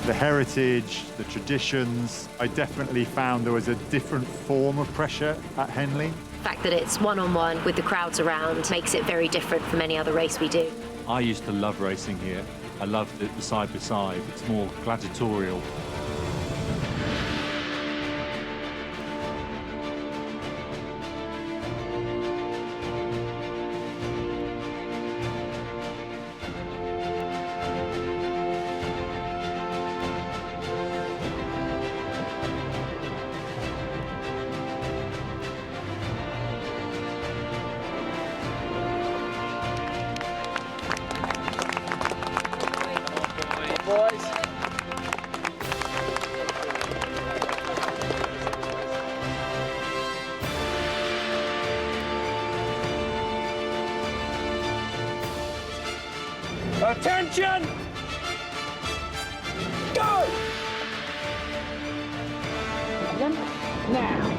The heritage, the traditions, I definitely found there was a different form of pressure at Henley. The fact that it's one-on-one with the crowds around makes it very different from any other race we do. I used to love racing here. I love the side-by-side. It's more gladiatorial. Boys. Attention! Go! Now.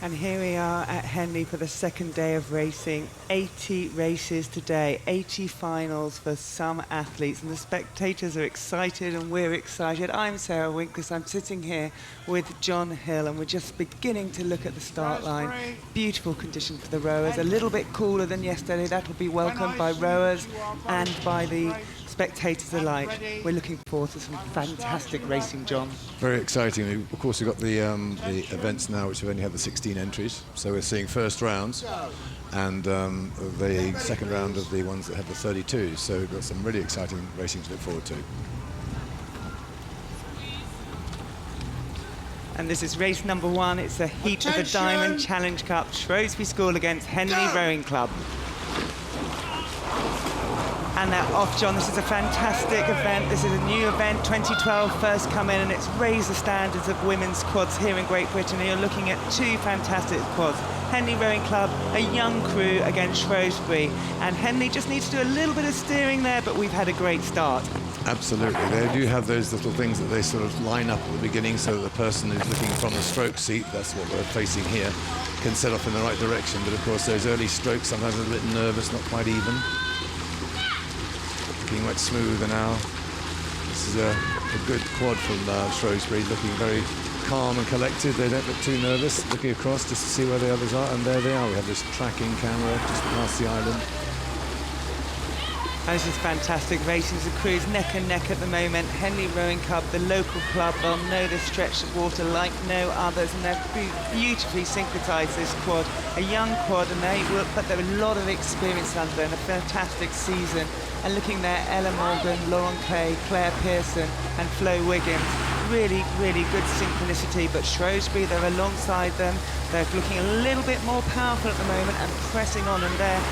And here we are at Henley for the second day of racing. 80 races today, 80 finals for some athletes, and the spectators are excited and we're excited. I'm Sarah Winkles, I'm sitting here with John Hill, and we're just beginning to look at the start line. Beautiful condition for the rowers, a little bit cooler than yesterday. That will be welcomed by rowers and by the spectators alike. We're looking forward to some fantastic racing, John. Very exciting. Of course, we've got the events now which have only had the 16 entries, so we're seeing first rounds and the second round of the ones that have the 32, so we've got some really exciting racing to look forward to. And this is race number one. It's a heat of the Diamond Challenge Cup, Shrewsbury School against Henley Rowing Club. And they're off, John. This is a fantastic event. This is a new event, 2012 first come in, and it's raised the standards of women's quads here in Great Britain. And you're looking at two fantastic quads. Henley Rowing Club, a young crew against Shrewsbury. And Henley just needs to do a little bit of steering there, but we've had a great start. Absolutely. They do have those little things that they sort of line up at the beginning so that the person who's looking from the stroke seat, that's what we're facing here, can set off in the right direction. But of course, those early strokes, sometimes a little bit nervous, not quite even. Looking much smoother now. This is a good quad from Shrewsbury, looking very calm and collected. They don't look too nervous, looking across just to see where the others are, and there they are. We have this tracking camera just past the island. And this is fantastic racing. The crew is neck and neck at the moment. Henley Rowing Club, the local club, they'll know this stretch of water like no others, and they've beautifully synchronised this quad. A young quad, and they will put there a lot of experience under there, and a fantastic season. And looking there, Ella Morgan, Lauren Kay, Claire Pearson, and Flo Wiggins. Really, really good synchronicity, but Shrewsbury, they're alongside them. They're looking a little bit more powerful at the moment and pressing on, and they're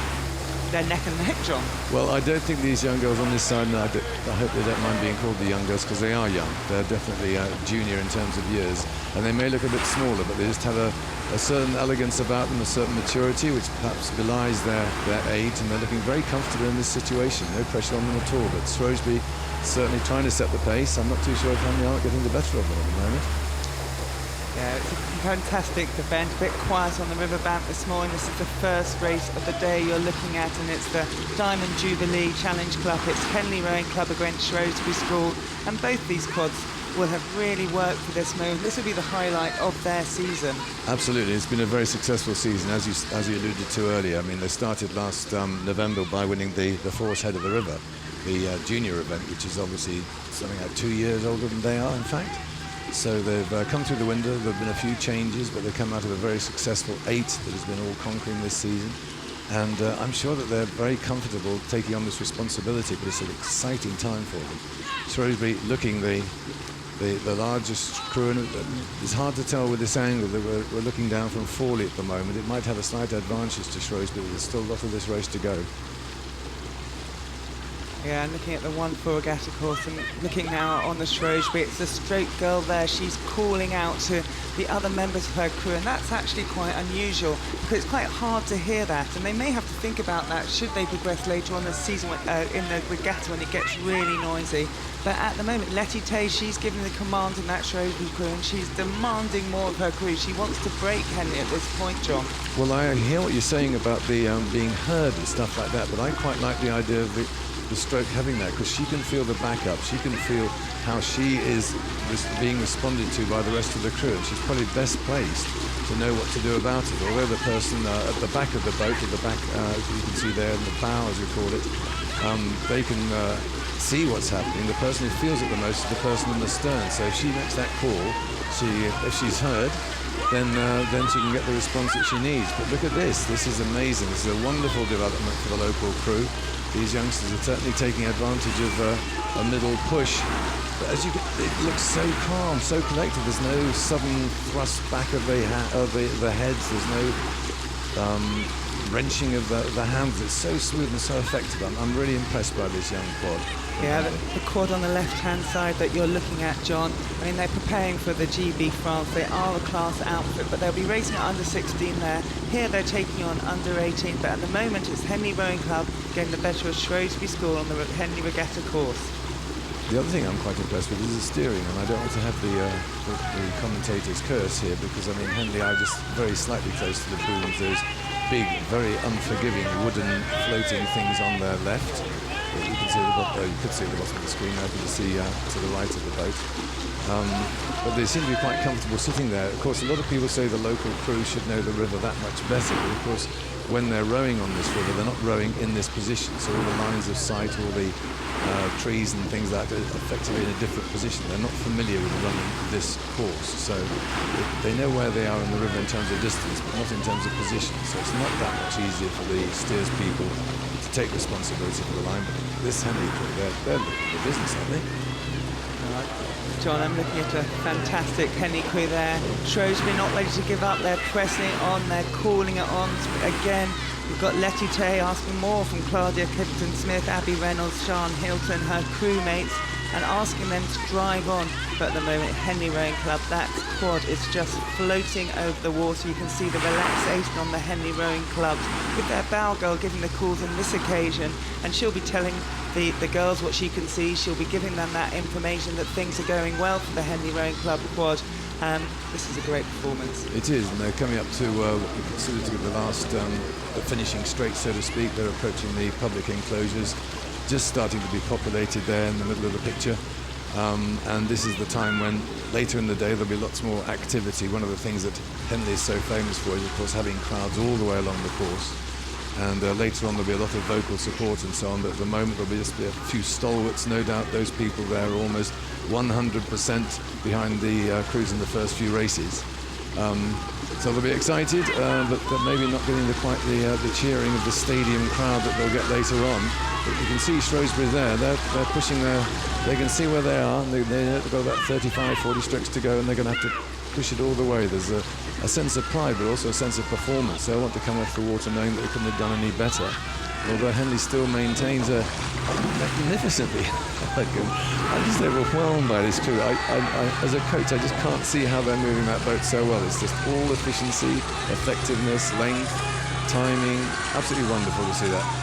neck and neck, John. Well, I don't think these young girls on this side, I hope they don't mind being called the young girls, because they are young. They're definitely junior in terms of years, and they may look a bit smaller, but they just have a certain elegance about them, a certain maturity, which perhaps belies their age, and they're looking very comfortable in this situation. No pressure on them at all, but Shrewsbury certainly trying to set the pace. I'm not too sure if Henley aren't getting the better of them at the moment. Yeah, it's a fantastic event, a bit quiet on the riverbank this morning. This is the first race of the day you're looking at, and it's the Diamond Jubilee Challenge Cup. It's Henley Rowing Club against Shrewsbury School, and both these quads will have really worked for this move. This will be the highlight of their season. Absolutely, it's been a very successful season, as you alluded to earlier. I mean, they started last November by winning the Force Head of the River, the junior event, which is obviously something like 2 years older than they are, in fact. So they've come through the window. There have been a few changes, but they've come out of a very successful 8 that has been all conquering this season. And I'm sure that they're very comfortable taking on this responsibility, but it's an exciting time for them. Shrewsbury looking the largest crew, and it's hard to tell with this angle that we're looking down from Fawley at the moment. It might have a slight advantage to Shrewsbury, but there's still a lot of this race to go. Yeah, looking at the 1-4 regatta course and looking now on the Shrewsbury, it's the stroke girl there. She's calling out to the other members of her crew, and that's actually quite unusual because it's quite hard to hear that, and they may have to think about that should they progress later on this season in the regatta when it gets really noisy. But at the moment, Letty Tay, she's giving the command in that Shrewsbury crew, and she's demanding more of her crew. She wants to break Henley at this point, John. Well, I hear what you're saying about the being heard and stuff like that, but I quite like the idea of the stroke having that, because she can feel the backup. She can feel how she is being responded to by the rest of the crew, and she's probably best placed to know what to do about it. Although the person at the back of the boat, at the back, as you can see there, in the bow as we call it, they can see what's happening. The person who feels it the most is the person in the stern. So if she makes that call, if she's heard, then she can get the response that she needs. But look at this. This is amazing. This is a wonderful development for the local crew. These youngsters are certainly taking advantage of a middle push. But as it looks so calm, so collected. There's no sudden thrust back of the heads. There's no wrenching of the hands. It's so smooth and so effective. I'm really impressed by this young quad. Yeah, the quad on the left-hand side that you're looking at, John, I mean, they're preparing for the GB France. They are a class outfit, but they'll be racing at under 16 there. Here they're taking on under 18, but at the moment it's Henley Rowing Club getting the better of Shrewsbury School on the Henley Regatta course. The other thing I'm quite impressed with is the steering, and I don't want to have the commentator's curse here, because, I mean, Henley are just very slightly close to the booms. There's big, very unforgiving wooden floating things on their left. You can see you could see the bottom of the screen there, but you see to the right of the boat. But they seem to be quite comfortable sitting there. Of course, a lot of people say the local crew should know the river that much better, but of course, when they're rowing on this river, they're not rowing in this position, so all the lines of sight, all the trees and things like that are effectively in a different position. They're not familiar with running this course, so they know where they are in the river in terms of distance, but not in terms of position, so it's not that much easier for the steers people to take responsibility for the line. But this Henley crew, they're looking for business, aren't they? John, I'm looking at a fantastic Henley crew there. Shrewsbury not ready to give up. They're pressing it on. They're calling it on. Again, we've got Letty Tay asking more from Claudia Kipton-Smith, Abby Reynolds, Sian Hilton, her crewmates, and asking them to drive on. But at the moment, Henley Rowing Club, that quad is just floating over the water. You can see the relaxation on the Henley Rowing Club, with their bow girl giving the calls on this occasion, and she'll be telling the girls what she can see. She'll be giving them that information that things are going well for the Henley Rowing Club quad. This is a great performance. It is, and they're coming up to what we consider to be the last the finishing straight, so to speak. They're approaching the public enclosures, just starting to be populated there in the middle of the picture. And this is the time when later in the day there'll be lots more activity. One of the things that Henley is so famous for is, of course, having crowds all the way along the course. And later on there'll be a lot of vocal support and so on, but at the moment there'll be just a few stalwarts. No doubt those people there are almost 100% behind the crews in the first few races. So they'll be excited, but maybe not getting quite the cheering of the stadium crowd that they'll get later on. But you can see Shrewsbury there, they're pushing they can see where they are, and they've got about 35, 40 strokes to go, and they're going to have to push it all the way. There's a sense of pride, but also a sense of performance. They want to come off the water knowing that they couldn't have done any better. Although Henley still maintains a magnificently elegant. I'm just overwhelmed by this crew. As a coach, I just can't see how they're moving that boat so well. It's just all efficiency, effectiveness, length, timing. Absolutely wonderful to see that.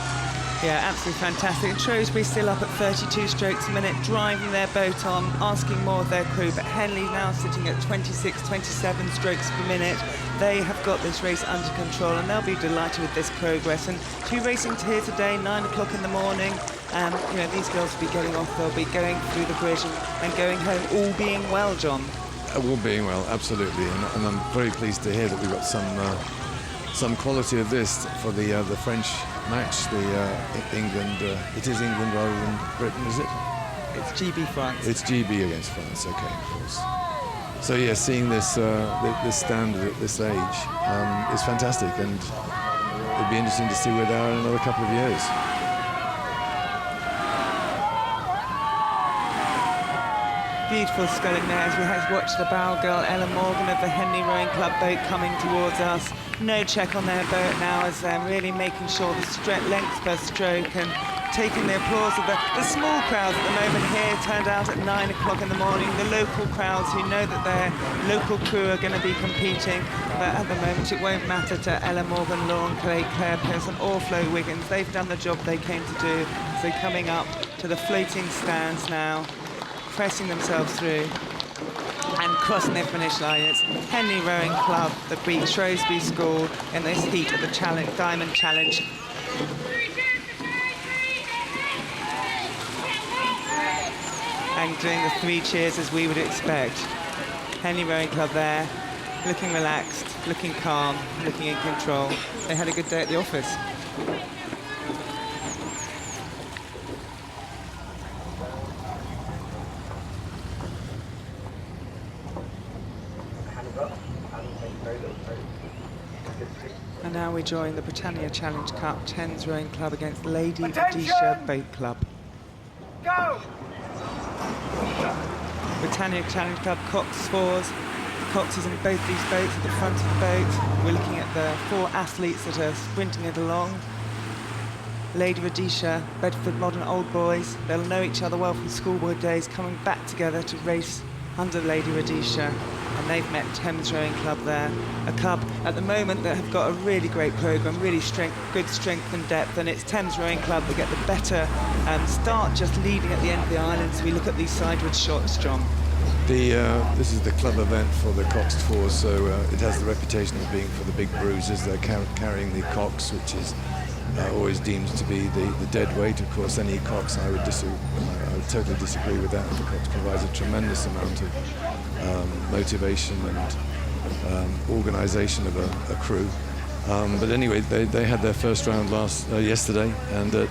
Yeah, absolutely fantastic. And Shrewsbury still up at 32 strokes a minute, driving their boat on, asking more of their crew. But Henley now sitting at 26, 27 strokes per minute. They have got this race under control, and they'll be delighted with this progress. And to be racing here today, 9 o'clock in the morning, you know, these girls will be getting off. They'll be going through the bridge and going home, all being well, John. All being well, absolutely. And I'm very pleased to hear that we've got some quality of this for the French match. The England, it is England rather than Britain, is it? It's GB France. It's GB against France, okay, of course. So yeah, seeing this this standard at this age is fantastic, and it'd be interesting to see where they are in another couple of years. Beautiful sculling there as we have watched the bow girl Ella Morgan of the Henley Rowing Club boat coming towards us. No check on their boat now as they're really making sure the length per stroke and taking the applause of the small crowds at the moment here turned out at 9 o'clock in the morning. The local crowds who know that their local crew are going to be competing, but at the moment it won't matter to Ella Morgan, Lauren Clay, Claire Pearson or Flo Wiggins. They've done the job they came to do. So they're coming up to the floating stands now, pressing themselves through and crossing their finish line. It's Henley Rowing Club that beat Shrewsbury School in this heat of the Diamond Challenge. And doing the 3 cheers as we would expect. Henley Rowing Club there, looking relaxed, looking calm, looking in control. They had a good day at the office. And now we join the Britannia Challenge Cup, Thames Rowing Club against Lady Rhodesia Boat Club. Go! Britannia Challenge Club, Cox fours. Cox is in both these boats at the front of the boat. We're looking at the 4 athletes that are sprinting it along. Lady Rhodesia, Bedford Modern Old Boys. They'll know each other well from schoolboy days, coming back together to race under Lady Rhodesia. And they've met Thames Rowing Club there, a club at the moment that have got a really great programme, really good strength and depth, and it's Thames Rowing Club that get the better start, just leading at the end of the island. So we look at these sideward shots, John. This is the club event for the Coxed Fours, so it has the reputation of being for the big bruisers. They're carrying the Cox, which is always deemed to be the dead weight. Of course, any Cox, I would totally disagree with that. The Cox provides a tremendous amount of motivation and organisation of a crew. But anyway, they had their first round yesterday, and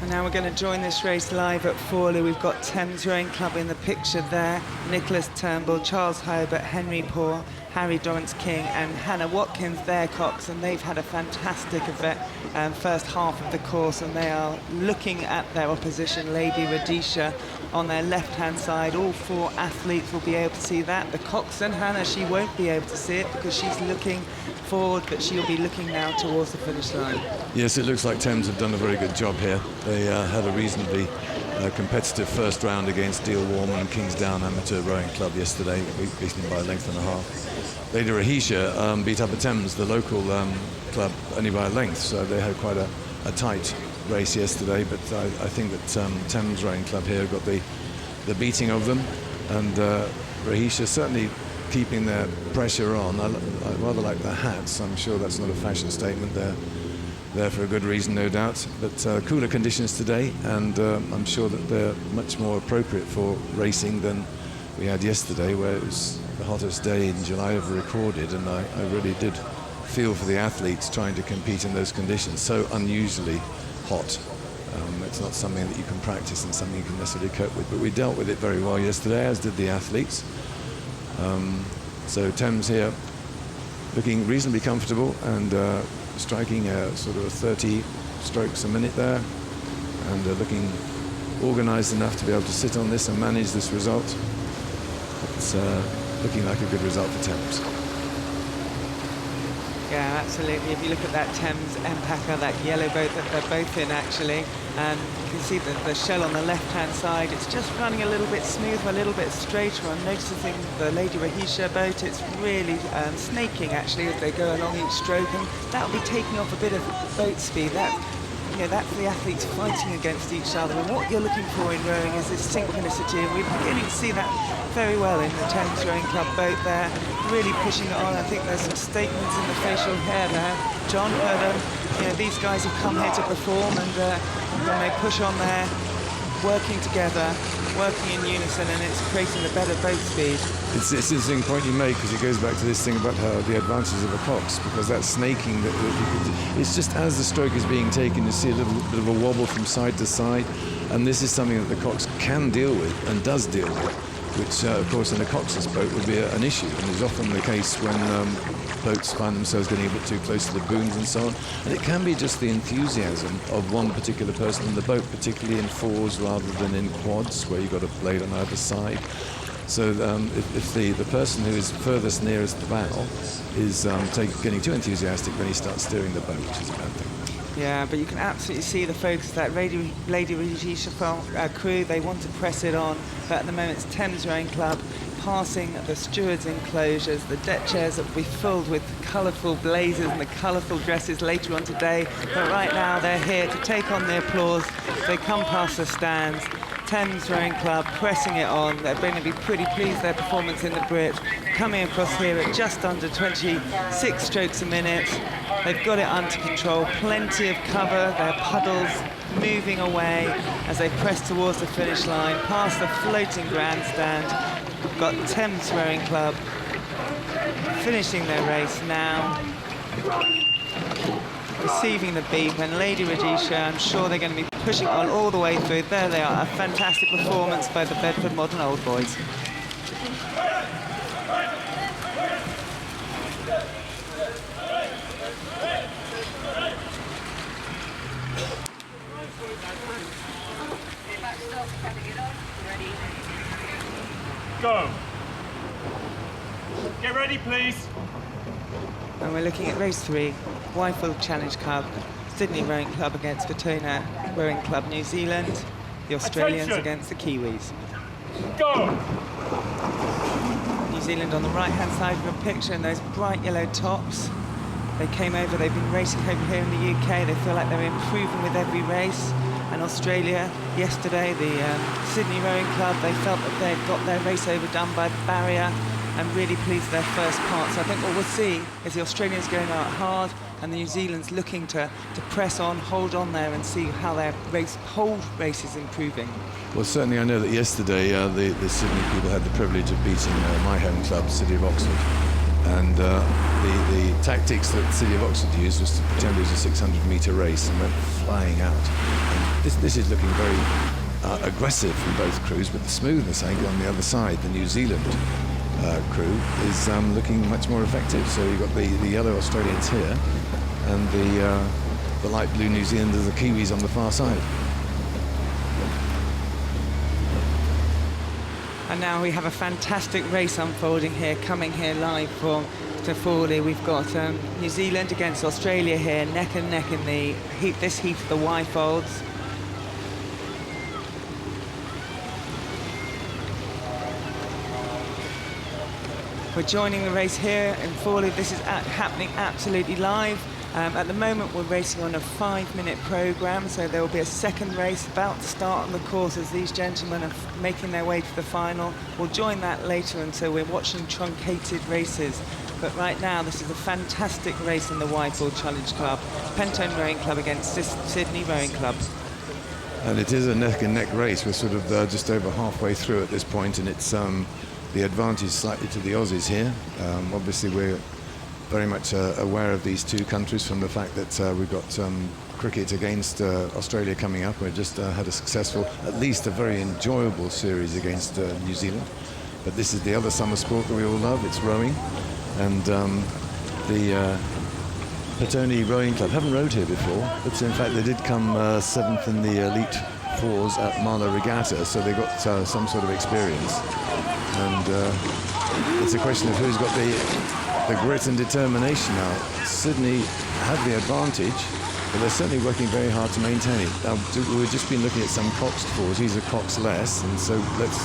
now we're going to join this race live at Forley. We've got Thames Rowing Club in the picture there. Nicholas Turnbull, Charles Hobart, Henry Poor, Harry Dorrance-King and Hannah Watkins, their Cox, and they've had a fantastic event, first half of the course, and they are looking at their opposition, Lady Rhodesia, on their left-hand side. All 4 athletes will be able to see that. The coxswain, Hannah, she won't be able to see it because she's looking forward, but she'll be looking now towards the finish line. Yes, it looks like Thames have done a very good job here. They had a reasonably competitive first round against Deal Warman and Kingsdown Amateur Rowing Club yesterday, beaten by a length and a half. Lady Rhodesia beat Upper Thames, the local club, only by a length, so they had quite a tight race yesterday, but I think that Thames Rowing Club here got the beating of them, and Rhodesia certainly keeping their pressure on. I rather like the hats. I'm sure that's not a fashion statement. They're there for a good reason, no doubt, but cooler conditions today, and I'm sure that they're much more appropriate for racing than we had yesterday, where it was the hottest day in July ever recorded, and I really did feel for the athletes trying to compete in those conditions, so unusually hot. It's not something that you can practice and something you can necessarily cope with, but we dealt with it very well yesterday, as did the athletes. So Thames here looking reasonably comfortable and striking sort of 30 strokes a minute there, and looking organised enough to be able to sit on this and manage this result. It's looking like a good result for Thames. Yeah, absolutely. If you look at that Thames Empacher, that yellow boat that they're both in, actually, you can see the shell on the left-hand side. It's just running a little bit smoother, a little bit straighter. I'm noticing the Lady Rhodesia boat, it's really snaking, actually, as they go along each stroke, and that'll be taking off a bit of boat speed. That's the athletes fighting against each other, and what you're looking for in rowing is this synchronicity, and we're beginning to see that very well in the Thames Rowing Club boat there, really pushing it on. I think there's some statements in the facial hair there. John heard them. These guys have come here to perform, and when they push on there, working together, working in unison, and it's creating a better boat speed. It's an interesting point you make, because it goes back to this thing about how the advantages of a Cox, because that snaking, it's just as the stroke is being taken, you see a little bit of a wobble from side to side, and this is something that the Cox can deal with and does deal with. which, of course, in a coxless boat would be an issue, and is often the case when boats find themselves getting a bit too close to the booms and so on. And it can be just the enthusiasm of one particular person in the boat, particularly in fours rather than in quads, where you've got a blade on either side. So if the person who is furthest nearest the bow is getting too enthusiastic, then he starts steering the boat, which is a bad thing. Yeah, but you can absolutely see the focus of that Lady Regatta crew. They want to press it on, but at the moment it's Thames Rowing Club passing the stewards' enclosures. The deck chairs that will be filled with colourful blazers and the colourful dresses later on today. But right now they're here to take on the applause. They come past the stands. Thames Rowing Club pressing it on. They're going to be pretty pleased with their performance in the Brit. Coming across here at just under 26 strokes a minute. They've got it under control, plenty of cover, their puddles moving away as they press towards the finish line, past the floating grandstand. We've got Thames Rowing Club finishing their race now, receiving the beep, and Lady Regatta, I'm sure they're going to be pushing on all the way through. There they are, a fantastic performance by the Bedford Modern Old Boys. Go. Get ready, please. And we're looking at race 3, Wyfold Challenge Cup, Sydney Rowing Club against Britannia Rowing Club New Zealand, the Australians against the Kiwis. Go. New Zealand on the right-hand side of the picture in those bright yellow tops. They came over, they've been racing over here in the UK, they feel like they're improving with every race. And Australia, yesterday, the Sydney Rowing Club, they felt that they'd got their race overdone by the barrier and really pleased with their first part. So I think what we'll see is the Australians going out hard and the New Zealand's looking to press on, hold on there and see how their whole race is improving. Well, certainly I know that yesterday the Sydney people had the privilege of beating my home club, City of Oxford. And the tactics that City of Oxford used was to pretend it was a 600-metre race and went flying out. And this is looking very aggressive from both crews, but the smoothness angle on the other side, the New Zealand crew, is looking much more effective. So you've got the yellow Australians here and the light blue New Zealanders, the Kiwis on the far side. And now we have a fantastic race unfolding here, coming here live from Tafuli. We've got New Zealand against Australia here, neck and neck in the heat, this heat of the Wyfolds. We're joining the race here in Fawley. This is happening absolutely live. At the moment, we're racing on a 5-minute programme, so there will be a second race about to start on the course as these gentlemen are making their way to the final. We'll join that later, and so we're watching truncated races. But right now, this is a fantastic race in the Wyfold Challenge Club. Pentone Rowing Club against Sydney Rowing Club. And it is a neck-and-neck race. We're sort of just over halfway through at this point, and it's the advantage slightly to the Aussies here. Obviously, we're very much aware of these two countries from the fact that we've got cricket against Australia coming up. We've just had a successful, at least a very enjoyable series against New Zealand. But this is the other summer sport that we all love, it's rowing. And the Petone Rowing Club haven't rowed here before, but in fact they did come 7th in the Elite Fours at Marlow Regatta, so they got some sort of experience. And it's a question of who's got the grit and determination now. Sydney have the advantage, but they're certainly working very hard to maintain it. Now, we've just been looking at some coxed fours. These are coxless, and so let's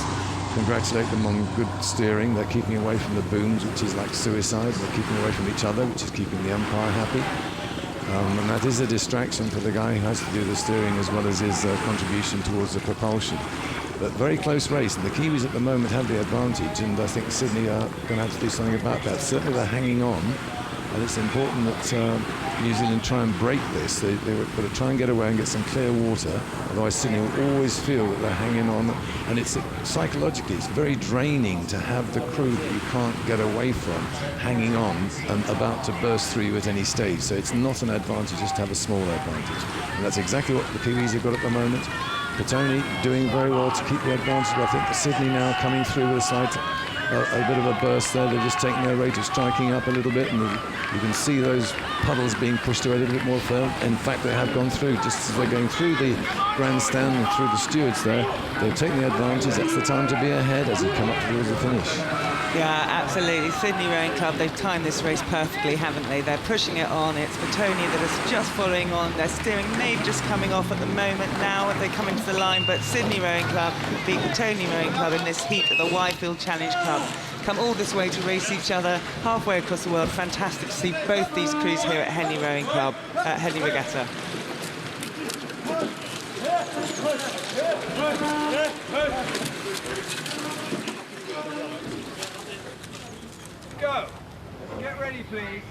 congratulate them on good steering. They're keeping away from the booms, which is like suicide. They're keeping away from each other, which is keeping the umpire happy. And that is a distraction for the guy who has to do the steering as well as his contribution towards the propulsion. But very close race, and the Kiwis at the moment have the advantage, and I think Sydney are going to have to do something about that. Certainly they're hanging on, and it's important that New Zealand try and break this. They've got to try and get away and get some clear water, otherwise Sydney will always feel that they're hanging on. And it's psychologically, it's very draining to have the crew that you can't get away from hanging on and about to burst through you at any stage. So it's not an advantage just to have a small advantage. And that's exactly what the Kiwis have got at the moment. Petoni doing very well to keep the advantage. But I think Sydney now coming through with a bit of a burst there. They're just taking their rate of striking up a little bit, and you can see those puddles being pushed away a little bit more firm. In fact, they have gone through, just as they're going through the grandstand and through the stewards there. They're taking the advantage. That's the time to be ahead as you come up towards the finish. Yeah, absolutely. Sydney Rowing Club, they've timed this race perfectly, haven't they? They're pushing it on. It's Petoni that is just following on. They're steering, maybe just coming off at the moment now as they come into the line, but Sydney Rowing Club beat Petoni Rowing Club in this heat of the Wyfold Challenge Cup. Come all this way to race each other halfway across the world. Fantastic to see both these crews here at Henley Rowing Club, at Henley Regatta. Go! Get ready, please.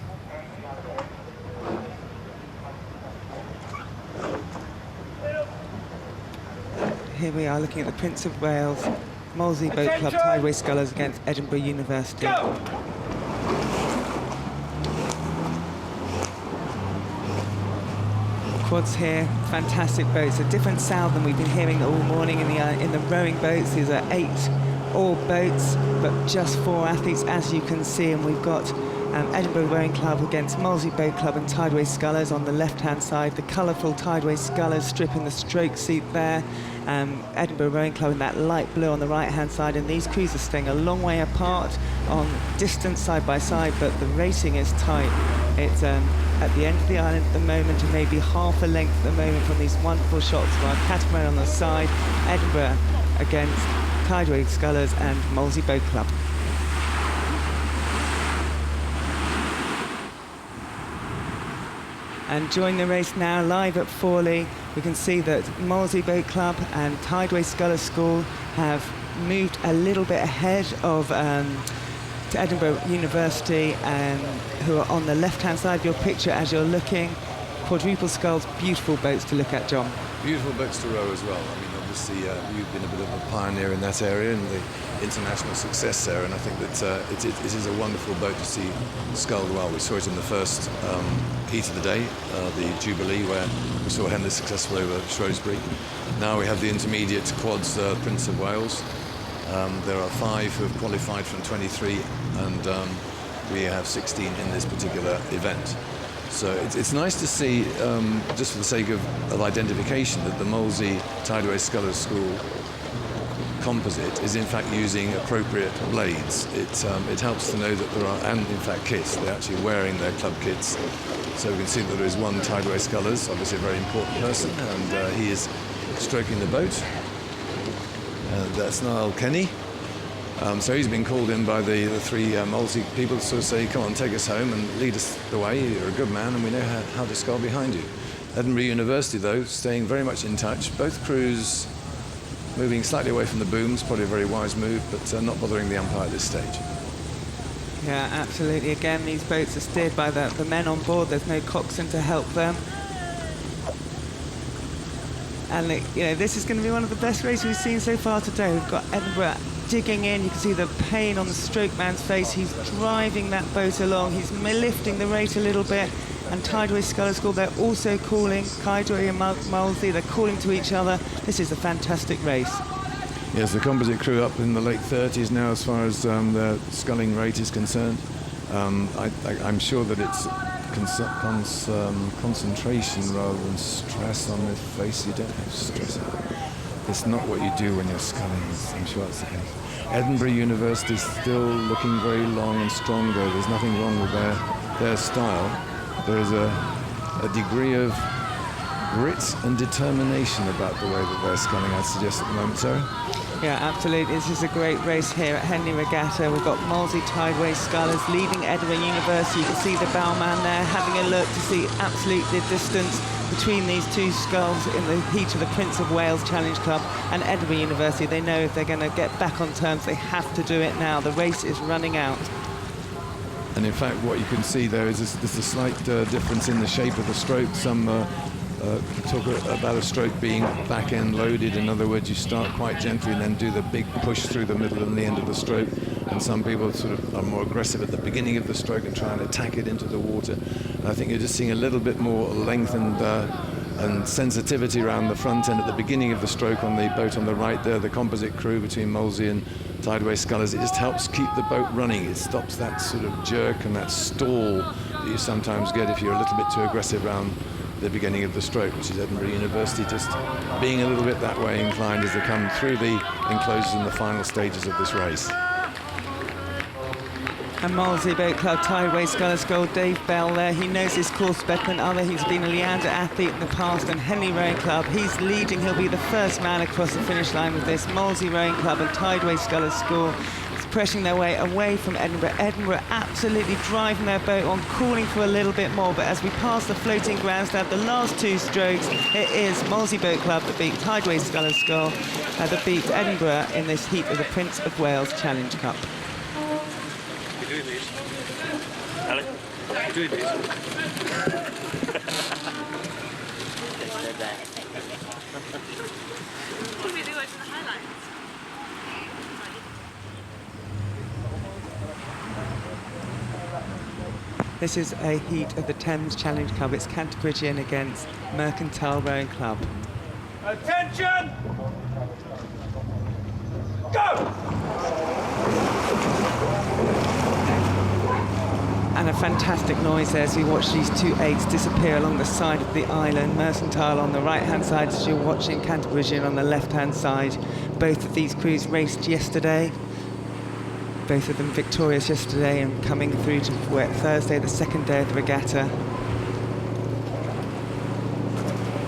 Here we are looking at the Prince of Wales Molesey Boat Club Tideway Scullers against Edinburgh University. Go! Quads here, fantastic boats, a different sound than we've been hearing all morning in the rowing boats. These are 8 oar boats, but just 4 athletes, as you can see, and we've got Edinburgh Rowing Club against Molesey Boat Club and Tideway Scullers on the left-hand side, the colourful Tideway Scullers stripping the stroke seat there, Edinburgh Rowing Club in that light blue on the right-hand side, and these crews are staying a long way apart on distance side by side, but the racing is tight. It's at the end of the island at the moment, and maybe half a length at the moment from these wonderful shots of our catamaran on the side. Edinburgh against Tideway Scullers and Molesey Boat Club. And joining the race now, live at Forley, we can see that Molesey Boat Club and Tideway Scullers School have moved a little bit ahead of to Edinburgh University, who are on the left-hand side of your picture as you're looking. Quadruple sculls, beautiful boats to look at, John. Beautiful boats to row as well. I mean, obviously, you've been a bit of a pioneer in that area and the international success there, and I think that it is a wonderful boat to see sculled well. We saw it in the first heat of the day, the Jubilee, where we saw Henley successful over Shrewsbury. Now we have the intermediate quads, Prince of Wales. There are 5 who have qualified from 23, and we have 16 in this particular event. So it's nice to see, just for the sake of identification, that the Molesey Tideway Scullers School composite is in fact using appropriate blades. It helps to know that there are, and in fact kits, they're actually wearing their club kits. So we can see that there is one Tideway Scullers, obviously a very important person, and he is stroking the boat. That's Niall Kenny. So he's been called in by the 3 Molesey people to sort of say, come on, take us home and lead us the way. You're a good man and we know how to scull behind you. Edinburgh University, though, staying very much in touch. Both crews moving slightly away from the booms, probably a very wise move, but not bothering the umpire at this stage. Yeah, absolutely. Again, these boats are steered by the men on board. There's no coxswain to help them. And this is going to be one of the best races we've seen so far today. We've got Edinburgh digging in. You can see the pain on the stroke man's face. He's driving that boat along. He's lifting the rate a little bit. And Tideway Scullers School, they're also calling. Tideway and Molesey, they're calling to each other. This is a fantastic race. Yes, the composite crew up in the late 30s now as far as their sculling rate is concerned. I'm sure that it's concentration rather than stress on their face. You don't have stress. It's not what you do when you're sculling. I'm sure that's the case. Edinburgh University is still looking very long and strong though. There's nothing wrong with their style. There is a degree of grit and determination about the way that they're sculling, I'd suggest at the moment, Sarah. Yeah, absolutely. This is a great race here at Henley Regatta. We've got Molesey Tideway Scullers leading Edinburgh University. You can see the bowman there having a look to see absolutely the distance between these 2 sculls in the heat of the Prince of Wales Challenge Cup and Edinburgh University. They know if they're going to get back on terms, they have to do it now. The race is running out. And in fact, what you can see there is there's a slight difference in the shape of the stroke. Some talk about a stroke being back-end loaded. In other words, you start quite gently and then do the big push through the middle and the end of the stroke. And some people sort of are more aggressive at the beginning of the stroke and try and attack it into the water. And I think you're just seeing a little bit more lengthened and sensitivity around the front end at the beginning of the stroke on the boat on the right there, the composite crew between Molesey and Tideway Scullers. It just helps keep the boat running. It stops that sort of jerk and that stall that you sometimes get if you're a little bit too aggressive around the beginning of the stroke, which is Edinburgh University just being a little bit that way inclined as they come through the enclosures in the final stages of this race. And Molesey Boat Club Tideway Scullers goal, Dave Bell there. He knows his course better than other. He's been a Leander athlete in the past. And Henley Rowing Club, he's leading. He'll be the first man across the finish line with this. Molesey Rowing Club and Tideway Scullers School pressing their way away from Edinburgh. Edinburgh absolutely driving their boat on, calling for a little bit more. But as we pass the floating grandstand, the last two strokes, it is Molesey Boat Club that beat Tideway Scullers School, that beat Edinburgh in this heat of the Prince of Wales Challenge Cup. Doing this. Alex, doing this. What are we doing in the highlights? This is a heat of the Thames Challenge Cup. It's Canterbury against Mercantile Rowing Club. Attention! Go! And a fantastic noise there as we watch these two eights disappear along the side of the island. Mercantile on the right-hand side as you're watching, Canterbury on the left-hand side. Both of these crews raced yesterday. Both of them victorious yesterday and coming through to Thursday, the second day of the regatta.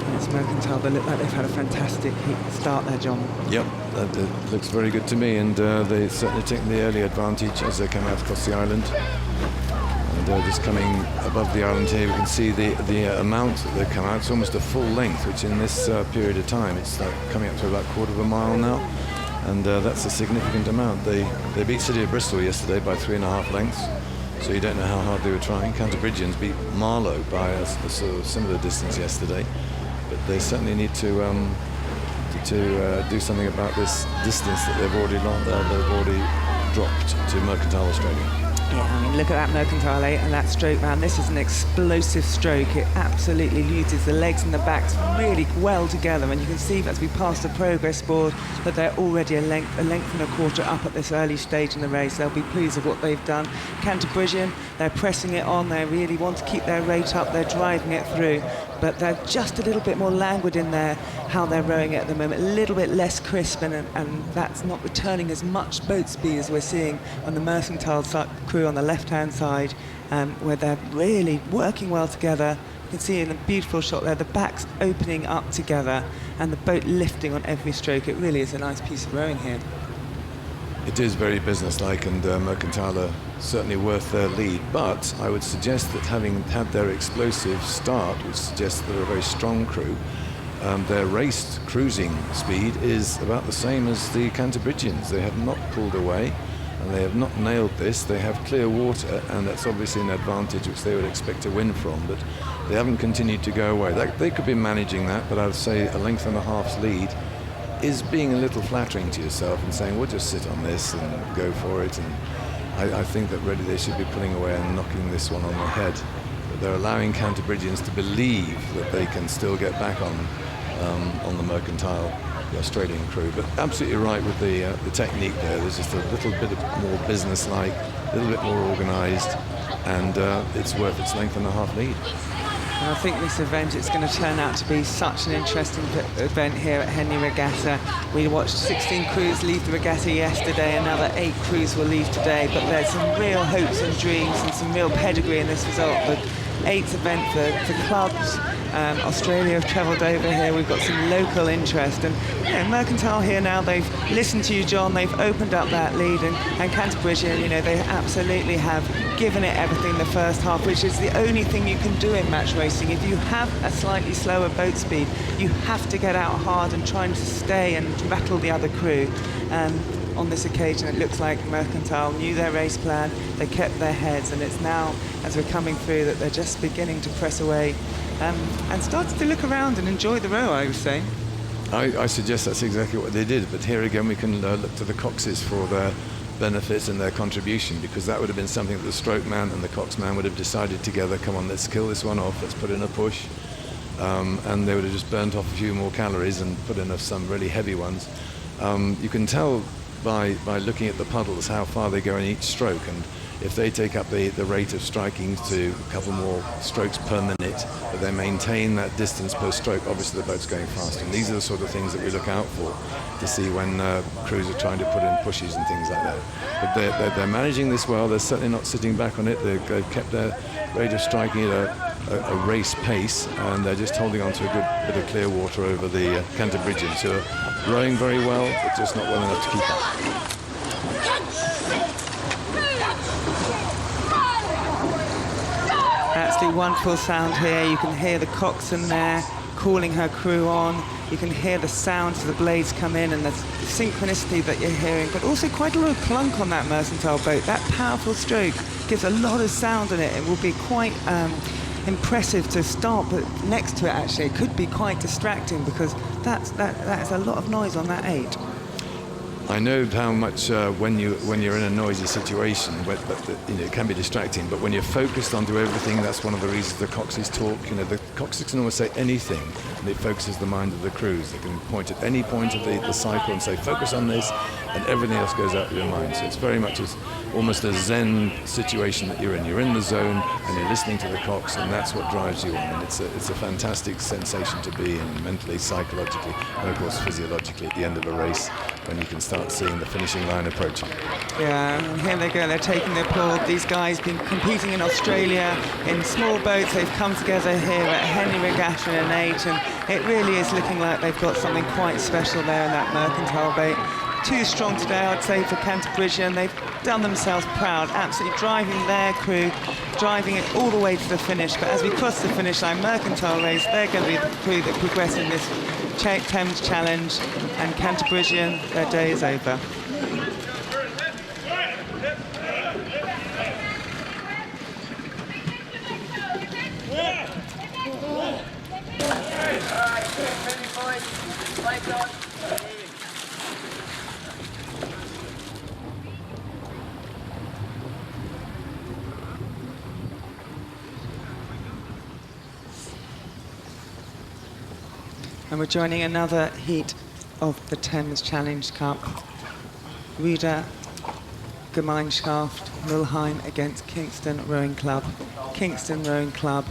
And it's Mercantile that look like they've had a fantastic start there, John. Yep, that looks very good to me, and they certainly take the early advantage as they come out across the island. And just coming above the island here, we can see the amount that they come out. It's almost a full length, which in this period of time, it's like coming up to about a quarter of a mile now. And that's a significant amount. They beat City of Bristol yesterday by 3.5 lengths, so you don't know how hard they were trying. Canterburyans beat Marlow by a sort of similar distance yesterday, but they certainly need to do something about this distance that they've already dropped to Mercantile Australia. Yeah, I mean, look at that Mercantile 8 and that stroke, man. This is an explosive stroke. It absolutely uses the legs and the backs really well together. And you can see as we pass the progress board that they're already a length and a quarter up at this early stage in the race. They'll be pleased with what they've done. Canterbury, they're pressing it on. They really want to keep their rate up. They're driving it through. But they're just a little bit more languid in there, how they're rowing it at the moment. A little bit less crisp, and that's not returning as much boat speed as we're seeing on the Mercantile crew on the left-hand side, where they're really working well together. You can see in a beautiful shot there, the backs opening up together and the boat lifting on every stroke. It really is a nice piece of rowing here. It is very businesslike, and Mercantile are certainly worth their lead, but I would suggest that having had their explosive start, which suggests they're a very strong crew, their race cruising speed is about the same as the Canterburyans. They have not pulled away, and they have not nailed this. They have clear water, and that's obviously an advantage which they would expect to win from, but they haven't continued to go away. They could be managing that, but I would say a length and a half's lead is being a little flattering to yourself and saying, we'll just sit on this and go for it. And I think that really they should be pulling away and knocking this one on the head. But they're allowing Canterburyans to believe that they can still get back on the Mercantile, the Australian crew. But absolutely right with the technique there. There's just a little bit more business-like, a little bit more organised, and it's worth its length and a half lead. And I think this event is going to turn out to be such an interesting event here at Henley Regatta. We watched 16 crews leave the regatta yesterday, another 8 crews will leave today, but there's some real hopes and dreams and some real pedigree in this result. The 8th event for clubs. Australia have travelled over here. We've got some local interest, and Mercantile here now. They've listened to you, John. They've opened up that lead, and Canterbury, they absolutely have given it everything the first half, which is the only thing you can do in match racing. If you have a slightly slower boat speed, you have to get out hard and try to stay and rattle the other crew. On this occasion, it looks like Mercantile knew their race plan. They kept their heads, and it's now, as we're coming through, that they're just beginning to press away and started to look around and enjoy the row, I would say. I suggest that's exactly what they did, but here again we can look to the coxes for their benefit and their contribution, because that would have been something that the stroke man and the coxman would have decided together. Come on, let's kill this one off, let's put in a push. and they would have just burnt off a few more calories and put in some really heavy ones. You can tell by looking at the puddles how far they go in each stroke, and if they take up the rate of striking to a couple more strokes per minute, but they maintain that distance per stroke, obviously the boat's going faster. And these are the sort of things that we look out for to see when crews are trying to put in pushes and things like that. But they're managing this well. They're certainly not sitting back on it. They've kept their rate of striking at a race pace, and they're just holding on to a good bit of clear water over the Cantabrigians, who are rowing very well, but just not well enough to keep up. Absolutely wonderful sound here. You can hear the coxswain there calling her crew on. You can hear the sound as the blades come in and the synchronicity that you're hearing, but also quite a lot of clunk on that mercantile boat. That powerful stroke gives a lot of sound in it. It will be quite impressive to start, but next to it actually it could be quite distracting, because that's a lot of noise on that 8. I know how much when you're in a noisy situation, but it can be distracting. But when you're focused onto everything, that's one of the reasons the coxes talk. The coxes can almost say anything, and it focuses the mind of the crews. They can point at any point of the cycle and say, focus on this, and everything else goes out of your mind. So it's very much almost a Zen situation that you're in. You're in the zone, and you're listening to the cox, and that's what drives you on. And it's a fantastic sensation to be in, mentally, psychologically, and of course physiologically at the end of a race, when you can start seeing the finishing line approaching. Yeah, and here they go, they're taking the applaud. These guys have been competing in Australia in small boats. They've come together here at Henley Regatta in an 8, and it really is looking like they've got something quite special there in that mercantile boat. Too strong today, I'd say, for Cantabrigian. They've done themselves proud, absolutely driving their crew, driving it all the way to the finish. But as we cross the finish line, mercantile race, they're going to be the crew that progress in this Thames Challenge, and Cantabrigian, their day is over. And we're joining another heat of the Thames Challenge Cup. Ruder Gemeinschaft Mulheim against Kingston Rowing Club. Kingston Rowing Club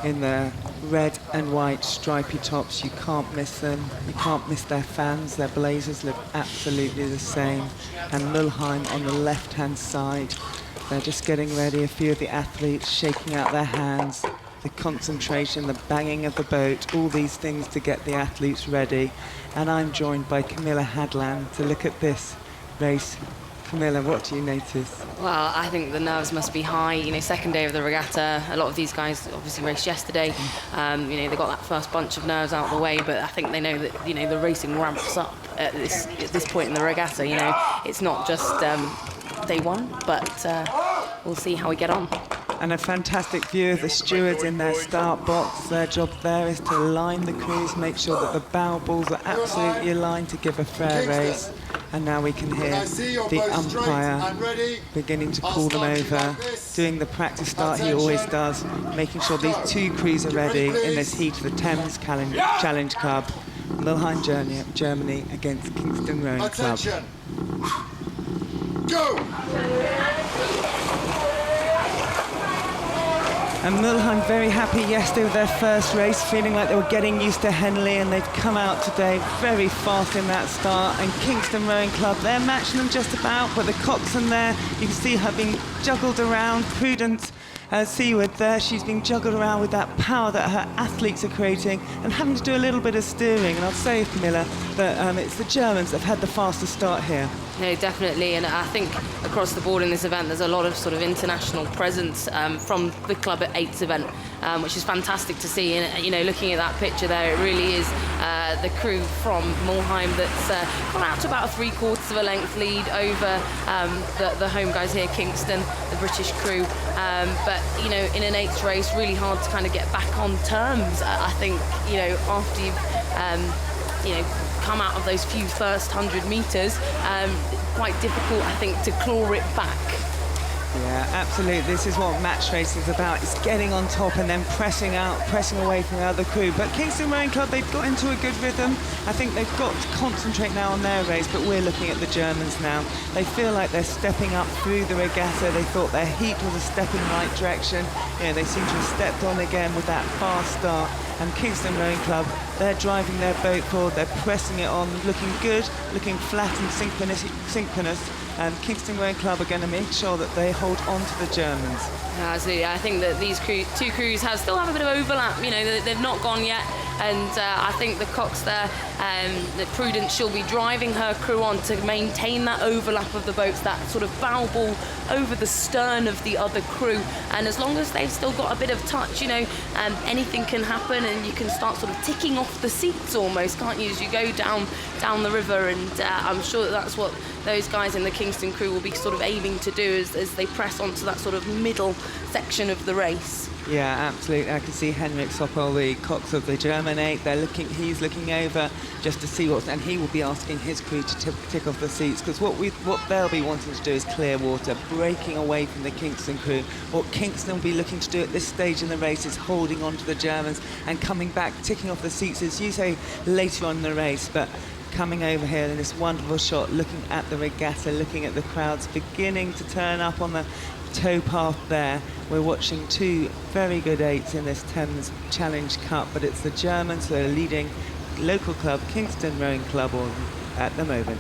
in their red and white stripy tops. You can't miss them. You can't miss their fans. Their blazers look absolutely the same. And Mulheim on the left-hand side. They're just getting ready. A few of the athletes shaking out their hands. The concentration, the banging of the boat, all these things to get the athletes ready. And I'm joined by Camilla Hadland to look at this race. Camilla, what do you notice? Well, I think the nerves must be high. Second day of the regatta. A lot of these guys obviously raced yesterday. They got that first bunch of nerves out of the way, but I think they know that, the racing ramps up at this point in the regatta. It's not just day one, but we'll see how we get on. And a fantastic view of the stewards in their start box. Their job there is to line the crews, make sure that the bow balls are absolutely aligned to give a fair race. And now we can hear the umpire beginning to call them over, doing the practice start he always does, making sure these two crews are ready in this heat of the Thames Challenge Cup. Mulheim, Germany against Kingston Rowing Club. Go! And Mulheim very happy yesterday with their first race, feeling like they were getting used to Henley, and they've come out today very fast in that start. And Kingston Rowing Club, they're matching them just about, but the coxswain there, you can see her being juggled around. Prudence Seaward there, she's being juggled around with that power that her athletes are creating and having to do a little bit of steering. And I'll say, Camilla, that it's the Germans that have had the fastest start here. No, definitely, and I think across the board in this event there's a lot of sort of international presence from the Club at 8's event, which is fantastic to see. And looking at that picture there, it really is the crew from Mulheim that's gone out to about a 3/4 of a length lead over the home guys here, Kingston, the British crew. But in an 8's race, really hard to kind of get back on terms. I think after you've come out of those first 100 metres, quite difficult, I think, to claw it back. Yeah, absolutely. This is what match racing is about. It's getting on top and then pressing out, pressing away from the other crew. But Kingston Rowing Club, they've got into a good rhythm. I think they've got to concentrate now on their race, but we're looking at the Germans now. They feel like they're stepping up through the regatta. They thought their heat was a step in the right direction. You know, they seem to have stepped on again with that fast start. And Kingston Rowing Club, they're driving their boat forward, they're pressing it on, looking good, looking flat and synchronous. And Kingston Rowing Club are going to make sure that they hold on to the Germans. Absolutely. I think that these two crews still have a bit of overlap. You know, they've not gone yet. And I think the Cox there, that Prudence, she'll be driving her crew on to maintain that overlap of the boats, that sort of bow ball over the stern of the other crew. And as long as they've still got a bit of touch, you know, anything can happen, and you can start sort of ticking off the seats almost, can't you, as you go down the river. And I'm sure that's what those guys in the Kingston crew will be sort of aiming to do as they press onto that sort of middle section of the race. Yeah, absolutely. I can see Henrik Soppel, the Cox of the German 8. He's looking over just to see and he will be asking his crew to tick off the seats, because what they'll be wanting to do is clear water, breaking away from the Kingston crew. What Kingston will be looking to do at this stage in the race is holding on to the Germans and coming back, ticking off the seats, as you say, later on in the race. But coming over here in this wonderful shot, looking at the regatta, looking at the crowds beginning to turn up on the towpath there. We're watching two very good 8s in this Thames Challenge Cup, but it's the Germans who are leading local club Kingston Rowing Club at the moment.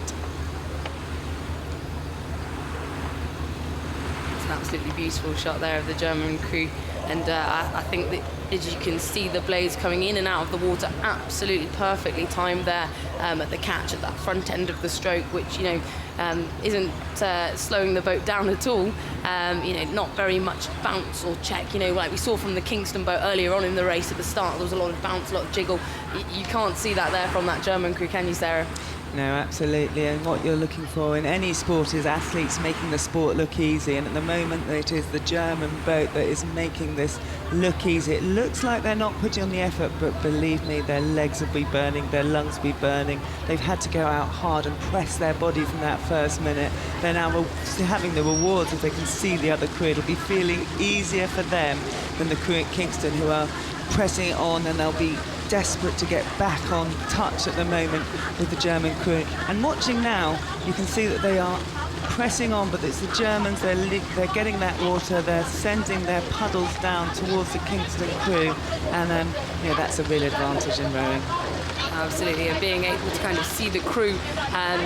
It's an absolutely beautiful shot there of the German crew, and I think that, as you can see, the blades coming in and out of the water absolutely perfectly timed there at the catch at that front end of the stroke, which, you know, isn't slowing the boat down at all. You know, not very much bounce or check, you know, like we saw from the Kingston boat earlier on in the race at the start. There was a lot of bounce, a lot of jiggle. You can't see that there from that German crew, can you, Sarah? No, absolutely. And what you're looking for in any sport is athletes making the sport look easy. And at the moment, it is the German boat that is making this look easy. It looks like they're not putting on the effort, but believe me, their legs will be burning, their lungs will be burning. They've had to go out hard and press their bodies in that first minute. They're now having the rewards if they can see the other crew. It'll be feeling easier for them than the crew at Kingston, who are pressing it on, and they'll be desperate to get back on touch at the moment with the German crew. And watching now, you can see that they are pressing on, but it's the Germans, they're getting that water, they're sending their puddles down towards the Kingston crew, and you know, that's a real advantage in rowing. Absolutely, and being able to kind of see the crew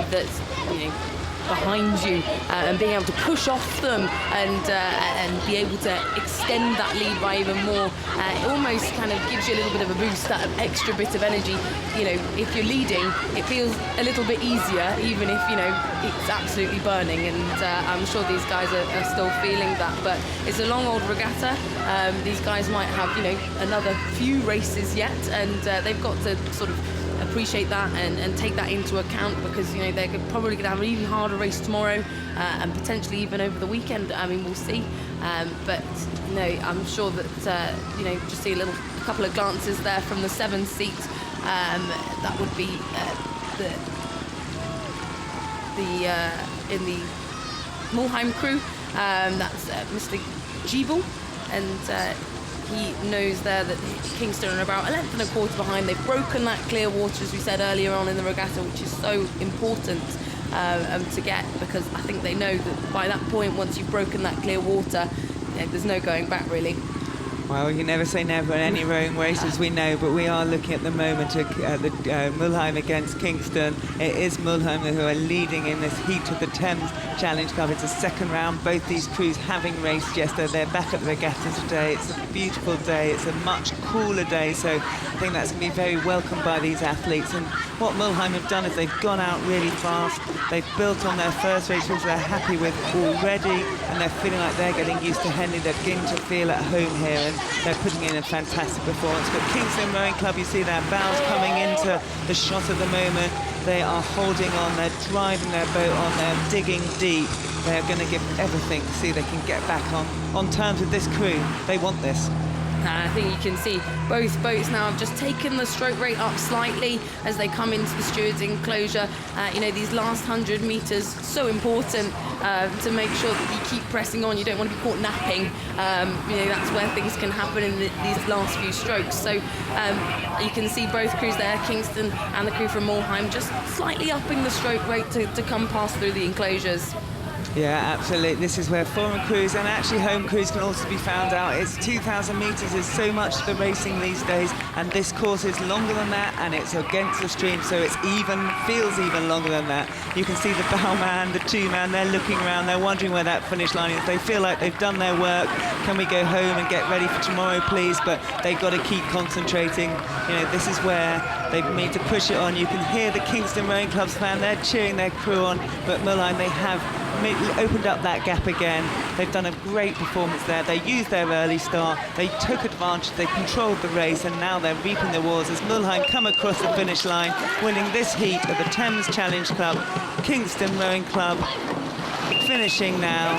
that's, you know, behind you, and being able to push off them and be able to extend that lead by even more, it almost kind of gives you a little bit of a boost, that extra bit of energy. You know, if you're leading, it feels a little bit easier, even if, you know, it's absolutely burning. And I'm sure these guys are still feeling that. But it's a long old regatta. These guys might have, you know, another few races yet, and they've got to sort of appreciate that and take that into account, because, you know, they're probably going to have an even harder race tomorrow, and potentially even over the weekend. I mean, we'll see. But no, I'm sure that you know, just see a couple of glances there from the 7th seat. That would be in the Mulheim crew. That's Mr. Giebel, and he knows there that Kingston are about 1 1/4 length behind. They've broken that clear water, as we said earlier on in the regatta, which is so important to get, because I think they know that by that point, once you've broken that clear water, you know, there's no going back, really. Well, you never say never in any rowing race, as we know, but we are looking at the moment at the Mulheim against Kingston. It is Mulheim who are leading in this heat of the Thames Challenge Cup. It's a second round. Both these crews having raced yesterday. They're back at the regatta today. It's a beautiful day. It's a much cooler day, so I think that's going to be very welcomed by these athletes. And what Mulheim have done is they've gone out really fast. They've built on their first race, which they're happy with already, and they're feeling like they're getting used to Henley. They're beginning to feel at home here, and they're putting in a fantastic performance. But Kingston Rowing Club, you see their bows coming into the shot at the moment. They are holding on, they're driving their boat on, they're digging deep. They're going to give everything to see they can get back on terms with this crew. They want this. I think you can see both boats now have just taken the stroke rate up slightly as they come into the stewards' enclosure. You know, these last 100 metres, so important to make sure that you keep pressing on. You don't want to be caught napping. You know, that's where things can happen in these last few strokes. So you can see both crews there, Kingston and the crew from Mulheim, just slightly upping the stroke rate to come past through the enclosures. Yeah, absolutely. This is where foreign crews and actually home crews can also be found out. It's 2,000 metres is so much for racing these days, and this course is longer than that, and it's against the stream, so it's feels even longer than that. You can see the bowman, the two-man, they're looking around, they're wondering where that finish line is. They feel like they've done their work. Can we go home and get ready for tomorrow, please? But they've got to keep concentrating. You know, this is where they need to push it on. You can hear the Kingston Rowing Club's fan, they're cheering their crew on, but Mulheim, they have opened up that gap again. They've done a great performance there. They used their early start, they took advantage, they controlled the race, and now they're reaping the rewards as Mulheim come across the finish line, winning this heat of the Thames Challenge Cup. Kingston Rowing Club finishing now.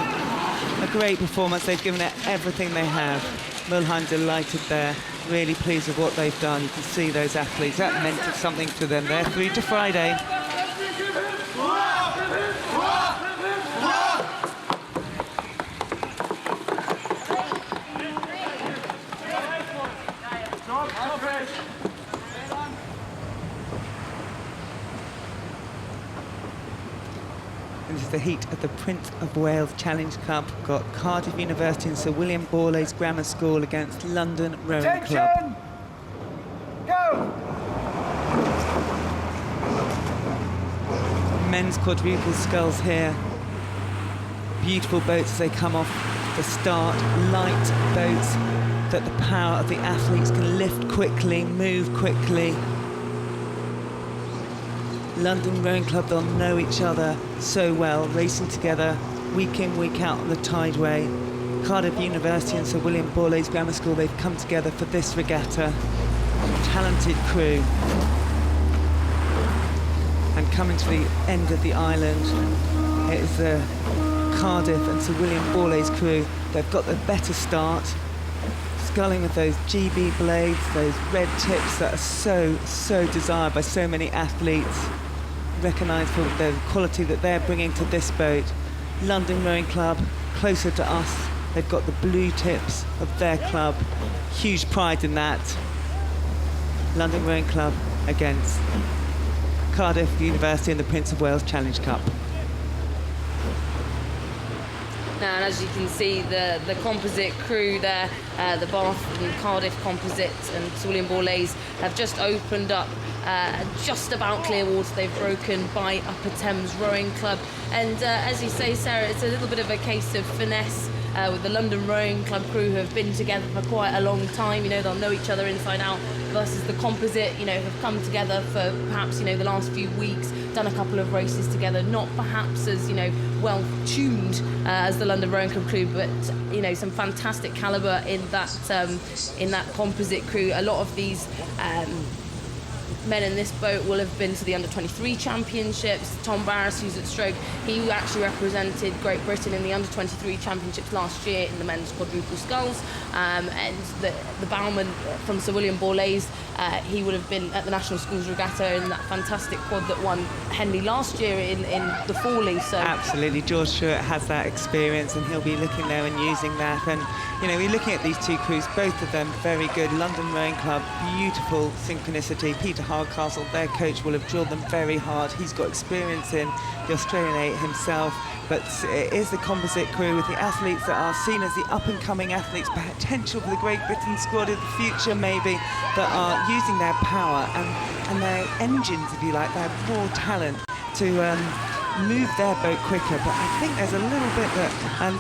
A great performance. They've given it everything they have. Mulheim delighted there, really pleased with what they've done. You can see those athletes, that meant something to them. They're through to Friday. This is the heat of the Prince of Wales Challenge Cup. Got Cardiff University and Sir William Borlase Grammar School against London Rowing Club. Go! Men's quadruple sculls here. Beautiful boats as they come off the start. Light boats that the power of the athletes can lift quickly, move quickly. London Rowing Club, they'll know each other so well, racing together week in, week out on the Tideway. Cardiff University and Sir William Borlase Grammar School, they've come together for this regatta. Talented crew. And coming to the end of the island, it is the Cardiff and Sir William Borlase crew. They've got the better start, sculling with those GB blades, those red tips that are so desired by so many athletes, recognised for the quality that they're bringing to this boat. London Rowing Club, closer to us, they've got the blue tips of their club, huge pride in that. London Rowing Club against Cardiff University and the Prince of Wales Challenge Cup. Now, and as you can see, the composite crew there, the Bath and Cardiff composite and Sir William Borlase have just opened up just about clear water. They've broken by Upper Thames Rowing Club. And as you say, Sarah, it's a little bit of a case of finesse with the London Rowing Club crew who have been together for quite a long time. You know, they'll know each other inside out, versus the composite, you know, have come together for perhaps, you know, the last few weeks, done a couple of races together, not perhaps as, you know, well tuned as the London Rowing Club crew, but, you know, some fantastic calibre in that composite crew. A lot of these men in this boat will have been to the under-23 championships. Tom Barris, who's at stroke, he actually represented Great Britain in the under-23 championships last year in the men's quadruple sculls. And the bowman from Sir William Borlase, he would have been at the National Schools Regatta in that fantastic quad that won Henley last year in the Forley. So absolutely, George Stewart has that experience, and he'll be looking there and using that. And you know, we're looking at these two crews, both of them very good. London Rowing Club, beautiful synchronicity. Peter Hardcastle, their coach, will have drilled them very hard. He's got experience in the Australian 8 himself, but it is the composite crew with the athletes that are seen as the up-and-coming athletes, potential for the Great Britain squad of the future maybe, that are using their power and their engines, if you like, their raw talent to move their boat quicker. But I think there's a little bit that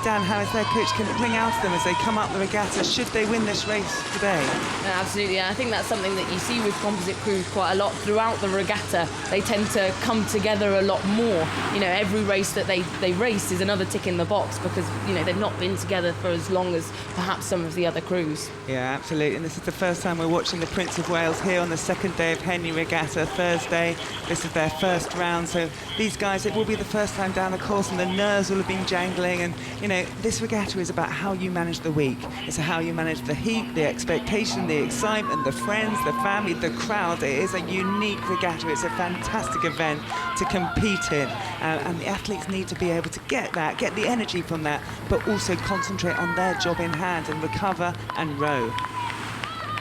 Dan Harris, their coach, can bring out of them as they come up the regatta, should they win this race today. Absolutely, I think that's something that you see with composite crews quite a lot throughout the regatta. They tend to come together a lot more. You know, every race that they race is another tick in the box, because, you know, they've not been together for as long as perhaps some of the other crews. Yeah, absolutely, and this is the first time we're watching the Prince of Wales here on the second day of Henley Regatta, Thursday. This is their first round, so these guys, it will be the first time down the course and the nerves will have been jangling. And, you know, this regatta is about how you manage the week. It's how you manage the heat, the expectation, the excitement, the friends, the family, the crowd. It is a unique regatta. It's a fantastic event to compete in. And the athletes need to be able to get the energy from that, but also concentrate on their job in hand and recover and row.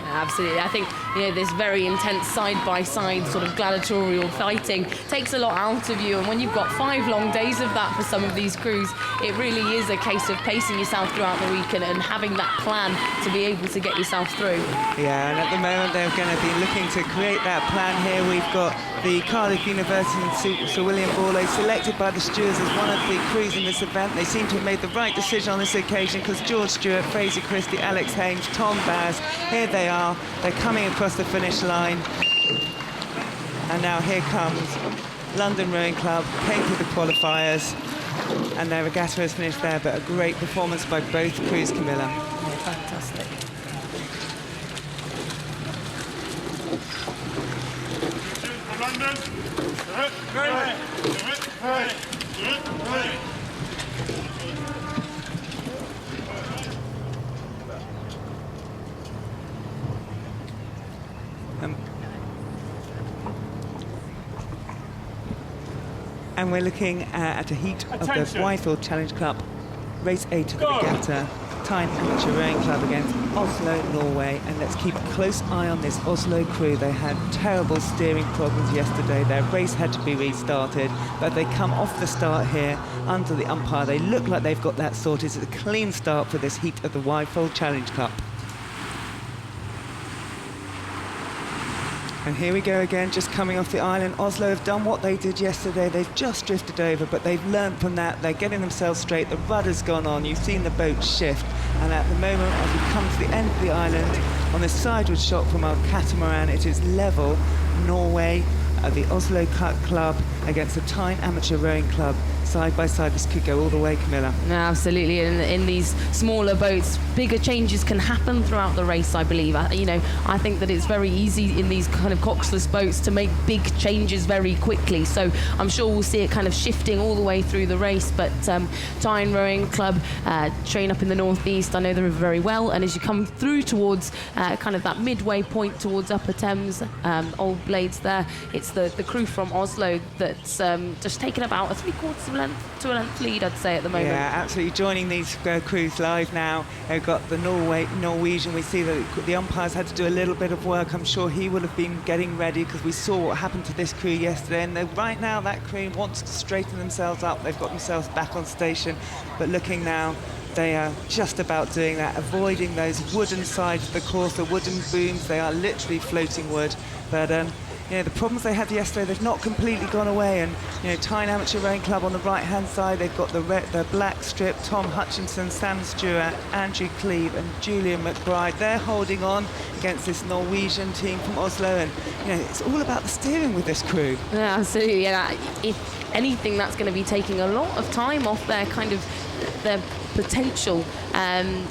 Absolutely. I think, you know, this very intense side-by-side sort of gladiatorial fighting takes a lot out of you, and when you've got 5 long days of that for some of these crews, it really is a case of pacing yourself throughout the week and having that plan to be able to get yourself through. Yeah, and at the moment they're going to be looking to create that plan here. We've got the Cardiff University and Sir William Borloo selected by the stewards as one of the crews in this event. They seem to have made the right decision on this occasion, because George Stewart, Fraser Christie, Alex Haynes, Tom Baz, here they are. They're coming across the finish line. And now here comes London Rowing Club, came through the qualifiers, and their regatta has finished there, but a great performance by both crews, Camilla. Yeah, fantastic. And we're looking at a heat of the Wyfold Challenge Cup, race 8 of the regatta, Tyne Amateur Rowing Club against Oslo, Norway. And let's keep a close eye on this Oslo crew. They had terrible steering problems yesterday. Their race had to be restarted, but they come off the start here under the umpire. They look like they've got that sorted. It's a clean start for this heat of the Wyfold Challenge Cup. And here we go again, just coming off the island. Oslo have done what they did yesterday. They've just drifted over, but they've learned from that. They're getting themselves straight. The rudder's gone on. You've seen the boat shift. And at the moment, as we come to the end of the island, on this sideward shot from our catamaran, it is level. Norway, the Oslo Club against the Tyne Amateur Rowing Club. Side by side, this could go all the way, Camilla. No, absolutely. In these smaller boats, bigger changes can happen throughout the race, I believe. I think that it's very easy in these kind of coxless boats to make big changes very quickly. So I'm sure we'll see it kind of shifting all the way through the race. But Tyne Rowing Club train up in the northeast. I know them very well. And as you come through towards kind of that midway point towards Upper Thames, Old Blades there, it's the crew from Oslo that's just taken about a 3/4 to a length lead, I'd say, at the moment. Yeah, absolutely. Joining these crews live now. They've got the Norwegian. We see that the umpires had to do a little bit of work. I'm sure he would have been getting ready, because we saw what happened to this crew yesterday. And right now, that crew wants to straighten themselves up. They've got themselves back on station. But looking now, they are just about doing that, avoiding those wooden sides of the course, the wooden booms. They are literally floating wood. But you know, the problems they had yesterday, they've not completely gone away. And, you know, Tyne Amateur Rowing Club on the right-hand side, they've got the black strip, Tom Hutchinson, Sam Stewart, Andrew Cleve and Julian McBride. They're holding on against this Norwegian team from Oslo. And, you know, it's all about the steering with this crew. Yeah, absolutely. Yeah, if anything, that's going to be taking a lot of time off their kind of their potential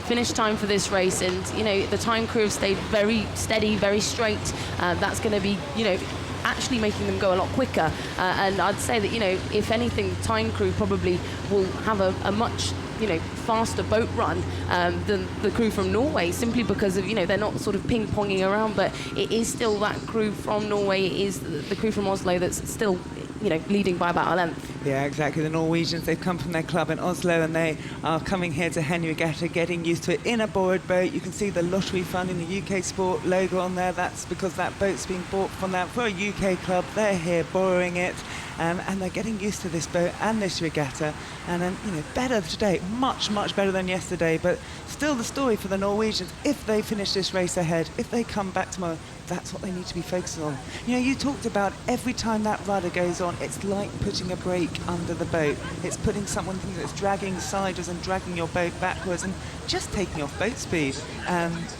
finish time for this race. And, you know, the Tyne crew have stayed very steady, very straight. That's going to be, you know, actually making them go a lot quicker. And I'd say that, you know, if anything, the Tyne crew probably will have a much, you know, faster boat run than the crew from Norway, simply because of, you know, they're not sort of ping-ponging around, but it is still that crew from Norway, it is the crew from Oslo that's still, you know, leading by about a length. Yeah, exactly. The Norwegians, they've come from their club in Oslo, and they are coming here to Henley Regatta, getting used to it in a borrowed boat. You can see the lottery fund in the UK Sport logo on there. That's because that boat's been bought from that for a UK club. They're here borrowing it, and they're getting used to this boat and this regatta. And you know, better today, much better than yesterday. But still, the story for the Norwegians: if they finish this race ahead, if they come back tomorrow, that's what they need to be focusing on. You know, you talked about every time that rudder goes on, it's like putting a brake under the boat. It's putting someone that's dragging sideways and dragging your boat backwards and just taking off boat speed.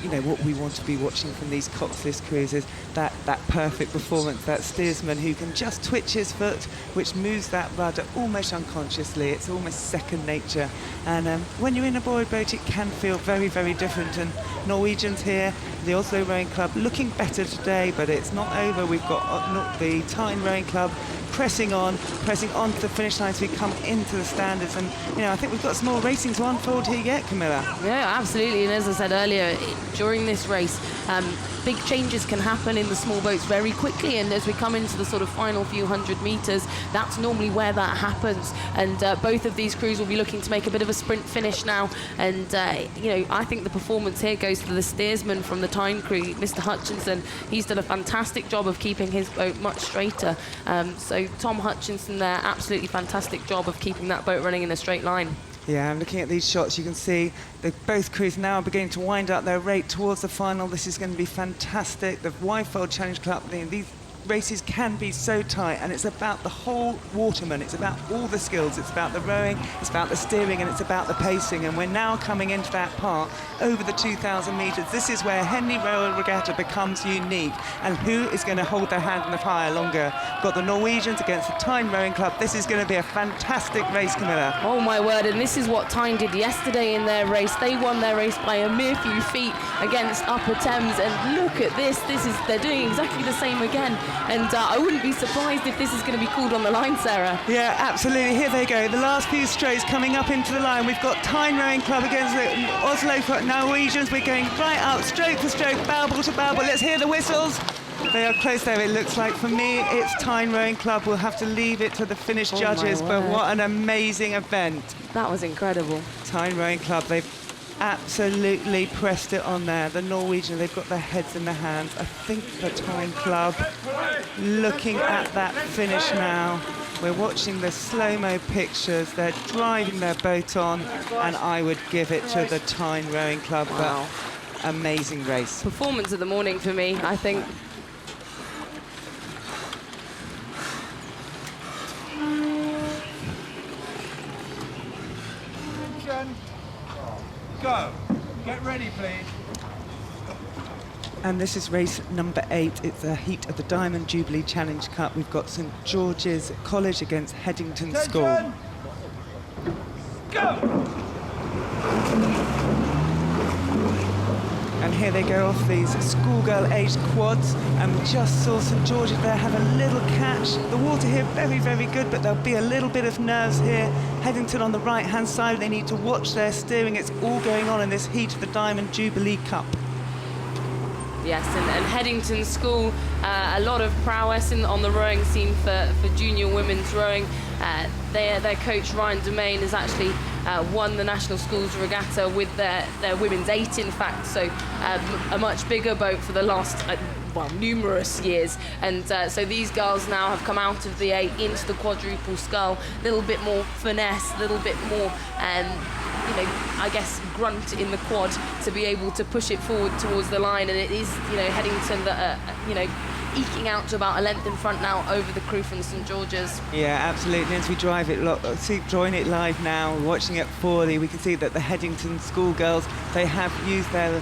You know, what we want to be watching from these coxless crews is that perfect performance, that steersman who can just twitch his foot, which moves that rudder almost unconsciously. It's almost second nature. And when you're in a borrowed boat, it can feel very, very different. And Norwegians here, the Oslo Rowing Club, looking better today, but it's not over. We've got the Tyne Rowing Club pressing on to the finish line as we come into the standards. And, you know, I think we've got some more racing to unfold here yet, Camilla. Yeah, absolutely. And as I said earlier, during this race, big changes can happen in the small boats very quickly, and as we come into the sort of final few hundred meters, that's normally where that happens. And both of these crews will be looking to make a bit of a sprint finish now. And you know, I think the performance here goes to the steersman from the Tyne crew, Mr. Hutchinson. He's done a fantastic job of keeping his boat much straighter. So Tom Hutchinson there, absolutely fantastic job of keeping that boat running in a straight line. Yeah, I'm looking at these shots. You can see that both crews now are beginning to wind up their rate towards the final. This is going to be fantastic. The Wyfold Challenge Cup, these races can be so tight, and it's about the whole waterman. It's about all the skills. It's about the rowing, it's about the steering, and it's about the pacing. And we're now coming into that part over the 2,000 metres. This is where Henley Royal Regatta becomes unique. And who is going to hold their hand in the fire longer? Got the Norwegians against the Tyne Rowing Club. This is going to be a fantastic race, Camilla. Oh my word, and this is what Tyne did yesterday in their race. They won their race by a mere few feet against Upper Thames, and look at this. They're doing exactly the same again. And I wouldn't be surprised if this is going to be called on the line, Sarah. Yeah, absolutely. Here they go. The last few strokes coming up into the line. We've got Tyne Rowing Club against the Oslo Norwegians. We're going right up, stroke for stroke, barrel to barrel. Let's hear the whistles. They are close there, it looks like. For me, it's Tyne Rowing Club. We'll have to leave it to the Finnish judges, but what an amazing event. That was incredible. Tyne Rowing Club, they've absolutely pressed it on there. The Norwegian, they've got their heads in their hands. I think the Tyne Club looking at that finish now. We're watching the slow-mo pictures. They're driving their boat on, and I would give it to the Tyne Rowing Club. Wow. But amazing race. Performance of the morning for me, I think. Go. Get ready, please. And this is race number 8. It's a heat of the Diamond Challenge Cup. We've got St George's College against Headington School. Go! And here they go off these schoolgirl-aged quads. And we just saw St George's there have a little catch. The water here very, very good, but there'll be a little bit of nerves here. Headington on the right-hand side, they need to watch their steering. It's all going on in this heat of the Diamond Jubilee Cup. Yes, and Headington School, a lot of prowess on the rowing scene for junior women's rowing. Their coach, Ryan Domain, has actually won the National Schools Regatta with their women's 8, in fact, so a much bigger boat for the last, numerous years. And so these girls now have come out of the 8 into the quadruple scull, a little bit more finesse, a little bit more I guess grunt in the quad to be able to push it forward towards the line. And it is, Headington that eking out to about a length in front now over the crew from St George's. Yeah, absolutely. As we drive it, drawing it live now, watching it 4D, we can see that the Headington schoolgirls, they have used their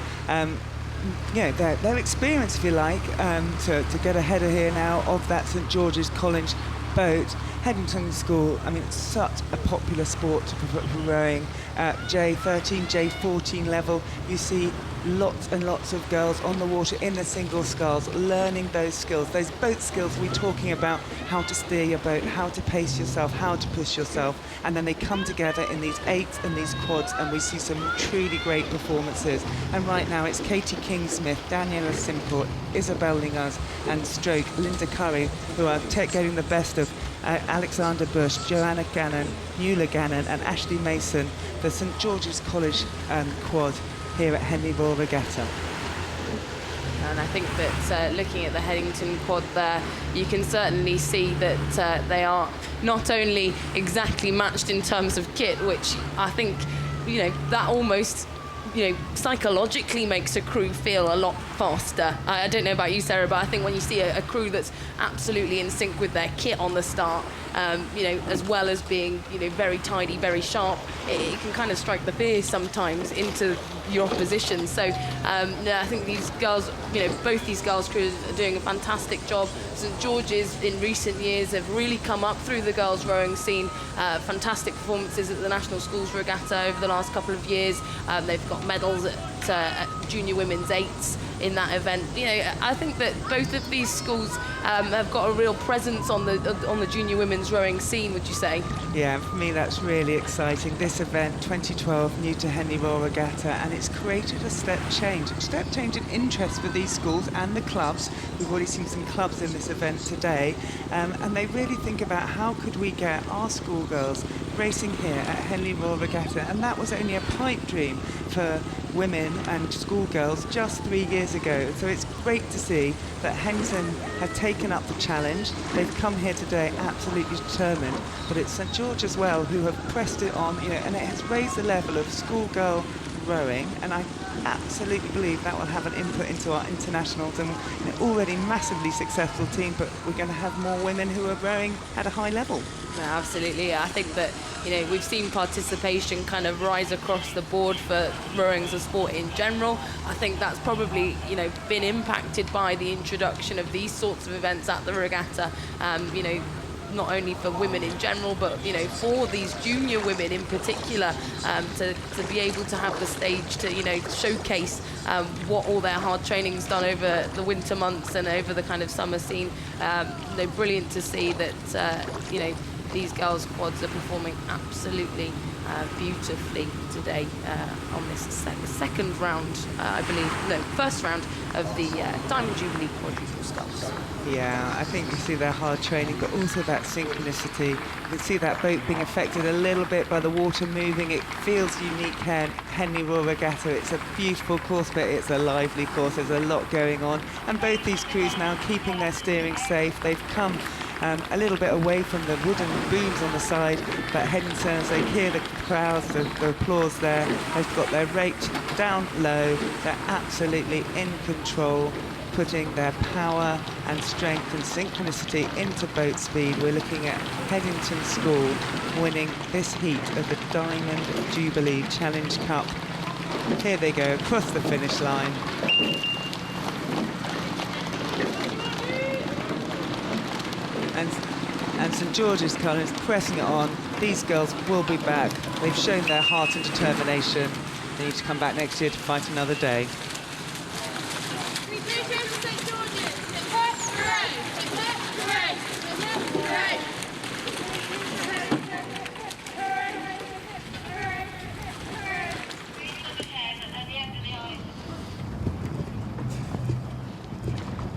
their experience, if you like, to get ahead of here now of that St George's College boat. Headington School, I mean, it's such a popular sport for rowing. J13, J14 level, you see lots and lots of girls on the water in the single sculls, learning those skills, those boat skills we're talking about, how to steer your boat, how to pace yourself, how to push yourself, and then they come together in these 8s and these quads, and we see some truly great performances. And right now it's Katie Kingsmith, Daniela Simple, Isabel Lingers, and Stroke, Linda Curry, who are getting the best of Alexander Bush, Joanna Gannon, Nuala Gannon, and Ashley Mason, the St George's College quad here at Henley Royal Regatta. And I think that looking at the Headington quad there, you can certainly see that they are not only exactly matched in terms of kit, which I think, that almost, psychologically makes a crew feel a lot faster. I don't know about you, Sarah, but I think when you see a crew that's absolutely in sync with their kit on the start, as well as being, very tidy, very sharp, it can kind of strike the fear sometimes into your opposition. So I think these girls, both these girls' crews are doing a fantastic job. St George's in recent years have really come up through the girls' rowing scene. Fantastic performances at the National Schools Regatta over the last couple of years. They've got medals at junior women's 8s in that event. You know, I think that both of these schools have got a real presence on the junior women's rowing scene, would you say? Yeah, for me that's really exciting. This event, 2012, new to Henley Royal Regatta, and it's created a step change in interest for these schools and the clubs. We've already seen some clubs in this event today, and they really think about how could we get our schoolgirls racing here at Henley Royal Regatta, and that was only a pipe dream for women and schoolgirls just 3 years ago. So it's great to see that Henson have taken up the challenge. They've come here today absolutely determined, but it's St George as well who have pressed it on, you know, and it has raised the level of schoolgirl rowing, and I absolutely believe that will have an input into our internationals, and you know, already massively successful team, but we're going to have more women who are rowing at a high level. No, absolutely. I think that, you know, we've seen participation kind of rise across the board for rowing as a sport in general. I think that's probably, you know, been impacted by the introduction of these sorts of events at the regatta. You know, not only for women in general, but, you know, for these junior women in particular, to be able to have the stage to, you know, showcase what all their hard training's done over the winter months and over the kind of summer scene. You know, brilliant to see that, you know, these girls' quads are performing absolutely beautifully today on this second round, I believe, no, first round of the Diamond Jubilee Quadruple Sculls. Yeah, I think you see their hard training, but also that synchronicity. You can see that boat being affected a little bit by the water moving. It feels unique here, Henley Royal Regatta. It's a beautiful course, but it's a lively course. There's a lot going on. And both these crews now keeping their steering safe. They've come a little bit away from the wooden booms on the side, but Henson, as they hear the crowds, the applause there, they've got their rate down low. They're absolutely in control, putting their power and strength and synchronicity into boat speed. We're looking at Headington School winning this heat of the Diamond Jubilee Challenge Cup. Here they go across the finish line. And St George's colours pressing it on. These girls will be back. They've shown their heart and determination. They need to come back next year to fight another day.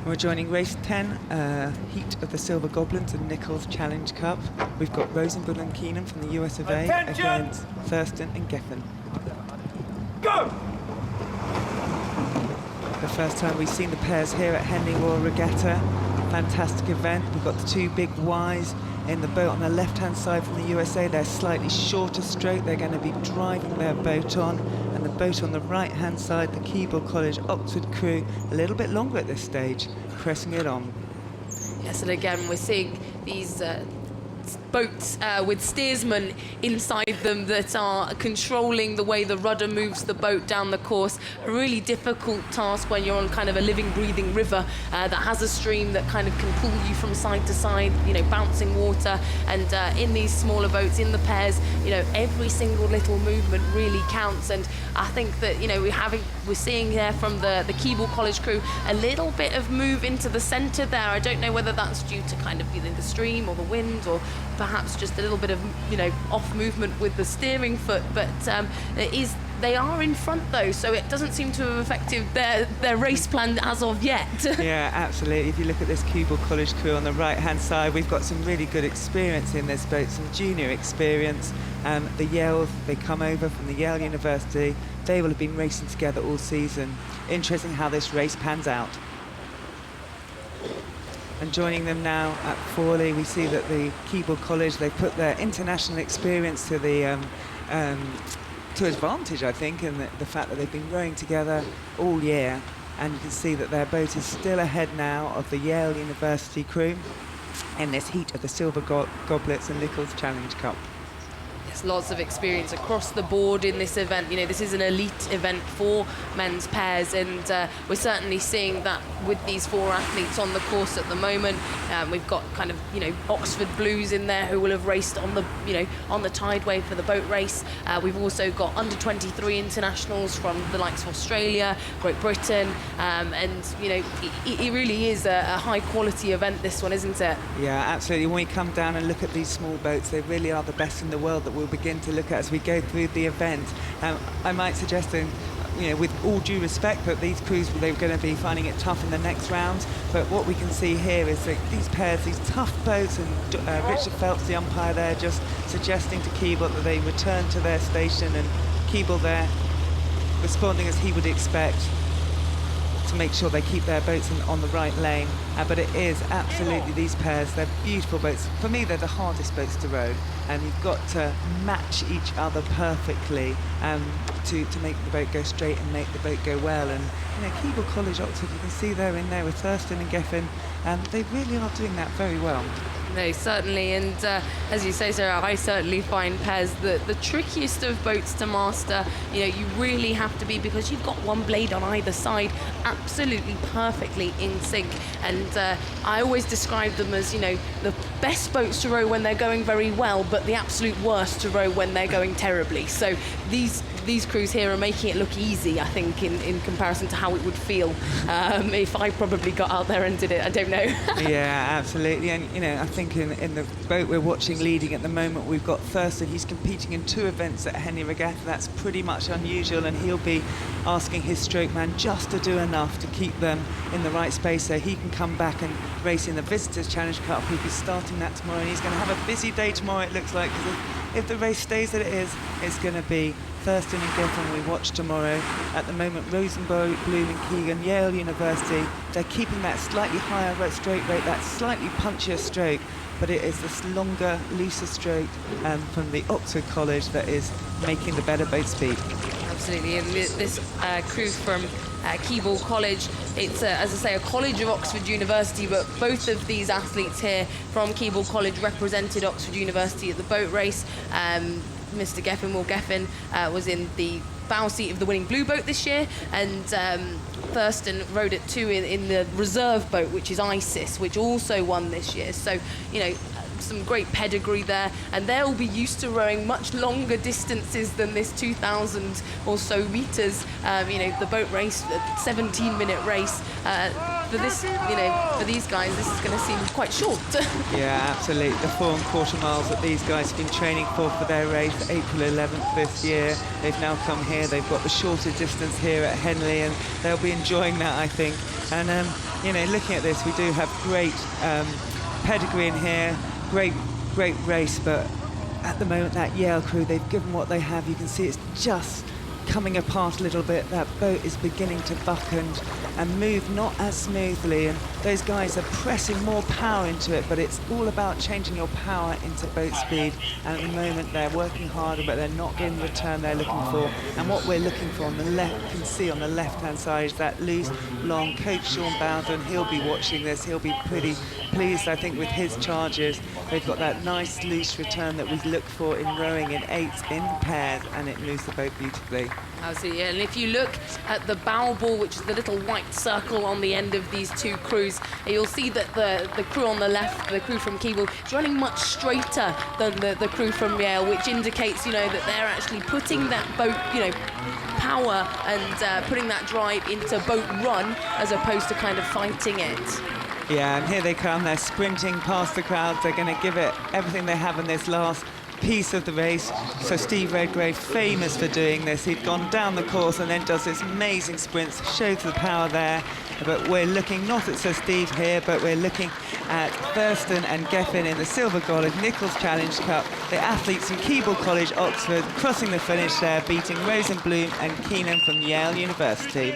We're joining race 10, heat of the Silver Goblins and Nichols Challenge Cup. We've got Rosenbull and Keenan from the US of A against Thurston and Geffen. Go! The first time we've seen the pairs here at Henley Royal Regatta. Fantastic event. We've got the two big Ys in the boat on the left-hand side from the USA. They're slightly shorter stroke. They're going to be driving their boat on. And the boat on the right-hand side, the Keble College Oxford crew, a little bit longer at this stage, pressing it on. Yes, and again, we're seeing these boats with steersmen inside them that are controlling the way the rudder moves the boat down the course. A really difficult task when you're on kind of a living, breathing river that has a stream that kind of can pull you from side to side, you know, bouncing water. And in these smaller boats, in the pairs, you know, every single little movement really counts. And I think that, you know, we're seeing here from the Keble College crew a little bit of move into the centre there. I don't know whether that's due to kind of either the stream or the wind, or perhaps just a little bit of, you know, off movement with the steering foot, but they are in front though, so it doesn't seem to have affected their race plan as of yet. Yeah, absolutely. If you look at this Keble College crew on the right-hand side, we've got some really good experience in this boat, some junior experience. The Yale, they come over from the Yale University. They will have been racing together all season. Interesting how this race pans out. And joining them now at Forley, we see that the Keble College, they put their international experience to the to advantage, I think, and the fact that they've been rowing together all year. And you can see that their boat is still ahead now of the Yale University crew in this heat of the Silver Goblets and Nichols Challenge Cup. lots of experience across the board in this event. You know, this is an elite event for men's pairs, and we're certainly seeing that with these 4 athletes on the course at the moment. We've got kind of, you know, Oxford Blues in there who will have raced on the, you know, on the Tideway for the boat race. We've also got under 23 internationals from the likes of Australia, Great Britain, and you know, it really is a high quality event, this one, isn't it? Yeah, absolutely. When we come down and look at these small boats, they really are the best in the world that we'll begin to look at as we go through the event. I might suggest, you know, with all due respect, that these crews, they're going to be finding it tough in the next round. But what we can see here is that these pairs, these tough boats, and Richard Phelps, the umpire there, just suggesting to Keeble that they return to their station, and Keeble there responding as he would expect to make sure they keep their boats on the right lane. But it is absolutely, these pairs, they're beautiful boats. For me, they're the hardest boats to row, and you've got to match each other perfectly to make the boat go straight and make the boat go well. And you know, Keeble College, Oxford, you can see they're in there with Thurston and Geffen, and they really are doing that very well. No, certainly, and as you say, Sarah, I certainly find pairs the trickiest of boats to master. You know, you really have to be, because you've got one blade on either side, absolutely perfectly in sync. And I always describe them as, you know, the best boats to row when they're going very well, but the absolute worst to row when they're going terribly. So these crews here are making it look easy, I think, in comparison to how it would feel if I probably got out there and did it. I don't know. Yeah, absolutely. And you know, I think in the boat we're watching leading at the moment, we've got Thurston. He's competing in 2 events at Henley Regatta. That's pretty much unusual, and he'll be asking his stroke man just to do enough to keep them in the right space so he can come back and race in the Visitors Challenge Cup. He'll be starting that tomorrow, and he's going to have a busy day tomorrow, it looks like, because if the race stays that it is, it's going to be Thurston and Geffen we watch tomorrow. At the moment, Rosenberg, Bloom and Keegan, Yale University, they're keeping that slightly higher stroke rate, that slightly punchier stroke, but it is this longer, looser stroke from the Oxford College that is making the better boat speed. Absolutely, and this crew from Keeble College, it's, as I say, a college of Oxford University, but both of these athletes here from Keeble College represented Oxford University at the boat race. Mr. Geffen, Will Geffen, was in the bow seat of the winning blue boat this year, and Thurston rowed it too in the reserve boat, which is ISIS, which also won this year. So, you know, some great pedigree there, and they'll be used to rowing much longer distances than this 2,000 or so meters. You know, the boat race, the 17-minute race. For this, you know, for these guys, this is going to seem quite short. Yeah, absolutely. The 4¼ miles that these guys have been training for their race, April 11th this year. They've now come here. They've got the shorter distance here at Henley, and they'll be enjoying that, I think. And you know, looking at this, we do have great pedigree in here. Great race, but at the moment that Yale crew, they've given what they have. You can see it's just coming apart a little bit. That boat is beginning to buck and move not as smoothly, and those guys are pressing more power into it, but it's all about changing your power into boat speed. And at the moment they're working harder, but they're not getting the return they're looking for. And what we're looking for on the left, you can see on the left hand side, is that loose, long Coach Sean Bowden. He'll be watching this. He'll be pretty pleased, I think, with his charges. They've got that nice loose return that we look for in rowing in 8s in pairs, and it moves the boat beautifully. Absolutely, and if you look at the bow ball, which is the little white circle on the end of these 2 crews, you'll see that the crew on the left, the crew from Keeble, is running much straighter than the crew from Yale, which indicates, you know, that they're actually putting that boat, you know, power and putting that drive into boat run as opposed to kind of fighting it. Yeah, and here they come. They're sprinting past the crowds. They're going to give it everything they have in this last piece of the race. So Steve Redgrave, famous for doing this. He'd gone down the course and then does this amazing sprints, shows the power there. But we're looking not at Sir Steve here, but we're looking at Thurston and Geffen in the silver gold of Nichols Challenge Cup. The athletes from Keeble College, Oxford, crossing the finish there, beating Rosenblum and Keenan from Yale University.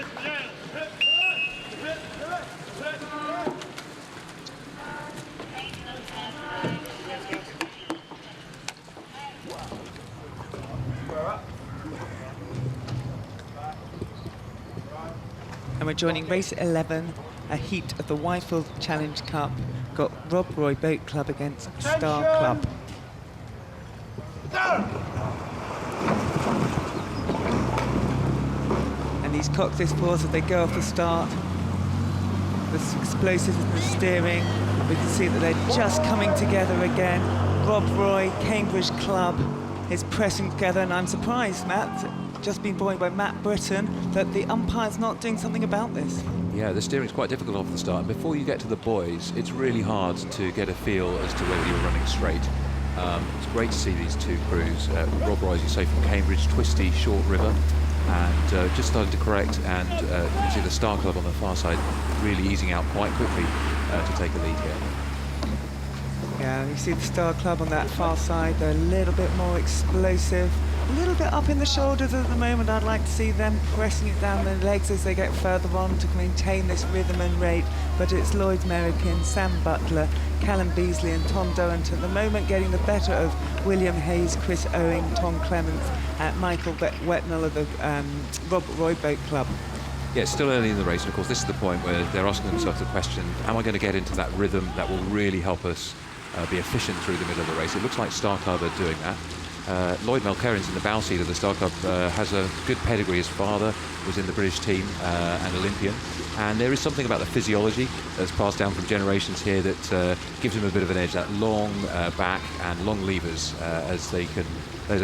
And we're joining race 11, a heat of the Wyfold Challenge Cup. Got Rob Roy Boat Club against Star Club. He's cocked his paws as they go off the start. The explosives in the steering. We can see that they're just coming together again. Rob Roy, Cambridge Club, is pressing together, and I'm surprised, Matt, just been joined by Matt Britton, that the umpire's not doing something about this. Yeah, the steering's quite difficult off the start, and before you get to the buoys, it's really hard to get a feel as to whether you're running straight. It's great to see these two crews. Rob Roy, as you say, from Cambridge, twisty, short river, and just starting to correct, and you can see the Star Club on the far side really easing out quite quickly to take a lead here. Yeah, you see the Star Club on that far side, they're a little bit more explosive, a little bit up in the shoulders at the moment. I'd like to see them pressing it down their legs as they get further on to maintain this rhythm and rate, but it's Lloyd Merrikin, Sam Butler, Callum Beasley and Tom Durrant at the moment getting the better of William Hayes, Chris Owing, Tom Clements, Michael Wetnell of the Robert Roy Boat Club. Yeah, it's still early in the race, and of course this is the point where they're asking themselves the question, am I going to get into that rhythm that will really help us be efficient through the middle of the race? It looks like Star Club are doing that. Lloyd Mulcairn's in the bow seat of the Star Club, has a good pedigree. His father was in the British team, an Olympian, and there is something about the physiology that's passed down from generations here that gives him a bit of an edge, that long back and long levers as they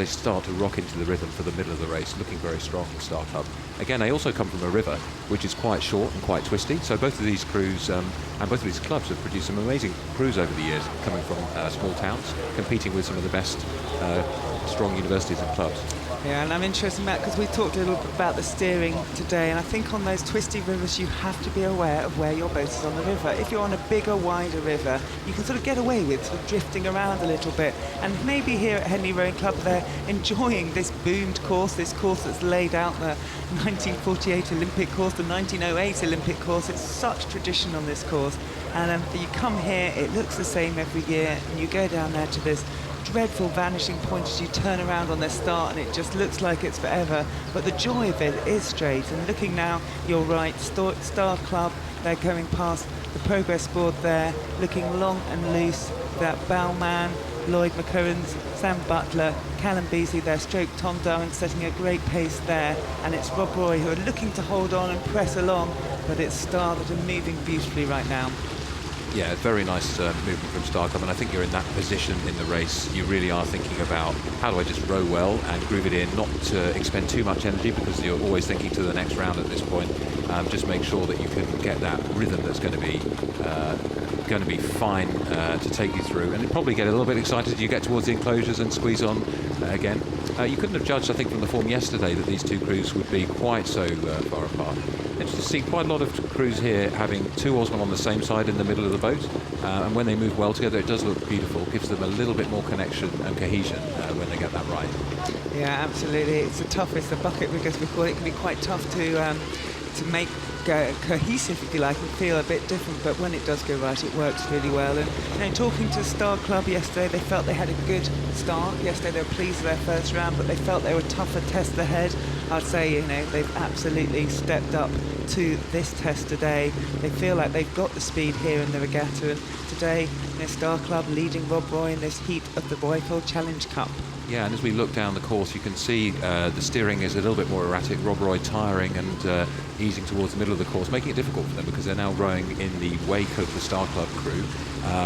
start to rock into the rhythm for the middle of the race, looking very strong, the Star Club. Again, they also come from a river which is quite short and quite twisty, so both of these crews and both of these clubs have produced some amazing crews over the years, coming from small towns, competing with some of the best strong universities and clubs. Yeah, and I'm interested, Matt, because we talked a little bit about the steering today, and I think on those twisty rivers you have to be aware of where your boat is on the river. If you're on a bigger, wider river, you can sort of get away with sort of drifting around a little bit. And maybe here at Henley Rowing Club they're enjoying this boomed course, this course that's laid out, the 1948 Olympic course, the 1908 Olympic course. It's such tradition on this course. And you come here, it looks the same every year, and you go down there to this dreadful vanishing point as you turn around on their start, and it just looks like it's forever, but the joy of it is straight. And looking now, you're right, Star Club, they're going past the progress board there, looking long and loose. That bowman, Lloyd McCurrans, Sam Butler, Callum Beasley there, stroke Tom Durrant, setting a great pace there, and it's Rob Roy who are looking to hold on and press along, but it's Star that are moving beautifully right now. Yeah, very nice movement from Star Club, and I think you're in that position in the race. You really are thinking about, how do I just row well and groove it in, not to expend too much energy, because you're always thinking to the next round at this point. Just make sure that you can get that rhythm that's going to be fine to take you through, and you probably get a little bit excited as you get towards the enclosures and squeeze on again. You couldn't have judged, I think, from the form yesterday that these two crews would be quite so far apart. And you see quite a lot of crews here having two oarsmen on the same side in the middle of the boat, and when they move well together, it does look beautiful. It gives them a little bit more connection and cohesion when they get that right. Yeah, absolutely. It's the toughest, the bucket riggers we call it, can be quite tough to make cohesive, if you like, and feel a bit different, but when it does go right, it works really well. And talking to Star Club yesterday, they felt they had a good start. Yesterday they were pleased with their first round, but they felt they were tougher tests ahead. I'd say, they've absolutely stepped up to this test today. They feel like they've got the speed here in the regatta, and today, Star Club leading Rob Roy in this heat of the Wyfold Challenge Cup. Yeah, and as we look down the course, you can see the steering is a little bit more erratic. Rob Roy tiring and easing towards the middle of the course, making it difficult for them because they're now rowing in the wake of the Star Club crew,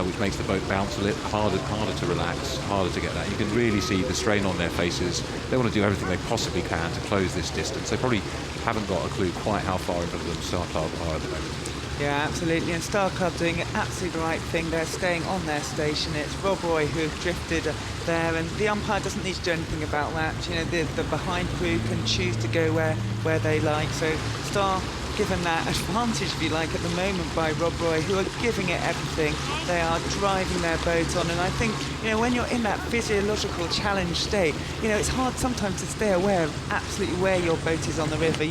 which makes the boat bounce a little harder to relax, harder to get that. You can really see the strain on their faces. They want to do everything they possibly can to close this distance. They probably haven't got a clue quite how far in front of them Star Club are at the moment. Yeah, absolutely, and Star Club doing absolutely the right thing. They're staying on their station. It's Rob Roy who have drifted there, and the umpire doesn't need to do anything about that. The behind crew can choose to go where they like. So Star given that advantage, if you like, at the moment by Rob Roy, who are giving it everything. They are driving their boat on, and I think, when you're in that physiological challenge state, it's hard sometimes to stay aware of absolutely where your boat is on the river.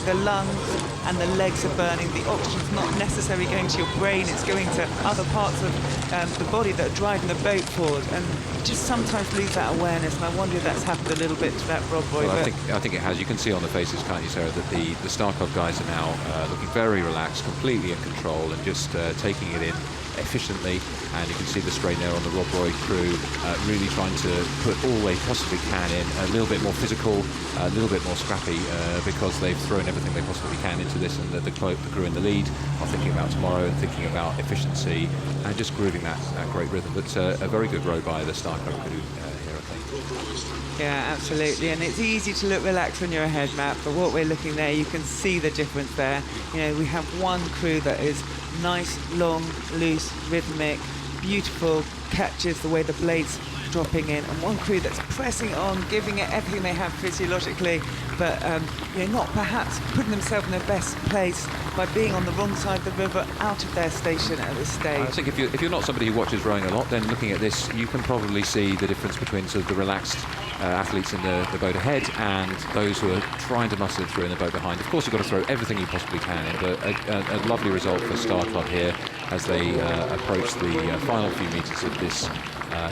The lungs and the legs are burning. The oxygen's not necessarily going to your brain, it's going to other parts of the body that are driving the boat forward, and just sometimes lose that awareness, and I wonder if that's happened a little bit to that Rob Roy. Well, I think it has. You can see on the faces, can't you, Sarah, that the Star Club guys are now looking very relaxed, completely in control, and just taking it in efficiently, and you can see the strain there on the Rob Roy crew, really trying to put all they possibly can in, a little bit more physical, a little bit more scrappy, because they've thrown everything they possibly can into this, and the crew in the lead are thinking about tomorrow and thinking about efficiency and just grooving that great rhythm. But a very good row by the Star Club crew here, I think. Yeah, absolutely, and it's easy to look relaxed when you're ahead, Matt, but what we're looking there, you can see the difference there. You know, we have one crew that is nice, long, loose, rhythmic, beautiful catches, the way the blades dropping in, and one crew that's pressing on, giving it everything they have physiologically, but you know, not perhaps putting themselves in their best place by being on the wrong side of the river, out of their station at this stage. I think if you're not somebody who watches rowing a lot, then looking at this, you can probably see the difference between sort of the relaxed athletes in the boat ahead and those who are trying to muscle through in the boat behind. Of course, you've got to throw everything you possibly can in, but a lovely result for Star Club here as they approach the final few metres of this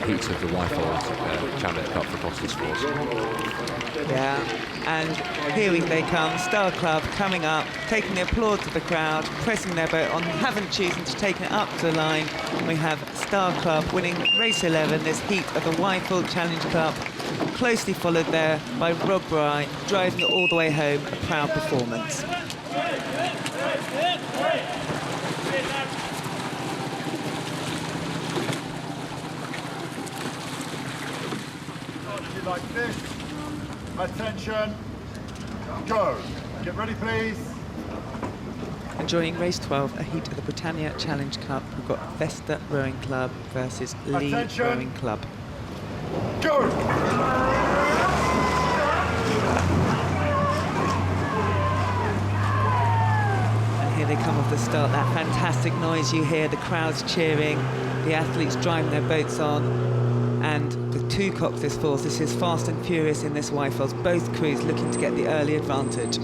heat of the Wyfold Challenge Cup for bottle scores. Yeah, and here they come, Star Club coming up, taking the applause of the crowd, pressing their boat on, haven't chosen to take it up to the line. And we have Star Club winning race 11, this heat of the Wyfold Challenge Cup, closely followed there by Rob Roy, driving it all the way home, a proud performance. Like this. Attention. Go. Get ready, please. Enjoying race 12, a heat of the Britannia Challenge Cup. We've got Vesta Rowing Club versus Lee Rowing Club. Go. And here they come off the start. That fantastic noise you hear, the crowds cheering, the athletes driving their boats on. And the two coxes falls. This is fast and furious in this Wyfolds. Both crews looking to get the early advantage.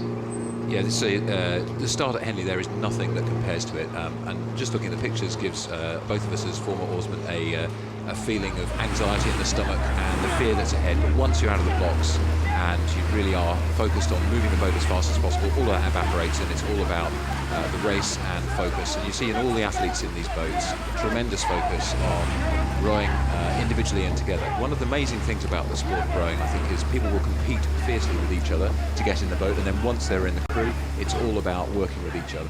Yeah, the start at Henley, there is nothing that compares to it. And just looking at the pictures gives both of us as former oarsmen a feeling of anxiety in the stomach and the fear that's ahead. But once you're out of the blocks and you really are focused on moving the boat as fast as possible, all that evaporates, and it's all about the race and focus. And you see in all the athletes in these boats, tremendous focus on rowing individually and together. One of the amazing things about the sport of rowing, I think, is people will compete fiercely with each other to get in the boat, and then once they're in the crew, it's all about working with each other.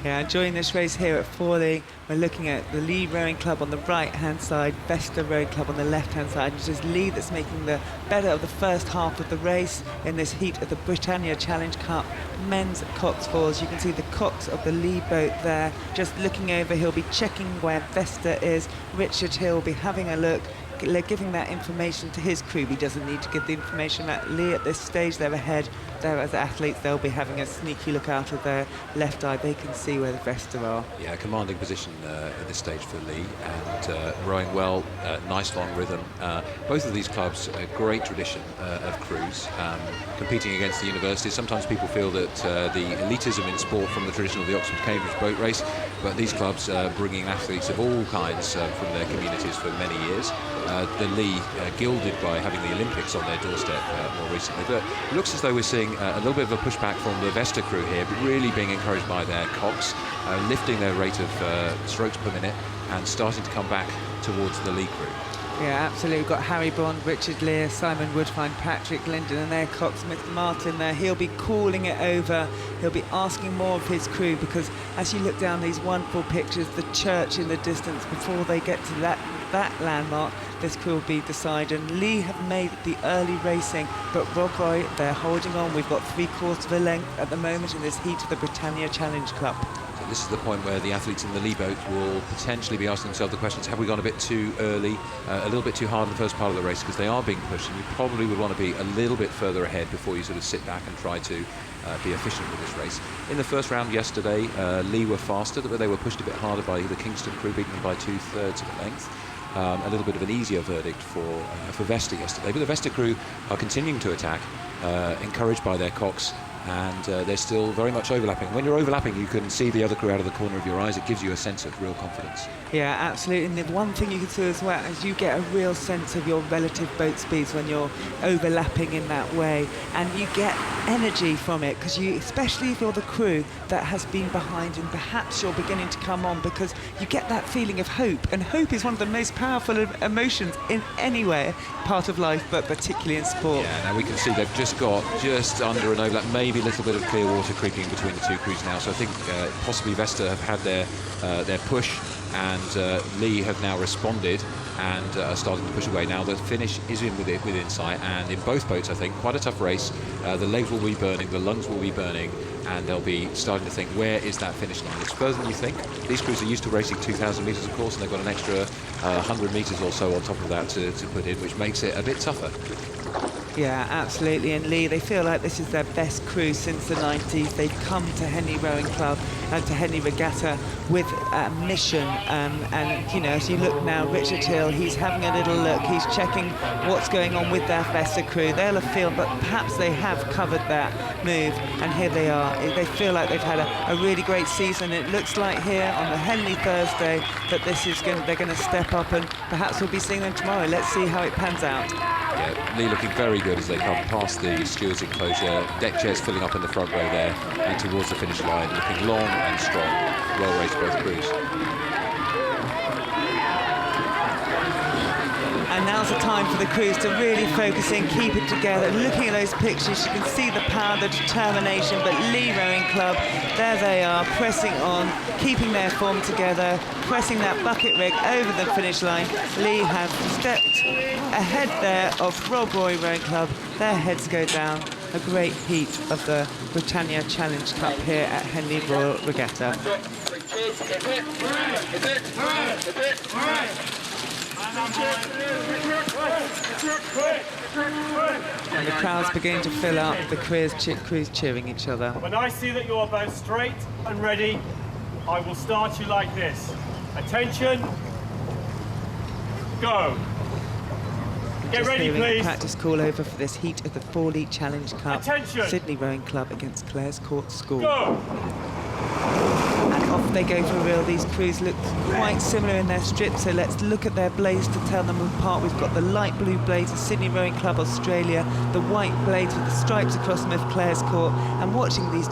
Yeah, enjoying this race here at Forley. We're looking at the Lee Rowing Club on the right-hand side, Vesta Rowing Club on the left-hand side. It's just Lee that's making the better of the first half of the race in this heat of the Britannia Challenge Cup. Men's cox falls. You can see the cox of the Lee boat there. Just looking over, he'll be checking where Vesta is. Richard Hill will be having a look, giving that information to his crew. He doesn't need to give the information at Lee at this stage. They're ahead. There as athletes, they'll be having a sneaky look out of their left eye. They can see where the Vesta are. Yeah, commanding position at this stage for Lee, and rowing well, nice long rhythm. Both of these clubs, a great tradition of crews, competing against the universities. Sometimes people feel that the elitism in sport from the tradition of the Oxford-Cambridge boat race, but these clubs bringing athletes of all kinds from their communities for many years. The Lee gilded by having the Olympics on their doorstep more recently, but it looks as though we're seeing a little bit of a pushback from the Vesta crew here, but really being encouraged by their cox, lifting their rate of strokes per minute and starting to come back towards the Lee crew. Yeah, absolutely. We've got Harry Bond, Richard Lear, Simon Woodfine, Patrick Linden and their coxsmith Martin there. He'll be calling it over. He'll be asking more of his crew, because as you look down these wonderful pictures, the church in the distance, before they get to that landmark, this crew will be decided. Lee have made the early racing, but Rob Roy, they're holding on. We've got 3/4 of a length at the moment in this heat of the Britannia Challenge Cup. So this is the point where the athletes in the Lee boat will potentially be asking themselves the questions: have we gone a bit too early, a little bit too hard in the first part of the race, because they are being pushed, and you probably would want to be a little bit further ahead before you sort of sit back and try to be efficient with this race. In the first round yesterday, Lee were faster, but they were pushed a bit harder by the Kingston crew, beating them by 2/3 of a length. A little bit of an easier verdict for Vesta yesterday, but the Vesta crew are continuing to attack, encouraged by their cox, and they're still very much overlapping. When you're overlapping, you can see the other crew out of the corner of your eyes. It gives you a sense of real confidence. Yeah, absolutely. And the one thing you can see as well is you get a real sense of your relative boat speeds when you're overlapping in that way, and you get energy from it, because you, especially if you're the crew that has been behind and perhaps you're beginning to come on, because you get that feeling of hope, and hope is one of the most powerful emotions in anywhere part of life, but particularly in sport. Yeah, now we can see they've just got just under an overlap, maybe a little bit of clear water creeping between the two crews now, so I think possibly Vesta have had their push, and Lee have now responded and are starting to push away. Now the finish is in with insight, and in both boats I think quite a tough race. The legs will be burning, the lungs will be burning, and they'll be starting to think, where is that finish line? It's further than you think. These crews are used to racing 2,000 metres of course, and they've got an extra 100 metres or so on top of that to put in, which makes it a bit tougher. Yeah, absolutely. And Lee, they feel like this is their best crew since the 90s. They've come to Henley Rowing Club and to Henley Regatta with a mission. And, you know, as you look now, Richard Hill, he's having a little look. He's checking what's going on with their Vesta crew. They'll feel, but perhaps they have covered that move. And here they are. They feel like they've had a really great season. It looks like here on the Henley Thursday that this is they're going to step up, and perhaps we'll be seeing them tomorrow. Let's see how it pans out. Yeah, Lee looking very good as they come past the stewards' enclosure. Deck chairs filling up in the front row there and towards the finish line, looking long and strong. Well raced both crews. And now's the time for the crews to really focus in, keep it together. Looking at those pictures, you can see the power, the determination, but Lee Rowing Club, there they are, pressing on, keeping their form together, pressing that bucket rig over the finish line. Lee have stepped ahead there of Rob Roy Rowing Club. Their heads go down. A great heat of the Britannia Challenge Cup here at Henley Royal Regatta. And the crowd's beginning to fill up, the crews cheering each other. When I see that you are both straight and ready, I will start you like this. Attention, go. Get ready, please. Practice call over for this heat of the Forley Challenge Cup. Attention. Sydney Rowing Club against Clare's Court School. Go. And off they go for real. These crews look quite similar in their strips, so let's look at their blades to tell them apart. We've got the light blue blades of Sydney Rowing Club Australia, the white blades with the stripes across them of Clare's Court. And watching these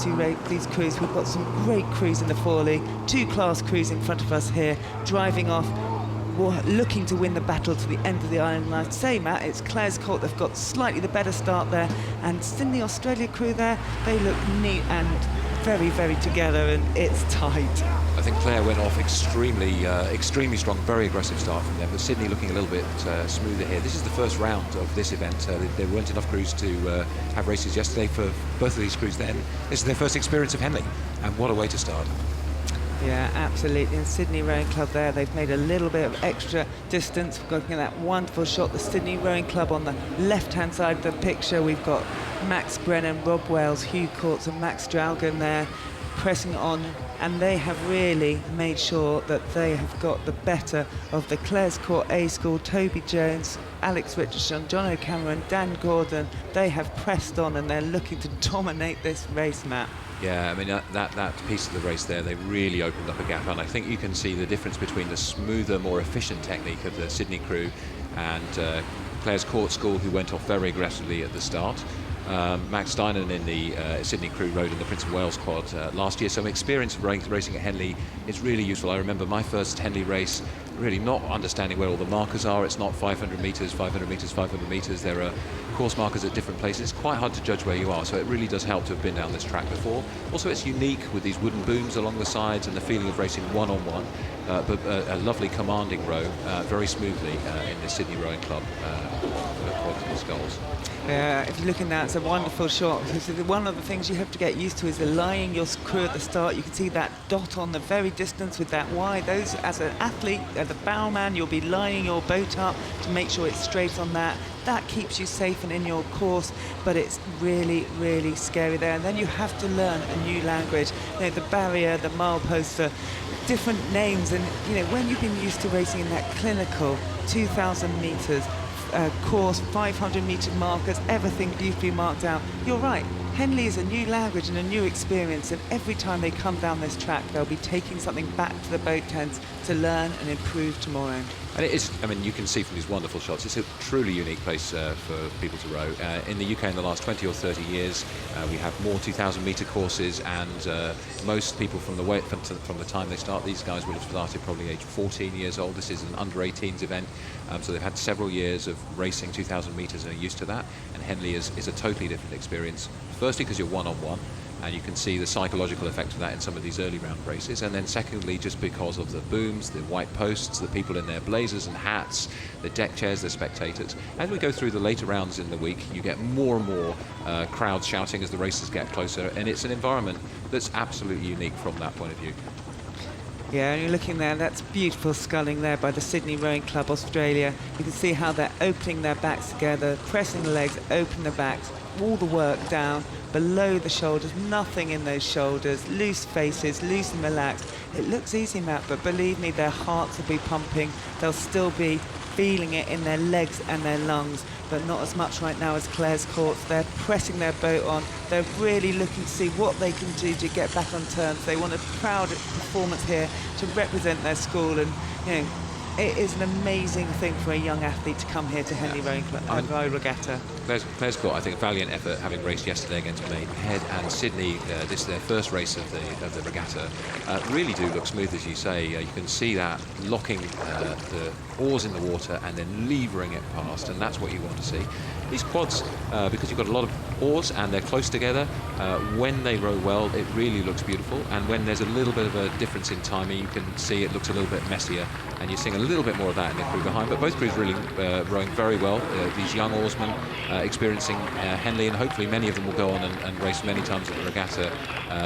crews, we've got some great crews in the Forley, two class crews in front of us here, driving off, looking to win the battle to the end of the island. And I'd say, Matt, it's Clare's Court. They've got slightly the better start there, and Sydney Australia crew there, they look neat and very, very together, and it's tight. I think Clare went off extremely strong, very aggressive start from them, but Sydney looking a little bit smoother here. This is the first round of this event. There weren't enough crews to have races yesterday for both of these crews then. This is their first experience of Henley, and what a way to start. Yeah, absolutely. And Sydney Rowing Club there, they've made a little bit of extra distance. We've got that wonderful shot, the Sydney Rowing Club on the left-hand side of the picture. We've got Max Brennan, Rob Wells, Hugh Courts and Max Draugen there pressing on, and they have really made sure that they have got the better of the Clare's Court A School, Toby Jones, Alex Richardson, John O'Cameron, Dan Gordon. They have pressed on and they're looking to dominate this race, Matt. Yeah, I mean, that piece of the race there, they really opened up a gap, and I think you can see the difference between the smoother, more efficient technique of the Sydney crew and Clare's Court School, who went off very aggressively at the start. Max Steinen in the Sydney crew rode in the Prince of Wales quad last year, so experience of racing at Henley is really useful. I remember my first Henley race, really not understanding where all the markers are. It's not 500 metres, 500 metres, 500 metres. There are course markers at different places. It's quite hard to judge where you are, so it really does help to have been down this track before. Also, it's unique with these wooden booms along the sides and the feeling of racing one-on-one, but a lovely commanding row, very smoothly in the Sydney Rowing Club quad sculls. If you're looking at, it's a wonderful shot. One of the things you have to get used to is aligning your crew at the start. You can see that dot on the very distance with that Y. Those, as an athlete, as a bowman, you'll be lining your boat up to make sure it's straight on that. That keeps you safe and in your course, but it's really, really scary there. And then you have to learn a new language. You know, the barrier, the mileposter, different names. And, you know, when you've been used to racing in that clinical 2,000 metres, course, 500 metre markers, everything beautifully marked out. You're right, Henley is a new language and a new experience, and every time they come down this track, they'll be taking something back to the boat tents to learn and improve tomorrow. And it is, I mean, you can see from these wonderful shots, it's a truly unique place for people to row. In the UK in the last 20 or 30 years, we have more 2,000-metre courses, and most people from the time they start, these guys will have started probably age 14 years old. This is an under-18s event, so they've had several years of racing 2,000 metres and are used to that. And Henley is a totally different experience. Firstly, because you're one-on-one, and you can see the psychological effect of that in some of these early round races. And then secondly, just because of the booms, the white posts, the people in their blazers and hats, the deck chairs, the spectators. As we go through the later rounds in the week, you get more and more crowds shouting as the races get closer, and it's an environment that's absolutely unique from that point of view. Yeah, and you're looking there, that's beautiful sculling there by the Sydney Rowing Club Australia. You can see how they're opening their backs together, pressing the legs, open the backs, all the work down below the shoulders, nothing in those shoulders, loose faces, loose and relaxed. It looks easy, Matt, but believe me, their hearts will be pumping. They'll still be feeling it in their legs and their lungs, but not as much right now as Claire's courts. They're pressing their boat on. They're really looking to see what they can do to get back on terms. They want a proud performance here to represent their school, and you know, it is an amazing thing for a young athlete to come here to Henley Royal Regatta. Claire's got, I think, a valiant effort, having raced yesterday against Maidenhead and Sydney. This is their first race of the regatta. Really do look smooth, as you say. You can see that locking the oars in the water and then levering it past, and that's what you want to see. These quads, because you've got a lot of oars and they're close together, when they row well, it really looks beautiful. And when there's a little bit of a difference in timing, you can see it looks a little bit messier, and you're seeing a little bit more of that in the crew behind. But both crews really rowing very well. These young oarsmen experiencing Henley, and hopefully many of them will go on and race many times at the regatta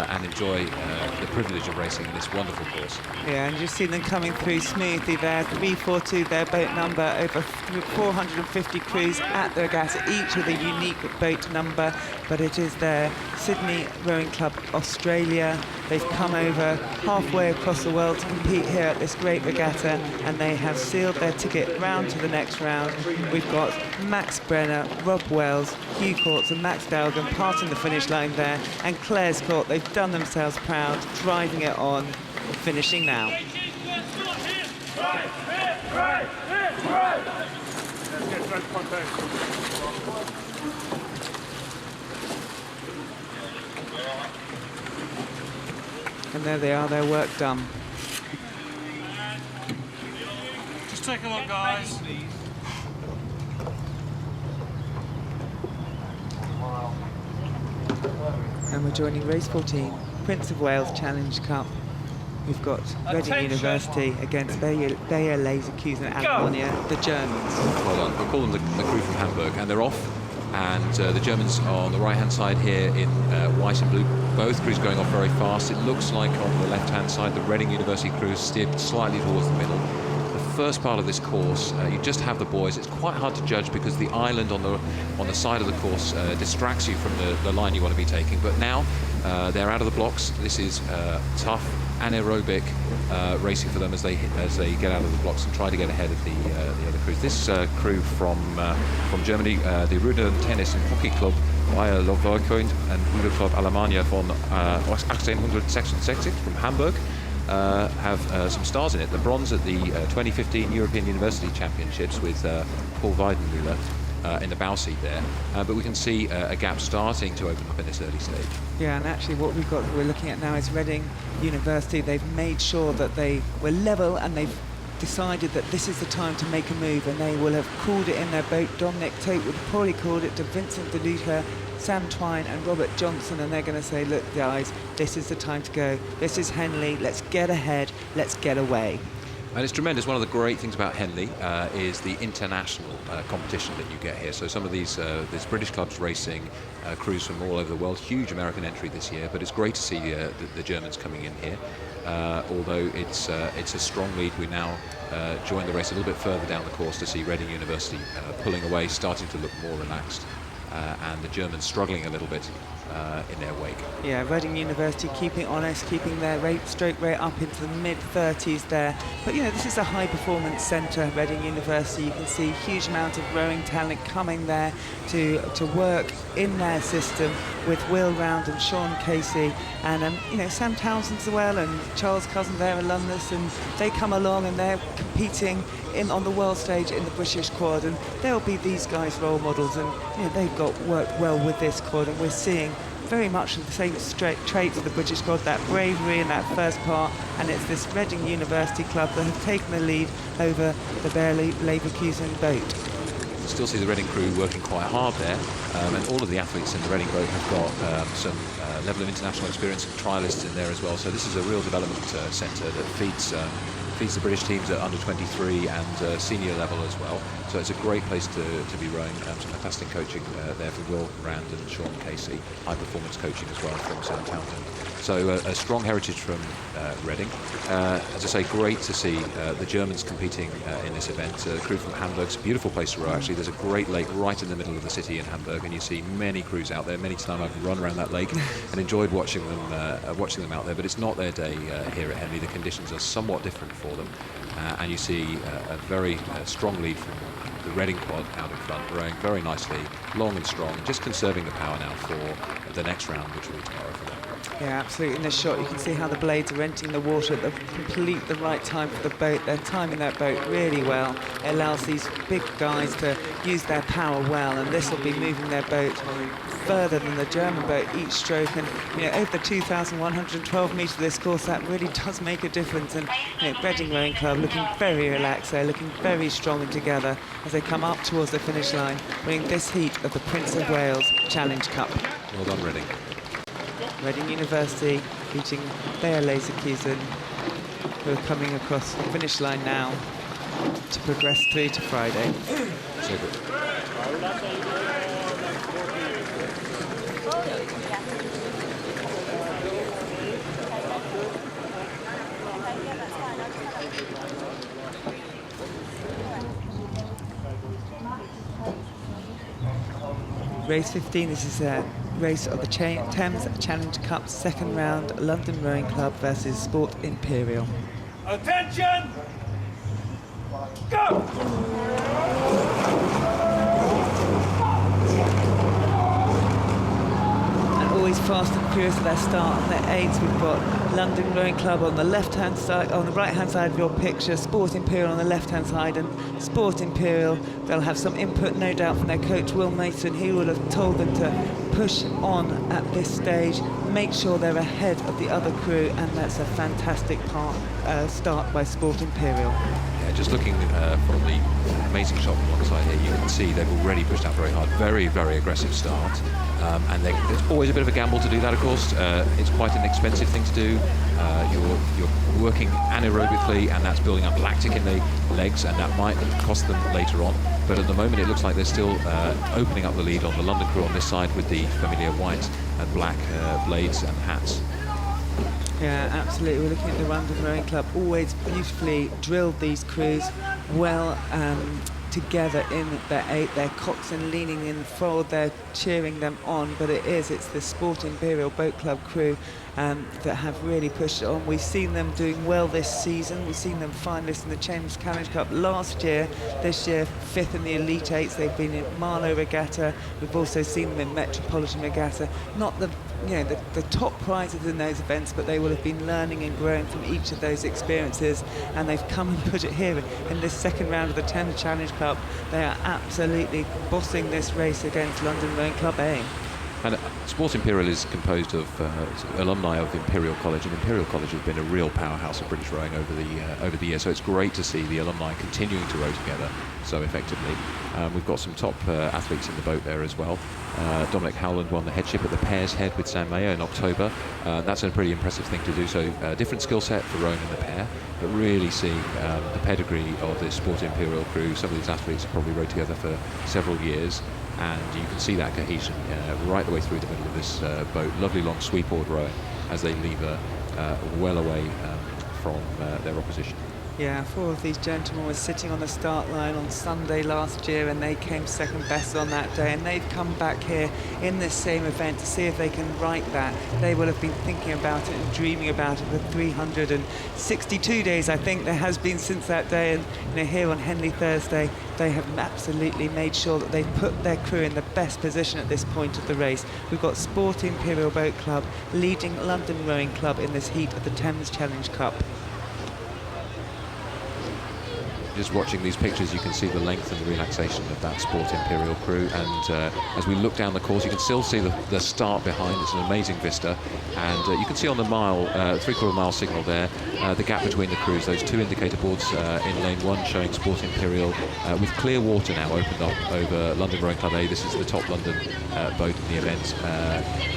and enjoy the privilege of racing in this wonderful course. Yeah, and you see them coming through smoothly there. 342, their boat number, over 450 crews at the regatta, each with a unique boat number, but it is their Sydney Rowing Club Australia. They've come over halfway across the world to compete here at this great regatta, and they have sealed their ticket round to the next round. We've got Max Brenner, Rob Wells, Hugh Courts and Max Dalgan parting the finish line there, and Claire's Court, they've done themselves proud, driving it on, finishing now. And there they are, their work done. Just take a look, guys. And we're joining race 14, Prince of Wales Challenge Cup. We've got Reading University against Bayer Leverkusen and Alemannia, the Germans. Well done. We'll call them the crew from Hamburg, and they're off. And the Germans are on the right-hand side here in white and blue. Both crews going off very fast. It looks like on the left-hand side, the Reading University crew is steered slightly towards the middle. The first part of this course, you just have the boys. It's quite hard to judge because the island on the side of the course distracts you from the line you want to be taking. But now they're out of the blocks. This is tough, anaerobic racing for them as they get out of the blocks and try to get ahead of the other crews. This crew from Germany, the Rudern Tennis and Hockey Club Bayer Leverkusen and Ruderclub Alemannia von 1866 from Hamburg, have some stars in it. The bronze at the 2015 European University Championships with Paul Weidenmüller in the bow seat there, but we can see a gap starting to open up in this early stage. Yeah, and actually what we're looking at now is Reading University. They've made sure that they were level, and they've decided that this is the time to make a move, and they will have called it in their boat. Dominic Tote would have probably called it to Vincent DeLuca, Sam Twine and Robert Johnson, and they're going to say, look guys, this is the time to go. This is Henley, let's get ahead, let's get away. And it's tremendous. One of the great things about Henley is the international competition that you get here. So some of these British clubs racing crews from all over the world. Huge American entry this year, but it's great to see the Germans coming in here. Although it's a strong lead, we now join the race a little bit further down the course to see Reading University pulling away, starting to look more relaxed, and the Germans struggling a little bit in their wake. Yeah, Reading University keeping honest, keeping their stroke rate up into the mid-30s there. But, you know, this is a high-performance centre, Reading University. You can see a huge amount of rowing talent coming there to work in their system with Will Round and Sean Casey. And, you know, Sam Townsend's as well, and Charles Cousin, their alumnus, and they come along and they're competing on the world stage in the British quad, and they'll be these guys' role models, and you know, they've worked well with this quad, and we're seeing very much the same traits of the British squad, that bravery in that first part, and it's this Reading University club that have taken the lead over the Bayer Leverkusen boat. You still see the Reading crew working quite hard there, and all of the athletes in the Reading boat have got some level of international experience, and trialists in there as well, so this is a real development centre that feeds the British teams at under 23 and senior level as well. So it's a great place to be rowing. Some fantastic coaching there for Will Rand and Sean Casey. High performance coaching as well from Sam Townsend. So a strong heritage from Reading. As I say, great to see the Germans competing in this event. The crew from Hamburg's a beautiful place to row actually. There's a great lake right in the middle of the city in Hamburg, and you see many crews out there. Many times I've run around that lake and enjoyed watching them out there, but it's not their day here at Henley. The conditions are somewhat different for them, and you see a very strong lead from the Reading quad out in front, rowing very nicely, long and strong, just conserving the power now for the next round, which will be tomorrow for them. Yeah, absolutely. In this shot, you can see how the blades are entering the water at the right time for the boat. They're timing that boat really well. It allows these big guys to use their power well, and this will be moving their boat further than the German boat each stroke. And you know, over the 2,112 metres of this course, that really does make a difference. And you know, Reading Rowing Club looking very relaxed there, looking very strong and together as they come up towards the finish line, winning this heat of the Prince of Wales Challenge Cup. Well done, Reading. Reading University beating Bayer Leverkusen, who are coming across the finish line now to progress through to Friday. So good. Race 15, this is a race of the Thames Challenge Cup, second round, London Rowing Club versus Sport Imperial. Attention! Go! Always fast and furious at their start. On their aids, we've got London Rowing Club on the left-hand side, on the right-hand side of your picture, Sport Imperial on the left-hand side, and Sport Imperial, they'll have some input, no doubt, from their coach, Will Mason. He will have told them to push on at this stage, make sure they're ahead of the other crew, and that's a fantastic start by Sport Imperial. Yeah, just looking from the amazing shot from one side here, you can see they've already pushed out very hard. Very, very aggressive start. And there's always a bit of a gamble to do that, of course. It's quite an expensive thing to do. You're working anaerobically, and that's building up lactic in the legs, and that might cost them later on. But at the moment, it looks like they're still opening up the lead on the London crew on this side with the familiar white and black blades and hats. Yeah, absolutely. We're looking at the London Rowing Club, always beautifully drilled these crews well together in their eight, their coxswain leaning in forward, they're cheering them on, but it's the Sport Imperial Boat Club crew that have really pushed it on. We've seen them doing well this season. We've seen them finalists in the Thames Challenge Cup last year. This year, 5th in the Elite Eights. They've been in Marlow Regatta. We've also seen them in Metropolitan Regatta. Not the top prizes in those events, but they will have been learning and growing from each of those experiences, and they've come and put it here in this second round of the Thames Challenge Cup. They are absolutely bossing this race against London Rowing Club A. And Sport Imperial is composed of alumni of Imperial College, and Imperial College has been a real powerhouse of British rowing over the years. So it's great to see the alumni continuing to row together so effectively. We've got some top athletes in the boat there as well. Dominic Howland won the headship at the Pairs Head with Sam Mayo in October. That's a pretty impressive thing to do. So different skill set for rowing in the pair, but really seeing the pedigree of this Sport Imperial crew. Some of these athletes have probably rowed together for several years, and you can see that cohesion right the way through the middle of this boat. Lovely long sweep-oared rowing as they lever well away from their opposition. Yeah, 4 of these gentlemen were sitting on the start line on Sunday last year, and they came second best on that day, and they've come back here in this same event to see if they can right that. They will have been thinking about it and dreaming about it for 362 days, I think there has been since that day. And here on Henley Thursday, they have absolutely made sure that they've put their crew in the best position at this point of the race. We've got Sport Imperial Boat Club leading London Rowing Club in this heat of the Thames Challenge Cup. Just watching these pictures, you can see the length and the relaxation of that Sport Imperial crew, and as we look down the course, you can still see the start behind. It's an amazing vista, and you can see on the mile, 3/4 mile signal there, the gap between the crews, those 2 indicator boards in lane 1 showing Sport Imperial with clear water now opened up over London Rowing Club A. This is the top London boat in the event,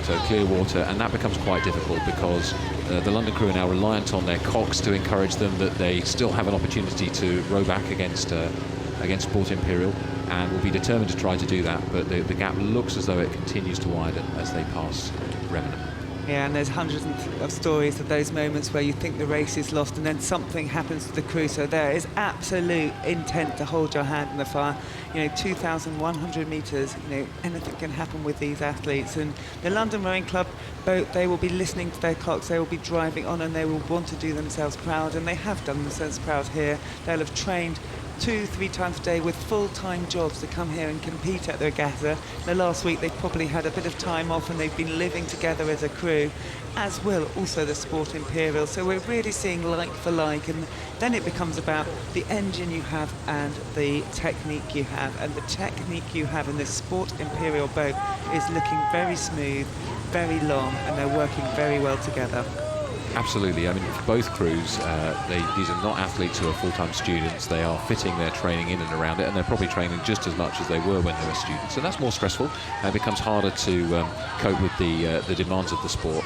so clear water, and that becomes quite difficult because the London crew are now reliant on their cocks to encourage them that they still have an opportunity to row back against Sport Imperial, and will be determined to try to do that, but the gap looks as though it continues to widen as they pass Remnant. Yeah, and there's hundreds of stories of those moments where you think the race is lost and then something happens to the crew, so there is absolute intent to hold your hand in the fire. 2,100 metres, anything can happen with these athletes. And the London Rowing Club boat, they will be listening to their clocks, they will be driving on, and they will want to do themselves proud, and they have done themselves proud here. They'll have trained 2-3 times a day with full-time jobs to come here and compete at the regatta. The last week they've probably had a bit of time off, and they've been living together as a crew, as will also the Sport Imperial. So we're really seeing like for like, and then it becomes about the engine you have and the technique you have. And the technique you have in this Sport Imperial boat is looking very smooth, very long, and they're working very well together. Absolutely. I mean, for both crews, these are not athletes who are full-time students. They are fitting their training in and around it, and they're probably training just as much as they were when they were students. So that's more stressful, and it becomes harder to cope with the demands of the sport.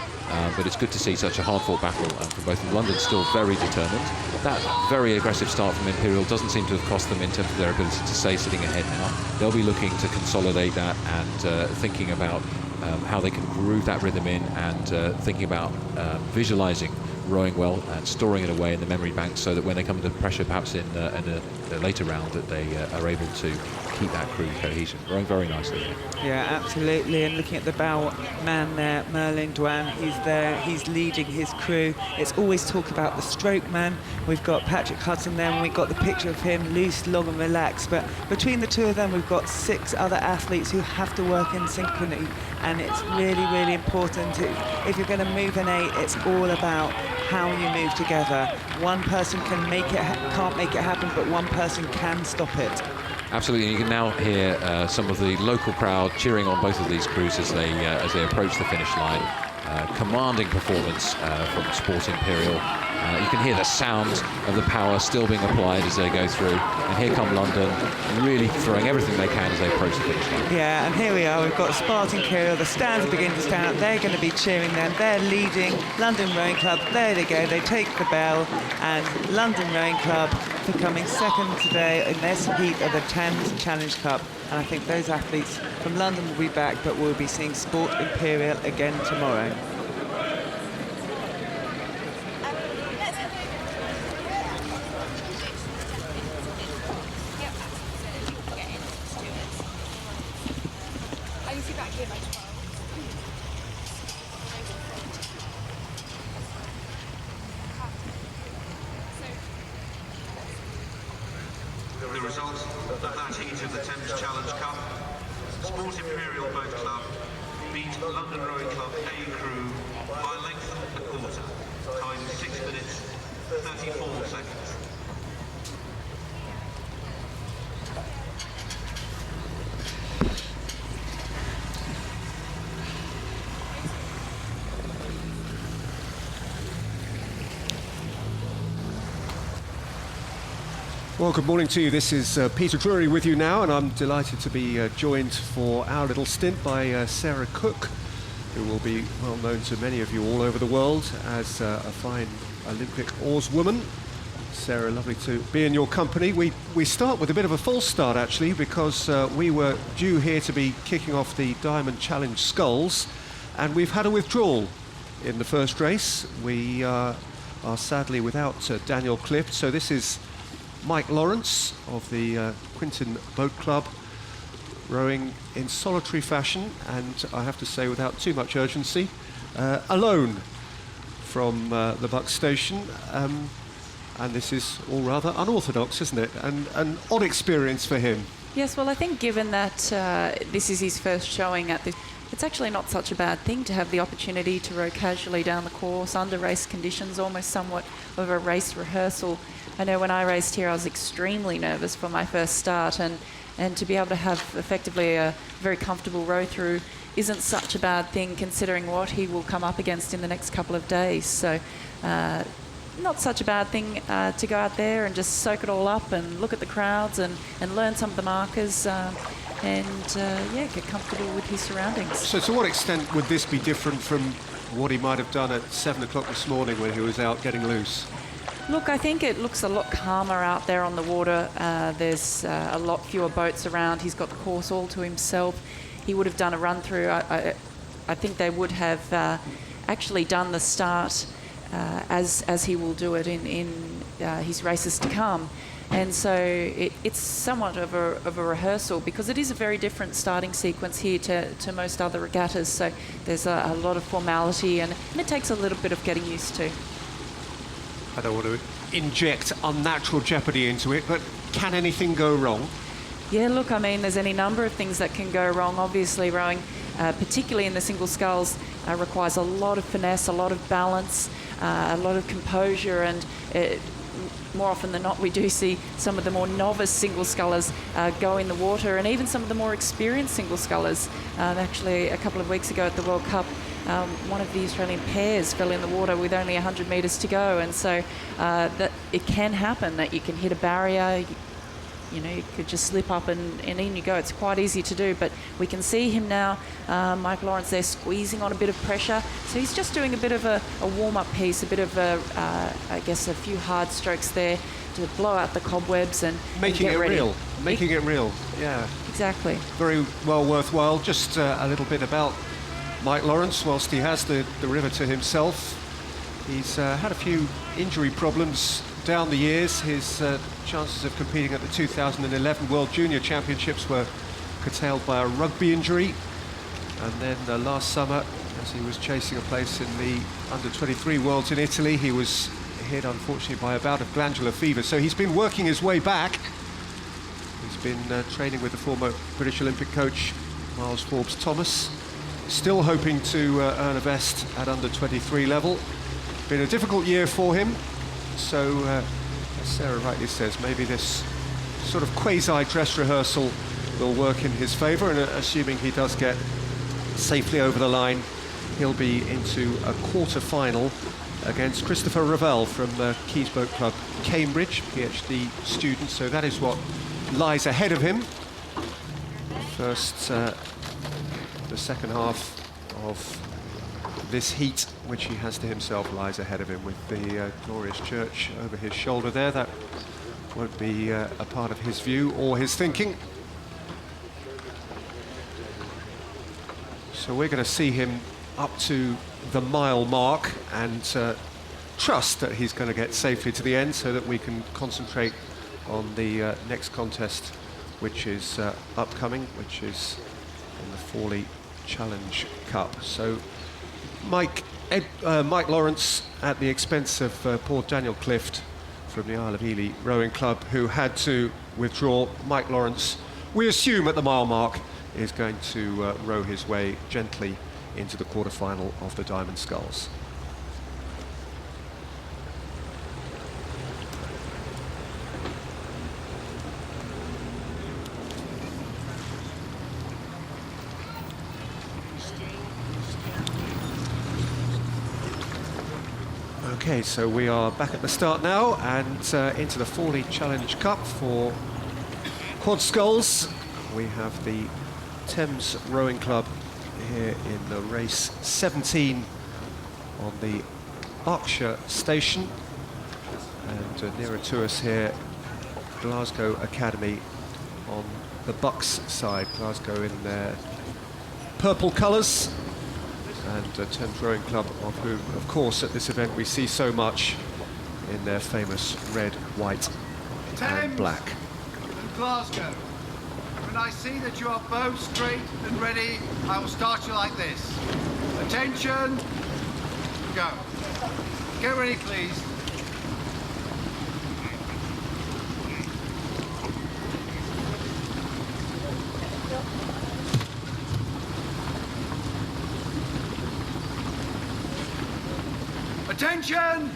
But it's good to see such a hard-fought battle from both of them. London still very determined. That very aggressive start from Imperial doesn't seem to have cost them in terms of their ability to stay sitting ahead now. They'll be looking to consolidate that and thinking about how they can groove that rhythm in, and thinking about visualizing rowing well and storing it away in the memory bank, so that when they come under pressure perhaps in a later round, that they are able to keep that crew cohesion. Rowing very nicely here. Yeah, absolutely. And looking at the bow man there, Merlin Dwan, he's there, he's leading his crew. It's always talk about the stroke man. We've got Patrick Hudson there, and we've got the picture of him loose, long and relaxed. But between the two of them, we've got 6 other athletes who have to work in synchrony, and it's really, really important. If you're going to move an 8, it's all about how you move together. One person can't make it happen, but one person can stop it. Absolutely, and you can now hear some of the local crowd cheering on both of these crews as they approach the finish line. Commanding performance from Sport Imperial. You can hear the sound of the power still being applied as they go through. And here come London, really throwing everything they can as they approach the finish line. Yeah, and here we are. We've got Sport Imperial. The stands are beginning to stand up. They're going to be cheering them. They're leading London Rowing Club. There they go. They take the bell. And London Rowing Club becoming second today in this heat of the Thames Challenge Cup. And I think those athletes from London will be back, but we'll be seeing Sport Imperial again tomorrow. The results of that heat of the Thames Challenge Cup: Sport Imperial Boat Club beat London Rowing Club A crew by a length and a quarter, time 6 minutes 34 seconds. Well, good morning to you. This is Peter Drury with you now, and I'm delighted to be joined for our little stint by Sarah Cook, who will be well known to many of you all over the world as a fine Olympic oarswoman. Sarah, lovely to be in your company. We start with a bit of a false start, actually, because we were due here to be kicking off the Diamond Challenge Sculls, and we've had a withdrawal in the first race. We are sadly without Daniel Clift. So this is Mike Lawrence of the Quinton Boat Club, rowing in solitary fashion, and I have to say without too much urgency, alone from the Buck Station. And this is all rather unorthodox, isn't it? And an odd experience for him. Yes, well, I think given that this is his first showing at this, it's actually not such a bad thing to have the opportunity to row casually down the course under race conditions, almost somewhat of a race rehearsal. I know when I raced here, I was extremely nervous for my first start, and to be able to have effectively a very comfortable row through isn't such a bad thing considering what he will come up against in the next couple of days. So not such a bad thing to go out there and just soak it all up and look at the crowds and learn some of the markers and get comfortable with his surroundings. So to what extent would this be different from what he might have done at 7 o'clock this morning when he was out getting loose? Look, I think it looks a lot calmer out there on the water. There's a lot fewer boats around. He's got the course all to himself. He would have done a run through. I think they would have actually done the start as he will do it in his races to come. And so it's somewhat of a rehearsal, because it is a very different starting sequence here to most other regattas. So there's a lot of formality, and it takes a little bit of getting used to. I don't want to inject unnatural jeopardy into it, but can anything go wrong? Yeah, look, I mean, there's any number of things that can go wrong. Obviously, rowing, particularly in the single sculls, requires a lot of finesse, a lot of balance, a lot of composure, and more often than not, we do see some of the more novice single scullers go in the water, and even some of the more experienced single scullers. Actually, a couple of weeks ago at the World Cup, one of the Australian pairs fell in the water with only 100 metres to go, and so that it can happen that you can hit a barrier. You know, you could just slip up and in you go. It's quite easy to do, but we can see him now, Mike Lawrence there, squeezing on a bit of pressure. So he's just doing a bit of a warm-up piece, a bit of I guess a few hard strokes there to blow out the cobwebs and making get it ready. real. Making it real, yeah. Exactly. Very well worthwhile. Just a little bit about Mike Lawrence. Whilst he has the river to himself, he's had a few injury problems down the years. His chances of competing at the 2011 World Junior Championships were curtailed by a rugby injury, and then last summer, as he was chasing a place in the under-23 Worlds in Italy, he was hit unfortunately by a bout of glandular fever. So he's been working his way back. He's been training with the former British Olympic coach Miles Forbes-Thomas, still hoping to earn a vest at under-23 level. Been a difficult year for him. So, as Sarah rightly says, maybe this sort of quasi-dress rehearsal will work in his favour, and assuming he does get safely over the line, he'll be into a quarter-final against Christopher Ravel from the Keys Boat Club, Cambridge, PhD student. So that is what lies ahead of him. First, the second half of this heat, which he has to himself, lies ahead of him with the glorious church over his shoulder there. That won't be a part of his view or his thinking. So we're going to see him up to the mile mark and trust that he's going to get safely to the end so that we can concentrate on the next contest, which is upcoming, which is in the Forley Challenge Cup. So Mike Lawrence at the expense of poor Daniel Clift from the Isle of Ely Rowing Club, who had to withdraw. Mike Lawrence, we assume at the mile mark, is going to row his way gently into the quarter-final of the Diamond Sculls. Okay, so we are back at the start now and into the Forley Challenge Cup for quad sculls. We have the Thames Rowing Club here in the race 17 on the Berkshire station, and nearer to us here, Glasgow Academy on the Bucks side. Glasgow in their purple colours, and Thames Rowing Club, of whom, of course, at this event we see so much in their famous red, white and black. And Glasgow. When I see that you are both straight and ready, I will start you like this. Attention, go. Get ready, please. Attention,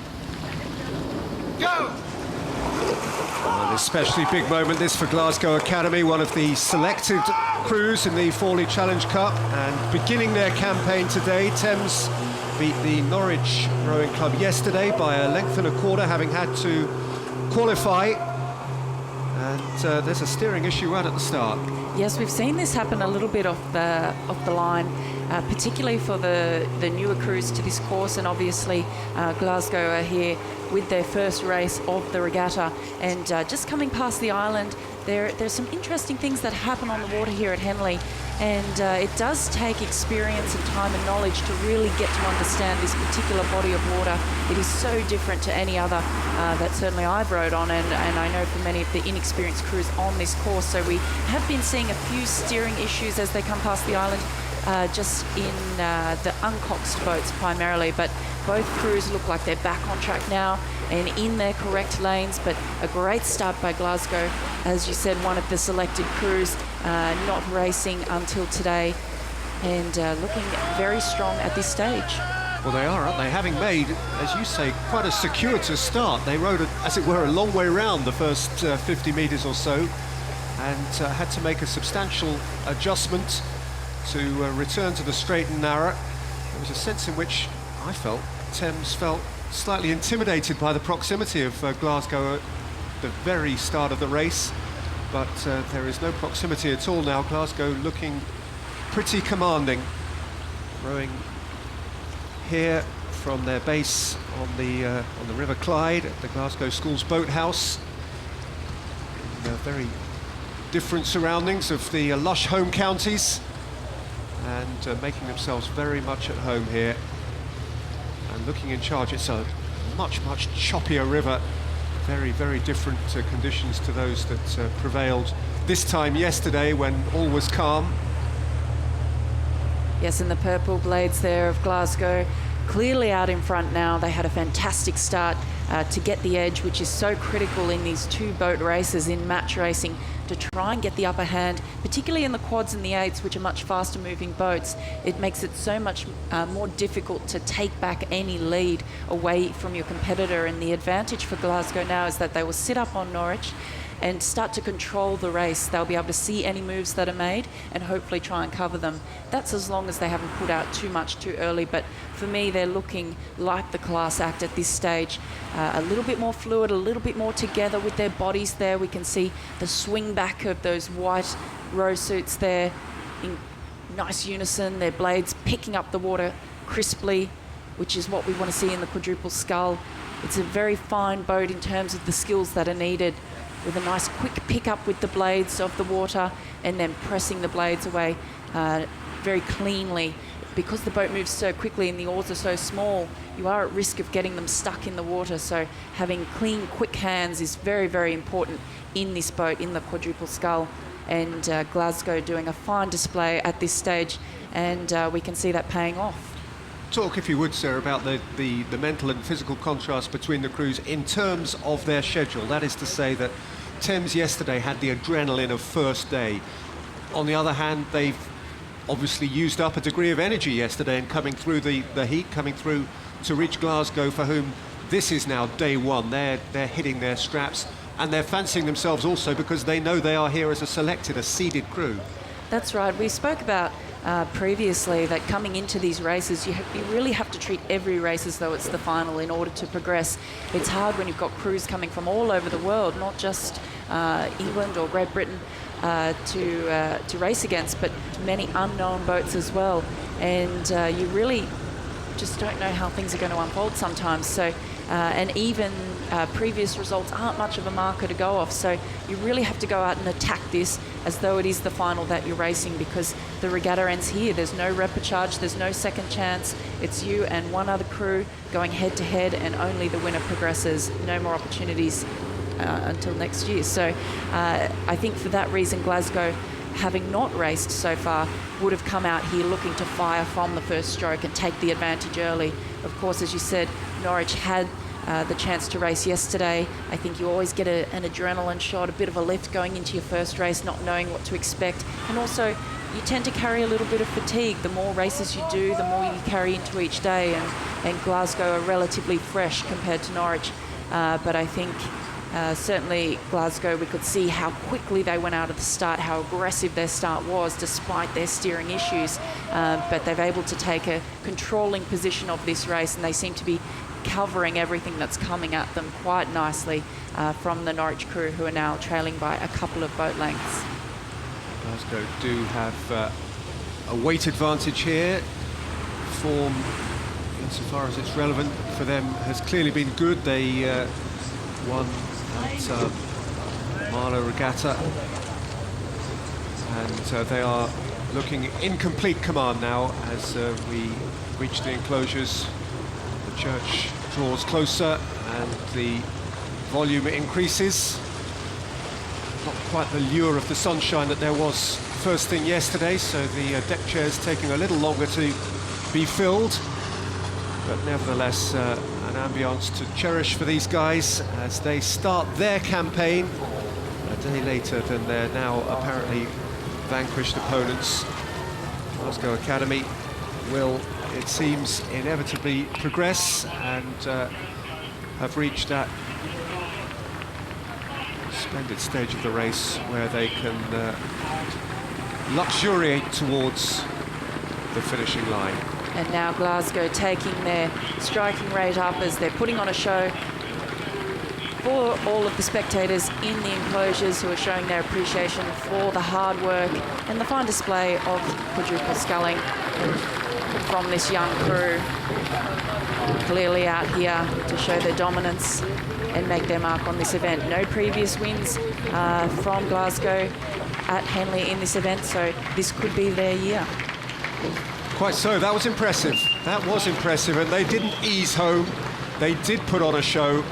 go. An especially big moment this for Glasgow Academy, one of the selected crews in the Wyfold Challenge Cup, and beginning their campaign today. Thames beat the Norwich Rowing Club yesterday by a length and a quarter, having had to qualify, and there's a steering issue right at the start. Yes, we've seen this happen a little bit off the line, particularly for the newer crews to this course, and obviously Glasgow are here with their first race of the regatta, and just coming past the island, there's some interesting things that happen on the water here at Henley, and it does take experience and time and knowledge to really get to understand this particular body of water. It is so different to any other that certainly I've rowed on, and I know for many of the inexperienced crews on this course. So we have been seeing a few steering issues as they come past the island, just in the uncoxed boats primarily, but both crews look like they're back on track now and in their correct lanes. But a great start by Glasgow, as you said, one of the selected crews, not racing until today, and looking very strong at this stage. Well, they are, aren't they? Having made, as you say, quite a circuitous start. They rode, as it were, a long way round the first 50 metres or so, and had to make a substantial adjustment to return to the straight and narrow. There was a sense in which I felt Thames felt slightly intimidated by the proximity of Glasgow at the very start of the race, but there is no proximity at all now. Glasgow looking pretty commanding, rowing here from their base on the River Clyde at the Glasgow Schools Boathouse, in very different surroundings of the lush home counties, and making themselves very much at home here and looking in charge. It's a much choppier river, very different conditions to those that prevailed this time yesterday when all was calm. Yes, and the purple blades there of Glasgow clearly out in front now. They had a fantastic start to get the edge, which is so critical in these two boat races in match racing, to try and get the upper hand, particularly in the quads and the eights, which are much faster moving boats. It makes it so much more difficult to take back any lead away from your competitor, and the advantage for Glasgow now is that they will sit up on Norwich and start to control the race. They'll be able to see any moves that are made and hopefully try and cover them. That's as long as they haven't put out too much too early, but for me they're looking like the class act at this stage. A little bit more fluid, a little bit more together with their bodies there. We can see the swing back of those white row suits there in nice unison, their blades picking up the water crisply, which is what we want to see in the quadruple scull. It's a very fine boat in terms of the skills that are needed, with a nice quick pick up with the blades of the water and then pressing the blades away very cleanly. Because the boat moves so quickly and the oars are so small, you are at risk of getting them stuck in the water. So having clean, quick hands is very important in this boat, in the quadruple scull. And Glasgow doing a fine display at this stage, and we can see that paying off. Talk, if you would, sir, about the mental and physical contrast between the crews in terms of their schedule. That is to say that Thames yesterday had the adrenaline of first day. On the other hand, they've obviously used up a degree of energy yesterday in coming through the heat, coming through to reach Glasgow, for whom this is now day one. They're hitting their straps, and they're fancying themselves also because they know they are here as a seeded crew. That's right. We spoke about previously that coming into these races, you really have to treat every race as though it's the final in order to progress. It's hard when you've got crews coming from all over the world, not just England or Great Britain, to race against, but many unknown boats as well. And you really just don't know how things are going to unfold sometimes. So, and even previous results aren't much of a marker to go off. So you really have to go out and attack this as though it is the final that you're racing, because the regatta ends here. There's no repechage, there's no second chance. It's you and one other crew going head to head, and only the winner progresses. No more opportunities until next year. So I think for that reason, Glasgow, having not raced so far, would have come out here looking to fire from the first stroke and take the advantage early. Of course, as you said, Norwich had the chance to race yesterday. I think you always get an adrenaline shot, a bit of a lift going into your first race, not knowing what to expect. And also, you tend to carry a little bit of fatigue. The more races you do, the more you carry into each day. And Glasgow are relatively fresh compared to Norwich. But I think certainly Glasgow, we could see how quickly they went out of the start, how aggressive their start was despite their steering issues. But they've able to take a controlling position of this race, and they seem to be covering everything that's coming at them quite nicely from the Norwich crew, who are now trailing by a couple of boat lengths. Glasgow do have a weight advantage here. Form, insofar as it's relevant for them, has clearly been good. They won at Marlow Regatta, and they are looking in complete command now as we reach the enclosures. The church draws closer and the volume increases. Not quite the lure of the sunshine that there was first thing yesterday, so the deck chairs taking a little longer to be filled, but nevertheless an ambience to cherish for these guys as they start their campaign a day later than their now apparently vanquished opponents. Glasgow Academy will, it seems, inevitably progress and have reached that splendid stage of the race where they can luxuriate towards the finishing line. And now Glasgow taking their striking rate up as they're putting on a show for all of the spectators in the enclosures, who are showing their appreciation for the hard work and the fine display of quadruple sculling from this young crew. Clearly out here to show their dominance and make their mark on this event. No previous wins from Glasgow at Henley in this event, so this could be their year. Quite so, that was impressive. That was impressive, and they didn't ease home. They did put on a show.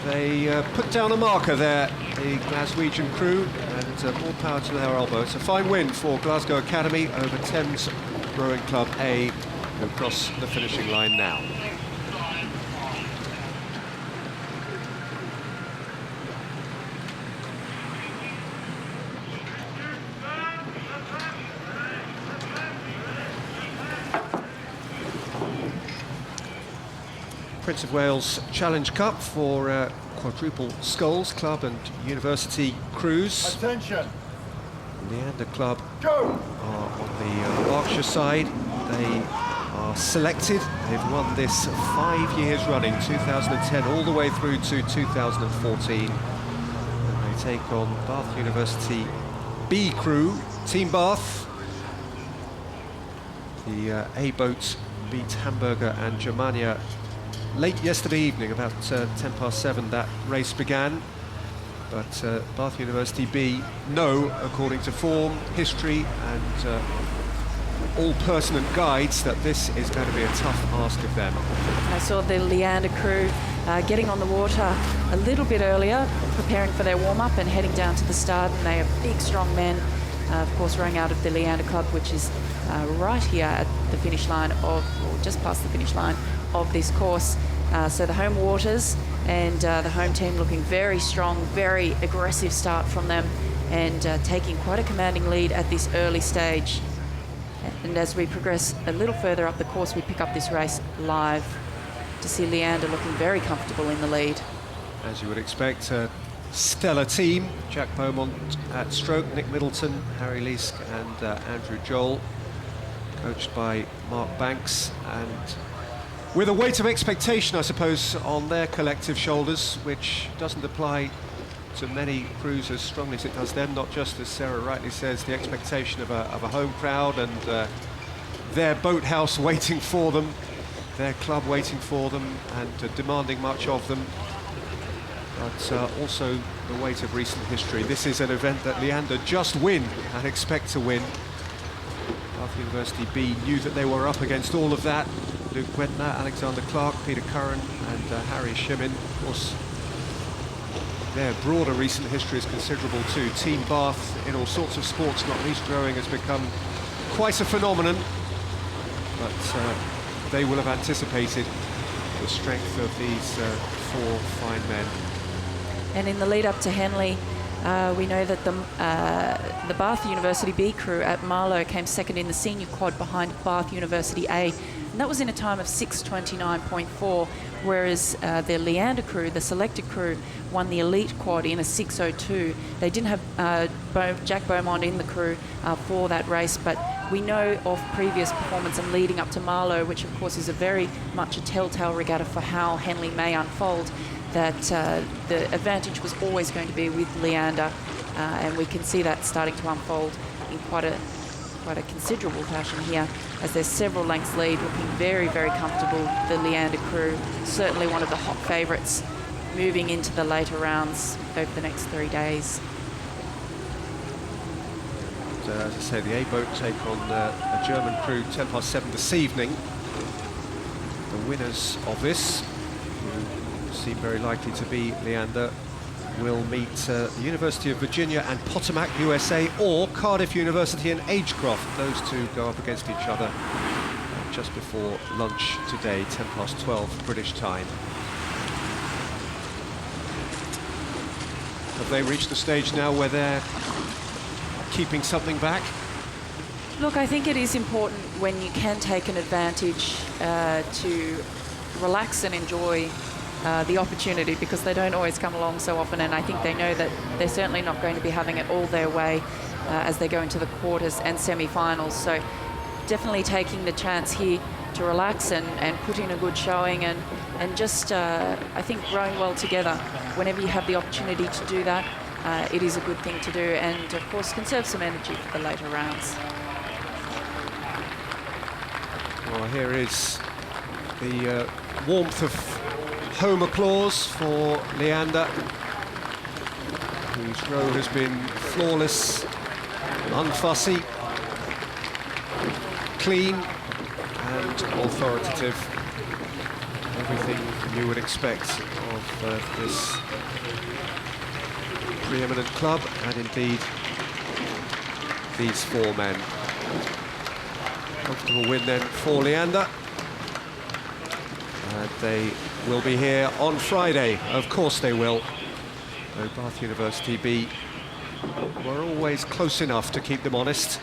They put down a marker there, the Glaswegian crew, and more power to their elbow. It's a fine win for Glasgow Academy over Thames Rowing Club A, who cross the finishing line now. Prince of Wales Challenge Cup for quadruple sculls club and university crews. Attention! Leander Club Go! are on the Berkshire side. They are selected. They've won this 5 years running, 2010 all the way through to 2014. And they take on Bath University B crew, Team Bath. The A boat beat Hamburger and Germania late yesterday evening, about 7:10 that race began. But Bath University B know, according to form, history and all pertinent guides, that this is going to be a tough ask of them. I saw the Leander crew getting on the water a little bit earlier, preparing for their warm-up and heading down to the start, and they are big, strong men, of course, rowing out of the Leander Club, which is right here at the finish line or just past the finish line of this course. So the home waters and the home team looking very strong, very aggressive start from them, and taking quite a commanding lead at this early stage. And as we progress a little further up the course, we pick up this race live to see Leander looking very comfortable in the lead. As you would expect, a stellar team. Jack Beaumont at stroke, Nick Middleton, Harry Leask and Andrew Joel, coached by Mark Banks, and with a weight of expectation, I suppose, on their collective shoulders, which doesn't apply to many crews as strongly as it does them. Not just, as Sarah rightly says, the expectation of a home crowd and their boathouse waiting for them, their club waiting for them and demanding much of them, but also the weight of recent history. This is an event that Leander just win and expect to win. Bath University B knew that they were up against all of that. Luke Wentner, Alexander Clark, Peter Curran and Harry Shimin. Of course, their broader recent history is considerable too. Team Bath in all sorts of sports, not least rowing, has become quite a phenomenon. But they will have anticipated the strength of these four fine men. And in the lead up to Henley, we know that the Bath University B crew at Marlow came second in the senior quad behind Bath University A, and that was in a time of 6:29.4, whereas the Leander crew, the selected crew, won the elite quad in a 6:02. They didn't have Jack Beaumont in the crew for that race, but we know of previous performance and leading up to Marlow, which of course is a very much a telltale regatta for how Henley may unfold, that the advantage was always going to be with Leander, and we can see that starting to unfold in quite a considerable fashion here, as there's several lengths lead, looking very, very comfortable. The Leander crew, certainly one of the hot favourites moving into the later rounds over the next 3 days. So, as I say, the A-boat take on a German crew 7:10 this evening. The winners of this, who seem very likely to be Leander, will meet the University of Virginia and Potomac, USA, or Cardiff University and Agecroft. Those two go up against each other just before lunch today, 12:10 British time. Have they reached the stage now where they're keeping something back? Look, I think it is important when you can take an advantage to relax and enjoy the opportunity, because they don't always come along so often, and I think they know that they're certainly not going to be having it all their way as they go into the quarters and semi-finals. So definitely taking the chance here to relax and put in a good showing, and just I think rowing well together. Whenever you have the opportunity to do that, it is a good thing to do, and of course conserve some energy for the later rounds. Well, here is the warmth of home applause for Leander, whose row has been flawless, unfussy, clean and authoritative. Everything you would expect of this pre-eminent club, and indeed these four men. Comfortable win then for Leander. And they will be here on Friday. Of course they will. Though Bath University B were always close enough to keep them honest.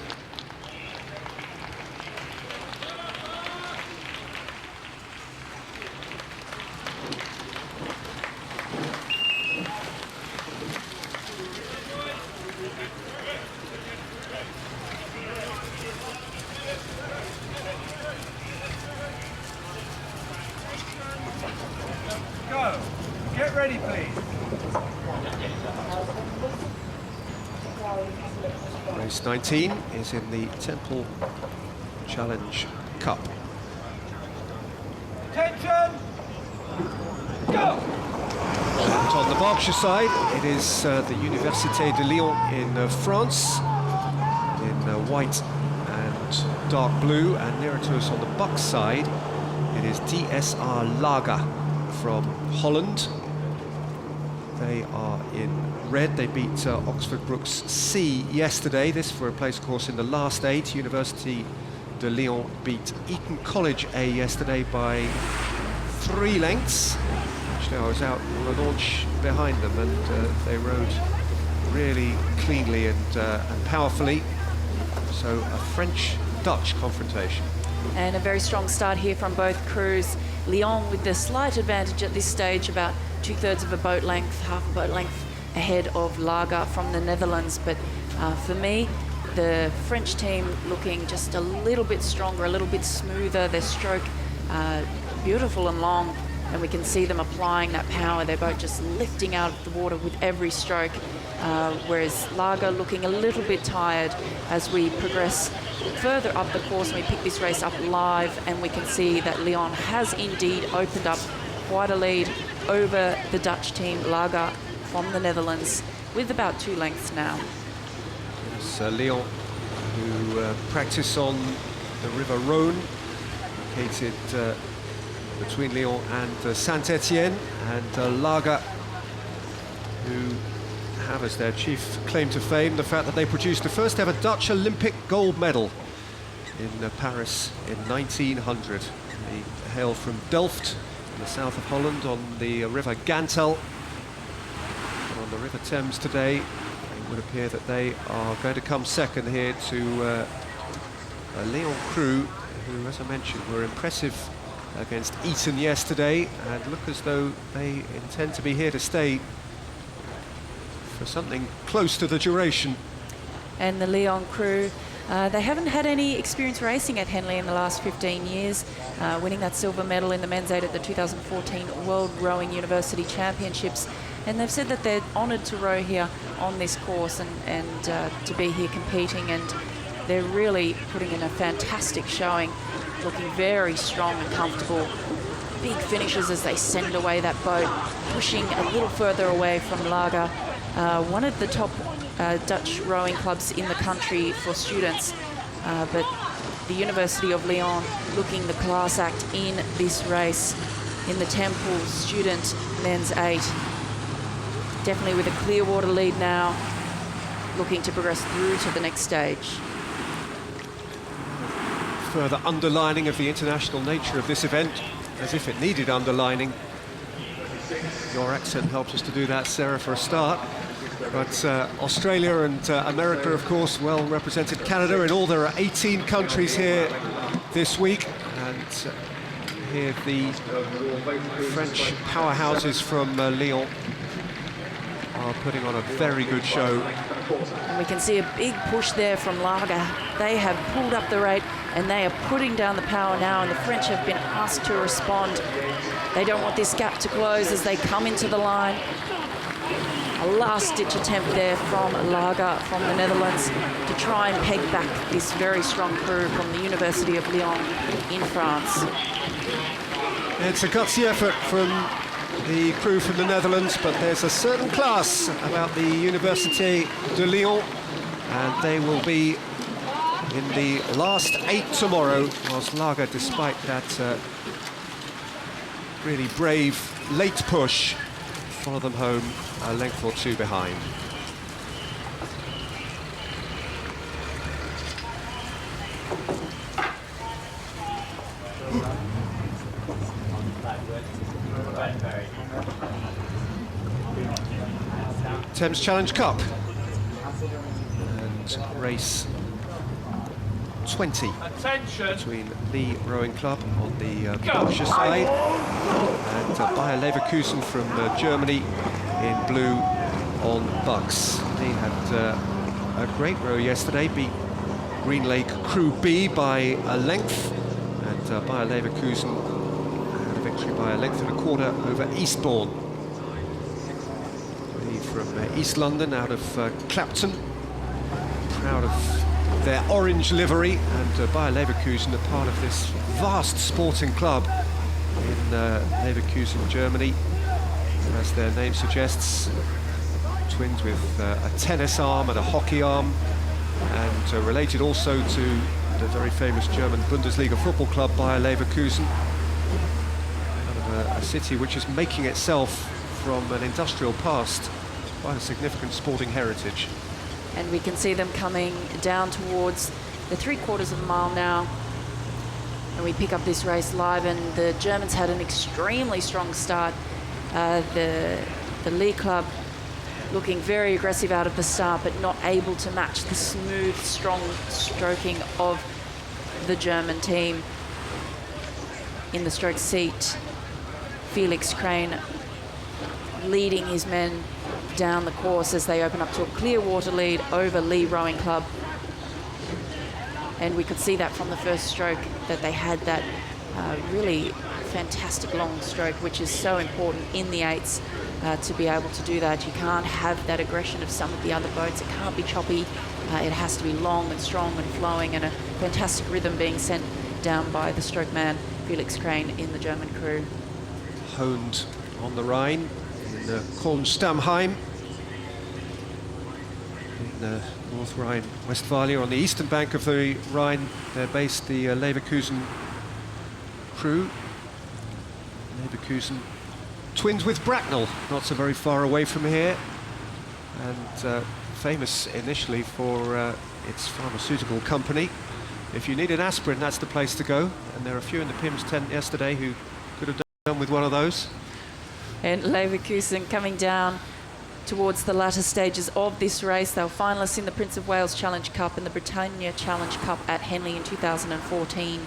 Go. Get ready, please. Race 19 is in the Temple Challenge Cup. Attention. Go. And on the Berkshire side, it is the Université de Lyon in France, in white and dark blue, and nearer to us on the Buck side, it is DSR Lager from Holland. They are in red. They beat Oxford Brookes C yesterday. This for a place course in the last 8. University de Lyon beat Eton College A yesterday by 3 lengths. Actually, I was out on the launch behind them, and they rowed really cleanly and powerfully. So a French-Dutch confrontation. And a very strong start here from both crews. Lyon with the slight advantage at this stage, about 2/3 of a boat length, half a boat length ahead of Lager from the Netherlands. But for me, the French team looking just a little bit stronger, a little bit smoother. Their stroke beautiful and long, and we can see them applying that power. Their boat just lifting out of the water with every stroke, whereas Lager looking a little bit tired as we progress further up the course, and we pick this race up live, and we can see that Lyon has indeed opened up quite a lead over the Dutch team, Lager from the Netherlands, with about 2 lengths now. It's Lyon, who practice on the River Rhône, located between Lyon and Saint-Étienne, and Lager, who have as their chief claim to fame the fact that they produced the first ever Dutch Olympic gold medal in Paris in 1900. They hail from Delft in the south of Holland on the River Gantel. And on the River Thames today, it would appear that they are going to come second here to a Lyon crew who, as I mentioned, were impressive against Eton yesterday and look as though they intend to be here to stay for something close to the duration. And the Lyon crew, they haven't had any experience racing at Henley in the last 15 years, winning that silver medal in the men's 8 at the 2014 World Rowing University Championships. And they've said that they're honoured to row here on this course and to be here competing. And they're really putting in a fantastic showing, looking very strong and comfortable. Big finishes as they send away that boat, pushing a little further away from Lager. One of the top Dutch rowing clubs in the country for students, but the University of Lyon looking the class act in this race in the Temple Student Men's 8. Definitely with a clear water lead now, looking to progress through to the next stage. Further underlining of the international nature of this event, as if it needed underlining. Your accent helps us to do that, Sarah, for a start. But Australia and America, of course, well represented. Canada, in all there are 18 countries here this week. And here the French powerhouses from Lyon are putting on a very good show. And we can see a big push there from Lager. They have pulled up the rate and they are putting down the power now, and the French have been asked to respond. They don't want this gap to close as they come into the line. A last-ditch attempt there from Lager from the Netherlands to try and peg back this very strong crew from the University of Lyon in France. It's a gutsy effort from the crew from the Netherlands, but there's a certain class about the Université de Lyon, and they will be in the last 8 tomorrow, whilst Lager, despite that really brave late push, follow them home a length or 2 behind. Thames Challenge Cup and race 20 between the Rowing Club on the Berkshire side and Bayer Leverkusen from Germany in blue on Bucks. They had a great row yesterday, beat Green Lake Crew B by a length, and Bayer Leverkusen had a victory by a length and a quarter over Eastbourne. From East London, out of Clapton, proud of their orange livery, and Bayer Leverkusen are part of this vast sporting club in Leverkusen, Germany. As their name suggests, twins with a tennis arm and a hockey arm, and related also to the very famous German Bundesliga football club Bayer Leverkusen, out of a city which is making itself from an industrial past quite a significant sporting heritage. And we can see them coming down towards the 3/4 of a mile now. And we pick up this race live, and the Germans had an extremely strong start. The Lee Club looking very aggressive out of the start, but not able to match the smooth, strong stroking of the German team. In the stroke seat, Felix Crane leading his men down the course as they open up to a clear water lead over Lee Rowing Club. And we could see that from the first stroke, that they had that really fantastic long stroke, which is so important in the 8s to be able to do that. You can't have that aggression of some of the other boats. It can't be choppy. It has to be long and strong and flowing, and a fantastic rhythm being sent down by the stroke man, Felix Crane, in the German crew. Honed on the Rhine, in Kornstammheim, in North Rhine-Westphalia, on the eastern bank of the Rhine. They're based, the Leverkusen crew. Leverkusen, twinned with Bracknell, not so very far away from here, and famous initially for its pharmaceutical company. If you need an aspirin, that's the place to go, and there are a few in the PIMS tent yesterday who could have done with one of those. And Leverkusen coming down towards the latter stages of this race. They were finalists in the Prince of Wales Challenge Cup and the Britannia Challenge Cup at Henley in 2014,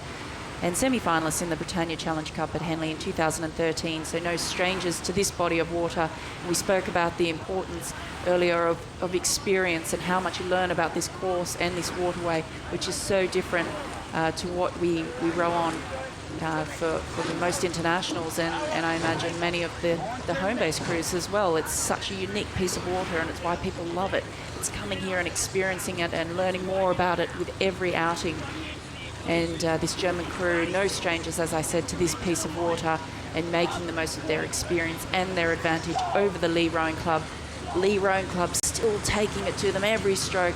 and semi-finalists in the Britannia Challenge Cup at Henley in 2013, so no strangers to this body of water. We spoke about the importance earlier of experience and how much you learn about this course and this waterway, which is so different to what we row on for the most internationals, and I imagine many of the home-based crews as well. It's such a unique piece of water, and it's why people love it. It's coming here and experiencing it and learning more about it with every outing. And this German crew, no strangers, as I said, to this piece of water, and making the most of their experience and their advantage over the Lee Rowing Club. Lee Rowing Club still taking it to them every stroke,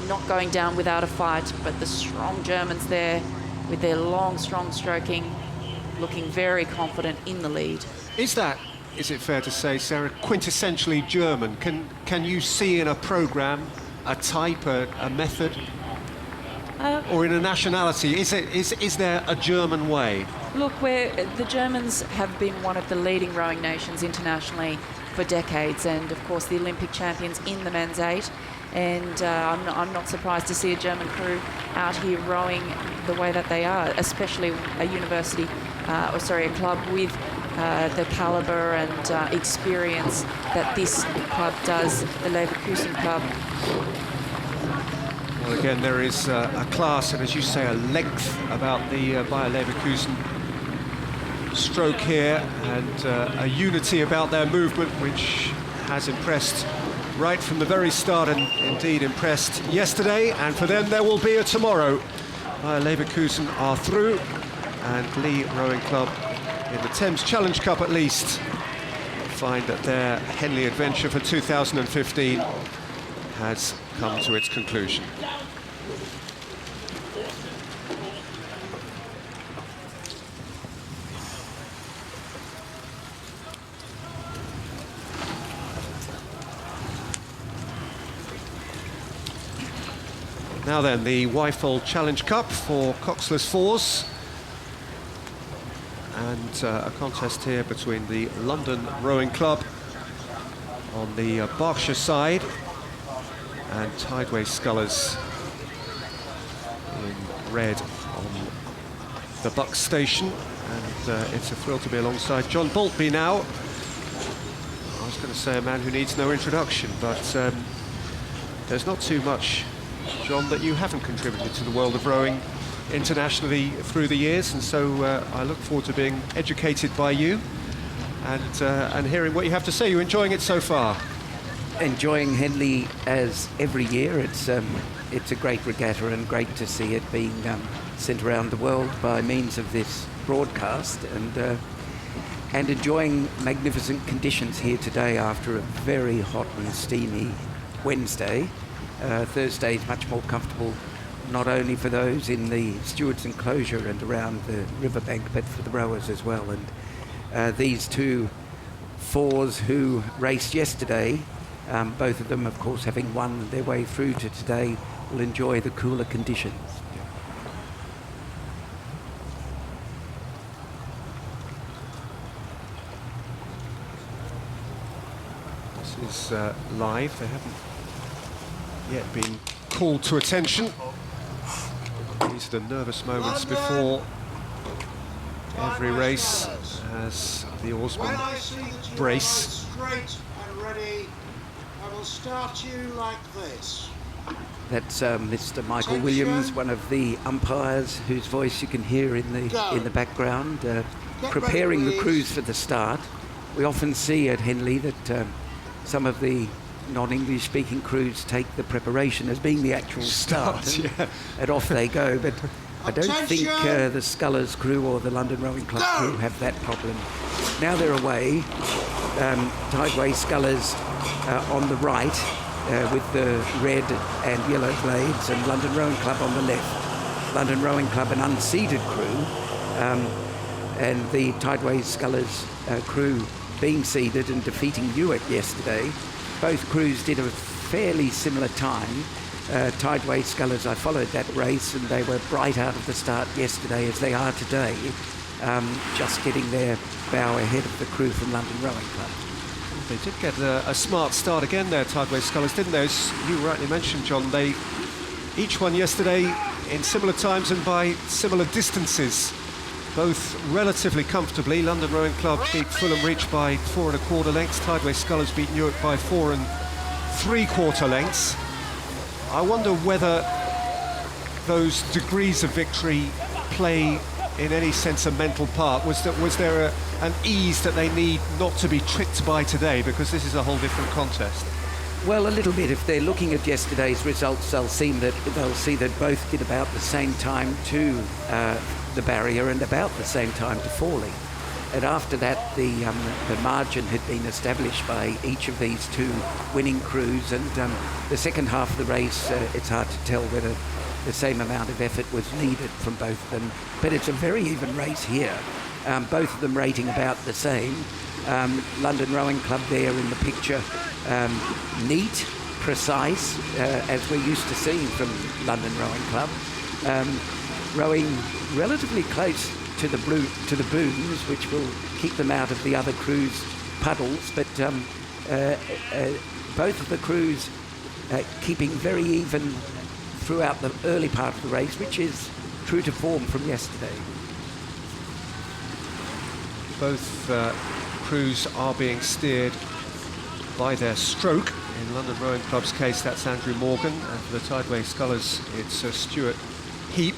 not going down without a fight, but the strong Germans there with their long, strong stroking, looking very confident in the lead. Is it fair to say, Sarah, quintessentially German? Can you see in a program a type, a method? Or in a nationality, is there a German way? Look, the Germans have been one of the leading rowing nations internationally for decades, and of course the Olympic champions in the men's 8. And I'm not surprised to see a German crew out here rowing the way that they are, especially a university, a club with the caliber and experience that this club does, the Leverkusen club. Well, again, there is a class, and as you say, a length about the Bayer Leverkusen stroke here, and a unity about their movement, which has impressed right from the very start, and indeed impressed yesterday. And for them, there will be a tomorrow. Bayer Leverkusen are through, and Lee Rowing Club, in the Thames Challenge Cup at least, find that their Henley adventure for 2015 has come to its conclusion. Now then, the Wyfold Challenge Cup for coxless fours, and a contest here between the London Rowing Club on the Berkshire side and Tideway Scullers in red on the Bucks station, and it's a thrill to be alongside John Boltby now. I was going to say a man who needs no introduction, but there's not too much, John, that you haven't contributed to the world of rowing internationally through the years, and so I look forward to being educated by you and hearing what you have to say. You enjoying it so far? Enjoying Henley as every year. It's a great regatta, and great to see it being sent around the world by means of this broadcast, and enjoying magnificent conditions here today after a very hot and steamy Wednesday. Thursday is much more comfortable, not only for those in the stewards' enclosure and around the riverbank, but for the rowers as well. And these two fours who raced yesterday, both of them, of course, having won their way through to today, will enjoy the cooler conditions. This is live. They haven't yet been called to attention. These are the nervous moments before every race, as the oarsmen brace. Straight and ready. I will start you like this. That's Mr. Michael Williams, one of the umpires whose voice you can hear in the background, preparing the crews for the start. We often see at Henley that some of the non-English speaking crews take the preparation as being the actual start, and off they go. But I don't think the Scullers crew or the London Rowing Club crew have that problem. Now they're away. Tideway Scullers on the right with the red and yellow blades, and London Rowing Club on the left. London Rowing Club, an unseeded crew, and the Tideway Scullers crew being seeded and defeating Newark yesterday. Both crews did a fairly similar time. Tideway Scullers, I followed that race, and they were bright out of the start yesterday as they are today, just getting their bow ahead of the crew from London Rowing Club. They did get a smart start again there, Tideway Scullers, didn't they? As you rightly mentioned, John, they each won yesterday in similar times and by similar distances, both relatively comfortably. London Rowing Club beat Fulham Reach by 4 1/4 lengths. Tideway Scullers beat Newark by 4 3/4 lengths. I wonder whether those degrees of victory play in any sense a mental part. Was there an ease that they need not to be tricked by today, because this is a whole different contest? Well, a little bit. If they're looking at yesterday's results, they'll see that both did about the same time to the barrier and about the same time to falling. And after that, the margin had been established by each of these two winning crews, and the second half of the race, it's hard to tell whether the same amount of effort was needed from both of them. But it's a very even race here. Both of them rating about the same. London Rowing Club there in the picture, neat, precise, as we're used to seeing from London Rowing Club. Rowing relatively close to the booms, which will keep them out of the other crews' puddles, but both of the crews keeping very even throughout the early part of the race, which is true to form from yesterday. Both crews are being steered by their stroke. In London Rowing Club's case, that's Andrew Morgan, and for the Tideway Scullers, it's Stuart Heap.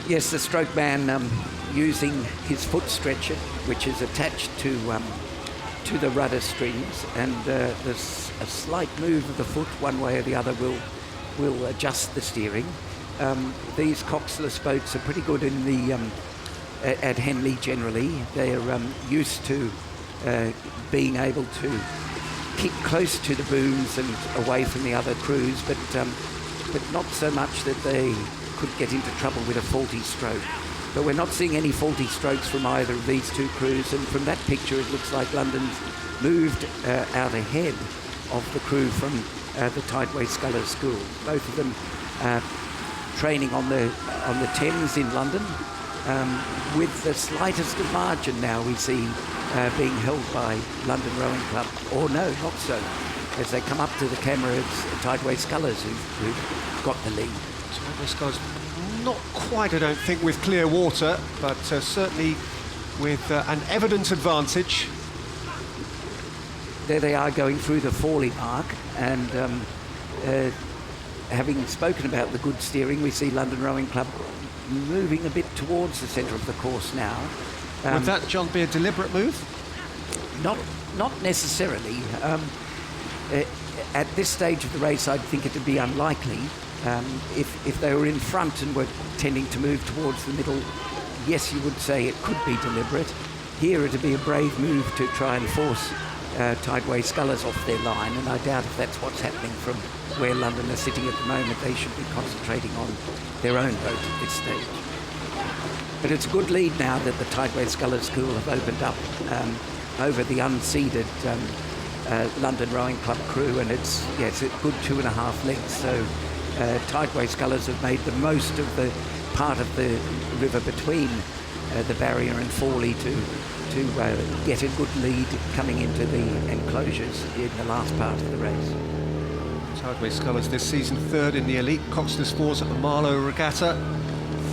Yes, the stroke man using his foot stretcher, which is attached to the rudder strings, and there's a slight move of the foot one way or the other will adjust the steering. These coxless boats are pretty good in the at Henley generally. They're used to being able to keep close to the booms and away from the other crews, but not so much that they could get into trouble with a faulty stroke. But we're not seeing any faulty strokes from either of these two crews, and from that picture it looks like London's moved out ahead of the crew from the Tideway Scullers School. Both of them training on the Thames in London, with the slightest of margin now we see being held by London Rowing Club, or no, not so. As they come up to the camera, it's Tideway Scullers who've got the lead. Tideway Scullers not quite, I don't think, with clear water, but certainly with an evident advantage. There they are going through the Forley mark, and having spoken about the good steering, we see London Rowing Club moving a bit towards the centre of the course now. Would that, John, be a deliberate move? Not necessarily. At this stage of the race, I'd think it would be unlikely. If they were in front and were tending to move towards the middle, yes, you would say it could be deliberate. Here, it would be a brave move to try and force Tideway Scullers off their line, and I doubt if that's what's happening from where London are sitting at the moment. They should be concentrating on their own boat at this stage. But it's a good lead now that the Tideway Scullers School have opened up over the unseeded London Rowing Club crew, and it's a good 2.5 lengths. So Tideway Scullers have made the most of the part of the river between the barrier and Forley to get a good lead coming into the enclosures in the last part of the race. Tideway Scullers this season third in the Elite Coxless Fours at the Marlow Regatta,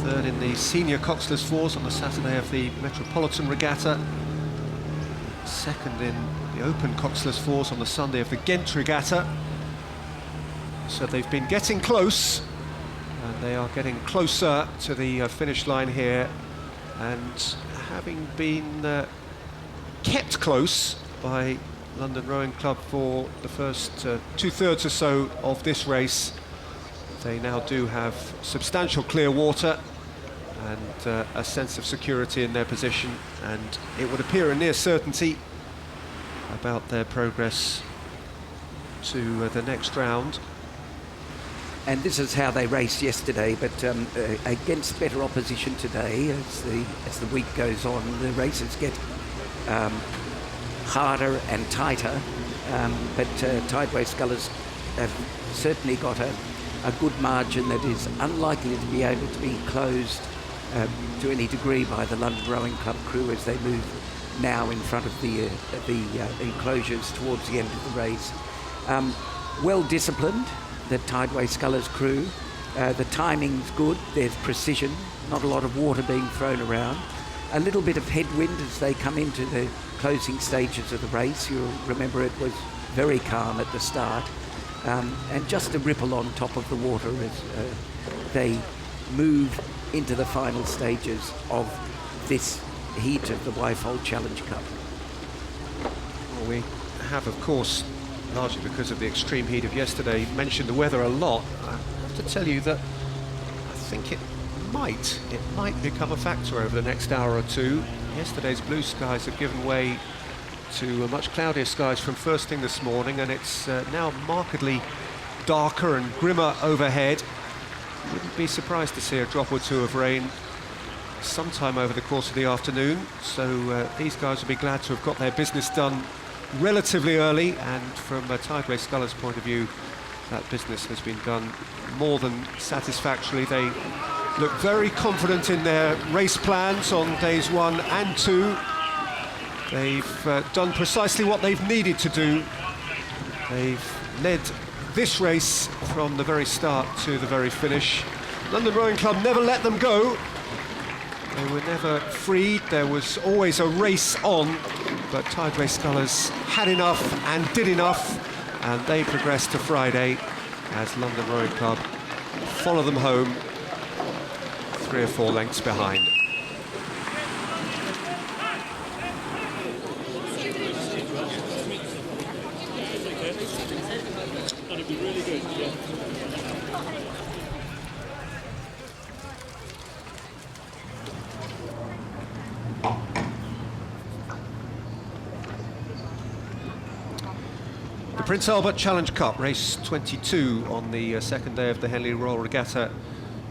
third in the Senior Coxless Fours on the Saturday of the Metropolitan Regatta, second in the Open Coxless Fours on the Sunday of the Ghent Regatta. So they've been getting close, and they are getting closer to the finish line here, and having been kept close by London Rowing Club for the first 2/3 or so of this race, they now do have substantial clear water and a sense of security in their position, and it would appear a near certainty about their progress to the next round. And this is how they raced yesterday, but against better opposition today, as the week goes on, the races get harder and tighter. But Tideway Scullers have certainly got a good margin that is unlikely to be able to be closed to any degree by the London Rowing Club crew as they move now in front of the enclosures towards the end of the race. Well disciplined, the Tideway Scullers crew. The timing's good, there's precision, not a lot of water being thrown around. A little bit of headwind as they come into the closing stages of the race. You'll remember it was very calm at the start, and just a ripple on top of the water as they move into the final stages of this heat of the Wyfold Challenge Cup. Well, we have, of course, largely because of the extreme heat of yesterday, mentioned the weather a lot. I have to tell you that I think it might become a factor over the next hour or two. Yesterday's blue skies have given way to much cloudier skies from first thing this morning, and it's now markedly darker and grimmer overhead. Wouldn't be surprised to see a drop or two of rain sometime over the course of the afternoon, so these guys will be glad to have got their business done relatively early, and from a Tideway Scullers' point of view, that business has been done more than satisfactorily. They look very confident in their race plans on days 1 and 2. They've done precisely what they've needed to do. They've led this race from the very start to the very finish. London Rowing Club never let them go. They were never freed. There was always a race on, but Tideway Scullers had enough and did enough, and they progressed to Friday as London Rowing Club follow them home 3 or 4 lengths behind. The Prince Albert Challenge Cup, race 22 on the second day of the Henley Royal Regatta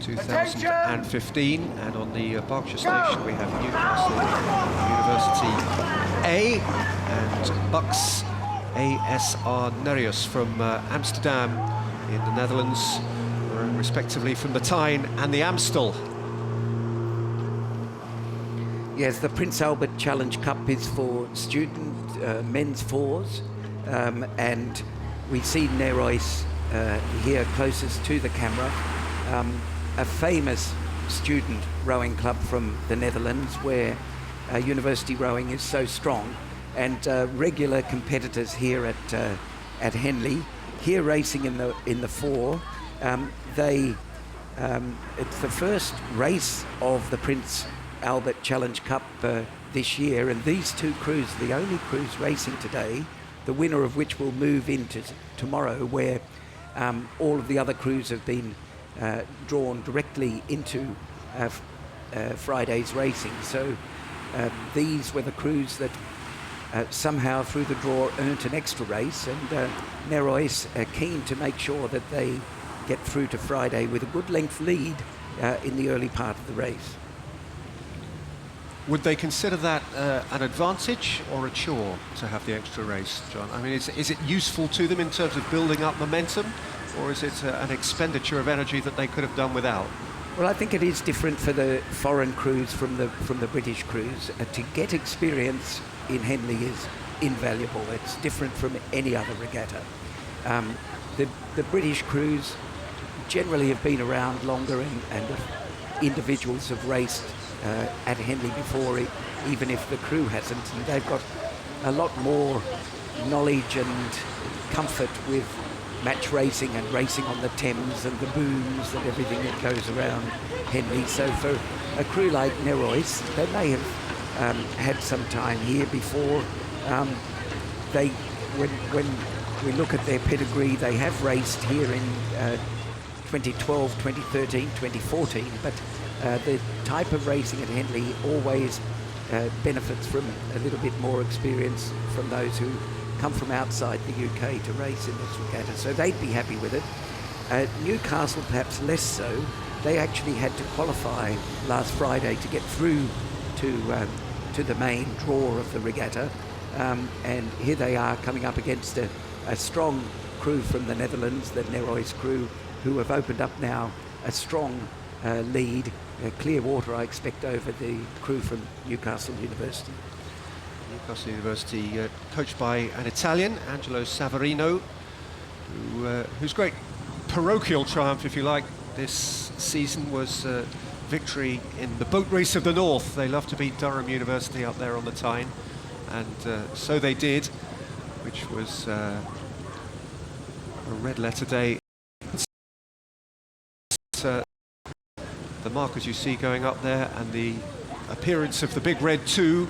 2015, and on the Berkshire station we have Newcastle University A and Bucks ASR Nereus from Amsterdam in the Netherlands, respectively from the Tyne and the Amstel. Yes, the Prince Albert Challenge Cup is for student men's fours, and we see Nereus here closest to the camera, a famous student rowing club from the Netherlands where university rowing is so strong, and regular competitors here at Henley, here racing in the four. It's the first race of the Prince Albert Challenge Cup this year, and these two crews, the only crews racing today, the winner of which will move into tomorrow, where all of the other crews have been drawn directly into Friday's racing. So these were the crews that somehow through the draw earned an extra race, and Nereus are keen to make sure that they get through to Friday with a good length lead in the early part of the race. Would they consider that an advantage or a chore to have the extra race, John? I mean, is it useful to them in terms of building up momentum, or is it an expenditure of energy that they could have done without? Well, I think it is different for the foreign crews from the British crews. To get experience in Henley is invaluable. It's different from any other regatta. The British crews generally have been around longer, and individuals have raced at Henley before, even if the crew hasn't, and they've got a lot more knowledge and comfort with match racing and racing on the Thames and the booms and everything that goes around Henley. So for a crew like Nereus, they may have had some time here before. When we look at their pedigree, they have raced here in 2012, 2013, 2014, but the type of racing at Henley always benefits from a little bit more experience from those who come from outside the UK to race in this regatta, so they'd be happy with it. Newcastle perhaps less so. They actually had to qualify last Friday to get through to the main draw of the regatta, and here they are coming up against a strong crew from the Netherlands, the Nerois crew, who have opened up now a strong lead, clear water I expect over the crew from Newcastle University. Newcastle University coached by an Italian, Angelo Savarino, whose great parochial triumph, if you like, this season was victory in the Boat Race of the North. They love to beat Durham University up there on the Tyne, and so they did, which was a red letter day. The markers you see going up there, and the appearance of the Big Red 2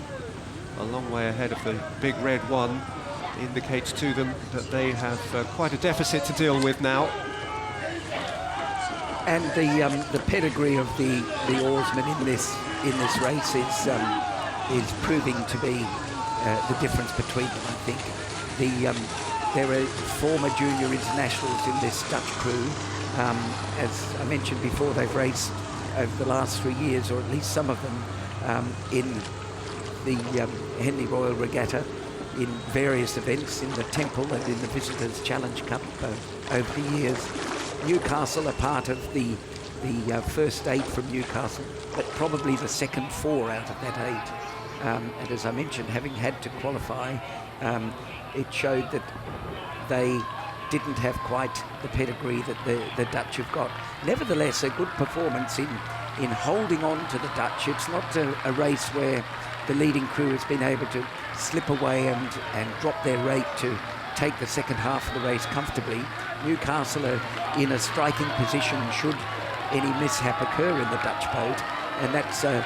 a long way ahead of the Big Red 1 indicates to them that they have quite a deficit to deal with now. And the pedigree of the oarsmen in this race is proving to be the difference between them. I think there are former junior internationals in this Dutch crew. As I mentioned before, they've raced over the last 3 years, or at least some of them, in the Henley Royal Regatta, in various events, in the Temple and in the Visitors Challenge Cup over the years. Newcastle are part of the first 8 from Newcastle, but probably the second 4 out of that 8. And as I mentioned, having had to qualify, it showed that they didn't have quite the pedigree that the Dutch have got. Nevertheless, a good performance in holding on to the Dutch. It's not a race where the leading crew has been able to slip away and drop their rate to take the second half of the race comfortably. Newcastle are in a striking position should any mishap occur in the Dutch boat, and that's a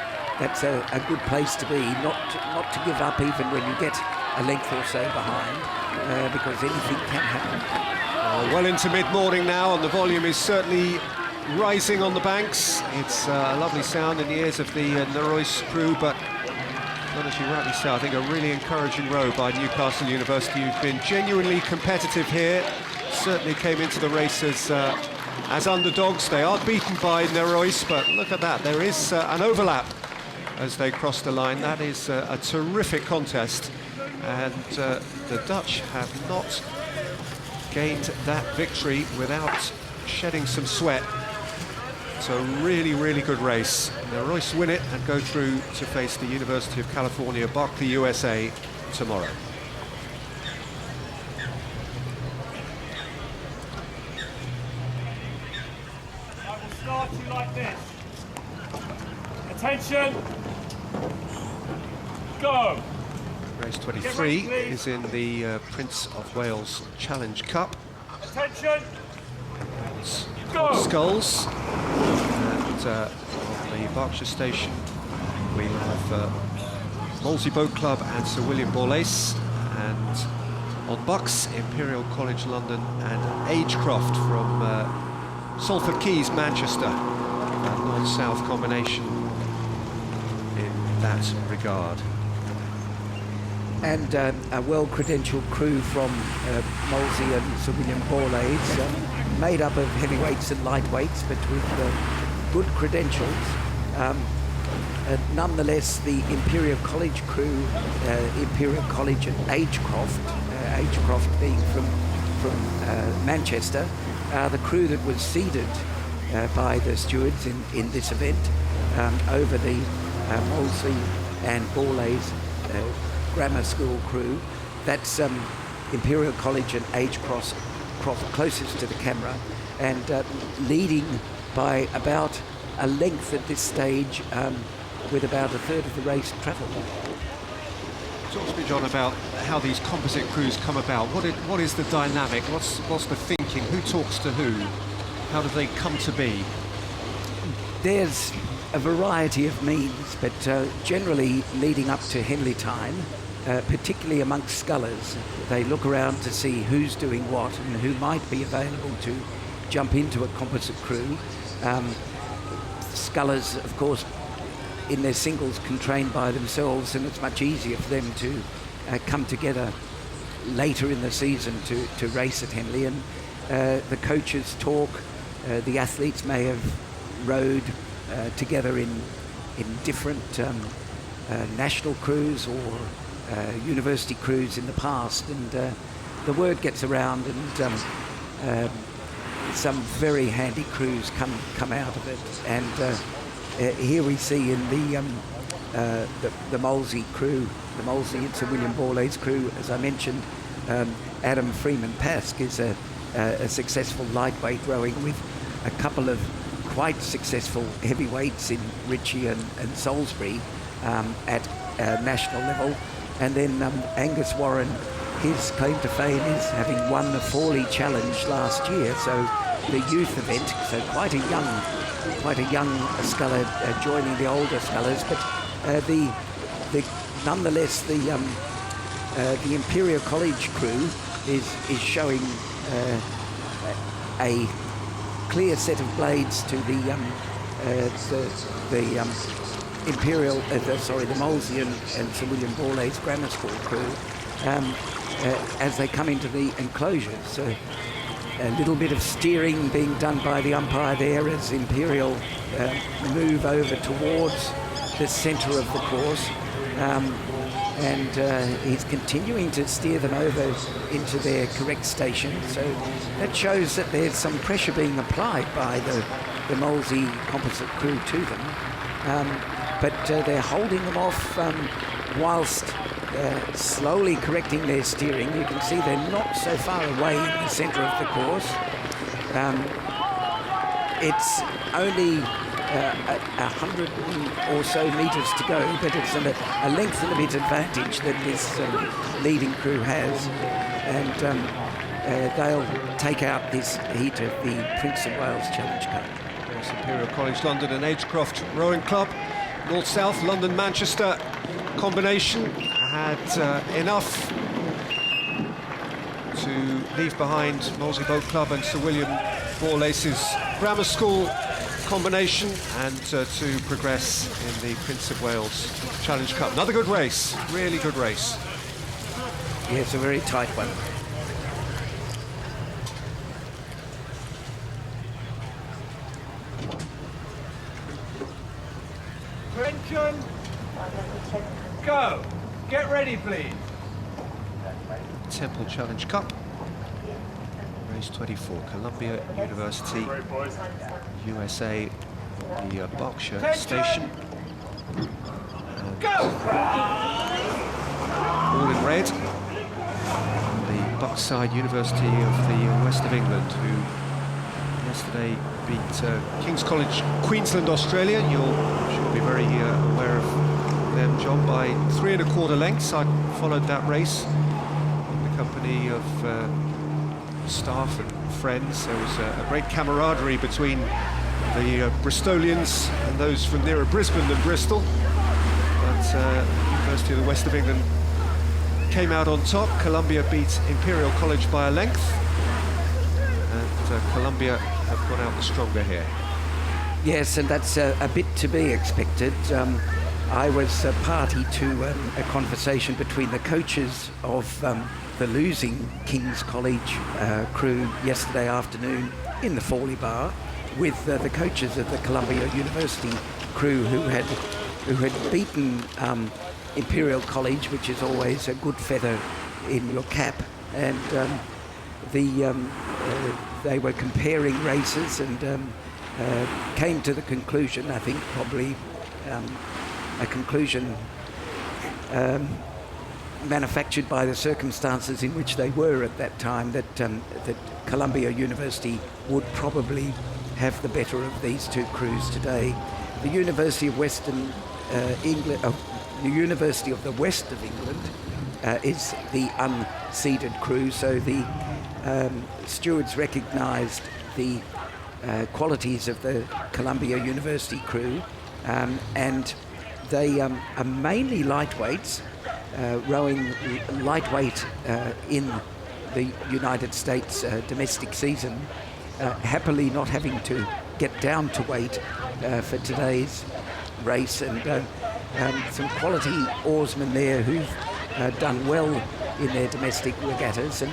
good place to be, not to give up even when you get a length or so behind, because anything can happen. Well into mid-morning now, and the volume is certainly rising on the banks. It's a lovely sound in the ears of the Nerois crew, but not as you rightly say, I think a really encouraging row by Newcastle University, who've been genuinely competitive here. Certainly came into the race as underdogs. They are beaten by Nerois, but look at that, there is an overlap as they cross the line. That is a terrific contest, and the Dutch have not gained that victory without shedding some sweat. So really, really good race. Nerois win it and go through to face the University of California, Berkeley, USA tomorrow. I will start you like this. Attention. Go. Race 23 is in the Prince of Wales Challenge Cup. Attention. Double Sculls, and on the Berkshire station we have Molesey Boat Club and Sir William Borlase, and on Bucks, Imperial College London and Agecroft from Salford Quays, Manchester. A north-south combination in that regard. And a well-credentialed crew from Molesey and Sir William Borlase, made up of heavyweights and lightweights, but with good credentials. Nonetheless, the Imperial College crew, Imperial College and Agecroft, Agecroft being from Manchester, are the crew that was seeded by the stewards in this event over the Molesey and Borlase grammar school crew. That's Imperial College and Agecroft closest to the camera, and leading by about a length at this stage, with about a third of the race travelled. Talk to me, John, about how these composite crews come about. What is the dynamic? What's the thinking? Who talks to who? How do they come to be? There's a variety of means, but generally leading up to Henley time, particularly amongst scullers, they look around to see who's doing what and who might be available to jump into a composite crew. Scullers, of course, in their singles can train by themselves, and it's much easier for them to come together later in the season to race at Henley. And the coaches talk. The athletes may have rowed together in different national crews or university crews in the past, and the word gets around, and some very handy crews come out of it. And here we see in the Molesey crew, the Molesey and Sir William Borlase crew, as I mentioned, Adam Freeman-Pask is a successful lightweight rowing with a couple of quite successful heavyweights in Ritchie and Salisbury at national level. And then Angus Warren, his claim to fame is having won the Fawley Challenge last year, so the youth event, so quite a young sculler joining the older scullers. But nonetheless the Imperial College crew is showing a clear set of blades to the Imperial, the Molesey and Sir William Borlase Grammar School crew as they come into the enclosures. A little bit of steering being done by the umpire there as Imperial move over towards the centre of the course. And he's continuing to steer them over into their correct station. So that shows that there's some pressure being applied by the Molesey composite crew to them. But they're holding them off whilst slowly correcting their steering. You can see they're not so far away in the centre of the course. It's only 100 or so metres to go, but it's a length and a bit advantage that this leading crew has, and they'll take out this heat of the Prince of Wales Challenge Cup. Imperial College London and Agecroft Rowing Club, North-South, London-Manchester combination had enough to leave behind Molesey Boat Club and Sir William Borlase's Grammar School combination, and to progress in the Prince of Wales Challenge Cup. Another good race, really good race. Yeah, it's a very tight one. Attention! Go! Get ready, please. Temple Challenge Cup. Race 24, Columbia University, USA, the Berkshire Station. Go! All in red. The Buckside University of the West of England, who yesterday beat King's College Queensland, Australia. You should be very aware of them, John, by 3 1/4 lengths. I followed that race in the company of staff and friends. There was a great camaraderie between the Bristolians and those from nearer Brisbane than Bristol. But University of the West of England came out on top. Columbia beat Imperial College by a length, and Columbia have gone out the stronger here. Yes, and that's a bit to be expected. I was party to a conversation between the coaches of the losing King's College crew yesterday afternoon in the Fawley Bar with the coaches of the Columbia University crew who had beaten Imperial College, which is always a good feather in your cap, and they were comparing races and came to the conclusion, I think probably a conclusion manufactured by the circumstances in which they were at that time, that Columbia University would probably have the better of these two crews today. The University of Western England, the University of the West of England is the unseeded crew, so the stewards recognised the qualities of the Columbia University crew, and they are mainly lightweights, rowing lightweight in the United States domestic season, happily not having to get down to weight for today's race, and some quality oarsmen there who've done well in their domestic regattas, and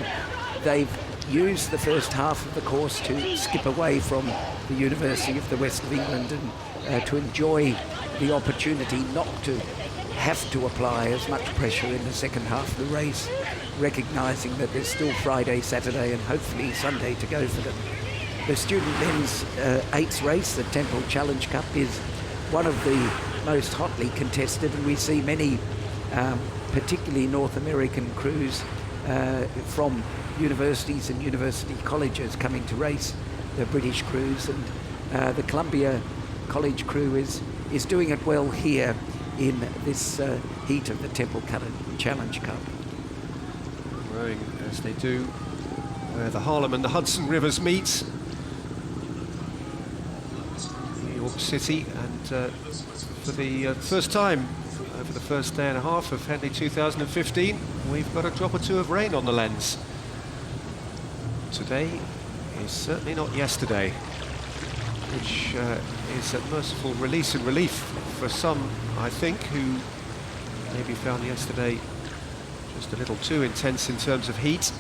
they've used the first half of the course to skip away from the University of the West of England and to enjoy the opportunity not to have to apply as much pressure in the second half of the race, recognising that there's still Friday, Saturday and hopefully Sunday to go for them. The student men's 8th race, the Temple Challenge Cup, is one of the most hotly contested, and we see many particularly North American crews from universities and university colleges coming to race the British crews, and the Columbia College crew is doing it well here in this heat of the Temple Challenge Cup. Rowing as they do where the Harlem and the Hudson rivers meet, New York City, and for the first time over the first day and a half of Henley 2015, we've got a drop or two of rain on the lens. Today is certainly not yesterday, which is a merciful release and relief for some, I think, who maybe found yesterday just a little too intense in terms of heat.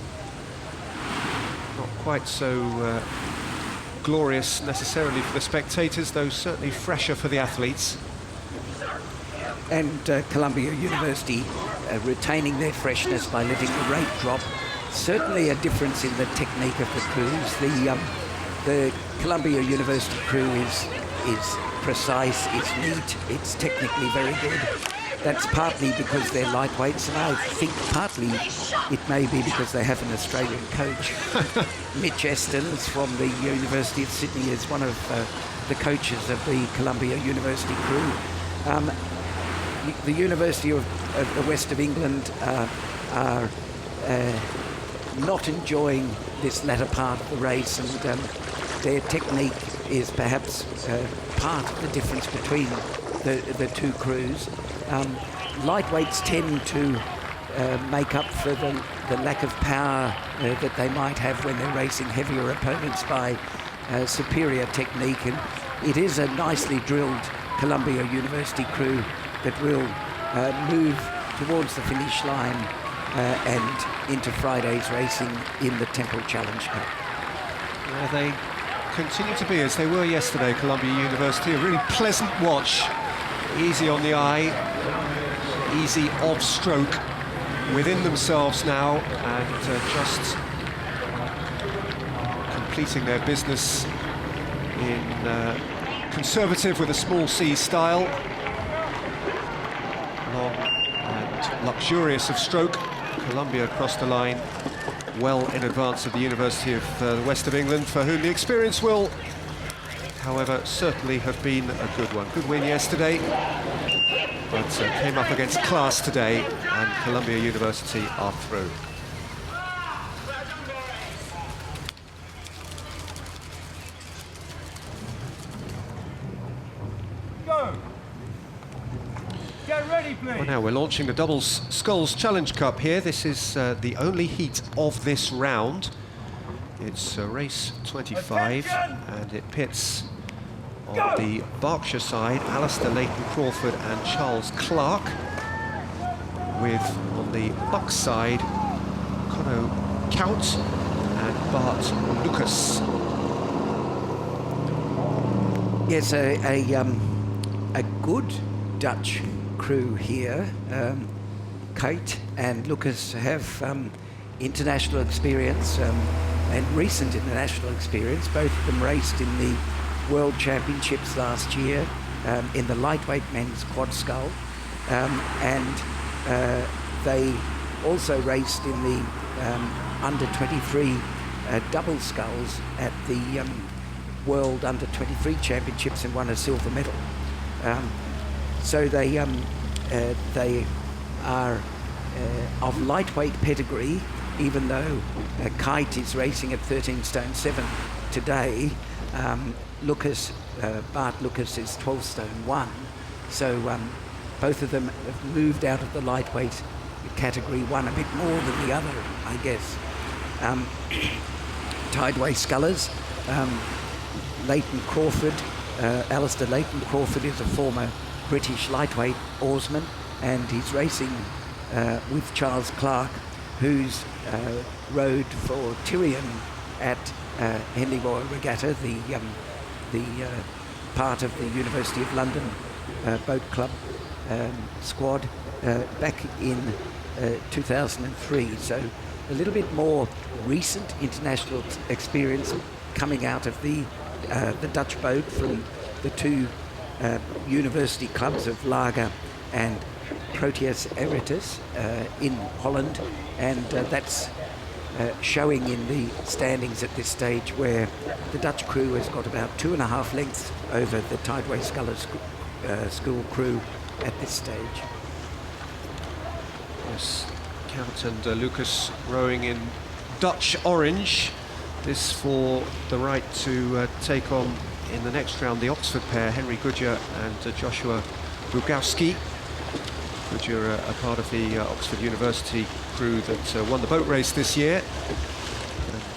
Not quite so glorious necessarily for the spectators, though certainly fresher for the athletes. And Columbia University retaining their freshness by letting the rate drop. Certainly a difference in the technique of the crews. The Columbia University crew is precise, it's neat, it's technically very good. That's partly because they're lightweights, and I think partly it may be because they have an Australian coach. Mitch Estens from the University of Sydney is one of the coaches of the Columbia University crew. The University of the West of England are not enjoying this latter part of the race, and their technique is perhaps part of the difference between the two crews. Lightweights tend to make up for the lack of power that they might have when they're racing heavier opponents by superior technique, and it is a nicely drilled Columbia University crew that will move towards the finish line and into Friday's racing in the Temple Challenge Cup. Yeah, they continue to be, as they were yesterday, Columbia University, a really pleasant watch. Easy on the eye, easy off stroke, within themselves now, and just completing their business in conservative with a small C style. Long and luxurious of stroke. Columbia across the line well in advance of the University of the West of England, for whom the experience will, however, certainly have been a good one. Good win yesterday, but came up against class today, and Columbia University are through. Go! Get ready, please! Well, now we're launching the Double Sculls Challenge Cup here. This is the only heat of this round. It's race 25, and it pits on the Berkshire side Alistair Leighton Crawford and Charles Clark, with on the Bucks side Conno Count and Bart Lucas. Yes, a good Dutch crew here. Kate and Lucas have international experience and recent international experience. Both of them raced in the World Championships last year in the lightweight men's quad scull, and they also raced in the under-23 double sculls at the World Under-23 Championships and won a silver medal. So they are of lightweight pedigree, even though Kite is racing at 13 stone 7 today. Bart Lucas is 12 stone 1. So both of them have moved out of the lightweight category, one a bit more than the other, I guess. Tideway scullers, Leighton Crawford, Alistair Leighton Crawford is a former British lightweight oarsman, and he's racing with Charles Clarke, who's rowed for Tyrion at Henley Royal Regatta, the part of the University of London Boat Club squad back in 2003. So a little bit more recent international experience coming out of the Dutch boat from the two university clubs of Lager and Proteus Aeretus in Holland, and that's showing in the standings at this stage, where the Dutch crew has got about 2.5 lengths over the Tideway Scullers School crew at this stage. Yes, Count and Lucas rowing in Dutch orange. This for the right to take on in the next round the Oxford pair, Henry Goodyear and Joshua Bugowski. Goodyear, a part of the Oxford University crew that won the boat race this year.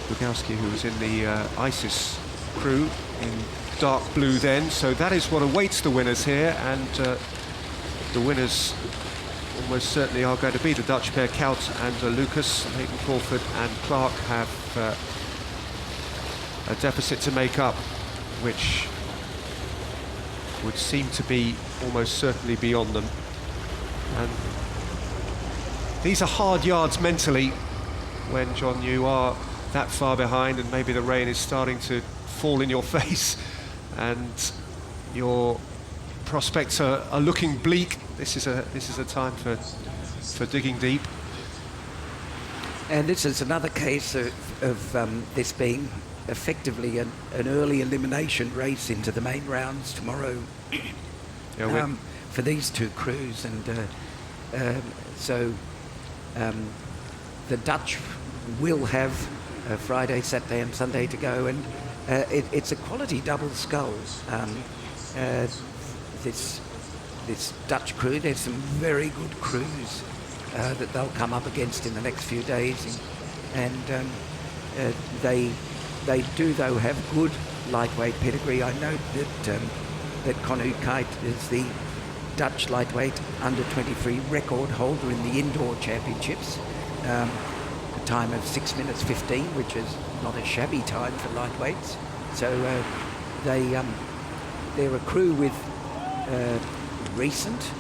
Bugowski, who was in the ISIS crew in dark blue then. So that is what awaits the winners here, and the winners almost certainly are going to be the Dutch pair, Kout and Lucas. Leighton Crawford and Clarke have a deficit to make up, which would seem to be almost certainly beyond them. And these are hard yards mentally when, John, you are that far behind and maybe the rain is starting to fall in your face and your prospects are looking bleak. This is a time for digging deep. And this is another case of this being effectively an early elimination race into the main rounds tomorrow for these two crews, and so the Dutch will have Friday, Saturday and Sunday to go, and it's a quality double sculls. This Dutch crew, there's some very good crews that they'll come up against in the next few days, and they do though have good lightweight pedigree. I note that Connu Kite is the Dutch lightweight under-23 record holder in the indoor championships, a time of 6 minutes 15, which is not a shabby time for lightweights. So they're a crew with recent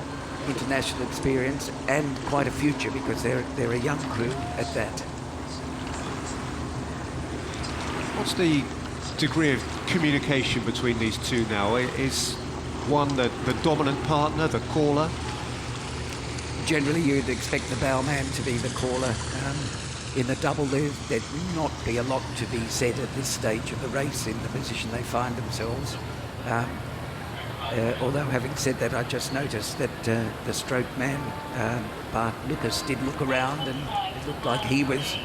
international experience and quite a future, because they're a young crew at that. What's the degree of communication between these two now? Is one the dominant partner, the caller? Generally, you'd expect the bowman to be the caller. In the double, there'd not be a lot to be said at this stage of the race in the position they find themselves. Although, having said that, I just noticed that the stroke man, Bart Lucas, did look around, and it looked like he was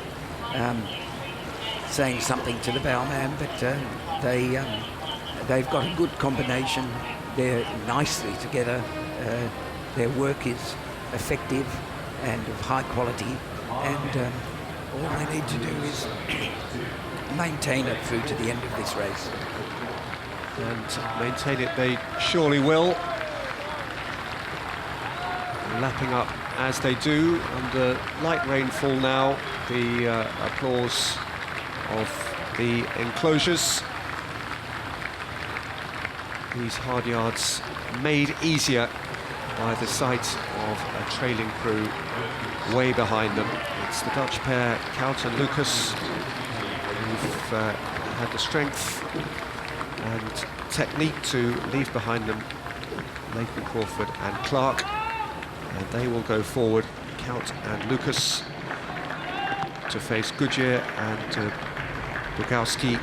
saying something to the bowman, but they've got a good combination. They're nicely together. Their work is effective and of high quality, and all they need to do is maintain it through to the end of this race. And maintain it they surely will. Lapping up as they do under light rainfall now. The applause of the enclosures. These hard yards made easier by the sight of a trailing crew way behind them. It's the Dutch pair, Kout and Lucas, who've had the strength and technique to leave behind them Leighton Crawford and Clarke, and they will go forward, Kout and Lucas, to face Goodyear and Bugowski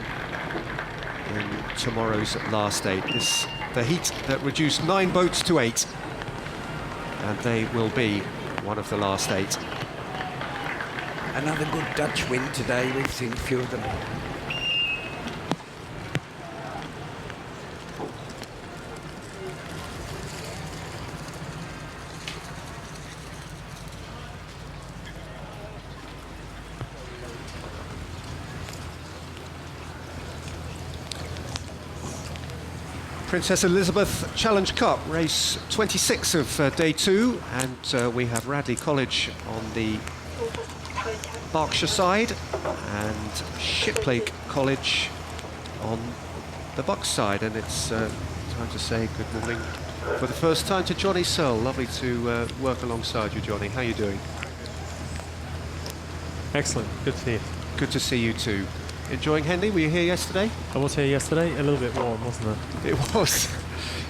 in tomorrow's last 8. This the heat that reduced 9 boats to 8, and they will be one of the last 8. Another good Dutch win today. We've seen a few of them. Princess Elizabeth Challenge Cup, race 26 of day 2, and we have Radley College on the Berkshire side and Shiplake College on the Bucks side, and it's time to say good morning for the first time to Johnny Searle. Lovely to work alongside you, Johnny. How are you doing? Excellent, good to see you. Good to see you too. Enjoying Henley? Were you here yesterday? I was here yesterday, a little bit warm, wasn't it? It was.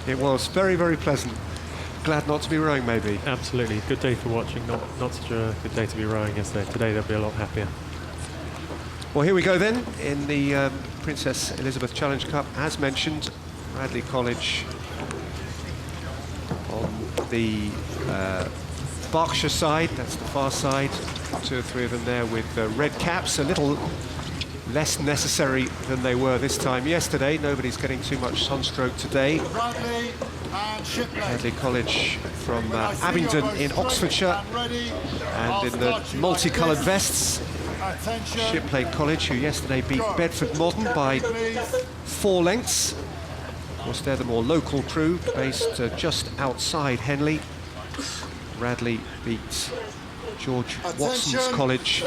It was very, very pleasant. Glad not to be rowing, maybe. Absolutely, good day for watching, not such a good day to be rowing yesterday. Today they'll be a lot happier. Well, here we go then, in the Princess Elizabeth Challenge Cup. As mentioned, Radley College on the Berkshire side, that's the far side. 2 or 3 of them there with red caps, a little less necessary than they were this time yesterday. Nobody's getting too much sunstroke today. Radley and Shiplake. Radley College from Abingdon in Oxfordshire, and in the multicoloured vests, Shiplake College, who yesterday beat Bedford Modern by 4 lengths. Of course, they're the more local crew, based just outside Henley. Radley beat George Watson's college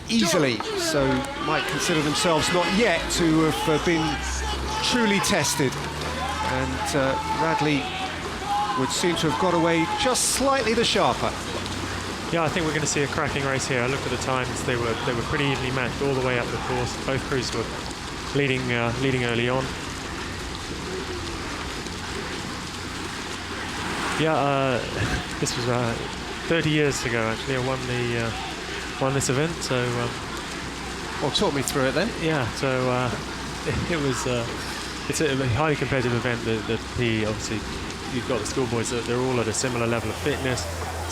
easily, so might consider themselves not yet to have been truly tested. And Radley would seem to have got away just slightly the sharper. Yeah, I think we're going to see a cracking race here. I looked at the times; they were pretty evenly matched all the way up the course. Both crews were leading early on. Yeah, this was 30 years ago actually. I won this event. So, well, talk me through it then. Yeah, so it was. It's a highly competitive event. The PE, obviously, you've got the schoolboys. They're all at a similar level of fitness,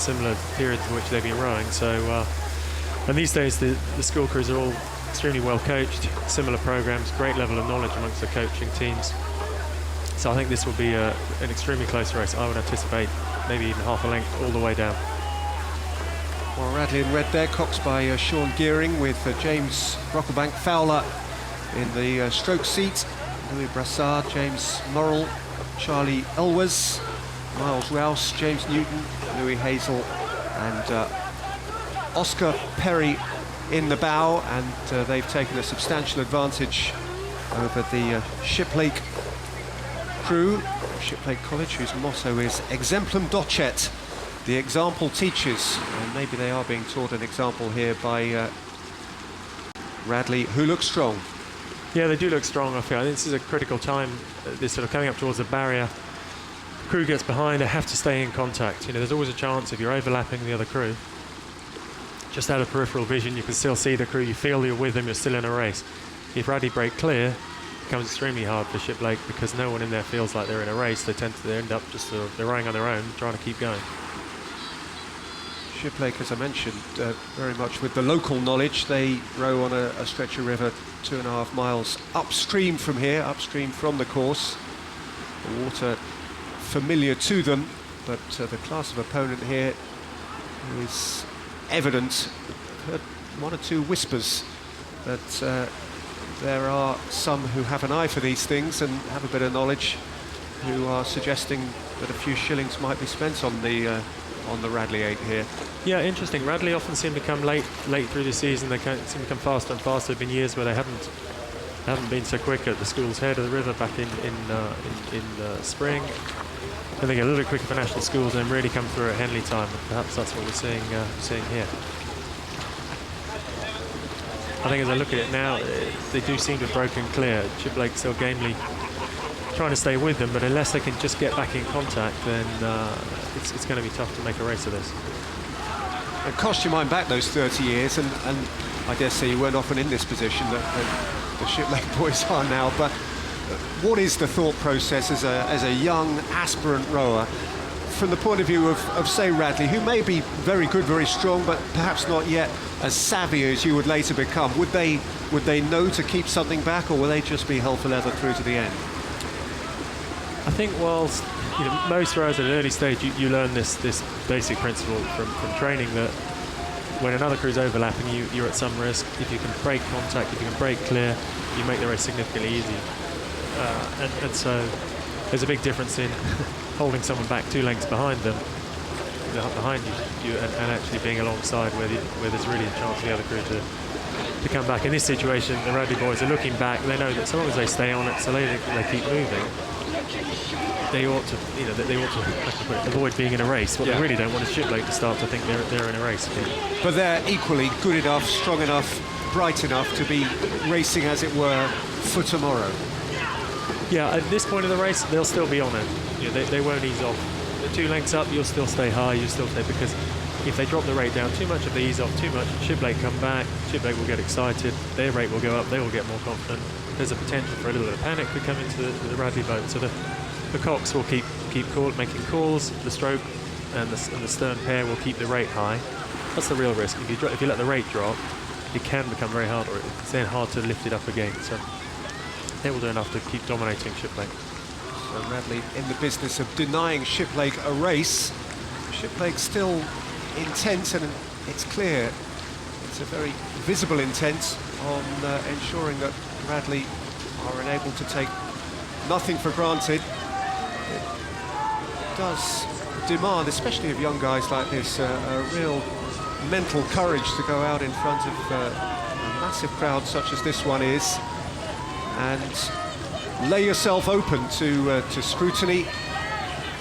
similar periods in which they've been rowing. So, and these days the school crews are all extremely well coached, similar programs, great level of knowledge amongst the coaching teams. So I think this will be an extremely close race. I would anticipate maybe even half a length all the way down. Well, Radley in red there, coxed by Sean Gearing, with James Brocklebank Fowler in the stroke seat. Louis Brassard, James Morrill, Charlie Elwes, Miles Rouse, James Newton, Louis Hazel, and Oscar Perry in the bow, and they've taken a substantial advantage over the Shiplake crew, Shiplake College, whose motto is Exemplum Docet, the example teaches, and maybe they are being taught an example here by Radley, who looks strong. Yeah, they do look strong, I feel. I think this is a critical time. They're sort of coming up towards the barrier. Crew gets behind, they have to stay in contact. You know, there's always a chance if you're overlapping the other crew, just out of peripheral vision, you can still see the crew, you feel you're with them, you're still in a race. If Radley break clear, it becomes extremely hard for Shiplake because no one in there feels like they're in a race. They end up just they're rowing on their own, trying to keep going. Shiplake, as I mentioned, very much with the local knowledge. They row on a stretch of river 2.5 miles upstream from here, upstream from the course. The water familiar to them, but the class of opponent here is evident. I've heard 1 or 2 whispers that there are some who have an eye for these things and have a bit of knowledge, who are suggesting that a few shillings might be spent on the Radley 8 here. Yeah, interesting. Radley often seem to come late through the season. They seem to come faster and faster. There have been years where they haven't been so quick at the school's head of the river back in spring. And they get a little bit quicker for national schools and then really come through at Henley time. Perhaps that's what we're seeing here. I think as I look at it now, they do seem to have broken clear. Shiplake still gamely trying to stay with them, but unless they can just get back in contact, then it's going to be tough to make a race of this. It cost your mind back those 30 years, and I dare say you weren't often in this position that the Shiplake boys are now, but what is the thought process as a young aspirant rower from the point of view of say Radley, who may be very good, very strong, but perhaps not yet as savvy as you would later become? Would they know to keep something back, or will they just be hell for leather through to the end? I think whilst most rowers at an early stage, you learn this basic principle from training, that when another crew's overlapping, you're at some risk. If you can break contact, if you can break clear, you make the race significantly easier. And so there's a big difference in holding someone back 2 lengths behind them, behind you and actually being alongside where there's really a chance for the other crew to come back. In this situation, the Radley boys are looking back. They know that so long as they stay on it, so they keep moving, they ought to, avoid being in a race. What they really don't want is Shiplake to start to think they're in a race. But they're equally good enough, strong enough, bright enough to be racing, as it were, for tomorrow. Yeah, at this point of the race, they'll still be on it. They won't ease off. The 2 lengths up, you'll still stay high, you'll still stay, because if they drop the rate down too much, if they ease off too much, Shiplake come back, Shiplake will get excited, their rate will go up, they will get more confident. There's a potential for a little bit of panic to come into the Radley boat. So the cocks will keep making calls, the stroke and the stern pair will keep the rate high. That's the real risk. If you let the rate drop, it can become very hard, or it's then hard to lift it up again. So they will do enough to keep dominating Shiplake. So Radley in the business of denying Shiplake a race. Shiplake's still intent, and it's clear it's a very visible intent on ensuring that Radley are unable to take nothing for granted. It does demand, especially of young guys like this, a real mental courage to go out in front of a massive crowd such as this one is and lay yourself open to scrutiny,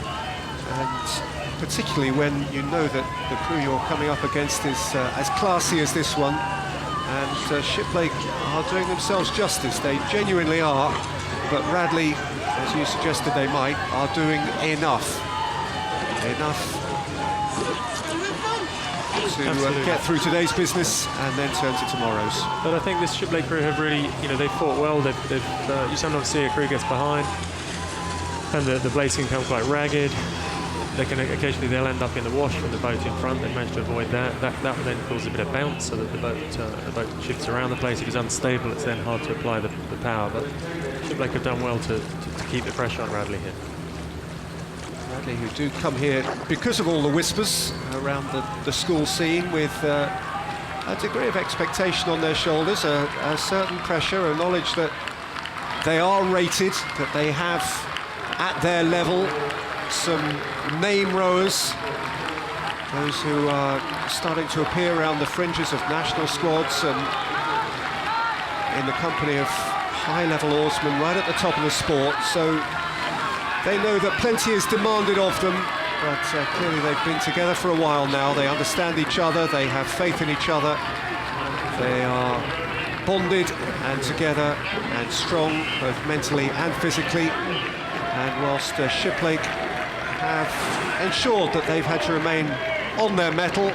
and particularly when you know that the crew you're coming up against is as classy as this one. And Shiplake are doing themselves justice, they genuinely are, but Radley, as you suggested they might, are doing enough to get through today's business and then turn to tomorrow's. But I think this Shiplake crew have really, they've fought well. You sometimes see a crew gets behind and the blades can come quite ragged. They can occasionally they'll end up in the wash from the boat in front. They managed to avoid that. That will then cause a bit of bounce, so that the boat shifts around the place. If it's unstable, it's then hard to apply the power. But Shiplake have done well to keep the pressure on Radley here. Radley, who do come here because of all the whispers around the school scene, with a degree of expectation on their shoulders, a certain pressure, a knowledge that they are rated, that they have at their level some name rowers, those who are starting to appear around the fringes of national squads and in the company of high-level oarsmen right at the top of the sport. So they know that plenty is demanded of them, but clearly they've been together for a while now. They understand each other, they have faith in each other, they are bonded and together and strong, both mentally and physically. And whilst Shiplake have ensured that they've had to remain on their mettle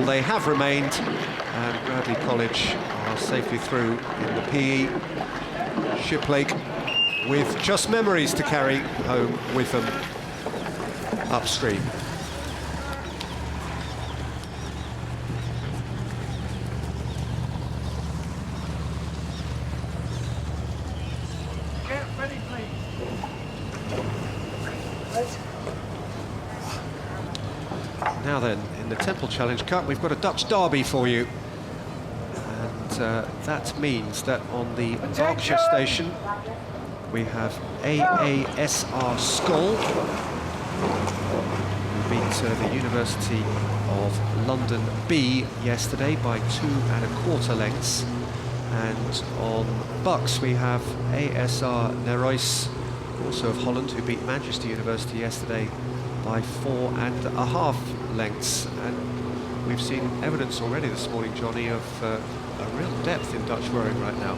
they have remained, and Radley College are safely through in the PE. Shiplake with just memories to carry home with them upstream. Now then, in the Temple Challenge Cup, we've got a Dutch derby for you. And that means that on the Berkshire station, we have AASR Skull, who beat the University of London B yesterday by 2 1/4 lengths. And on Bucks, we have ASR Nerois, also of Holland, who beat Manchester University yesterday by 4 1/2 lengths. And we've seen evidence already this morning, Johnny, of a real depth in Dutch rowing right now.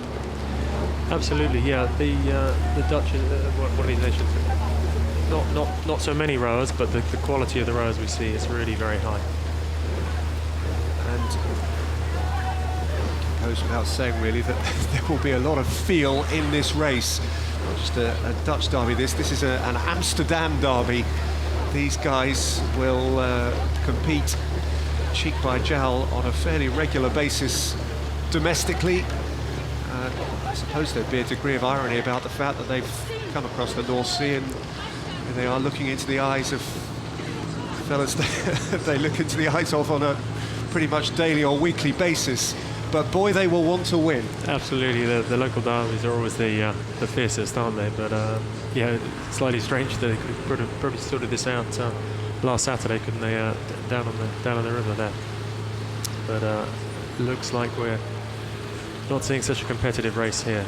Absolutely, yeah. The Dutch, one of these nations, not so many rowers, but the quality of the rowers we see is really very high. And it goes without saying, really, that there will be a lot of feel in this race. Not just a Dutch derby, this is an Amsterdam derby. These guys will compete cheek by jowl on a fairly regular basis domestically. I suppose there'd be a degree of irony about the fact that they've come across the North Sea and they are looking into the eyes of fellas they look into the eyes of on a pretty much daily or weekly basis. But boy, they will want to win. Absolutely, the local derbies are always the fiercest, aren't they? But yeah, slightly strange that they could have probably sorted this out last Saturday, couldn't they? Down on the river there. But looks like we're not seeing such a competitive race here.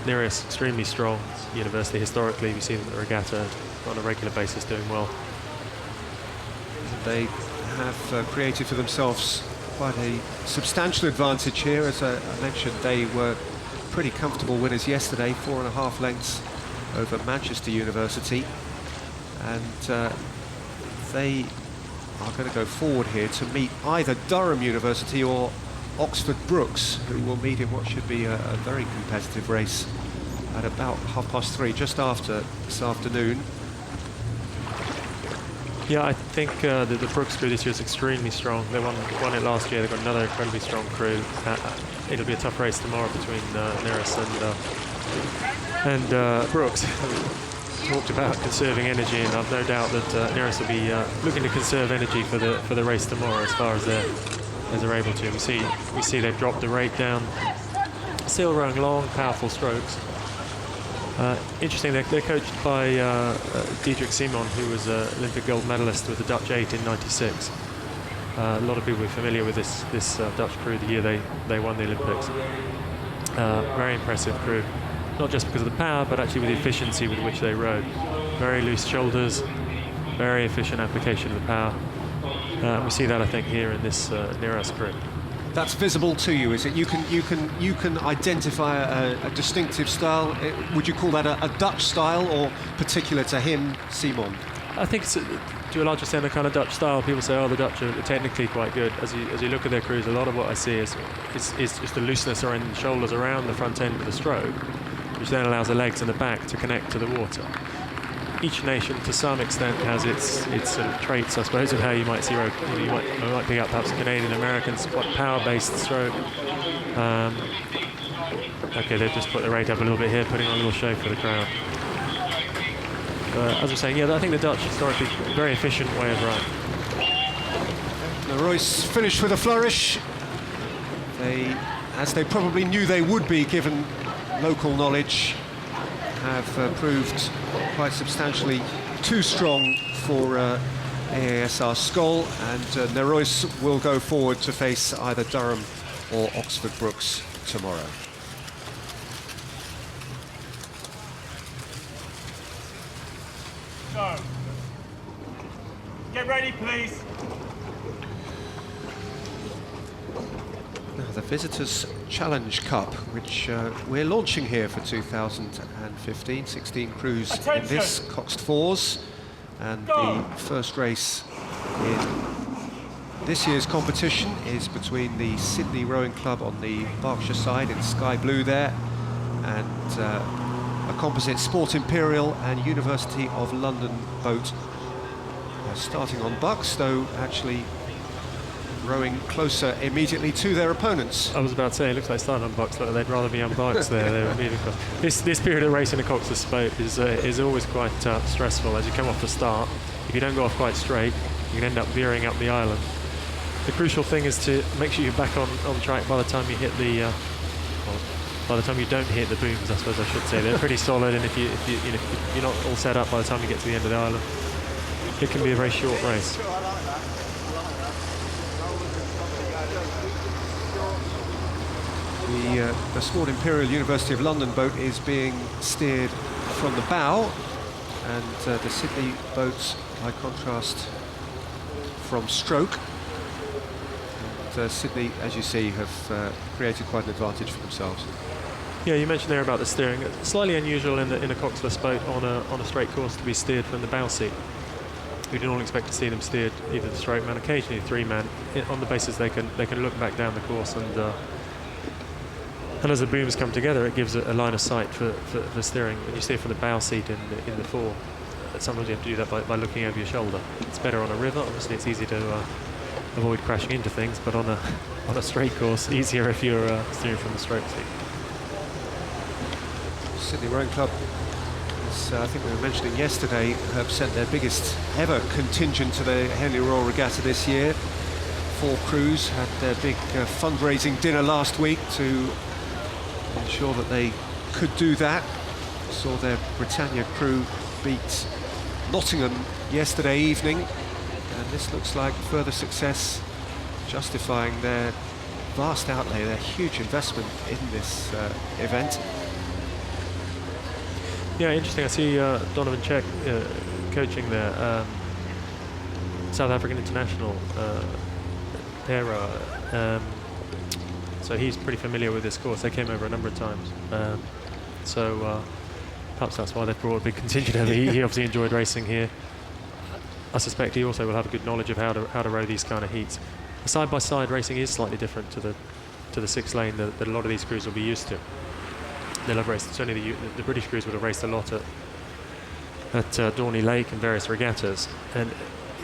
Nereus extremely strong. University historically, we see them at the regatta on a regular basis doing well. They have created for themselves quite a substantial advantage here. As I mentioned, they were pretty comfortable winners yesterday, 4.5 lengths over Manchester University, and they are going to go forward here to meet either Durham University or Oxford Brookes, who will meet in what should be a very competitive race at about 3:30, just after this afternoon. Yeah, I think the Brookes crew this year is extremely strong. They won it last year. They've got another incredibly strong crew. It'll be a tough race tomorrow between Nereus and Brookes. Talked about conserving energy, and I've no doubt that Nereus will be looking to conserve energy for the race tomorrow, as far as they're able to. We see they've dropped the rate down, still rowing long, powerful strokes. Interesting, they're coached by Diederik Simon, who was an Olympic gold medalist with the Dutch 8 in '96. A lot of people are familiar with this Dutch crew the year they won the Olympics. Very impressive crew, not just because of the power, but actually with the efficiency with which they rowed. Very loose shoulders, very efficient application of the power. We see that, I think, here in this Nereus crew. That's visible to you, is it? You can identify a distinctive style. Would you call that a Dutch style, or particular to him, Simon? I think it's, to a large extent, a kind of Dutch style. People say, oh, the Dutch are technically quite good. As you look at their crews, a lot of what I see is just the looseness around the shoulders around the front end of the stroke, which then allows the legs and the back to connect to the water. Each nation, to some extent, has its sort of traits, I suppose, of how you might see rope. You might pick up perhaps Canadian Americans, quite power-based stroke. Okay, they've just put the rate up a little bit here, putting on a little show for the crowd. As I was saying, yeah, I think the Dutch historically very efficient way of rowing. Royce finished with a flourish. As they probably knew they would be, given local knowledge, have proved quite substantially too strong for AASR Scull, and Royce will go forward to face either Durham or Oxford Brookes tomorrow. So, get ready, please. Now, the Visitors Challenge Cup, which we're launching here for 2015, 16 crews in this, Coxed Fours, and the first race in this year's competition is between the Sydney Rowing Club on the Berkshire side in sky blue there, and a composite Sport Imperial and University of London boat starting on bucks, though actually rowing closer immediately to their opponents. I was about to say, it looks like starting on bucks, like they'd rather be on bikes there. They were moving across. This period of racing a Coxless boat is always quite stressful. As you come off the start, if you don't go off quite straight, you can end up veering up the island. The crucial thing is to make sure you're back on track by the time you hit the by the time you don't hit the booms, I suppose I should say. They're pretty solid, and if you're not all set up by the time you get to the end of the island, it can be a very short race. The Sport Imperial University of London boat is being steered from the bow, and the Sydney boats, by contrast, from stroke. And, Sydney, as you see, have created quite an advantage for themselves. Yeah, you mentioned there about the steering. It's slightly unusual in a Coxless boat on a straight course to be steered from the bow seat. We don't all expect to see them steered either the stroke man, occasionally three man, on the basis they can look back down the course, and as the booms come together, it gives a line of sight for steering. When you steer from the bow seat in the fore, sometimes you have to do that by looking over your shoulder. It's better on a river. Obviously, it's easy to avoid crashing into things, but on a straight course, easier if you're steering from the stroke seat. Sydney Rowing Club, as I think we were mentioning yesterday, have sent their biggest ever contingent to the Henley Royal Regatta this year. 4 crews had their big fundraising dinner last week to ensure that they could do that. saw their Britannia crew beat Nottingham yesterday evening, and this looks like further success, justifying their vast outlay, their huge investment in this event. Yeah, interesting. I see Donovan Czech coaching there, South African international pair rower. So he's pretty familiar with this course. They came over a number of times. So perhaps that's why they've brought a big contingent over. He obviously enjoyed racing here. I suspect he also will have a good knowledge of how to row these kind of heats. The side-by-side racing is slightly different to the 6 lane that a lot of these crews will be used to. They'll have raced, certainly the British crews would have raced a lot at Dorney Lake and various regattas. And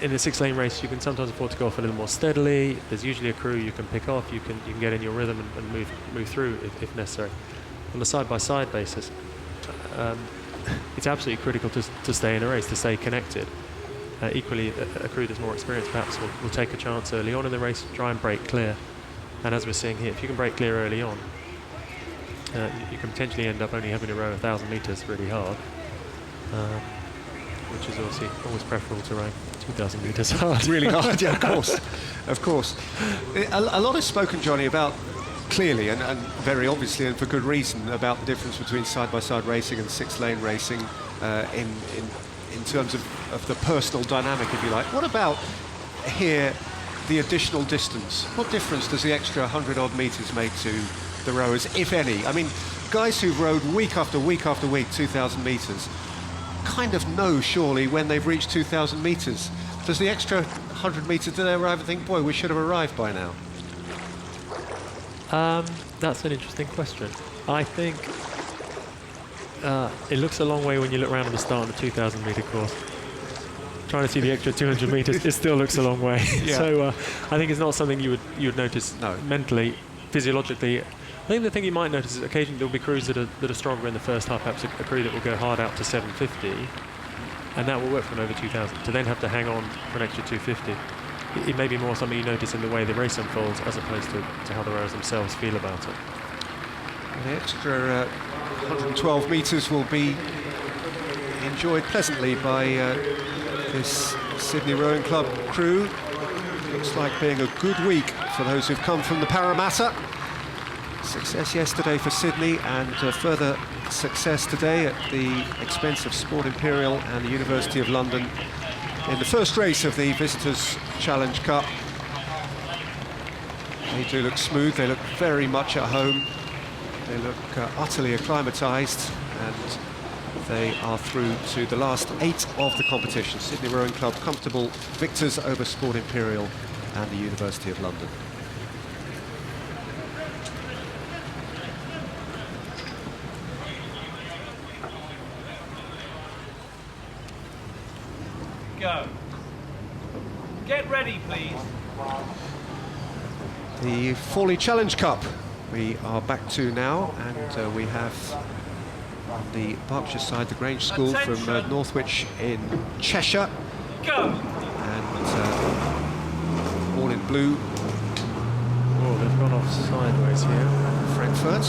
in the 6 lane race, you can sometimes afford to go off a little more steadily. There's usually a crew you can pick off. You can get in your rhythm and move through if necessary. On the side-by-side basis, it's absolutely critical to stay in a race, to stay connected. Equally, a crew that's more experienced perhaps will take a chance early on in the race, try and break clear. And as we're seeing here, if you can break clear early on, you can potentially end up only having to row 1,000 metres really hard, which is obviously always preferable to rowing 2,000 metres hard. Really hard, yeah, of course. A lot is spoken, Johnny, about clearly and very obviously and for good reason about the difference between side-by-side racing and 6 lane racing in terms of the personal dynamic, if you like. What about here, the additional distance? What difference does the extra 100 odd metres make to the rowers, if any? I mean, guys who've rowed week after week after week 2,000 metres kind of know surely when they've reached 2,000 metres. Does the extra 100 metres, do they arrive and think, boy, we should have arrived by now? That's an interesting question. I think it looks a long way when you look around at the start of the 2,000 metre course. Trying to see the extra 200 metres, it still looks a long way. Yeah. So I think it's not something you would notice mentally, physiologically. I think the thing you might notice is occasionally there'll be crews that are stronger in the first half, perhaps a crew that will go hard out to 750, and that will work from over 2,000. To then have to hang on for an extra 250, it may be more something you notice in the way the race unfolds as opposed to how the rowers themselves feel about it. The extra 112 metres will be enjoyed pleasantly by this Sydney Rowing Club crew. Looks like being a good week for those who've come from the Parramatta. Success yesterday for Sydney and further success today at the expense of Sport Imperial and the University of London in the first race of the Visitors Challenge Cup. They do look smooth, they look very much at home, they look utterly acclimatised, and they are through to the last 8 of the competition. Sydney Rowing Club comfortable victors over Sport Imperial and the University of London. Go. Get ready, please. The Henley Challenge Cup we are back to now, and we have on the Berkshire side the Grange School from Northwich in Cheshire. Go. And all in blue. Oh, they've gone off sideways here. Frankfurt.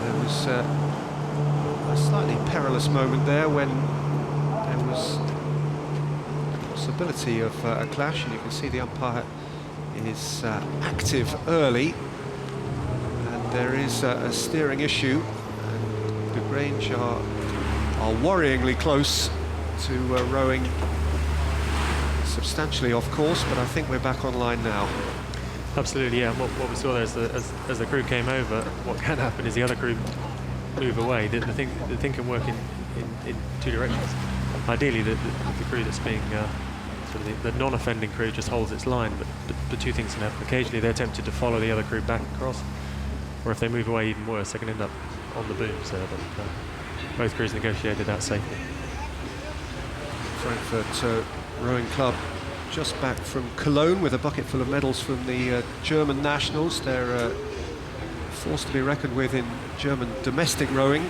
There was a slightly perilous moment there when there was the possibility of a clash, and you can see the umpire is active early, and there is a steering issue, and the Grange are worryingly close to rowing substantially off course, but I think we're back online now. Absolutely, yeah. What we saw there is as the crew came over, what can happen is the other crew move away. The thing can work in 2 directions. Ideally, the crew that's being sort of the non-offending crew just holds its line, but the 2 things can happen. Occasionally, they're tempted to follow the other crew back across, or if they move away even worse, they can end up on the booms there. But both crews negotiated that safely. Frankfurt Rowing Club just back from Cologne with a bucket full of medals from the German nationals. They're force to be reckoned with in German domestic rowing.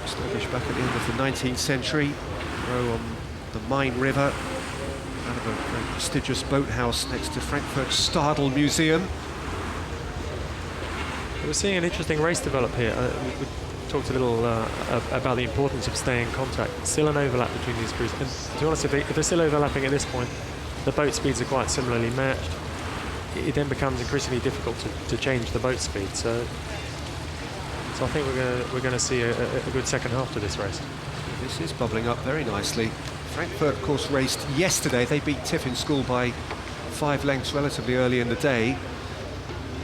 Established back at the end of the 19th century, row on the Main River, out of a very prestigious boathouse next to Frankfurt Stadel Museum. we're seeing an interesting race develop here. We talked a little about the importance of staying in contact. Still an overlap between these crews. And to be honest, if they're still overlapping at this point, the boat speeds are quite similarly matched. It then becomes increasingly difficult to change the boat speed. So I think we're going to see a good second half to this race. This is bubbling up very nicely. Frankfurt, of course, raced yesterday. They beat Tiffin School by 5 lengths relatively early in the day.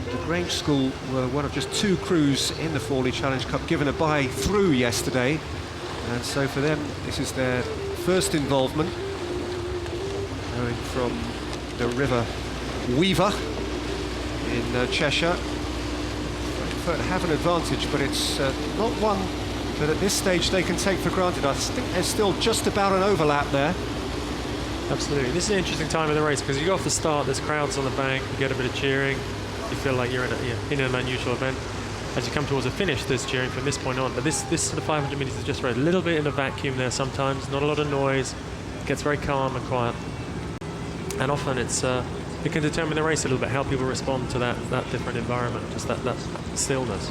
The Grange School were one of just 2 crews in the Fawley Challenge Cup given a bye through yesterday, and so for them this is their first involvement, going from the River Weaver in Cheshire. Frankfurt have an advantage, but it's not one that at this stage they can take for granted. I think there's still just about an overlap there. Absolutely. This is an interesting time of the race because you go off the start, there's crowds on the bank, you get a bit of cheering, you feel like you're in an unusual event. As you come towards the finish, there's cheering from this point on. But this sort of 500 metres is just right, a little bit in a vacuum there sometimes, not a lot of noise, it gets very calm and quiet. And often it can determine the race a little bit, how people respond to that different environment, just that stillness.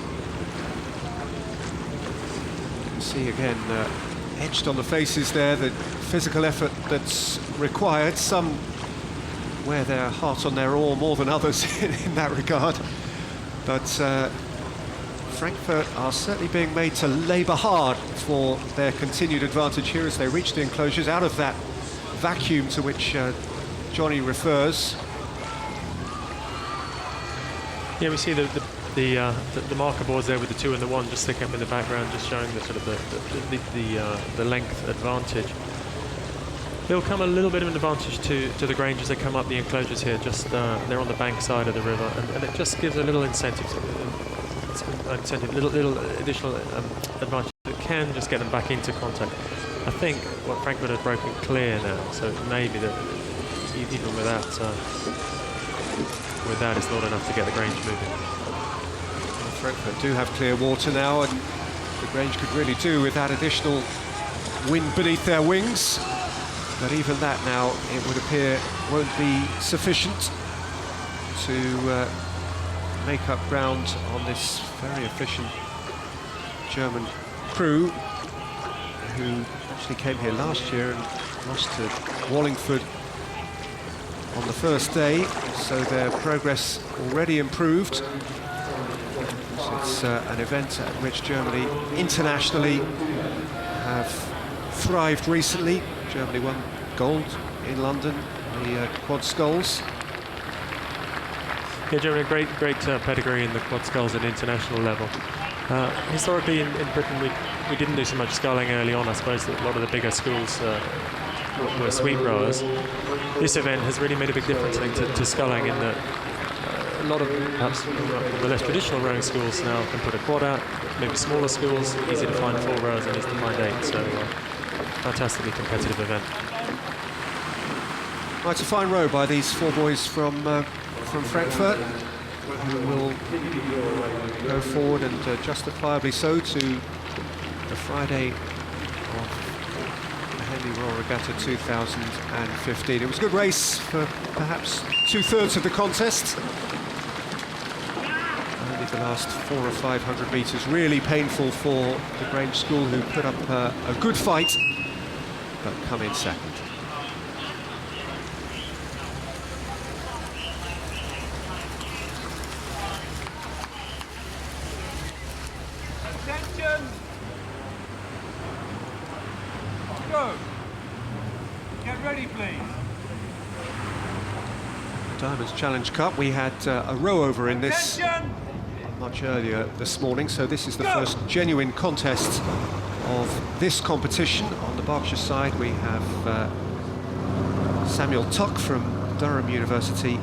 You can see again, etched on the faces there, the physical effort that's required. Some wear their heart on their oar more than others in that regard. But Frankfurt are certainly being made to labour hard for their continued advantage here as they reach the enclosures out of that vacuum to which Johnny refers. Yeah, we see the marker boards there with the 2 and the 1 just sticking up in the background, just showing the sort of the length advantage. There'll come a little bit of an advantage to the Grange as they come up the enclosures here. Just they're on the bank side of the river, and it just gives a little incentive, little additional advantage that can just get them back into contact. I think what Frankfurt has broken clear now, so it may be that even with that, it's not enough to get the Grange moving. Well, Frankfurt do have clear water now, and the Grange could really do with that additional wind beneath their wings. But even that now, it would appear, won't be sufficient to make up ground on this very efficient German crew who actually came here last year and lost to Wallingford on the first day, so their progress already improved. So it's an event at which Germany internationally have thrived recently. Germany won gold in London, the Quad Sculls. Yeah, Germany, great pedigree in the Quad Sculls at international level. Historically in Britain, we didn't do so much sculling early on. I suppose that a lot of the bigger schools were sweep rowers. This event has really made a big difference, I think, to sculling in that a lot of perhaps the less traditional rowing schools now can put a quad out. Maybe smaller schools, easy to find 4 rowers and easy to find 8. So fantastically competitive event. Right, it's a fine row by these 4 boys from Frankfurt, who will go forward, and justifiably so, to the Friday of the Henley Royal Regatta 2015. It was a good race for perhaps 2/3 of the contest. Only the last 400 or 500 metres really painful for the Grange School, who put up a good fight, but come in second. Attention! Go! Get ready, please. Diamond Challenge Cup, we had a row over in this much earlier this morning, so this is the first genuine contest of this competition. On the Berkshire side we have Samuel Tuck from Durham University.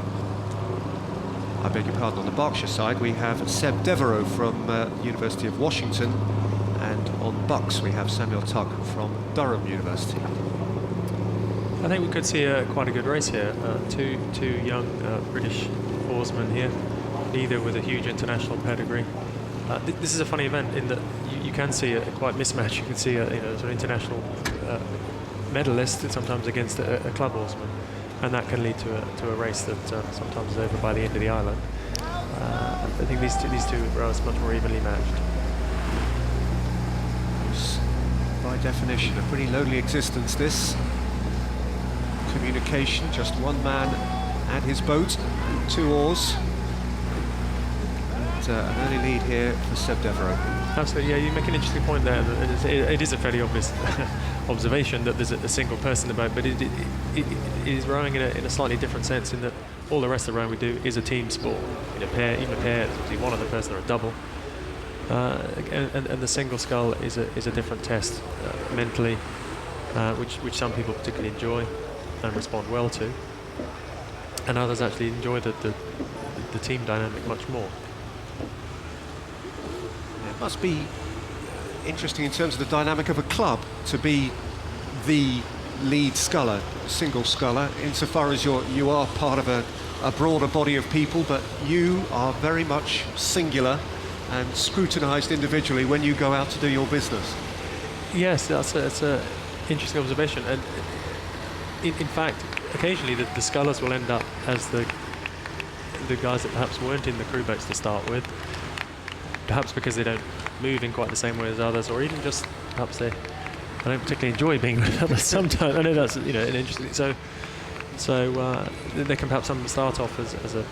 I beg your pardon, on the Berkshire side we have Seb Devereaux from University of Washington, and on Bucks we have Samuel Tuck from Durham University. I think we could see quite a good race here. Two young British oarsmen here, neither with a huge international pedigree. This is a funny event in that you can see it quite mismatched. You can see a sort of international medalist sometimes against a club oarsman, and that can lead to a race that sometimes is over by the end of the island. I think these two rowers are much more evenly matched. It's, by definition, a pretty lonely existence, this. Communication, just one man and his boat, 2 oars. And an early lead here for Seb Devereux. Absolutely, yeah, you make an interesting point there. It is a fairly obvious observation that there's a single person in the boat, but it is rowing in a slightly different sense, in that all the rest of the rowing we do is a team sport. In a pair, even a pair, it's usually one other person or a double. And the single scull is a different test mentally, which some people particularly enjoy and respond well to, and others actually enjoy the team dynamic much more. It must be interesting in terms of the dynamic of a club to be the lead sculler, single sculler, insofar as you are part of a broader body of people, but you are very much singular and scrutinised individually when you go out to do your business. Yes, that's an interesting observation, and in fact, occasionally the scullers will end up as the guys that perhaps weren't in the crew boats to start with, perhaps because they don't move in quite the same way as others, or even just perhaps I don't particularly enjoy being with others sometimes. I know that's an interesting. So they can perhaps some start off as a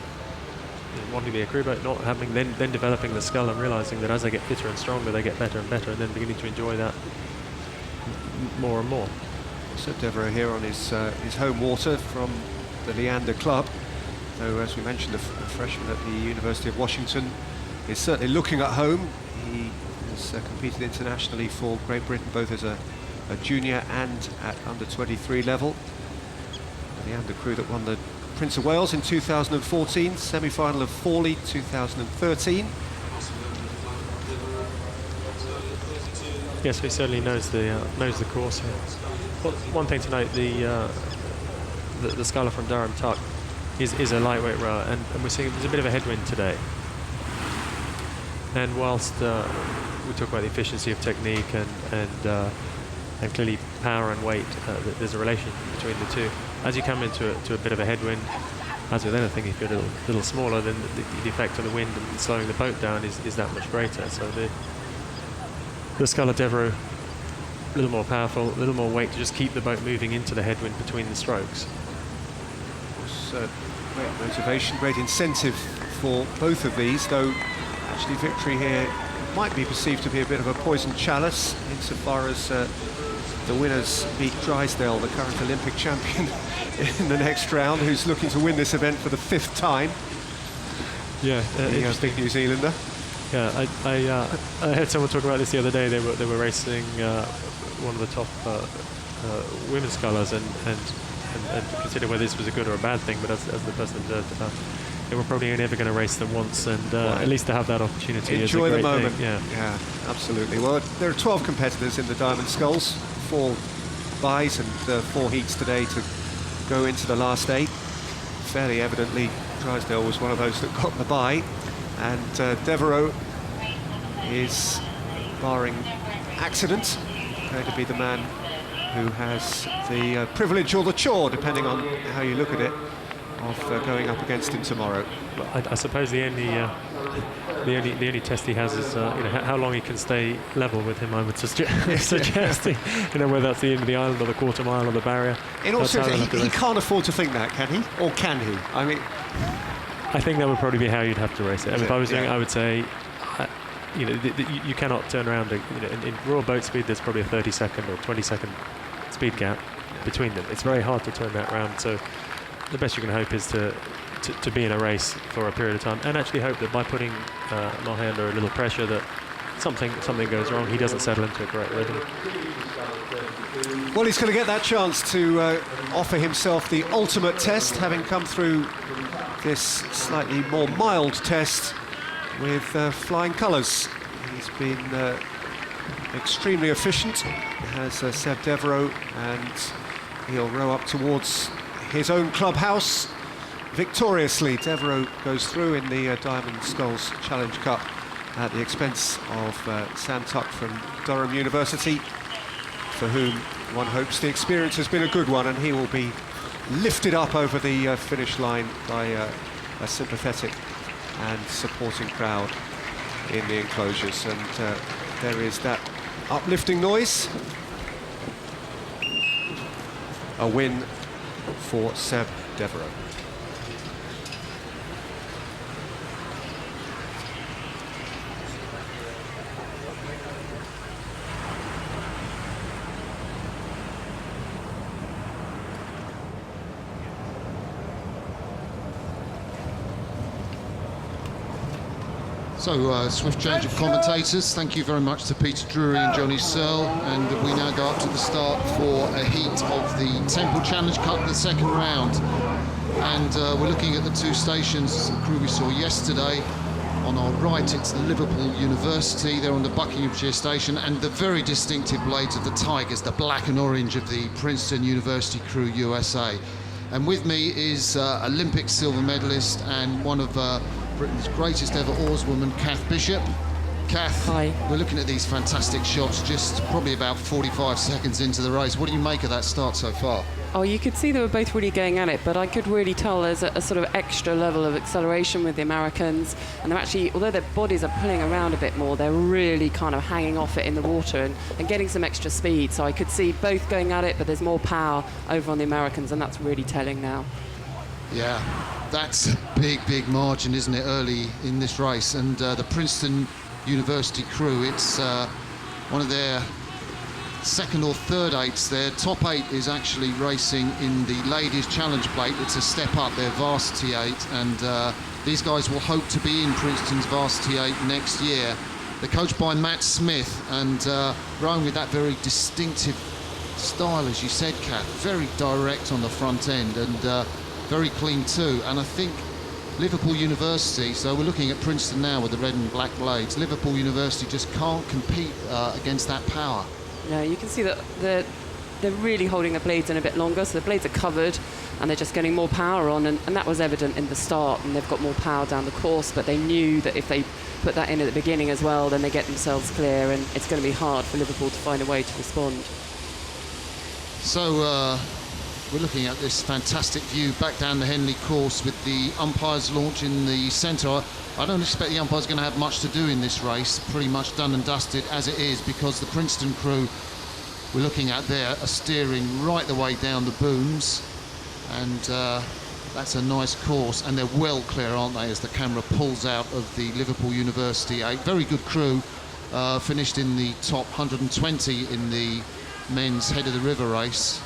wanting to be a crew boat, not having then developing the scull and realising that as they get fitter and stronger, they get better and better, and then beginning to enjoy that more and more. Seb Devereux here on his home water from the Leander Club. Though, as we mentioned, the freshman at the University of Washington is certainly looking at home. He has competed internationally for Great Britain, both as a junior and at under-23 level. The Leander crew that won the Prince of Wales in 2014, semi-final of Forley 2013. Yes, he certainly knows the course here. Well, one thing to note: the sculler from Durham Tuck is a lightweight rower, and we're seeing there's a bit of a headwind today. And whilst we talk about the efficiency of technique and clearly power and weight, there's a relation between the two. As you come into a bit of a headwind, as with anything, if you're a little smaller, then the effect of the wind and slowing the boat down is that much greater. So the sculler Devereux, a little more powerful, a little more weight to just keep the boat moving into the headwind between the strokes. Great motivation, great incentive for both of these, though actually victory here might be perceived to be a bit of a poisoned chalice, insofar as the winners beat Drysdale, the current Olympic champion, in the next round, who's looking to win this event for the 5th time. Yeah, the big New Zealander. Yeah, I heard someone talk about this the other day. They were racing one of the top women's scullers and consider whether this was a good or a bad thing. But as the person observed, they were probably never going to race them once, and at least to have that opportunity. Enjoy is a the great moment. thing. Yeah, absolutely. Well, there are 12 competitors in the Diamond Sculls, 4 buys and 4 heats today to go into the last 8. Fairly evidently, Drysdale was one of those that got the bye, and Devereux is, barring accident, going to be the man who has the privilege or the chore, depending on how you look at it, of going up against him tomorrow. I suppose the only test he has is how long he can stay level with him. I would suggesting whether that's the end of the island or the quarter mile or the barrier. In all seriousness, he can't afford to think that, can he? Or can he? I mean, I think that would probably be how you'd have to race it. If I was doing, I would say, you cannot turn around. In raw boat speed, there's probably a 30-second or 20-second speed gap between them. It's very hard to turn that round. So the best you can hope is to be in a race for a period of time, and actually hope that by putting Mohe under a little pressure, that something goes wrong, he doesn't settle into a great rhythm. Well, he's going to get that chance to offer himself the ultimate test, having come through this slightly more mild test with flying colours. He's been extremely efficient, has Seb Devereux, and he'll row up towards his own clubhouse victoriously. Devereux goes through in the Diamond Sculls Challenge Cup at the expense of Sam Tuck from Durham University, for whom one hopes the experience has been a good one, and he will be lifted up over the finish line by a sympathetic and supporting crowd in the enclosures, and there is that uplifting noise. A win for Seb Devereaux. So, swift change of commentators. Thank you very much to Peter Drury and Johnny Searle. And we now go up to the start for a heat of the Temple Challenge Cup, the second round. And we're looking at the two stations, the crew we saw yesterday. On our right, it's Liverpool University. They're on the Buckinghamshire station. And the very distinctive blades of the Tigers, the black and orange of the Princeton University crew USA. And with me is Olympic silver medalist and one of Britain's greatest ever oarswoman, Kath Bishop. Kath, hi. We're looking at these fantastic shots just probably about 45 seconds into the race. What do you make of that start so far? Oh, you could see they were both really going at it, but I could really tell there's a sort of extra level of acceleration with the Americans, and they're actually, although their bodies are pulling around a bit more, they're really kind of hanging off it in the water and getting some extra speed. So I could see both going at it, but there's more power over on the Americans, and that's really telling now. Yeah, that's a big margin, isn't it, early in this race? And the Princeton University crew, it's one of their second or third eights. Their top eight is actually racing in the Ladies Challenge Plate. It's a step up, their Varsity 8, and these guys will hope to be in Princeton's Varsity 8 next year. They're coached by Matt Smith, and rowing with that very distinctive style, as you said, Kat, very direct on the front end, and very clean too. And I think Liverpool University, so we're looking at Princeton now with the red and black blades, Liverpool University just can't compete against that power. No, you can see that they're really holding the blades in a bit longer, so the blades are covered and they're just getting more power on, and that was evident in the start, and they've got more power down the course, but they knew that if they put that in at the beginning as well, then they get themselves clear, and it's going to be hard for Liverpool to find a way to respond. So we're looking at this fantastic view back down the Henley course with the umpires launch in the centre. I don't expect the umpires going to have much to do in this race, pretty much done and dusted as it is, because the Princeton crew we're looking at there are steering right the way down the booms, and that's a nice course, and they're well clear, aren't they, as the camera pulls out of the Liverpool University 8. Very good crew, finished in the top 120 in the men's Head of the River race,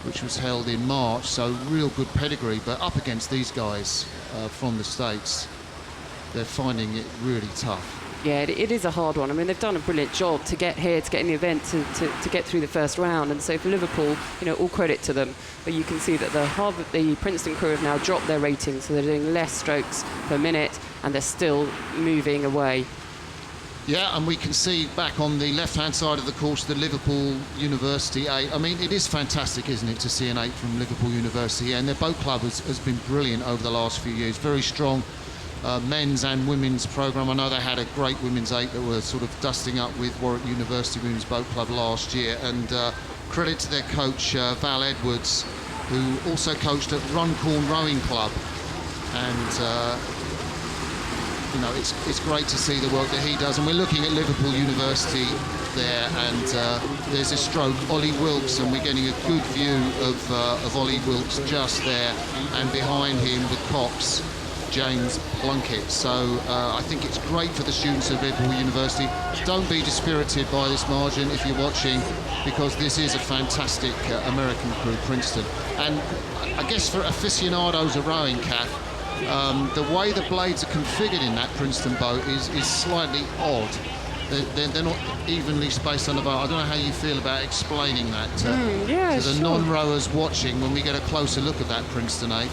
which was held in March, so real good pedigree, but up against these guys from the States, they're finding it really tough. Yeah, it is a hard one. I mean, they've done a brilliant job to get here, to get in the event, to get through the first round, and so for Liverpool, you know, all credit to them. But you can see that the Princeton crew have now dropped their ratings, so they're doing less strokes per minute, and they're still moving away. Yeah, and we can see back on the left-hand side of the course the Liverpool University 8. I mean, it is fantastic, isn't it, to see an 8 from Liverpool University, and their boat club has been brilliant over the last few years. Very strong men's and women's programme. I know they had a great women's 8 that were sort of dusting up with Warwick University Women's Boat Club last year, and credit to their coach Val Edwards, who also coached at Runcorn Rowing Club, and you know, it's great to see the work that he does. And we're looking at Liverpool University there, and there's a stroke, Ollie Wilkes, and we're getting a good view of Ollie Wilkes just there, and behind him the Cox, James Plunkett. So I think it's great for the students of Liverpool University. Don't be dispirited by this margin if you're watching, because this is a fantastic American crew, Princeton. And I guess for aficionados of rowing, Kath, the way the blades are configured in that Princeton boat is slightly odd. They're not evenly spaced on the boat. I don't know how you feel about explaining that to the non-rowers watching when we get a closer look at that Princeton 8.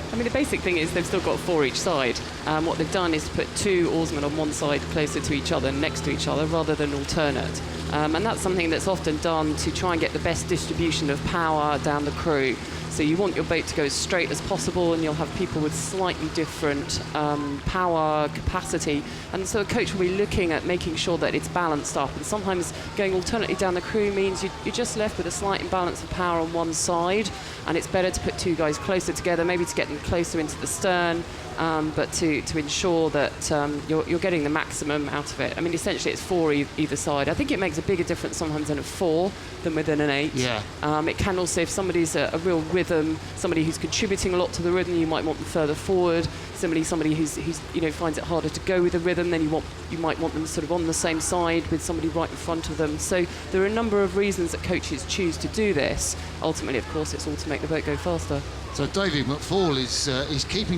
I mean, the basic thing is they've still got 4 each side. What they've done is to put 2 oarsmen on one side closer to each other, next to each other, rather than alternate. And that's something that's often done to try and get the best distribution of power down the crew. So you want your boat to go as straight as possible, and you'll have people with slightly different power capacity. And so a coach will be looking at making sure that it's balanced up. And sometimes going alternately down the crew means you're just left with a slight imbalance of power on one side, and it's better to put two guys closer together, maybe to get them closer into the stern, but to ensure that you're getting the maximum out of it. I mean, essentially it's 4 either side. I think it makes a bigger difference sometimes in a 4 than within an 8. Yeah. It can also, if somebody's a real rhythm, somebody who's contributing a lot to the rhythm, you might want them further forward. Somebody who's finds it harder to go with the rhythm, then you might want them sort of on the same side with somebody right in front of them. So there are a number of reasons that coaches choose to do this. Ultimately, of course, it's all to make the boat go faster. So David McFall is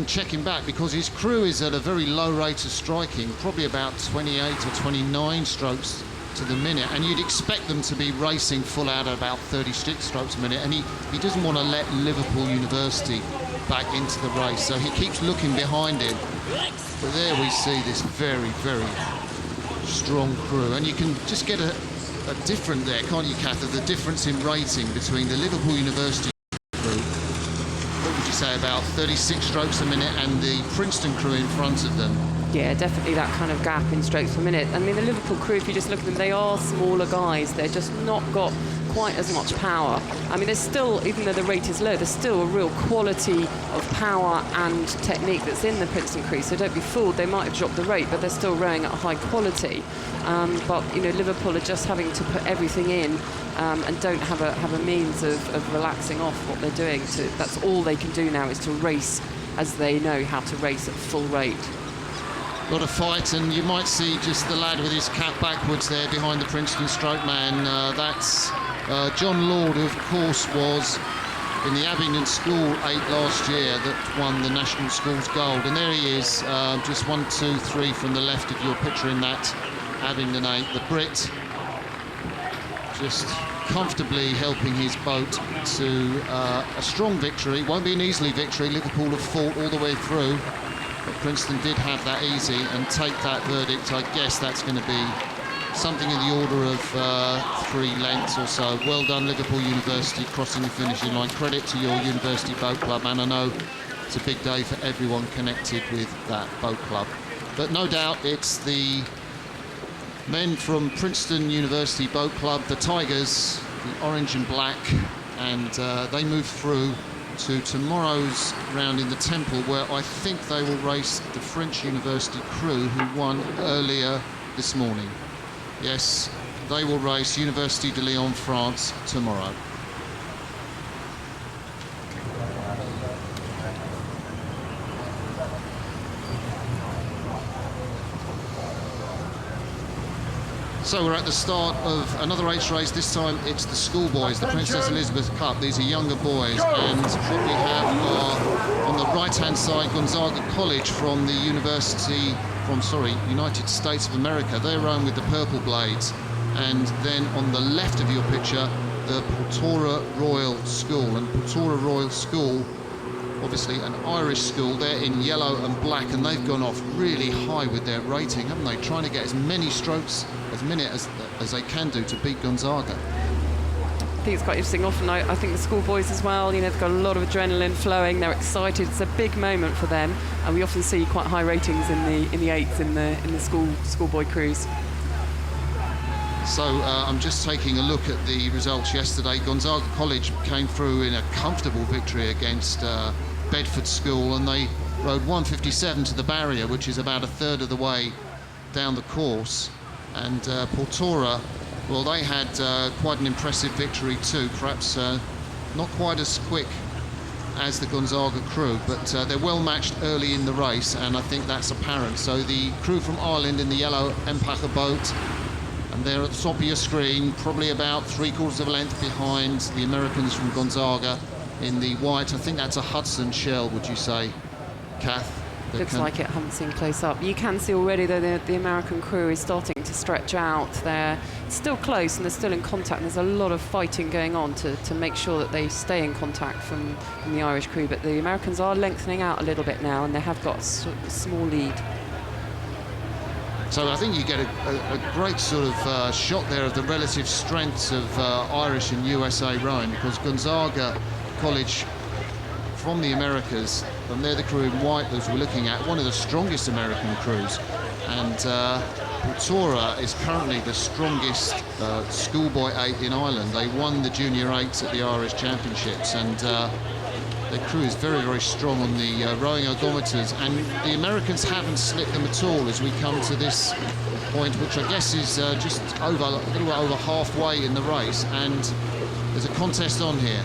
checking back because his crew is at a very low rate of striking, probably about 28 or 29 strokes to the minute, and you'd expect them to be racing full out at about 36 strokes a minute, and he doesn't want to let Liverpool University back into the race, so he keeps looking behind him. But there we see this very, very strong crew, and you can just get a different there, can't you, Kath, of the difference in rating between the Liverpool University crew, what would you say, about 36 strokes a minute, and the Princeton crew in front of them? Yeah, definitely that kind of gap in strokes per minute. I mean, the Liverpool crew, if you just look at them, they are smaller guys. They're just not got quite as much power. I mean, there's still, even though the rate is low, there's still a real quality of power and technique that's in the Princeton crew. So don't be fooled, they might have dropped the rate, but they're still rowing at a high quality. But, Liverpool are just having to put everything in and don't have a means of relaxing off what they're doing. That's all they can do now, is to race as they know how to race at full rate. A lot of fight, and you might see just the lad with his cap backwards there behind the Princeton stroke man. That's John Lord, who of course was in the Abingdon School 8 last year that won the National Schools Gold. And there he is, just 1, 2, 3 from the left of your picture in that Abingdon 8. The Brit just comfortably helping his boat to a strong victory. Won't be an easy victory. Liverpool have fought all the way through. But Princeton did have that easy and take that verdict. I guess that's going to be something in the order of 3 lengths or so. Well done, Liverpool University, crossing the finishing line. Credit to your University Boat Club, and I know it's a big day for everyone connected with that boat club. But no doubt it's the men from Princeton University Boat Club, the Tigers, the orange and black, and they move through to tomorrow's round in the Temple, where I think they will race the French University crew who won earlier this morning. Yes, they will race Université de Lyon, France tomorrow. So we're at the start of another H race. This time it's the schoolboys, the Princess Elizabeth Cup. These are younger boys, and what we have are on the right-hand side Gonzaga College from the United States of America. They're rowing with the Purple Blades, and then on the left of your picture, the Portora Royal School. And Portora Royal School, obviously an Irish school, they're in yellow and black, and they've gone off really high with their rating, haven't they? Trying to get as many strokes as minute as they can do to beat Gonzaga. I think it's quite interesting. Often I think the schoolboys as well, they've got a lot of adrenaline flowing, they're excited, it's a big moment for them, and we often see quite high ratings in the eights in the schoolboy crews. So I'm just taking a look at the results yesterday. Gonzaga College came through in a comfortable victory against Bedford School, and they rowed 1:57 to the barrier, which is about a third of the way down the course. And Portora, well, they had quite an impressive victory too, perhaps not quite as quick as the Gonzaga crew, but they're well matched early in the race, and I think that's apparent. So the crew from Ireland in the yellow Empaka boat, and they're at the top of your screen, probably about 3/4 of a length behind the Americans from Gonzaga in the white. I think that's a Hudson shell, would you say, Kath? Looks like it. I haven't seen close up. You can see already that the American crew is starting to stretch out. They're still close and they're still in contact. There's a lot of fighting going on to make sure that they stay in contact from the Irish crew. But the Americans are lengthening out a little bit now, and they have got a small lead. So I think you get a great sort of shot there of the relative strengths of Irish and USA rowing, because Gonzaga College from the Americas, and they're the crew in white as we're looking at, one of the strongest American crews. And Portora is currently the strongest schoolboy 8 in Ireland. They won the Junior 8s at the Irish Championships, and their crew is very, very strong on the rowing ergometers, and the Americans haven't slipped them at all as we come to this point, which I guess is just a little over halfway in the race, and there's a contest on here.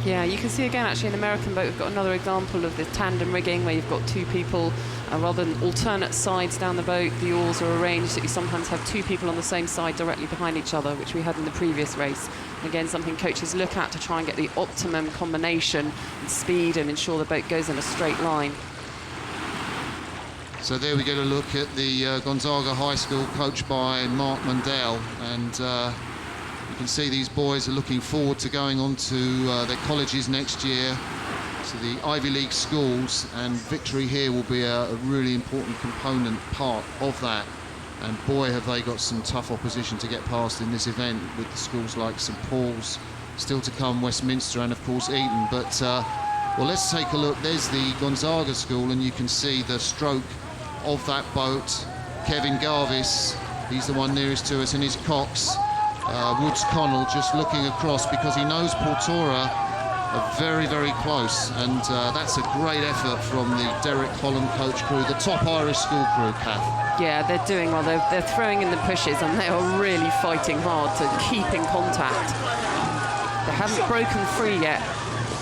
Yeah, you can see again actually in the American boat we've got another example of this tandem rigging where you've got two people rather than alternate sides down the boat. The oars are arranged that you sometimes have two people on the same side directly behind each other, which we had in the previous race. Again, something coaches look at to try and get the optimum combination and speed and ensure the boat goes in a straight line. So there we get a look at the Gonzaga High School, coached by Mark Mundell, and you can see these boys are looking forward to going on to their colleges next year, to the Ivy League schools, and victory here will be a really important component part of that. And boy, have they got some tough opposition to get past in this event, with the schools like St Paul's, still to come Westminster, and of course Eton. But well, let's take a look. There's the Gonzaga school, and you can see the stroke of that boat. Kevin Garvis, he's the one nearest to us, and his cox, Woods Connell, just looking across because he knows Portora are very, very close, and that's a great effort from the Derek Holland coach crew, the top Irish school crew, Kath. Yeah, they're doing well. They're throwing in the pushes, and they are really fighting hard to keep in contact. They haven't broken free yet,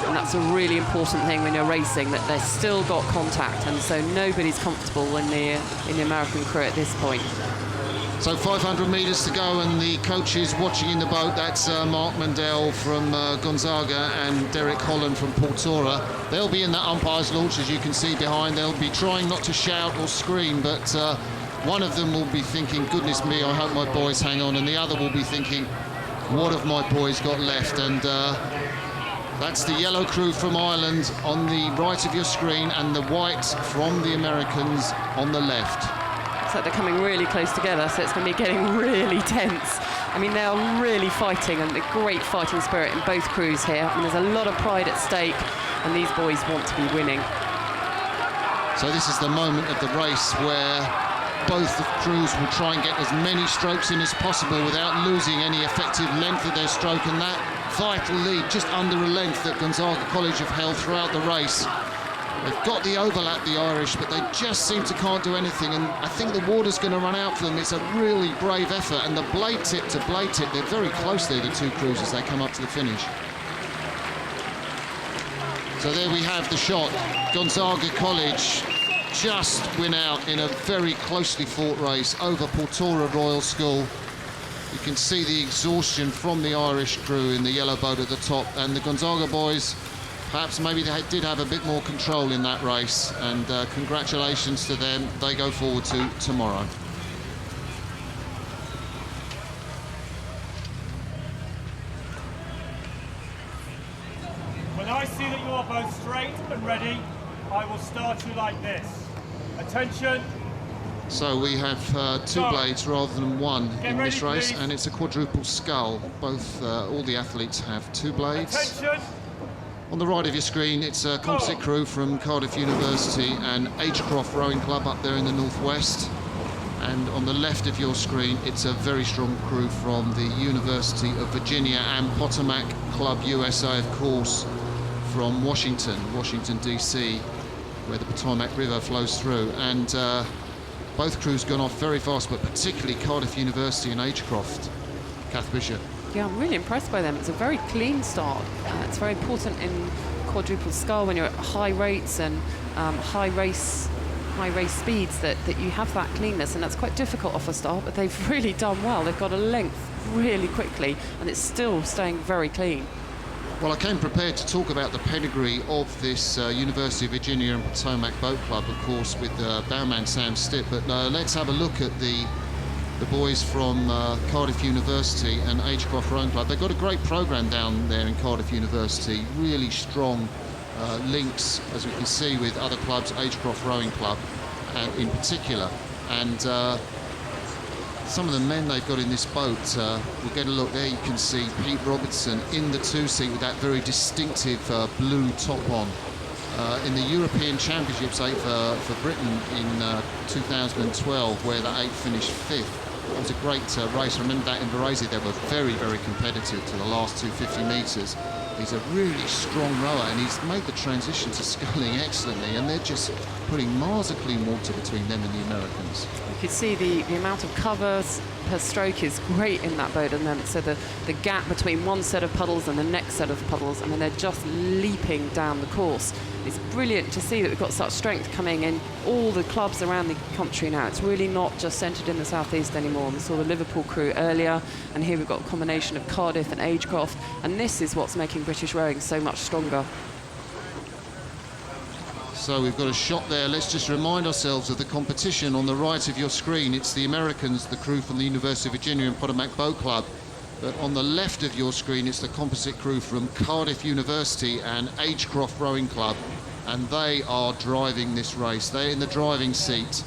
and that's a really important thing when you're racing, that they've still got contact, and so nobody's comfortable in the American crew at this point. So 500 metres to go, and the coaches watching in the boat, that's Mark Mundell from Gonzaga and Derek Holland from Portora. They'll be in that umpire's launch, as you can see behind. They'll be trying not to shout or scream, but one of them will be thinking, goodness me, I hope my boys hang on, and the other will be thinking, what have my boys got left? And that's the yellow crew from Ireland on the right of your screen, and the white from the Americans on the left. So they're coming really close together, so it's going to be getting really tense. I mean, they are really fighting, and a great fighting spirit in both crews here. I mean, there's a lot of pride at stake, and these boys want to be winning. So this is the moment of the race where both the crews will try and get as many strokes in as possible without losing any effective length of their stroke, and that vital lead just under a length that Gonzaga College have held throughout the race. They've got the overlap, the Irish, but they just seem to can't do anything, and I think the water's going to run out for them. It's a really brave effort, and the blade tip to blade tip, they're very close there, the two crews, as they come up to the finish. So there we have the shot. Gonzaga College just win out in a very closely fought race over Portora Royal School. You can see the exhaustion from the Irish crew in the yellow boat at the top, and the Gonzaga boys, perhaps maybe they did have a bit more control in that race, and congratulations to them. They go forward to tomorrow. When I see that you are both straight and ready, I will start you like this. Attention. So we have two blades rather than one in this race, and it's a quadruple scull. Both, all the athletes have two blades. Attention. On the right of your screen, it's a composite crew from Cardiff University and Agecroft Rowing Club up there in the northwest. And on the left of your screen, it's a very strong crew from the University of Virginia and Potomac Club USA, of course, from Washington, DC, where the Potomac River flows through. And both crews gone off very fast, but particularly Cardiff University and Agecroft. Kath Bishop. Yeah, I'm really impressed by them. It's a very clean start. It's very important in quadruple scull when you're at high rates and high race speeds that you have that cleanness, and that's quite difficult off a start, but they've really done well. They've got a length really quickly, and it's still staying very clean. Well, I came prepared to talk about the pedigree of this University of Virginia and Potomac Boat Club, of course, with bowman Sam Stitt, but let's have a look at the boys from Cardiff University and Agecroft Rowing Club. They've got a great programme down there in Cardiff University, really strong links, as we can see, with other clubs, Agecroft Rowing Club in particular. And some of the men they've got in this boat, we'll get a look there. You can see Pete Robertson in the two-seat with that very distinctive blue top on. in the European Championships 8 for Britain in 2012, where the 8 finished 5th. It was a great race. I remember that in Varese, they were very, very competitive to the last 250 metres. He's a really strong rower, and he's made the transition to sculling excellently, and they're just putting miles of clean water between them and the Americans. You can see the amount of covers per stroke is great in that boat, and then so the gap between one set of puddles and the next set of puddles, I mean, they're just leaping down the course. It's brilliant to see that we've got such strength coming in all the clubs around the country now. It's really not just centred in the southeast anymore. We saw the Liverpool crew earlier, and here we've got a combination of Cardiff and Agecroft, and this is what's making British rowing so much stronger. So we've got a shot there. Let's just remind ourselves of the competition on the right of your screen. It's the Americans, the crew from the University of Virginia and Potomac Boat Club. But on the left of your screen, it's the composite crew from Cardiff University and Agecroft Rowing Club. And they are driving this race. They're in the driving seat.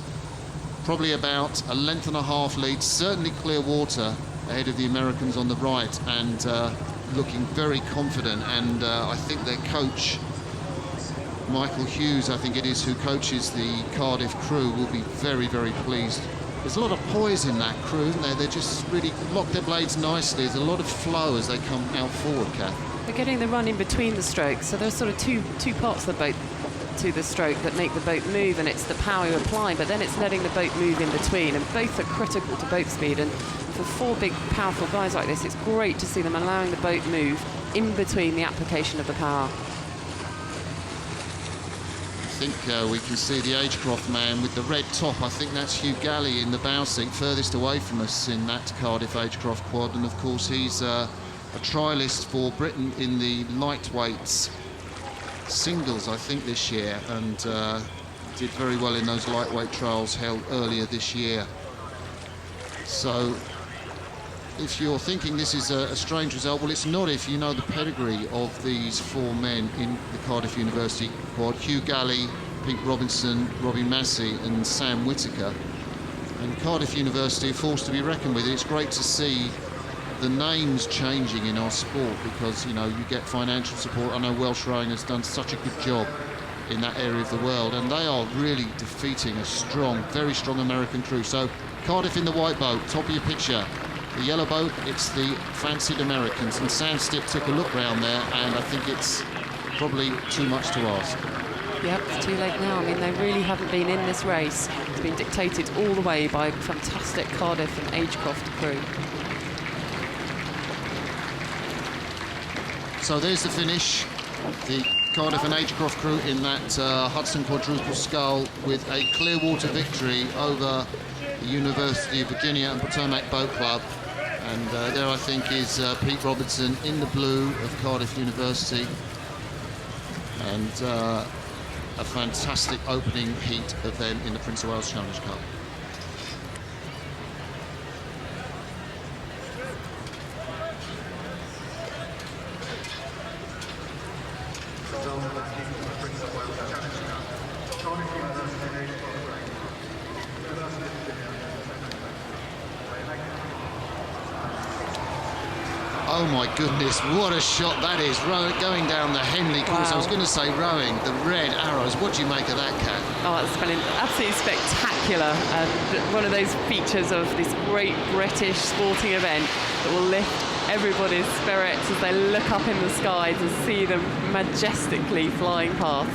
Probably about a length and a half lead, certainly clear water ahead of the Americans on the right, and looking very confident. And I think their coach, Michael Hughes, I think it is, who coaches the Cardiff crew, will be very, very pleased. There's a lot of poise in that crew, isn't there? They just really lock their blades nicely. There's a lot of flow as they come out forward, Kath. They're getting the run in between the strokes, so there's sort of two parts of the boat to the stroke that make the boat move, and it's the power you apply, but then it's letting the boat move in between, and both are critical to boat speed. And for 4 big, powerful guys like this, it's great to see them allowing the boat move in between the application of the power. I think we can see the Agecroft man with the red top. I think that's Hugh Galley in the bow seat, furthest away from us in that Cardiff Agecroft quad. And of course, he's a trialist for Britain in the lightweights singles, I think, this year, and did very well in those lightweight trials held earlier this year. So if you're thinking this is a strange result, well, it's not if you know the pedigree of these 4 men in the Cardiff University quad: Hugh Galley, Pete Robinson, Robbie Massey and Sam Whitaker. And Cardiff University are forced to be reckoned with. It's great to see the names changing in our sport, because, you know, you get financial support. I know Welsh Rowing has done such a good job in that area of the world, and they are really defeating a strong, very strong American crew. So Cardiff in the white boat, top of your picture. The yellow boat, it's the fancied Americans. And Sam Stipp took a look round there, and I think it's probably too much to ask. Yep, it's too late now. I mean, they really haven't been in this race. It's been dictated all the way by fantastic Cardiff and Agecroft crew. So there's the finish. The Cardiff and Agecroft crew in that Hudson quadruple scull with a clear water victory over the University of Virginia and Potomac Boat Club. And there, I think, is Pete Robinson in the blue of Cardiff University. And a fantastic opening heat of them in the Prince of Wales Challenge Cup. Oh my goodness, what a shot that is, going down the Henley course. Wow. I was going to say rowing, the red arrows. What do you make of that, Kat? Oh, it's been absolutely spectacular. One of those features of this great British sporting event that will lift everybody's spirits as they look up in the skies and see them majestically flying past.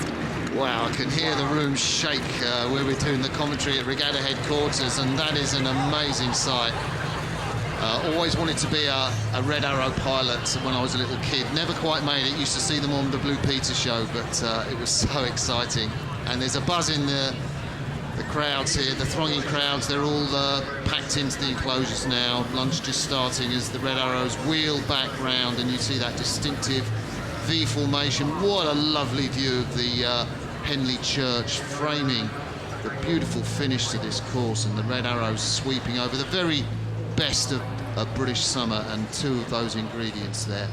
Wow, I can hear the room shake where we're doing the commentary at Regatta headquarters, and that is an amazing sight. Always wanted to be a Red Arrow pilot when I was a little kid. Never quite made it. Used to see them on the Blue Peter show, but it was so exciting. And there's a buzz in the crowds here, the thronging crowds. They're all packed into the enclosures now. Lunch just starting as the Red Arrows wheel back round, and you see that distinctive V formation. What a lovely view of the Henley Church framing the beautiful finish to this course, and the Red Arrows sweeping over the very best of a British summer, and 2 of those ingredients there.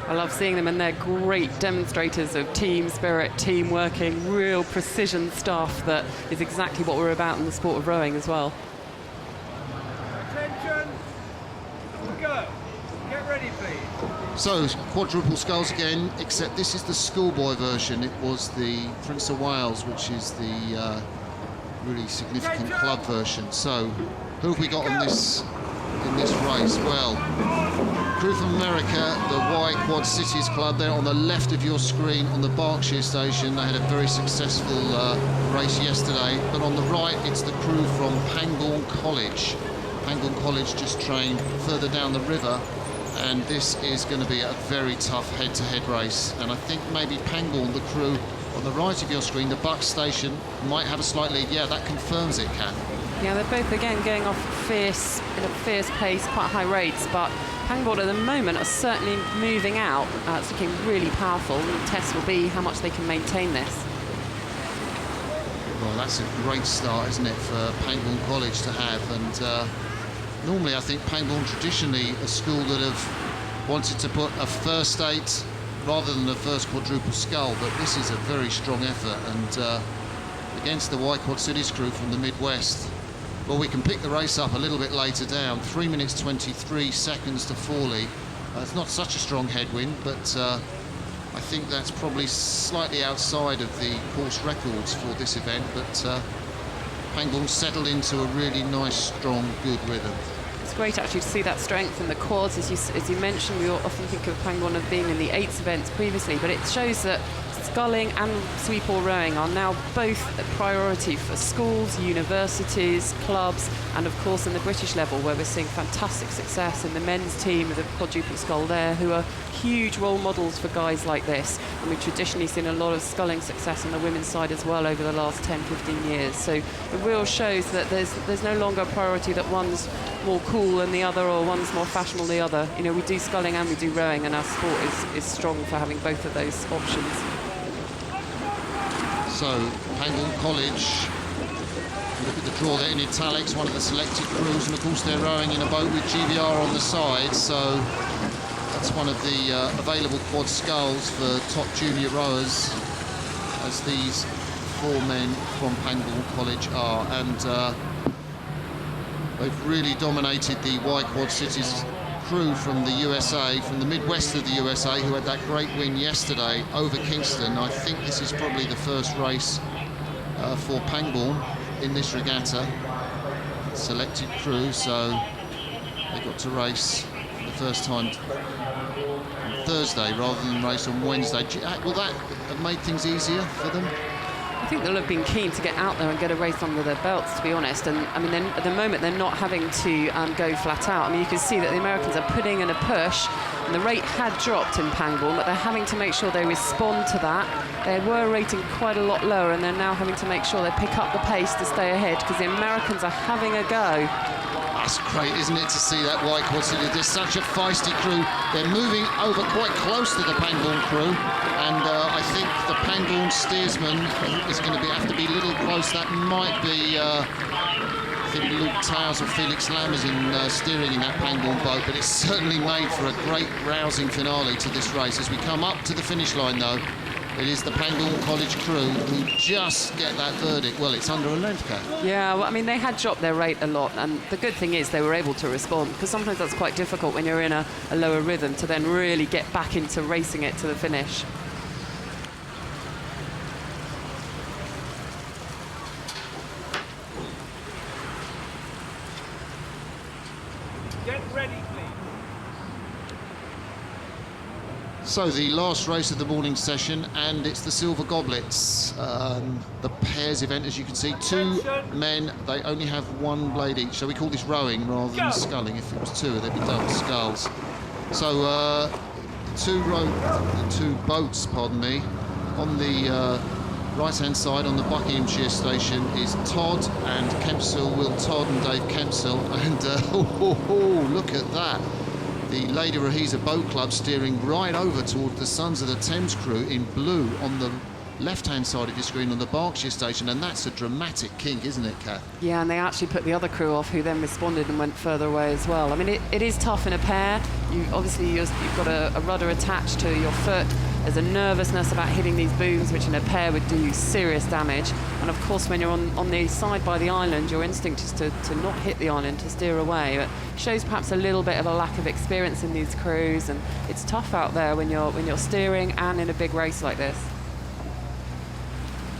I love seeing them, and they're great demonstrators of team spirit, team working, real precision stuff that is exactly what we're about in the sport of rowing as well. Attention, go. Get ready, please. So, quadruple sculls again, except this is the schoolboy version. It was the Prince of Wales, which is the really significant club version. So, who have we got on this in this race? Well, crew from America, the Y Quad Cities Club, they're on the left of your screen on the Berkshire station. They had a very successful race yesterday. But on the right, it's the crew from Pangbourne College. Pangbourne College just trained further down the river. And this is going to be a very tough head-to-head race. And I think maybe Pangbourne, the crew on the right of your screen, the Bucks station, might have a slight lead. Yeah, that confirms it, Kath. Yeah, they're both, again, going off in a fierce pace, quite high rates, but Pangbourne at the moment are certainly moving out. It's looking really powerful. The test will be how much they can maintain this. Well, that's a great start, isn't it, for Pangbourne College to have. And normally, I think Pangbourne traditionally a school that have wanted to put a first eight rather than a first quadruple scull, but this is a very strong effort. And against the Y Quad Cities crew from the Midwest, well, we can pick the race up a little bit later down. 3 minutes 23 seconds to Forley. It's not such a strong headwind, but I think that's probably slightly outside of the course records for this event. But Pangbourne settled into a really nice, strong, good rhythm. It's great actually to see that strength in the quads. As you mentioned, we often think of Pangbourne as being in the eights events previously, but it shows that sculling and sweep or rowing are now both a priority for schools, universities, clubs, and of course in the British level, where we're seeing fantastic success in the men's team with the quadruple scull there, who are huge role models for guys like this. And we've traditionally seen a lot of sculling success on the women's side as well over the last 10-15 years. So it real shows that there's no longer a priority that one's more cool than the other or one's more fashionable than the other. You know, we do sculling and we do rowing, and our sport is strong for having both of those options. So, Pangbourne College, look at the draw there in italics, one of the selected crews, and of course they're rowing in a boat with GVR on the side, so that's one of the available quad sculls for top junior rowers, as these four men from Pangbourne College are. And they've really dominated the Y Quad Cities crew from the USA, from the Midwest of the USA, who had that great win yesterday over Kingston. I think this is probably the first race for Pangbourne in this regatta. Selected crew, so they got to race for the first time on Thursday rather than race on Wednesday. Will that have made things easier for them? I think they'll have been keen to get out there and get a race under their belts, to be honest. And I mean, at the moment, they're not having to go flat out. I mean, you can see that the Americans are putting in a push, and the rate had dropped in Pangbourne, but they're having to make sure they respond to that. They were rating quite a lot lower, and they're now having to make sure they pick up the pace to stay ahead, because the Americans are having a go. That's great, isn't it, to see that Y Quad City. There's such a feisty crew. They're moving over quite close to the Pangbourne crew, and I think the Pangbourne steersman is going to have to be a little close. That might be, I think Luke Towers or Felix Lammers in steering in that Pangbourne boat, but it's certainly made for a great rousing finale to this race. As we come up to the finish line, though, it is the Pangbourne College crew who just get that verdict. Well, it's under a length cap. Yeah, well, I mean, they had dropped their rate a lot, and the good thing is they were able to respond, because sometimes that's quite difficult when you're in a lower rhythm to then really get back into racing it to the finish. Get ready, please. So the last race of the morning session, and it's the Silver Goblets, the pairs event. As you can see, two men, they only have one blade each, so we call this rowing rather than sculling. If it was two, they'd be double sculls. So two boats, pardon me, on the right-hand side on the Buckinghamshire station is Todd and Kempsell, Will Todd and Dave Kempsell, and look at that. The Lady Rahisa Boat Club steering right over toward the Sons of the Thames crew in blue on the left-hand side of your screen on the Berkshire station, and that's a dramatic kink, isn't it, Kath? Yeah, and they actually put the other crew off, who then responded and went further away as well. I mean, it is tough in a pair. You've got a rudder attached to your foot. There's a nervousness about hitting these booms, which in a pair would do serious damage. And of course, when you're on the side by the island, your instinct is to not hit the island, to steer away. It shows perhaps a little bit of a lack of experience in these crews, and it's tough out there when you're steering and in a big race like this.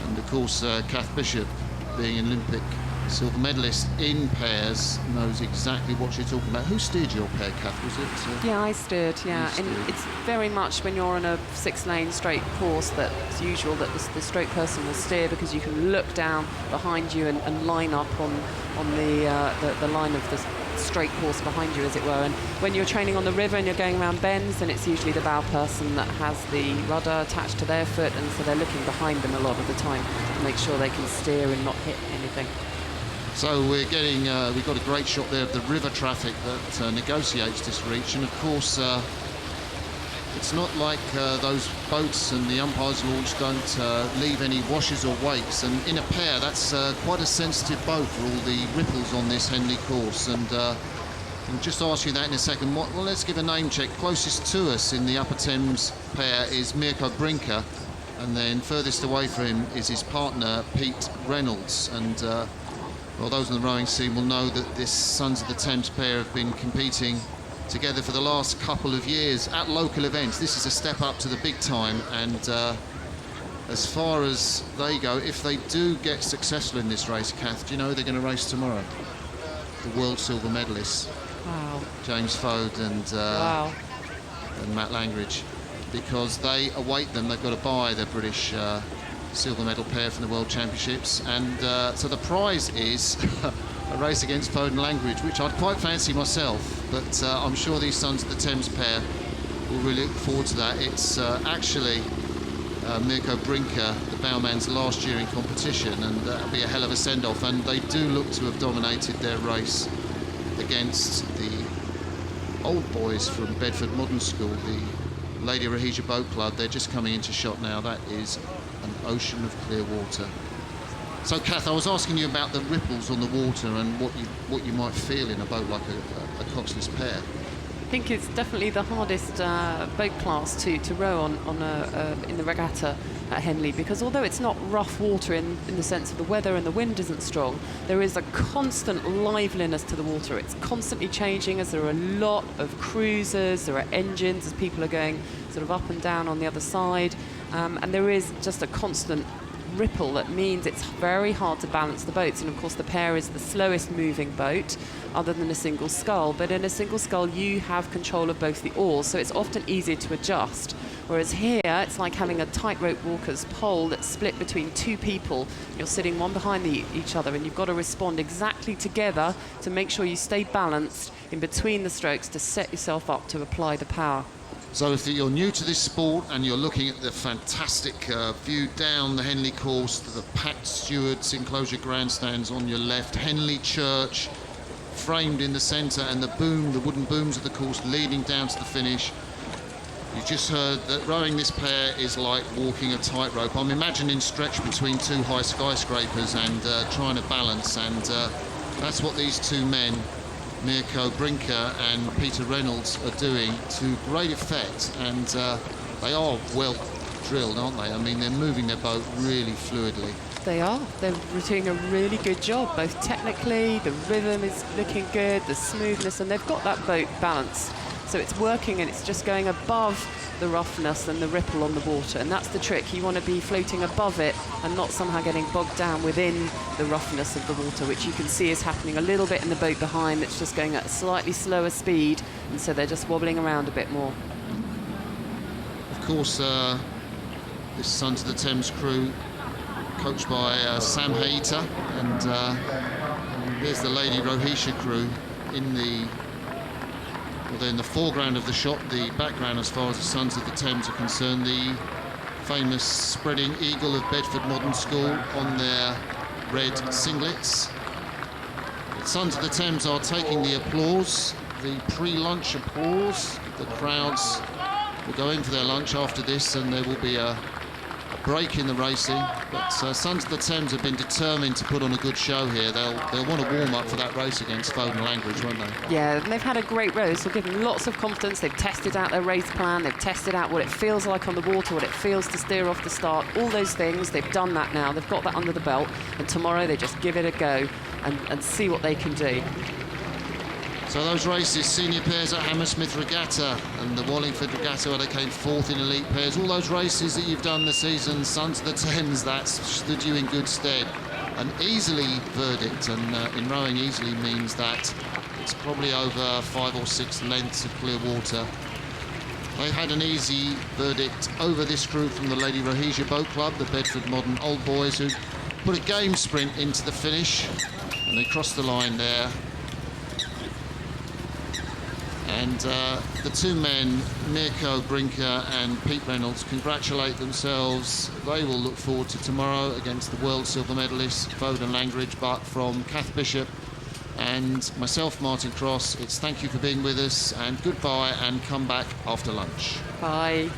And of course, Kath Bishop, being an Olympic silver medalist in pairs, knows exactly what you're talking about. Who steered your pair, Kath? Was it? Yeah, I steered, yeah. Steered. And it's very much when you're on a 6-lane straight course that it's usual that the straight person will steer, because you can look down behind you and line up on the line of the straight course behind you, as it were. And when you're training on the river and you're going around bends, then it's usually the bow person that has the rudder attached to their foot, and so they're looking behind them a lot of the time to make sure they can steer and not hit anything. So we're getting, we've got a great shot there of the river traffic that negotiates this reach, and of course it's not like those boats and the umpire's launch don't leave any washes or wakes, and in a pair that's quite a sensitive boat for all the ripples on this Henley course, and I'll just ask you that in a second. Well, let's give a name check. Closest to us in the Upper Thames pair is Mirko Brinker, and then furthest away from him is his partner Pete Reynolds, and well, those in the rowing scene will know that this Sons of the Thames pair have been competing together for the last couple of years at local events. This is a step up to the big time, and as far as they go, if they do get successful in this race, Kath, do you know they're going to race tomorrow? The world silver medalists. Wow. James Fode and Matt Langridge, because they await them. They've got to buy their British silver medal pair from the World Championships, and so the prize is a race against Fode and Langridge, which I'd quite fancy myself, but I'm sure these Sons of the Thames pair will really look forward to that. It's actually Mirko Brinker, the bowman's last year in competition, and that'll be a hell of a send-off, and they do look to have dominated their race against the old boys from Bedford Modern School, the Lady Rahija Boat Club. They're just coming into shot now. That is an ocean of clear water. So, Kath, I was asking you about the ripples on the water and what you might feel in a boat like a coxless pair. I think it's definitely the hardest boat class to row on in the regatta at Henley, because although it's not rough water in the sense of the weather and the wind isn't strong, there is a constant liveliness to the water. It's constantly changing, as there are a lot of cruisers, there are engines as people are going sort of up and down on the other side, and there is just a constant ripple that means it's very hard to balance the boats. And of course the pair is the slowest moving boat other than a single scull, but in a single scull you have control of both the oars, so it's often easier to adjust, whereas here it's like having a tightrope walker's pole that's split between two people. You're sitting one behind each other, and you've got to respond exactly together to make sure you stay balanced in between the strokes to set yourself up to apply the power. So if you're new to this sport and you're looking at the fantastic view down the Henley course, the packed Stewards enclosure grandstands on your left, Henley Church framed in the centre, and the wooden booms of the course leading down to the finish, you just heard that rowing this pair is like walking a tightrope. I'm imagining stretched between two high skyscrapers and trying to balance, and that's what these two men, Mirko Brinker and Peter Reynolds, are doing to great effect, and they are well drilled, aren't they? I mean, they're moving their boat really fluidly. They are. They're doing a really good job, both technically, the rhythm is looking good, the smoothness, and they've got that boat balanced. So it's working, and it's just going above the roughness and the ripple on the water, and that's the trick. You want to be floating above it and not somehow getting bogged down within the roughness of the water, which you can see is happening a little bit in the boat behind. It's just going at a slightly slower speed, and so they're just wobbling around a bit more. Of course, this Sons of the Thames crew, coached by Sam Haita, and there's the Lady Rahija crew in the in the foreground of the shot. The background, as far as the Sons of the Thames are concerned, the famous spreading eagle of Bedford Modern School on their red singlets. The Sons of the Thames are taking the applause, the pre-lunch applause. The crowds will go in for their lunch after this, and there will be a break in the racing, but Sons of the Thames have been determined to put on a good show here. They'll want to warm up for that race against Foden Langridge, won't they? Yeah, and they've had a great race. We'll give them lots of confidence. They've tested out their race plan. They've tested out what it feels like on the water, what it feels to steer off the start. All those things, they've done that now. They've got that under the belt. And tomorrow they just give it a go and see what they can do. So those races, senior pairs at Hammersmith Regatta and the Wallingford Regatta, where they came fourth in elite pairs, all those races that you've done this season, Sons of the Thames, that's stood you in good stead. An easily verdict, and in rowing easily means that it's probably over 5 or 6 lengths of clear water. They had an easy verdict over this crew from the Lady Rohisia Boat Club, the Bedford Modern Old Boys, who put a game sprint into the finish, and they crossed the line there. And the two men, Mirko Brinker and Pete Reynolds, congratulate themselves. They will look forward to tomorrow against the world silver medalist Foden Langridge. But from Kath Bishop and myself, Martin Cross, it's thank you for being with us and goodbye, and come back after lunch. Bye.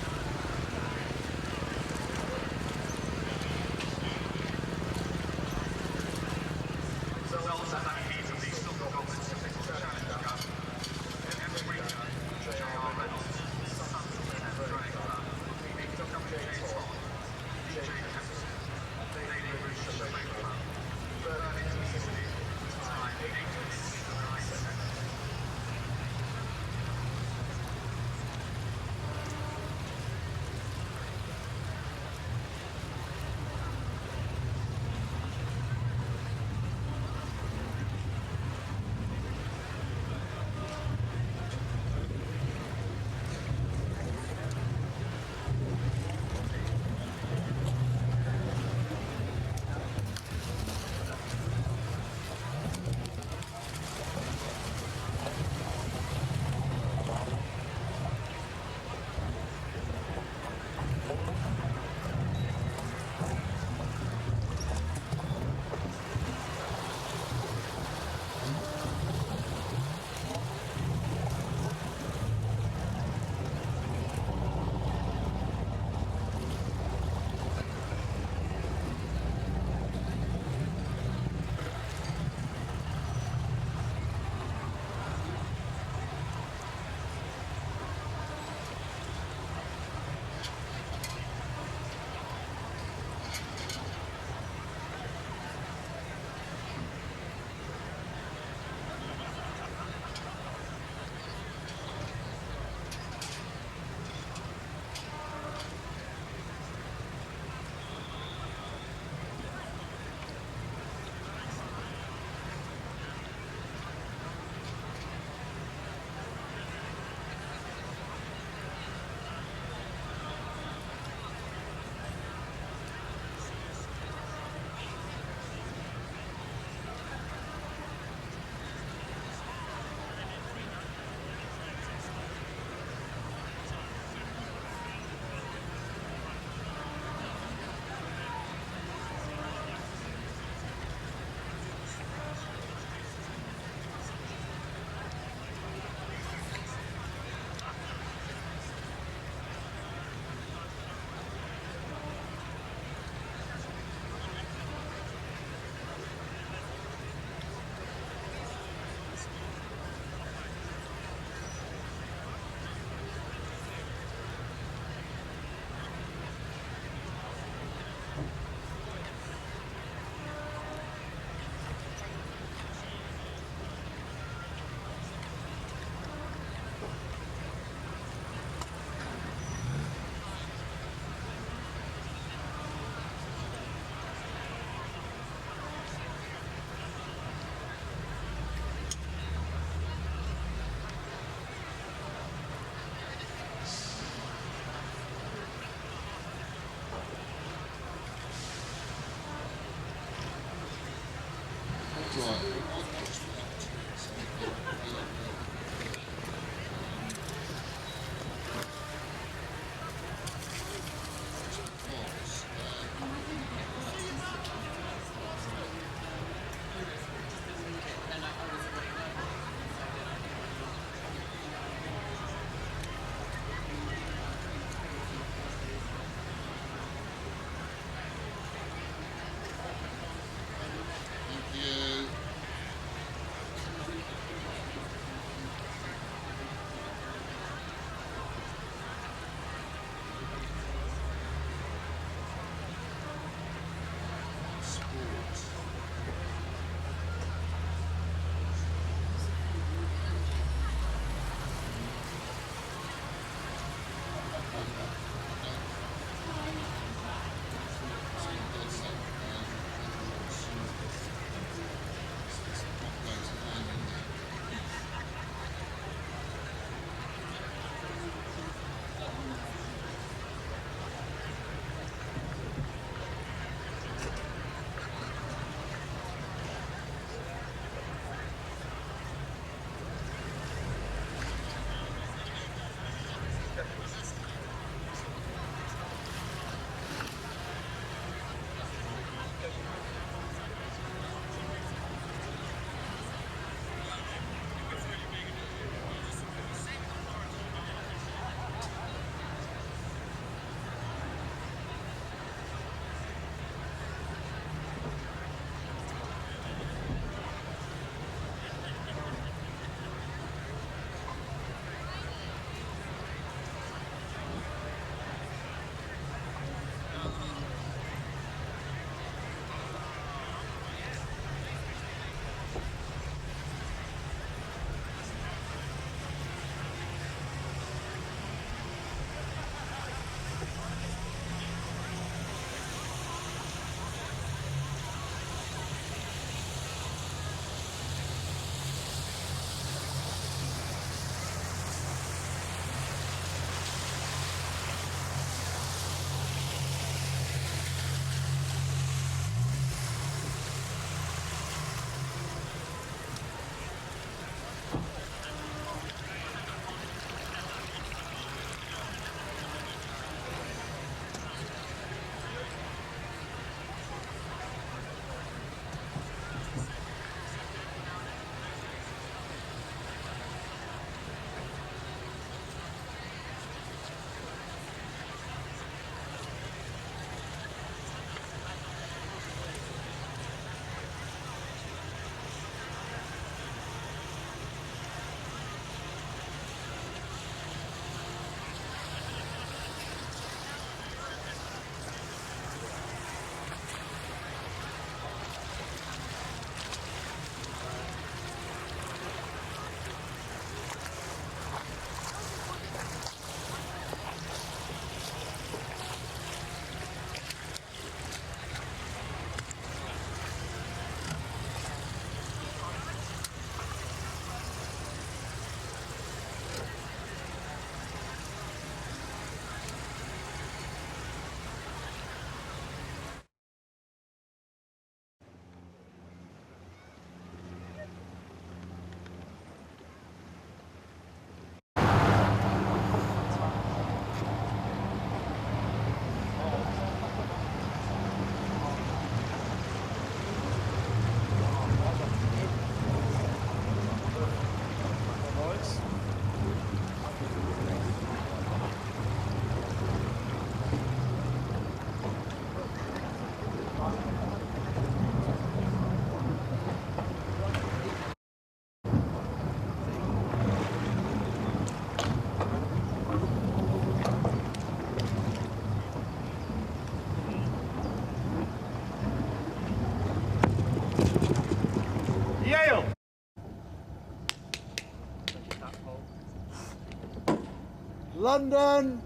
London.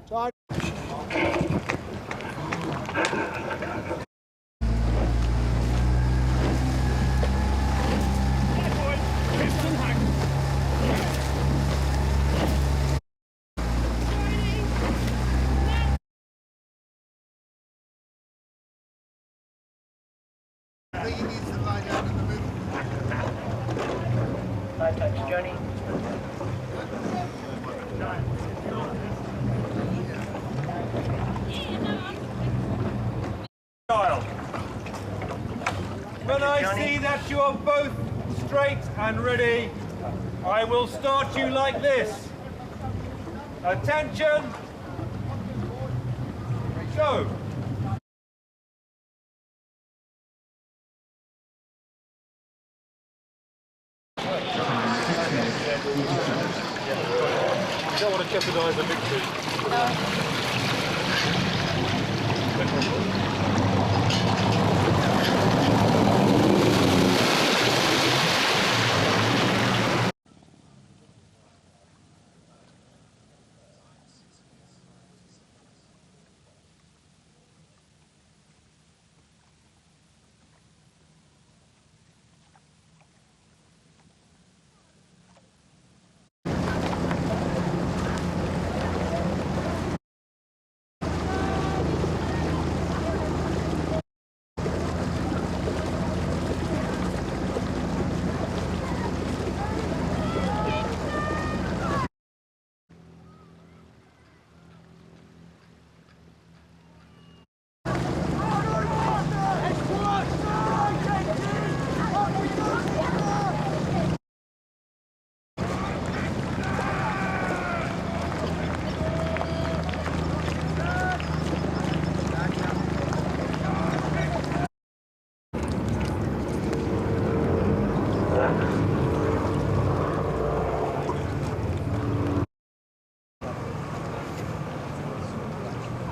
Time. I think he needs to lie down in the middle. High touch, Johnny. When I see that you are both straight and ready, I will start you like this. Attention. Go. You don't want to jeopardize a victory.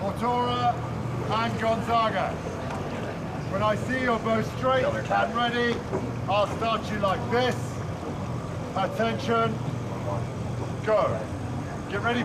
Tortora and Gonzaga. When I see you're both straight and ready, I'll start you like this. Attention, go. Get ready.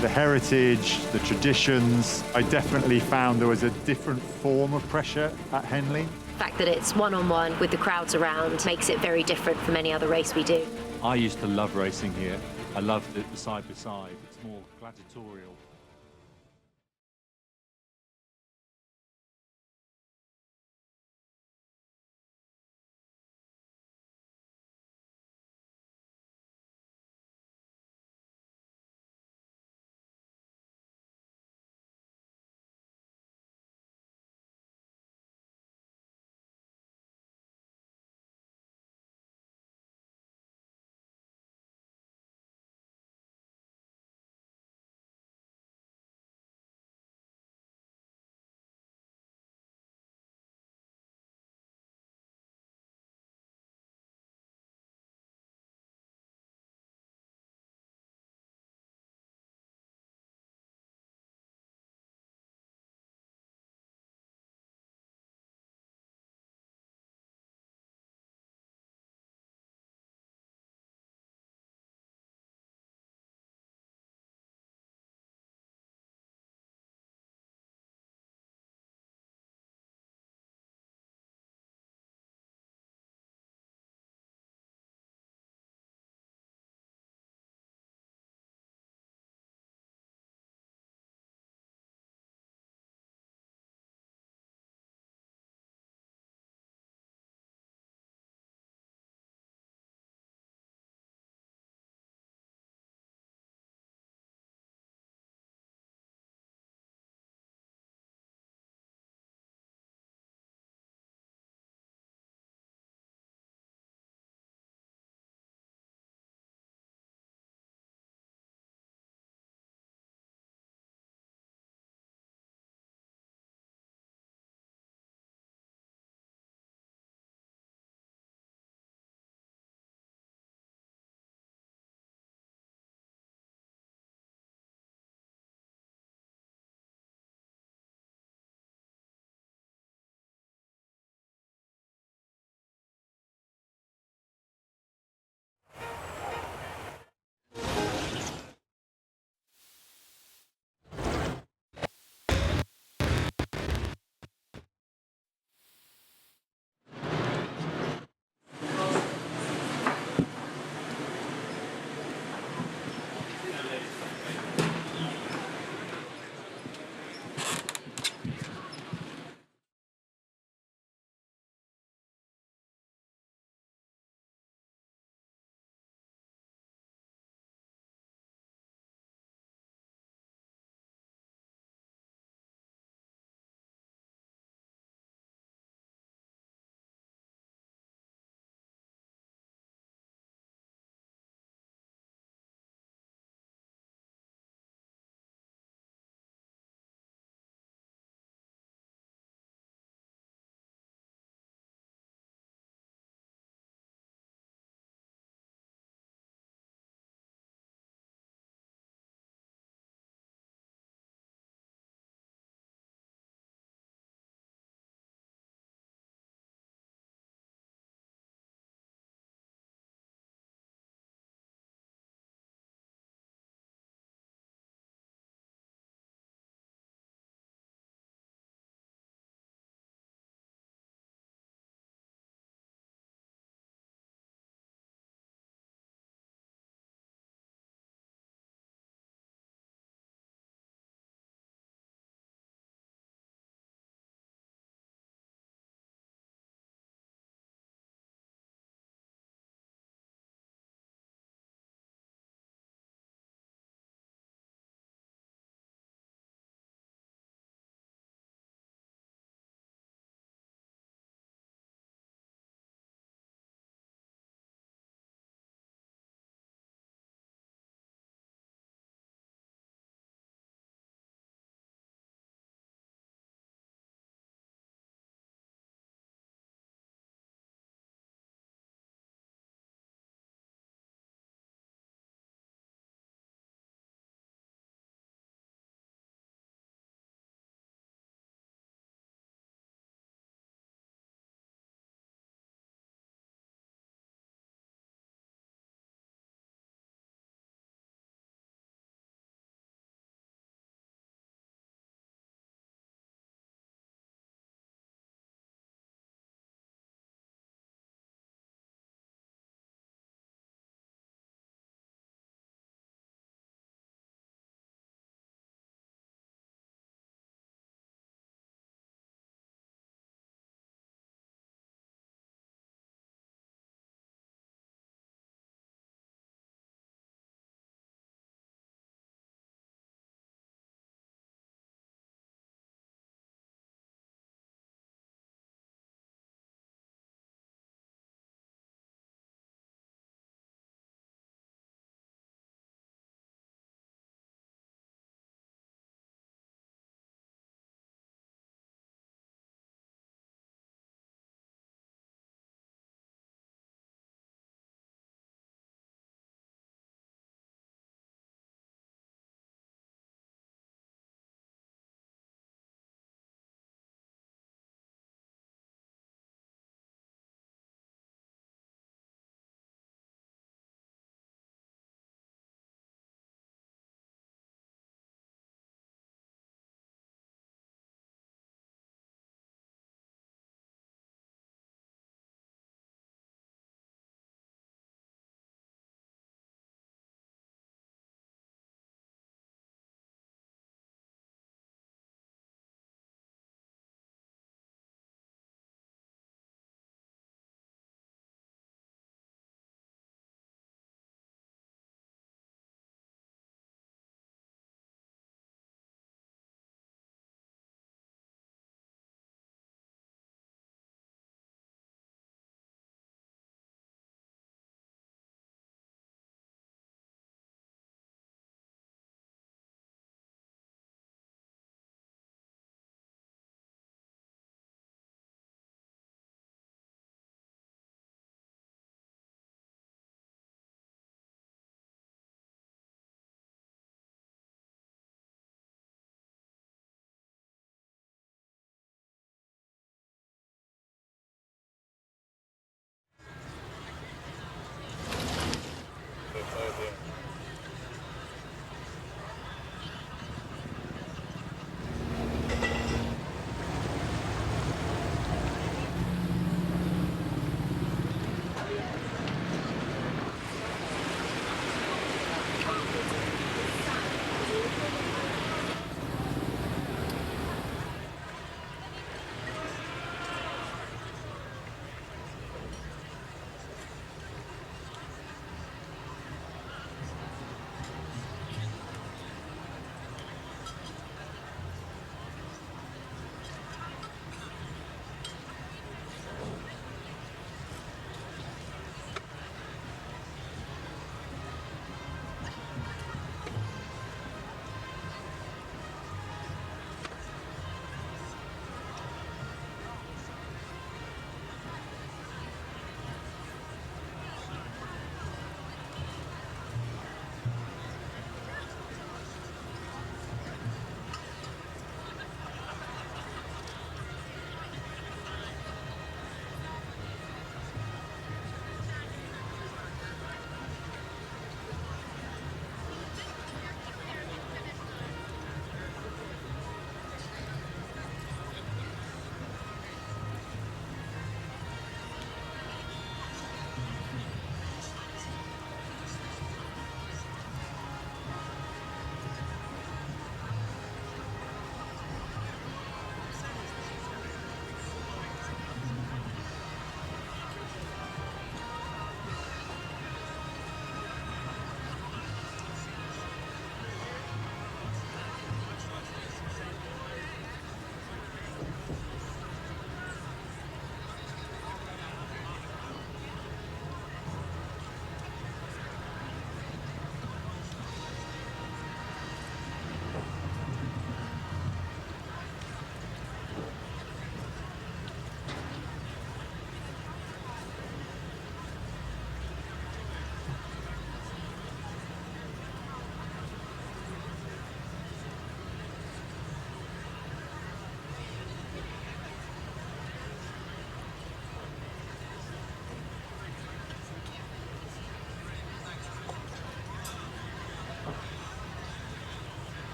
The heritage, the traditions, I definitely found there was a different form of pressure at Henley. The fact that it's one-on-one with the crowds around makes it very different from any other race we do. I used to love racing here. I loved the side-by-side. It's more gladiatorial.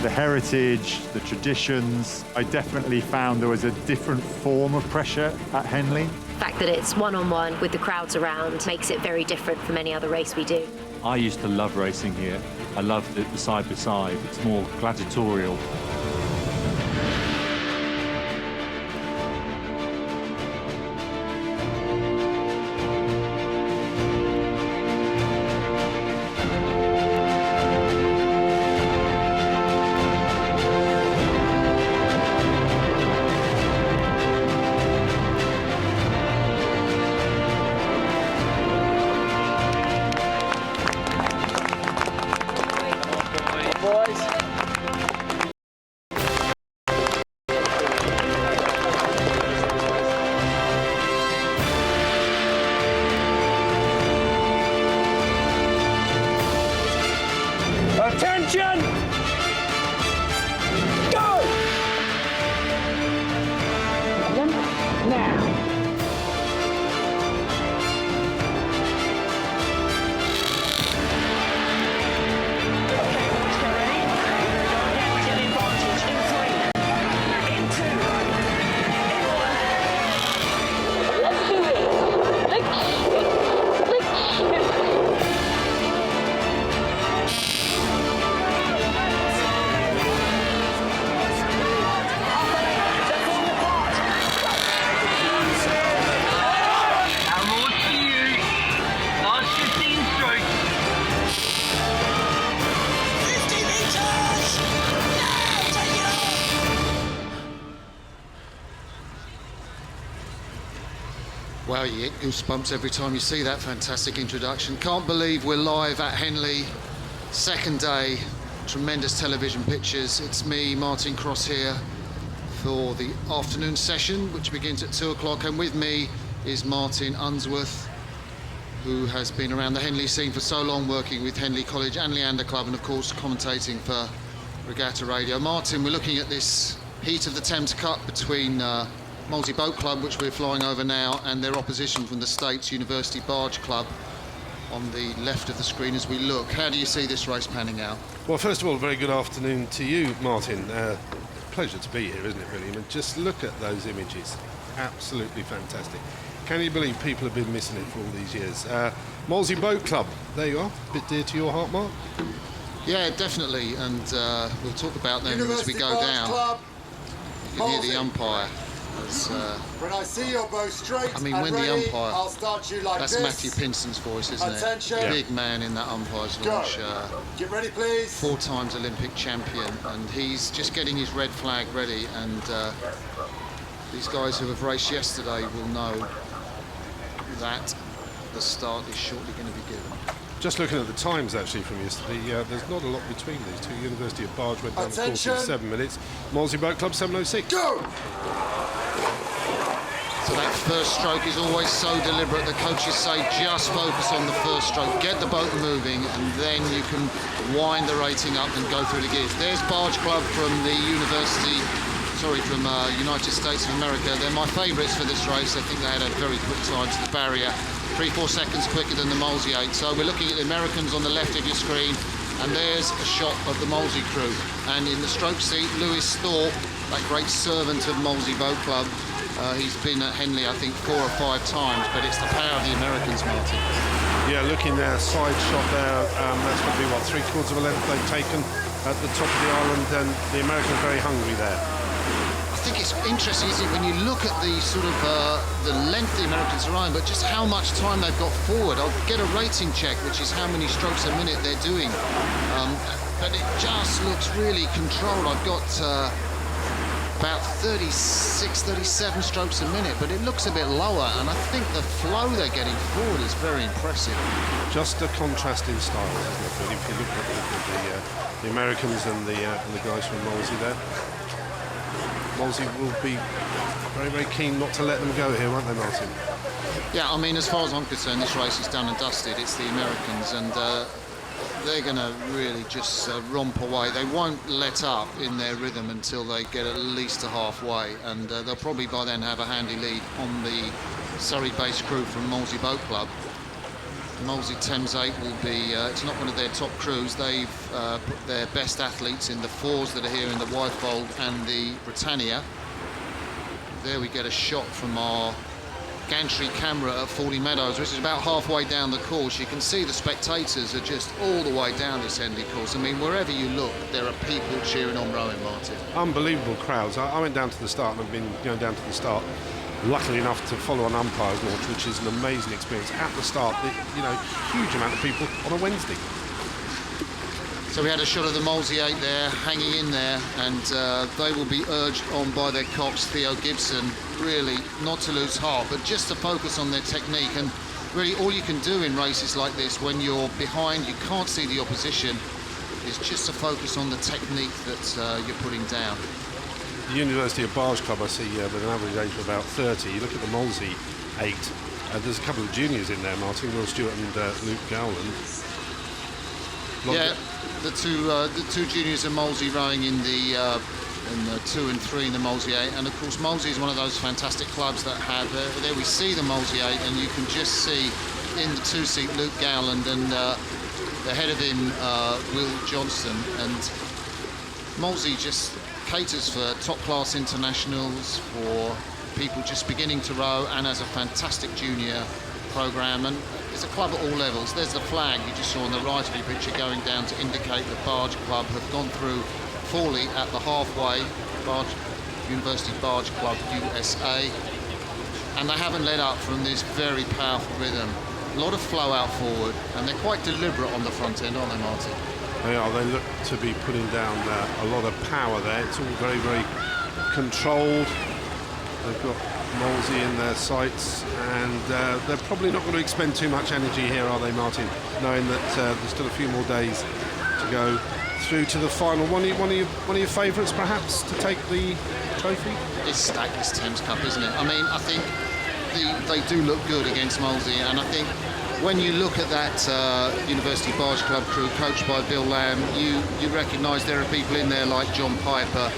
The heritage, the traditions, I definitely found there was a different form of pressure at Henley. The fact that it's one-on-one with the crowds around makes it very different from any other race we do. I used to love racing here. I love the side-by-side. It's more gladiatorial. Attention! Go! Now. Wow, you get goosebumps every time you see that fantastic introduction. Can't believe we're live at Henley, second day, tremendous television pictures. It's me, Martin Cross, here for the afternoon session, which begins at 2 o'clock, and with me is Martin Unsworth, who has been around the Henley scene for so long, working with Henley College and Leander Club, and of course commentating for Regatta Radio. Martin, we're looking at this heat of the Thames Cup between Molesey Boat Club, which we're flying over now, and their opposition from the States, University Barge Club, on the left of the screen as we look. How do you see this race panning out? Well, first of all, very good afternoon to you, Martin. Pleasure to be here, isn't it, really? I mean, just look at those images. Absolutely fantastic. Can you believe people have been missing it for all these years? Molesey Boat Club, there you are, a bit dear to your heart, Mark? Yeah, definitely, and we'll talk about them as we go down. Club, you can hear the umpire. When I see your bow straight I mean, and when ready, the umpire, I'll start you like that's this. Matthew Pinson's voice, isn't Attention. it? Yeah. Big man in that umpire's launch. Get ready, please. 4 times Olympic champion, and he's just getting his red flag ready. And these guys who have raced yesterday will know that the start is shortly going to be given. Just looking at the times, actually, from yesterday, there's not a lot between these two. University of Barge went down the course in 7 minutes. Molesey Boat Club, 7:06. Go! So that first stroke is always so deliberate. The coaches say just focus on the first stroke, get the boat moving, and then you can wind the rating up and go through the gears. There's Barge Club from the United States of America. They're my favourites for this race. I think they had a very quick time to the barrier, 3-4 seconds quicker than the Molesey 8. So we're looking at the Americans on the left of your screen, and there's a shot of the Molesey crew. And in the stroke seat, Lewis Thorpe, that great servant of Molesey Boat Club. He's been at Henley, I think, 4 or 5 times, but it's the power of the Americans, Martin. Yeah, looking there, side shot there, that's going to be, what, 3/4 of a length they've taken at the top of the island, and the Americans very hungry there. I think it's interesting, isn't it, when you look at the sort of the length the Americans are on, but just how much time they've got forward. I'll get a rating check, which is how many strokes a minute they're doing. But it just looks really controlled. I've got about 36, 37 strokes a minute, but it looks a bit lower, and I think the flow they're getting forward is very impressive. Just a contrast in style, isn't it, really, if you look at the Americans and the guys from Molesey there. Molesey will be very, very keen not to let them go here, won't they, Martin? Yeah, I mean, as far as I'm concerned, this race is done and dusted. It's the Americans, and they're going to really just romp away. They won't let up in their rhythm until they get at least to halfway, and they'll probably by then have a handy lead on the Surrey-based crew from Molesey Boat Club. Molesey Thames 8 will be, it's not one of their top crews. They've put their best athletes in the 4s that are here in the Wyfold and the Britannia. There we get a shot from our gantry camera at Fawley Meadows, which is about halfway down the course. You can see the spectators are just all the way down this Henley course. I mean, wherever you look, there are people cheering on Rowan, Martin. Unbelievable crowds. I went down to the start, and I've been going down to the start, luckily enough to follow an umpire's launch, which is an amazing experience. At the start, huge amount of people on a Wednesday. So we had a shot of the Molesey 8 there, hanging in there, and they will be urged on by their cox, Theo Gibson, really not to lose heart, but just to focus on their technique. And really all you can do in races like this, when you're behind, you can't see the opposition, is just to focus on the technique that you're putting down. The University of Barge Club, I see, with an average age of about 30. You look at the Molesey 8, there's a couple of juniors in there, Martin, Will Stewart and Luke Gowland. Yeah, the two juniors of Molesey rowing in the 2 and 3 in the Molesey 8, and of course Molesey is one of those fantastic clubs that have, there we see the Molesey 8, and you can just see in the 2-seat Luke Gowland, and ahead of him Will Johnston, and Molesey just caters for top-class internationals, for people just beginning to row, and as a fantastic junior programme, and it's a club at all levels. There's the flag you just saw on the right of your picture going down to indicate the Barge Club have gone through Fawley at the halfway, University Barge Club USA, and they haven't let up from this very powerful rhythm. A lot of flow out forward, and they're quite deliberate on the front end, aren't they, Martin? They are. They look to be putting down a lot of power there. It's all very, very controlled. They've got Molesey in their sights, and they're probably not going to expend too much energy here, are they, Martin? Knowing that there's still a few more days to go through to the final. One of your favourites, perhaps, to take the trophy? It's stacked, this Thames Cup, isn't it? I mean, I think they do look good against Molesey, and I think when you look at that University Barge Club crew coached by Bill Lamb, you recognise there are people in there like John Piper,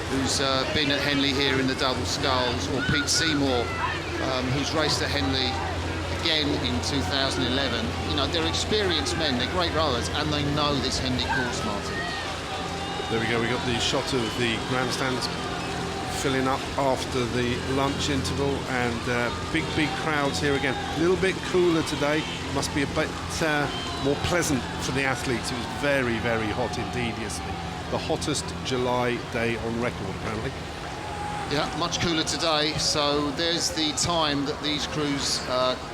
who's been at Henley here in the Double Sculls, or Pete Seymour, who's raced at Henley again in 2011. You know, they're experienced men, they're great rowers, and they know this Henley course, Martin. There we go, we got the shot of the grandstands filling up after the lunch interval, and big crowds here again. A little bit cooler today, must be a bit more pleasant for the athletes. It was very, very hot indeed yesterday. The hottest July day on record, apparently. Yeah, much cooler today. So there's the time that these crews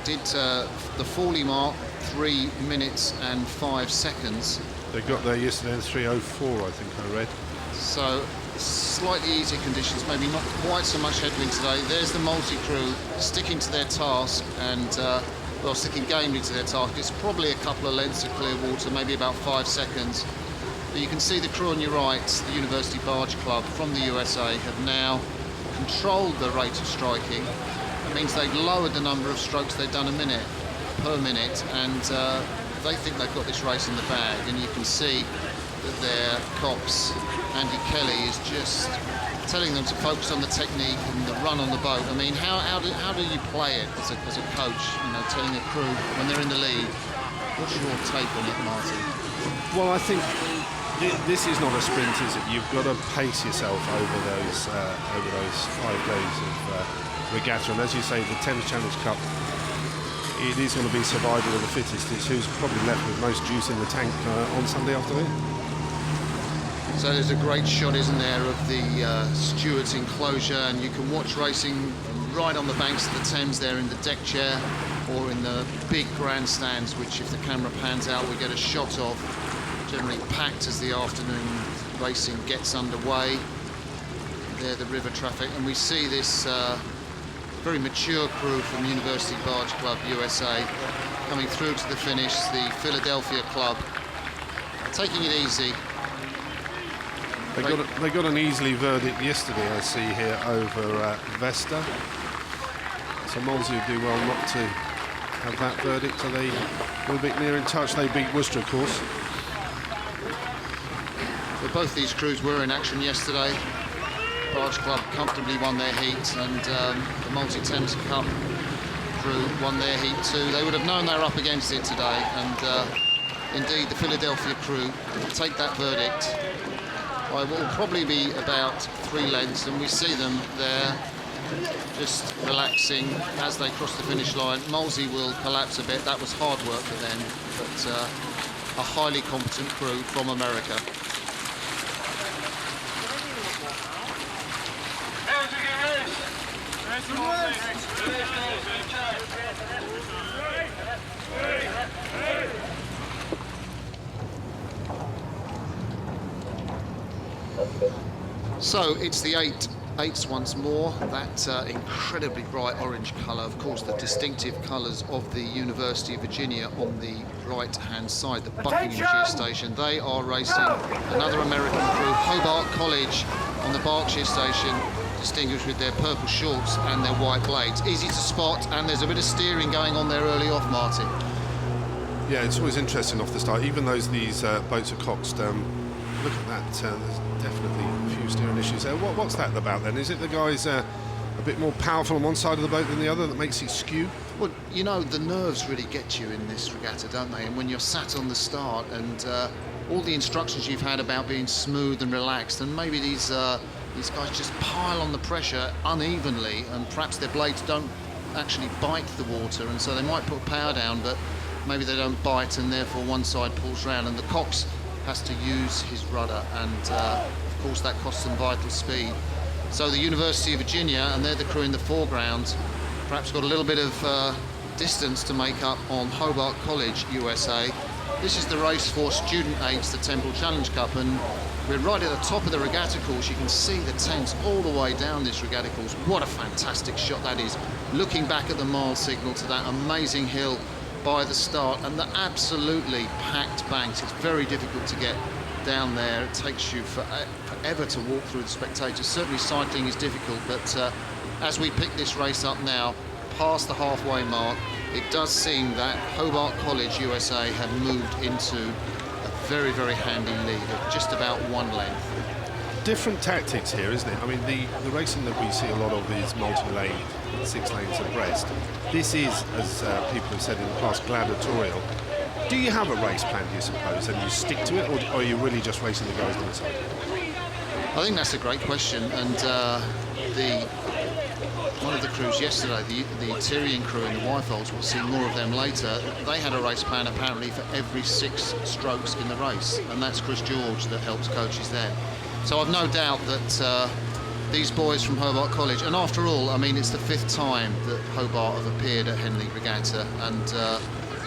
did the Fawley mark, 3 minutes and 5 seconds. They got there yesterday in 3:04, I think I read. So slightly easier conditions, maybe not quite so much headwind today. There's the Molesey crew sticking to their task, and well, sticking gamely to their task. It's probably a couple of lengths of clear water, maybe about 5 seconds. But you can see the crew on your right, the University Barge Club from the USA, have now controlled the rate of striking. That means they've lowered the number of strokes they've done per minute, and they think they've got this race in the bag. And you can see that their cox, Andy Kelly, is just telling them to focus on the technique and the run on the boat. I mean, how do you play it as a coach, you know, telling a crew when they're in the lead? What's your take on it, Martin? Well, I think this is not a sprint, is it? You've got to pace yourself over those 5 days of regatta, and as you say, the Thames Challenge Cup, it is going to be survival of the fittest. It's who's probably left with most juice in the tank on Sunday afternoon. So there's a great shot, isn't there, of the stewards' enclosure, and you can watch racing from right on the banks of the Thames there in the deck chair, or in the big grandstands, which if the camera pans out we get a shot of, generally packed as the afternoon racing gets underway. There the river traffic, and we see this very mature crew from University Barge Club USA coming through to the finish, the Philadelphia club, taking it easy. They got an easily verdict yesterday, I see here, over Vesta. So Molesey would do well not to have that verdict. So they a little bit near in touch. They beat Worcester, of course. But both these crews were in action yesterday. Barge Club comfortably won their heat, and the Multi-Thames Cup crew won their heat too. They would have known they were up against it today, and indeed the Philadelphia crew take that verdict by what will probably be about 3 lengths, and we see them there just relaxing as they cross the finish line. Molesey will collapse a bit. That was hard work for them, but a highly competent crew from America. So it's the eights once more. That incredibly bright orange colour, of course, the distinctive colours of the University of Virginia on the right-hand side, the Buckinghamshire station. They are racing another American crew, Hobart College, on the Berkshire station, distinguished with their purple shorts and their white blades. Easy to spot, and there's a bit of steering going on there early off, Martin. Yeah, it's always interesting off the start, even though these boats are coxed. Look at that, there's definitely a few steering issues there. What's that about then? Is it the guys a bit more powerful on one side of the boat than the other that makes it skew? Well, you know, the nerves really get you in this regatta, don't they? And when you're sat on the start and all the instructions you've had about being smooth and relaxed, and maybe these guys just pile on the pressure unevenly, and perhaps their blades don't actually bite the water, and so they might put power down, but maybe they don't bite, and therefore one side pulls round, and the cox has to use his rudder, and of course that costs them vital speed. So the University of Virginia, and they're the crew in the foreground, perhaps got a little bit of distance to make up on Hobart College, USA. This is the race for student eights, the Temple Challenge Cup, and we're right at the top of the regatta course. You can see the Thames all the way down this regatta course. What a fantastic shot that is, looking back at the mile signal to that amazing hill by the start, and the absolutely packed banks. It's very difficult to get down there. It takes you forever to walk through the spectators. Certainly cycling is difficult, but as we pick this race up now, past the halfway mark, it does seem that Hobart College USA have moved into a very, very handy lead of just about one length. Different tactics here, isn't it? I mean, the racing that we see a lot of is multi-lane, 6 lanes abreast. This is, as people have said in the past, gladiatorial. Do you have a race plan, do you suppose, and you stick to it, or are you really just racing the guys on the side? I think that's a great question, and one of the crews yesterday, the Tyrian crew in the Wyfolds, we'll see more of them later, they had a race plan apparently for every 6 strokes in the race, and that's Chris George that helps coaches there. So I've no doubt that these boys from Hobart College, and after all, I mean, it's the 5th time that Hobart have appeared at Henley Regatta, and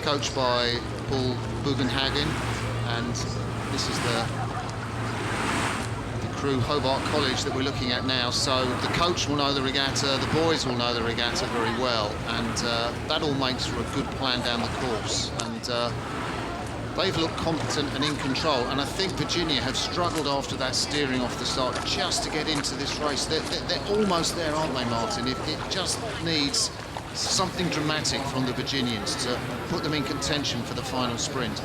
coached by Paul Bugenhagen, and this is the crew Hobart College that we're looking at now. So the coach will know the regatta, the boys will know the regatta very well, and that all makes for a good plan down the course. And they've looked competent and in control, and I think Virginia have struggled after that steering off the start just to get into this race. They're almost there, aren't they, Martin? It just needs something dramatic from the Virginians to put them in contention for the final sprint.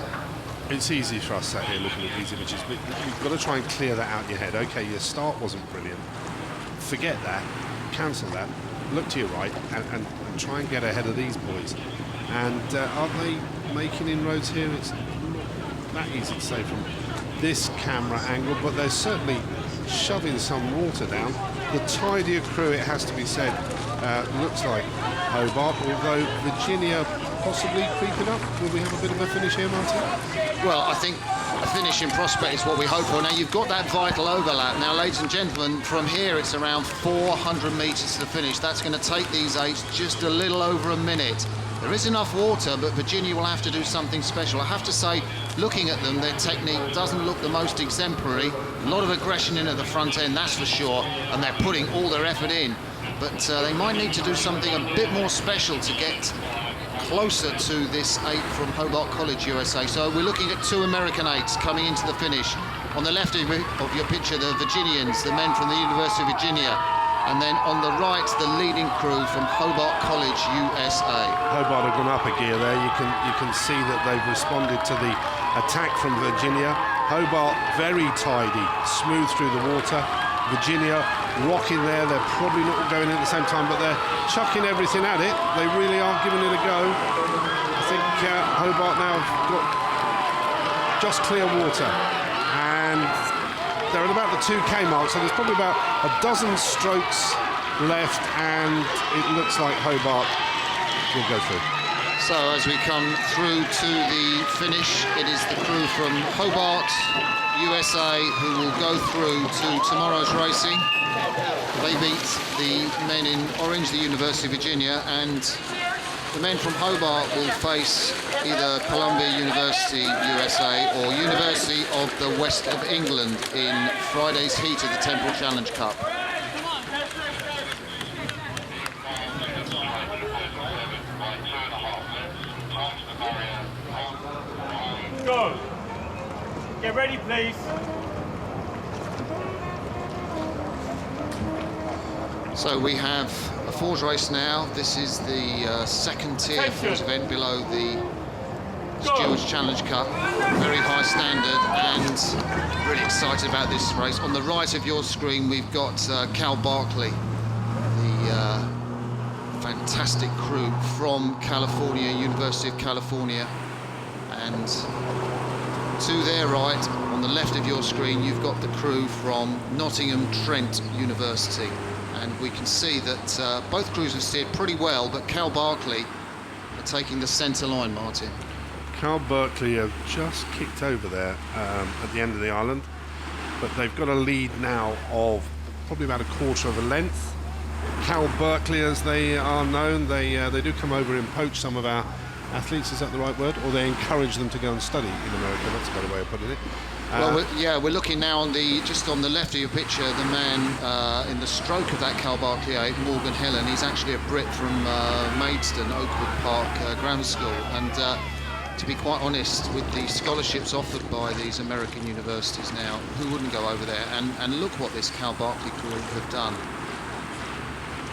It's easy for us sat here looking at these images, but you've got to try and clear that out in your head. Okay, your start wasn't brilliant. Forget that, cancel that, look to your right, and try and get ahead of these boys. And aren't they making inroads here? It's not that easy to say from this camera angle, but they're certainly shoving some water down. The tidier crew, it has to be said, looks like Hobart, although Virginia possibly creeping up. Will we have a bit of a finish here, Martin? Well, I think a finish in prospect is what we hope for. Now, you've got that vital overlap. Now, ladies and gentlemen, from here it's around 400 metres to the finish. That's going to take these eights just a little over a minute. There is enough water, but Virginia will have to do something special. I have to say, looking at them, their technique doesn't look the most exemplary. A lot of aggression in at the front end, that's for sure, and they're putting all their effort in. But they might need to do something a bit more special to get closer to this 8 from Hobart College, USA. So we're looking at 2 American 8s coming into the finish. On the left of your picture, the Virginians, the men from the University of Virginia. And then on the right, the leading crew from Hobart College, USA. Hobart have gone up a gear there. You can see that they've responded to the attack from Virginia. Hobart very tidy, smooth through the water. Virginia rocking there. They're probably not going in at the same time, but they're chucking everything at it. They really are giving it a go. I think Hobart now have got just clear water, and they're at about the 2K mark, so there's probably about a dozen strokes left, and it looks like Hobart will go through. So as we come through to the finish, it is the crew from Hobart, USA, who will go through to tomorrow's racing. They beat the men in orange, the University of Virginia, and the men from Hobart will face either Columbia University, USA, or University of the West of England in Friday's heat of the Temple Challenge Cup. Go. Get ready, please. So we have a fours race now. This is the second tier fours event below the Stewards Challenge Cup. Very high standard, and really excited about this race. On the right of your screen, we've got Cal Barkley, the fantastic crew from California, University of California. And to their right, on the left of your screen, you've got the crew from Nottingham Trent University. And we can see that both crews have steered pretty well, but Cal Barkley are taking the centre line, Martin. Cal Berkeley have just kicked over there at the end of the island, but they've got a lead now of probably about a quarter of a length. Cal Berkeley, as they are known, they do come over and poach some of our athletes, is that the right word? Or they encourage them to go and study in America, that's a better way of putting it. Well, we're looking now on just on the left of your picture, the man in the stroke of that Cal Barkley 8, Morgan Helen. He's actually a Brit from Maidstone, Oakwood Park Grammar School. And to be quite honest, with the scholarships offered by these American universities now, who wouldn't go over there? And look what this Cal Barkley crew have done.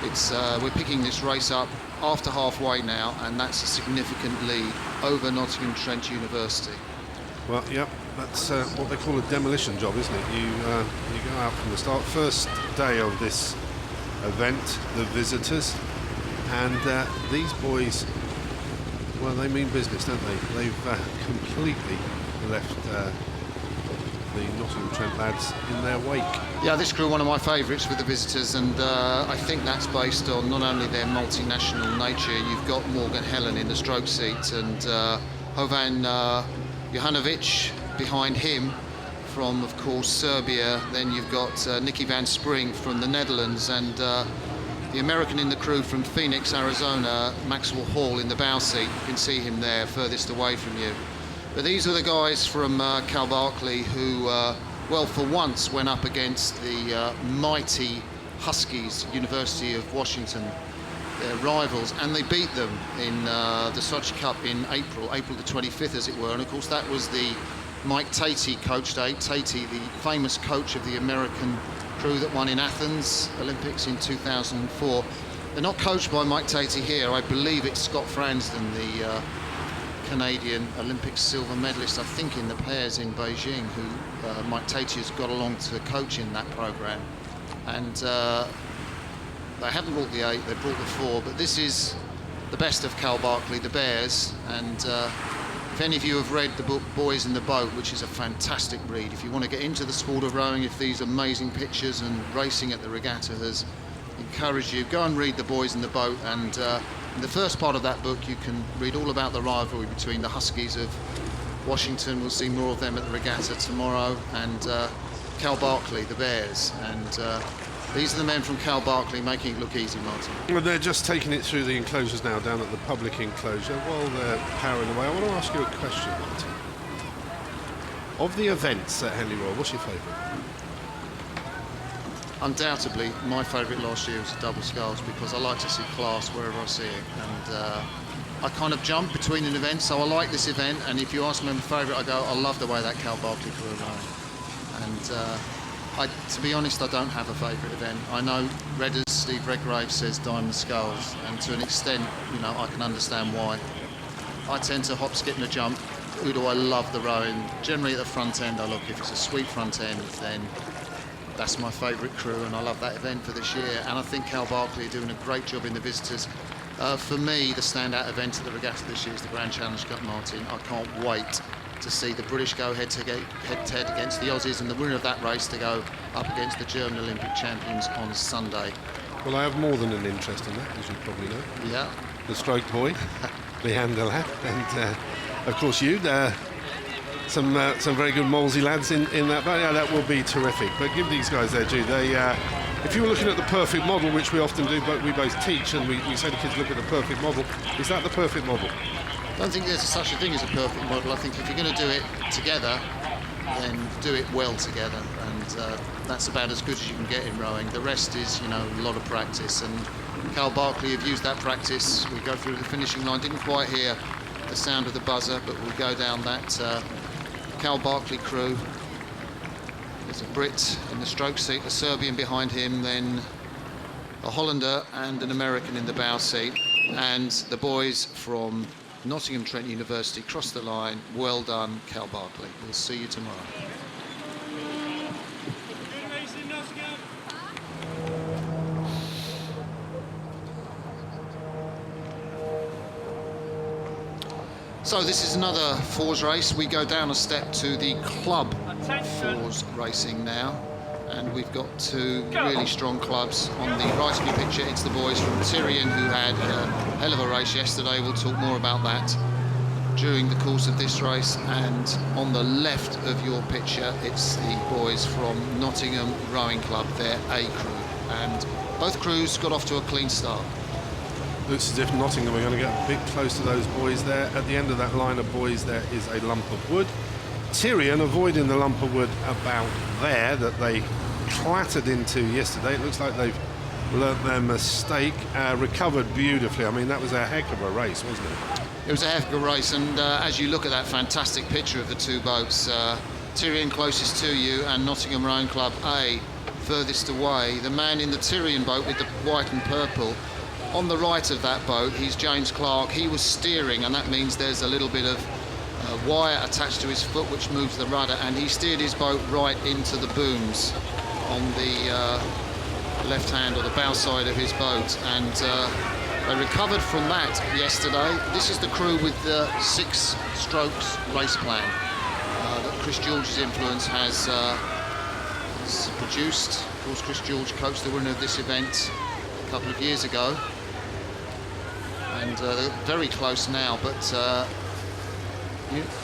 It's we're picking this race up after halfway now, and that's a significant lead over Nottingham Trent University. Well, yep, that's what they call a demolition job, isn't it? You go out from the start. First day of this event, the visitors, and these boys, well, they mean business, don't they? They've completely left the Nottingham Trent lads in their wake. Yeah, this crew, one of my favourites with the visitors, and I think that's based on not only their multinational nature. You've got Morgan Helen in the stroke seat, and Hovan Johanovic behind him from, of course, Serbia. Then you've got Nicky van Spring from the Netherlands, and the American in the crew from Phoenix, Arizona, Maxwell Hall in the bow seat. You can see him there furthest away from you. But these are the guys from Cal Barkley who, well, for once went up against the mighty Huskies, University of Washington, their rivals, and they beat them in the Sochi Cup in April the 25th, as it were. And of course, that was the Mike Tatey coached Tatey, the famous coach of the American crew that won in Athens Olympics in 2004. They're not coached by Mike Tatey here. I believe it's Scott Fransden, the Canadian Olympic silver medalist, I think in the pairs in Beijing, who Mike Tatey has got along to coach in that program. And they haven't brought the 8, they've brought the 4, but this is the best of Cal Barkley, the Bears. And if any of you have read the book Boys in the Boat, which is a fantastic read, if you want to get into the sport of rowing, if these amazing pictures and racing at the regatta has encouraged you, go and read the Boys in the Boat. And in the first part of that book, you can read all about the rivalry between the Huskies of Washington. We'll see more of them at the regatta tomorrow, and Cal Barkley, the Bears. And these are the men from Cal Barkley making it look easy, Martin. Well, they're just taking it through the enclosures now, down at the public enclosure, while they're powering away. I want to ask you a question, Martin. Of the events at Henley Royal, what's your favourite? Undoubtedly, my favourite last year was the Double Sculls, because I like to see class wherever I see it. And I kind of jump between an event, so I like this event. And if you ask me my favourite, I go, I love the way that Cal Barkley crew are rowing. And to be honest, I don't have a favourite event. I know Redders, Steve Redgrave says Diamond Sculls, and to an extent, you know, I can understand why. I tend to hop, skip and a jump. Who do I love the rowing? Generally at the front end, I look, if it's a sweet front end, then that's my favourite crew, and I love that event for this year. And I think Cal Barkley are doing a great job in the visitors. For me, the standout event at the regatta this year is the Grand Challenge Cup, Martin. I can't wait to see the British go head-to-head against the Aussies, and the winner of that race to go up against the German Olympic champions on Sunday. Well, I have more than an interest in that, as you probably know. Yeah. The stroke boy, Leander lad, and of course you. Some very good Molesey lads in that. But yeah, that will be terrific. But give these guys their due. They, if you were looking at the perfect model, which we often do, but we both teach, and we say to kids, look at the perfect model. Is that the perfect model? I don't think there's such a thing as a perfect model. I think if you're going to do it together, then do it well together, and that's about as good as you can get in rowing. The rest is, a lot of practice, and Cal Barkley have used that practice. We go through the finishing line, didn't quite hear the sound of the buzzer, but we'll go down that Cal Barkley crew. There's a Brit in the stroke seat, a Serbian behind him, then a Hollander and an American in the bow seat, and the boys from Nottingham Trent University cross the line. Well done, Cal Barkley. We'll see you tomorrow. So this is another fours race. We go down a step to the club fours racing now, and we've got two really strong clubs on the right of your picture. It's the boys from Tyrian, who had a hell of a race yesterday. We'll talk more about that during the course of this race. And on the left of your picture, it's the boys from Nottingham Rowing Club, their A crew, and both crews got off to a clean start. Looks as if Nottingham are going to get a bit close to those boys there. At the end of that line of boys there is a lump of wood. Tyrian avoiding the lump of wood about there that they clattered into yesterday. It looks like they've learnt their mistake, recovered beautifully. I mean, that was a heck of a race, wasn't it? It was a heck of a race, and as you look at that fantastic picture of the two boats, Tyrian closest to you and Nottingham Rowing Club A furthest away. The man in the Tyrian boat with the white and purple, on the right of that boat, he's James Clark. He was steering, and that means there's a little bit of wire attached to his foot which moves the rudder, and he steered his boat right into the booms on the left hand or the bow side of his boat, and they recovered from that yesterday. This is the crew with the 6 strokes race plan that Chris George's influence has produced. Of course, Chris George coached the winner of this event a couple of years ago, and they're very close now, but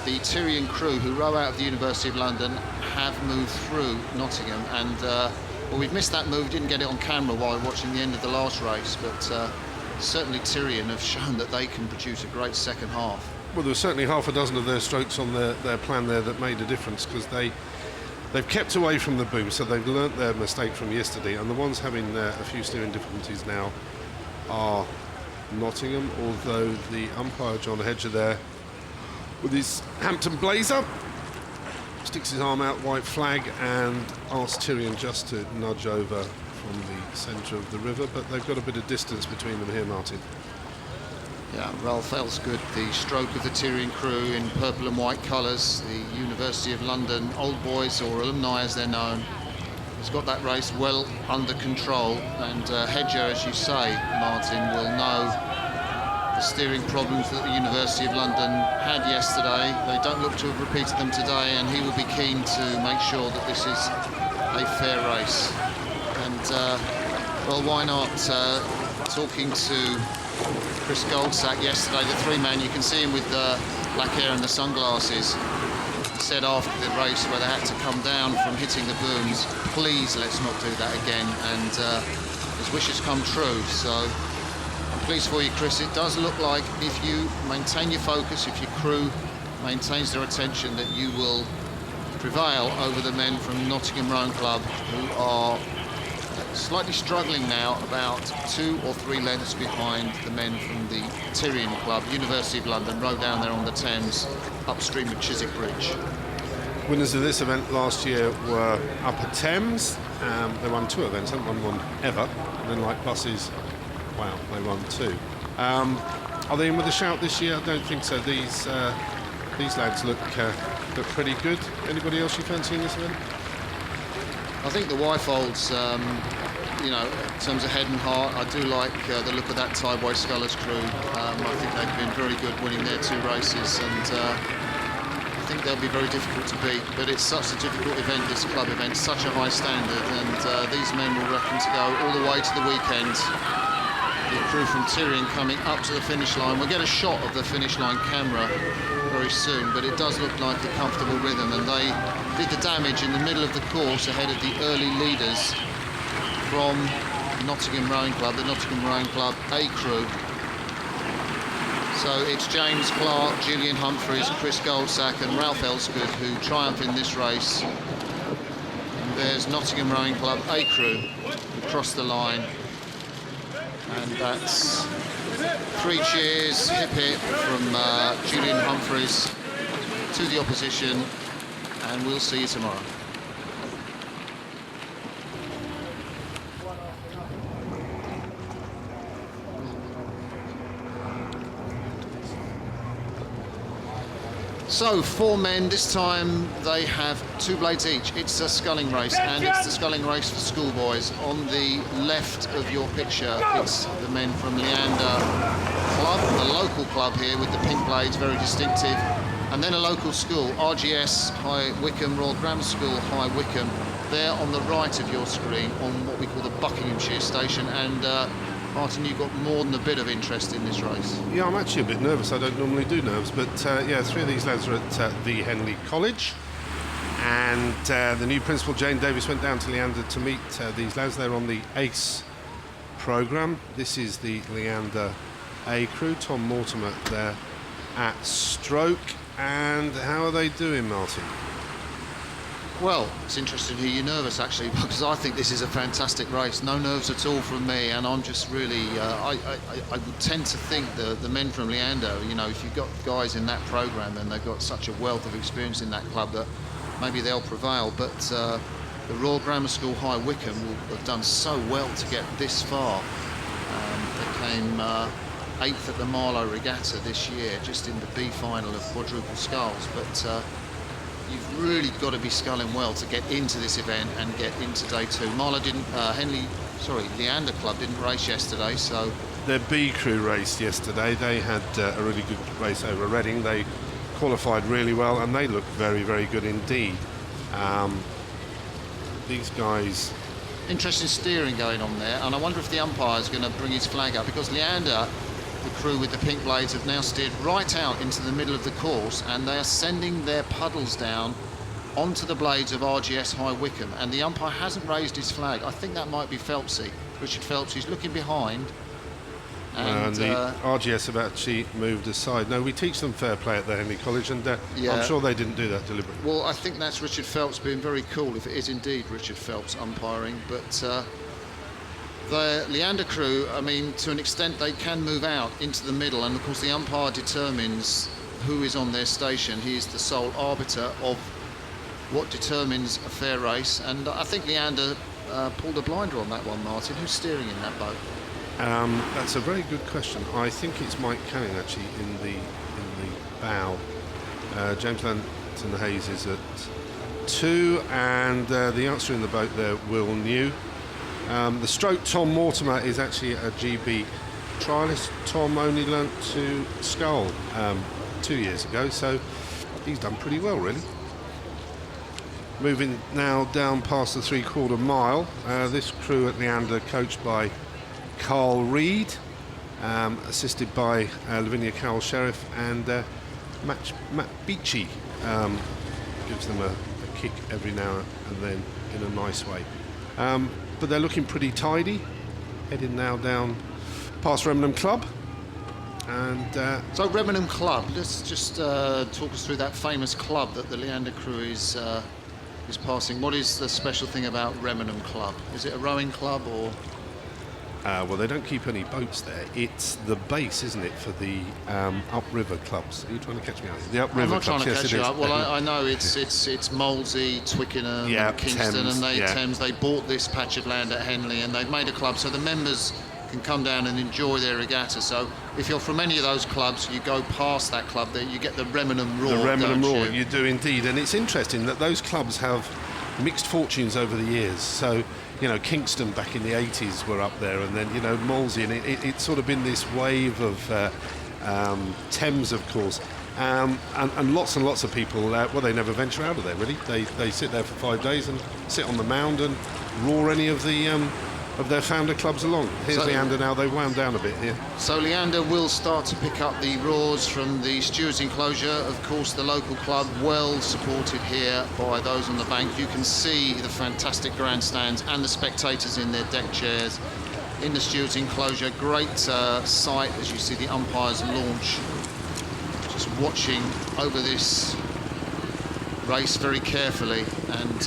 the Tyrian crew, who row out of the University of London, have moved through Nottingham, and well, we've missed that move, didn't get it on camera while watching the end of the last race, but certainly Tyrian have shown that they can produce a great second half. Well, there was certainly half a dozen of their strokes on their plan there that made a difference, because they've kept away from the boom, so they've learnt their mistake from yesterday, and the ones having a few steering difficulties now are Nottingham, although the umpire John Hedger there with his Hampton blazer sticks his arm out, white flag, and asks Tyrian just to nudge over from the centre of the river, but they've got a bit of distance between them here, Martin. Yeah, Ralph Elsgood, the stroke of the Tyrian crew in purple and white colours, the University of London Old Boys, or alumni as they're known, has got that race well under control, and Hedger, as you say, Martin, will know the steering problems that the University of London had yesterday. They don't look to have repeated them today, and he will be keen to make sure that this is a fair race. And, well, why not? Talking to Chris Goldsack yesterday, the 3-man, you can see him with the black hair and the sunglasses. He said after the race, where they had to come down from hitting the booms, please let's not do that again, and his wishes come true. So I'm pleased for you, Chris. It does look like if you maintain your focus, if your crew maintains their attention, that you will prevail over the men from Nottingham Rowing Club, who are slightly struggling now, about 2 or 3 lengths behind the men from the Tyrian Club, University of London, row down there on the Thames, upstream of Chiswick Bridge. Winners of this event last year were Upper Thames. They won 2 events, haven't won one ever. And then, like buses, wow, they won 2. Are they in with a shout this year? I don't think so. These lads look pretty good. Anybody else you fancy in this event? I think the Wyfolds, you know, in terms of head and heart, I do like the look of that Double Sculls crew. I think they've been very good winning their 2 races, and I think think they'll be very difficult to beat, but it's such a difficult event, this club event, such a high standard, and these men will reckon to go all the way to the weekend. The crew from Tyrian coming up to the finish line. We'll get a shot of the finish line camera very soon, but it does look like a comfortable rhythm, and they did the damage in the middle of the course ahead of the early leaders from Nottingham Rowing Club, the Nottingham Rowing Club A crew. So it's James Clark, Julian Humphreys, Chris Goldsack and Ralph Elsgood who triumph in this race. And there's Nottingham Rowing Club A crew across the line. And that's 3 cheers, hip hip, from Julian Humphreys to the opposition, and we'll see you tomorrow. So 4 men, this time they have 2 blades each. It's a sculling race, and it's the sculling race for schoolboys. On the left of your picture, it's the men from Leander Club, the local club here with the pink blades, very distinctive. And then a local school, RGS High Wycombe, Royal Grammar School High Wycombe. There on the right of your screen, on what we call the Buckinghamshire station. And Martin, you've got more than a bit of interest in this race. Yeah, I'm actually a bit nervous. I don't normally do nerves, but yeah, 3 of these lads are at the Henley College, and the new principal, Jane Davis, went down to Leander to meet these lads. They're on the ACE programme. This is the Leander A crew. Tom Mortimer there at stroke. And how are they doing, Martin? Well, it's interesting to hear you're nervous, actually, because I think this is a fantastic race. No nerves at all from me, and I'm just really... I would tend to think the men from Leander, you know, if you've got guys in that programme, then they've got such a wealth of experience in that club that maybe they'll prevail. But the Royal Grammar School High Wycombe will have done so well to get this far. They came 8th at the Marlow Regatta this year, just in the B final of Quadruple Sculls. But you've really got to be sculling well to get into this event and get into day 2. Marlow didn't, Leander Club didn't race yesterday, so... Their B crew raced yesterday. They had a really good race over Reading. They qualified really well, and they looked very, very good indeed. These guys... Interesting steering going on there, and I wonder if the umpire's going to bring his flag up, because Leander, the crew with the pink blades, have now steered right out into the middle of the course, and they are sending their puddles down onto the blades of RGS High Wycombe, and the umpire hasn't raised his flag. I think that might be Phelpsy, Richard Phelps. He's looking behind. And the RGS have actually moved aside. No, we teach them fair play at the Henley College, and yeah. I'm sure they didn't do that deliberately. Well, I think that's Richard Phelps being very cool, if it is indeed Richard Phelps umpiring. But the Leander crew, I mean, to an extent, they can move out into the middle, and of course the umpire determines who is on their station. He is the sole arbiter of what determines a fair race, and I think Leander pulled a blinder on that one, Martin. Who's steering in that boat? That's a very good question. I think it's Mike Canning actually in the bow. James Lanton Hayes is at 2, and the answer in the boat there, Will New. The stroke Tom Mortimer is actually a GB trialist. Tom only learnt to scull 2 years ago, so he's done pretty well, really. Moving now down past the 3/4 mile. This crew at Leander, coached by Carl Reed, assisted by Lavinia Carroll Sheriff, and Matt Beachy gives them a kick every now and then in a nice way. But they're looking pretty tidy, heading now down past Remenham Club. And so Remenham Club, let's just talk us through that famous club that the Leander crew is passing. What is the special thing about Remenham Club? Is it a rowing club, or...? Well, they don't keep any boats there. It's the base, isn't it, for the upriver clubs? Are you trying to catch me out? The upriver clubs. I'm not trying to catch you up. Well, I know it's Molesey, Twickenham, and Kingston, Thames, and Thames. They bought this patch of land at Henley, and they've made a club so the members can come down and enjoy their regatta. So if you're from any of those clubs, you go past that club there, you get the Remenham Roar. The Remenham Roar, you do indeed. And it's interesting that those clubs have mixed fortunes over the years. So, you know, Kingston back in the 80s were up there, and then, you know, Molesey, and it's sort of been this wave of Thames, of course. And lots of people, well, they never venture out of there, really. They sit there for 5 days and sit on the mound and roar any of their founder clubs along. Here's Leander now. They've wound down a bit here. So Leander will start to pick up the roars from the stewards' enclosure. Of course, the local club well supported here by those on the bank. You can see the fantastic grandstands and the spectators in their deck chairs in the stewards' enclosure. Great sight as you see the umpires launch. Just watching over this race very carefully, and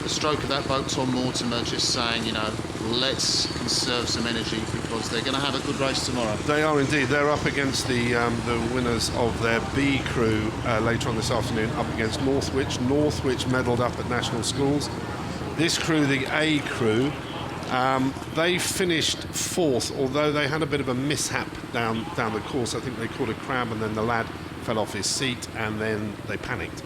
the stroke of that boat, Tom Mortimer, just saying, you know, let's conserve some energy because they're going to have a good race tomorrow. They are indeed. They're up against the winners of their B crew later on this afternoon, up against Northwich. Northwich medalled up at National Schools. This crew, the A crew, they finished 4th, although they had a bit of a mishap down the course. I think they caught a crab and then the lad fell off his seat and then they panicked.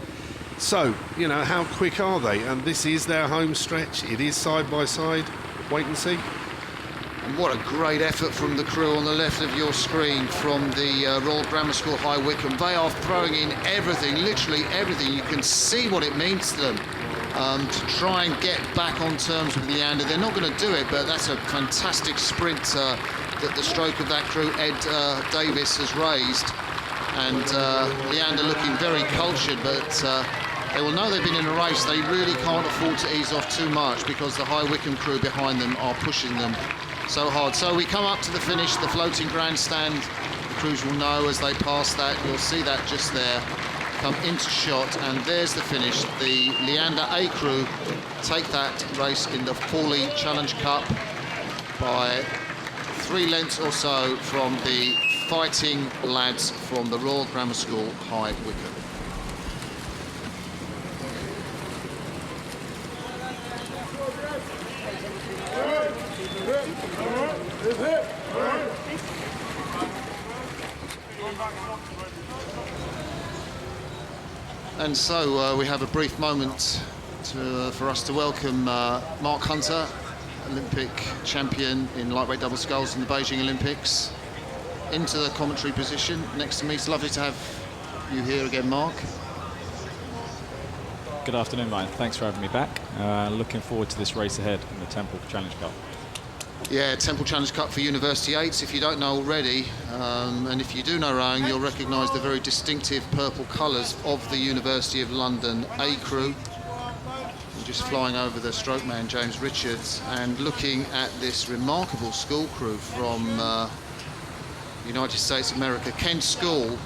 So, you know, how quick are they? And this is their home stretch. It is side by side. Wait and see. And what a great effort from the crew on the left of your screen from the Royal Grammar School High Wycombe. They are throwing in everything, literally everything. You can see what it means to them to try and get back on terms with Leander. They're not going to do it, but that's a fantastic sprint that the stroke of that crew, Ed Davis, has raised. And Leander looking very cultured, but they will know they've been in a race. They really can't afford to ease off too much because the High Wycombe crew behind them are pushing them so hard. So we come up to the finish, the floating grandstand. The crews will know as they pass that. You'll see that just there come into shot, and there's the finish. The Leander A crew take that race in the Henley Challenge Cup by 3 lengths or so from the fighting lads from the Royal Grammar School High Wycombe. And so we have a brief moment for us to welcome Mark Hunter, Olympic champion in lightweight double sculls in the Beijing Olympics, into the commentary position next to me. It's lovely to have you here again, Mark. Good afternoon, Ryan. Thanks for having me back. Looking forward to this race ahead in the Temple Challenge Cup. Yeah, Temple Challenge Cup for University 8s, if you don't know already, and if you do know rowing, you'll recognise the very distinctive purple colours of the University of London A crew. I'm just flying over the stroke man, James Richards, and looking at this remarkable school crew from United States of America. Kent School,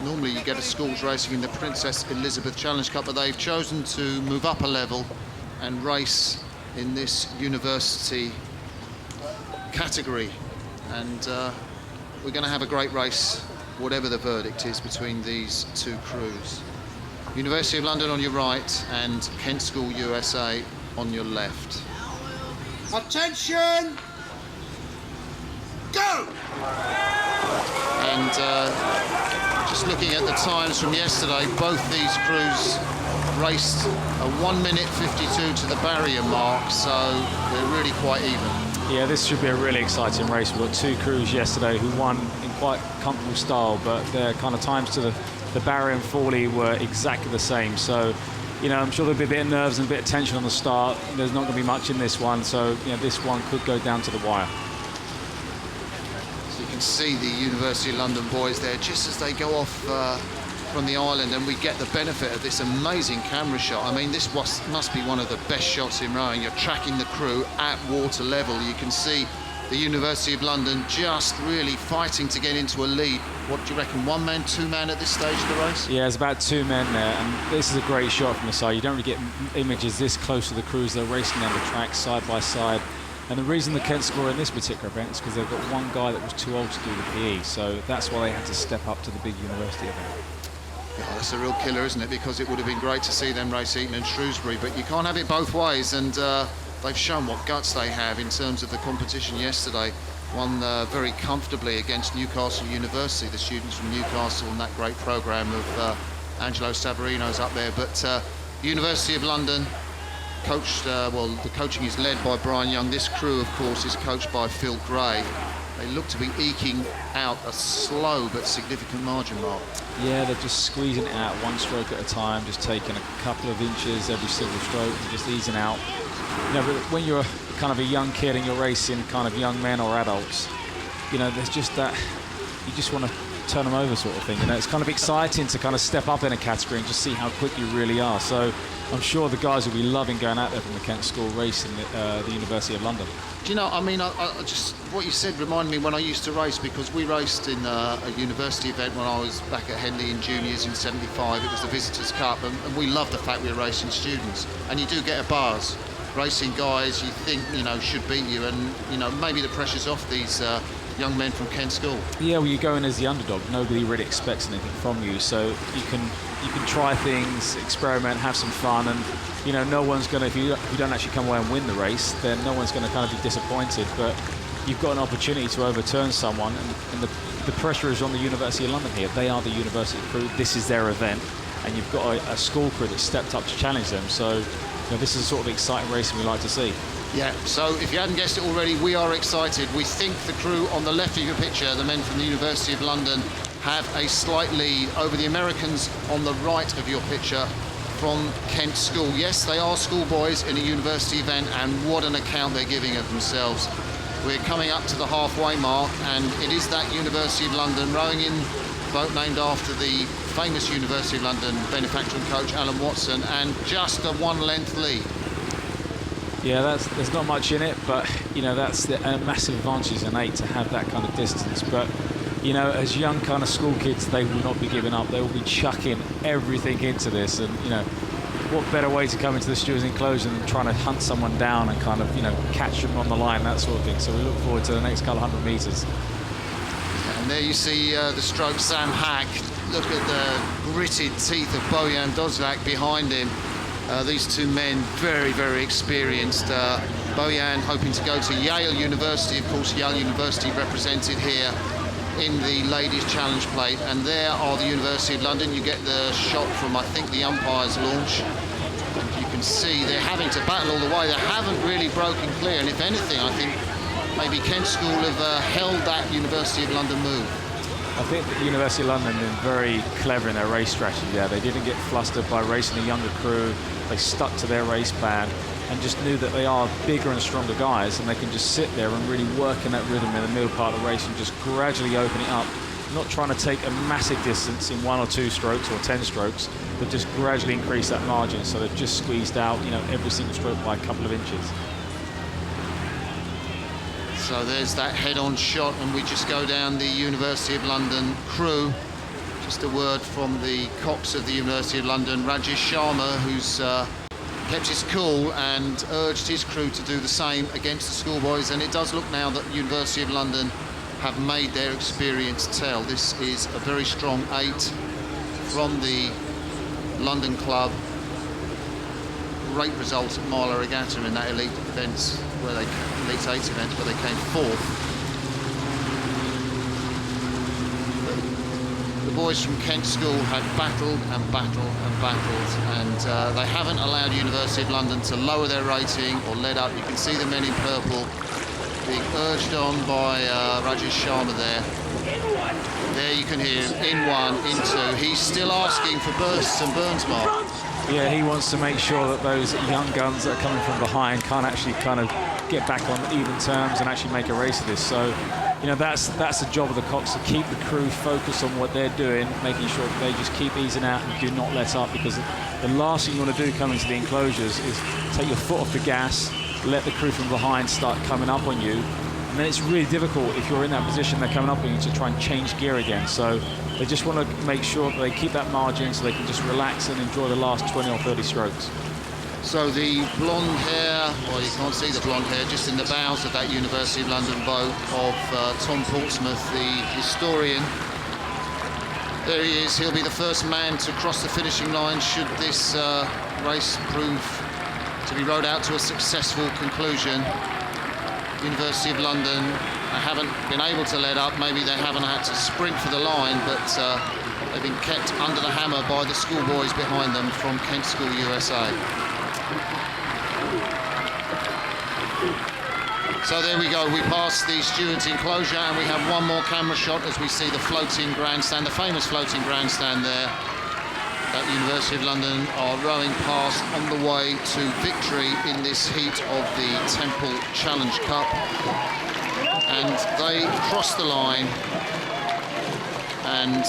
normally you get a schools racing in the Princess Elizabeth Challenge Cup, but they've chosen to move up a level and race in this university category, and we're going to have a great race, whatever the verdict is, between these two crews. University of London on your right and Kent School USA on your left. Attention! Go! And just looking at the times from yesterday, both these crews raced a 1 minute 52 to the barrier mark, so they're really quite even. Yeah, this should be a really exciting race. We've got 2 crews yesterday who won in quite comfortable style, but their kind of times to the barrier and Forley were exactly the same. So, you know, I'm sure there'll be a bit of nerves and a bit of tension on the start. There's not going to be much in this one, so, you know, this one could go down to the wire. So you can see the University of London boys there just as they go off from the island, and we get the benefit of this amazing camera shot. I mean, this must be one of the best shots in rowing. You're tracking the crew at water level. You can see the University of London just really fighting to get into a lead. What do you reckon, 1 man, 2 man at this stage of the race? Yeah, there's about 2 men there, and this is a great shot from the side. You don't really get images this close to the crews. They're racing down the track side by side. And the reason the Kent score in this particular event is because they've got one guy that was too old to do the PE, so that's why they had to step up to the big university event. Yeah, that's a real killer, isn't it? Because it would have been great to see them race Eton and Shrewsbury, but you can't have it both ways, and they've shown what guts they have in terms of the competition yesterday. Won very comfortably against Newcastle University, the students from Newcastle, and that great programme of Angelo Savarino's up there. But University of London, coached, well, the coaching is led by Brian Young. This crew, of course, is coached by Phil Gray. They look to be eking out a slow but significant margin, Mark. Yeah, they're just squeezing it out one stroke at a time, just taking a couple of inches every single stroke and just easing out. You know, but when you're kind of a young kid and you're racing kind of young men or adults, you know, there's just that, you just want to turn them over sort of thing. You know, it's kind of exciting to kind of step up in a category and just see how quick you really are. So I'm sure the guys will be loving going out there from the Kent School racing at the University of London. Do you know, I mean, I just, what you said reminded me when I used to race, because we raced in a university event when I was back at Henley in juniors in '75. It was the Visitors' Cup, and we loved the fact we were racing students. And you do get a buzz. Racing guys you think, you know, should beat you, and, you know, maybe the pressure's off these young men from Kent School. Yeah, well, you go in as the underdog. Nobody really expects anything from you, so you can try things, experiment, have some fun, and you know, no one's going to, if you don't actually come away and win the race, then no one's going to kind of be disappointed. But you've got an opportunity to overturn someone, and the pressure is on the University of London here. They are the university crew. This is their event, and you've got a school crew that stepped up to challenge them. So, you know, this is the sort of exciting racing we like to see. Yeah, so if you hadn't guessed it already, we are excited. We think the crew on the left of your picture, the men from the University of London, have a slight lead over the Americans on the right of your picture from Kent School. Yes, they are schoolboys in a university event, and what an account they're giving of themselves. We're coming up to the halfway mark, and it is that University of London rowing in boat named after the famous University of London benefactor and coach Alan Watson, and just a one-length lead. Yeah, there's not much in it, but you know, that's a massive advantage in 8 to have that kind of distance. But you know, as young kind of school kids, they will not be giving up. They will be chucking everything into this, and you know, what better way to come into the stewards' enclosure than trying to hunt someone down and kind of, you know, catch them on the line, that sort of thing. So we look forward to the next couple 100 metres. And there you see the stroke Sam Hack. Look at the gritted teeth of Bojan Dozlak behind him. These two men, very, very experienced. Bojan hoping to go to Yale University. Of course, Yale University represented here in the Ladies' Challenge Plate. And there are the University of London. You get the shot from, I think, the umpire's launch. And you can see they're having to battle all the way. They haven't really broken clear. And if anything, I think maybe Kent School have held that University of London move. I think the University of London have been very clever in their race strategy there. They didn't get flustered by racing a younger crew. They stuck to their race plan and just knew that they are bigger and stronger guys, and they can just sit there and really work in that rhythm in the middle part of the race and just gradually open it up. Not trying to take a massive distance in 1 or 2 strokes or 10 strokes, but just gradually increase that margin. So they've just squeezed out, you know, every single stroke by a couple of inches. So there's that head-on shot, and we just go down the University of London crew. Just a word from the cox of the University of London, Rajesh Sharma, who's kept his cool and urged his crew to do the same against the schoolboys. And it does look now that the University of London have made their experience tell. This is a very strong 8 from the London club. Great result at Marlow Regatta in that elite events, where they elite 8 event where they came 4th. The boys from Kent School had battled and battled and battled, and they haven't allowed University of London to lower their rating or let up. You can see the men in purple being urged on by Rajesh Sharma there. There you can hear him, in 1, in 2. He's still asking for bursts and burns, Mark. Yeah, he wants to make sure that those young guns that are coming from behind can't actually kind of get back on even terms and actually make a race of this. So, you know, that's the job of the cox, to keep the crew focused on what they're doing, making sure that they just keep easing out and do not let up, because the last thing you want to do coming to the enclosures is take your foot off the gas, let the crew from behind start coming up on you, and then it's really difficult if you're in that position, they're coming up on you, to try and change gear again. So they just want to make sure that they keep that margin so they can just relax and enjoy the last 20 or 30 strokes. So the blonde hair, well, you can't see the blonde hair, just in the bows of that University of London boat of Tom Portsmouth, the historian. There he is. He'll be the first man to cross the finishing line should this race prove to be rowed out to a successful conclusion. University of London haven't been able to let up. Maybe they haven't had to sprint for the line, but they've been kept under the hammer by the schoolboys behind them from Kent School USA. So there we go, we passed the student enclosure and we have one more camera shot as we see the floating grandstand, the famous floating grandstand there at University of London are rowing past on the way to victory in this heat of the Temple Challenge Cup. And they cross the line, and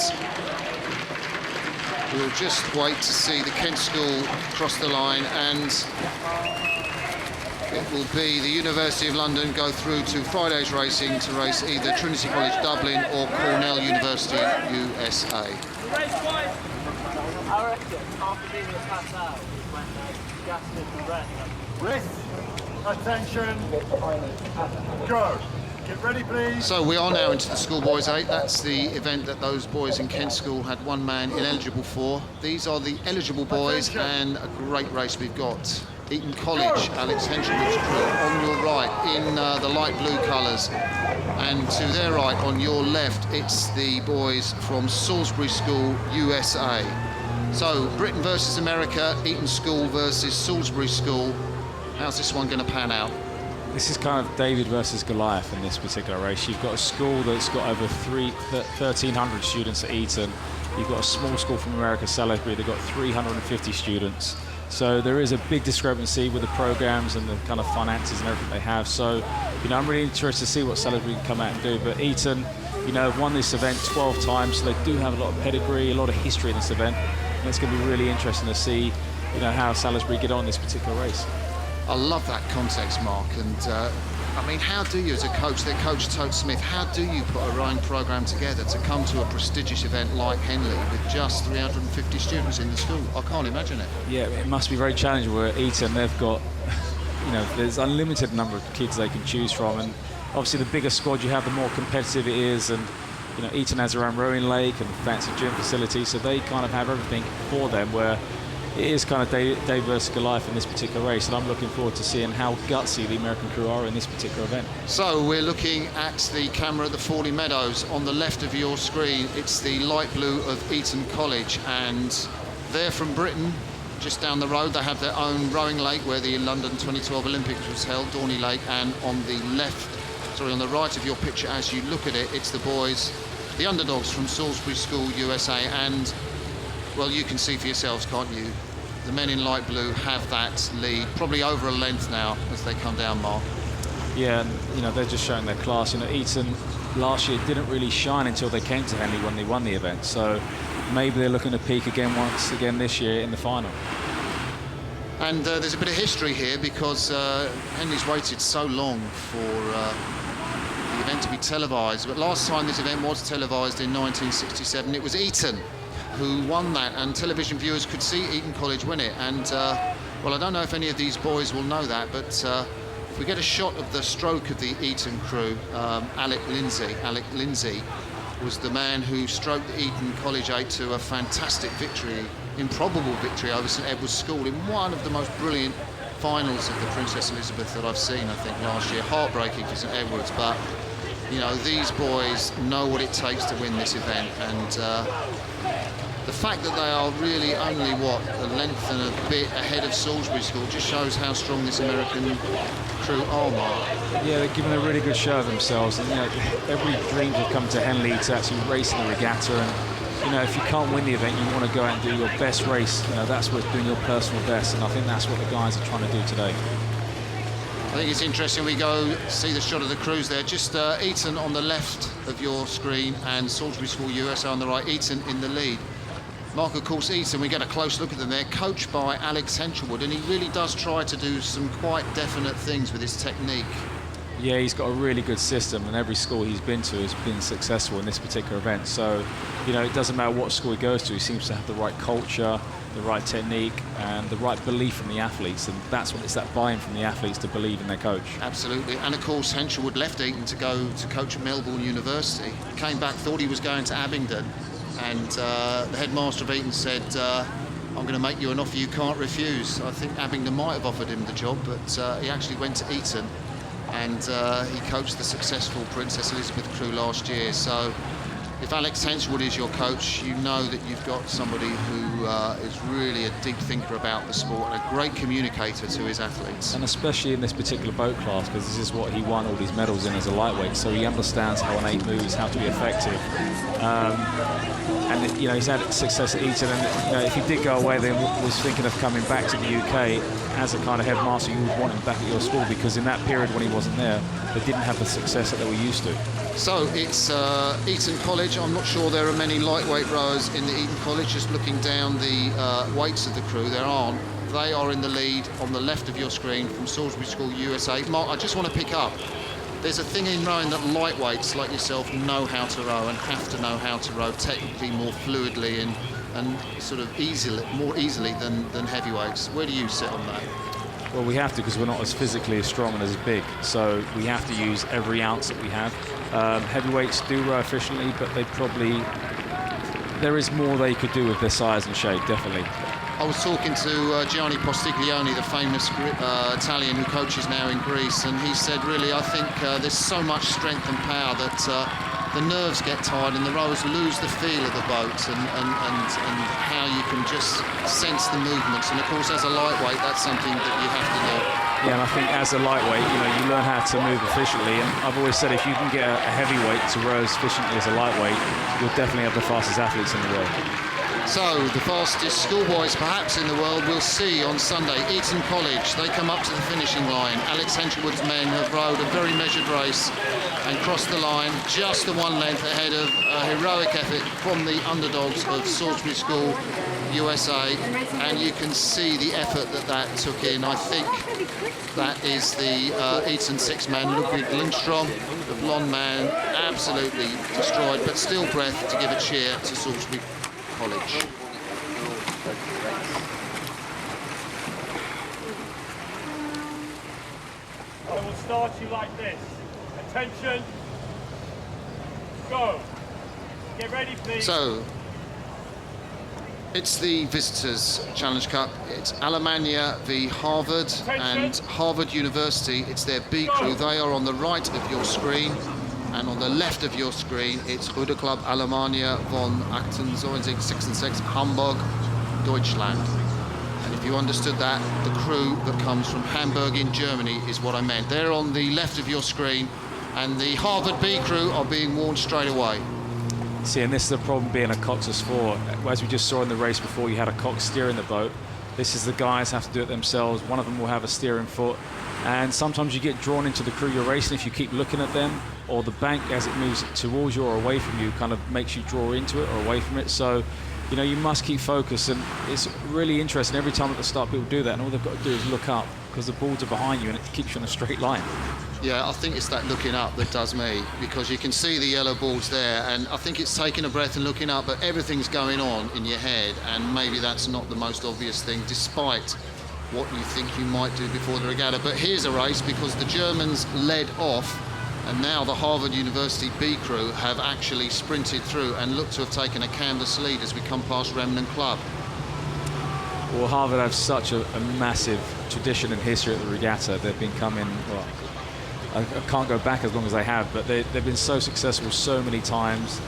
we'll just wait to see the Kent School cross the line, and it will be the University of London go through to Friday's racing to race either Trinity College Dublin or Cornell University USA. I reckon after being a pass out when Gaston and Brett. Wrist, attention, go. Get ready, please. So we are now into the Schoolboys 8. That's the event that those boys in Kent School had one man ineligible for. These are the eligible boys, and a great race we've got. Eton College, Alex Henshaward's crew on your right in the light blue colours, and to their right on your left it's the boys from Salisbury School USA. So Britain versus America, Eton School versus Salisbury School. How's this one going to pan out? This is kind of David versus Goliath in this particular race. You've got a school that's got over 1,300 students at Eton. You've got a small school from America, Salisbury, they've got 350 students. So there is a big discrepancy with the programs and the kind of finances and everything they have. So, you know, I'm really interested to see what Salisbury can come out and do. But Eton, you know, have won this event 12 times, so they do have a lot of pedigree, a lot of history in this event. And it's going to be really interesting to see, you know, how Salisbury get on this particular race. I love that context, Mark, and I mean, how do you, as a coach, their coach Toad Smith, how do you put a rowing programme together to come to a prestigious event like Henley with just 350 students in the school? I can't imagine it. Yeah, it must be very challenging. Where at Eton, they've got, you know, there's unlimited number of kids they can choose from, and obviously the bigger squad you have, the more competitive it is, and you know, Eton has their own rowing lake and fancy gym facilities, so they kind of have everything for them, where it is kind of Dave versus Goliath in this particular race, and I'm looking forward to seeing how gutsy the American crew are in this particular event. So we're looking at the camera at the Fawley Meadows. On the left of your screen, it's the light blue of Eton College, and they're from Britain. Just down the road, they have their own rowing lake where the London 2012 Olympics was held, Dorney Lake, and on the left, sorry, on the right of your picture as you look at it, it's the boys, the underdogs from Salisbury School, USA, and well, you can see for yourselves, can't you? The men in light blue have that lead, probably over a length now as they come down, Mark. Yeah, and you know, they're just showing their class. You know, Eton last year didn't really shine until they came to Henley when they won the event. So maybe they're looking to peak again once again this year in the final. And there's a bit of history here because Henley's waited so long for the event to be televised. But last time this event was televised in 1967, it was Eton who won that, and television viewers could see Eton College win it. And well, I don't know if any of these boys will know that, but if we get a shot of the stroke of the Eton crew, Alec Lindsay was the man who stroked the Eton College 8 to a fantastic victory, improbable victory over St Edward's School in one of the most brilliant finals of the Princess Elizabeth that I've seen, I think, last year. Heartbreaking for St Edward's, but you know, these boys know what it takes to win this event, and the fact that they are really only, what, a length and a bit ahead of Salisbury School just shows how strong this American crew are, Mark. Yeah, they're giving a really good show of themselves, and you know, every dream to come to Henley to actually race in the regatta, and you know, if you can't win the event, you want to go out and do your best race. You know, that's worth doing your personal best, and I think that's what the guys are trying to do today. I think it's interesting. We go see the shot of the crews there. Just Eton on the left of your screen and Salisbury School USA on the right. Eton in the lead. Mark, of course, Eton, we get a close look at them there, coached by Alex Henshaward, and he really does try to do some quite definite things with his technique. Yeah, he's got a really good system, and every school he's been to has been successful in this particular event. So, you know, it doesn't matter what school he goes to, he seems to have the right culture, the right technique, and the right belief from the athletes, and that's what it's that buy-in from the athletes to believe in their coach. Absolutely, and of course Henshaward left Eton to go to coach at Melbourne University, came back, thought he was going to Abingdon, and the headmaster of Eton said, I'm going to make you an offer you can't refuse. I think Abingdon might have offered him the job, but he actually went to Eton, and he coached the successful Princess Elizabeth crew last year. So if Alex Henshaward is your coach, you know that you've got somebody who who is really a deep thinker about the sport and a great communicator to his athletes. And especially in this particular boat class, because this is what he won all these medals in as a lightweight, so he understands how an 8 moves, how to be effective. And you know, he's had success at Eton, and you know, if he did go away, then was thinking of coming back to the UK as a kind of headmaster, you would want him back at your school, because in that period when he wasn't there, they didn't have the success that they were used to. So it's Eton College. I'm not sure there are many lightweight rowers in the Eton College. Just looking down the weights of the crew, there aren't. They are in the lead on the left of your screen from Salisbury School, USA. Mark, I just want to pick up. There's a thing in rowing that lightweights like yourself know how to row and have to know how to row technically more fluidly and sort of more easily than heavyweights. Where do you sit on that? Well, we have to, because we're not as physically as strong and as big, so we have to use every ounce that we have. Heavyweights do row efficiently, but there is more they could do with their size and shape, definitely. I was talking to Gianni Postiglione, the famous Italian who coaches now in Greece, and he said, really, I think there's so much strength and power that the nerves get tired and the rowers lose the feel of the boat and how you can just sense the movements. And of course, as a lightweight, that's something that you have to do. Yeah, and I think as a lightweight, you know, you learn how to move efficiently. And I've always said, if you can get a heavyweight to row as efficiently as a lightweight, you'll definitely have the fastest athletes in the world. So, the fastest schoolboys perhaps in the world we'll see on Sunday. Eton College, they come up to the finishing line. Alex Henchwood's men have rowed a very measured race and crossed the line just the one length ahead of a heroic effort from the underdogs of Salisbury School, USA. And you can see the effort that took in. I think that is the Eton 6-man, Ludwig Lindstrom, the blonde man, absolutely destroyed, but still breath to give a cheer to Salisbury College. I will start you like this. Attention. Go. Get ready, please. So, it's the Visitors Challenge Cup. It's Alemannia v Harvard and Harvard University. It's their B crew. They are on the right of your screen. And on the left of your screen, it's Ruderclub Alemannia von 1866 Hamburg, Deutschland. And if you understood that, the crew that comes from Hamburg in Germany is what I meant. They're on the left of your screen, and the Harvard B crew are being warned straight away. See, and this is the problem being a coxswain sport. As we just saw in the race before, you had a cox steering the boat. This is the guys have to do it themselves. One of them will have a steering foot. And sometimes you get drawn into the crew you're racing if you keep looking at them, or the bank as it moves towards you or away from you kind of makes you draw into it or away from it. So, you know, you must keep focused, and it's really interesting. Every time at the start people do that, and all they've got to do is look up, because the boards are behind you and it keeps you on a straight line. Yeah, I think it's that looking up that does me, because you can see the yellow boards there, and I think it's taking a breath and looking up, but everything's going on in your head, and maybe that's not the most obvious thing, despite what you think you might do before the regatta. But here's a race, because the Germans led off, and now the Harvard University B crew have actually sprinted through and look to have taken a canvas lead as we come past Remnant Club. Well, Harvard have such a massive tradition and history at the regatta. They've been coming, well, I can't go back as long as they have, but they've been so successful so many times.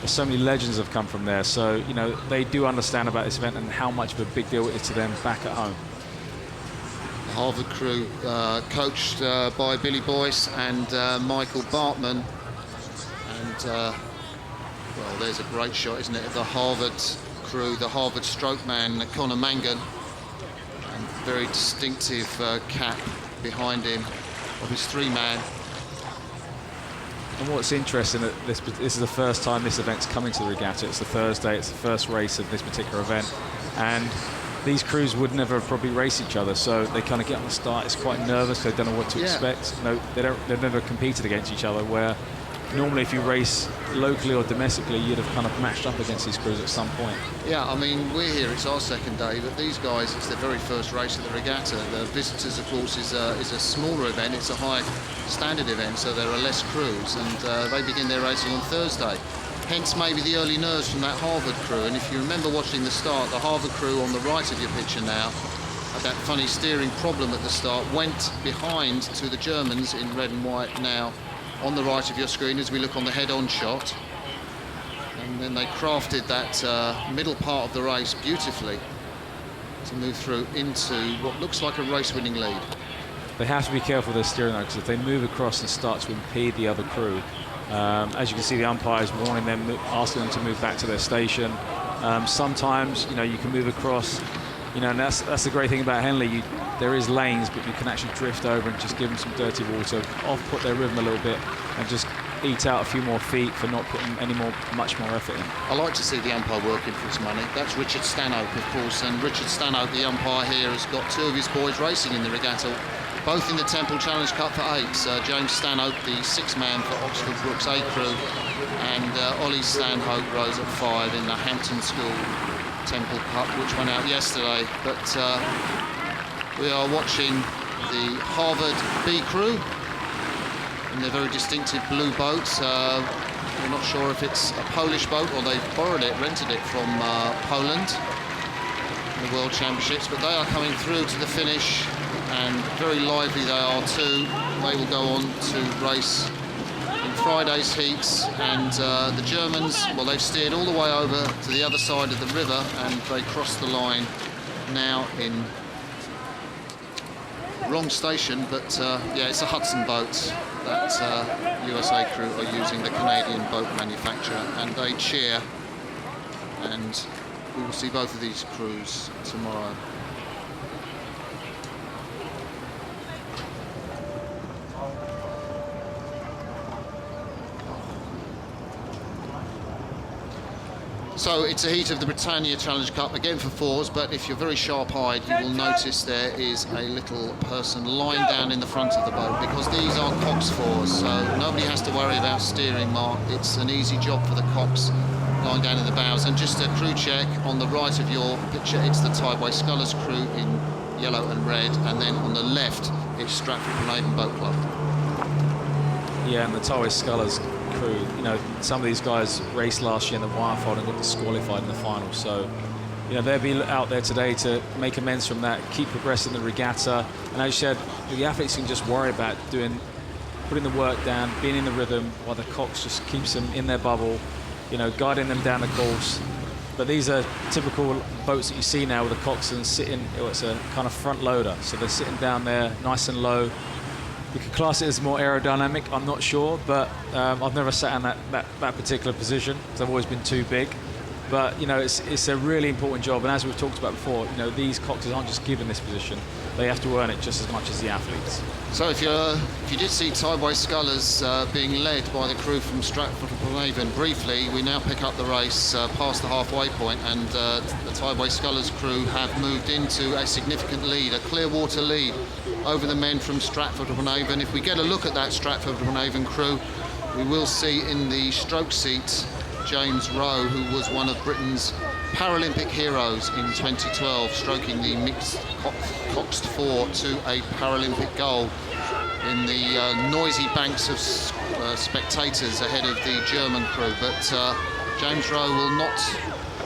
So many legends have come from there. So, you know, they do understand about this event and how much of a big deal it is to them back at home. The Harvard crew coached by Billy Boyce and Michael Bartman. And, well, there's a great shot, isn't it, of the Harvard crew, the Harvard stroke man, Conor Mangan. And very distinctive cap behind him of his 3-man. And what's interesting, that this is the first time this event's coming to the regatta. It's the Thursday, it's the first race of this particular event. And these crews would never probably race each other, so they kind of get on the start. It's quite nervous, they don't know what to expect. No, they've never competed against each other, where normally if you race locally or domestically, you'd have kind of matched up against these crews at some point. Yeah, I mean, we're here, it's our second day, but these guys, it's their very first race at the regatta. The Visitors, of course, is a smaller event, it's a high standard event, so there are less crews, and they begin their racing on Thursday. Hence maybe the early nerves from that Harvard crew. And if you remember watching the start, the Harvard crew on the right of your picture now had that funny steering problem at the start, went behind to the Germans in red and white now on the right of your screen as we look on the head-on shot. And And then they crafted that middle part of the race beautifully to move through into what looks like a race-winning lead. They have to be careful with their steering though, because if they move across and start to impede the other crew, as you can see, the umpires warning them, asking them to move back to their station. Sometimes, you know, you can move across, you know, and that's the great thing about Henley. There is lanes, but you can actually drift over and just give them some dirty water, off-put their rhythm a little bit, and just eat out a few more feet for not putting much more effort in. I like to see the umpire working for his money. That's Richard Stanhope, of course, and Richard Stanhope, the umpire here, has got two of his boys racing in the regatta, both in the Temple Challenge Cup for 8s. James Stanhope, the 6th man for Oxford Brook's A crew, and Ollie Stanhope rose at 5 in the Hampton School Temple Cup, which went out yesterday. But we are watching the Harvard B crew in their very distinctive blue boats. We're not sure if it's a Polish boat or they've borrowed it, rented it from Poland in the World Championships, but they are coming through to the finish, and very lively they are too. They will go on to race in Friday's heats, and the Germans, well, they've steered all the way over to the other side of the river, and they cross the line now in wrong station, but yeah, it's a Hudson boat that USA crew are using, the Canadian boat manufacturer, and they cheer, and we will see both of these crews tomorrow. So it's a heat of the Britannia Challenge Cup, again for 4s, but if you're very sharp-eyed, you will notice there is a little person lying down in the front of the boat, because these are Cox 4s, so nobody has to worry about steering, Mark. It's an easy job for the Cox lying down in the bows. And just a crew check, on the right of your picture, it's the Tideway Scullers crew in yellow and red, and then on the left, it's Stratford-upon-Avon Boat Club. Yeah, and the Tideway Scullers crew, you know, some of these guys raced last year in the Wyfold and got disqualified in the final, so you know they'll be out there today to make amends from that, keep progressing the regatta, and as you said, the athletes can just worry about putting the work down, being in the rhythm, while the Cox just keeps them in their bubble, you know, guiding them down the course. But these are typical boats that you see now with the coxswains sitting, it's a kind of front loader, so they're sitting down there nice and low. You could class it as more aerodynamic, I'm not sure, but I've never sat in that particular position because I've always been too big. But you know, it's a really important job, and as we've talked about before, you know, these coxes aren't just given this position; they have to earn it just as much as the athletes. So if you did see Tideway Scullers being led by the crew from Stratford-upon-Avon briefly, we now pick up the race past the halfway point, and the Tideway Scullers crew have moved into a significant lead, a clear water lead over the men from Stratford-upon-Avon. If we get a look at that Stratford-upon-Avon crew, we will see in the stroke seat James Rowe, who was one of Britain's Paralympic heroes in 2012, stroking the mixed Coxed 4 to a Paralympic gold in the noisy banks of spectators ahead of the German crew. But James Rowe will not,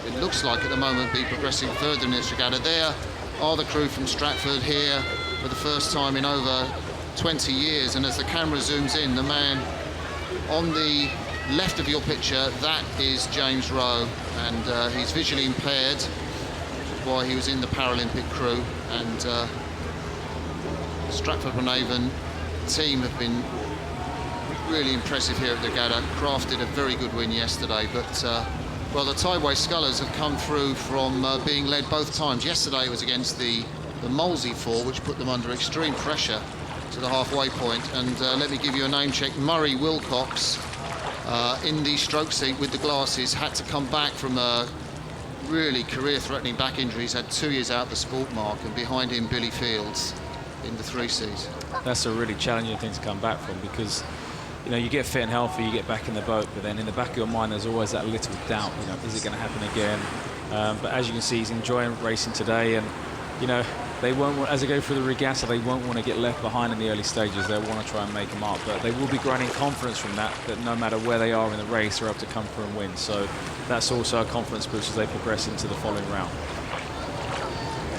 it looks like at the moment, be progressing further in this regatta. There are the crew from Stratford here for the first time in over 20 years, and as the camera zooms in, the man on the left of your picture, that is James Rowe, and he's visually impaired, which is why he was in the Paralympic crew. And Stratford-upon-Avon team have been really impressive here at the regatta, crafted a very good win yesterday, but well, the Tideway Scullers have come through from being led both times. Yesterday it was against the Molesey 4, which put them under extreme pressure to the halfway point, and let me give you a name check. Murray Wilcox, in the stroke seat with the glasses, had to come back from a really career-threatening back injury. He's had 2 years out the sport, Mark, and behind him Billy Fields in the 3 seat. That's a really challenging thing to come back from, because you know, you get fit and healthy, you get back in the boat, but then in the back of your mind there's always that little doubt, you know, is it going to happen again? But as you can see, he's enjoying racing today, and you know, they won't, as they go through the regatta, they won't want to get left behind in the early stages. They'll want to try and make a mark, but they will be growing confidence from that no matter where they are in the race, they're able to come through and win. So that's also a confidence boost as they progress into the following round.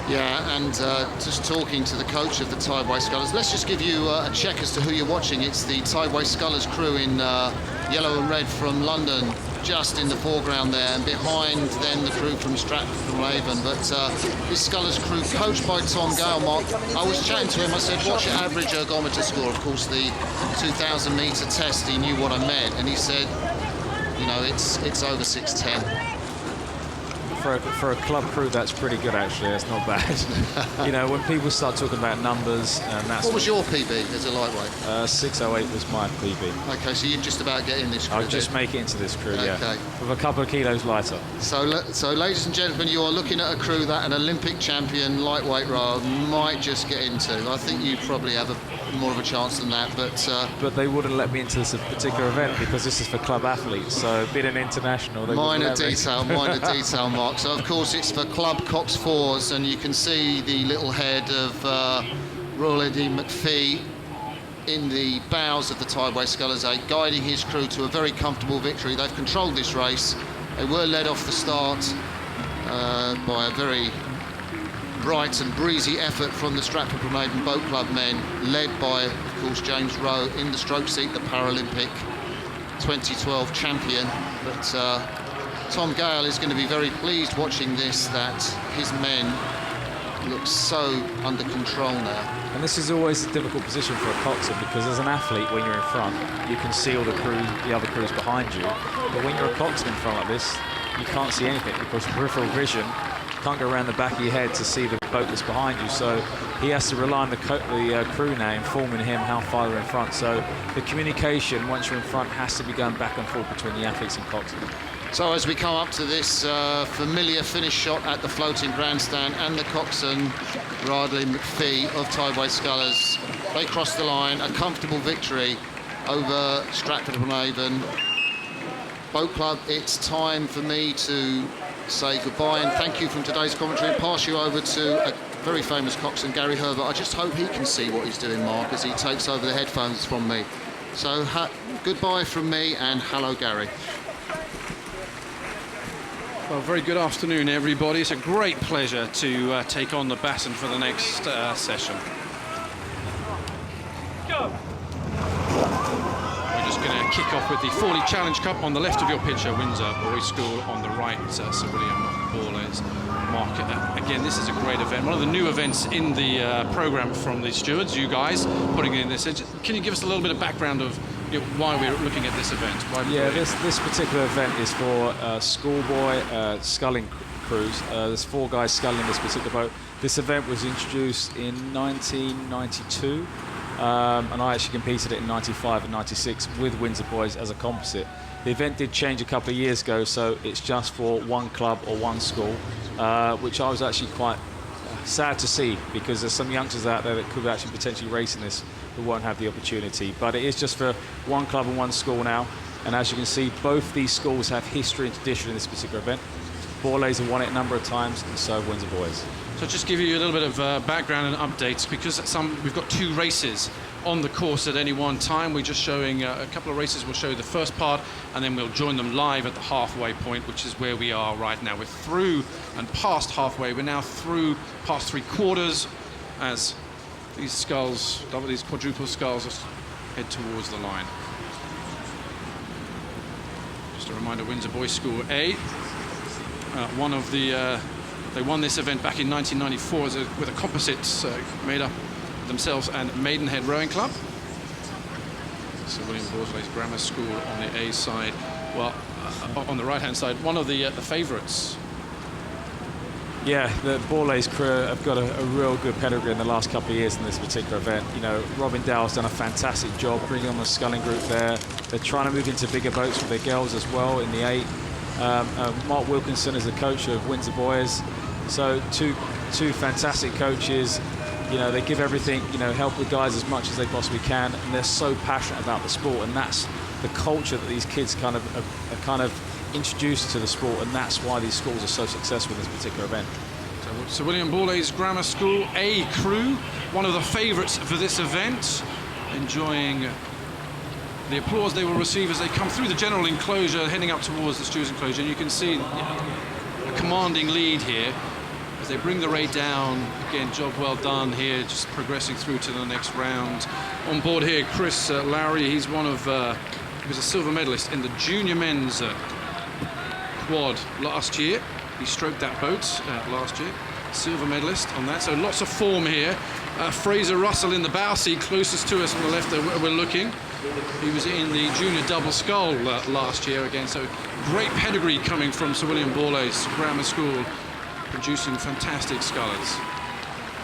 Yeah, and just talking to the coach of the Tideway Scullers, let's just give you a check as to who you're watching. It's the Tideway Scullers crew in yellow and red from London, just in the foreground there, and behind then the crew from Stratford-upon-Avon. But this Scullers crew, coached by Tom Gale. Mark, I was chatting to him, I said, what's your average ergometer score? Of course, the 2,000 metre test, he knew what I meant, and he said, you know, it's over 610. For a club crew, that's pretty good, actually. That's not bad. You know, when people start talking about numbers, and that's... What was your PB as a lightweight? 6:08 was my PB. Okay, so you just about get in this crew. I'll just make it into this crew, yeah. Okay. With a couple of kilos lighter. So, ladies and gentlemen, you are looking at a crew that an Olympic champion lightweight rower might just get into. I think you probably have more of a chance than that, but they wouldn't let me into this particular event because this is for club athletes. So, being an international, they minor detail, Mark. So, of course, it's for club Cox 4s, and you can see the little head of Royal Eddie McPhee in the bows of the Tideway Scullers 8, guiding his crew to a very comfortable victory. They've controlled this race. They were led off the start by a very bright and breezy effort from the Stratford-upon-Avon Boat Club men, led by, of course, James Rowe in the stroke seat, the Paralympic 2012 champion. But Tom Gale is going to be very pleased watching this, that his men look so under control now. And this is always a difficult position for a coxswain, because as an athlete, when you're in front, you can see all the other crews behind you. But when you're a coxswain in front like this, you can't see anything, because peripheral vision can't go around the back of your head to see the boat that's behind you. So he has to rely on the crew now informing him how far they're in front. So the communication, once you're in front, has to be going back and forth between the athletes and coxswain. So as we come up to this familiar finish shot at the floating grandstand, and the coxswain, Ridley McPhee of Tideway Scullers, they cross the line, a comfortable victory over Stratford-upon-Avon. Boat Club, it's time for me to say goodbye and thank you from today's commentary, and pass you over to a very famous coxswain, Gary Herbert. I just hope he can see what he's doing, Mark, as he takes over the headphones from me. So goodbye from me, and hello, Gary. Well, very good afternoon, everybody. It's a great pleasure to take on the baton for the next session. Go! We're just going to kick off with the Fawley Challenge Cup on the left of your picture, Windsor Boys School on the right, Sir William Borlase. Mark, again, this is a great event, one of the new events in the programme from the stewards, you guys, putting in this. Can you give us a little bit of background of why we're looking at this event? Yeah, this particular event is for schoolboy sculling crews. There's 4 guys sculling this particular boat. This event was introduced in 1992, and I actually competed it in 95 and 96 with Windsor Boys as a composite. The event did change a couple of years ago, so it's just for one club or one school, which I was actually quite sad to see, because there's some youngsters out there that could actually potentially race in this who won't have the opportunity. But it is just for one club and one school now, and as you can see, both these schools have history and tradition in this particular event. Borlase have won it a number of times, and so have Windsor Boys. So just give you a little bit of background and updates, because we've got 2 races on the course at any one time. We're just showing a couple of races. We'll show you the first part, and then we'll join them live at the halfway point, which is where we are right now. We're through and past halfway. We're now through past 3/4 as these sculls, these quadruple sculls, head towards the line. Just a reminder, Windsor Boys School A, they won this event back in 1994 with a composite made up themselves and Maidenhead Rowing Club. So William Borsley's Grammar School on the A side. Well, on the right-hand side, one of the favourites. Yeah, the Borlase crew have got a real good pedigree in the last couple of years in this particular event. You know, Robin Dowell's done a fantastic job bringing on the sculling group there. They're trying to move into bigger boats with their girls as well in the 8. Mark Wilkinson is the coach of Windsor Boys. So two fantastic coaches. You know, they give everything, you know, help the guys as much as they possibly can, and they're so passionate about the sport, and that's the culture that these kids are kind of introduced to the sport, and that's why these schools are so successful in this particular event. So William Borlase's Grammar School A crew, one of the favourites for this event, enjoying the applause they will receive as they come through the general enclosure, heading up towards the stewards' enclosure, and you can see a commanding lead here as they bring the ray down. Again, job well done here, just progressing through to the next round. On board here, Chris Lowry, he's one of, he was a silver medalist in the junior men's quad last year. He stroked that boat last year, silver medalist on that, so lots of form here. Fraser Russell in the bow seat, closest to us on the left there, we're looking. He was in the junior double scull last year again, so great pedigree coming from Sir William Borlase Grammar School, producing fantastic scullers.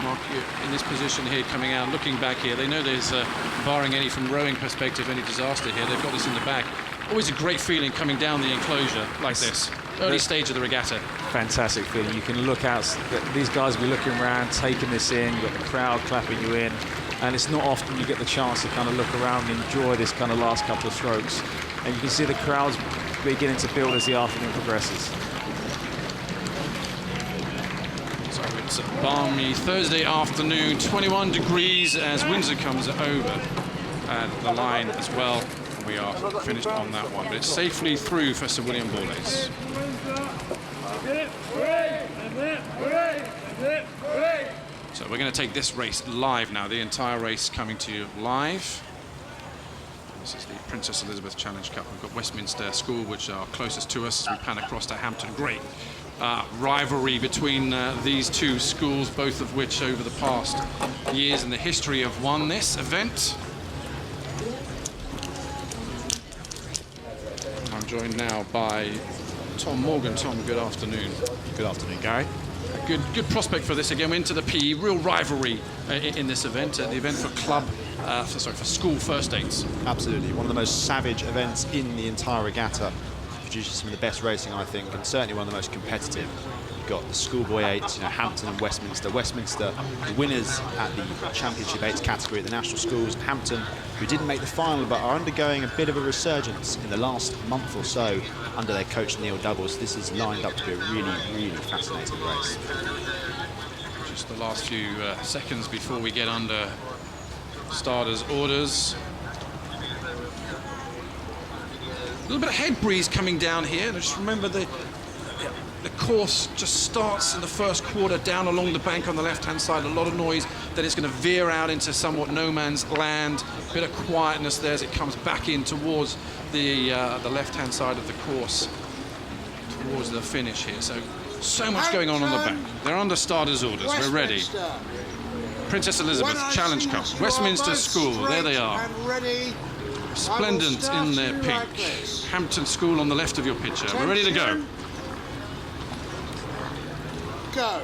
Mark in this position here, coming out, looking back here. They know there's, barring any from rowing perspective, any disaster here. They've got this in the back. Always a great feeling coming down the enclosure like this. Early stage of the regatta. Fantastic feeling. You can look out, these guys will be looking around, taking this in, you've got the crowd clapping you in, and it's not often you get the chance to kind of look around and enjoy this kind of last couple of strokes. And you can see the crowds beginning to build as the afternoon progresses. So it's a balmy Thursday afternoon, 21 degrees as Windsor comes over the line as well. We are finished on that one, but it's safely through for Sir William Borlase. So we're going to take this race live now, the entire race coming to you live. This is the Princess Elizabeth Challenge Cup. We've got Westminster School, which are closest to us as we pan across to Hampton. Great rivalry between these two schools, both of which over the past years in the history have won this event. I'm joined now by Tom Morgan. Tom, good afternoon. Good afternoon, Gary. A good prospect for this again. We're into the PE, real rivalry in this event. The event for club, for school first eights. Absolutely, one of the most savage events in the entire regatta. Produces some of the best racing, I think, and certainly one of the most competitive. You've got the schoolboy eights, Hampton and Westminster. Westminster, the winners at the Championship eights category at the National Schools. Hampton, who didn't make the final but are undergoing a bit of a resurgence in the last month or so under their coach Neil Doubles. This is lined up to be a really, really fascinating race. Just the last few seconds before we get under starters' orders. A little bit of head breeze coming down here. Just remember the course just starts in the first quarter down along the bank on the left-hand side. A lot of noise. Then it's going to veer out into somewhat no man's land. A bit of quietness there as it comes back in towards the left-hand side of the course, towards the finish here. So much going on the back. They're under starters' orders. We're ready. Princess Elizabeth Challenge Cup, Westminster School. There they are. Resplendent in their pink. Hampton School on the left of your picture. We're ready to go. Go.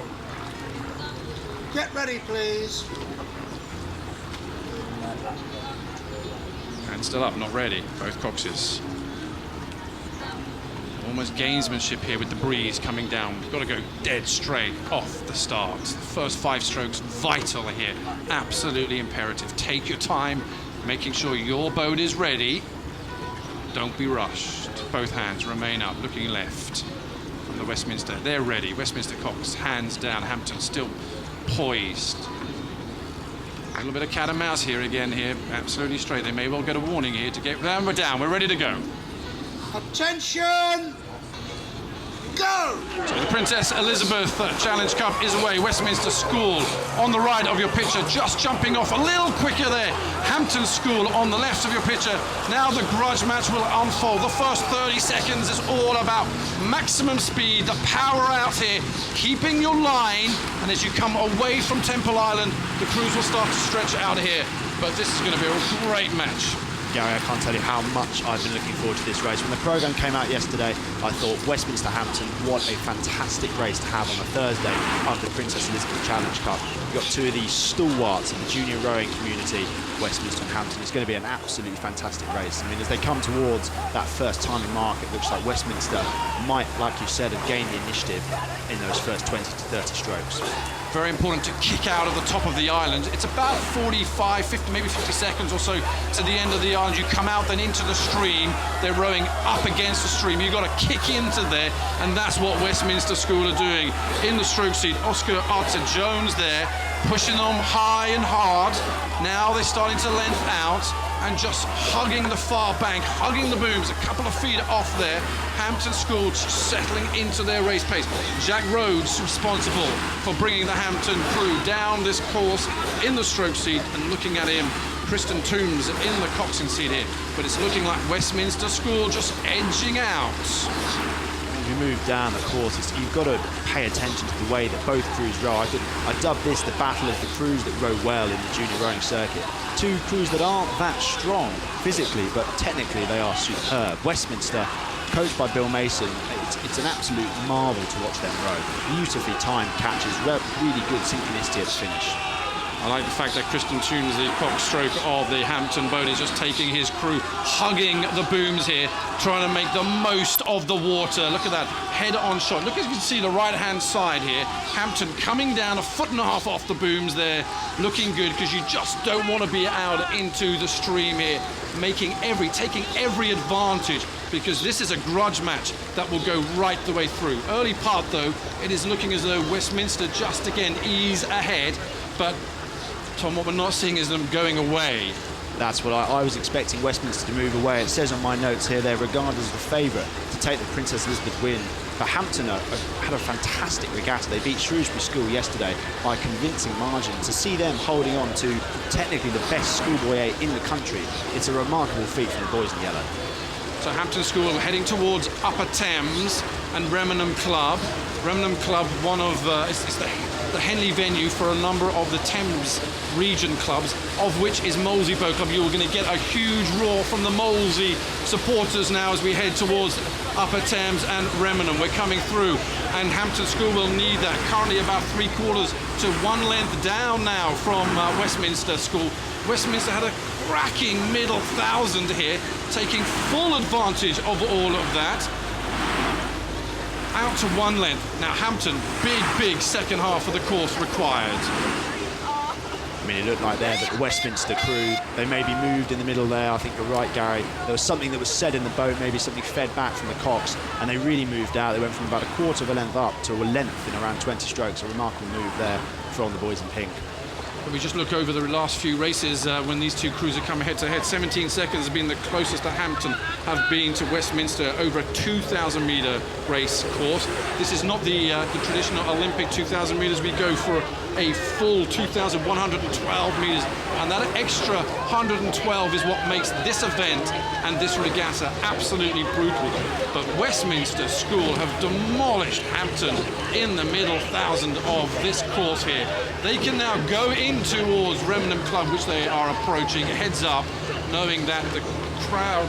Get ready, please. And still up, not ready. Both coxes. Almost gamesmanship here with the breeze coming down. We've got to go dead straight off the start. The first 5 strokes, vital here. Absolutely imperative. Take your time, making sure your boat is ready. Don't be rushed. Both hands remain up, looking left. From the Westminster, they're ready. Westminster Cox, hands down. Hampton still poised. A little bit of cat and mouse here again here. Absolutely straight. They may well get a warning here to get down. We're down. We're ready to go. Attention! Go! So the Princess Elizabeth Challenge Cup is away. Westminster School on the right of your picture, just jumping off a little quicker there. Hampton School on the left of your picture. Now the grudge match will unfold. The first 30 seconds is all about maximum speed, the power out here, keeping your line, and as you come away from Temple Island, the crews will start to stretch out here. But this is going to be a great match. Gary, I can't tell you how much I've been looking forward to this race. When the programme came out yesterday, I thought Westminster Hampton, what a fantastic race to have on a Thursday under the Princess Elizabeth Challenge Cup. We've got two of these stalwarts in the junior rowing community, Westminster and Hampton. It's going to be an absolutely fantastic race. I mean, as they come towards that first timing mark, it looks like Westminster might, like you said, have gained the initiative in those first 20 to 30 strokes. Very important to kick out of the top of the island. It's about 45, 50, maybe 50 seconds or so to the end of the island. You come out then into the stream. They're rowing up against the stream. You've got to kick into there, and that's what Westminster School are doing. In the stroke seat, Oscar Arthur-Jones there, pushing them high and hard. Now they're starting to length out. and just hugging the far bank, hugging the booms, a couple of feet off there. Hampton School just settling into their race pace. Jack Rhodes responsible for bringing the Hampton crew down this course in the stroke seat, and looking at him, Kristen Toombs in the coxswain seat here. But it's looking like Westminster School just edging out. As we move down the course, you've got to pay attention to the way that both crews row. I dubbed this the battle of the crews that row well in the junior rowing circuit. Two crews that aren't that strong physically, but technically they are superb. Westminster, coached by Bill Mason, it's an absolute marvel to watch them row. Beautifully timed catches, really good synchronicity at the finish. I like the fact that Kristen Toombs, the cockstroke of the Hampton boat, is just taking his crew, hugging the booms here, trying to make the most of the water. Look at that head-on shot. Look, as you can see the right-hand side here. Hampton coming down 1.5 feet off the booms there, looking good, because you just don't want to be out into the stream here, taking every advantage, because this is a grudge match that will go right the way through. Early part, though, it is looking as though Westminster just again ease ahead, but Tom, what we're not seeing is them going away. That's what I was expecting Westminster to move away. It says on my notes here they're regarded as the favourite to take the Princess Elizabeth win. But Hampton had a fantastic regatta. They beat Shrewsbury School yesterday by a convincing margin. To see them holding on to technically the best schoolboy 8 in the country, it's a remarkable feat from the boys in yellow. So Hampton School heading towards Upper Thames and Remenham Club. Remenham Club, one of it's the Henley venue for a number of the Thames region clubs, of which is Molesey Boat Club. You're going to get a huge roar from the Molesey supporters now as we head towards Upper Thames and Remenham. We're coming through, and Hampton School will need that. Currently about 3/4 to 1 length down now from Westminster School. Westminster had a cracking middle 1,000 here, taking full advantage of all of that. Out to 1 length. Now Hampton, big second half of the course required. I mean, it looked like there that the Westminster crew, they maybe moved in the middle there. I think you're right, Gary. There was something that was said in the boat, maybe something fed back from the cocks, and they really moved out. They went from about 1/4 of a length up to a length in around 20 strokes. A remarkable move there from the boys in pink. If we just look over the last few races when these two crews have come head-to-head, 17 seconds has been the closest that Hampton have been to Westminster over a 2,000-metre race course. This is not the traditional Olympic 2,000 metres. We go for a full 2,112 metres, and that extra 112 is what makes this event and this regatta absolutely brutal. But Westminster School have demolished Hampton in the middle 1,000 of this course here. They can now go in towards Remenham Club, which they are approaching heads up, knowing that the crowd,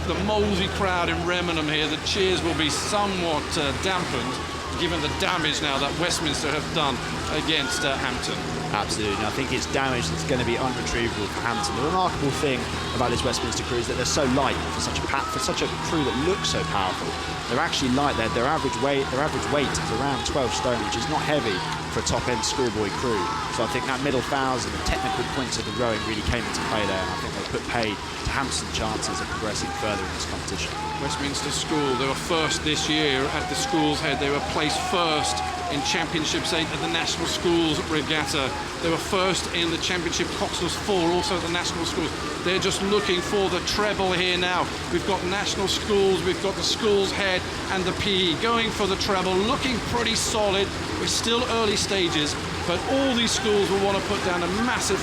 the Molesey crowd in Remenham here, the cheers will be somewhat dampened, given the damage now that Westminster have done against Hampton. Absolutely, and I think it's damage that's going to be unretrievable for Hampton. The remarkable thing about this Westminster crew is that they're so light for such a crew that looks so powerful. They're actually light. Their average weight is around 12 stone, which is not heavy for a top-end schoolboy crew. So I think that middle 1,000, the technical points of the rowing really came into play there, and I think they put paid to Hampton's chances of progressing further in this competition. Westminster School, they were first this year at the Schools Head. They were placed first in Championships 8 at the National Schools Regatta. They were first in the Championship Coxswains 4, also at the National Schools. They're just looking for the treble here now. We've got National Schools, we've got the Schools Head and the PE going for the treble, looking pretty solid. We're still early stages, but all these schools will want to put down a massive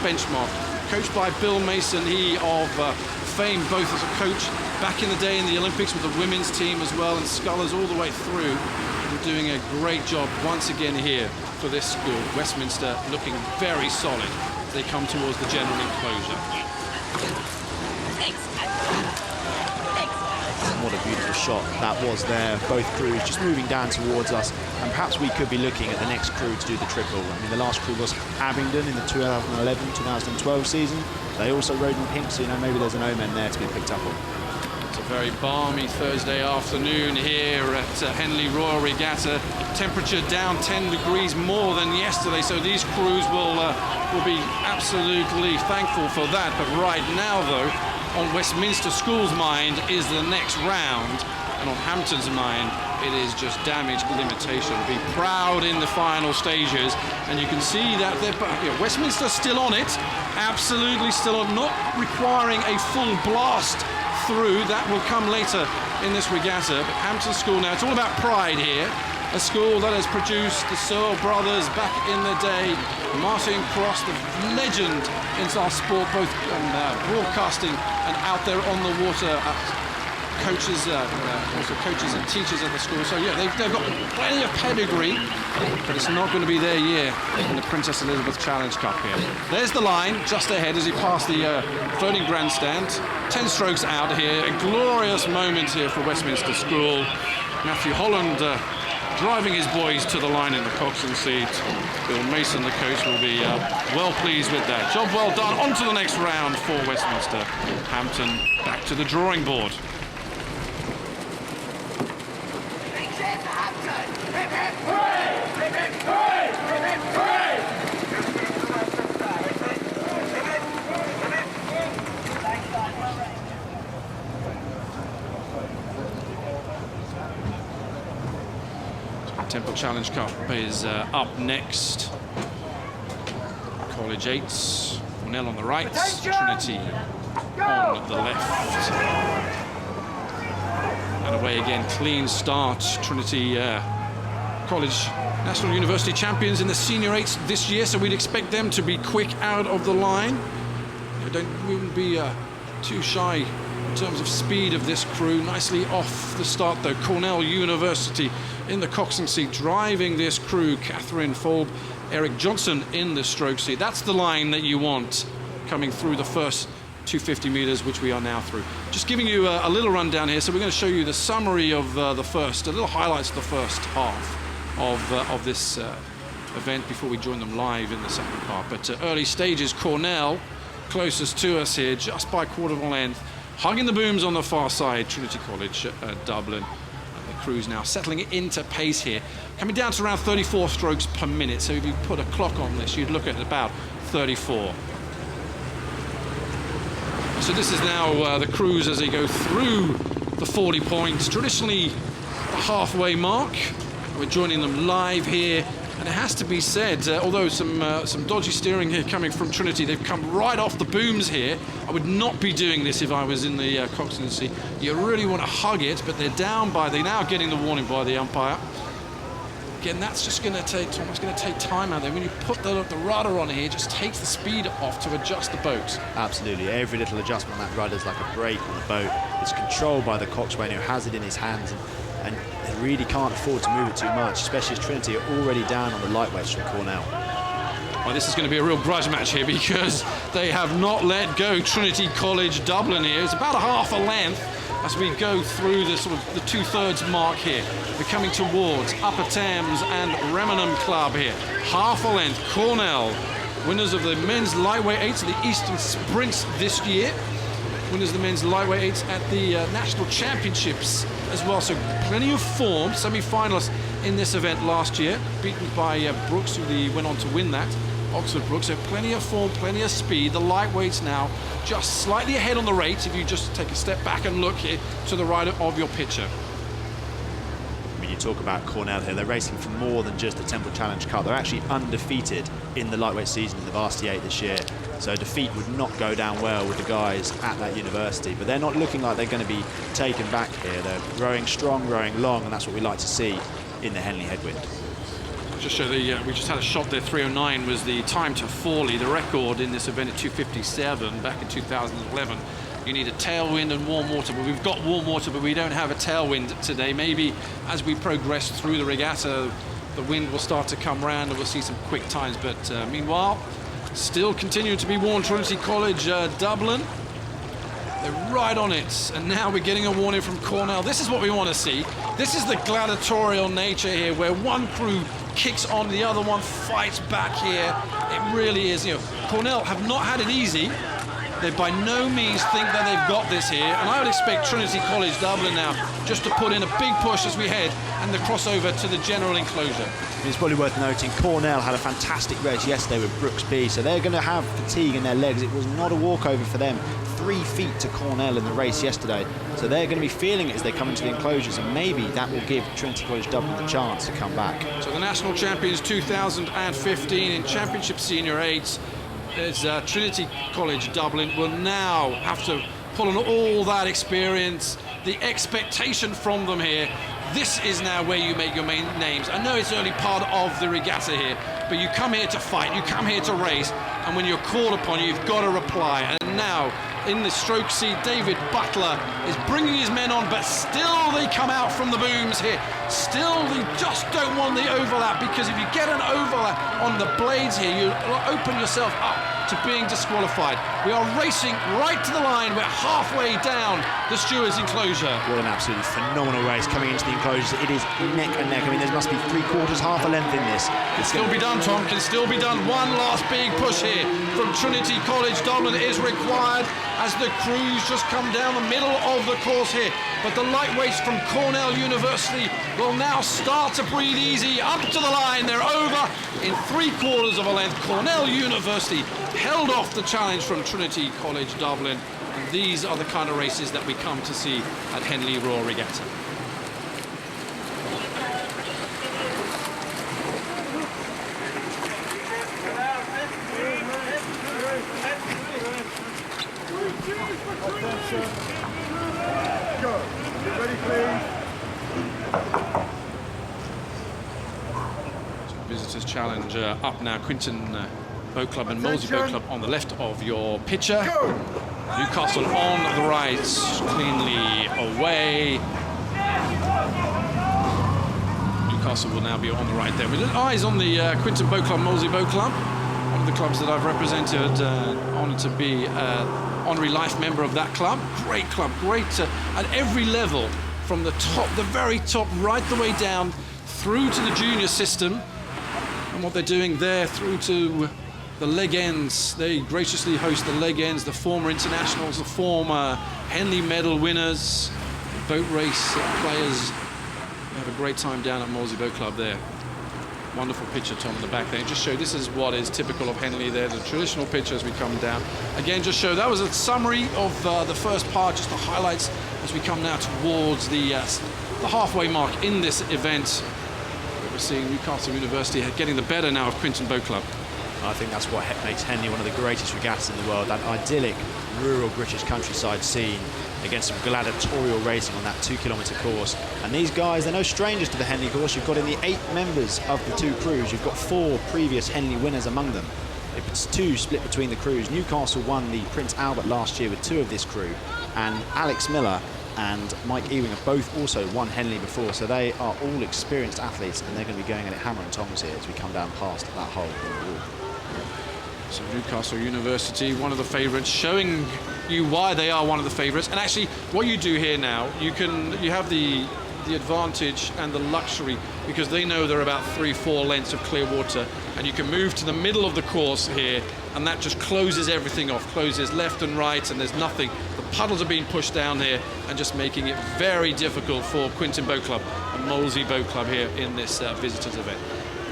benchmark. Coached by Bill Mason, he of fame both as a coach back in the day in the Olympics with the women's team as well, and scullers all the way through. They're doing a great job once again here for this school. Westminster looking very solid as they come towards the general enclosure. What a beautiful shot that was there. Both crews just moving down towards us, and perhaps we could be looking at the next crew to do the triple. I mean, the last crew was Abingdon in the 2011-2012 season. They also rode in pink, so maybe there's an omen there to be picked up on. It's a very balmy Thursday afternoon here at Henley Royal Regatta. Temperature down 10 degrees more than yesterday, so these crews will be absolutely thankful for that. But right now, though, on Westminster School's mind is the next round, and on Hampton's mind it is just damage limitation. Be proud in the final stages, and you can see that Westminster still on it, absolutely still on, not requiring a full blast through. That will come later in this regatta. But Hampton School now, it's all about pride here. A school that has produced the Searle brothers back in the day. Martin Cross, the legend in our sport, both broadcasting and out there on the water. Coaches, also coaches and teachers at the school. So yeah, they've got plenty of pedigree, but it's not going to be their year in the Princess Elizabeth Challenge Cup here. There's the line just ahead as he passed the floating grandstand. 10 strokes out here. A glorious moment here for Westminster School. Matthew Holland driving his boys to the line in the coxswain seat. Bill Mason, the coach, will be well pleased with that. Job well done. On to the next round for Westminster. Hampton back to the drawing board. Temple Challenge Cup is up next. College 8s, Cornell on the right, Trinity on the left. And away again, clean start. Trinity College National University champions in the Senior 8s this year, so we'd expect them to be quick out of the line. We wouldn't be too shy in terms of speed of this crew. Nicely off the start though. Cornell University in the coxswain seat, driving this crew. Catherine Folb, Eric Johnson in the stroke seat. That's the line that you want coming through the first 250 meters, which we are now through. Just giving you a little rundown here. So we're going to show you the summary of the first, a little highlights of the first half of this event before we join them live in the second part. But early stages, Cornell closest to us here, just by a quarter of a length. Hugging the booms on the far side, Trinity College Dublin. And the crew's now settling into pace here. Coming down to around 34 strokes per minute. So if you put a clock on this, you'd look at about 34. So this is now the crews as they go through the 40 points. Traditionally, the halfway mark. We're joining them live here. And it has to be said, although some dodgy steering here coming from Trinity, they've come right off the booms here. I would not be doing this if I was in the coxswain seat. You really want to hug it, but they're down by, they're now getting the warning by the umpire. Again, that's just going to take, it's almost going to take time out there. When you put the rudder on here, it just takes the speed off to adjust the boat. Absolutely, every little adjustment on that rudder is like a brake on the boat. It's controlled by the coxswain who has it in his hands, and they really can't afford to move it too much, especially as Trinity are already down on the lightweights from Cornell. Well, this is going to be a real grudge match here because they have not let go Trinity College Dublin here. It's about a half a length as we go through the sort of the 2/3 mark here. We're coming towards Upper Thames and Remenham Club here. Half a length, Cornell, winners of the men's lightweight 8s at the Eastern Sprints this year. Winners of the men's lightweight 8s at the National Championships as well. So plenty of form, semi-finalists in this event last year, beaten by Brooks, who went on to win that, Oxford Brooks. So plenty of form, plenty of speed. The lightweights now just slightly ahead on the rate if you just take a step back and look here to the right of your picture. When you talk about Cornell here, they're racing for more than just the Temple Challenge Cup. They're actually undefeated in the lightweight season in the Varsity 8 this year. So defeat would not go down well with the guys at that university. But they're not looking like they're going to be taken back here. They're rowing strong, rowing long, and that's what we like to see in the Henley headwind. Just show we just had a shot there. 3:09 was the time to Fawley, the record in this event at 2:57 back in 2011. You need a tailwind and warm water, but we've got warm water, but we don't have a tailwind today. Maybe as we progress through the regatta, the wind will start to come round and we'll see some quick times. But meanwhile, still continuing to be warm. Trinity College Dublin, they're right on it, and now we're getting a warning from Cornell. This is what we want to see. This is the gladiatorial nature here, where one crew kicks on, the other one fights back here. It really is, Cornell have not had it easy. They by no means think that they've got this here, and I would expect Trinity College Dublin now just to put in a big push as we head and the crossover to the general enclosure. It's probably worth noting Cornell had a fantastic race yesterday with Brooks B, so they're going to have fatigue in their legs. It was not a walkover for them. 3 feet to Cornell in the race yesterday. So they're going to be feeling it as they come into the enclosures, and maybe that will give Trinity College Dublin the chance to come back. So the national champions 2015 in Championship Senior 8 is Trinity College Dublin will now have to pull on all that experience, the expectation from them here. This is now where you make your main names. I know it's only part of the regatta here, but you come here to fight, you come here to race, and when you're called upon, you've got to reply. And now, in the stroke seat, David Butler is bringing his men on, but still they come out from the booms here. Still, they just don't want the overlap, because if you get an overlap on the blades here, you open yourself up to being disqualified. We are racing right to the line. We're halfway down the stewards' enclosure. What an absolutely phenomenal race coming into the enclosures. It is neck and neck. I mean, there must be 3/4, half a length in this. Can still be done, Tom. Can still be done. One last big push here from Trinity College Dublin is required as the crews just come down the middle of the course here. But the lightweights from Cornell University will now start to breathe easy. Up to the line. They're over in 3/4 of a length. Cornell University held off the challenge from Trinity College Dublin. And these are the kind of races that we come to see at Henley Royal Regatta. Go. Get ready, please. Visitors Challenge up now. Quinton Boat Club and Molesey Boat Club on the left of your picture. Go. Newcastle on the right, cleanly away. Newcastle will now be on the right there. With eyes on the Quinton Boat Club, Molesey Boat Club, one of the clubs that I've represented, honoured to be honorary life member of that club. Great club, great at every level, from the top, the very top, right the way down through to the junior system. And what they're doing there through to the leg ends. They graciously host the leg ends, the former internationals, the former Henley medal winners, boat race players. They have a great time down at Molesey Boat Club there. Wonderful picture, Tom, in the back there. Just show this is what is typical of Henley there, the traditional picture as we come down. Again, just show that was a summary of the first part, just the highlights as we come now towards the halfway mark in this event. We're seeing Newcastle University getting the better now of Quinton Boat Club. I think that's what makes Henley one of the greatest regattas in the world, that idyllic rural British countryside scene against some gladiatorial racing on that 2-kilometre course. And these guys, they're no strangers to the Henley course. You've got in the 8 members of the 2 crews, you've got 4 previous Henley winners among them. It's 2 split between the crews. Newcastle won the Prince Albert last year with 2 of this crew, and Alex Miller and Mike Ewing have both also won Henley before, so they are all experienced athletes, and they're going to be going at it hammer and tongs here as we come down past that hole. So Newcastle University, one of the favourites, showing you why they are one of the favourites. And actually, what you do here now, you have the advantage and the luxury, because they know they're about 3-4 lengths of clear water, and you can move to the middle of the course here, and that just closes everything off, closes left and right, and there's nothing. The puddles are being pushed down here and just making it very difficult for Quinton Boat Club and Molesey Boat Club here in this visitors event.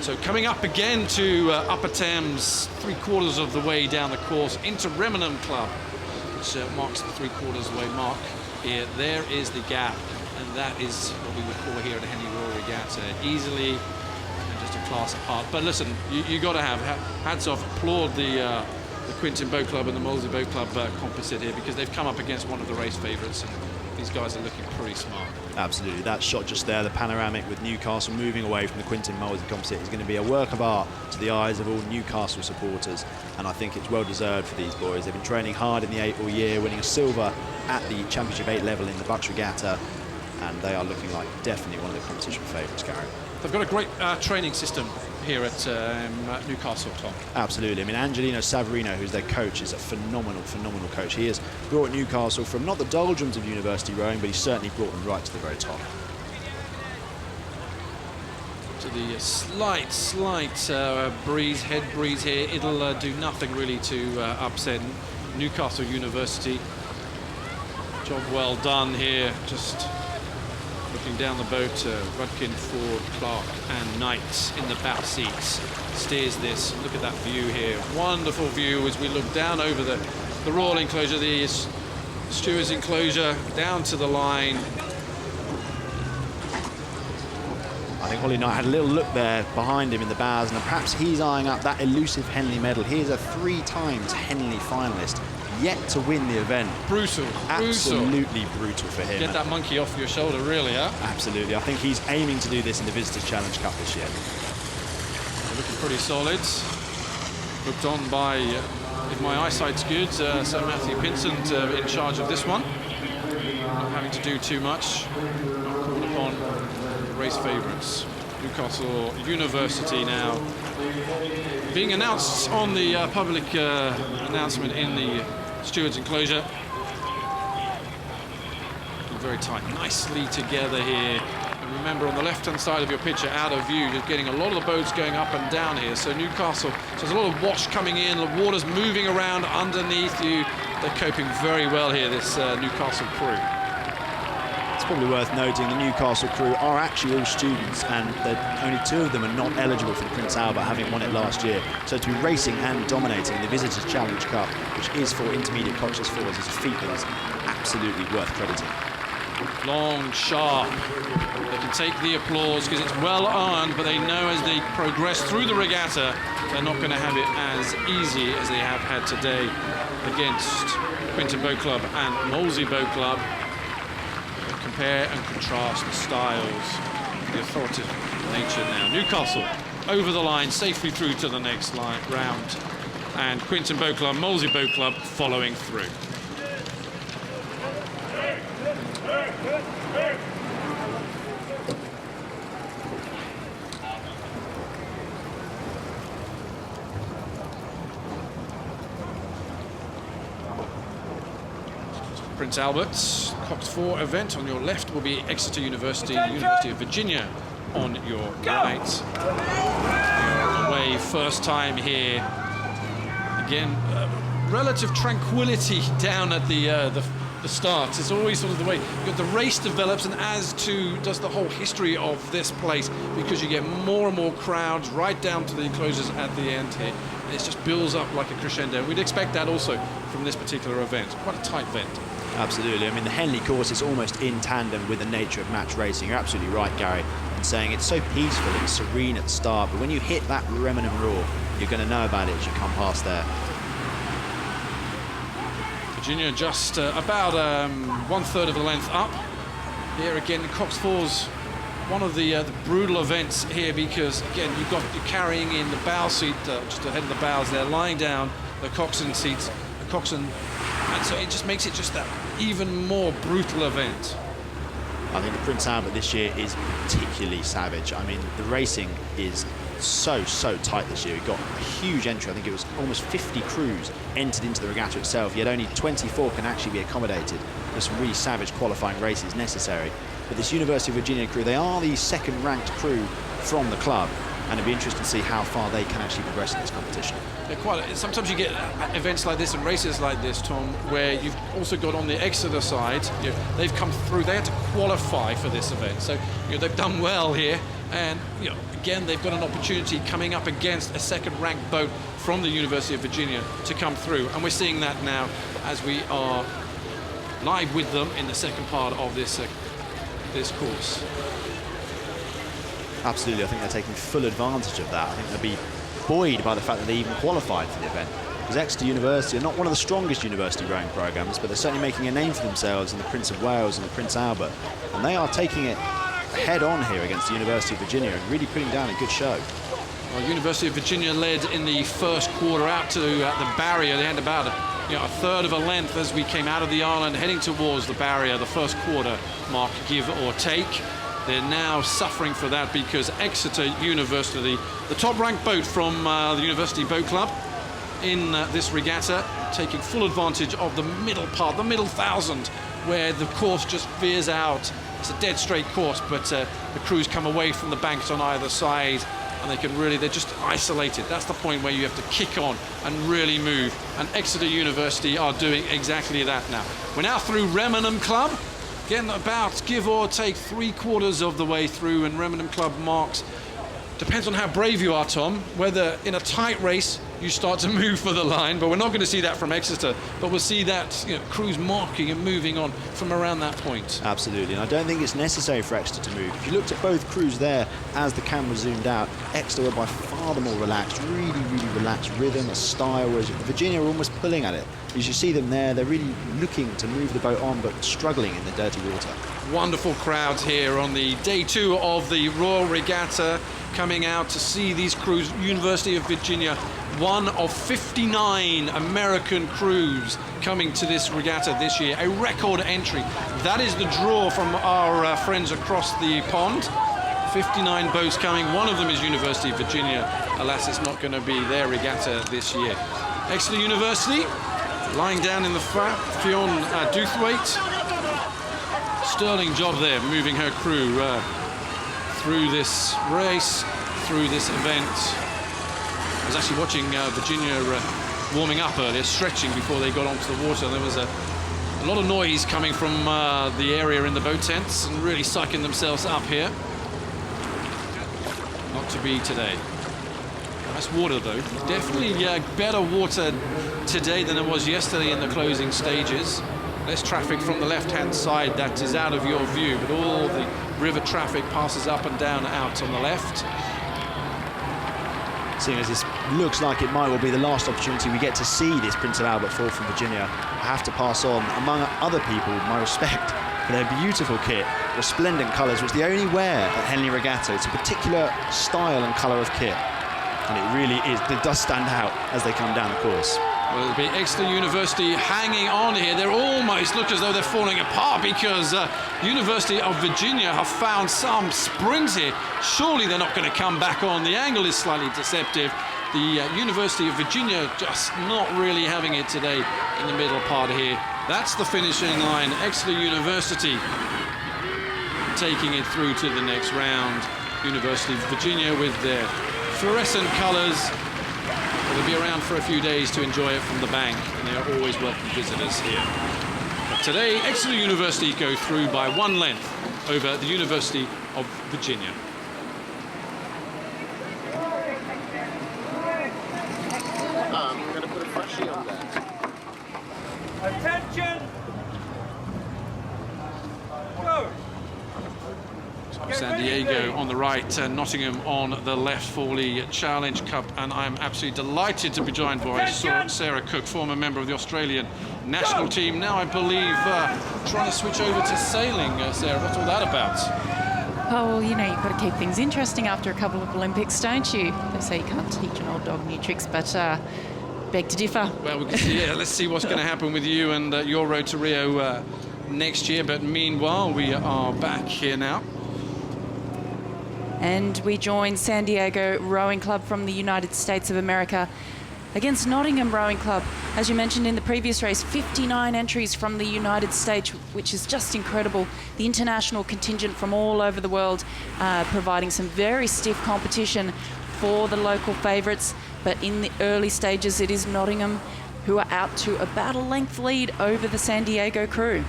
So coming up again to Upper Thames, 3/4 of the way down the course, into Remenham Club, which marks the 3/4 of the way mark here. There is the gap, and that is what we would call here at the Henley Royal Regatta, easily and just a class apart. But listen, you got to have hats off, applaud the Quinton Boat Club and the Molesey Boat Club composite here, because they've come up against one of the race favourites, and these guys are looking pretty smart. Absolutely, that shot just there, the panoramic with Newcastle moving away from the Quinton Molesey composite, is going to be a work of art to the eyes of all Newcastle supporters, and I think it's well deserved for these boys. They've been training hard in the 8 all year, winning a silver at the Championship 8 level in the Bucks Regatta, and they are looking like definitely one of the competition favourites, Gary. They've got a great training system here at Newcastle, Tom. Absolutely. I mean, Angelino Savarino, who's their coach, is a phenomenal coach. He has brought Newcastle from not the doldrums of university rowing, but he's certainly brought them right to the very top. To the slight breeze, head breeze here. It'll do nothing really to upset Newcastle University. Job well done here. Just looking down the boat, Rudkin, Ford, Clark and Knight in the back seats. Steers this. Look at that view here. Wonderful view as we look down over the the Royal enclosure, the stewards enclosure, down to the line. I think Ollie Knight had a little look there behind him in the bows, and perhaps he's eyeing up that elusive Henley medal. He is a 3-times Henley finalist, yet to win the event. Brutal. Absolutely brutal for him. Get that monkey off your shoulder, really, huh? Absolutely. I think he's aiming to do this in the Visitors Challenge Cup this year. They're looking pretty solid. Looked on by, if my eyesight's good, Sir Matthew Pinsent in charge of this one. Not having to do too much. Not called upon the race favourites. Newcastle University now being announced on the public announcement in the stewards enclosure. Very tight, nicely together here. And remember, on the left-hand side of your picture, out of view, you're getting a lot of the boats going up and down here. So Newcastle, so there's a lot of wash coming in, the water's moving around underneath you. They're coping very well here, this Newcastle crew. It's probably worth noting the Newcastle crew are actually all students, and only 2 of them are not eligible for the Prince Albert, having won it last year. So to be racing and dominating the Visitors Challenge Cup, which is for intermediate coxless fours, is a feat that is absolutely worth crediting. Long, sharp. They can take the applause because it's well earned, but they know as they progress through the regatta, they're not going to have it as easy as they have had today against Quinton Boat Club and Molesey Boat Club. Compare and contrast the styles, the authoritative nature now. Newcastle over the line, safely through to the next round, and Quinton Boat Club, Molesey Boat Club following through. Prince Albert's Cox 4 event. On your left will be Exeter University, University of Virginia on your right. Away first time here. Again, relative tranquility down at the start. It's always sort of the way the race develops, and as to does the whole history of this place, because you get more and more crowds right down to the enclosures at the end here. And it just builds up like a crescendo. We'd expect that also from this particular event. Quite a tight event. Absolutely. I mean, the Henley course is almost in tandem with the nature of match racing. You're absolutely right, Gary, in saying it's so peaceful and serene at the start, but when you hit that Remenham roar, you're going to know about it as you come past there. Virginia just about 1/3 of the length up. Here again, Cox 4's one of the brutal events here, because again you're carrying in the bow seat just ahead of the bows there, lying down the coxswain seats, the coxswain, and so it just makes it just that even more brutal event. I think the Prince Albert this year is particularly savage. I mean, the racing is so tight this year. We've got a huge entry. I think it was almost 50 crews entered into the regatta itself, yet only 24 can actually be accommodated. There's some really savage qualifying races necessary. But this University of Virginia crew, they are the second-ranked crew from the club, and it'd be interesting to see how far they can actually progress in this competition. Sometimes you get events like this and races like this, Tom, where you've also got on the Exeter side, they've come through, they had to qualify for this event, so they've done well here, and again they've got an opportunity coming up against a second-ranked boat from the University of Virginia to come through, and we're seeing that now as we are live with them in the second part of this course. Absolutely, I think they're taking full advantage of that. I think they'll be buoyed by the fact that they even qualified for the event. Because Exeter University are not one of the strongest university rowing programmes, but they're certainly making a name for themselves in the Prince of Wales and the Prince Albert. And they are taking it head on here against the University of Virginia and really putting down a good show. Well, University of Virginia led in the first quarter out to the barrier. They had about a third of a length as we came out of the island, heading towards the barrier, the first quarter mark, give or take. They're now suffering for that because Exeter University, the top-ranked boat from the University Boat Club in this regatta, taking full advantage of the middle part, the middle 1,000, where the course just veers out. It's a dead straight course, but the crews come away from the banks on either side, and they're just isolated. That's the point where you have to kick on and really move, and Exeter University are doing exactly that now. We're now through Remenham Club. Again, about, give or take, 3/4 of the way through, and Remenham Club marks, depends on how brave you are, Tom, whether in a tight race you start to move for the line. But we're not going to see that from Exeter, but we'll see that, you know, crews marking and moving on from around that point. Absolutely, and I don't think it's necessary for Exeter to move. If you looked at both crews there as the camera zoomed out, Exeter were by far the more relaxed, really relaxed rhythm, a style, whereas Virginia were almost pulling at it. As you see them there, they're really looking to move the boat on, but struggling in the dirty water. Wonderful crowds here on the day 2 of the Royal Regatta, coming out to see these crews. University of Virginia, one of 59 American crews coming to this regatta this year, a record entry. That is the draw from our friends across the pond. 59 boats coming, one of them is University of Virginia. Alas, it's not going to be their regatta this year. Exeter University, lying down in the Fionn Doothwaite. Sterling job there, moving her crew through this race, through this event. I was actually watching Virginia warming up earlier, stretching before they got onto the water. There was a lot of noise coming from the area in the boat tents and really psyching themselves up here. Not to be today. Nice water though. Definitely better water today than it was yesterday in the closing stages. Less traffic from the left-hand side, that is out of your view, but all the river traffic passes up and down out on the left. Seeing as this looks like it might well be the last opportunity we get to see this Prince of Albert fall from Virginia, I have to pass on, among other people, my respect for their beautiful kit, resplendent colours, which they only wear at Henley Regatta. It's a particular style and colour of kit, and it really is, it does stand out as they come down the course. Well, it'll be Exeter University hanging on here. They're almost look as though they're falling apart because University of Virginia have found some sprint here. Surely they're not going to come back on. The angle is slightly deceptive. The University of Virginia just not really having it today in the middle part here. That's the finishing line. Exeter University taking it through to the next round. University of Virginia with their fluorescent colours. They'll be around for a few days to enjoy it from the bank, and they are always welcome visitors here. But today, Exeter University go through by 1 length over the University of Virginia. I'm going to put a freshie on there. Attention! Go! San Diego on the right, Nottingham on the left for the Challenge Cup, and I'm absolutely delighted to be joined by Sarah Cook, former member of the Australian national team. Now I believe trying to switch over to sailing. Sarah, what's all that about? Oh, well, you know, you've got to keep things interesting after a couple of Olympics, don't you? They say you can't teach an old dog new tricks, but beg to differ. Well, we can see, yeah, let's see what's going to happen with you and your road to Rio next year. But meanwhile, we are back here now. And we join San Diego Rowing Club from the United States of America against Nottingham Rowing Club. As you mentioned in the previous race, 59 entries from the United States, which is just incredible. The international contingent from all over the world providing some very stiff competition for the local favourites. But in the early stages, it is Nottingham who are out to about a length lead over the San Diego crew.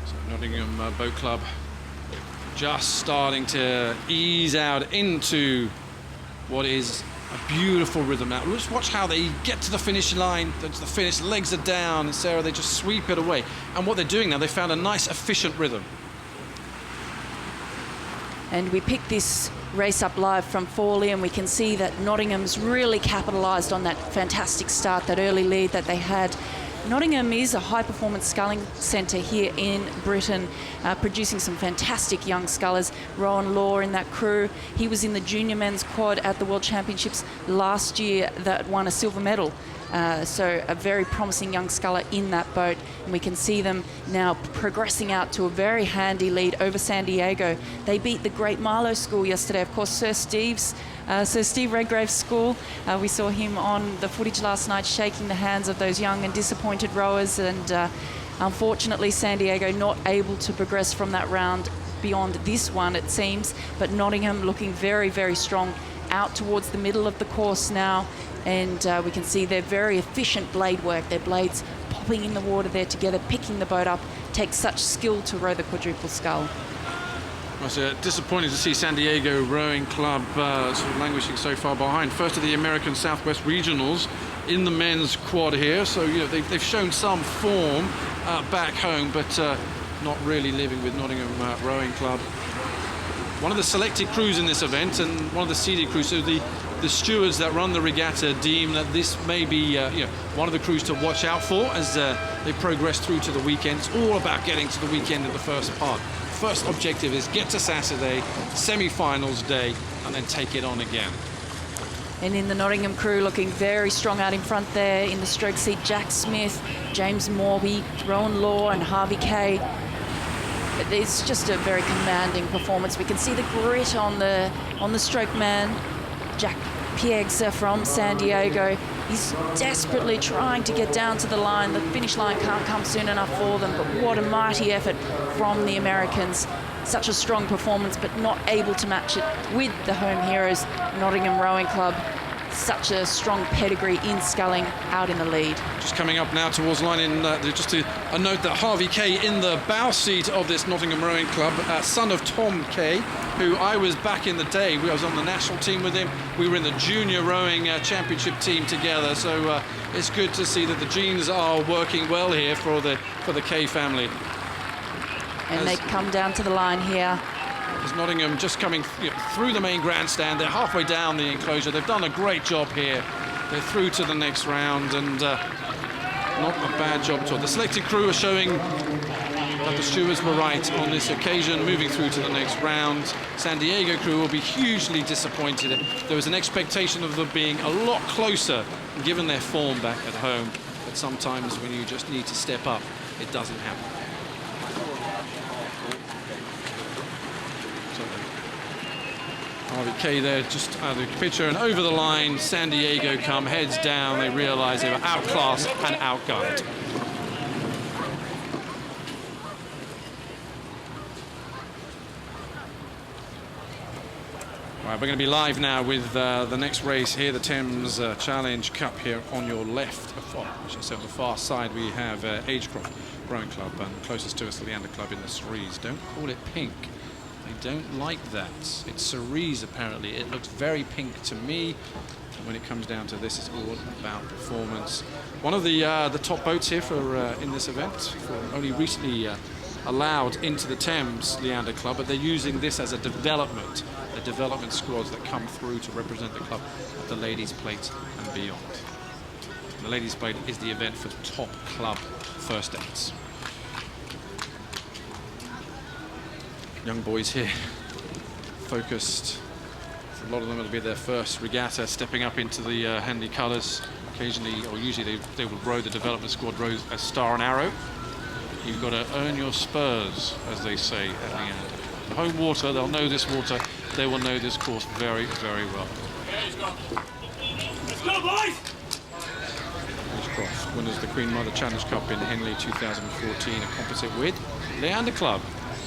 So Nottingham Boat Club just starting to ease out into what is a beautiful rhythm now. Let's watch how they get to the finish line, to the finish, legs are down, and Sarah, they just sweep it away. And what they're doing now, they found a nice, efficient rhythm. And we pick this race up live from Fawley, and we can see that Nottingham's really capitalised on that fantastic start, that early lead that they had. Nottingham is a high-performance sculling centre here in Britain, producing some fantastic young scullers. Rowan Law in that crew. He was in the junior men's quad at the World Championships last year that won a silver medal. So a very promising young sculler in that boat. And we can see them now progressing out to a very handy lead over San Diego. They beat the Great Marlow School yesterday. Of course, Sir Steve Redgrave's school. We saw him on the footage last night shaking the hands of those young and disappointed rowers, and unfortunately San Diego not able to progress from that round beyond this one, it seems. But Nottingham looking very, very strong out towards the middle of the course now, and we can see their very efficient blade work, their blades popping in the water there together, picking the boat up. Takes such skill to row the quadruple scull. It's disappointing to see San Diego Rowing Club sort of languishing so far behind. First of the American Southwest Regionals in the men's quad here, so you know they've shown some form back home, but not really living with Nottingham Rowing Club. One of the selected crews in this event and one of the seeded crews, so the stewards that run the regatta deem that this may be you know, one of the crews to watch out for as they progress through to the weekend. It's all about getting to the weekend in the first part. First objective is get to Saturday, semi-finals day, and then take it on again. And in the Nottingham crew, looking very strong out in front there in the stroke seat, Jack Smith, James Morby, Rowan Law and Harvey Kay. It's just a very commanding performance. We can see the grit on the stroke man, Jack Pieggs from San Diego. He's desperately trying to get down to the line. The finish line can't come soon enough for them, but what a mighty effort from the Americans. Such a strong performance, but not able to match it with the home heroes, Nottingham Rowing Club. Such a strong pedigree in sculling, out in the lead. Just coming up now towards the line, in just a note that Harvey Kay in the bow seat of this Nottingham Rowing Club, son of Tom Kay, who I was back in the day. I was on the national team with him. We were in the junior rowing championship team together, so it's good to see that the genes are working well here for the Kay family. And they come down to the line here. As Nottingham just coming through the main grandstand, they're halfway down the enclosure. They've done a great job here. They're through to the next round, and not a bad job at all. The selected crew are showing that the stewards were right on this occasion, moving through to the next round. San Diego crew will be hugely disappointed. There was an expectation of them being a lot closer, given their form back at home. But sometimes when you just need to step up, it doesn't happen. Harvey Kay there, just out of the picture, and over the line, San Diego come, heads down. They realise they were outclassed and outgunned. Right, we're going to be live now with the next race here, the Thames Challenge Cup here on your left. I should say on the far side we have Agecroft Rowing Club, and closest to us, the Leander Club in the Cerise. Don't call it pink. They don't like that. It's cerise, apparently. It looks very pink to me. And when it comes down to this, it's all about performance. One of the top boats here for in this event, only recently allowed into the Thames Leander Club, but they're using this as a development squads that come through to represent the club at the Ladies' Plate and beyond. And the Ladies' Plate is the event for top club first aids. Young boys here, focused. A lot of them will be their first regatta, stepping up into the Henley colours. Occasionally, or usually, they will row, the development squad rows a star and arrow. You've got to earn your spurs, as they say at Leander. The home water, they'll know this water. They will know this course very, very well. Let's go, boys! Agecroft winners of the Queen Mother Challenge Cup in Henley 2014, a composite with Leander Club.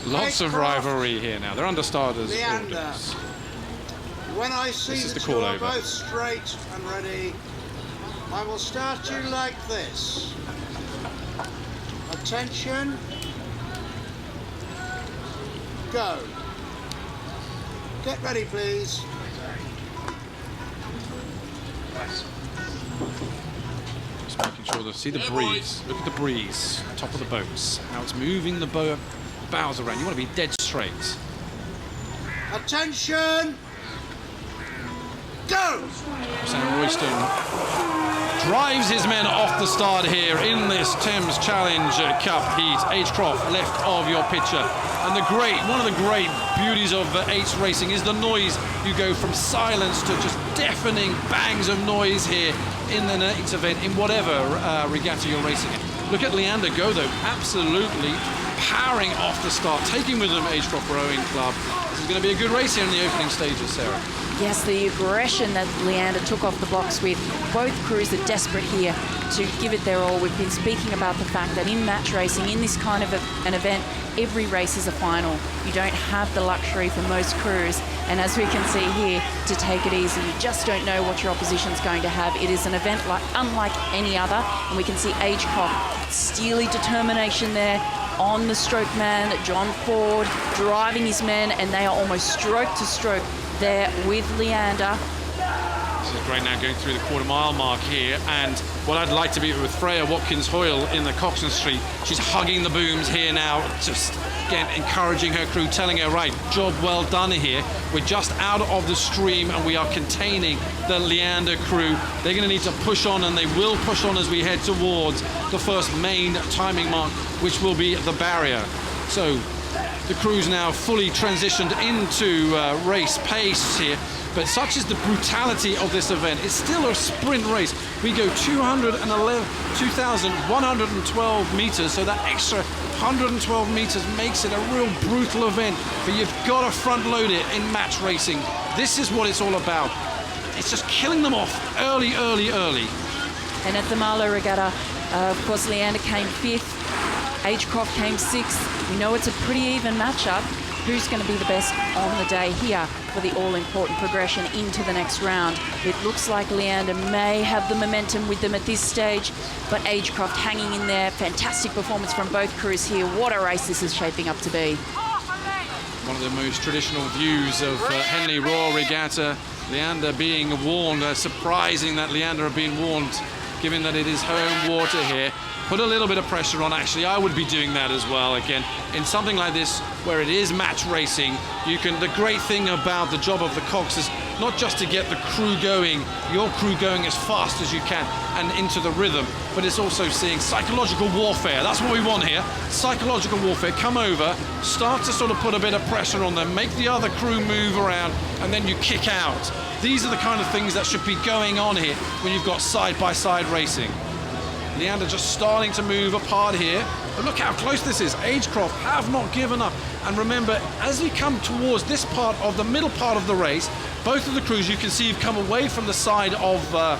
Lots of rivalry here now. They're under starters. Leander, when I see that you are both straight and ready, I will start you like this. Attention. Go. Get ready, please. Just making sure to see the breeze. Look at the breeze, top of the boats. How it's moving the bows around. You want to be dead straight. Attention. Go. Sam Royston drives his men off the start here in this Thames Challenge Cup heat. Agecroft left of your picture. And one of the great beauties of eights racing is the noise. You go from silence to just deafening bangs of noise here in the eights event, in whatever regatta you're racing in. Look at Leander go though, absolutely powering off the start, taking with them Agecroft Rowing Club. This is going to be a good race here in the opening stages, Sarah. Yes, the aggression that Leander took off the blocks with. Both crews are desperate here to give it their all. We've been speaking about the fact that in match racing, in this kind of an event, every race is a final. You don't have the luxury for most crews, and as we can see here, to take it easy. You just don't know what your opposition's going to have. It is an event unlike any other, and we can see Agecroft, steely determination there, on the stroke man, John Ford, driving his men, and they are almost stroke to stroke there with Leander. This is great now going through the quarter-mile mark here, and what I'd like to be with Freya Watkins-Hoyle in the Coxon Street. She's hugging the booms here now, just again encouraging her crew, telling her, right, job well done here. We're just out of the stream and we are containing the Leander crew. They're going to need to push on, and they will push on as we head towards the first main timing mark, which will be the barrier. So the crew's now fully transitioned into race pace here. But such is the brutality of this event. It's still a sprint race. We go 2,112 meters, so that extra 112 meters makes it a real brutal event. But you've got to front load it in match racing. This is what it's all about. It's just killing them off early, early, early. And at the Marlow Regatta, of course, Leander came 5th, Agecroft came 6th. We know it's a pretty even matchup. Who's going to be the best on the day here for the all-important progression into the next round? It looks like Leander may have the momentum with them at this stage, but Agecroft hanging in there. Fantastic performance from both crews here. What a race this is shaping up to be. One of the most traditional views of Henley Royal Regatta. Leander being warned. Surprising that Leander have been warned, given that it is home water here. Put a little bit of pressure on. Actually, I would be doing that as well. Again, in something like this where it is match racing, you can. The great thing about the job of the Cox is not just to get the crew going, your crew going as fast as you can and into the rhythm, but it's also seeing psychological warfare. That's what we want here. Psychological warfare. Come over, start to sort of put a bit of pressure on them, make the other crew move around, and then you kick out. These are the kind of things that should be going on here when you've got side-by-side racing. Leander just starting to move apart here. But look how close this is. Agecroft have not given up. And remember, as we come towards this part of the middle part of the race, both of the crews you can see have come away from the side of the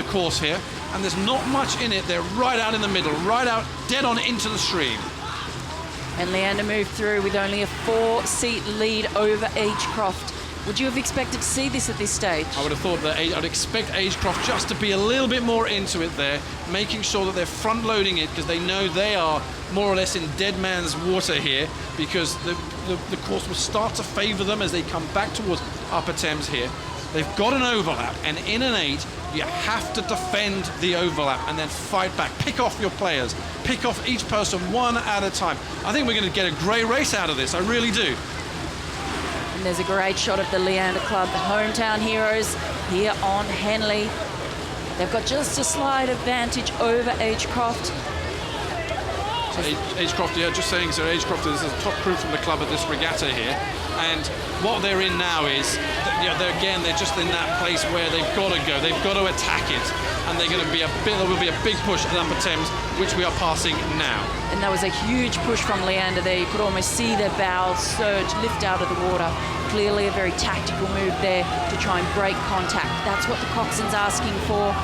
course here. And there's not much in it. They're right out in the middle, right out dead on into the stream. And Leander moved through with only a 4-seat lead over Agecroft. Would you have expected to see this at this stage? I would have thought that I'd expect Agecroft just to be a little bit more into it there, making sure that they're front-loading it because they know they are more or less in dead man's water here, because the course will start to favour them as they come back towards Upper Thames here. They've got an overlap, and in an 8, you have to defend the overlap and then fight back. Pick off your players. Pick off each person one at a time. I think we're going to get a great race out of this. I really do. And there's a great shot of the Leander Club, the hometown heroes here on Henley. They've got just a slight advantage over Agecroft. Agecroft, yeah, just saying, so Agecroft is the top crew from the club at this regatta here. And what they're in now is, they're just in that place where they've got to go. They've got to attack it. And there will be a big push at Upper Thames, which we are passing now. And that was a huge push from Leander there. You could almost see their bows surge, lift out of the water. Clearly a very tactical move there to try and break contact. That's what the coxswain's asking for.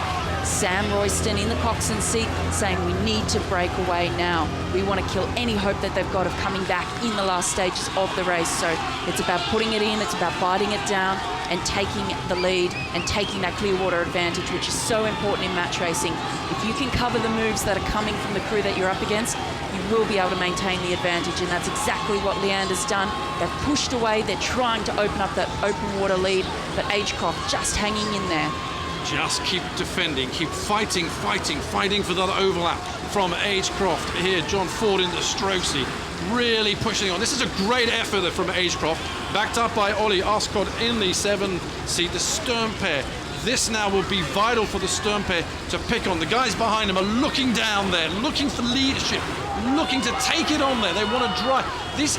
Sam Royston in the coxswain seat saying we need to break away now. We want to kill any hope that they've got of coming back in the last stages of the race. So it's about putting it in, it's about biting it down and taking the lead and taking that clear water advantage, which is so important in match racing. If you can cover the moves that are coming from the crew that you're up against, you will be able to maintain the advantage, and that's exactly what Leander's done. They've pushed away, they're trying to open up that open water lead, but Agecroft just hanging in there. Just keep defending, keep fighting for that overlap from Agecroft. Here, John Ford in the stroke seat, really pushing on. This is a great effort from Agecroft, backed up by Ollie Ascot in the 7 seat, the stern pair. This now will be vital for the stern pair to pick on. The guys behind them are looking down there, looking for leadership, looking to take it on there. They want to drive. This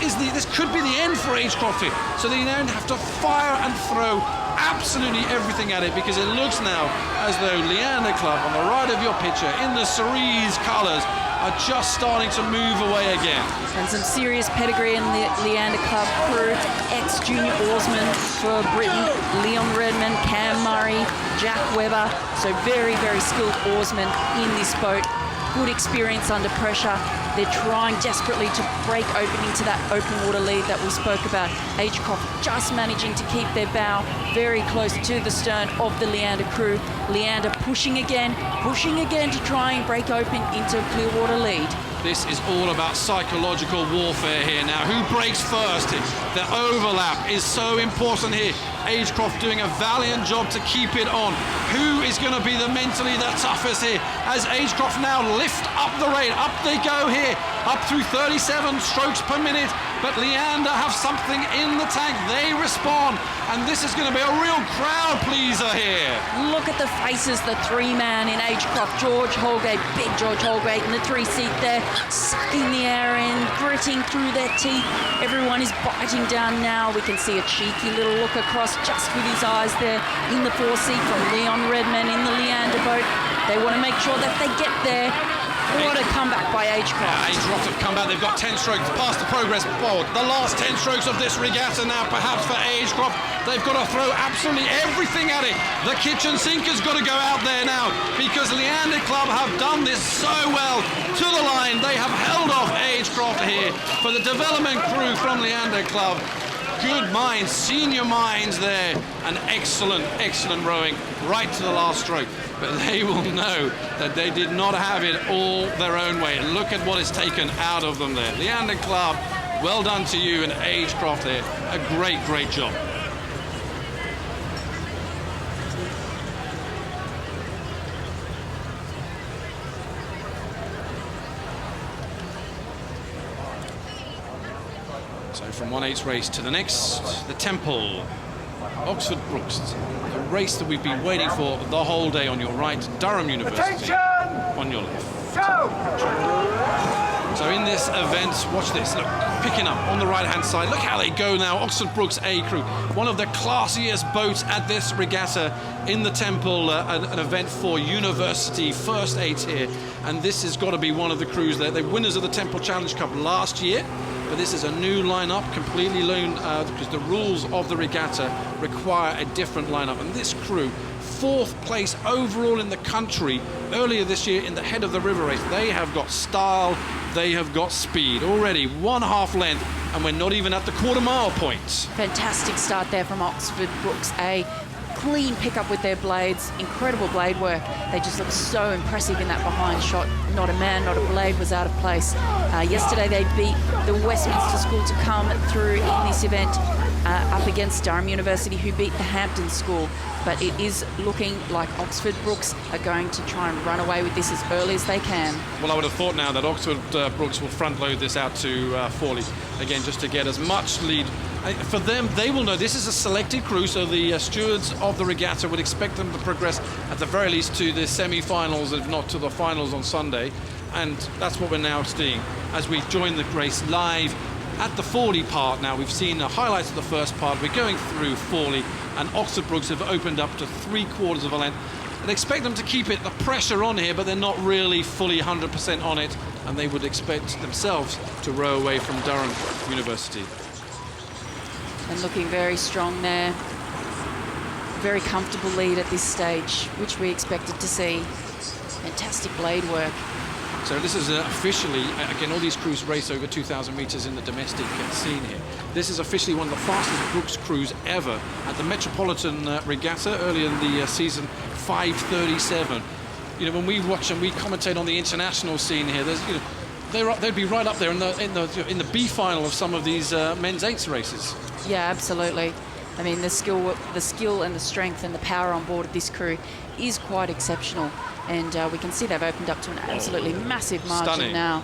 could be the end for Agecroft here. So they now have to fire and throw absolutely everything at it, because it looks now as though Leander Club on the right of your picture in the cerise colours are just starting to move away again. And some serious pedigree in the Leander Club crew. Ex-junior oarsmen for Britain, Leon Redmond, Cam Murray, Jack Webber. So very, very skilled oarsmen in this boat. Good experience under pressure. They're trying desperately to break open into that open water lead that we spoke about. Agecroft just managing to keep their bow very close to the stern of the Leander crew. Leander pushing again to try and break open into a clear water lead. This is all about psychological warfare here now. Who breaks first? The overlap is so important here. Agecroft doing a valiant job to keep it on. Who is going to be the mentally the toughest here? As Agecroft now lift up the rate. Up they go here. Up through 37 strokes per minute. But Leander have something in the tank. They respond. And this is going to be a real crowd pleaser here. Look at the faces, the three-man in Agecroft. George Holgate, big George Holgate in the three-seat there, sucking the air in, gritting through their teeth. Everyone is biting down now. We can see a cheeky little look across just with his eyes there in the four-seat from Leon Redman in the Leander boat. They want to make sure that they get there. What a comeback by Agecroft. Yeah, Agecroft have come back. They've got 10 strokes past the progress board. The last 10 strokes of this regatta now, perhaps for Agecroft. They've got to throw absolutely everything at it. The kitchen sinker's got to go out there now because Leander Club have done this so well to the line. They have held off Agecroft here for the development crew from Leander Club. Good minds, senior minds there, and excellent rowing right to the last stroke. But they will know that they did not have it all their own way. Look at what is taken out of them there. Leander Club, well done to you, and Agecroft there, a great job. So from 1/8 race to the next, the Temple, Oxford Brookes, the race that we've been waiting for the whole day. On your right, Durham University. Attention! On your left. Go! So in this event, watch this, look, picking up on the right-hand side. Look how they go now, Oxford Brookes A crew. One of the classiest boats at this regatta in the Temple, an event for university, first 8 here. And this has got to be one of the crews there. They're winners of the Temple Challenge Cup last year. But this is a new lineup, completely loaned, because the rules of the regatta require a different lineup. And this crew, 4th place overall in the country earlier this year in the head of the river race. They have got style, they have got speed. Already 1/2 length, and we're not even at the quarter-mile point. Fantastic start there from Oxford Brookes A. Clean pickup with their blades, incredible blade work. They just look so impressive in that behind shot. Not a man, not a blade was out of place. Yesterday they beat the Westminster School to come through in this event up against Durham University, who beat the Hampton School. But it is looking like Oxford Brookes are going to try and run away with this as early as they can. Well, I would have thought now that Oxford Brookes will front load this out to Fawley, again, just to get as much lead. For them, they will know this is a selected crew, so the stewards of the regatta would expect them to progress at the very least to the semi-finals, if not to the finals on Sunday. And that's what we're now seeing as we join the race live at the Fawley part. Now we've seen the highlights of the first part. We're going through Fawley, and Oxford Brookes have opened up to 3/4 of a length. I'd expect them to keep the pressure on here, but they're not really fully 100% on it, and they would expect themselves to row away from Durham University. And looking very strong there. Very comfortable lead at this stage, which we expected to see. Fantastic blade work. So this is officially, again, all these crews race over 2,000 meters in the domestic scene here. This is officially one of the fastest Brookes crews ever at the Metropolitan Regatta early in the season, 5:37. You know, when we watch and we commentate on the international scene here, there's, you know, they'd be right up there in the B final of some of these men's 8s races. Yeah, absolutely. I mean, the skill and the strength and the power on board of this crew is quite exceptional. And we can see they've opened up to an absolutely massive margin. Stunning. Now.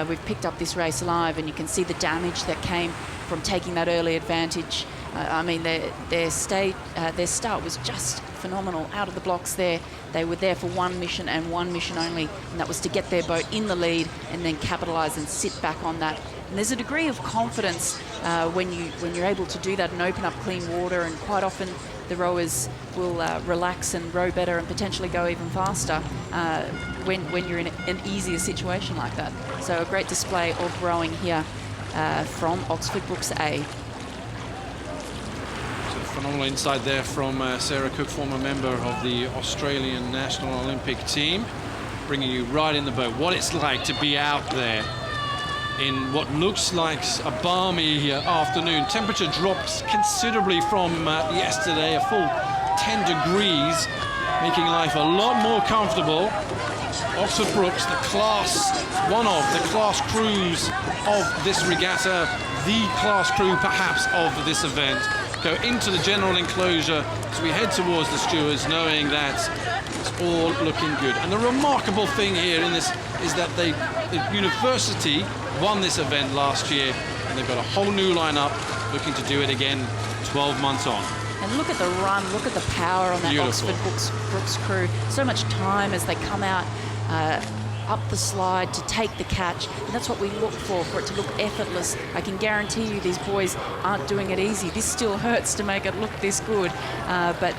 We've picked up this race live, and you can see the damage that came from taking that early advantage. I mean, their start was just phenomenal out of the blocks there. They were there for one mission and one mission only, and that was to get their boat in the lead and then capitalise and sit back on that. And there's a degree of confidence when you're able to do that and open up clean water, and quite often the rowers will relax and row better and potentially go even faster when you're in an easier situation like that. So a great display of rowing here from Oxford Brookes A. So phenomenal insight there from Sarah Cook, former member of the Australian National Olympic team, bringing you right in the boat. What it's like to be out there in what looks like a balmy afternoon. Temperature drops considerably from yesterday, a full 10 degrees, making life a lot more comfortable. Oxford Brookes, one of the class crews of this regatta, the class crew perhaps of this event, go into the general enclosure as we head towards the stewards, knowing that it's all looking good. And the remarkable thing here in this is that the university won this event last year, and they've got a whole new lineup looking to do it again 12 months on. And look at the run, look at the power on that Beautiful. Oxford Brookes crew. So much time as they come out up the slide to take the catch. And that's what we look for it to look effortless. I can guarantee you these boys aren't doing it easy. This still hurts to make it look this good, but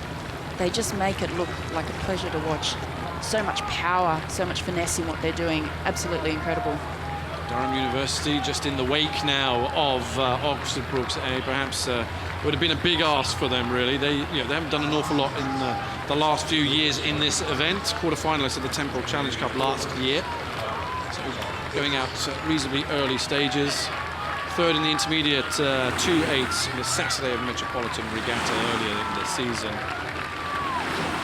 they just make it look like a pleasure to watch. So much power, so much finesse in what they're doing. Absolutely incredible. Durham University just in the wake now of Oxford Brookes. Perhaps would have been a big ask for them, really. They haven't done an awful lot in the last few years in this event. Quarter-finalists of the Temple Challenge Cup last year. So going out reasonably early stages. Third in the intermediate 2/8 in the Saturday of Metropolitan Regatta earlier in the season.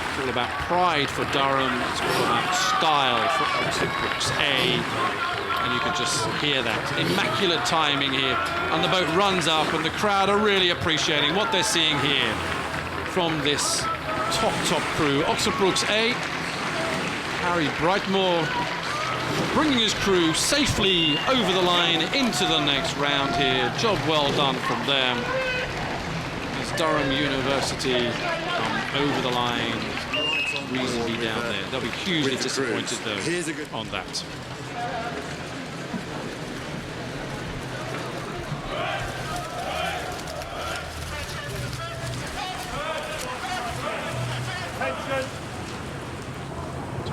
It's all about pride for Durham. It's all about style for Oxford Brookes A. And you can just hear that immaculate timing here. And the boat runs up, and the crowd are really appreciating what they're seeing here from this top crew. Oxford Brookes A. Harry Brightmore bringing his crew safely over the line into the next round here. Job well done from them. As Durham University come over the line, reasonably down there. They'll be hugely disappointed though on that.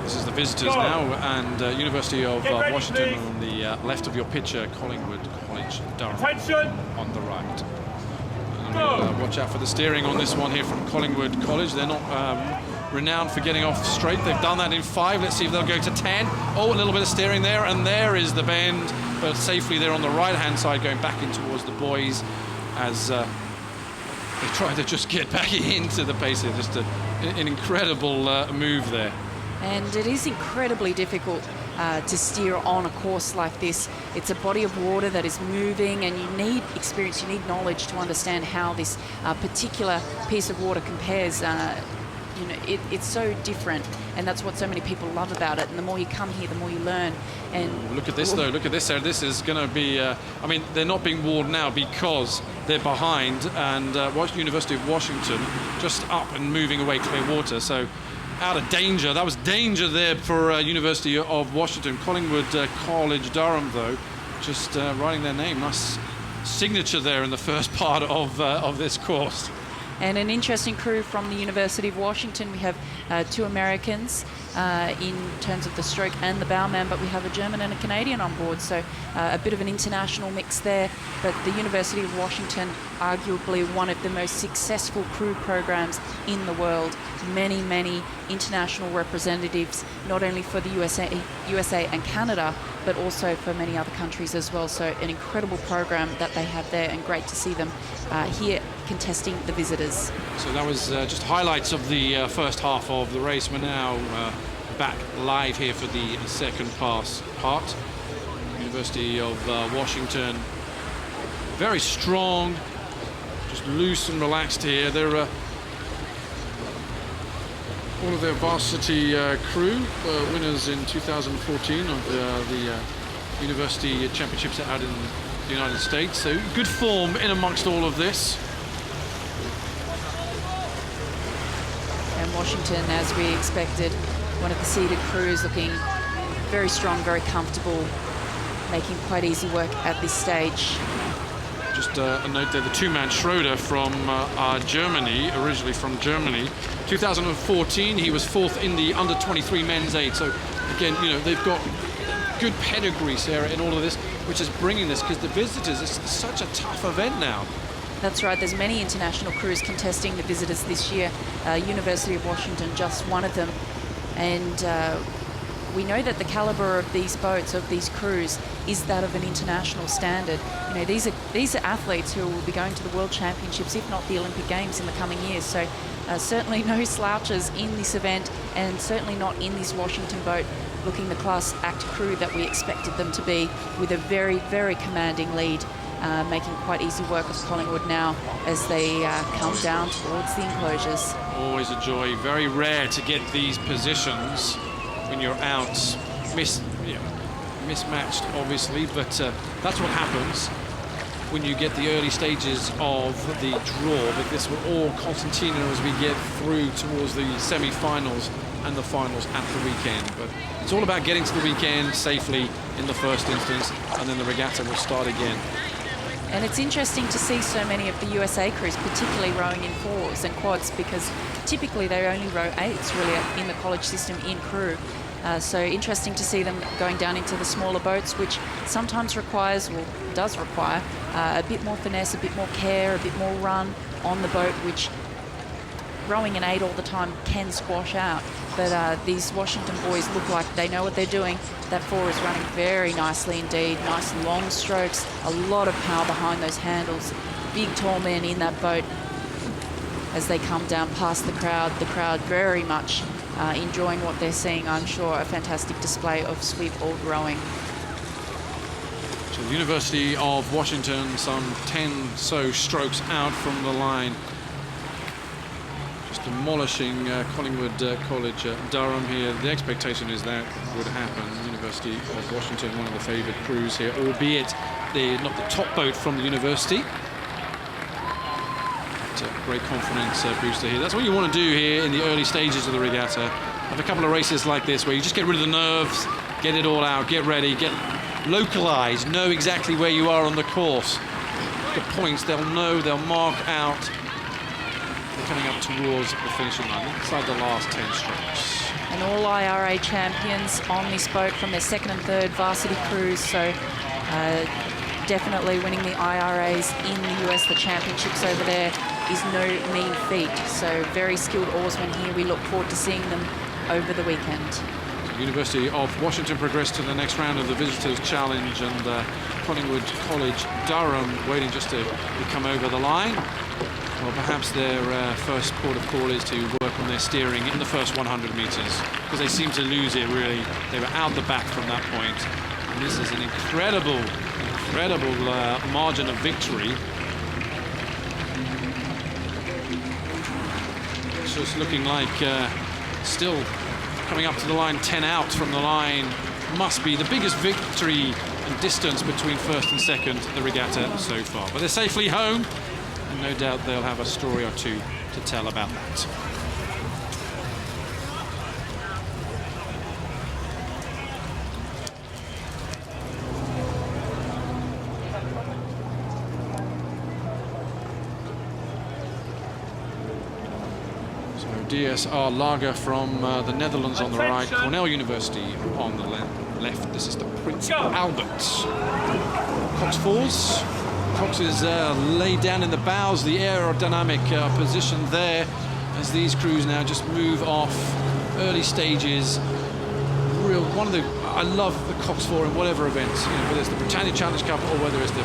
This is the visitors now, and University of Washington on the left of your picture, Collingwood College, Durham on the right. And watch out for the steering on this one here from Collingwood College. They're not renowned for getting off straight. They've done that in 5. Let's see if they'll go to 10. Oh, a little bit of steering there, and there is the bend, but safely there on the right-hand side, going back in towards the boys as they try to just get back into the pace here. Just an incredible move there. And it is incredibly difficult to steer on a course like this. It's a body of water that is moving, and you need experience, you need knowledge to understand how this particular piece of water compares. You know, it's so different, and that's what so many people love about it. And the more you come here, the more you learn. And look at this, though. Look at this, Sarah. This is going to be. I mean, they're not being warned now because they're behind, and University of Washington just up and moving away, clear water. So out of danger. That was danger there for University of Washington. Collingwood College, Durham, though, just writing their name. Nice signature there in the first part of this course. And an interesting crew from the University of Washington. We have 2 Americans in terms of the stroke and the bowman, but we have a German and a Canadian on board, so a bit of an international mix there. But the University of Washington, arguably one of the most successful crew programs in the world. Many, many international representatives, not only for the USA and Canada, but also for many other countries as well. So an incredible program that they have there, and great to see them here contesting the visitors. So that was just highlights of the first half of the race. We're now back live here for the second part. University of Washington, very strong, just loose and relaxed here. They're all of their varsity crew, winners in 2014 of the University Championships out in the United States. So good form in amongst all of this. And Washington, as we expected, one of the seeded crews, looking very strong, very comfortable, making quite easy work at this stage. Just a note there, the 2-man Schroeder from Germany, originally from Germany. 2014, he was 4th in the under-23 men's 8. So again, you know, they've got good pedigree, Sarah, in all of this, which is bringing this, because the visitors, it's such a tough event now. That's right, there's many international crews contesting the visitors this year. University of Washington, just one of them. And we know that the caliber of these boats, of these crews, is that of an international standard. You know, these are athletes who will be going to the World Championships, if not the Olympic Games, in the coming years. So certainly no slouches in this event, and certainly not in this Washington boat looking the class act crew that we expected them to be, with a very, very commanding lead, making quite easy work of Collingwood now as they come down towards the enclosures. Always a joy. Very rare to get these positions when you're out, mismatched, obviously, but that's what happens when you get the early stages of the draw. But this will all Constantino as we get through towards the semi-finals and the finals at the weekend. But it's all about getting to the weekend safely in the first instance, and then the regatta will start again. And it's interesting to see so many of the USA crews, particularly rowing in fours and quads, because typically they only row eights really in the college system in crew. So interesting to see them going down into the smaller boats, which sometimes does require a bit more finesse, a bit more care, a bit more run on the boat, which rowing an 8 all the time can squash out. But these Washington boys look like they know what they're doing. That 4 is running very nicely indeed. Nice long strokes, a lot of power behind those handles. Big tall men in that boat as they come down past the crowd very much enjoying what they're seeing. I'm sure a fantastic display of sweep old rowing. So the University of Washington, some 10 so strokes out from the line. Just demolishing Collingwood College Durham here. The expectation is that would happen. University of Washington, one of the favoured crews here, albeit they're not the top boat from the university. Great confidence booster here. That's what you want to do here in the early stages of the regatta. Have a couple of races like this where you just get rid of the nerves, get it all out, get ready, get localized, know exactly where you are on the course. The points, they'll know, they'll mark out. They're coming up towards the finishing line, inside the last 10 strokes. And all IRA champions on this boat from their second and third varsity crews, so definitely winning the IRAs in the US, the championships over there, is no mean feat. So very skilled oarsmen here. We look forward to seeing them over the weekend. The University of Washington progressed to the next round of the Visitors Challenge, and Collingwood College Durham waiting just to come over the line. Well, perhaps their first port of call is to work on their steering in the first 100 metres, because they seem to lose it really. They were out the back from that point. And this is an incredible margin of victory. So it's looking like still coming up to the line, 10 out from the line. Must be the biggest victory and distance between first and second the regatta so far. But they're safely home, and no doubt they'll have a story or two to tell about that. DSR Lager from the Netherlands on the right, Cornell University on the left. This is the Prince Albert. Cox fours. Cox is laid down in the bows, the aerodynamic position there, as these crews now just move off early stages. I love the Cox 4 in whatever events, whether it's the Britannia Challenge Cup or whether it's the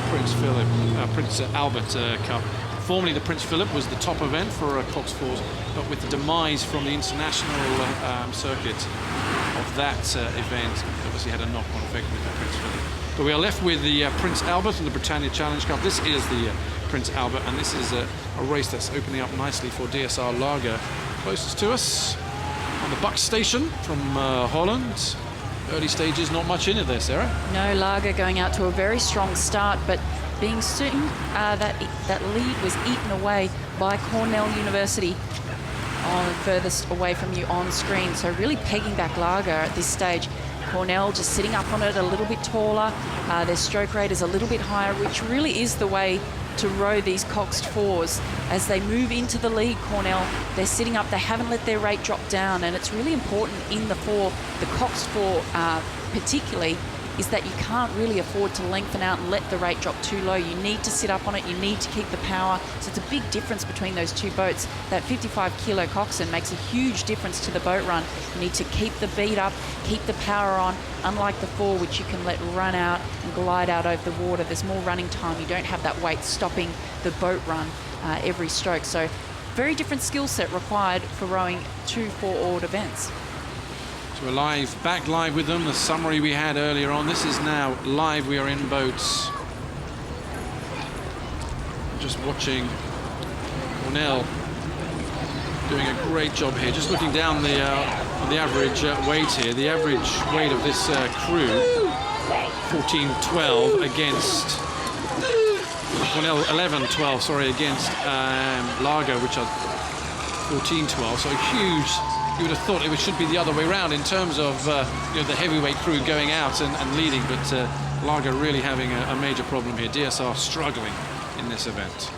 Prince Albert Cup. Formerly, the Prince Philip was the top event for Cox 4s, but with the demise from the international circuit of that event, obviously had a knock-on effect with the Prince Philip. But we are left with the Prince Albert and the Britannia Challenge Cup. This is the Prince Albert, and this is a race that's opening up nicely for DSR Lager. Closest to us on the Buck Station from Holland. Early stages, not much in it there, Sarah. No, Lager going out to a very strong start, but being soon that lead was eaten away by Cornell University furthest away from you on screen. So really pegging back Lager at this stage. Cornell just sitting up on it a little bit taller. Their stroke rate is a little bit higher, which really is the way to row these Coxed 4s. As they move into the lead, Cornell, they're sitting up, they haven't let their rate drop down, and it's really important in the Coxed 4 particularly, is that you can't really afford to lengthen out and let the rate drop too low. You need to sit up on it, you need to keep the power. So it's a big difference between those two boats. That 55 kilo coxswain makes a huge difference to the boat run. You need to keep the beat up, keep the power on, unlike the fore, which you can let run out and glide out over the water. There's more running time. You don't have that weight stopping the boat run every stroke. So very different skill set required for rowing 2 4-oared events. So we're back live with them. The summary we had earlier on. This is now live. We are in boats. Just watching Cornell doing a great job here. Just looking down the average weight here. The average weight of this crew, 14-12 against Cornell, 11-12, sorry, against Largo, which are 14-12. So huge. You would have thought it should be the other way around in terms of you know, the heavyweight crew going out and leading, but Largo really having a major problem here. DSR struggling in this event.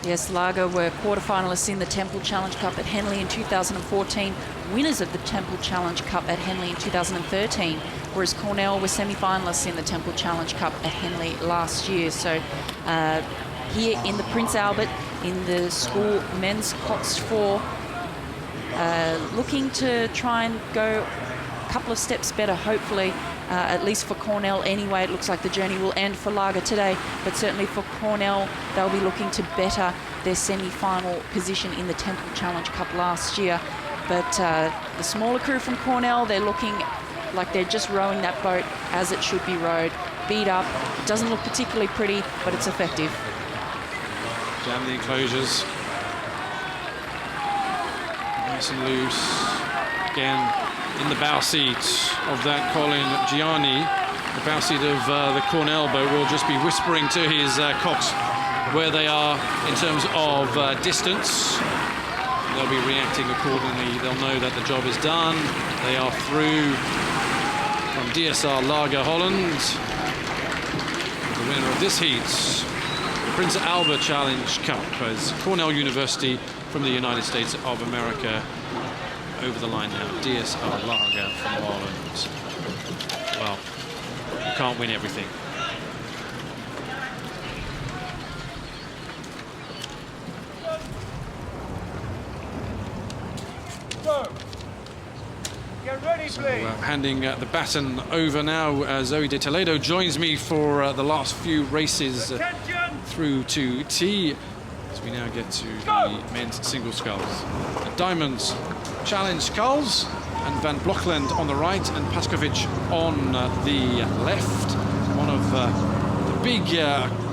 Yes, Largo were quarterfinalists in the Temple Challenge Cup at Henley in 2014, winners of the Temple Challenge Cup at Henley in 2013, whereas Cornell were semi-finalists in the Temple Challenge Cup at Henley last year. So here in the Prince Albert, in the school men's Cox 4, looking to try and go a couple of steps better, hopefully, at least for Cornell anyway. It looks like the journey will end for Largo today, but certainly for Cornell, they'll be looking to better their semi-final position in the Temple Challenge Cup last year. But the smaller crew from Cornell, they're looking like they're just rowing that boat as it should be rowed. Beat up, it doesn't look particularly pretty, but it's effective. Jam the enclosures. Nice and loose. Again, in the bow seat of that Colin Gianni. The bow seat of the Cornell boat will just be whispering to his cox where they are in terms of distance. They'll be reacting accordingly. They'll know that the job is done. They are through from DSR Largo Holland. The winner of this heat, the Prince Albert Challenge Cup, as Cornell University from the United States of America over the line now. DSR Largo from Holland. Well, you can't win everything. Get ready, So, please. handing the baton over now. Zoe De Toledo joins me for the last few races through to T. As we now get to the men's single sculls. The Diamond Challenge Sculls and Van Blokland on the right and Paskovic on the left. One of the big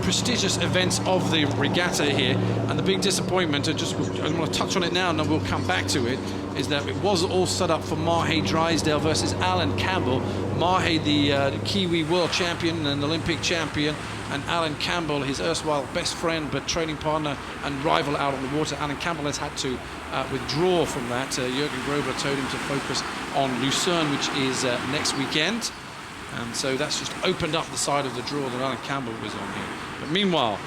prestigious events of the regatta here, and the big disappointment, I want to touch on it now and then we'll come back to it, is that it was all set up for Mahe Drysdale versus Alan Campbell. Mahe, the Kiwi world champion and Olympic champion, and Alan Campbell, his erstwhile best friend but training partner and rival out on the water. Alan Campbell has had to withdraw from that. Jürgen Grobler told him to focus on Lucerne, which is next weekend. And so that's just opened up the side of the draw that Alan Campbell was on here. But meanwhile,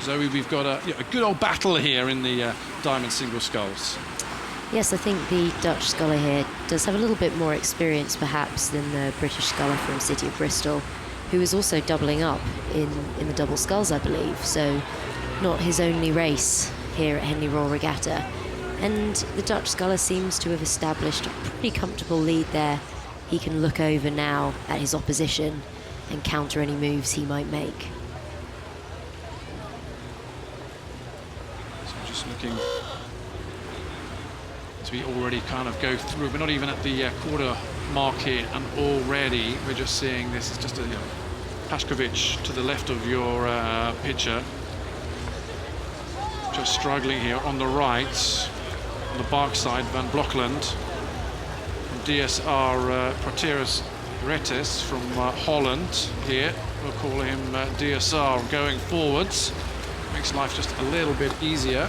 Zoe, we've got a good old battle here in the Diamond Single Sculls. Yes, I think the Dutch sculler here does have a little bit more experience perhaps than the British sculler from City of Bristol, who is also doubling up in the Double Sculls, I believe. So not his only race here at Henley Royal Regatta. And the Dutch sculler seems to have established a pretty comfortable lead there. He can look over now at his opposition and counter any moves he might make. So just looking as we already kind of go through. We're not even at the quarter mark here, and already we're just seeing this is just a Paskovic to the left of your picture. Just struggling here on the right, on the bark side, Van Blokland. DSR Proteus Retis from Holland here. We'll call him DSR going forwards. Makes life just a little bit easier.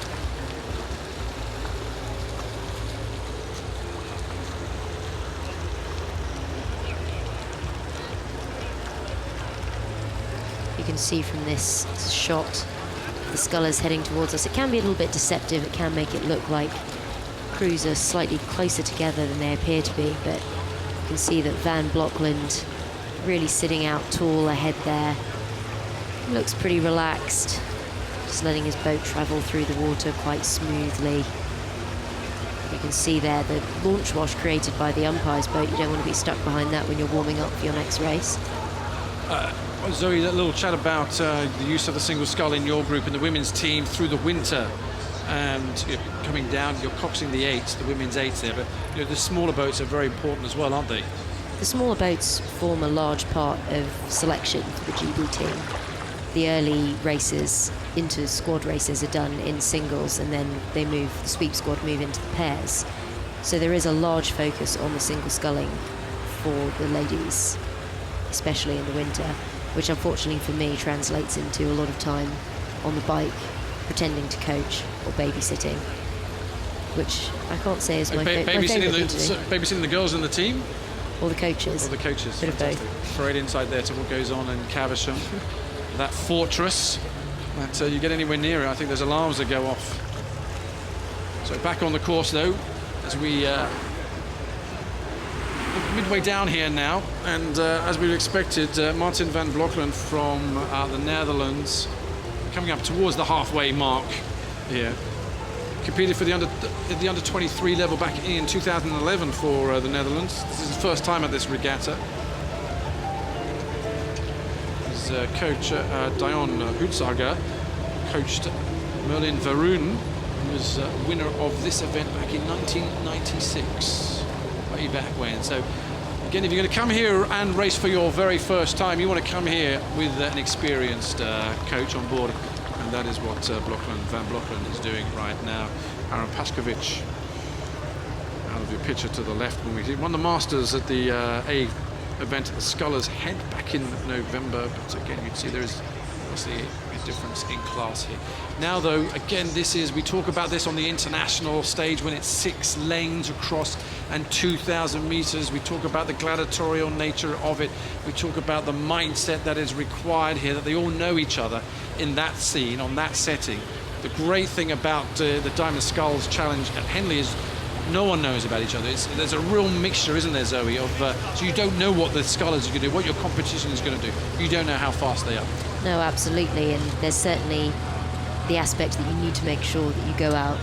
You can see from this shot the scullers heading towards us. It can be a little bit deceptive. It can make it look like crews are slightly closer together than they appear to be, but you can see that Van Blokland really sitting out tall ahead there. Looks pretty relaxed, just letting his boat travel through the water quite smoothly. You can see there the launch wash created by the umpire's boat. You don't want to be stuck behind that when you're warming up for your next race. Zoe, that little chat about the use of the single scull in your group and the women's team through the winter, and coming down, you're coxing the 8s, the women's 8s there, but the smaller boats are very important as well, aren't they? The smaller boats form a large part of selection for the GB team. The early races into squad races are done in singles, and then they move, the sweep squad move into the pairs. So there is a large focus on the single sculling for the ladies, especially in the winter, which unfortunately for me translates into a lot of time on the bike, pretending to coach or babysitting, which I can't say is my favourite thing to do. Babysitting the girls in the team? Or the coaches. Or the coaches. Bit of both. Throw it inside there to what goes on in Caversham. That fortress, that you get anywhere near it, I think there's alarms that go off. So back on the course though, as we midway down here now, and as we expected, Martin van Blockland from the Netherlands, coming up towards the halfway mark here. Competed for the under 23 level back in 2011 for the Netherlands. This is the first time at this regatta. His coach Dion Hoetzager coached Merlin Verhoeven, who was winner of this event back in 1996, way back when. So again, if you're going to come here and race for your very first time, you want to come here with an experienced coach on board. And that is what Van Blockland is doing right now. Aaron Paskovic out of your picture to the left when we won the Masters at the A event at the Scullers Head back in November. But again, you'd see there is obviously a difference in class here. Now though, again, we talk about this on the international stage when it's 6 lanes across and 2,000 meters. We talk about the gladiatorial nature of it. We talk about the mindset that is required here, that they all know each other in that scene, on that setting. The great thing about the Diamond Sculls Challenge at Henley is no one knows about each other. There's a real mixture, isn't there, Zoe, of so you don't know what the scullers are going to do, what your competition is going to do. You don't know how fast they are. No, absolutely, and there's certainly the aspect that you need to make sure that you go out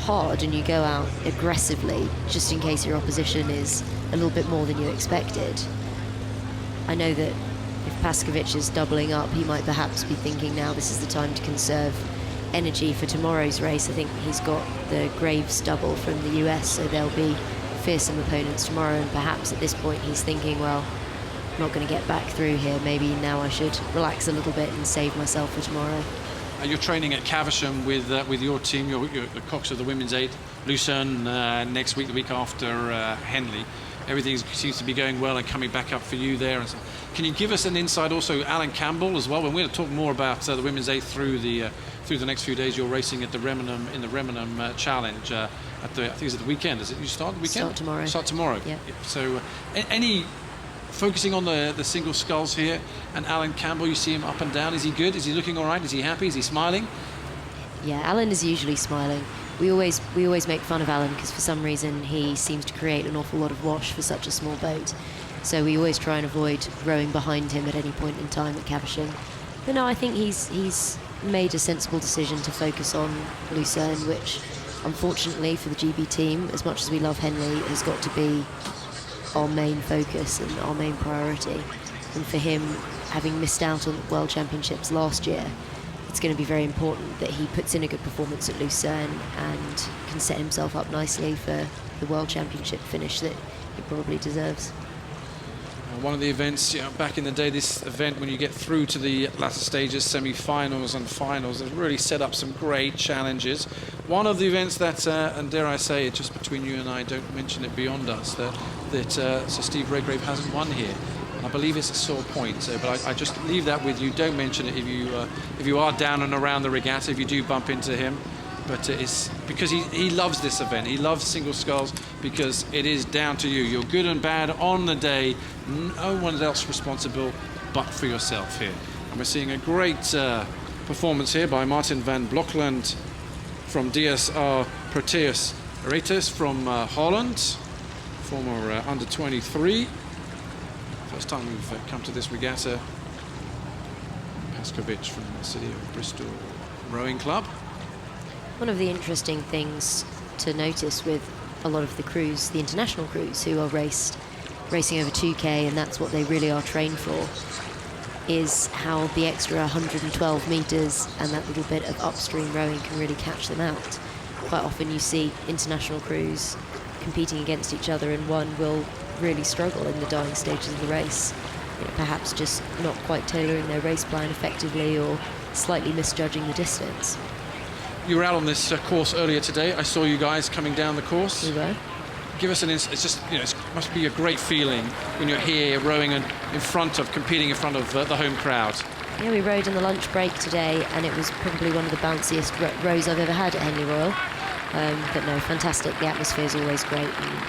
hard and you go out aggressively, just in case your opposition is a little bit more than you expected. I know that if Paskovic is doubling up, he might perhaps be thinking now this is the time to conserve energy for tomorrow's race. I think he's got the Graves double from the US, so there'll be fearsome opponents tomorrow, and perhaps at this point he's thinking, well, I'm not going to get back through here, maybe now I should relax a little bit and save myself for tomorrow. You're training at Caversham with your team, the Cox of the Women's 8, Lucerne next week, the week after Henley. Everything seems to be going well and coming back up for you there. And so, can you give us an insight also, Alan Campbell as well? We're going to talk more about the Women's 8 through the next few days. You're racing at the Remenham in the Remenham Challenge I think it's at the weekend. Is it? You start the weekend? Start tomorrow. Start tomorrow. Yeah. So any focusing on the single sculls here, and Alan Campbell, you see him up and down. Is he good? Is he looking all right? Is he happy? Is he smiling? Yeah, Alan is usually smiling. We always make fun of Alan because for some reason he seems to create an awful lot of wash for such a small boat. So we always try and avoid rowing behind him at any point in time at Caversham. But no, I think he's made a sensible decision to focus on Lucerne, which unfortunately for the GB team, as much as we love Henley, has got to be our main focus and our main priority. And for him, having missed out on the World Championships last year, it's going to be very important that he puts in a good performance at Lucerne and can set himself up nicely for the World Championship finish that he probably deserves. One of the events, back in the day, this event, when you get through to the latter stages, semi-finals and finals, has really set up some great challenges. One of the events that, and dare I say it, just between you and I, don't mention it beyond us, that Sir Steve Redgrave hasn't won here. I believe it's a sore point, so, but I just leave that with you. Don't mention it if you are down and around the regatta, if you do bump into him. But it's because he loves this event. He loves single sculls because it is down to you. You're good and bad on the day. No one else responsible but for yourself here. And we're seeing a great performance here by Martin van Blockland from DSR Proteus Retes from Holland, former under 23. First time we've come to this regatta. Paskovic from the City of Bristol Rowing Club. One of the interesting things to notice with a lot of the crews, the international crews who are racing over 2K, and that's what they really are trained for, is how the extra 112 meters and that little bit of upstream rowing can really catch them out. Quite often you see international crews competing against each other, and one will really struggle in the dying stages of the race, perhaps just not quite tailoring their race plan effectively or slightly misjudging the distance. You were out on this course earlier today. I saw you guys coming down the course. We were. Give us it's just, it must be a great feeling when you're here rowing competing in front of the home crowd. Yeah, we rowed in the lunch break today, and it was probably one of the bounciest rows I've ever had at Henley Royal. But no, fantastic. The atmosphere is always great. And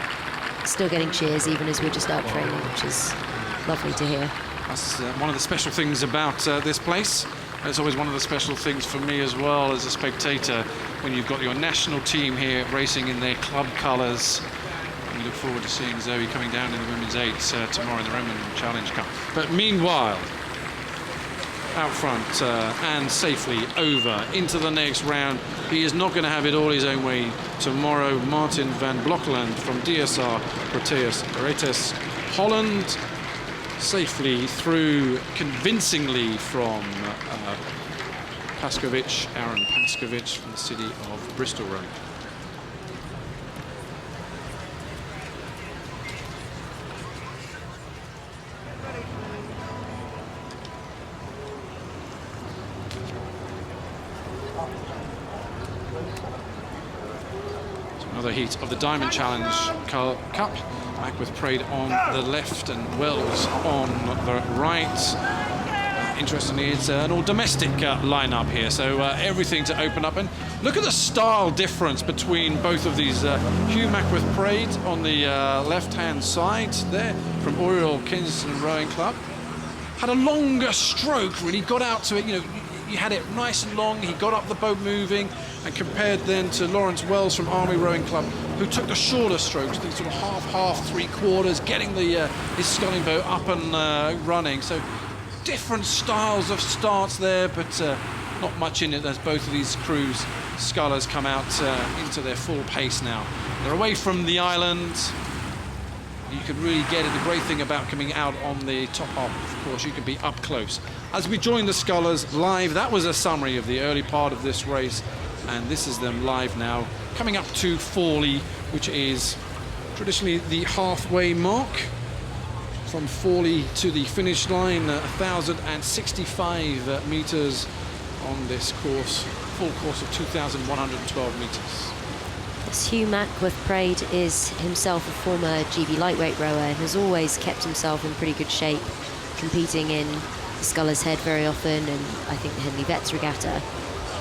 still getting cheers even as we're just out training, which is lovely to hear. That's one of the special things about this place. It's always one of the special things for me as well as a spectator when you've got your national team here racing in their club colours. We look forward to seeing Zoe coming down in the women's eights tomorrow in the Roman Challenge Cup. But meanwhile, out front and safely over into the next round. He is not going to have it all his own way tomorrow. Martin van Blokkeland from DSR Proteus Holland, safely through convincingly from Aaron Paskovic from the City of Bristol Rowing. Another heat of the Diamond Challenge Cup. Mackworth Praed on the left and Wells on the right. Interestingly, it's an all-domestic lineup here, so everything to open up. And look at the style difference between both of these. Hugh Mackworth Praed on the left-hand side there from Oriel Kensington Rowing Club. Had a longer stroke, really got out to it, he had it nice and long, he got up the boat moving, and compared then to Lawrence Wells from Army Rowing Club, who took the shorter strokes, the sort of half, three-quarters, getting his sculling boat up and running. So different styles of starts there, but not much in it as both of these crews, scullers, come out into their full pace now. They're away from the island. You could really get it. The great thing about coming out on the top half, of course, you can be up close. As we join the scullers live, that was a summary of the early part of this race, and this is them live now, coming up to Fawley, which is traditionally the halfway mark. From Fawley to the finish line, 1,065 metres on this course, full course of 2,112 metres. Hugh Mackworth Praed is himself a former GB lightweight rower and has always kept himself in pretty good shape, competing in the Scullers Head very often, and I think the Henley Vets Regatta.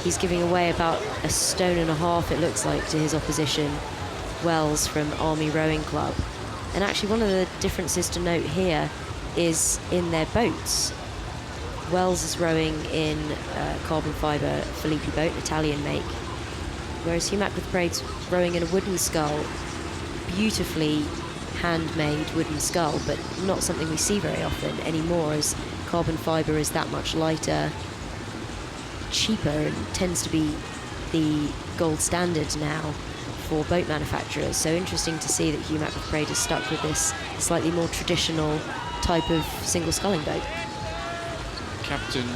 He's giving away about 1.5 stones, it looks like, to his opposition, Wells from Army Rowing Club. And actually one of the differences to note here is in their boats. Wells is rowing in carbon fibre Filippi boat, Italian make, whereas Hugh Mackworth Praed's rowing in a wooden scull, beautifully handmade wooden scull, but not something we see very often anymore, as carbon fibre is that much lighter, cheaper, and tends to be the gold standard now for boat manufacturers. So interesting to see that Hugh Mackworth Praed is stuck with this slightly more traditional type of single sculling boat. Captain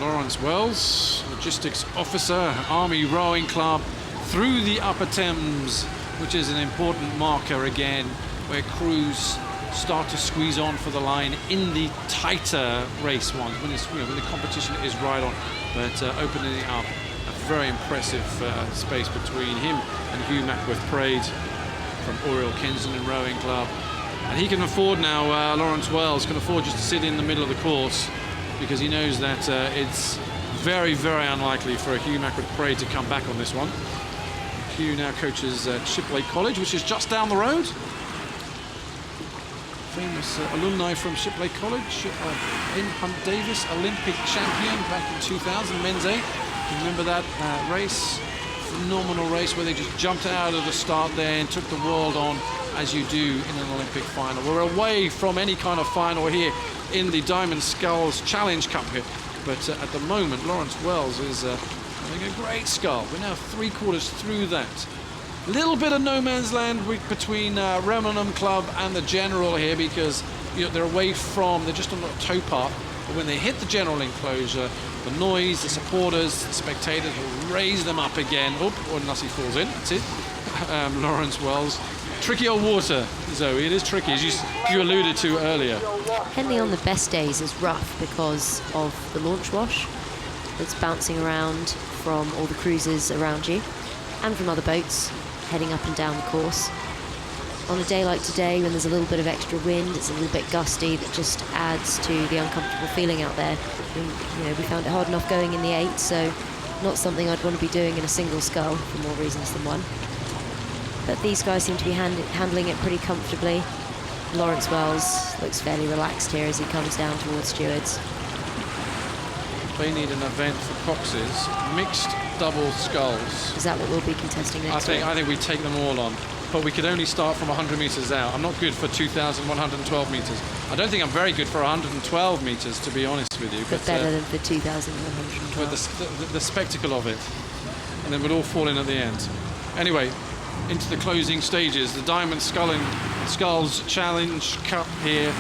Lawrence Wells, logistics officer, Army Rowing Club, through the Upper Thames, which is an important marker again, where crews start to squeeze on for the line in the tighter race ones, when it's, when the competition is right on, but opening it up, a very impressive space between him and Hugh Mackworth Praed from Oriel Kensington Rowing Club. And he can afford now, Lawrence Wells can afford just to sit in the middle of the course, because he knows that it's very, very unlikely for Hugh Mackworth Praed to come back on this one. Hugh now coaches at Shipley College, which is just down the road. Famous alumni from Shipley College. In Hunt Davis, Olympic champion back in 2000, men's A. You remember that race? Phenomenal race where they just jumped out of the start there and took the world on as you do in an Olympic final. We're away from any kind of final here in the Diamond Sculls Challenge Cup here, but at the moment Lawrence Wells is having a great scull. We're now 3/4 through that. A little bit of no man's land between Remenham Club and the General here, because they're away from, they're just on the tow path, but when they hit the General enclosure, the noise, the supporters, the spectators will raise them up again. Oh, unless he falls in, that's it. Lawrence Wells. Tricky old water, Zoe, it is tricky, as you alluded to earlier. Henley on the best days is rough because of the launch wash that's bouncing around from all the cruisers around you and from other boats heading up and down the course. On a day like today, when there's a little bit of extra wind, it's a little bit gusty, that just adds to the uncomfortable feeling out there. We found it hard enough going in the 8, so not something I'd want to be doing in a single scull for more reasons than one. But these guys seem to be handling it pretty comfortably. Lawrence Wells looks fairly relaxed here as he comes down towards stewards. They need an event for Cox's, mixed double sculls. Is that what we'll be contesting next week? I think we take them all on, but we could only start from 100 meters out. I'm not good for 2,112 meters. I don't think I'm very good for 112 meters, to be honest with you. But better than for 2,112. But the spectacle of it, and then we'd all fall in at the end. Anyway, into the closing stages, the Diamond Sculls Challenge Cup here.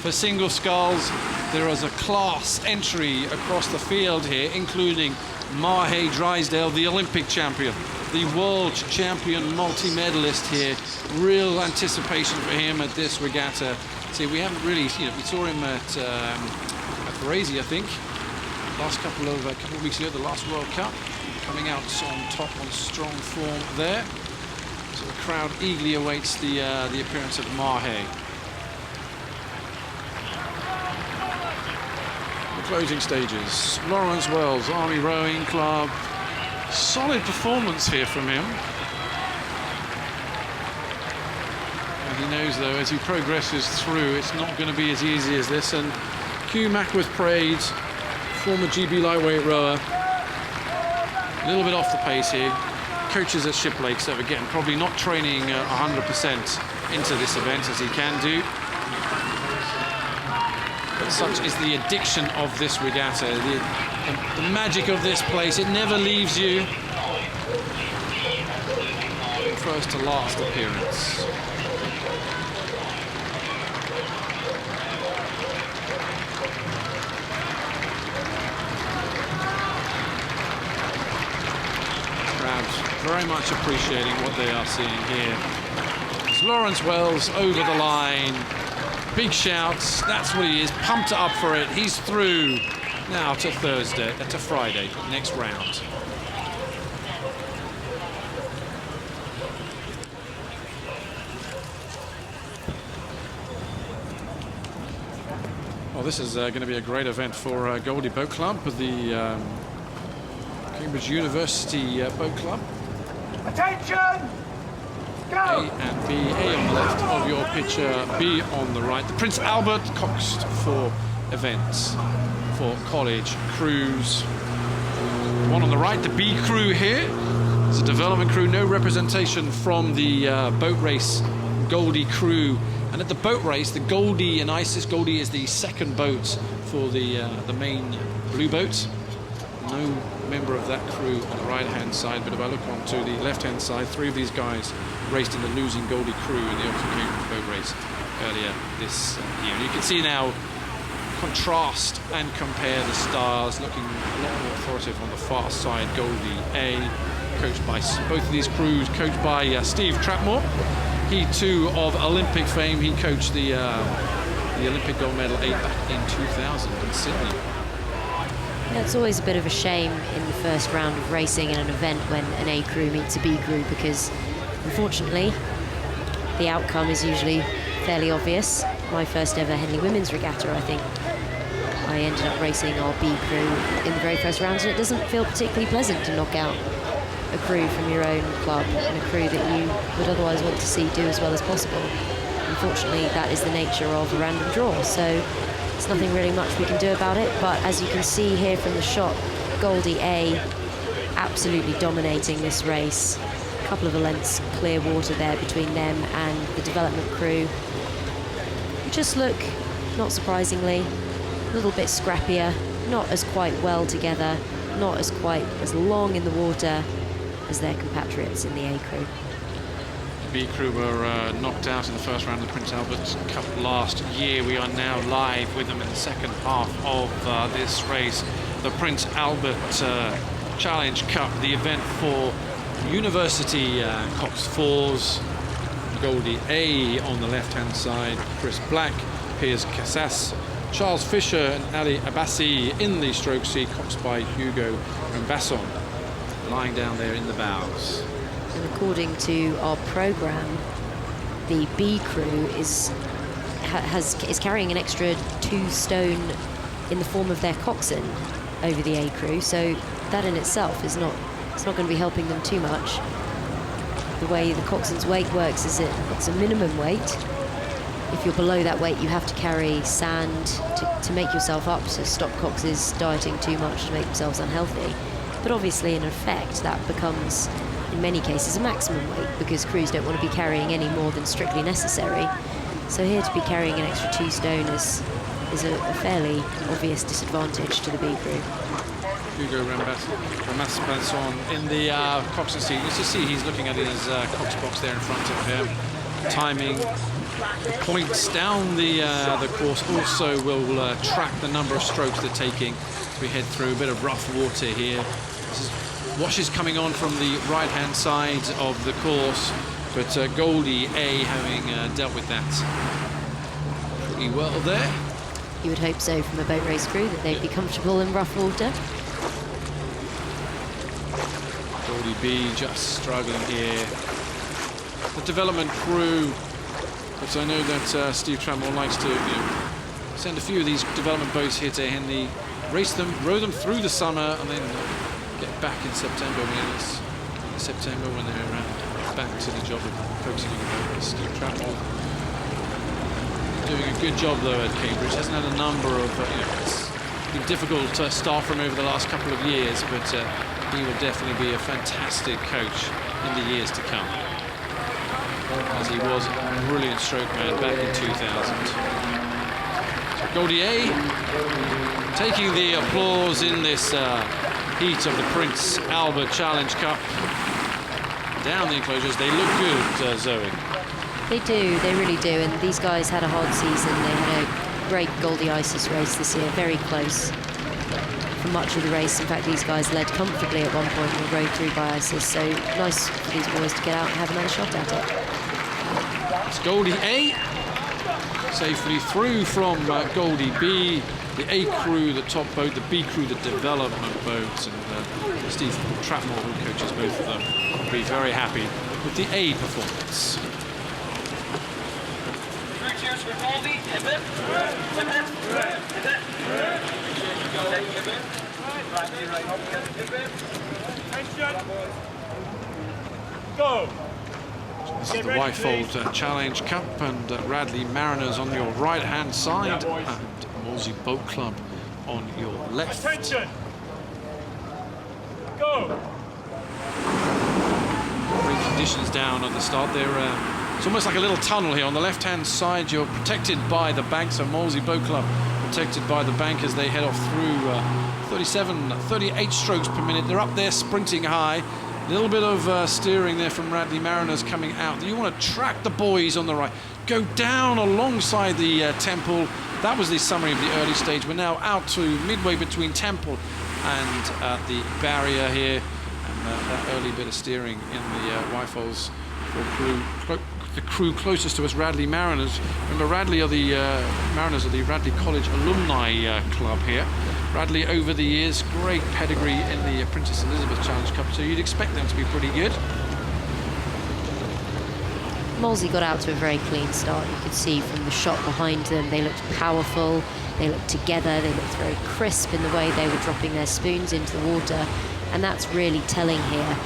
For single sculls, there is a class entry across the field here, including Mahe Drysdale, the Olympic champion, the world champion multi-medalist here. Real anticipation for him at this regatta. See, we haven't really, we saw him at Varese, I think, last couple of weeks ago, the last World Cup, coming out on top on strong form there. So the crowd eagerly awaits the appearance of Mahe. Closing stages. Lawrence Wells, Army Rowing Club. Solid performance here from him. And he knows, though, as he progresses through, it's not going to be as easy as this. And Hugh Mackworth-Praed, former GB lightweight rower, a little bit off the pace here. Coaches at Shiplake, so again, probably not training 100% into this event as he can do. But such is the addiction of this regatta, the magic of this place. It never leaves you. First to last appearance. Crowd very much appreciating what they are seeing here. It's Lawrence Wells over the line. Big shouts, that's what he is, pumped up for it. He's through now to Friday, next round. Well, this is going to be a great event for Goldie Boat Club, the Cambridge University Boat Club. Attention! Go! A and B, A on the left of your picture, B on the right. The Prince Albert Coxed for events, for college crews. The one on the right, the B crew here. It's a development crew, no representation from the boat race Goldie crew. And at the boat race, the Goldie and Isis, Goldie is the second boat for the main blue boat. No member of that crew on the right-hand side, but if I look onto the left-hand side, 3 of these guys raced in the losing Goldie crew in the Oxford Cambridge boat race earlier this year. And you can see now, contrast and compare the stars, looking a lot more authoritative on the far side. Goldie A, coached by both of these crews, coached by Steve Trapmore. He too of Olympic fame. He coached the Olympic gold medal 8 back in 2000 in Sydney. Yeah, it's always a bit of a shame in the first round of racing in an event when an A crew meets a B crew, because unfortunately the outcome is usually fairly obvious. My first ever Henley Women's Regatta, I think, I ended up racing our B crew in the very first round, and it doesn't feel particularly pleasant to knock out a crew from your own club and a crew that you would otherwise want to see do as well as possible. Unfortunately, that is the nature of a random draw, so there's nothing really much we can do about it. But as you can see here from the shot, Goldie A absolutely dominating this race, couple of lengths clear water there between them and the development crew. Just look, not surprisingly, a little bit scrappier, not as quite well together, not as quite as long in the water as their compatriots in the A crew. The B crew were knocked out in the first round of the Prince Albert Cup last year. We are now live with them in the second half of this race. The Prince Albert Challenge Cup, the event for University Cox Fours. Goldie A on the left-hand side, Chris Black, Piers Casas, Charles Fisher and Ali Abbasi in the stroke C, coxed by Hugo Mbasson, lying down there in the bows. And according to our programme, the B crew is carrying an extra 2 stone in the form of their coxswain over the A crew, so that in itself is not going to be helping them too much. The way the coxswain's weight works is it's a minimum weight. If you're below that weight, you have to carry sand to make yourself up, to stop coxes dieting too much to make themselves unhealthy. But obviously, in effect, that becomes, in many cases, a maximum weight, because crews don't want to be carrying any more than strictly necessary. So here to be carrying an extra 2 stone is a fairly obvious disadvantage to the B crew. Hugo Ramasson in the coxswain seat. You see he's looking at his cox box there in front of him. Timing the points down the course also will track the number of strokes they're taking. We head through a bit of rough water here. This is washes coming on from the right-hand side of the course, but Goldie A having dealt with that pretty well there. You would hope so from a boat race crew, that they'd be comfortable in rough water. Goldie B just struggling here. The development crew, but I know that Steve Trammell likes to send a few of these development boats here to Henley, race them, row them through the summer, and then get back in September when they're back to the job of focusing on the boat race. Steve Trammell doing a good job though at Cambridge. Hasn't had a number of it's been difficult to start from over the last couple of years, but he will definitely be a fantastic coach in the years to come, as he was a brilliant stroke man back in 2000. So Goldie A taking the applause in this heat of the Prince Albert Challenge Cup. Down the enclosures, they look good, Zoe. They do, they really do, and these guys had a hard season. They had a great Goldie Isis race this year, very close for much of the race. In fact, these guys led comfortably at one point and were rowed through by Isis, so nice for these boys to get out and have another shot at it. It's Goldie A safely through from Goldie B. The A crew, the top boat, the B crew, the development boat, and Steve Trammell, who coaches both of them, will be very happy with the A performance. Cheers for Goldie. Go. This is the Wyfold Challenge Cup, and Radley Mariners on your right-hand side, and Wolsey Boat Club on your left. Attention. Go. Great conditions down at the start there. It's almost like a little tunnel here. On the left-hand side, you're protected by the bank, so Wolsey Boat Club protected by the bank as they head off through 37, 38 strokes per minute. They're up there sprinting high. A little bit of steering there from Radley Mariners coming out. You want to track the boys on the right. Go down alongside the Temple. That was the summary of the early stage. We're now out to midway between Temple and the barrier here. And that early bit of steering in the Wyfolds for the crew closest to us, Radley Mariners. Remember, Radley are the Mariners are the Radley College alumni club here. Radley, over the years, great pedigree in the Princess Elizabeth Challenge Cup, so you'd expect them to be pretty good. Wolsey got out to a very clean start. You could see from the shot behind them, they looked powerful, they looked together, they looked very crisp in the way they were dropping their spoons into the water, and that's really telling here.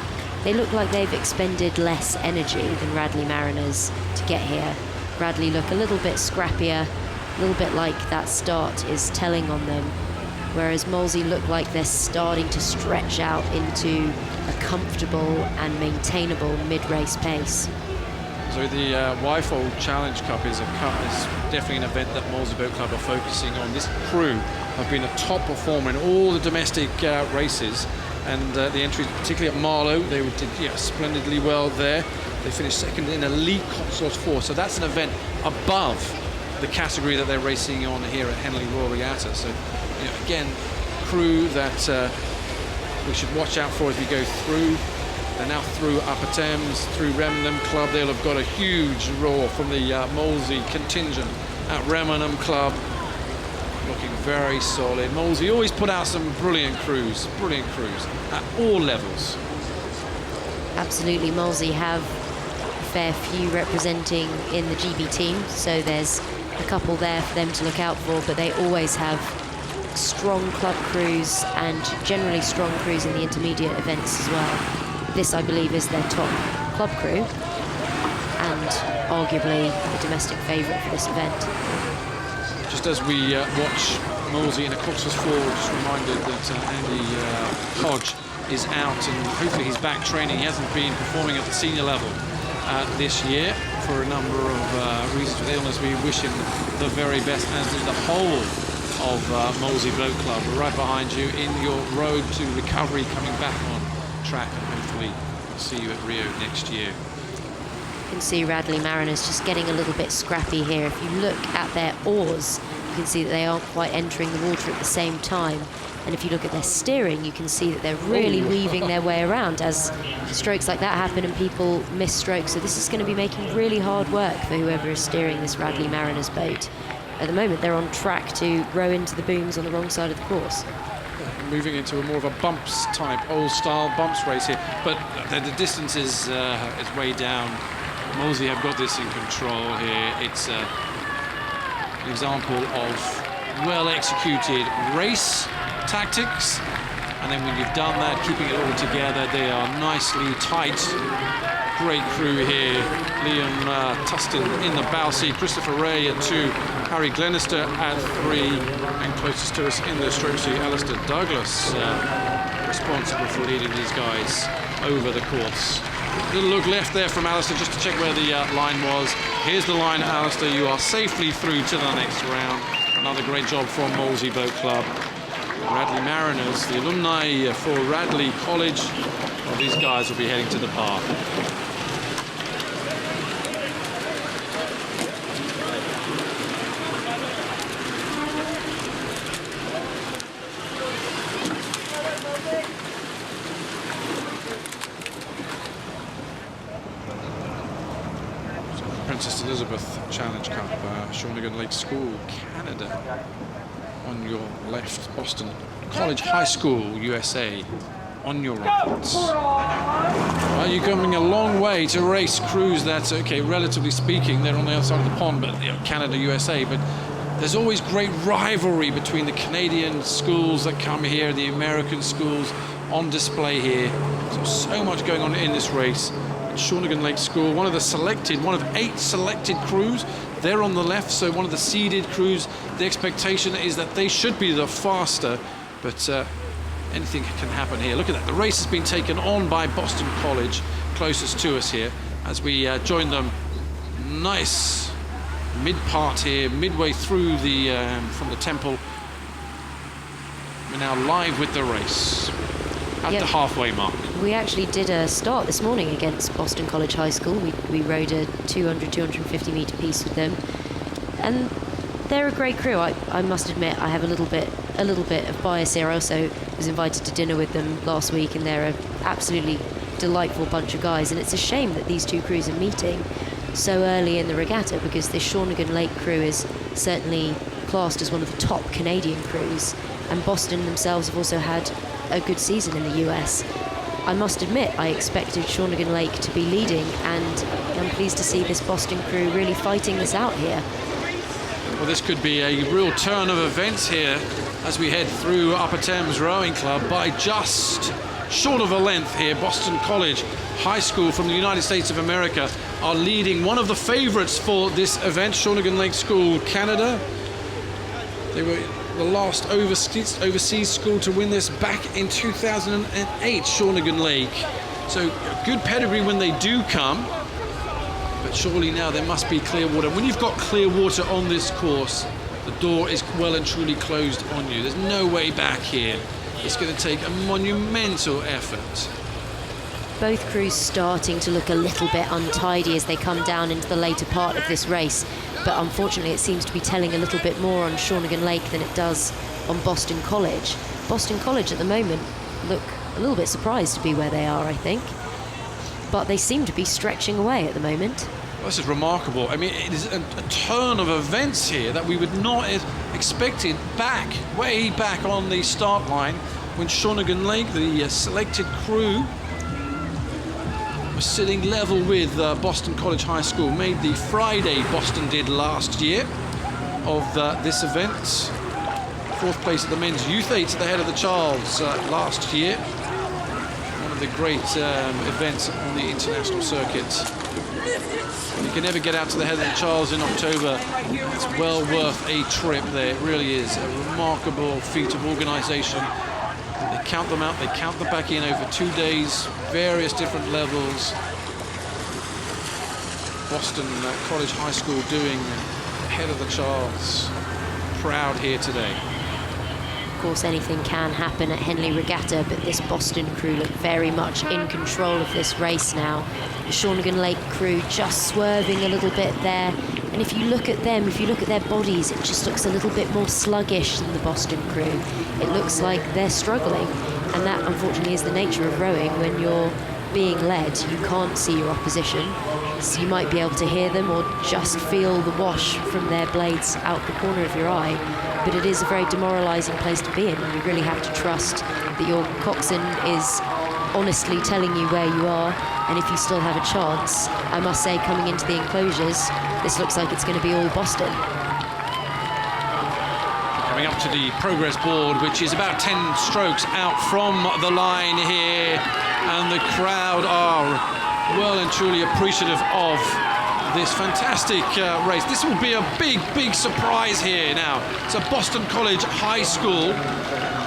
They look like they've expended less energy than Radley Mariners to get here. Radley look a little bit scrappier, a little bit like that start is telling on them. whereas Molesey look like they're starting to stretch out into a comfortable and maintainable mid-race pace. So the Wyfold Challenge Cup is definitely an event that Molesey Boat Club are focusing on. This crew have been a top performer in all the domestic races, and the entries, particularly at Marlow, they did splendidly well there. They finished second in Elite Cotswolds 4, so that's an event above the category that they're racing on here at Henley Royal Regatta. So, again, crew that we should watch out for as we go through. They're now through Upper Thames, through Remenham Club. They'll have got a huge roar from the Molesey contingent at Remenham Club. Looking very solid. Molesey always put out some brilliant crews at all levels. Absolutely, Molesey have a fair few representing in the GB team, so there's a couple there for them to look out for, but they always have strong club crews and generally strong crews in the intermediate events as well. This, I believe, is their top club crew and arguably the domestic favourite for this event. Just as we watch Molesey in a Cotswolds 4, just reminded that Andy Hodge is out and hopefully he's back training. He hasn't been performing at the senior level this year for a number of reasons with illness. We wish him the very best, as does the whole of Molesey Boat Club. We're right behind you in your road to recovery, coming back on track, and hopefully we'll see you at Rio next year. You can see Radley Mariners just getting a little bit scrappy here. If you look at their oars, you can see that they aren't quite entering the water at the same time. And if you look at their steering, you can see that they're really weaving their way around as strokes like that happen and people miss strokes. So this is going to be making really hard work for whoever is steering this Radley Mariners boat. At the moment, they're on track to row into the booms on the wrong side of the course. Moving into a more of a bumps type, old-style bumps race here, but the distance is way down. Molesey have got this in control here. It's an example of well-executed race tactics, and then when you've done that, keeping it all together, they are nicely tight. Great crew here. Liam Tustin in the bow seat, Christopher Ray at 2, Harry Glenister at 3, and closest to us in the stroke seat, Alistair Douglas, responsible for leading these guys over the course. A little look left there from Alistair just to check where the line was. Here's the line, Alistair. You are safely through to the next round. Another great job from Molesey Boat Club. Radley Mariners, the alumni for Radley College. Well, these guys will be heading to the park. Princess Elizabeth Challenge Cup, Shawnigan Lake School, Canada. On your left, Boston College High School, USA. On your right. Well, you're coming a long way to race crews that's, okay, relatively speaking, they're on the other side of the pond, but Canada, USA, but there's always great rivalry between the Canadian schools that come here, the American schools on display here. So much going on in this race. Shawnigan Lake School, one of 8 selected crews. They're on the left, so one of the seeded crews. The expectation is that they should be the faster, but anything can happen here. Look at that. The race has been taken on by Boston College, closest to us here, as we join them. Nice mid-part here, midway through from the temple. We're now live with the race at the halfway mark. We actually did a start this morning against Boston College High School. We rowed a 200-250 metre piece with them, and they're a great crew. I must admit I have a little bit of bias here. I also was invited to dinner with them last week, and they're an absolutely delightful bunch of guys, and it's a shame that these two crews are meeting so early in the regatta, because this Shawnigan Lake crew is certainly classed as one of the top Canadian crews, and Boston themselves have also had a good season in the US. I must admit, I expected Shawnigan Lake to be leading, and I'm pleased to see this Boston crew really fighting this out here. Well, this could be a real turn of events here as we head through Upper Thames Rowing Club by just short of a length here. Boston College High School from the United States of America are leading, one of the favourites for this event, Shawnigan Lake School, Canada. They were the last overseas school to win this back in 2008, Shawnigan Lake. So a good pedigree when they do come, but surely now there must be clear water. When you've got clear water on this course, the door is well and truly closed on you. There's no way back here. It's going to take a monumental effort. Both crews starting to look a little bit untidy as they come down into the later part of this race, but unfortunately it seems to be telling a little bit more on Shawnigan Lake than it does on Boston College. Boston College at the moment look a little bit surprised to be where they are, I think, but they seem to be stretching away at the moment. Well, this is remarkable. I mean, it is a turn of events here that we would not have expected way back on the start line when Shawnigan Lake, the selected crew, was sitting level with Boston College High School. Made the Friday Boston did last year of this event. 4th place at the men's youth 8 at the head of the Charles last year. One of the great events on the international circuit. You can never get out to the head of the Charles in October. It's well worth a trip there. It really is a remarkable feat of organisation. They count them out, they count them back in over 2 days, various different levels. Boston College High School doing head of the Charles. Proud here today. Of course, anything can happen at Henley Regatta, but this Boston crew look very much in control of this race now. The Shawnigan Lake crew just swerving a little bit there. And if you look at them, if you look at their bodies, it just looks a little bit more sluggish than the Boston crew. It looks like they're struggling. And that, unfortunately, is the nature of rowing. When you're being led, you can't see your opposition. So you might be able to hear them or just feel the wash from their blades out the corner of your eye. But it is a very demoralising place to be in. You really have to trust that your coxswain is honestly telling you where you are, and if you still have a chance. I must say, coming into the enclosures, this looks like it's going to be all Boston. Coming up to the progress board, which is about 10 strokes out from the line here, and the crowd are well and truly appreciative of this fantastic race. This will be a big surprise here now. It's a Boston College High School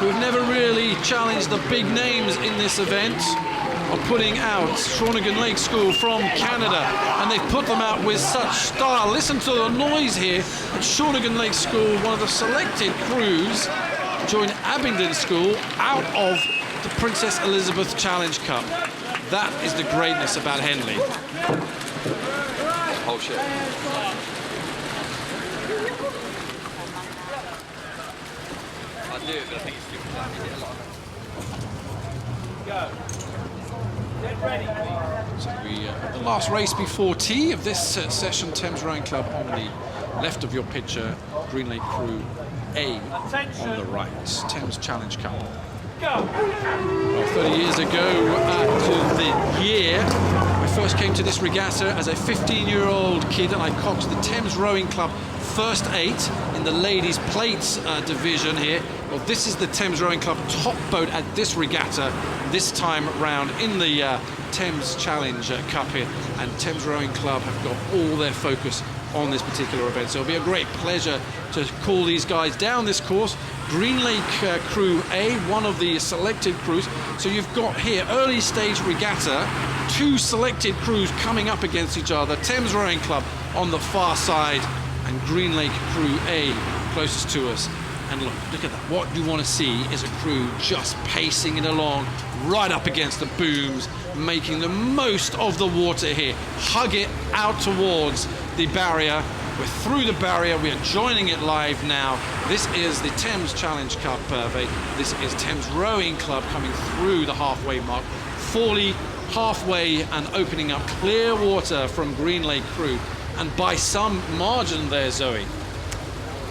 who have never really challenged the big names in this event, are putting out Shawnigan Lake School from Canada, and they've put them out with such style. Listen to the noise here at Shawnigan Lake School, one of the selected crews join Abingdon School out of the Princess Elizabeth Challenge Cup. That is the greatness about Henley. Oh shit. I knew it, but I think it's stupid. Go. Get ready, please. So the last race before tea of this session, Thames Rowing Club on the left of your picture, Green Lake Crew A on the right, Thames Challenge Cup. Go. Well, 30 years ago to the year, I first came to this regatta as a 15-year-old kid, and I coxed the Thames Rowing Club first 8 in the ladies' plates division here. Well, this is the Thames Rowing Club top boat at this regatta this time round in the Thames Challenge Cup here, and Thames Rowing Club have got all their focus on this particular event. So it'll be a great pleasure to call these guys down this course. Green Lake Crew A, one of the selected crews. So you've got here early stage regatta, 2 selected crews coming up against each other. Thames Rowing Club on the far side and Green Lake Crew A closest to us. And look at that. What you want to see is a crew just pacing it along right up against the booms, making the most of the water here. Hug it out towards the barrier. We're through the barrier. We are joining it live now. This is the Thames Challenge Cup. This is Thames Rowing Club coming through the halfway mark. Fully halfway and opening up clear water from Green Lake Crew. And by some margin there, Zoe.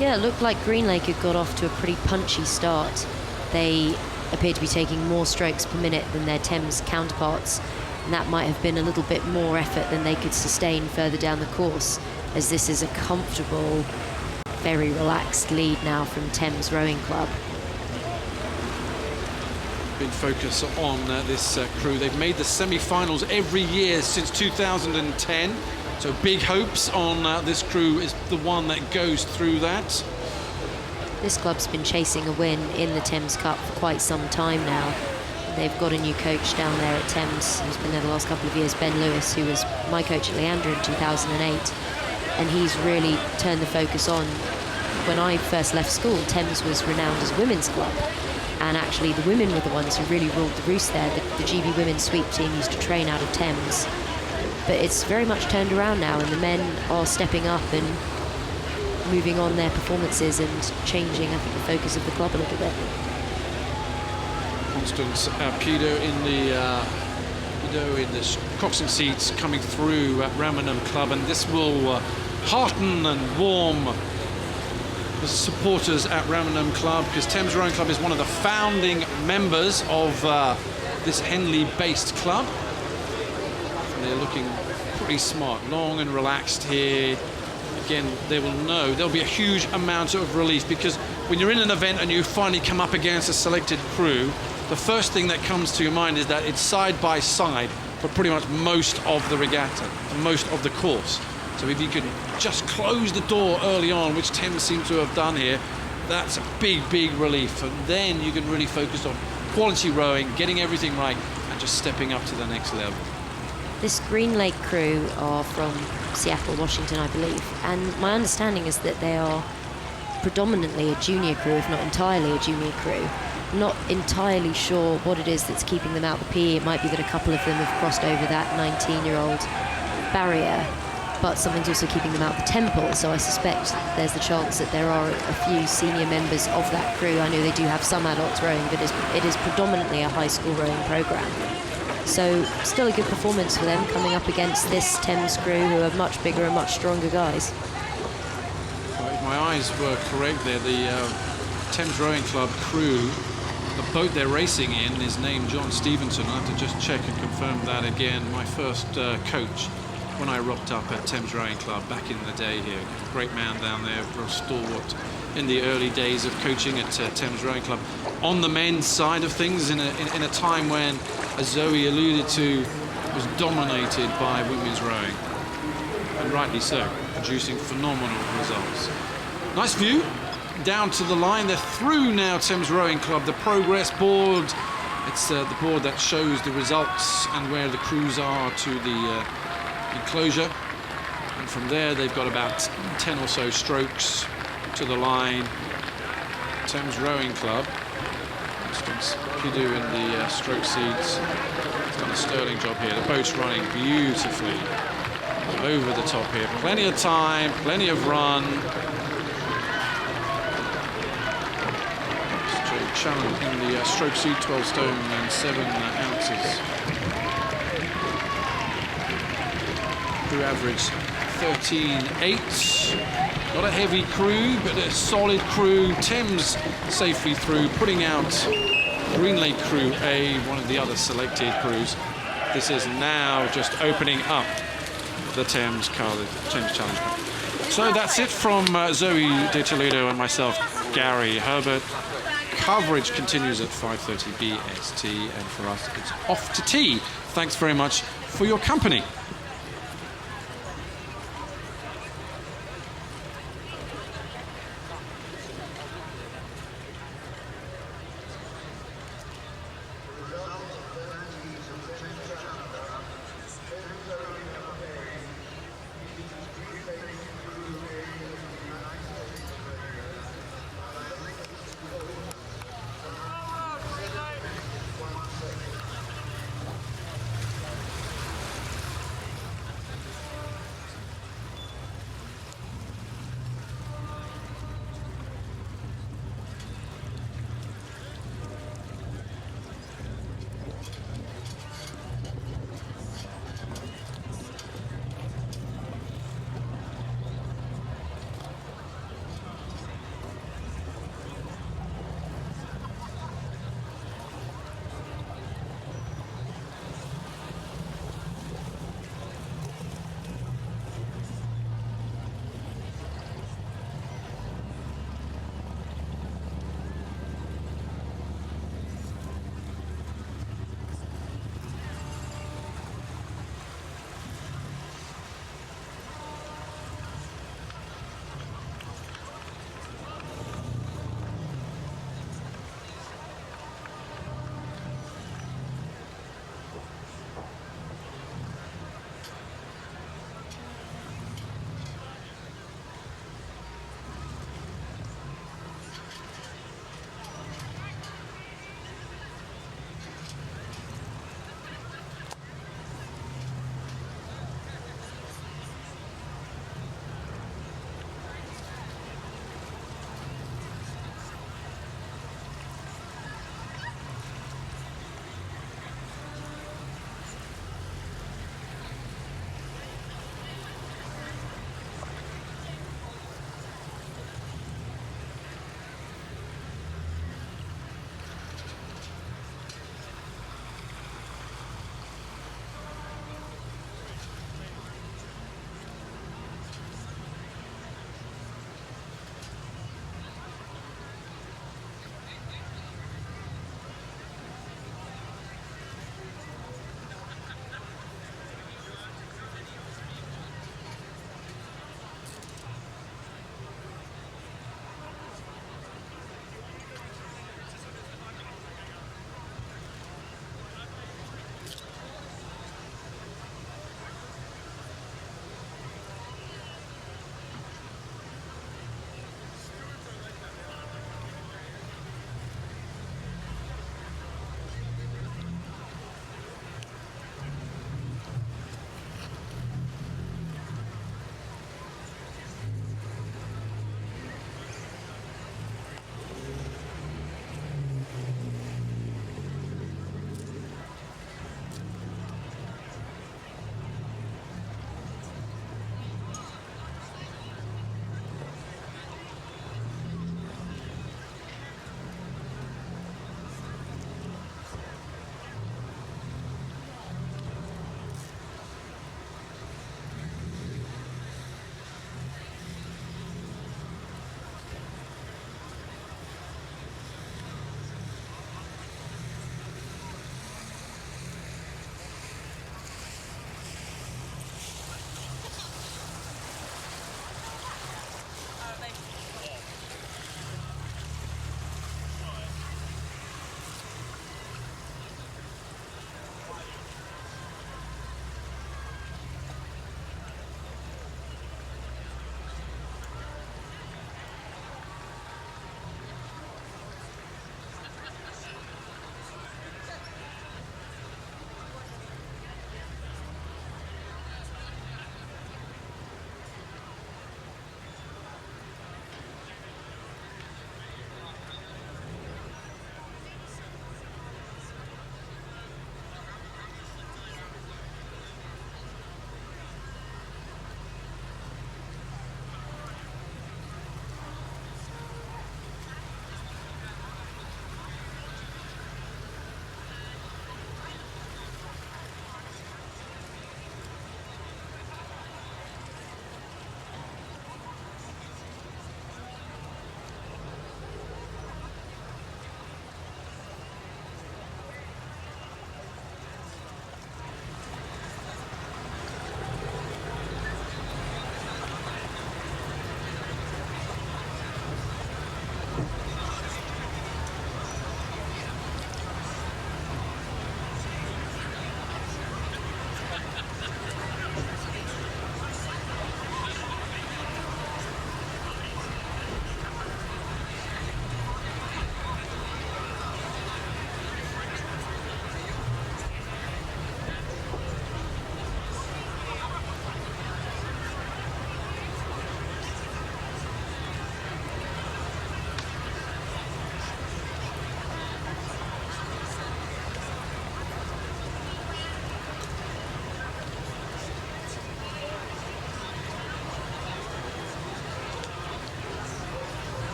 Yeah, it looked like Green Lake had got off to a pretty punchy start. They appear to be taking more strokes per minute than their Thames counterparts, and that might have been a little bit more effort than they could sustain further down the course, as this is a comfortable, very relaxed lead now from Thames Rowing Club. Big focus on this crew. They've made the semi-finals every year since 2010. So big hopes on this crew is the one that goes through that. this club's been chasing a win in the Thames Cup for quite some time now. They've got a new coach down there at Thames who's been there the last couple of years, Ben Lewis, who was my coach at Leandra in 2008. And he's really turned the focus on. When I first left school, Thames was renowned as a women's club. And actually the women were the ones who really ruled the roost there. The GB women's sweep team used to train out of Thames. But it's very much turned around now, and the men are stepping up and moving on their performances and changing, I think, the focus of the club a little bit. Constance Pido in the coxswain seats coming through at Ramanam Club, and this will hearten and warm the supporters at Ramanam Club, because Thames Rowing Club is one of the founding members of this Henley-based club. And they're looking pretty smart, long and relaxed here. Again, they will know there'll be a huge amount of relief, because when you're in an event and you finally come up against a selected crew, the first thing that comes to your mind is that it's side by side for pretty much most of the regatta, most of the course. So if you can just close the door early on, which Thames seem to have done here, that's a big, big relief. And then you can really focus on quality rowing, getting everything right, and just stepping up to the next level. This Green Lake crew are from Seattle, Washington, I believe. And my understanding is that they are predominantly a junior crew, if not entirely a junior crew. I'm not entirely sure what it is that's keeping them out the PE. It might be that a couple of them have crossed over that 19-year-old barrier, but something's also keeping them out the temple, so I suspect there's the chance that there are a few senior members of that crew. I know they do have some adults rowing, but it is predominantly a high school rowing program. So still a good performance for them coming up against this Thames crew, who are much bigger and much stronger guys. Well, if my eyes were correct there, the Thames Rowing Club crew, the boat they're racing in is named John Stevenson. I'll have to just check and confirm that again. My first coach when I rocked up at Thames Rowing Club back in the day here. Great man down there, real stalwart in the early days of coaching at Thames Rowing Club. On the men's side of things, in a time when, as Zoe alluded to, was dominated by women's rowing, and rightly so, producing phenomenal results. Nice view down to the line. They're through now, Thames Rowing Club, the progress board. It's the board that shows the results and where the crews are to the enclosure, and from there they've got about 10 or so strokes to the line. Thames Rowing Club, Constance Pido in the stroke seats, has done a sterling job here. The boat's running beautifully over the top here. Plenty of time, plenty of run. Challenge in the stroke seat, 12 stone and 7 ounces. Crew average 13.8. Not a heavy crew, but a solid crew. Thames safely through, putting out Green Lake Crew A, one of the other selected crews. This is now just opening up the Thames Challenge Cup. So that's it from Zoe De Toledo and myself, Gary Herbert. Coverage continues at 5:30 BST, and for us it's off to tea. Thanks very much for your company.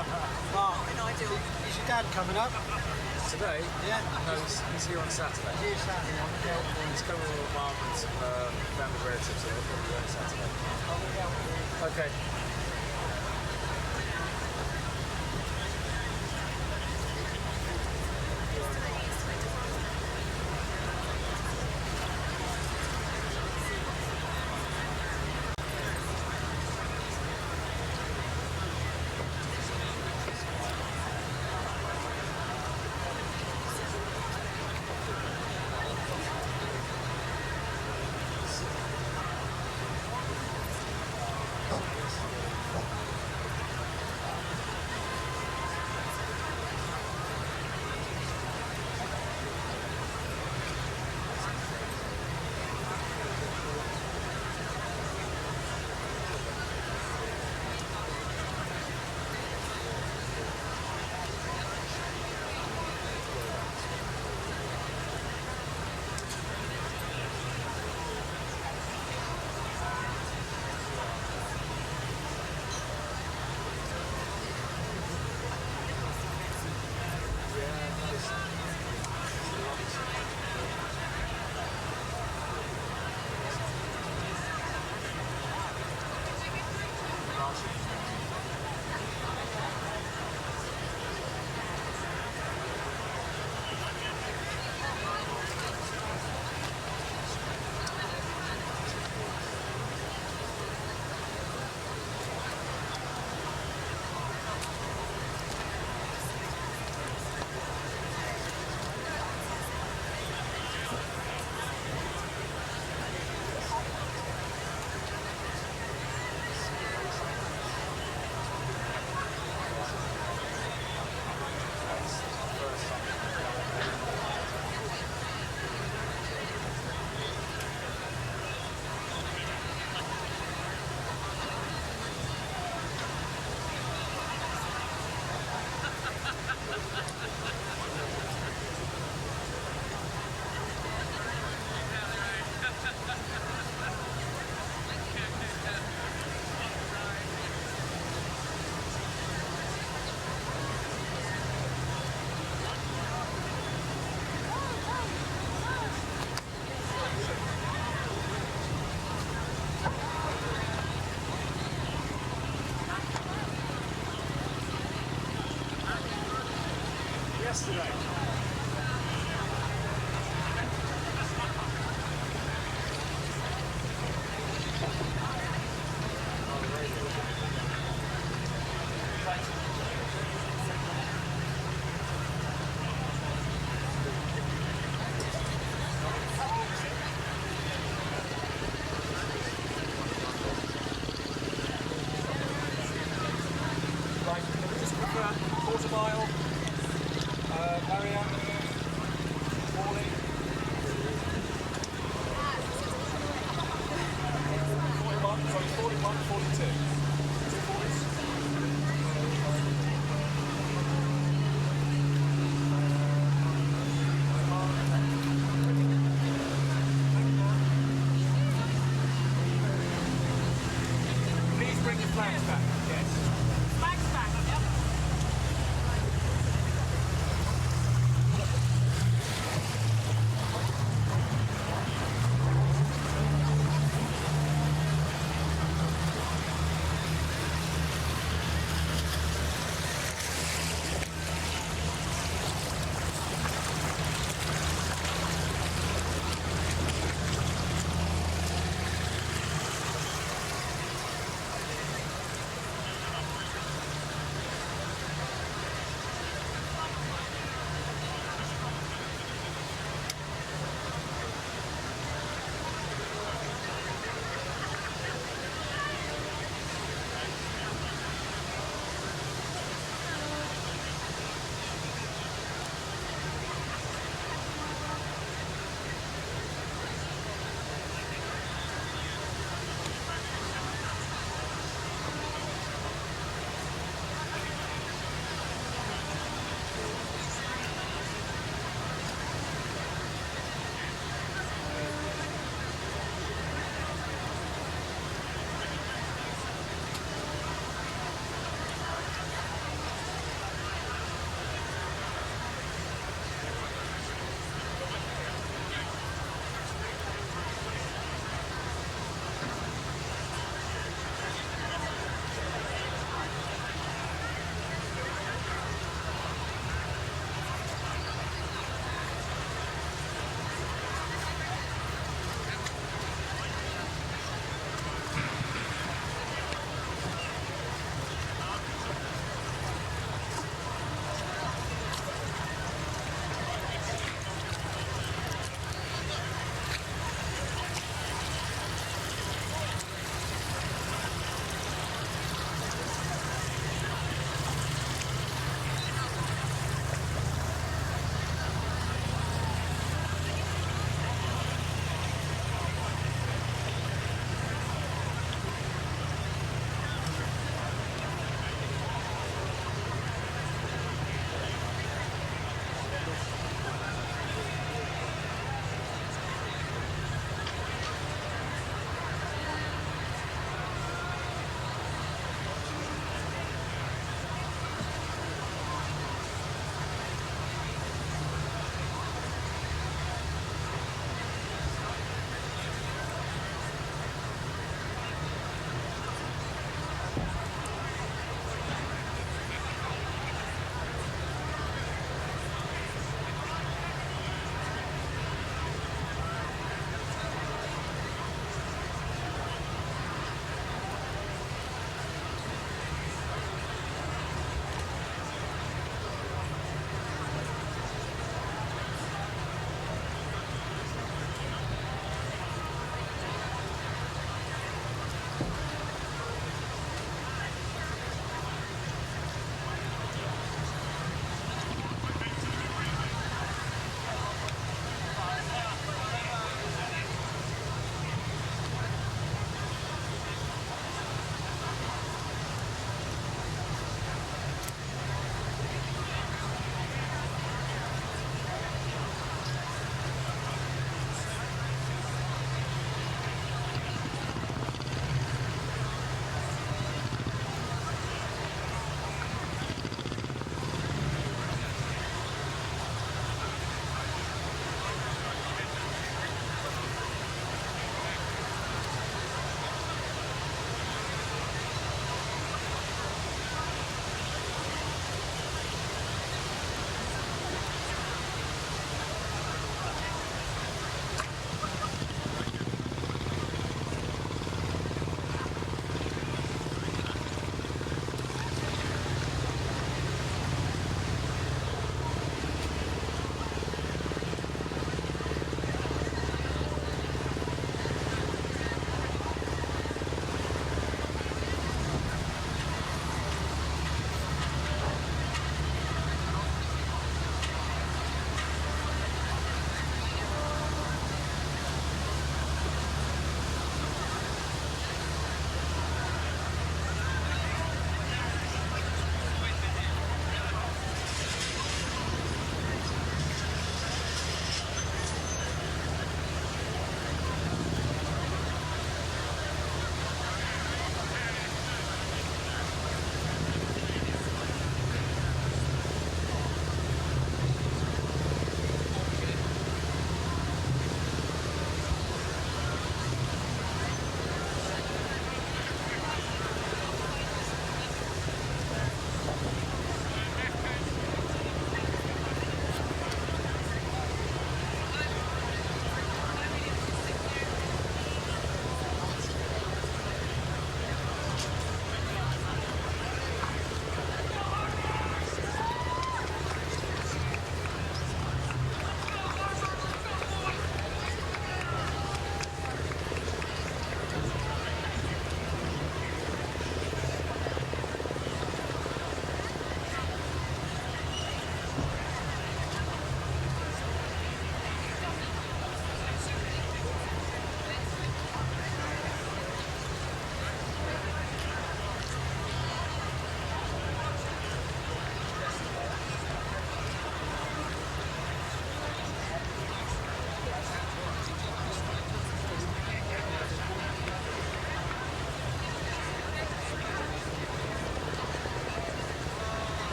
Mark, is your dad coming up? Today? Yeah. No, he's here on Saturday. He's here Saturday. He's coming with Mum and some family relatives, so he'll probably be there Saturday. Okay. Quarter mile, barrier, Morley. 41, 42. 240s. Please bring your flags back. Yes. Flags back. Yep.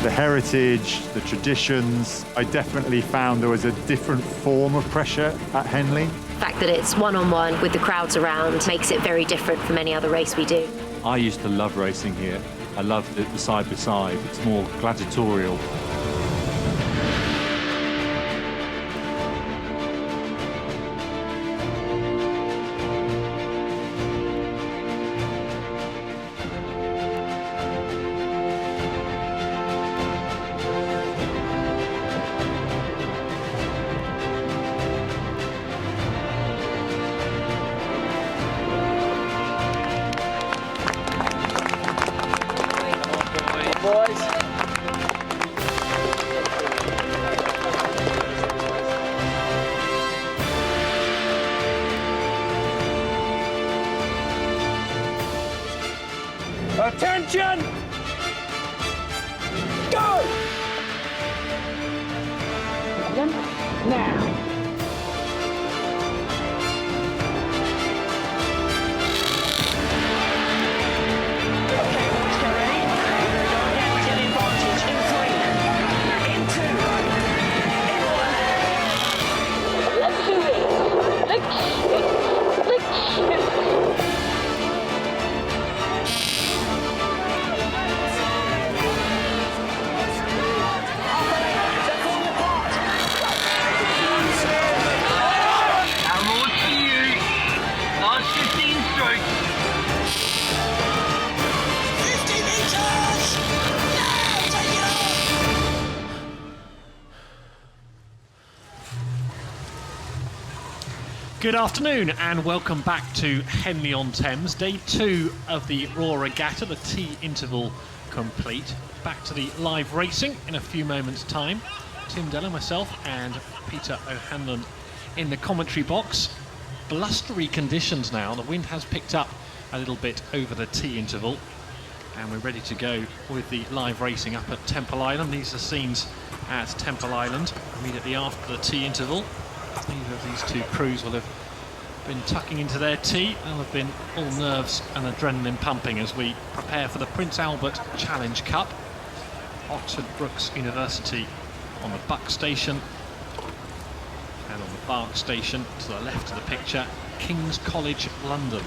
the heritage, the traditions. I definitely found there was a different form of pressure at Henley. The fact that it's one-on-one with the crowds around makes it very different from any other race we do. I used to love racing here. I loved the side-by-side. It's more gladiatorial. Attention! Go! Now. Good afternoon and welcome back to Henley on Thames, day 2 of the Royal Regatta, the tea interval complete. Back to the live racing in a few moments' time. Tim Della, myself and Peter O'Hanlon in the commentary box. Blustery conditions now, the wind has picked up a little bit over the tea interval and we're ready to go with the live racing up at Temple Island. These are scenes at Temple Island immediately after the tea interval. Neither of these two crews will have been tucking into their tea. They'll have been all nerves and adrenaline pumping as we prepare for the Prince Albert Challenge Cup. Oxford Brookes University on the Buck Station, and on the Bark Station to the left of the picture, King's College London.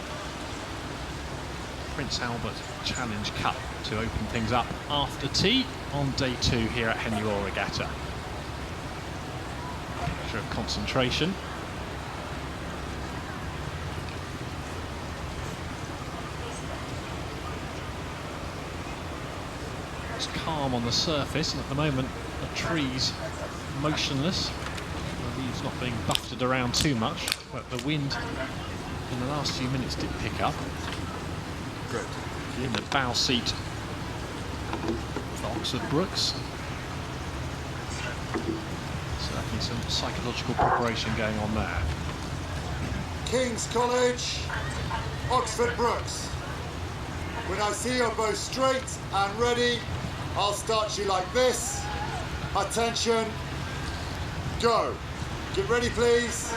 Prince Albert Challenge Cup to open things up after tea on day 2 here at Henley Royal Regatta. Picture of concentration. It's calm on the surface, and at the moment the trees motionless, the leaves not being buffeted around too much, but the wind in the last few minutes did pick up. In the bow seat for Oxford Brookes. Certainly some psychological preparation going on there. King's College, Oxford Brookes. When I see you're both straight and ready, I'll start you like this. Attention, go. Get ready, please.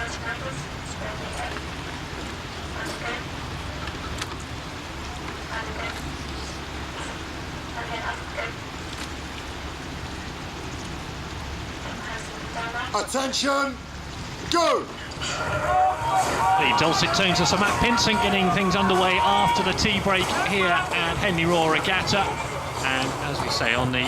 Attention, go! The dulcet tones of Sir Matt Pinsent getting things underway after the tea break here at Henley Royal Regatta. And as we say, on the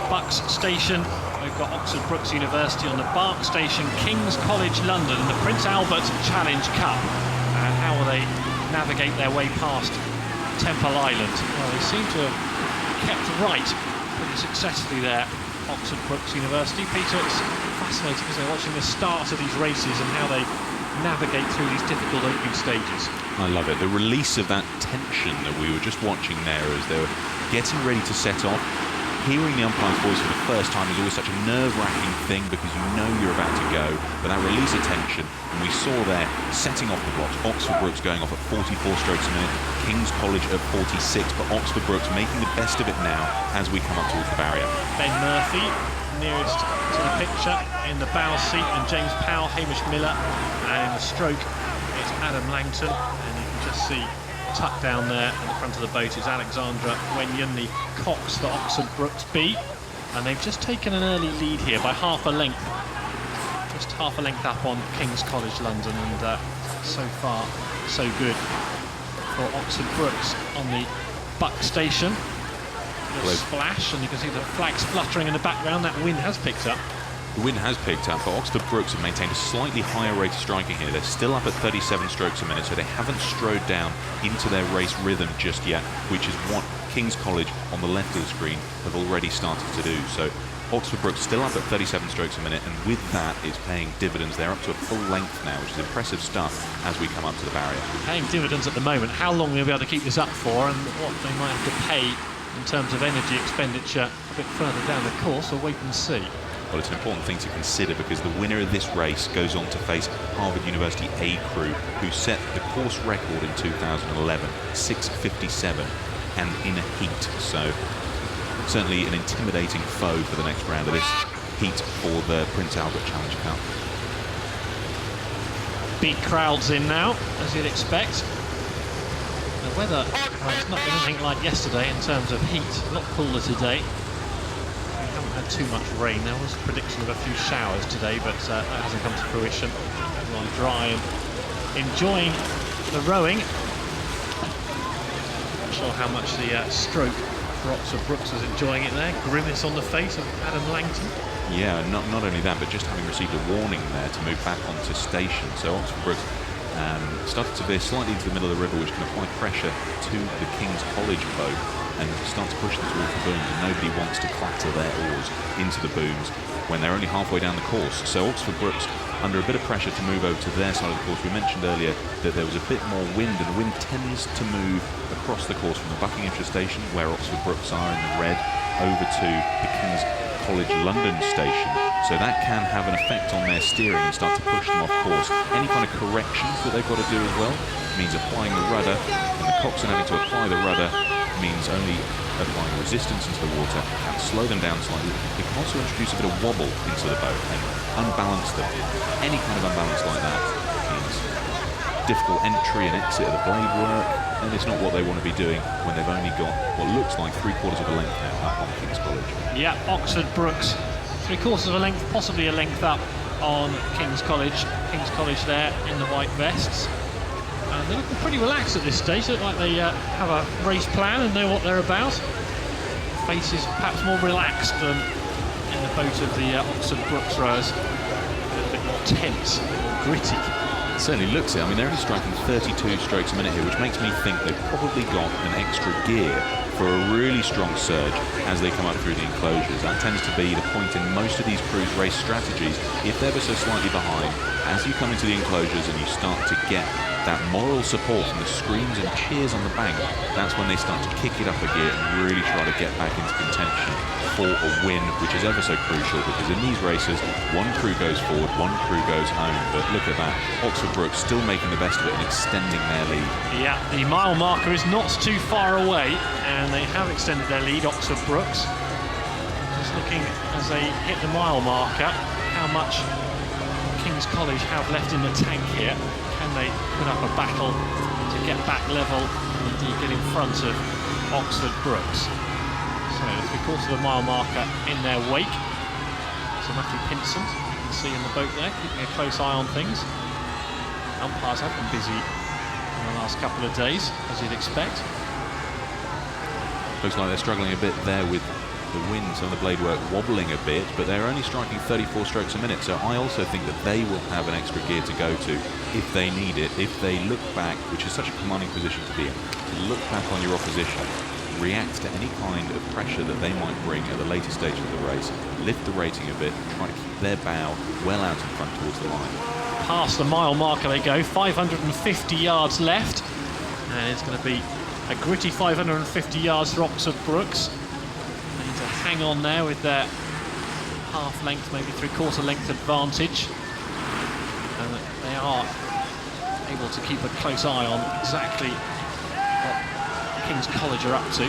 Bucks Station, we've got Oxford Brookes University. On the Bark Station, King's College London and the Prince Albert Challenge Cup. And how will they navigate their way past Temple Island? Well, they seem to have kept right pretty successfully there, Oxford Brookes University. Peter, it's fascinating, isn't it, watching the start of these races and how they navigate through these difficult opening stages. I love it. The release of that tension that we were just watching there as they were getting ready to set off. Hearing the umpire's voice for the first time is always such a nerve-wracking thing because you know you're about to go, but that release of tension, and we saw there setting off the blocks, Oxford Brookes going off at 44 strokes a minute, King's College at 46, but Oxford Brookes making the best of it now as we come up towards the barrier. Ben Murphy nearest to the picture in the bow seat, and James Powell, Hamish Miller, and in the stroke it's Adam Langton, and you can just see tucked down there at the front of the boat is Alexandra Wenyunni Cox for Oxford Brookes B. And they've just taken an early lead here by half a length. Just half a length up on King's College London, and so far, so good for Oxford Brookes on the buck station. A splash, and you can see the flags fluttering in the background. That wind has picked up. The wind has picked up, but Oxford Brookes have maintained a slightly higher rate of striking here. They're still up at 37 strokes a minute, so they haven't strode down into their race rhythm just yet, which is what King's College on the left of the screen have already started to do. So Oxford Brookes still up at 37 strokes a minute, and with that, it's paying dividends. They're up to a full length now, which is impressive stuff as we come up to the barrier. Paying dividends at the moment. How long they'll be able to keep this up for, and what they might have to pay in terms of energy expenditure a bit further down the course, we'll wait and see. Well, it's an important thing to consider because the winner of this race goes on to face Harvard University A crew, who set the course record in 2011, 6:57, and in a heat. So certainly an intimidating foe for the next round of this heat for the Prince Albert Challenge Cup. Big crowds in now, as you'd expect. The weather, well, it's not been anything like yesterday in terms of heat. A lot cooler today. We haven't had too much rain. There was a prediction of a few showers today, but that hasn't come to fruition. Everyone dry and enjoying the rowing. Not sure how much the stroke for Oxford Brookes is enjoying it there. Grimace on the face of Adam Langton. Yeah, not only that, but just having received a warning there to move back onto station. So Oxford Brookes started to veer slightly into the middle of the river, which can apply pressure to the King's College boat and start to push them towards the booms, and nobody wants to clatter their oars into the booms when they're only halfway down the course. So Oxford Brookes under a bit of pressure to move over to their side of the course. We mentioned earlier that there was a bit more wind, and the wind tends to move across the course from the Buckinghamshire station, where Oxford Brookes are in the red, over to the King's College London station. So that can have an effect on their steering and start to push them off course. Any kind of corrections that they've got to do as well means applying the rudder, and the coxswain having to apply the rudder means only applying resistance into the water, can slow them down slightly. It can also introduce a bit of wobble into the boat and unbalance them. Any kind of unbalance like that means difficult entry and exit of the blade work, and it's not what they want to be doing when they've only got what looks like 3/4 of a length now up on King's College. Yeah, Oxford Brookes, 3/4 of a length, possibly a length up on King's College. King's College there in the white vests. And they're looking pretty relaxed at this stage. They look like they have a race plan and know what they're about. Faces perhaps more relaxed than in the boat of the Oxford Brookes rowers. A little bit more tense, a bit more gritty. It certainly looks it. I mean, they're only striking 32 strokes a minute here, which makes me think they've probably got an extra gear for a really strong surge as they come up through the enclosures. That tends to be the point in most of these cruise race strategies. If they're ever so slightly behind, as you come into the enclosures and you start to get that moral support from the screams and cheers on the bank, that's when they start to kick it up a gear and really try to get back into contention for a win, which is ever so crucial, because in these races, one crew goes forward, one crew goes home. But look at that, Oxford Brookes still making the best of it and extending their lead. Yeah, the mile marker is not too far away, and they have extended their lead, Oxford Brookes. Just looking as they hit the mile marker, how much King's College have left in the tank here. Can they put up a battle to get back level and indeed get in front of Oxford Brookes? So 3/4 of a mile marker in their wake. So Matthew Pinson, you can see in the boat there, keeping a close eye on things. Umpires have been busy in the last couple of days, as you'd expect. Looks like they're struggling a bit there with the wind, some of the blade work wobbling a bit, but they're only striking 34 strokes a minute, so I also think that they will have an extra gear to go to if they need it, if they look back, which is such a commanding position to be in, to look back on your opposition, react to any kind of pressure that they might bring at the later stage of the race, lift the rating a bit, try to keep their bow well out in front towards the line. Past the mile marker they go, 550 yards left, and it's going to be a gritty 550 yards for Oxford Brookes. They need to hang on there with their half length, maybe 3/4 length advantage, and they are able to keep a close eye on exactly what King's College are up to,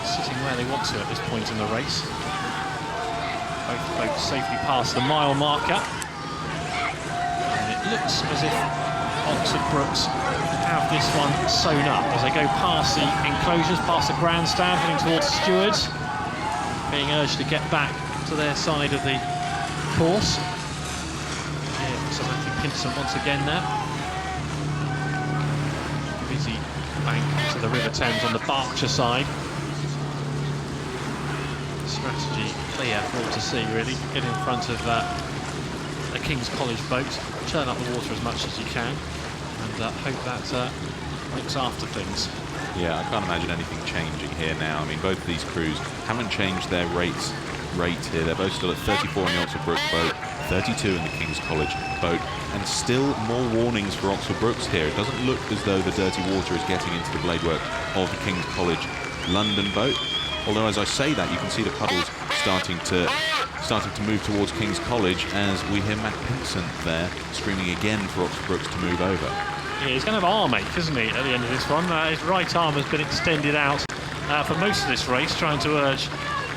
sitting where they want to at this point in the race. Both boats safely past the mile marker, and it looks as if Oxford Brookes have this one sewn up as they go past the enclosures, past the grandstand, heading towards stewards. being urged to get back to their side of the course. Yeah, so Matthew Pinson once again there. Busy bank to the River Thames on the Berkshire side. Strategy clear for all to see, really. Get in front of a King's College boat, turn up the water as much as you can, and hope that looks after things. Yeah, I can't imagine anything changing here now. I mean, both of these crews haven't changed their rate here. They're both still at 34 in the Oxford Brookes boat, 32 in the King's College boat, and still more warnings for Oxford Brookes here. It doesn't look as though the dirty water is getting into the bladework of the King's College London boat. Although, as I say that, you can see the puddles starting to move towards King's College as we hear Matt Pinson there screaming again for Oxford Brookes to move over. Yeah, he's going to have arm ache, isn't he, at the end of this one? His right arm has been extended out for most of this race, trying to urge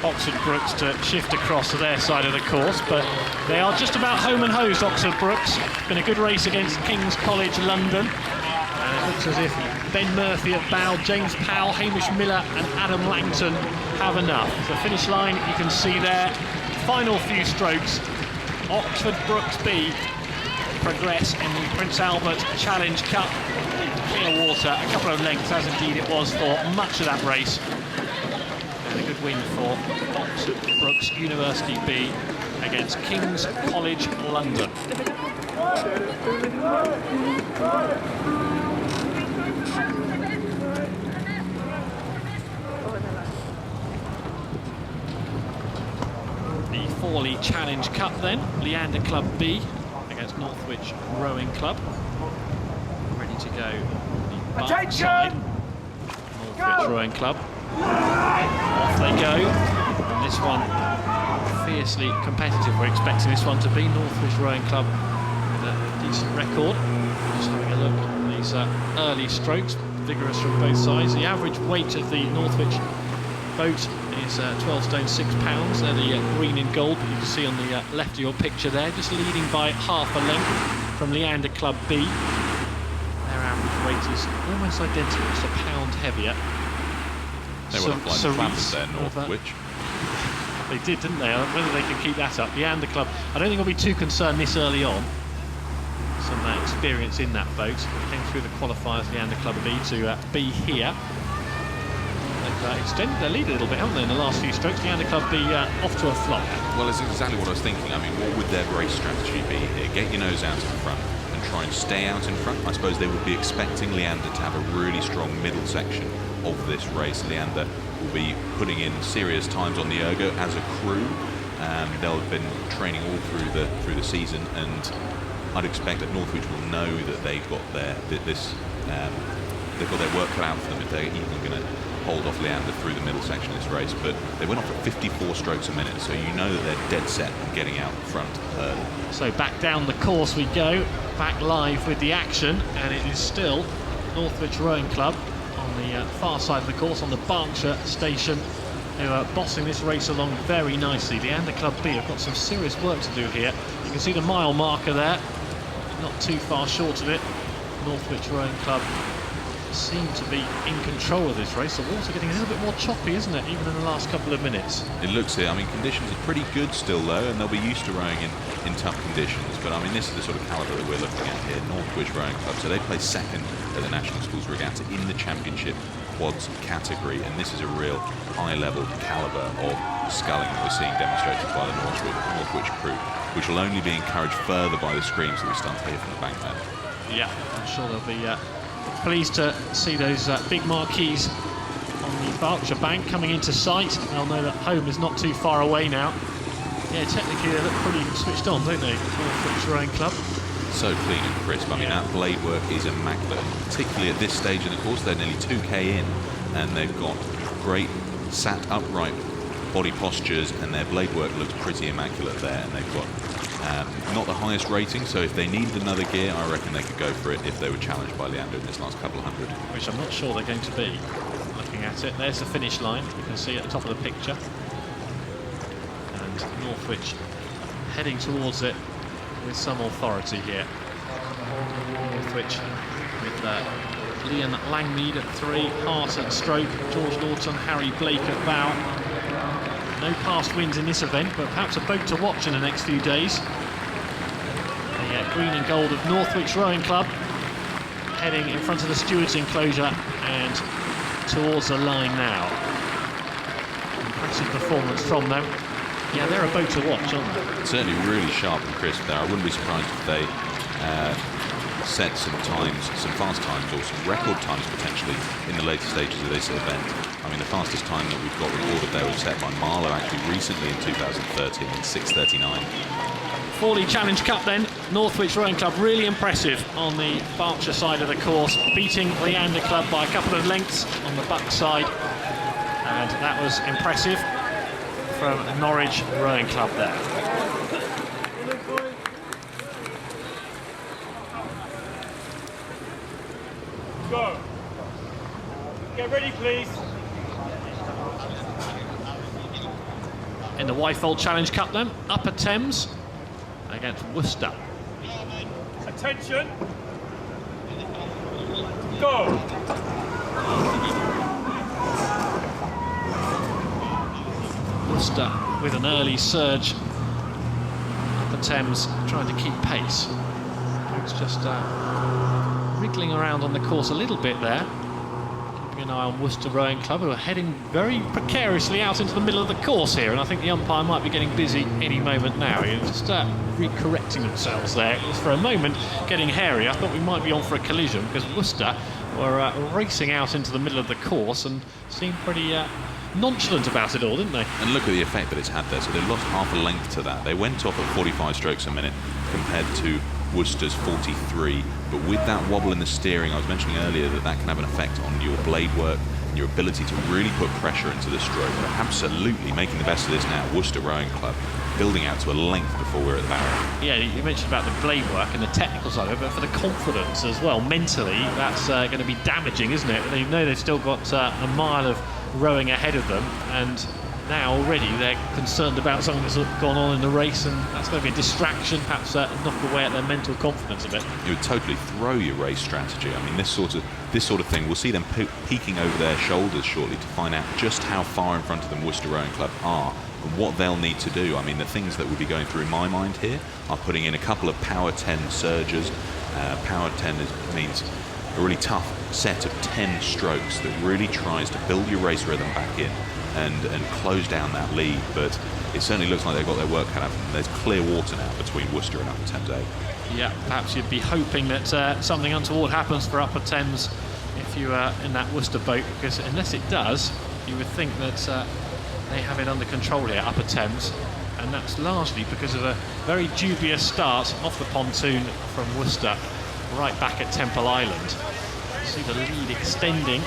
Oxford Brookes to shift across to their side of the course, but they are just about home and hosed, Oxford Brookes. It's been a good race against King's College London. And it looks as if Ben Murphy at bow, James Powell, Hamish Miller and Adam Langton have enough. The finish line you can see there. Final few strokes. Oxford Brookes B progress in the Prince Albert Challenge Cup. Clear water, a couple of lengths, as indeed it was for much of that race. And a good win for Oxford Brookes University B against King's College London. The Forley Challenge Cup then, Leander Club B against Northwich Rowing Club. Ready to go the Berkshire side. Northwich Rowing Club. Off they go. And this one fiercely competitive. We're expecting this one to be Northwich Rowing Club with a decent record. Just having a look at these early strokes, vigorous from both sides. The average weight of the Northwich boat is 12 stone 6 pounds. They're the green and gold that you can see on the left of your picture there, just leading by half a length from Leander Club B. Their average weight is almost identical, just a pound heavier. They were like the clamps there, Northwich. They did, didn't they? Whether they can keep that up. Leander Club, I don't think I'll be too concerned this early on. Some experience in that boat. Came through the qualifiers, Leander Club B, to be here. They've extended their lead a little bit, haven't they, in the last few strokes? Leander Club be off to a flop. Well, it's exactly what I was thinking. I mean, what would their race strategy be here? Get your nose out in front and try and stay out in front. I suppose they would be expecting Leander to have a really strong middle section of this race. Leander will be putting in serious times on the ergo as a crew. They'll have been training all through the season, and I'd expect that Northwich will know that they've got their they've got their work cut out for them if they're even going to hold off Leander through the middle section of this race. But they went off at 54 strokes a minute, so you know that they're dead set on getting out front early. So back down the course we go, back live with the action, and it is still Northwich Rowing Club on the far side of the course, on the Berkshire station, who are bossing this race along very nicely. Leander Club B have got some serious work to do here. You can see the mile marker there, not too far short of it. Northwich Rowing Club seem to be in control of this race. The water getting a little bit more choppy, isn't it, even in the last couple of minutes? It looks it. I mean, conditions are pretty good still, though, and they'll be used to rowing in tough conditions. But, I mean, this is the sort of calibre that we're looking at here, Northwich Rowing Club. So they placed second at the National Schools Regatta in the Championship quads category, and this is a real high-level calibre of sculling that we're seeing demonstrated by the Northwich crew, which will only be encouraged further by the screams that we start to hear from the bank there. Yeah, I'm sure they'll be pleased to see those big marquees on the Berkshire bank coming into sight. They'll know that home is not too far away now. Yeah, technically they look pretty switched on, don't they, Northwich Rowing Club? So clean and crisp. I mean, that blade work is immaculate, particularly at this stage in the course. They're nearly 2k in, and they've got great sat upright body postures, and their blade work looks pretty immaculate there. And they've got not the highest rating, so if they needed another gear, I reckon they could go for it if they were challenged by Leander in this last couple of hundred. Which I'm not sure they're going to be. Looking at it, there's the finish line. You can see at the top of the picture. And Northwich heading towards it with some authority here. Northwich with Liam Langmead at 3, Hart at stroke, George Lawton, Harry Blake at bow. No past wins in this event, but perhaps a boat to watch in the next few days. The green and gold of Northwich Rowing Club heading in front of the stewards' enclosure and towards the line now. Impressive performance from them. Yeah, they're a boat to watch, aren't they? Certainly really sharp and crisp there. I wouldn't be surprised if they set some times, some fast times or some record times potentially in the later stages of this event. I mean, the fastest time that we've got recorded there was set by Marlow actually recently in 2013 in 6:39. Forley Challenge Cup then, Northwich Rowing Club really impressive on the Berkshire side of the course, beating Leander Club by a couple of lengths on the Buck side, and that was impressive from Norwich Rowing Club there. Go. Get ready, please. In the Wyfold Challenge Cup then, Upper Thames against Worcester. Attention. Go. Worcester with an early surge. Upper Thames trying to keep pace. It's just wriggling around on the course a little bit there. Keeping an eye on Worcester Rowing Club, who are heading very precariously out into the middle of the course here, and I think the umpire might be getting busy any moment now. He's just recorrecting themselves there. It was for a moment getting hairy. I thought we might be on for a collision because Worcester were racing out into the middle of the course and seemed pretty nonchalant about it all, didn't they? And look at the effect that it's had there. So they've lost half a length to that. They went off at 45 strokes a minute compared to Worcester's 43, but with that wobble in the steering, I was mentioning earlier that can have an effect on your blade work and your ability to really put pressure into the stroke. They're absolutely making the best of this now. Worcester Rowing Club building out to a length before we're at the barrier. Yeah, you mentioned about the blade work and the technical side of it, but for the confidence as well, mentally, that's going to be damaging, isn't it? They know they've still got a mile of rowing ahead of them, and now already they're concerned about something that's gone on in the race, and that's going to be a distraction, perhaps knock away at their mental confidence a bit. It would totally throw your race strategy. I mean, this sort of thing, we'll see them peeking over their shoulders shortly to find out just how far in front of them Worcester Rowing Club are and what they'll need to do. I mean, the things that would be going through my mind here are putting in a couple of power 10 surges. Power 10 means a really tough set of 10 strokes that really tries to build your race rhythm back in and close down that lead, but it certainly looks like they've got their work cut out. There's clear water now between Worcester and Upper Thames A. Yeah, perhaps you'd be hoping that something untoward happens for Upper Thames if you are in that Worcester boat, because unless it does, you would think that they have it under control here, Upper Thames, and that's largely because of a very dubious start off the pontoon from Worcester right back at Temple Island. See the lead extending.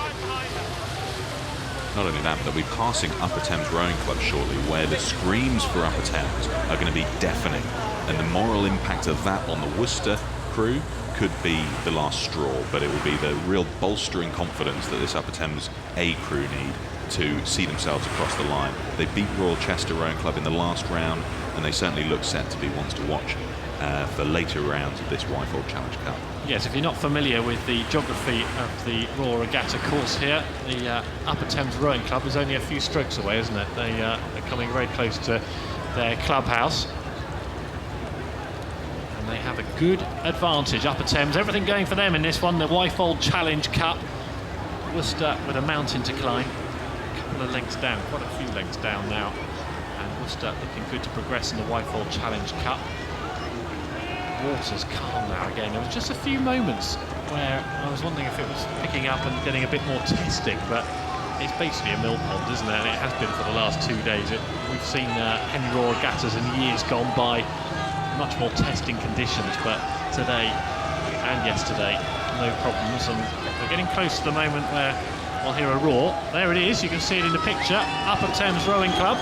Not only that, but they'll be passing Upper Thames Rowing Club shortly, where the screams for Upper Thames are going to be deafening, and the moral impact of that on the Worcester crew could be the last straw, but it will be the real bolstering confidence that this Upper Thames A crew need to see themselves across the line. They beat Royal Chester Rowing Club in the last round, and they certainly look set to be ones to watch for later rounds of this Wyfold Challenge Cup. Yes, if you're not familiar with the geography of the Royal Regatta course here, the Upper Thames Rowing Club is only a few strokes away, isn't it? They're coming very close to their clubhouse. And they have a good advantage, Upper Thames. Everything going for them in this one, the Wyfold Challenge Cup. Worcester with a mountain to climb. A couple of lengths down, quite a few lengths down now. And Worcester looking good to progress in the Wyfold Challenge Cup. Water's calm now again. There was just a few moments where I was wondering if it was picking up and getting a bit more testing, but it's basically a mill pond, isn't it? And it has been for the last 2 days. We've seen Henley Royal Regattas in years gone by, much more testing conditions, but today and yesterday, no problems, and we're getting close to the moment where we'll hear a roar. There it is, you can see it in the picture, Upper Thames Rowing Club.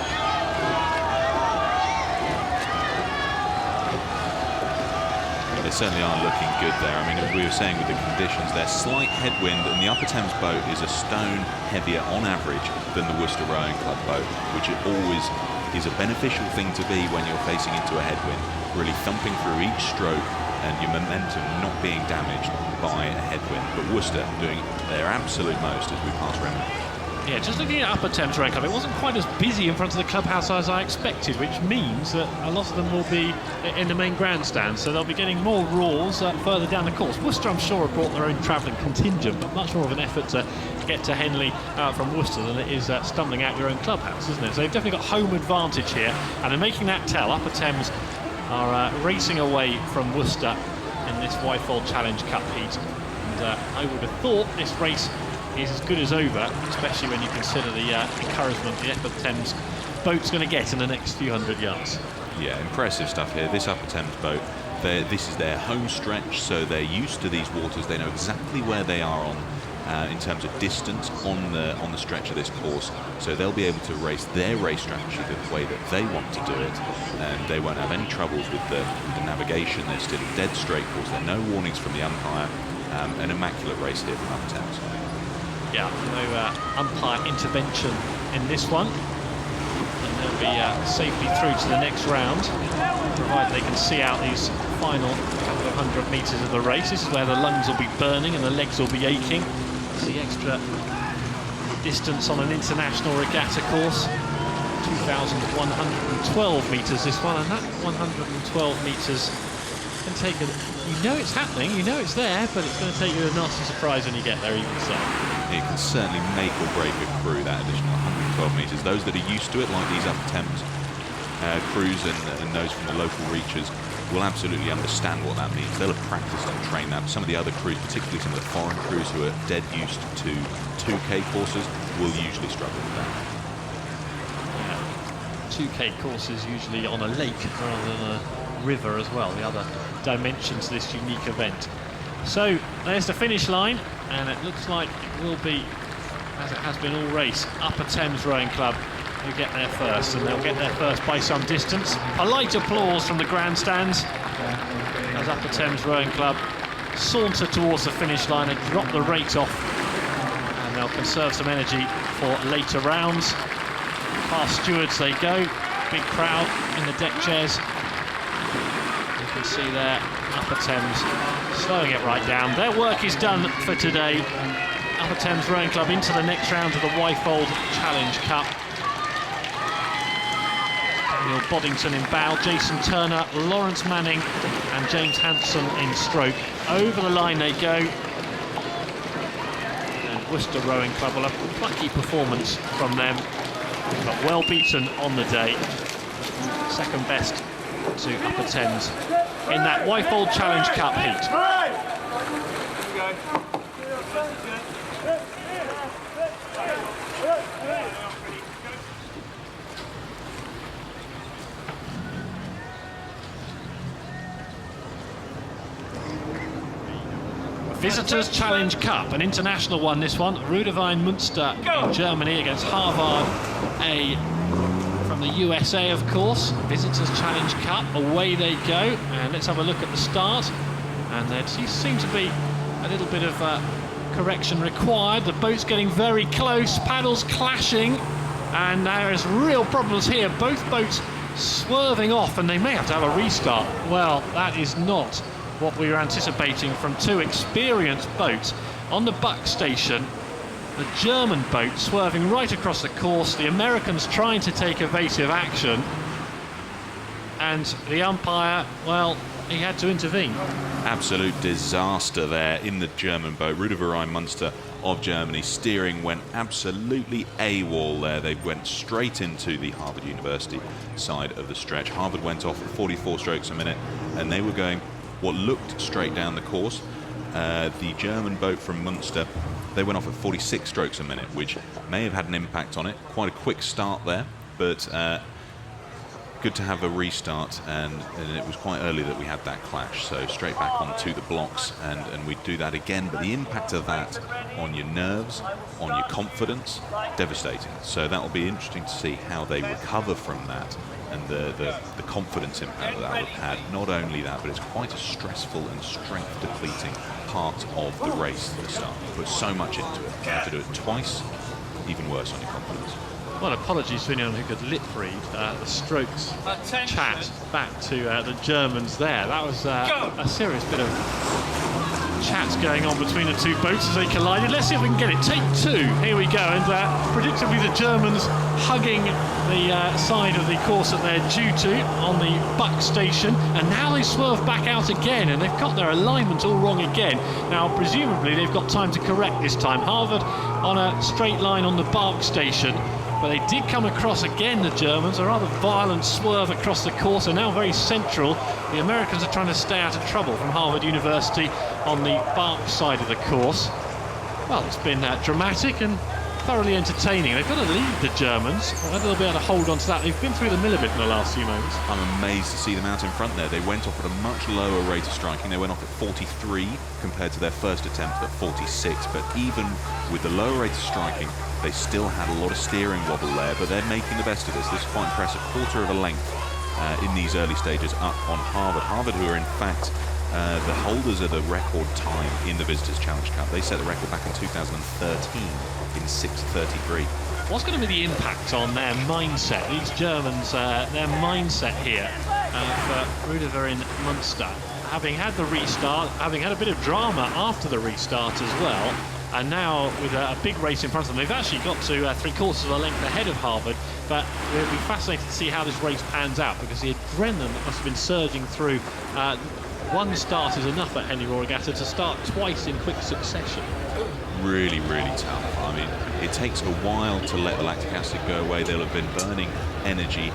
They certainly are looking good there. I mean, as we were saying with the conditions, there's slight headwind, and the Upper Thames boat is a stone heavier on average than the Worcester Rowing Club boat, which it always is a beneficial thing to be when you're facing into a headwind, really thumping through each stroke and your momentum not being damaged by a headwind. But Worcester doing their absolute most as we pass Remnant. Yeah, just looking at Upper Thames Rowing Club, it wasn't quite as busy in front of the clubhouse as I expected, which means that a lot of them will be in the main grandstand, so they'll be getting more roars further down the course. Worcester, I'm sure, have brought their own travelling contingent, but much more of an effort to get to Henley from Worcester than it is stumbling out your own clubhouse, isn't it? So they've definitely got home advantage here, and they're making that tell. Upper Thames are racing away from Worcester in this Wyfold Challenge Cup heat, and I would have thought this race is as good as over, especially when you consider the encouragement the Upper Thames boat's going to get in the next few hundred yards. Yeah, impressive stuff here. This Upper Thames boat, this is their home stretch, so they're used to these waters. They know exactly where they are on in terms of distance on the stretch of this course, so they'll be able to race their race strategy the way that they want to do it, and they won't have any troubles with the navigation. They're still a dead straight course. There are no warnings from the umpire. An immaculate race here from Upper Thames. Yeah, no umpire intervention in this one, and they'll be safely through to the next round, provided they can see out these final couple of 100 metres of the race. This is where the lungs will be burning and the legs will be aching. It's the extra distance on an international regatta course. 2,112 metres this one, and that 112 metres can take you know it's happening, you know it's there, but it's going to take you a nasty surprise when you get there, even so. It can certainly make or break a crew, that additional 112 metres. Those that are used to it, like these Upper Thames crews and those from the local reaches, will absolutely understand what that means. They'll have practiced and trained that. Some of the other crews, particularly some of the foreign crews who are dead used to 2K courses, will usually struggle with that. 2K courses usually on a lake rather than a river as well, the other dimension to this unique event. So there's the finish line, and it looks like it will be, as it has been all race, Upper Thames Rowing Club who get there first, and they'll get there first by some distance. Polite applause from the grandstands as Upper Thames Rowing Club saunter towards the finish line and drop the rate off, and they'll conserve some energy for later rounds. Past stewards they go, big crowd in the deck chairs. You can see there Upper Thames slowing it right down. Their work is done for today. Upper Thames Rowing Club into the next round of the Wyfold Challenge Cup. Daniel Boddington in bow, Jason Turner, Lawrence Manning and James Hanson in stroke. Over the line they go. And Worcester Rowing Club will have a plucky performance from them, but well beaten on the day. Second best to Upper Thames in that Wyfold Challenge Cup heat. Visitors Challenge Cup, an international one this one. Rudavine Munster in Germany against Harvard A from the USA, of course. Visitors Challenge Cup, away they go. And let's have a look at the start. And there seems to be a little bit of correction required. The boat's getting very close, paddles clashing. And there is real problems here. Both boats swerving off, and they may have to have a restart. Well, that is not what we were anticipating from two experienced boats on the buck station. The German boat swerving right across the course, the Americans trying to take evasive action, and the umpire, well, he had to intervene. Absolute disaster there in the German boat. Rudavine Munster of Germany steering went absolutely AWOL there. They went straight into the Harvard University side of the stretch. Harvard went off at 44 strokes a minute, and they were going what looked straight down the course. The German boat from Munster, they went off at 46 strokes a minute, which may have had an impact on it. Quite a quick start there, but good to have a restart, and it was quite early that we had that clash, so straight back onto the blocks, and we'd do that again. But the impact of that on your nerves, on your confidence, devastating. So that will be interesting to see how they recover from that, and the confidence impact that would have had. Not only that, but it's quite a stressful and strength depleting part of the race at the start. You put so much into it. You have to do it twice, even worse on your confidence. Well, apologies to anyone who could lip read the strokes chat back to the Germans there. That was a serious bit of chats going on between the two boats as they collided. Let's see if we can get it. Take two. Here we go. And predictably the Germans hugging the side of the course that they're due to on the buck station. And now they swerve back out again, and they've got their alignment all wrong again. Now, presumably, they've got time to correct this time. Harvard on a straight line on the bark station. But they did come across again, the Germans, a rather violent swerve across the course, and now very central. The Americans are trying to stay out of trouble from Harvard University on the bark side of the course. Well, it's been dramatic and thoroughly entertaining. They've got to lead, the Germans. Whether they'll be able to hold on to that. They've been through the mill a bit in the last few moments. I'm amazed to see them out in front there. They went off at a much lower rate of striking. They went off at 43 compared to their first attempt at 46. But even with the lower rate of striking, they still had a lot of steering wobble there, but they're making the best of this. This is quite impressive. Quarter of a length in these early stages up on Harvard. Harvard, who are in fact the holders of the record time in the Visitors Challenge Cup. They set the record back in 2013 in 6:33. What's going to be the impact on their mindset, these Germans, their mindset here for Rudiger in Munster, having had the restart, having had a bit of drama after the restart as well, and now with a big race in front of them. They've actually got to 3/4 of a length ahead of Harvard, but we'll be fascinated to see how this race pans out, because the adrenaline that must have been surging through. One start is enough at Henley Royal Regatta to start twice in quick succession. Really, really tough. I mean, it takes a while to let the lactic acid go away. They'll have been burning energy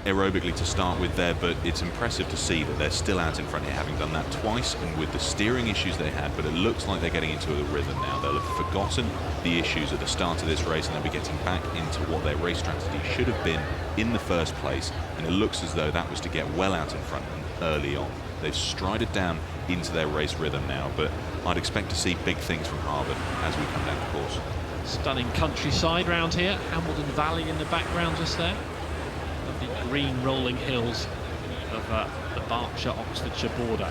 aerobically to start with there, but it's impressive to see that they're still out in front here, having done that twice and with the steering issues they had. But it looks like they're getting into a rhythm now. They'll have forgotten the issues at the start of this race, and they'll be getting back into what their race strategy should have been in the first place. And it looks as though that was to get well out in front early on. They've strided down into their race rhythm now, but I'd expect to see big things from Harvard as we come down the course. Stunning countryside round here. Hamilton Valley in the background just there. Lovely green rolling hills of the Berkshire-Oxfordshire border.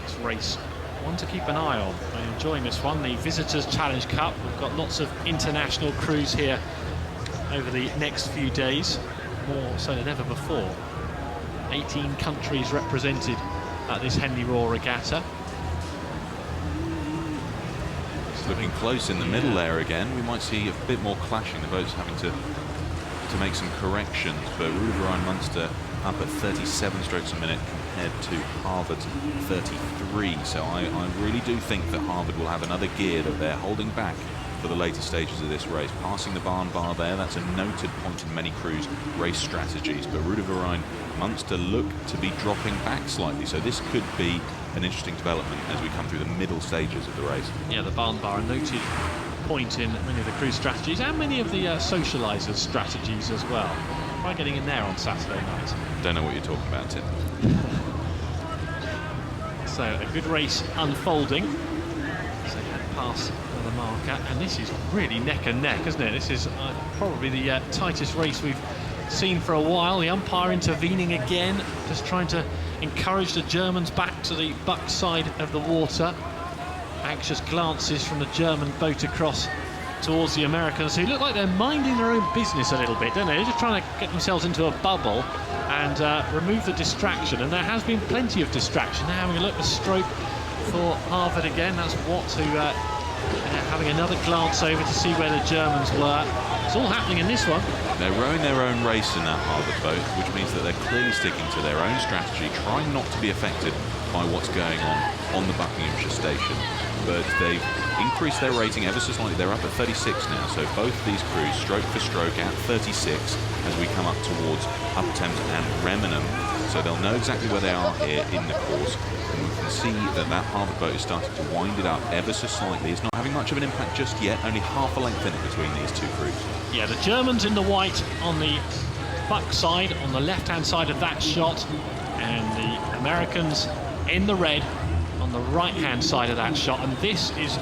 This race, one to keep an eye on. I'm enjoying this one, the Visitors Challenge Cup. We've got lots of international crews here over the next few days, more so than ever before. 18 countries represented at this Henley Royal Regatta. It's looking close in the middle there again. We might see a bit more clashing, the boats having to make some corrections, but Rudiger and Munster up at 37 strokes a minute compared to Harvard's 33. So I really do think that Harvard will have another gear that they're holding back for the later stages of this race. Passing the barn bar there, that's a noted point in many crews' race strategies, but Rudiger and Munster look to be dropping back slightly, so this could be an interesting development as we come through the middle stages of the race. Yeah, the barn bar, a noted point in many of the crew strategies and many of the socialisers' strategies as well. Try getting in there on Saturday night. Don't know what you're talking about, Tim. So a good race unfolding. So head past the marker, and this is really neck and neck, isn't it? This is probably the tightest race we've seen for a while. The umpire intervening again, just trying to encourage the Germans back to the buck side of the water. Anxious glances from the German boat across towards the Americans, who look like they're minding their own business a little bit, don't they? They're just trying to get themselves into a bubble and remove the distraction, and there has been plenty of distraction. They're having a look at the stroke for Harvard again. That's Watt, who having another glance over to see where the Germans were. It's all happening in this one. They're rowing their own race in that Harvard boat, which means that they're clearly sticking to their own strategy, trying not to be affected by what's going on the Buckinghamshire station. But they've increased their rating ever so slightly. They're up at 36 now, so both these crews, stroke for stroke, at 36 as we come up towards Upper Thames and Remenham. So they'll know exactly where they are here in the course. And we can see that that Harvard boat is starting to wind it up ever so slightly. It's not having much of an impact just yet, only half a length in it between these two crews. Yeah, the Germans in the white on the buck side, on the left-hand side of that shot, and the Americans in the red on the right-hand side of that shot. And this is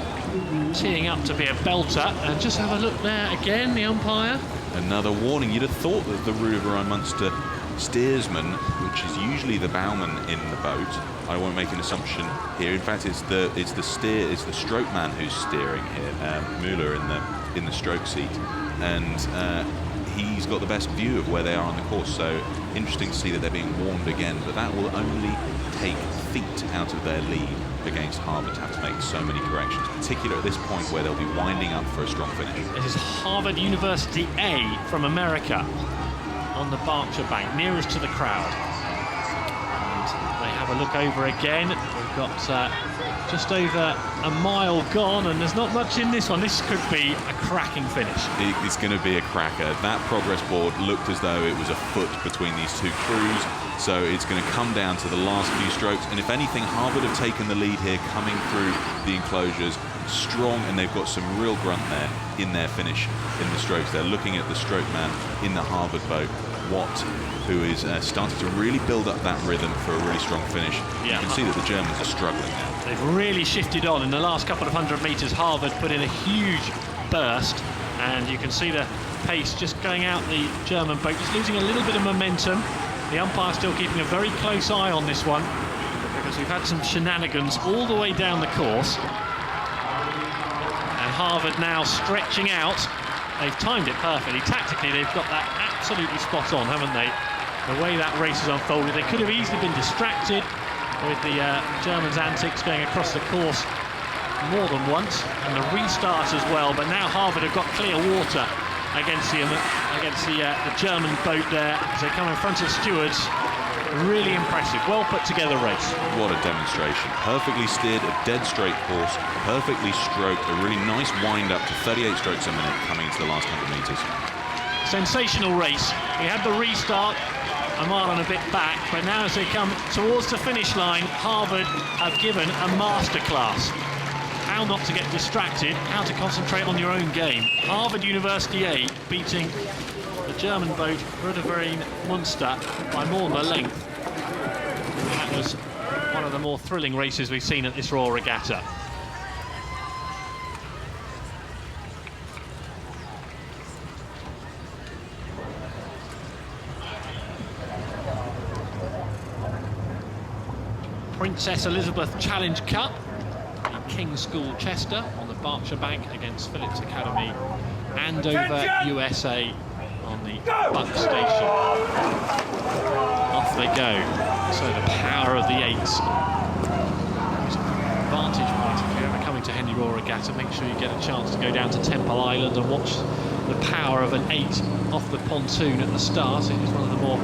teeing up to be a belter. And just have a look there again, the umpire. Another warning. You'd have thought that the Rudiger and Munster steersman, which is usually the bowman in the boat, I won't make an assumption here. In fact, it's the stroke man who's steering here, Müller in the stroke seat, and he's got the best view of where they are on the course. So interesting to see that they're being warned again, but that will only take feet out of their lead against Harvard to have to make so many corrections, particularly at this point where they'll be winding up for a strong finish. This is Harvard University A from America on the Berkshire bank, nearest to the crowd. And they have a look over again. We've got just over a mile gone, and there's not much in this one. This could be a cracking finish. It's going to be a cracker. That progress board looked as though it was a foot between these two crews, so it's going to come down to the last few strokes. And if anything, Harvard have taken the lead here, coming through the enclosures strong, and they've got some real grunt there in their finish in the strokes. They're looking at the stroke man in the Harvard boat, Watt, who is starting to really build up that rhythm for a really strong finish. Yeah. You can see that the Germans are struggling now. They've really shifted on in the last couple of 100 metres. Harvard put in a huge burst, and you can see the pace just going out the German boat, just losing a little bit of momentum. The umpire still keeping a very close eye on this one, because we've had some shenanigans all the way down the course. And Harvard now stretching out. They've timed it perfectly. Tactically, they've got that absolutely spot on, haven't they? The way that race has unfolded. They could have easily been distracted with the Germans' antics going across the course more than once, and the restart as well. But now Harvard have got clear water against the German boat there as they come in front of stewards. Really impressive, well put together race. What a demonstration. Perfectly steered, a dead straight course, perfectly stroked, a really nice wind up to 38 strokes a minute coming into the last 100 metres. Sensational race. We had the restart a mile and a bit back, but now as they come towards the finish line, Harvard have given a masterclass. How not to get distracted, how to concentrate on your own game. Harvard University A beating the German boat Rudderverein Munster by more than a length. And that was one of the more thrilling races we've seen at this Royal Regatta. Princess Elizabeth Challenge Cup, the King's School Chester on the Berkshire Bank against Phillips Academy, Andover, USA on the Buck Station. Off they go. So the power of the eights. Vantage point, if you're ever coming to Henley Royal Regatta, make sure you get a chance to go down to Temple Island and watch the power of an 8 off the pontoon at the start. It is one of the more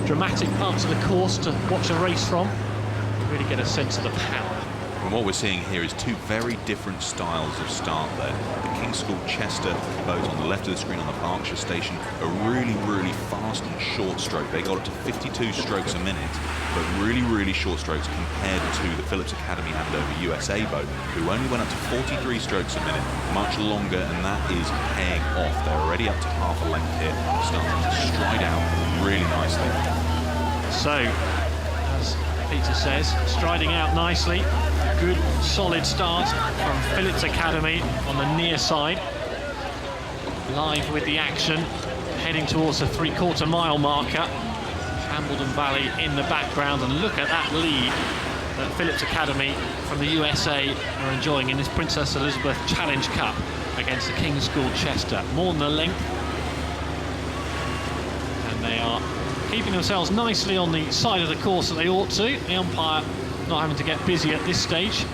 dramatic parts of the course to watch a race from. Really get a sense of the power. And what we're seeing here is two very different styles of start there. The King's School Chester boat on the left of the screen on the Berkshire Station, a really, really fast and short stroke. They got up to 52 strokes a minute, but really, really short strokes compared to the Phillips Academy Andover USA boat, who only went up to 43 strokes a minute, much longer, and that is paying off. They're already up to half a length here, starting to stride out really nicely. So, as Peter says, striding out nicely. Good solid start from Phillips Academy on the near side. Live with the action, heading towards the 3/4 mile marker. Hambledon Valley in the background, and look at that lead that Phillips Academy from the USA are enjoying in this Princess Elizabeth Challenge Cup against the King's School Chester. More than a length. And they are keeping themselves nicely on the side of the course that they ought to. The umpire not having to get busy at this stage.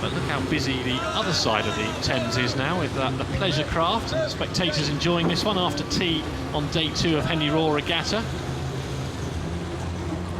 But look how busy the other side of the Thames is now with the pleasure craft, and the spectators enjoying this one after tea on day 2 of Henley Royal Regatta.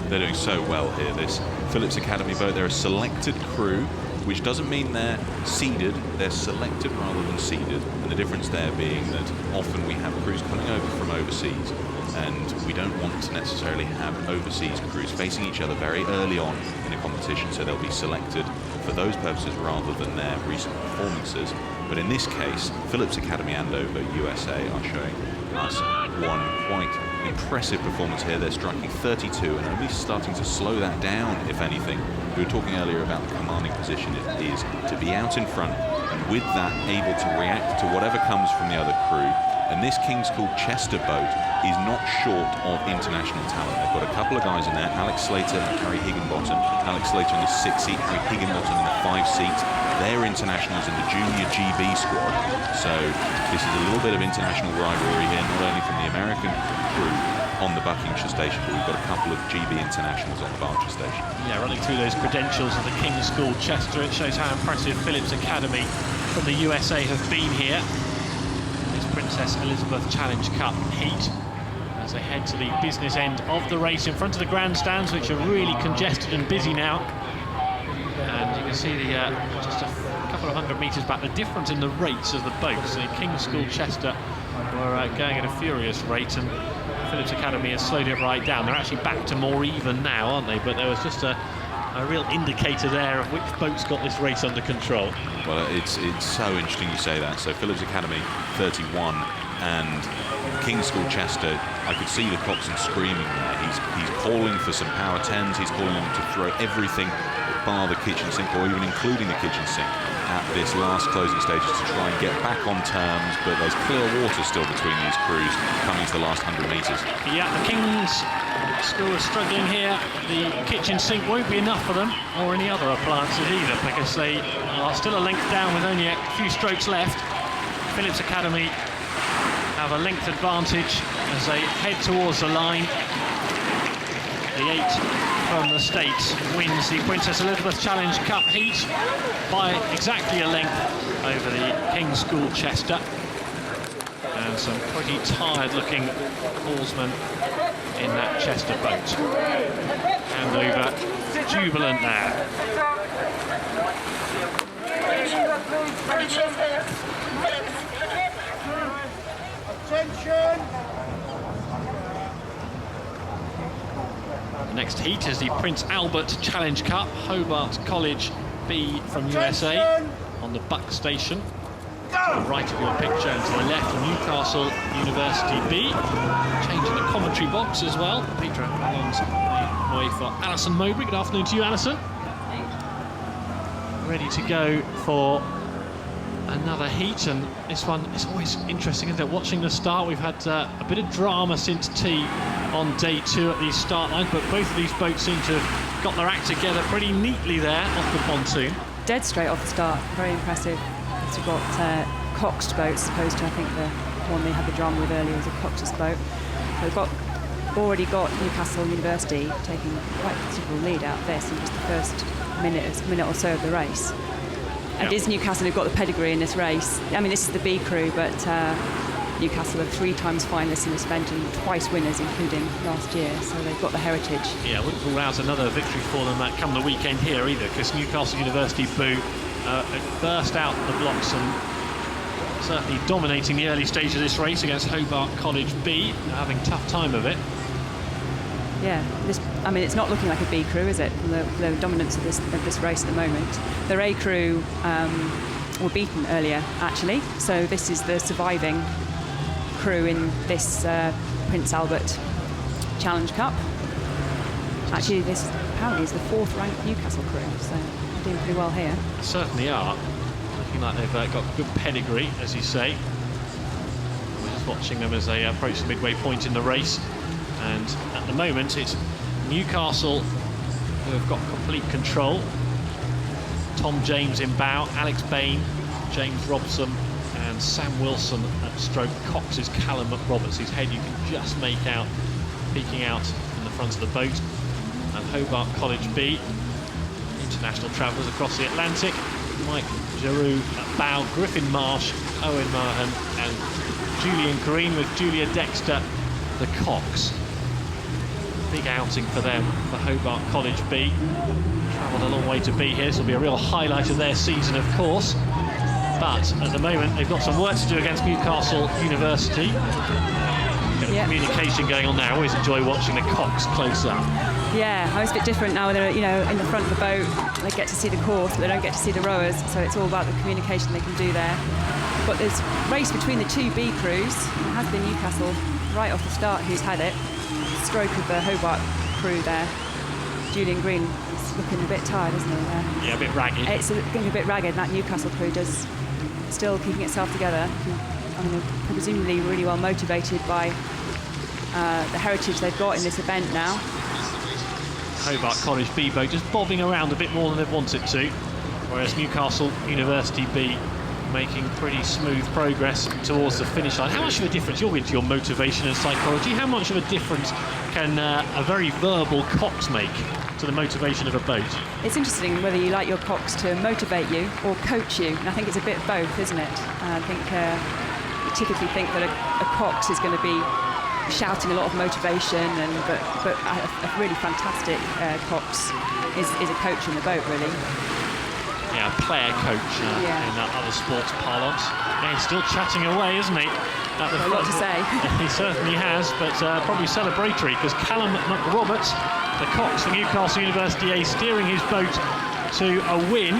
They're doing so well here, this Phillips Academy boat. They're a selected crew, which doesn't mean they're seeded, they're selected rather than seeded. And the difference there being that often we have crews coming over from overseas, and we don't want to necessarily have overseas crews facing each other very early on in a competition, so they'll be selected for those purposes rather than their recent performances. But in this case, Phillips Academy Andover USA are showing us one quite impressive performance here. They're striking 32 and only starting to slow that down, if anything. We were talking earlier about the commanding position it is to be out in front, and with that able to react to whatever comes from the other crew. And this King's School Chester boat is not short of international talent. They've got a couple of guys in there, Alex Slater and Harry Higginbottom. Alex Slater in the 6th seat, Harry Higginbottom in the 5th seat. They're internationals in the junior GB squad. So this is a little bit of international rivalry here, not only from the American crew on the Buckinghamshire station, but we've got a couple of GB internationals on the Berkshire station. Yeah, running through those credentials of the King's School Chester, it shows how impressive Phillips Academy from the USA have been here. This Princess Elizabeth Challenge Cup heat as they head to the business end of the race in front of the grandstands, which are really congested and busy now. And you can see the just a couple of 100 metres back, the difference in the rates of the boats. The King's School Chester were going at a furious rate, and Phillips Academy has slowed it right down. They're actually back to more even now, aren't they? But there was just a real indicator there of which boats got this race under control. Well, it's so interesting you say that. So Phillips Academy 31 and King's School Chester, I could see the coxswain screaming there. He's calling for some power 10s. He's calling them to throw everything bar the kitchen sink, or even including the kitchen sink, at this last closing stages to try and get back on terms, but there's clear water still between these crews coming to the last 100 metres. Yeah, the King's School is struggling here. The kitchen sink won't be enough for them, or any other appliances either, because they are still a length down with only a few strokes left. Phillips Academy have a length advantage as they head towards the line. The 8 from the States wins the Princess Elizabeth Challenge Cup heat by exactly a length over the King's School Chester. And some pretty tired-looking oarsmen in that Chester boat. Hand over jubilant now. Attention! The next heat is the Prince Albert Challenge Cup, Hobart College B from USA on the Buck Station. To the right of your picture and to the left, Newcastle University B. Changing the commentary box as well. Peter alongside way for Alison Mowbray. Good afternoon to you, Alison. Ready to go for another heat, and this one is always interesting, isn't it? Watching the start, we've had a bit of drama since tea on day 2 at these start lines, but both of these boats seem to have got their act together pretty neatly there off the pontoon. Dead straight off the start, very impressive. So we've got coxed boats, as opposed to, I think, the one they had the drama with earlier was a coxless boat. So we've already got Newcastle University taking quite a considerable lead out of this in just the first minute or so of the race. And it is Newcastle who've got the pedigree in this race. I mean, this is the B crew, but Newcastle are 3 times finalists in this event and twice winners, including last year, so they've got the heritage. Yeah, I wouldn't rule out another victory for them come the weekend here either, because Newcastle University Boo burst out the blocks and certainly dominating the early stage of this race against Hobart College B. They're having a tough time of it. Yeah, I mean, it's not looking like a B crew, is it? The dominance of this race at the moment. Their A crew were beaten earlier, actually, so this is the surviving crew in this Prince Albert Challenge Cup. Actually, this apparently is the 4th ranked Newcastle crew, so they're doing pretty well here. They certainly are. Looking like they've got good pedigree, as you say. We're just watching them as they approach the midway point in the race. And at the moment, it's Newcastle who have got complete control. Tom James in bow, Alex Bain, James Robson, and Sam Wilson at stroke. Cox is Callum McRoberts, whose head you can just make out peeking out in the front of the boat. And Hobart College B, international travellers across the Atlantic. Mike Giroux at bow, Griffin Marsh, Owen Mahan, and Julian Green with Julia Dexter, the Cox. Big outing for them, for Hobart College B. Travelled a long way to be here. This will be a real highlight of their season, of course. But at the moment, they've got some work to do against Newcastle University. Bit of communication going on there. I always enjoy watching the Cox close up. Yeah, it's a bit different now. They're, in the front of the boat. They get to see the course, but they don't get to see the rowers. So it's all about the communication they can do there. But there's race between the 2 B crews. It has been Newcastle right off the start who's had it. Stroke of the Hobart crew there. Julian Green is looking a bit tired, isn't he? Yeah, a bit ragged. It's looking a bit ragged. That Newcastle crew does still keeping itself together. I mean, they're presumably really well motivated by the heritage they've got in this event now. Hobart College B boat just bobbing around a bit more than they've wanted to, whereas Newcastle University B making pretty smooth progress towards the finish line. How much of a difference, you're into your motivation and psychology, how much of a difference can a very verbal cox make to the motivation of a boat? It's interesting whether you like your cox to motivate you or coach you, and I think it's a bit of both, isn't it? I think you typically think that a cox is going to be shouting a lot of motivation, but a really fantastic cox is a coach in the boat, really. Yeah, a player coach in other sports parlance. Yeah, he's still chatting away, isn't he? At the a lot to say. He certainly has, but probably celebratory, because Callum McRoberts, the cox for Newcastle University A, steering his boat to a win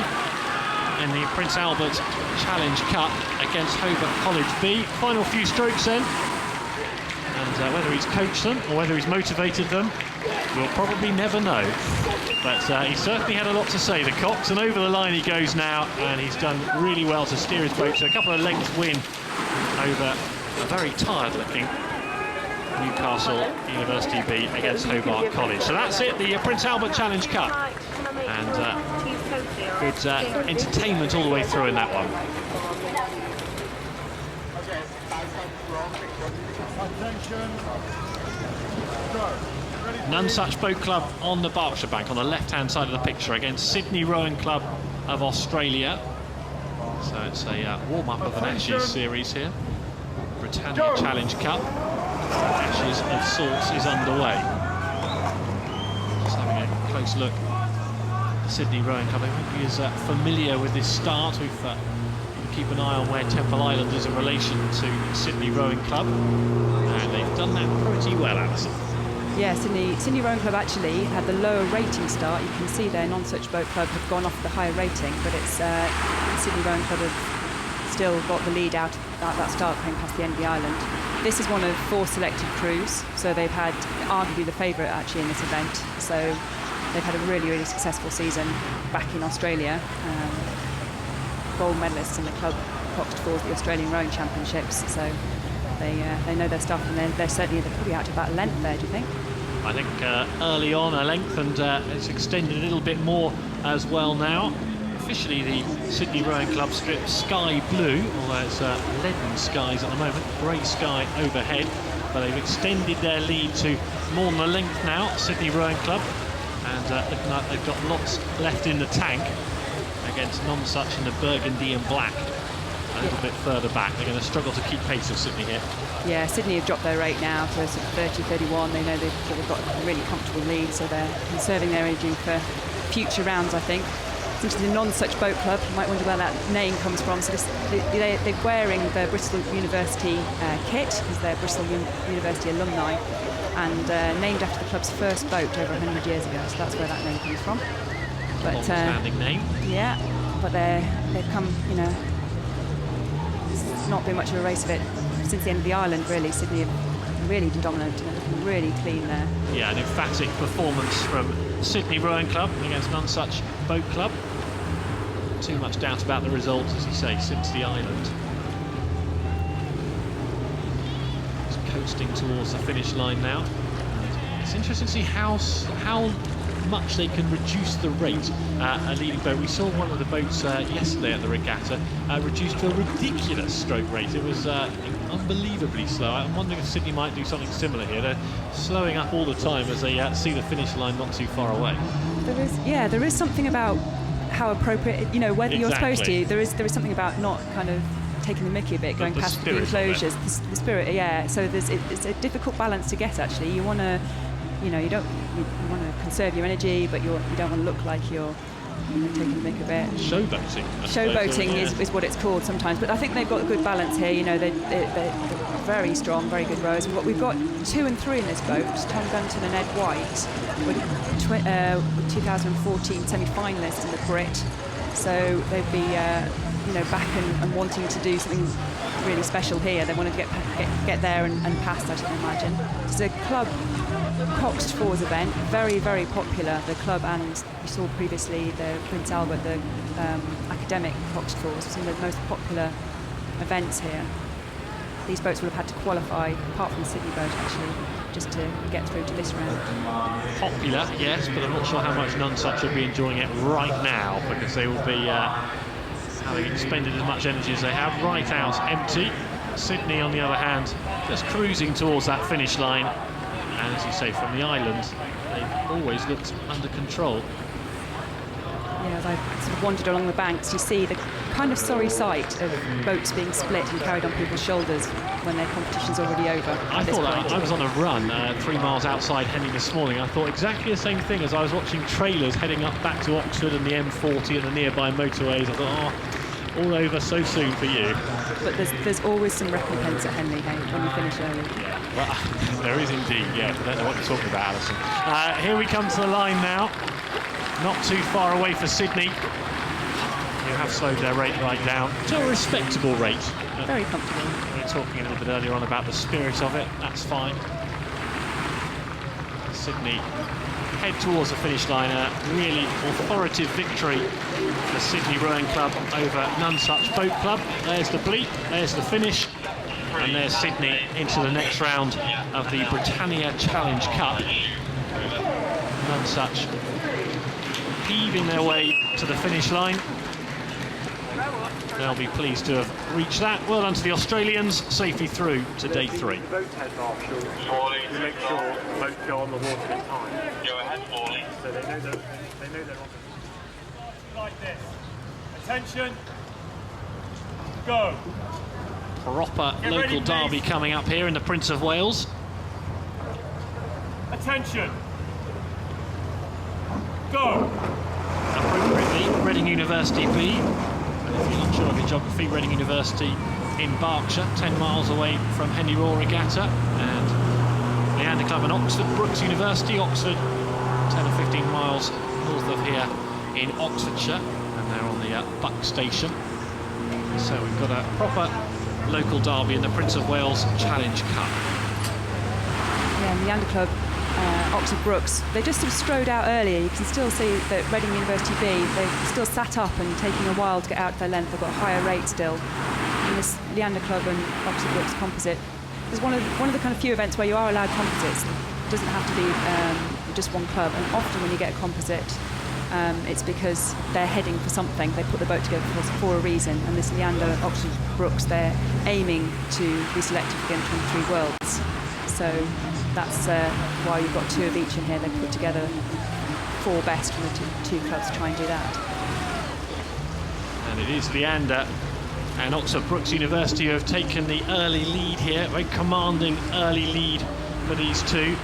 in the Prince Albert Challenge Cup against Hobart College B. Final few strokes then, and whether he's coached them or whether he's motivated them, we'll probably never know. But he certainly had a lot to say, the cox, and over the line he goes now, and he's done really well to steer his boat to a couple of lengths win over a very tired-looking Newcastle University B against Hobart College. So that's it, the Prince Albert Challenge Cup, and good entertainment all the way through in that one. None Such Boat Club on the Berkshire Bank on the left-hand side of the picture against Sydney Rowing Club of Australia. So it's a warm-up of an Ashes series here. Britannia Challenge Cup, Ashes of sorts, is underway. Just having a close look. Sydney Rowing Club, everybody is familiar with this start. We've keep an eye on where Temple Island is in relation to Sydney Rowing Club, and they've done that pretty well, Alison. Yeah, Sydney Rowing Club actually had the lower rating start. You can see their None Such Boat Club have gone off the higher rating, but it's Sydney Rowing Club have still got the lead out at that start going past the end of the island. This is one of 4 selected crews, so they've had arguably the favourite actually in this event. So they've had a really, really successful season back in Australia. Gold medalists in the club coxed for the Australian Rowing Championships, so they know their stuff, and they're probably out to about a length there, do you think? I think early on a length, and it's extended a little bit more as well now. Officially the Sydney Rowing Club strip sky blue, although it's leaden skies at the moment, grey sky overhead, but they've extended their lead to more than a length now, Sydney Rowing Club, and looking like they've got lots left in the tank against None Such in the burgundy and black. A little bit further back. They're going to struggle to keep pace with Sydney here. Yeah, Sydney have dropped their rate now to sort of 30-31. They know they've got a really comfortable lead, so they're conserving their energy for future rounds, I think. Since the None Such Boat Club, you might wonder where that name comes from. So they're wearing the Bristol University kit, because they're Bristol University alumni, and named after the club's first boat over 100 years ago. So that's where that name comes from. But long-standing name. Yeah, but they've come, you know, it's not been much of a race of it since the end of the island, really. Sydney have really dominant and looking really clean there. Yeah, an emphatic performance from Sydney Rowing Club against None Such Boat Club. Too much doubt about the result, as you say, since the island. It's coasting towards the finish line now. It's interesting to see how much they can reduce the rate. A leading boat, we saw one of the boats yesterday at the regatta reduced to a ridiculous stroke rate. It was unbelievably slow. I'm wondering if Sydney might do something similar here. They're slowing up all the time as they see the finish line not too far away. There is something about how appropriate, you know, whether you're supposed to. There is something about not kind of taking the mickey a bit, going past the enclosures. The spirit, yeah. So it's a difficult balance to get, actually. You want to, you know, you want to conserve your energy, but you don't want to look like you're taking the mick a bit. Showboating. Showboating is what it's called sometimes, but I think they've got a good balance here. You know, they're very strong, very good rowers. We've got 2 and 3 in this boat. Tom Gunton and Ed White were 2014 semi-finalists in the Brit, so they'd be back and wanting to do something really special here. They wanted to get there and past, I can imagine. It's a club coxed fours event, very, very popular. The club, and you saw previously the Prince Albert, the academic coxed fours, some of the most popular events here. These boats will have had to qualify, apart from the Sydney boat actually, just to get through to this round. Popular, yes, but I'm not sure how much None Such will be enjoying it right now, because they will be having expended as much energy as they have. Right out empty. Sydney, on the other hand, just cruising towards that finish line. And as you say, from the island, they've always looked under control. Yeah, as I sort of wandered along the banks, you see the kind of sorry sight of boats being split and carried on people's shoulders when their competition's already over. I thought I was on a run 3 miles outside Henley this morning. I thought exactly the same thing as I was watching trailers heading up back to Oxford and the M40 and the nearby motorways. I thought, oh, all over so soon for you. But there's always some recompense at Henley, hey, when you finish early. Well, there is indeed, yeah. I don't know what you're talking about, Alison. Here we come to the line now. Not too far away for Sydney. You have slowed their rate right down to a respectable rate. Very comfortable. We were talking a little bit earlier on about the spirit of it. That's fine. Sydney head towards the finish line. A really authoritative victory for Sydney Rowing Club over None Such Boat Club. There's the bleep, there's the finish, and there's Sydney into the next round of the Britannia Challenge Cup. None Such heaving their way to the finish line. They'll be pleased to have reached that. Well done to the Australians, safely through to day 3. Boats head offshore to make sure boats go on the water in time. Go ahead, Morley. So they know they're on. Like this. Attention. Go. Proper local derby coming up here in the Prince of Wales. Attention. Go. Appropriately, Reading University B. And if you're not sure of your geography, Reading University in Berkshire, 10 miles away from Henley Royal Regatta. And Leander Club and Oxford Brookes University, Oxford, 10 or 15 miles north of here in Oxfordshire. And they're on the Buck Station. So we've got a proper local derby in the Prince of Wales Challenge Cup. Yeah, and Leander Club, Oxford Brookes, they just sort of strode out earlier. You can still see that Reading University B, they've still sat up and taking a while to get out their length. They've got a higher rate still. And this Leander Club and Oxford Brookes composite is one of the kind of few events where you are allowed composites. It doesn't have to be just one club. And often when you get a composite, it's because they're heading for something. They put the boat together for a reason. And this Leander, Oxford Brookes, they're aiming to be selected for the M23 Worlds. So that's why you've got 2 of each in here. They've put together 4 best from the two clubs to try and do that. And it is Leander and Oxford Brookes University who have taken the early lead here. Very commanding early lead for these two.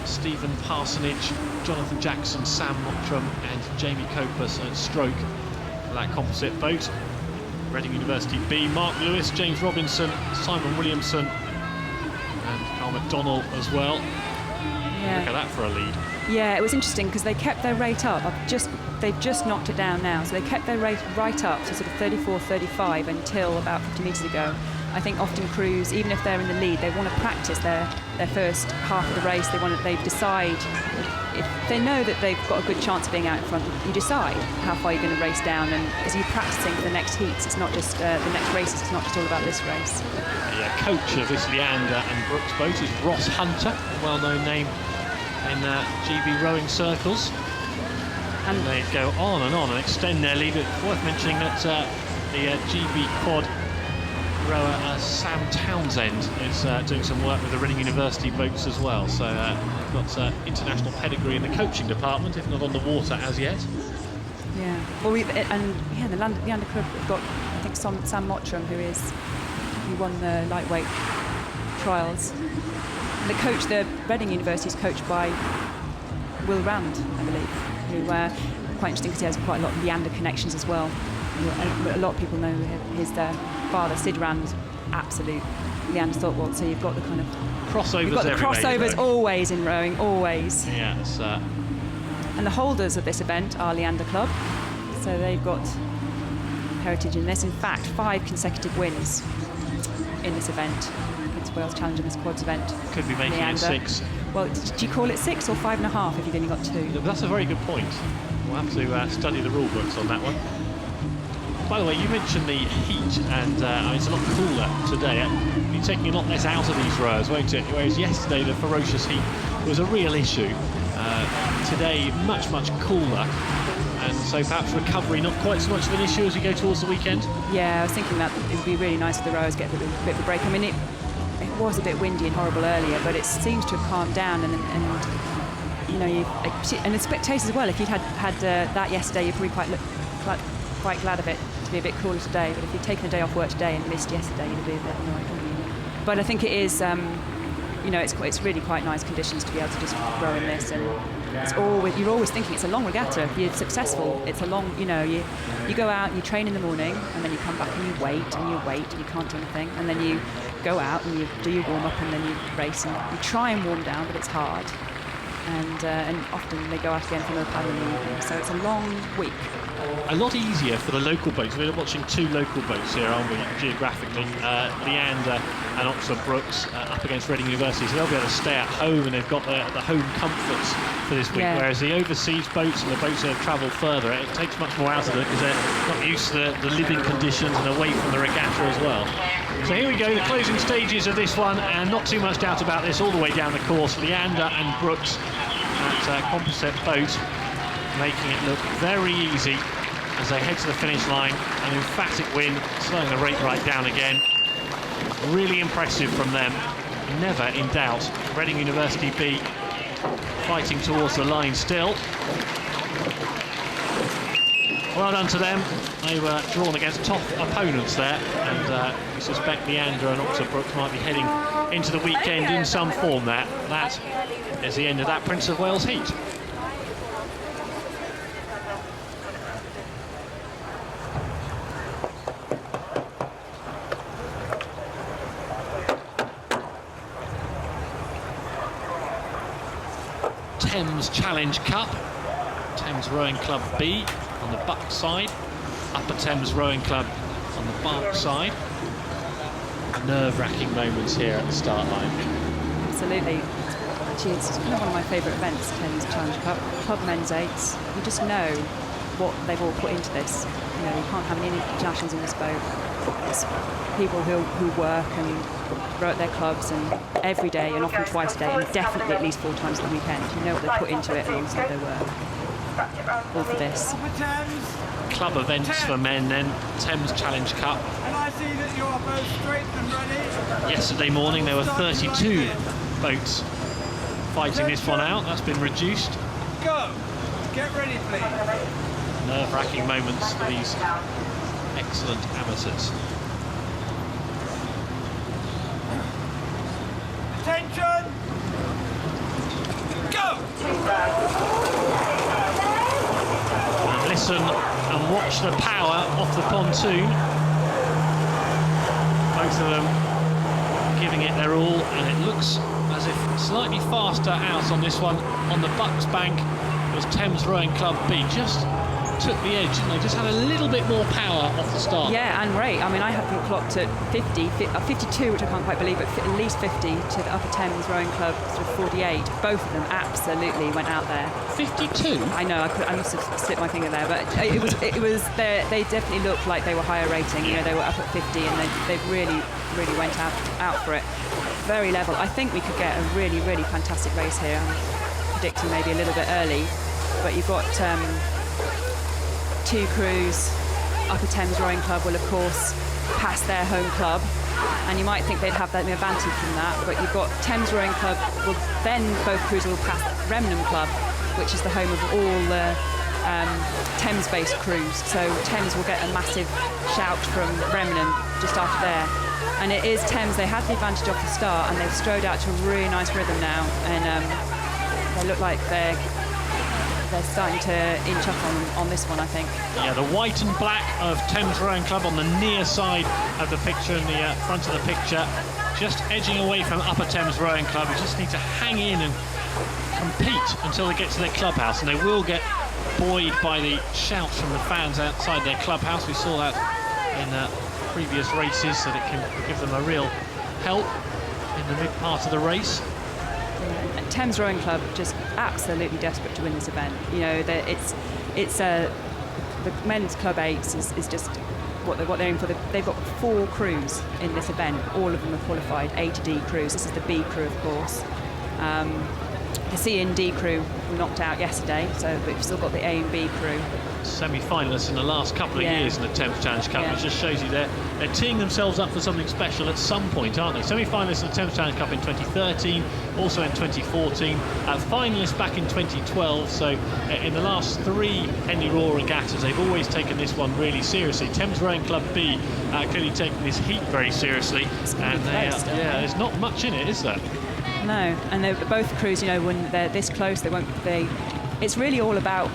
Stephen Parsonage, Jonathan Jackson, Sam Mottram and Jamie Copus at stroke for that composite boat. Reading University B, Mark Lewis, James Robinson, Simon Williamson and Carl McDonnell as well. Yeah. Look at that for a lead. Yeah, it was interesting because they kept their rate up. They've just knocked it down now. So they kept their rate right up to sort of 34, 35 until about 50 metres ago. I think often crews, even if they're in the lead, they want to practice their first half of the race. They decide, if they know that they've got a good chance of being out in front, you decide how far you're going to race down. And as you're practicing for the next heats, it's not just the next races, it's not just all about this race. The coach of this Leander and Brookes boat is Ross Hunter, a well-known name in GB rowing circles. And they go on and extend their lead. It's worth mentioning that the GB quad rower Sam Townsend is doing some work with the Reading University boats as well. So they've got international pedigree in the coaching department, if not on the water as yet. Yeah. Well, the Leander Club have got, I think, Sam Mottram, who won the lightweight trials. And the Reading University is coached by Will Rand, I believe, who quite interesting because he has quite a lot of Leander connections as well. A lot of people know his father, Sid Rand, absolute Leander Thorpwald. So you've got the kind of crossovers. You've got the crossovers always in rowing, always. Yes. And the holders of this event are Leander Club, so they've got heritage in this. In fact, 5 consecutive wins in this event. Prince of Wales Challenge in this quads event. Could be making Leander. it 6. Well, do you call it 6 or 5.5 if you've only got 2? That's a very good point. We'll have to study the rule books on that one. By the way, you mentioned the heat, and it's a lot cooler today. It'll be taking a lot less out of these rowers, won't it? Whereas yesterday, the ferocious heat was a real issue. Today, much cooler. and so perhaps recovery not quite so much of an issue as we go towards the weekend. Yeah, I was thinking that it would be really nice if the rowers get a bit of a break. I mean, it was a bit windy and horrible earlier, but it seems to have calmed down, and you know, and the spectators as well. If you'd had that yesterday, you're probably quite glad of it to be a bit cooler today. But if you'd taken a day off work today and missed yesterday, you'd be a bit annoyed, wouldn't you? But I think it is, you know, it's really quite nice conditions to be able to just row in this, and you're always thinking it's a long regatta. If you're successful, it's a long, you know, you go out and you train in the morning, and then you come back and you wait and you can't do anything, and then you go out and you do your warm up, and then you race and you try and warm down, but it's hard. And often they go out again for another paddle in the evening, so it's a long week. A lot easier for the local boats. We're watching two local boats here, aren't we, geographically? Leander and Oxford Brookes up against Reading University, so they'll be able to stay at home, and they've got the home comforts for this week, whereas the overseas boats and the boats that travel further, it takes much more out of them because they're not used to the living conditions and away from the regatta as well. So here we go, the closing stages of this one, and not too much doubt about this all the way down the course. Leander and Brookes, that composite boat, making it look very easy as they head to the finish line. An emphatic win, slowing the rate right down again. Really impressive from them, never in doubt. Reading University B fighting towards the line still. Well done to them. They were drawn against tough opponents there, and we suspect Leander and Oxford Brookes might be heading into the weekend in some form there. That is the end of that Prince of Wales heat. Thames Challenge Cup, Thames Rowing Club B on the Buck side, Upper Thames Rowing Club on the Bark side. Nerve-wracking moments here at the start line. Absolutely. Actually, it's kind of one of my favourite events, Thames Challenge Cup. Club men's eights. You just know what they've all put into this. You know, you can't have any internationals in this boat. It's people who work and row at their clubs and every day, and often twice a day, and definitely at least 4 times a weekend. You know what they put into it alongside their work. All for this. Club events for men then, Thames Challenge Cup. And I see that you are both straight and ready. Yesterday morning there were 32 boats fighting this one out. That's been reduced. Go! Get ready, please. Nerve-wracking moments for these excellent amateurs. Attention! Go! And listen and watch the power off the pontoon. Both of them giving it their all, and it looks as if slightly faster out on this one on the Bucks bank. It was Thames Rowing Club B just took the edge, and they just had a little bit more power off the start. Yeah, and rate. I mean, I have been clocked at 52, which I can't quite believe, but at least 50 to the Upper Thames Rowing Club, sort of 48. Both of them absolutely went out there. 52? I know, I must have slipped my finger there, but it was they definitely looked like they were higher rating. You know, they were up at 50, and they really went out for it. Very level. I think we could get a really fantastic race here. I'm predicting maybe a little bit early, but you've got 2 crews. Upper Thames Rowing Club will of course pass their home club, and you might think they'd have that advantage from that, but you've got Thames Rowing Club will then, both crews will pass Remnham Club, which is the home of all the Thames-based crews, so Thames will get a massive shout from Remnham just after there. And it is Thames, they had the advantage off the start, and they've strode out to a really nice rhythm now, and they look like they're starting to inch up on this one, I think. Yeah, the white and black of Thames Rowing Club on the near side of the picture, in the front of the picture, just edging away from Upper Thames Rowing Club. You just need to hang in and compete until they get to their clubhouse, and they will get buoyed by the shouts from the fans outside their clubhouse. We saw that in previous races, so that can give them a real help in the mid part of the race. Thames Rowing Club just absolutely desperate to win this event. You know, the men's club eights is just what they're aiming for. They've got 4 crews in this event. All of them are qualified A to D crews. This is the B crew, of course. The C and D crew were knocked out yesterday, so we've still got the A and B crew. semi-finalists in the last couple of years in the Thames Challenge Cup, which just shows you they're teeing themselves up for something special at some point, aren't they? Semi-finalists in the Thames Challenge Cup in 2013, also in 2014, finalists back in 2012. So in the last 3 Henley Royal Regattas, they've always taken this one really seriously. Thames Rowing Club B clearly taking this heat very seriously, and there's not much in it, is there? No, and they're both crews, you know, when they're this close, it's really all about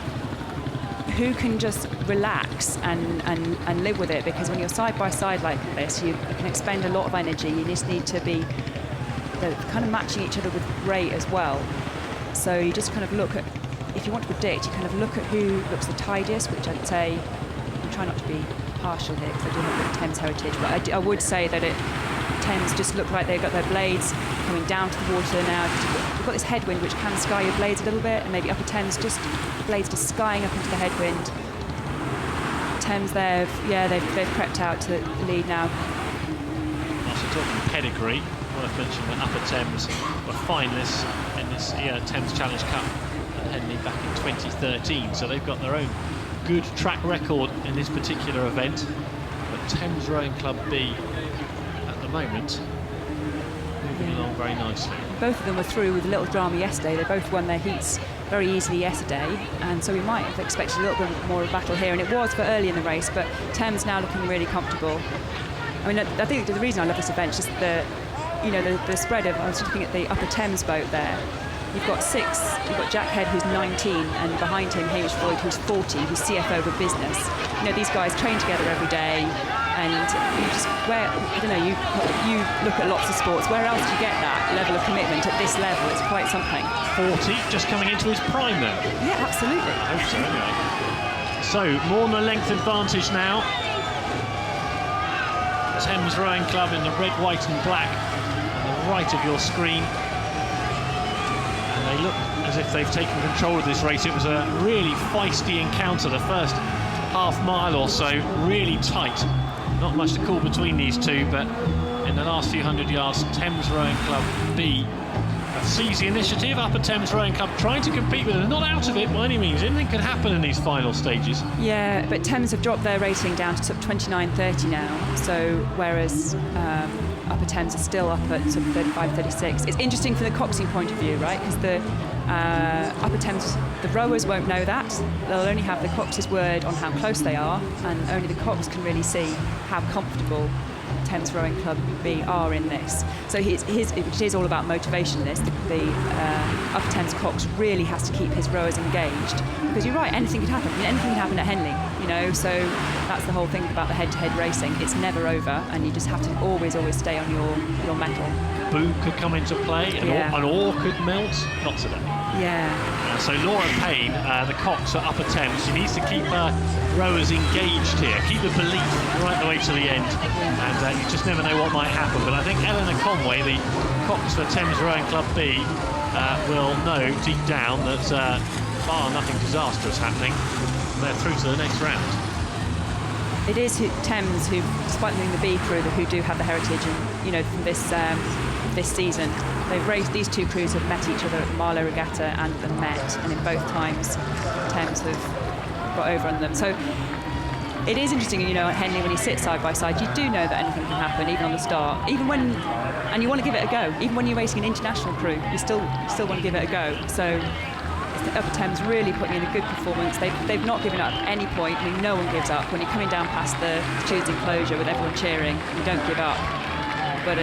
who can just relax and live with it, because when you're side by side like this, you can expend a lot of energy. You just need to be kind of matching each other with rate as well. So you just kind of look at, if you want to predict, you kind of look at who looks the tidiest, which I'd say, I'm trying not to be partial here because I do have the Thames heritage, but I would say that Thames just look like they've got their blades coming down to the water now. You've got this headwind which can sky your blades a little bit, and maybe Upper Thames just blades just skying up into the headwind. Thames they've crept out to the lead now. Also talking pedigree, worth mentioning that Upper Thames were finalists in this Thames Challenge Cup at Henley back in 2013, so they've got their own good track record in this particular event. But Thames Rowing Club B at the moment moving along very nicely. Both of them were through with a little drama yesterday. They both won their heats very easily yesterday, and so we might have expected a little bit more of a battle here, and it was for early in the race, but Thames now looking really comfortable. I mean, I think the reason I love this event is just the spread of, I was looking at the Upper Thames boat there. You've got Jack Head, who's 19, and behind him Hamish Floyd, who's 40, who's CFO of a business. You know, these guys train together every day, and you look at lots of sports. Where else do you get that level of commitment at this level? It's quite something. 40, just coming into his prime then. Yeah, absolutely. I hope so, anyway. So, more than a length advantage now. Thames Rowing Club in the red, white and black on the right of your screen. They look as if they've taken control of this race. It was a really feisty encounter, the first half mile or so, really tight. Not much to call between these two, but in the last few hundred yards, Thames Rowing Club B have seized the initiative. Upper Thames Rowing Club trying to compete with them, not out of it by any means. Anything could happen in these final stages. Yeah, but Thames have dropped their rating down to sort of 29.30 now, so whereas Upper Thames are still up at sort of 35.36. It's interesting from the coxing point of view, right? Because the Upper Thames, the rowers won't know that. They'll only have the cox's word on how close they are, and only the cox can really see how comfortable Thames Rowing Club B are in this. So it is all about motivation. The Upper Thames cox really has to keep his rowers engaged, because you're right, anything could happen. I mean, anything can happen at Henley, you know. So that's the whole thing about the head-to-head racing. It's never over, and you just have to always stay on your mettle. Boom could come into play, an oar could melt. Not today. Yeah. So Laura Payne, the cox at Upper Thames, she needs to keep her rowers engaged here, keep the belief right the way to the end, and you just never know what might happen. But I think Eleanor Conway, the cox for Thames Rowing Club B, will know deep down that bar nothing disastrous happening, they're through to the next round. It is Thames who, despite being the B crew, who do have the heritage, and you know, from this season, they've raced. These two crews have met each other at the Marlow Regatta and the Met, and in both times, Thames have got over on them. So it is interesting, you know, at Henley when you sit side by side, you do know that anything can happen, even on the start, and you want to give it a go. Even when you're racing an international crew, you still want to give it a go. So Upper Thames really putting in a good performance. They've not given up at any point. I mean, no one gives up. When you're coming down past the Tuesday enclosure with everyone cheering, you don't give up. But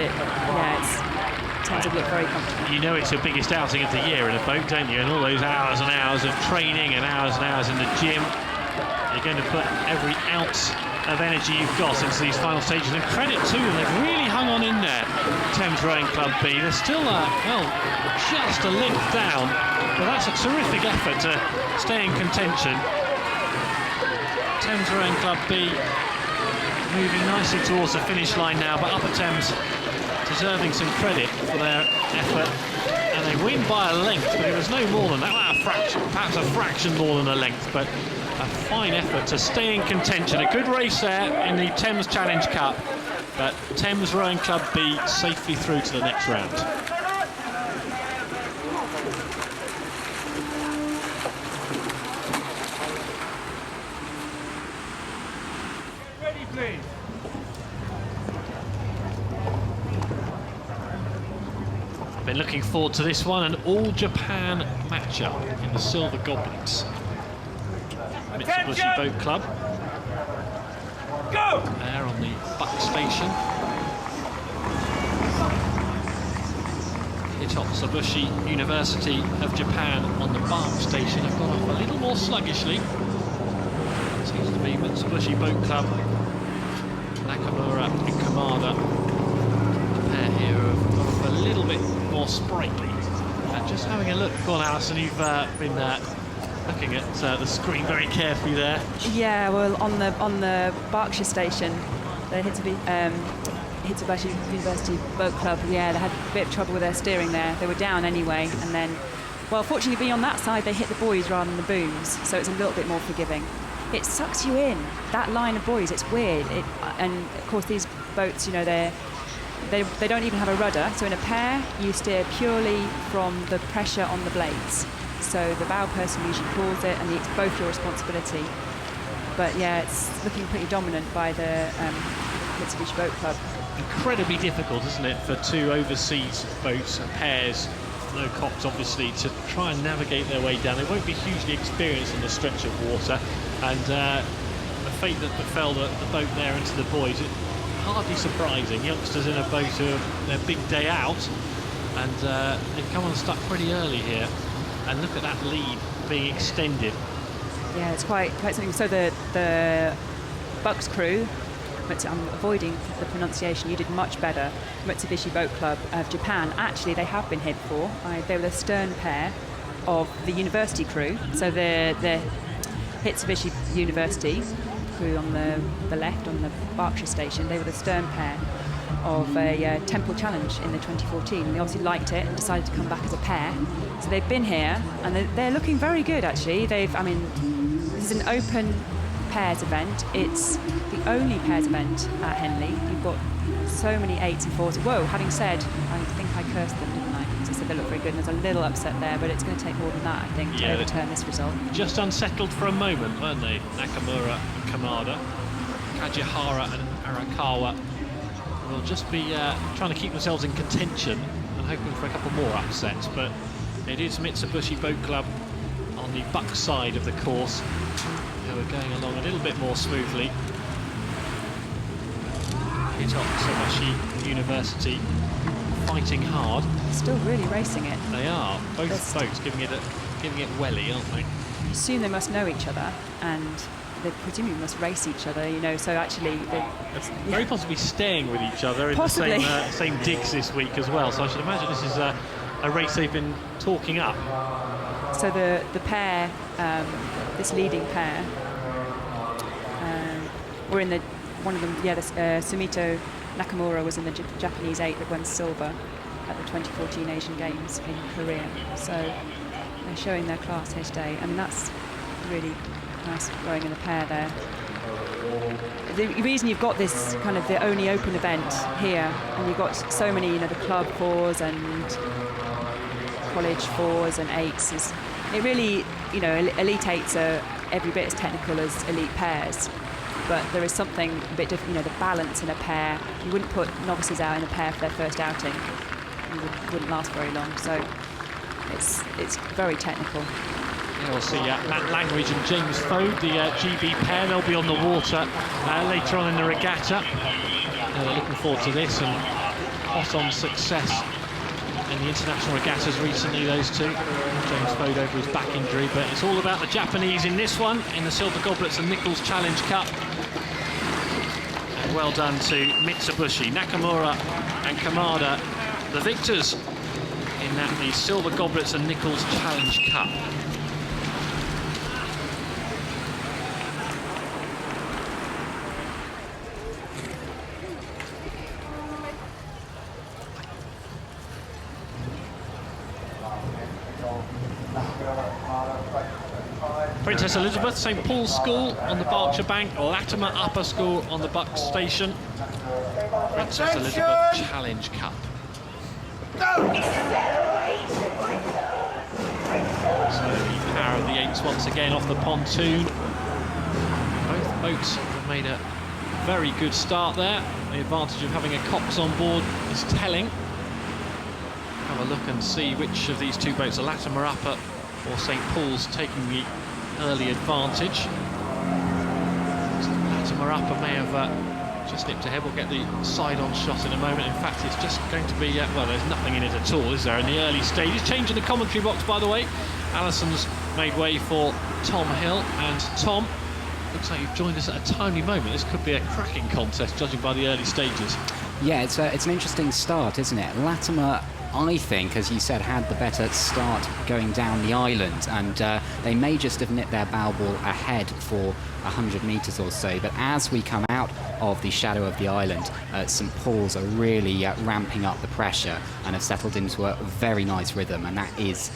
Thames have looked very comfortable. You know it's your biggest outing of the year in a boat, don't you? And all those hours and hours of training and hours in the gym. You're going to put every ounce of energy you've got into these final stages, and credit to them, they've really hung on in there. Thames Rowing Club B, they're still just a length down, but that's a terrific effort to stay in contention. Thames Rowing Club B moving nicely towards the finish line now, but Upper Thames deserving some credit for their effort, and they win by a length, but it was no more than that. Perhaps a fraction more than a length, but a fine effort to stay in contention. A good race there in the Thames Challenge Cup, but Thames Rowing Club B safely through to the next round. Been looking forward to this one, an all-Japan matchup in the Silver Goblets. Mitsubishi Boat Club. Go! There on the Buck Station. Hitotsubushi University of Japan on the Bark Station have gone off a little more sluggishly. Seems to be Mitsubishi Boat Club, Nakamura and Kamada. A pair here of a little bit more sprightly. Just having a look, go on Alison, you've been looking at the screen very carefully there. Yeah, well, on the Berkshire Station, the Hitotsubashi University Boat Club, yeah, they had a bit of trouble with their steering there. They were down anyway, and then, well, fortunately being on that side, they hit the buoys rather than the booms, so it's a little bit more forgiving. It sucks you in, that line of buoys, it's weird. And of course these boats, you know, they don't even have a rudder, so in a pair you steer purely from the pressure on the blades. So the bow person usually pulls it, and it's both your responsibility. But yeah, it's looking pretty dominant by the Mitsubishi Boat Club. Incredibly difficult, isn't it, for two overseas boats and pairs, no cops obviously, to try and navigate their way down. They won't be hugely experienced on the stretch of water, and the fate that befell the boat there into the buoys, it's hardly surprising. Youngsters in a boat who have their big day out, and they've come unstuck pretty early here. And look at that lead being extended. Yeah, it's quite something. So the Bucks crew, I'm avoiding the pronunciation, you did much better. Mitsubishi Boat Club of Japan, actually they have been here before. They were the stern pair of the university crew. So the Hitotsubashi University crew on the left, on the Berkshire Station, they were the stern pair of a Temple Challenge in the 2014, and they obviously liked it and decided to come back as a pair. So they've been here, and they're looking very good actually. This is an open pairs event. It's the only pairs event at Henley. You've got so many 8s and 4s. Whoa, having said, I think I cursed them, didn't I? Because I said they look very good, and there's a little upset there, but it's going to take more than that, I think, to overturn this result. Just unsettled for a moment, weren't they? Nakamura and Kamada, Kajihara and Arakawa will just be trying to keep themselves in contention and hoping for a couple more upsets, but it is Mitsubishi Boat Club on the Buck side of the course who are going along a little bit more smoothly. Hitotsubashi University fighting hard. Still really racing it. They are. Both boats giving it welly, aren't they? I assume they must know each other, and they presumably must race each other, you know, so actually... Very possibly staying with each other in possibly. the same digs this week as well, so I should imagine this is a race they've been talking up. So the pair, this leading pair, were in the... One of them, Sumito Nakamura was in the Japanese 8 that won silver at the 2014 Asian Games in Korea. So they're showing their class here today. I mean, that's really nice rowing in the pair there. The reason you've got this kind of the only open event here, and you've got so many, you know, the club 4s and college 4s and 8s, is it really, you know, elite 8s are every bit as technical as elite pairs. But there is something a bit different, you know, the balance in a pair. You wouldn't put novices out in a pair for their first outing. You wouldn't last very long. So it's very technical. Yeah, we'll see Matt Langridge and James Fode, the GB pair. They'll be on the water later on in the regatta. They're looking forward to this, and hot on success in the international regattas recently, those two. James Fode over his back injury, but it's all about the Japanese in this one, in the Silver Goblets and Nichols Challenge Cup. And well done to Mitsubishi, Nakamura and Kamada, the victors in the Silver Goblets and Nichols Challenge Cup. Princess Elizabeth, St Paul's School on the Berkshire Bank, Latimer Upper School on the Buck Station. Princess Elizabeth Challenge Cup. So the power of the 8s once again off the pontoon. Both boats have made a very good start there. The advantage of having a Cox on board is telling. have a look and see which of these two boats, the Latimer Upper or St Paul's, taking the early advantage. Latimer Upper may have just nipped ahead. We'll get the side-on shot in a moment. In fact, it's just going to be, well, there's nothing in it at all, is there, in the early stages? Change in the commentary box, by the way. Alison's made way for Tom Hill, and Tom, looks like you've joined us at a timely moment. This could be a cracking contest, judging by the early stages. Yeah, it's an interesting start, isn't it? Latimer, I think, as you said, had the better start going down the island, and they may just have nipped their bow ball ahead for 100 metres or so. But as we come out of the shadow of the island, St Paul's are really ramping up the pressure and have settled into a very nice rhythm, and that is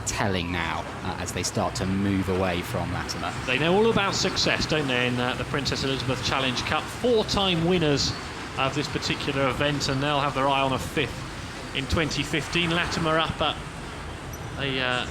telling now as they start to move away from Latimer. They know all about success, don't they, in the Princess Elizabeth Challenge Cup. 4-time winners of this particular event, and they'll have their eye on a 5th in 2015. Latimer Upper, they are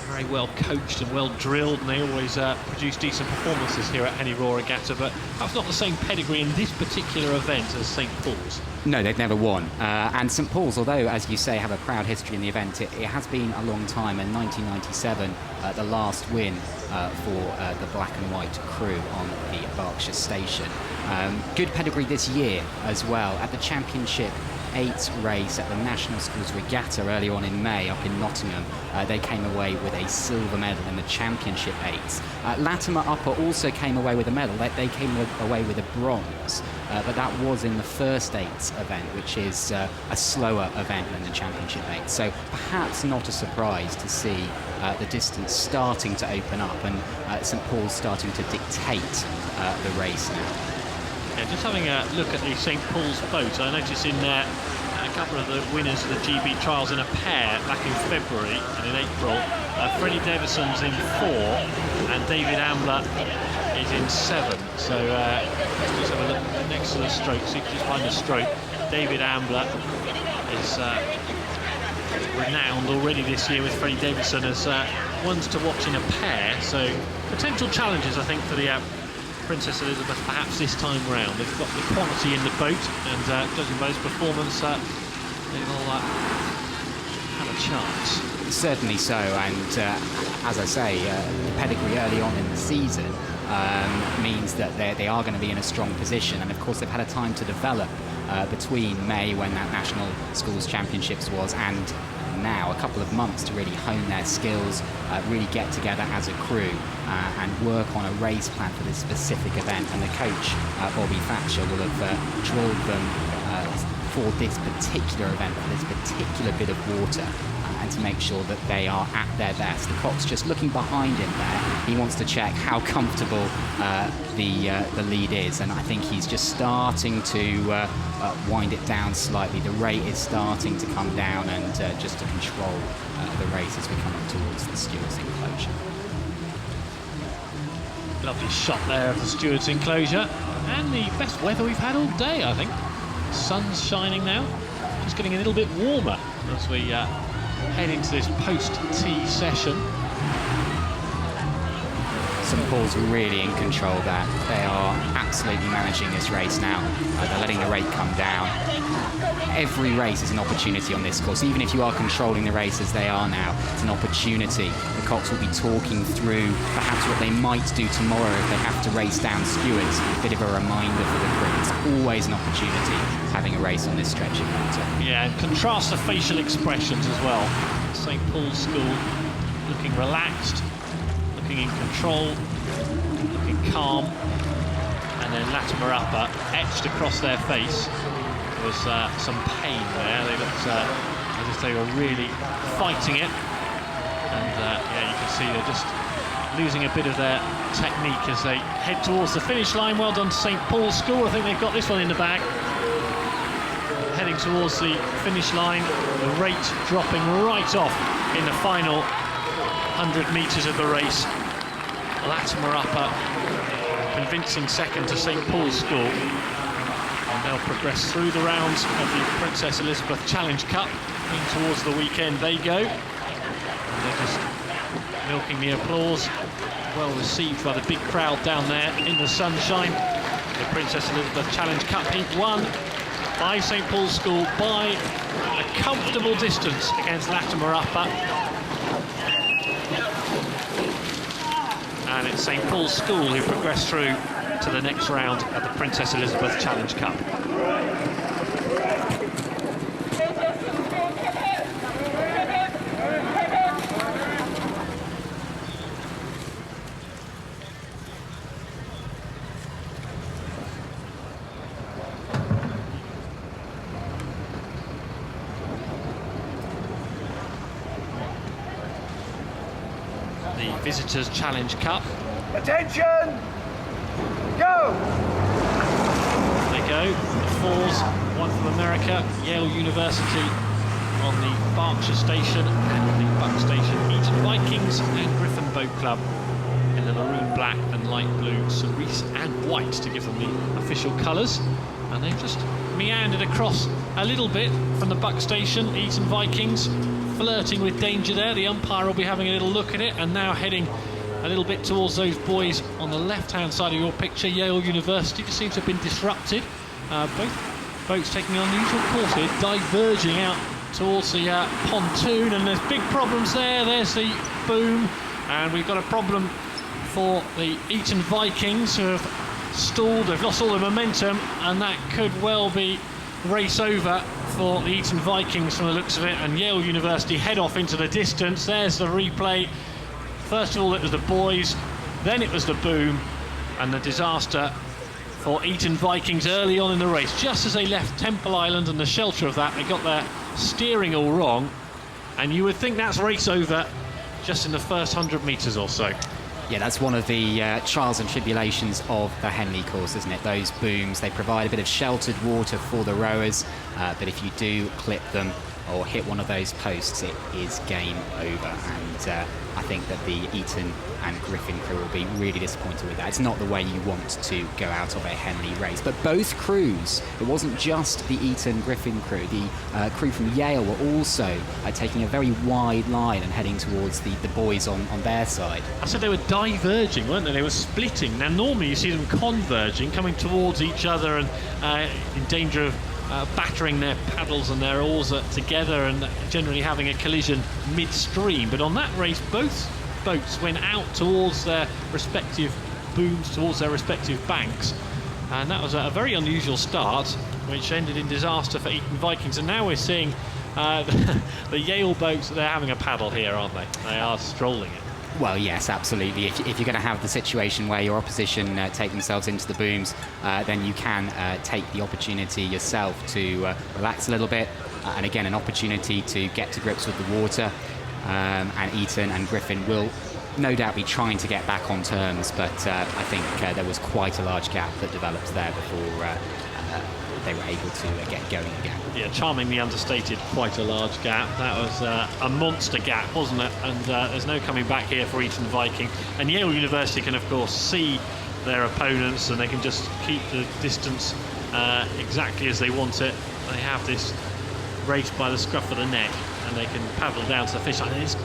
very well coached and well drilled, and they always produce decent performances here at Henley Royal Regatta, but perhaps not the same pedigree in this particular event as St Paul's. No, they've never won. And St Paul's, although, as you say, have a proud history in the event, it has been a long time. In 1997, the last win for the black and white crew on the Berkshire station. Good pedigree this year as well. At the Championship 8 race at the National Schools Regatta earlier on in May up in Nottingham, they came away with a silver medal in the Championship 8s. Latimer Upper also came away with a medal. They came away with a bronze, but that was in the first 8s event, which is a slower event than the Championship 8. So perhaps not a surprise to see the distance starting to open up and St Paul's starting to dictate the race now. Yeah, just having a look at the St Paul's boat, I noticed in there a couple of the winners of the GB trials in a pair back in February and in April. Freddie Devison's in 4 and David Ambler is in 7. So just have a look next to the stroke, see if you just find the stroke. David Ambler is renowned already this year, with Freddie Davison as ones to watch in a pair. So potential challenges, I think, for the Princess Elizabeth perhaps this time round. They've got the quality in the boat, and judging by his performance, they'll have a chance. Certainly so, and as I say, the pedigree early on in the season means that they are going to be in a strong position, and of course they've had a time to develop between May, when that National Schools Championships was, and now a couple of months to really hone their skills, really get together as a crew and work on a race plan for this specific event. And the coach, Bobby Thatcher, will have drilled them for this particular event, for this particular bit of water, and to make sure that they are at their best. The cock's just looking behind him there. He wants to check how comfortable the lead is, and I think he's just starting to wind it down slightly. The rate is starting to come down, and just to control the race as we come up towards the stewards' enclosure. Lovely shot there of the stewards' enclosure, and the best weather we've had all day, I think. Sun's shining now, just getting a little bit warmer as we head into this post-tea session. St Paul's really in control there. They are absolutely managing this race now. They're letting the rate come down. Every race is an opportunity on this course. Even if you are controlling the race as they are now, it's an opportunity. The cocks will be talking through perhaps what they might do tomorrow if they have to race down stewards. A bit of a reminder for the crew. It's always an opportunity having a race on this stretch of water. Yeah, and contrast the facial expressions as well. St Paul's School looking relaxed, looking in control, looking calm, and then Latimer Upper etched across their face was some pain there. They looked as if they were really fighting it, and yeah, you can see they're just losing a bit of their technique as they head towards the finish line. Well done to St Paul's School. I think they've got this one in the bag. Heading towards the finish line, the rate dropping right off in the final 100 metres of the race. Latimer Upper convincing second to St Paul's School, and they'll progress through the rounds of the Princess Elizabeth Challenge Cup. In towards the weekend they go, and they're just milking the applause. Well received by the big crowd down there in the sunshine. The Princess Elizabeth Challenge Cup Heat 1 by St Paul's School by a comfortable distance against Latimer Upper. And it's St Paul's School who progress through to the next round of the Princess Elizabeth Challenge Cup. Visitors Challenge Cup. Attention! Go! They go. The fours, one from America, Yale University on the Berkshire Station, and the Buck Station, Eton Vikings and Griffin Boat Club in the maroon, black and light blue cerise and white to give them the official colours. And they've just meandered across a little bit from the Buck Station, Eton Vikings. Flirting with danger there. The umpire will be having a little look at it, and now heading a little bit towards those boys on the left-hand side of your picture. Yale University just seems to have been disrupted. Both boats taking an unusual course here, diverging out towards the pontoon, and there's big problems there. There's the boom, and we've got a problem for the Eton Vikings, who have stalled. They've lost all their momentum, and that could well be race over for the Eton Vikings from the looks of it, and Yale University head off into the distance. There's the replay. First of all it was the boys, then it was the boom, and the disaster for Eton Vikings early on in the race. Just as they left Temple Island and the shelter of that, they got their steering all wrong, and you would think that's race over just in the first 100 metres or so. Yeah, that's one of the trials and tribulations of the Henley course, isn't it? Those booms, they provide a bit of sheltered water for the rowers, but if you do clip them or hit one of those posts, it is game over. And I think that the Eton and Griffin crew will be really disappointed with that. It's not the way you want to go out of a Henley race. But both crews, it wasn't just the Eton Griffin crew, the crew from Yale were also taking a very wide line and heading towards the boys on their side. I said they were diverging, weren't they? They were splitting. Now normally you see them converging, coming towards each other and in danger of battering their paddles and their oars together and generally having a collision midstream. But on that race, both boats went out towards their respective booms, towards their respective banks, and that was a very unusual start, which ended in disaster for Eton Vikings. And now we're seeing the Yale boats, they're having a paddle here, aren't they? They are strolling it. Well, yes, absolutely. If you're going to have the situation where your opposition take themselves into the booms, then you can take the opportunity yourself to relax a little bit, and again, an opportunity to get to grips with the water. And Eton and Griffin will no doubt be trying to get back on terms, but I think there was quite a large gap that developed there before they were able to get going again. Yeah, charmingly understated, quite a large gap. That was a monster gap, wasn't it? And there's no coming back here for Eton Viking. And Yale University can, of course, see their opponents, and they can just keep the distance exactly as they want it. They have this race by the scruff of the neck, and they can paddle down to the finish line. It's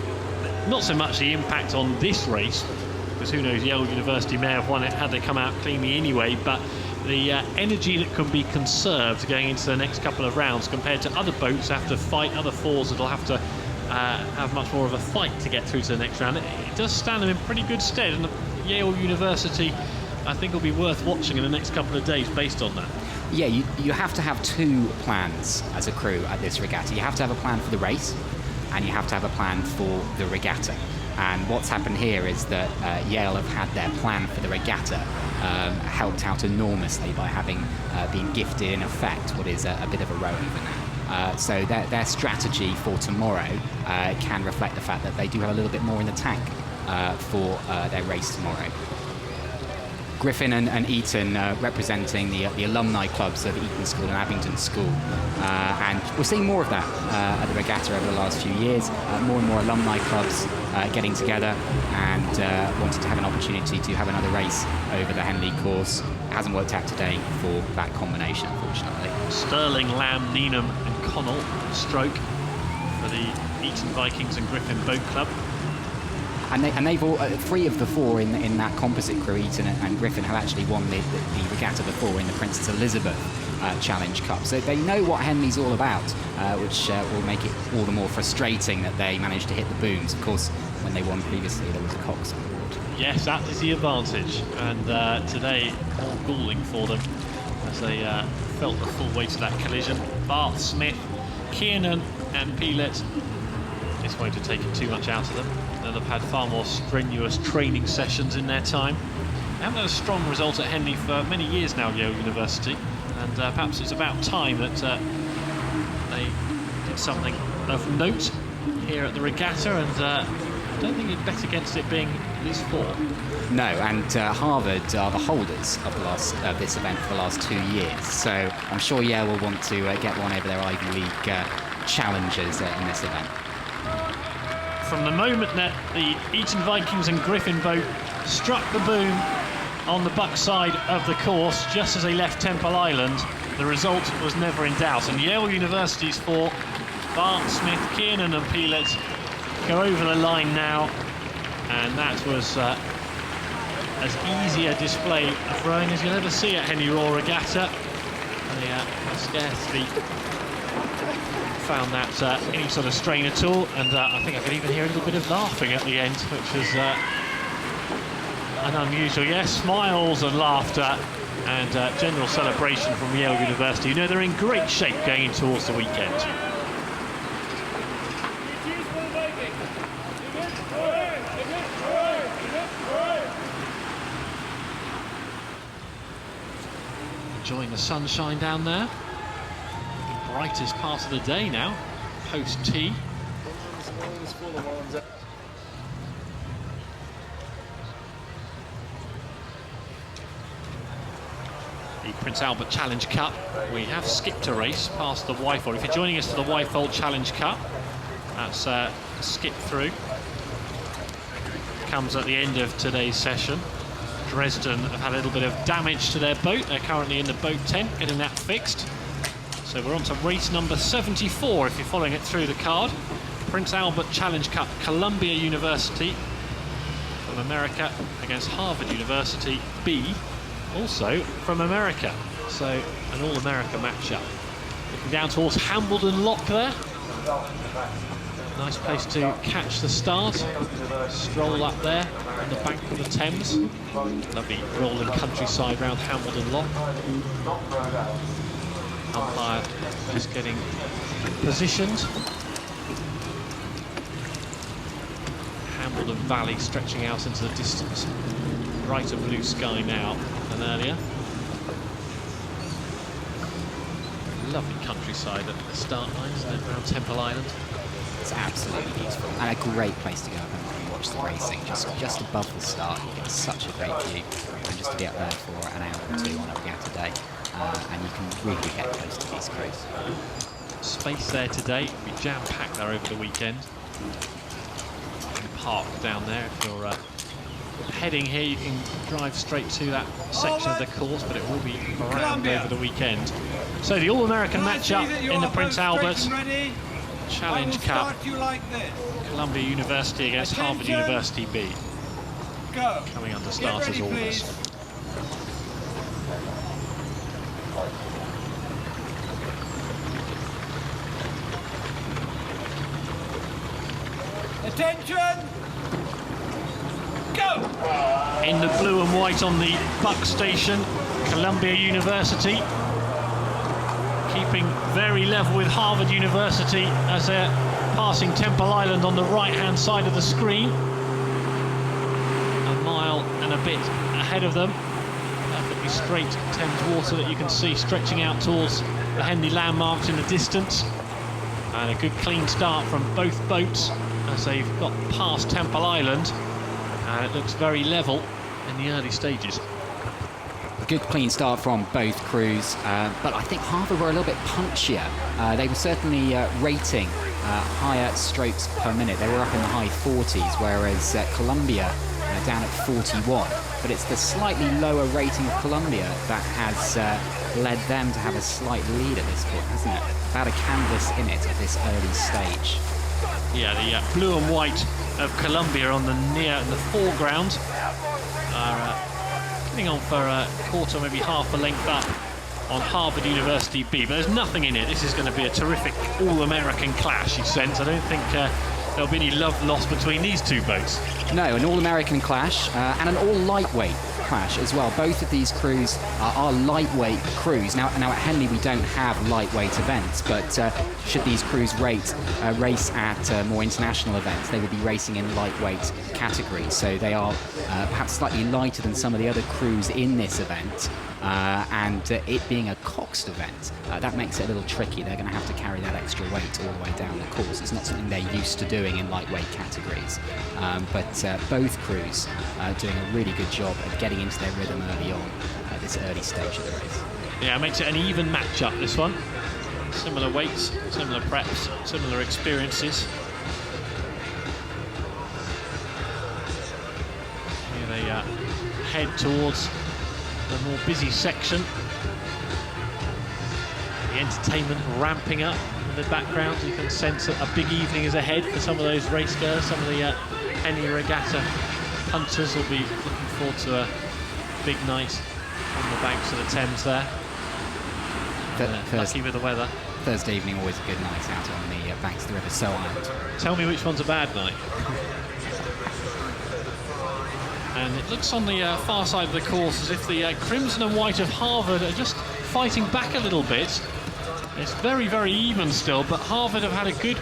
not so much the impact on this race, because who knows, Yale University may have won it had they come out cleanly anyway, but the energy that can be conserved going into the next couple of rounds compared to other boats have to fight, other fours that'll have to have much more of a fight to get through to the next round. It does stand them in pretty good stead, and Yale University, I think, will be worth watching in the next couple of days based on that. Yeah, you have to have two plans as a crew at this regatta. You have to have a plan for the race, and you have to have a plan for the regatta. And what's happened here is that Yale have had their plan for the regatta helped out enormously by having been gifted, in effect, what is a bit of a row over now. So their strategy for tomorrow can reflect the fact that they do have a little bit more in the tank for their race tomorrow. Griffin and Eton representing the alumni clubs of Eton School and Abingdon School. And we're seeing more of that at the regatta over the last few years. More and more alumni clubs getting together and wanting to have an opportunity to have another race over the Henley course. It hasn't worked out today for that combination, unfortunately. Sterling, Lamb, Newnham and Connell stroke for the Eton Vikings and Griffin Boat Club. And they've all, three of the four in that composite crew, Eton and Griffin, have actually won the regatta before in the Princess Elizabeth Challenge Cup. So they know what Henley's all about, which will make it all the more frustrating that they managed to hit the booms. Of course, when they won previously, there was a Cox on board. Yes, that is the advantage. And today, more galling for them as they felt the full weight of that collision. Bart, Smith, Kiernan and Peelet. This won't have taken too much out of them. They'll have had far more strenuous training sessions in their time. They haven't had a strong result at Henley for many years now, Yale University, and perhaps it's about time that they did something of note here at the regatta, and I don't think you'd bet against it being at least 4. No, and Harvard are the holders of this event for the last 2 years, so I'm sure Yale will want to get one over their Ivy League challengers in this event. From the moment that the Eton Vikings and Griffin boat struck the boom on the buck side of the course, just as they left Temple Island, the result was never in doubt. And Yale University's 4, Bart, Smith, Kiernan and Peelet go over the line now, and that was as easy a display of rowing as you'll ever see at Henley Royal Regatta. They scarcely found that any sort of strain at all, and I think I could even hear a little bit of laughing at the end, which was an unusual, yes, smiles and laughter and general celebration from Yale University. You know, they're in great shape going in towards the weekend. Enjoying the sunshine down there. The brightest part of the day now, post-tea. The Prince Albert Challenge Cup. We have skipped a race past the Wyfold. If you're joining us for the Wyfold Challenge Cup, that's skipped through. Comes at the end of today's session. Dresden have had a little bit of damage to their boat. They're currently in the boat tent, getting that fixed. So we're on to race number 74 if you're following it through the card. Prince Albert Challenge Cup, Columbia University from America against Harvard University B, also from America. So an all-America matchup. Looking down towards Hambledon Lock there. Nice place to catch the start. Stroll up there on the bank of the Thames. Lovely rolling countryside round Hambledon Lock. Umpire just getting positioned. Hambledon Valley stretching out into the distance. Brighter blue sky now than earlier. Lovely countryside at the start line, isn't it, around Temple Island? It's absolutely beautiful and a great place to go and watch the racing. Just above the start, you get such a great view, and just to be up there for an hour or two on a regatta day, and you can really get close to the East Coast. Space there today. It'll be jam-packed there over the weekend. You can park down there if you're heading here. You can drive straight to that section of the course, but it will be around over the weekend. So the All-American matchup in the Prince Albert Challenge Cup, Columbia University against Harvard University B. Coming under starters orders. Attention! Go! In the blue and white on the buck station, Columbia University. Keeping very level with Harvard University as they're passing Temple Island on the right-hand side of the screen. A mile and a bit ahead of them. Perfectly straight Thames water that you can see stretching out towards the Henley landmarks in the distance. And a good clean start from both boats as they've got past Temple Island. And it looks very level in the early stages. Good clean start from both crews, but I think Harvard were a little bit punchier. They were certainly rating higher strokes per minute. They were up in the high 40s, whereas Columbia down at 41. But it's the slightly lower rating of Columbia that has led them to have a slight lead at this point, hasn't it? About a canvas in it at this early stage. Yeah, the blue and white of Columbia on the near and the foreground are getting on for a quarter, maybe half a length up on Harvard University B, but there's nothing in it. This is going to be a terrific all-American clash, you sense. I don't think there'll be any love lost between these two boats. No, an all-American clash and an all-lightweight clash as well. Both of these crews are lightweight crews. Now at Henley we don't have lightweight events, but should these crews race at more international events, they will be racing in lightweight categories. So they are perhaps slightly lighter than some of the other crews in this event. And it being a coxed event, that makes it a little tricky. They're going to have to carry that extra weight all the way down the course. It's not something they're used to doing in lightweight categories. But both crews are doing a really good job at getting into their rhythm early on at this early stage of the race. Yeah, it makes it an even matchup, this one. Similar weights, similar preps, similar experiences. Here they head towards the more busy section. The entertainment ramping up in the background. You can sense that a big evening is ahead for some of those race girls. Some of the Henley Regatta punters will be looking forward to a big night on the banks of the Thames there. Lucky with the weather. Thursday evening always a good night out on the banks of the River Solent. Tell me which one's a bad night. And it looks on the far side of the course as if the crimson and white of Harvard are just fighting back a little bit. It's very, very even still, but Harvard have had a good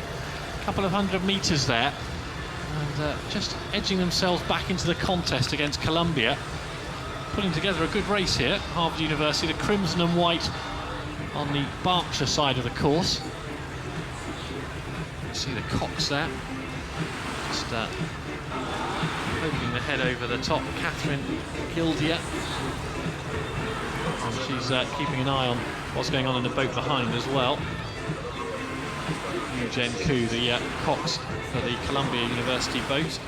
couple of 100 metres there. And just edging themselves back into the contest against Columbia. Putting together a good race here, Harvard University, the crimson and white on the Berkshire side of the course. You see the cocks there. Just poking the head over the top, Catherine Gildia. And she's keeping an eye on what's going on in the boat behind as well. Jen Koo, the cocks for the Columbia University boat.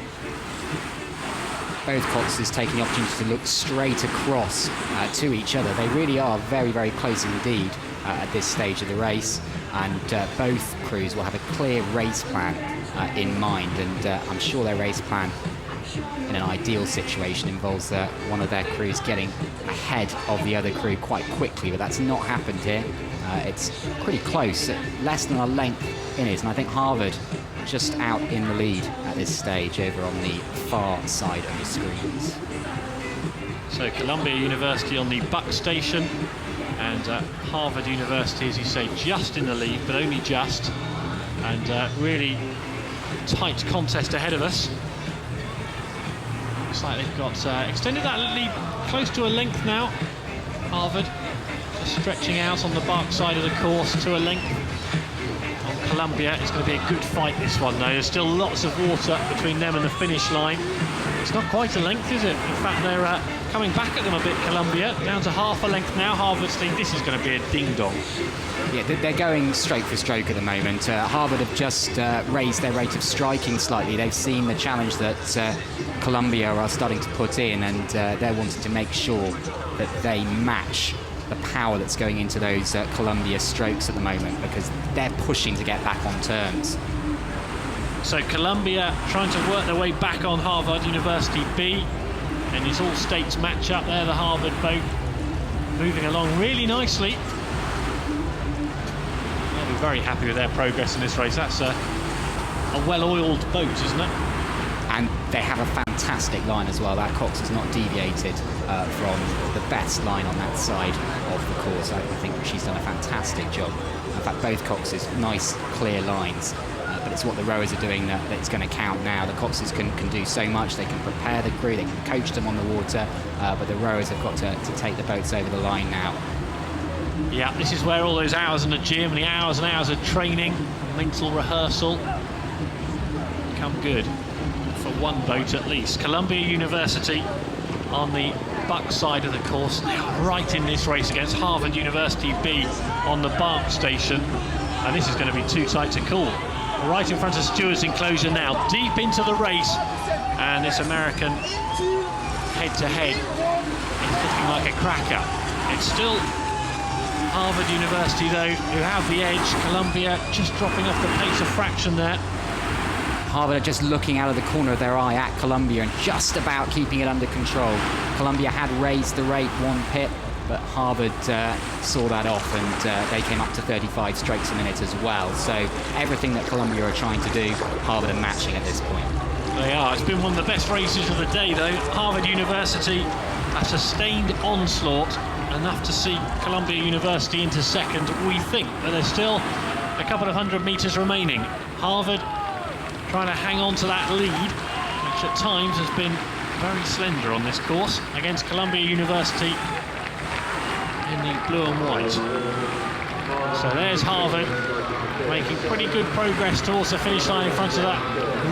Both coxes taking the opportunity to look straight across to each other. They really are very, very close indeed at this stage of the race, and both crews will have a clear race plan in mind, and I'm sure their race plan in an ideal situation involves one of their crews getting ahead of the other crew quite quickly, but that's not happened here. It's pretty close, less than a length in it, and I think Harvard just out in the lead at this stage over on the far side of the screens. So Columbia University on the buck station, and Harvard University, as you say, just in the lead, but only just, and really tight contest ahead of us. Looks like they've got extended that lead close to a length now. Harvard just stretching out on the bark side of the course to a length. On Columbia, it's going to be a good fight, this one, though. There's still lots of water between them and the finish line. It's not quite a length, is it? In fact, they're coming back at them a bit, Columbia. Down to half a length now. Harvard's think this is going to be a ding-dong. Yeah, they're going stroke for stroke at the moment. Harvard have just raised their rate of striking slightly. They've seen the challenge that Columbia are starting to put in, and they're wanting to make sure that they match the power that's going into those Columbia strokes at the moment, because they're pushing to get back on terms. So Columbia trying to work their way back on Harvard University B, and it's all states match up there. The Harvard boat moving along really nicely. They'll be very happy with their progress in this race. That's a well-oiled boat, isn't it? And they have a fantastic line as well. That Cox has not deviated from the best line on that side of the course. I think she's done a fantastic job. In fact, both Coxes, nice, clear lines. But it's what the rowers are doing that's going to count now. The Coxes can do so much. They can prepare the crew, they can coach them on the water, but the rowers have got to take the boats over the line now. Yeah, this is where all those hours in the gym, the hours and hours of training, mental rehearsal, come good for one boat at least. Columbia University on the buck side of the course. They are right in this race against Harvard University B on the bark station, and this is going to be too tight to call. Right in front of Stewart's enclosure now, deep into the race, and this American head-to-head is looking like a cracker. It's still Harvard University, though, who have the edge. Columbia just dropping off the pace a fraction there. Harvard are just looking out of the corner of their eye at Columbia and just about keeping it under control. Columbia had raised the rate one pit but Harvard saw that off, and they came up to 35 strokes a minute as well. So everything that Columbia are trying to do, Harvard are matching at this point. They are. It's been one of the best races of the day, though. Harvard University, a sustained onslaught, enough to see Columbia University into second. We think, but there's still a couple of 100 metres remaining. Harvard trying to hang on to that lead, which at times has been very slender on this course, against Columbia University in the blue and white. So there's Harvard making pretty good progress towards the finish line in front of that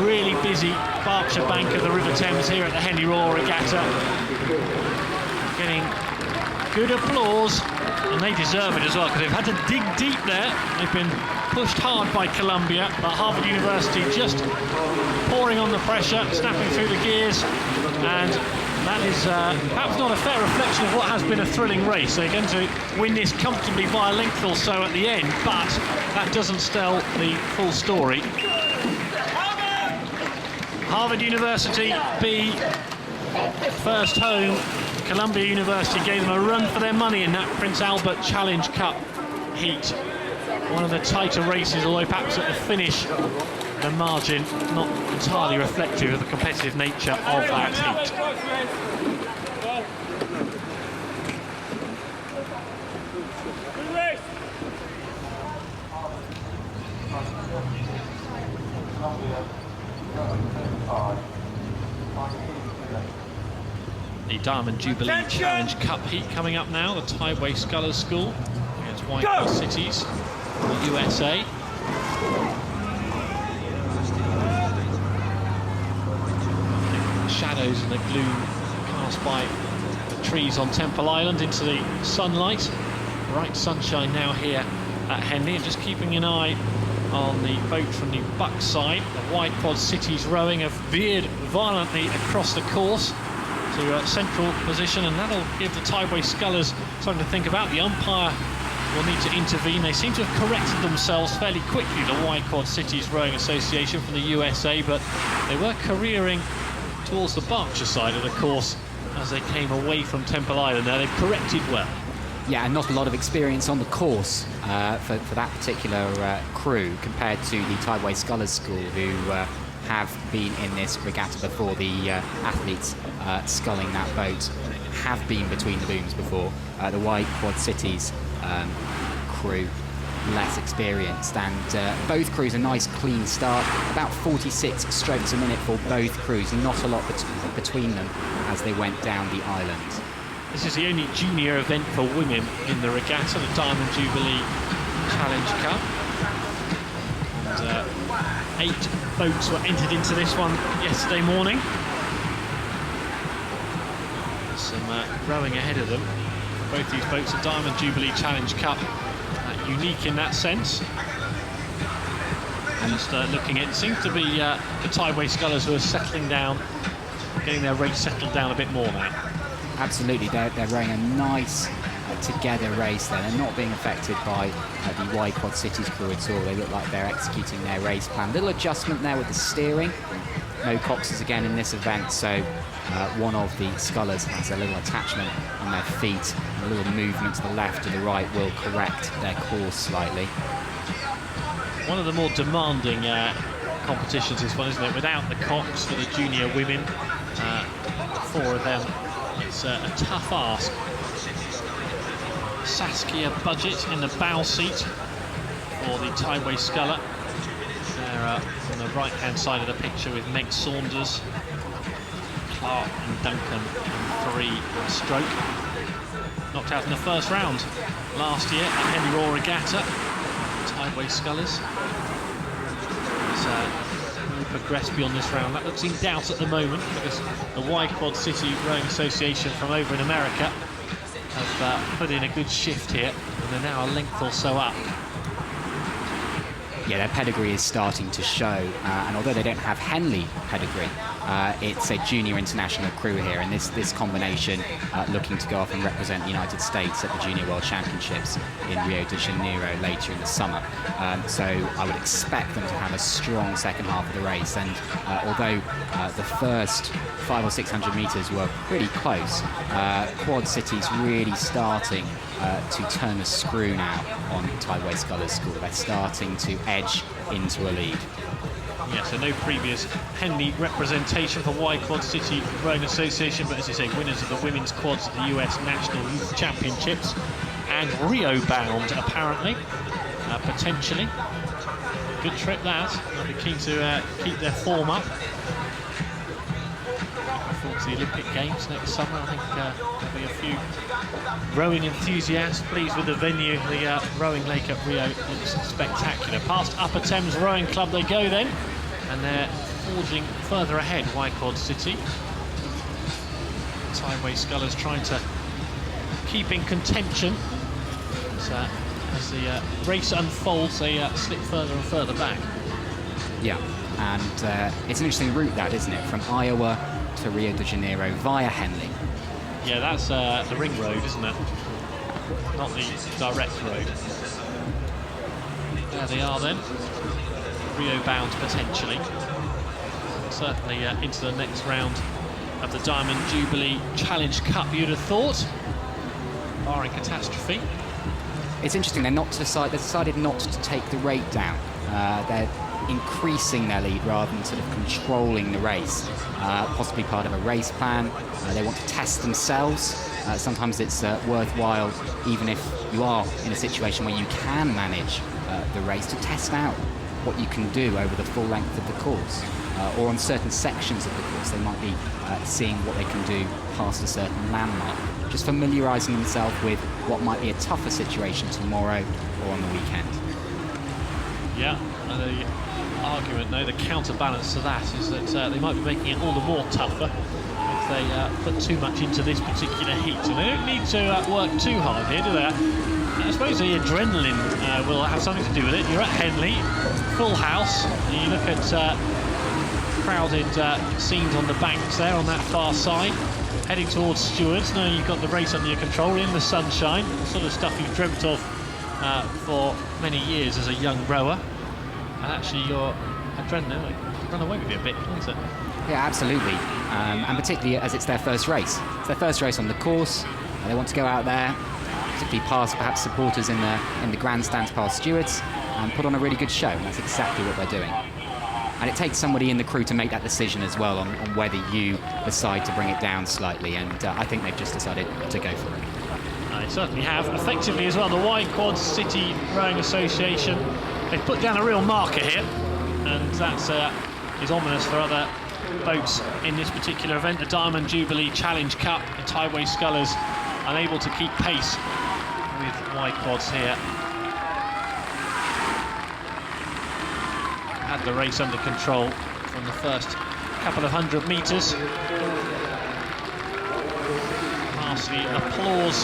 really busy Berkshire bank of the River Thames here at the Henley Royal Regatta. Getting good applause, and they deserve it as well, because they've had to dig deep there. They've been pushed hard by Columbia, but Harvard University just pouring on the pressure, snapping through the gears, and that is perhaps not a fair reflection of what has been a thrilling race. They're going to win this comfortably by a length or so at the end, but that doesn't tell the full story. Harvard University B, first home. Columbia University gave them a run for their money in that Prince Albert Challenge Cup heat. One of the tighter races, although perhaps at the finish, the margin not entirely reflective of the competitive nature of that heat. The Diamond Jubilee Challenge Cup heat coming up now. The Tideway Sculls School against Wyfold Cities, the USA. The shadows and the gloom cast by the trees on Temple Island into the sunlight. Bright sunshine now here at Henley, and just keeping an eye on the boat from the Buck side. The Wyfold Cities rowing have veered violently across the course to a central position, and that'll give the Tideway Scullers something to think about. The umpire will need to intervene. They seem to have corrected themselves fairly quickly, the Wyfold Cities Rowing Association from the USA, but they were careering towards the Berkshire side of the course as they came away from Temple Island there. They've corrected well. Yeah, and not a lot of experience on the course for that particular crew compared to the Tideway Scullers School, who have been in this regatta before. The athletes sculling that boat have been between the booms before. The Wyfold Cities crew less experienced, and both crews a nice clean start, about 46 strokes a minute for both crews, not a lot between them as they went down the island. This is the only junior event for women in the regatta, the Diamond Jubilee Challenge Cup. And 8 boats were entered into this one yesterday morning. Some rowing ahead of them. Both these boats are Diamond Jubilee Challenge Cup, unique in that sense. And just looking at it, seems to be the Tideway Scullers who are settling down, getting their race settled down a bit more now. Absolutely, they're rowing a nice together race there. They're not being affected by the Wyfold Cities crew at all. They look like they're executing their race plan. Little adjustment there with the steering. No coxes again in this event, so one of the scullers has a little attachment on their feet. A little movement to the left or the right will correct their course slightly. One of the more demanding competitions, this one, isn't it? Without the cox for the junior women, 4 of them. It's a tough ask. Saskia Budget in the bow seat for the Tideway Sculler. They're on the right-hand side of the picture with Meg Saunders, Clark and Duncan in 3 stroke. Knocked out in the first round last year at Henley Royal Regatta. Tideway Scullers. Progress beyond this round. That looks in doubt at the moment because the Wyfold City Rowing Association from over in America have put in a good shift here, and they're now a length or so up. Yeah, their pedigree is starting to show, and although they don't have Henley pedigree, it's a junior international crew here, and this combination looking to go off and represent the United States at the Junior World Championships in Rio de Janeiro later in the summer. So I would expect them to have a strong second half of the race, and although the first 500 or 600 metres were pretty close, Quad City's really starting to turn the screw now on Tideway Sculls School. They're starting to edge into a lead. Yeah, so no previous Henley representation for Wyfold City Rowing Association, but as you say, winners of the women's quads at the US National Youth Championships and Rio bound apparently, potentially. Good trip that. They'll be keen to keep their form up. Forward to the Olympic Games next summer. I think there'll be a few rowing enthusiasts pleased with the venue. The rowing lake at Rio looks spectacular. Past Upper Thames Rowing Club they go then, and they're forging further ahead, Wyfold City. Tideway Sculls trying to keep in contention. As the race unfolds, they slip further and further back. Yeah, and it's an interesting route that, isn't it? From Iowa to Rio de Janeiro via Henley. Yeah, that's the ring road, isn't it? Not the direct road. There they are then. Rio bound potentially. Certainly into the next round of the Diamond Jubilee Challenge Cup, you'd have thought, barring catastrophe. It's interesting, they decided not to take the rate down. They're increasing their lead rather than sort of controlling the race. Possibly part of a race plan. They want to test themselves. Sometimes it's worthwhile, even if you are in a situation where you can manage the race, to test out what you can do over the full length of the course. Or on certain sections of the course, they might be seeing what they can do past a certain landmark. Just familiarising themselves with what might be a tougher situation tomorrow or on the weekend. Yeah, and the argument, though, the counterbalance to that is that they might be making it all the more tougher if they put too much into this particular heat. And they don't need to work too hard here, do they? I suppose the adrenaline will have something to do with it. You're at Henley, full house, and you look at crowded scenes on the banks there on that far side, heading towards Stewards. Now you've got the race under your control, in the sunshine, the sort of stuff you've dreamt of for many years as a young rower. And actually your adrenaline will run away with you a bit, isn't it? Yeah, absolutely. And particularly as it's their first race. It's their first race on the course. They want to go out there, particularly past perhaps supporters in the grandstands past Stewards, and put on a really good show. And that's exactly what they're doing. And it takes somebody in the crew to make that decision as well on whether you decide to bring it down slightly. And I think they've just decided to go for it. They certainly have. Effectively as well, the Wyfold City Rowing Association, they've put down a real marker here, and that is ominous for other boats in this particular event. The Diamond Jubilee Challenge Cup, the Tideway Sculls unable to keep pace with Wyfolds here. Had the race under control from the first couple of 100 metres. Past the applause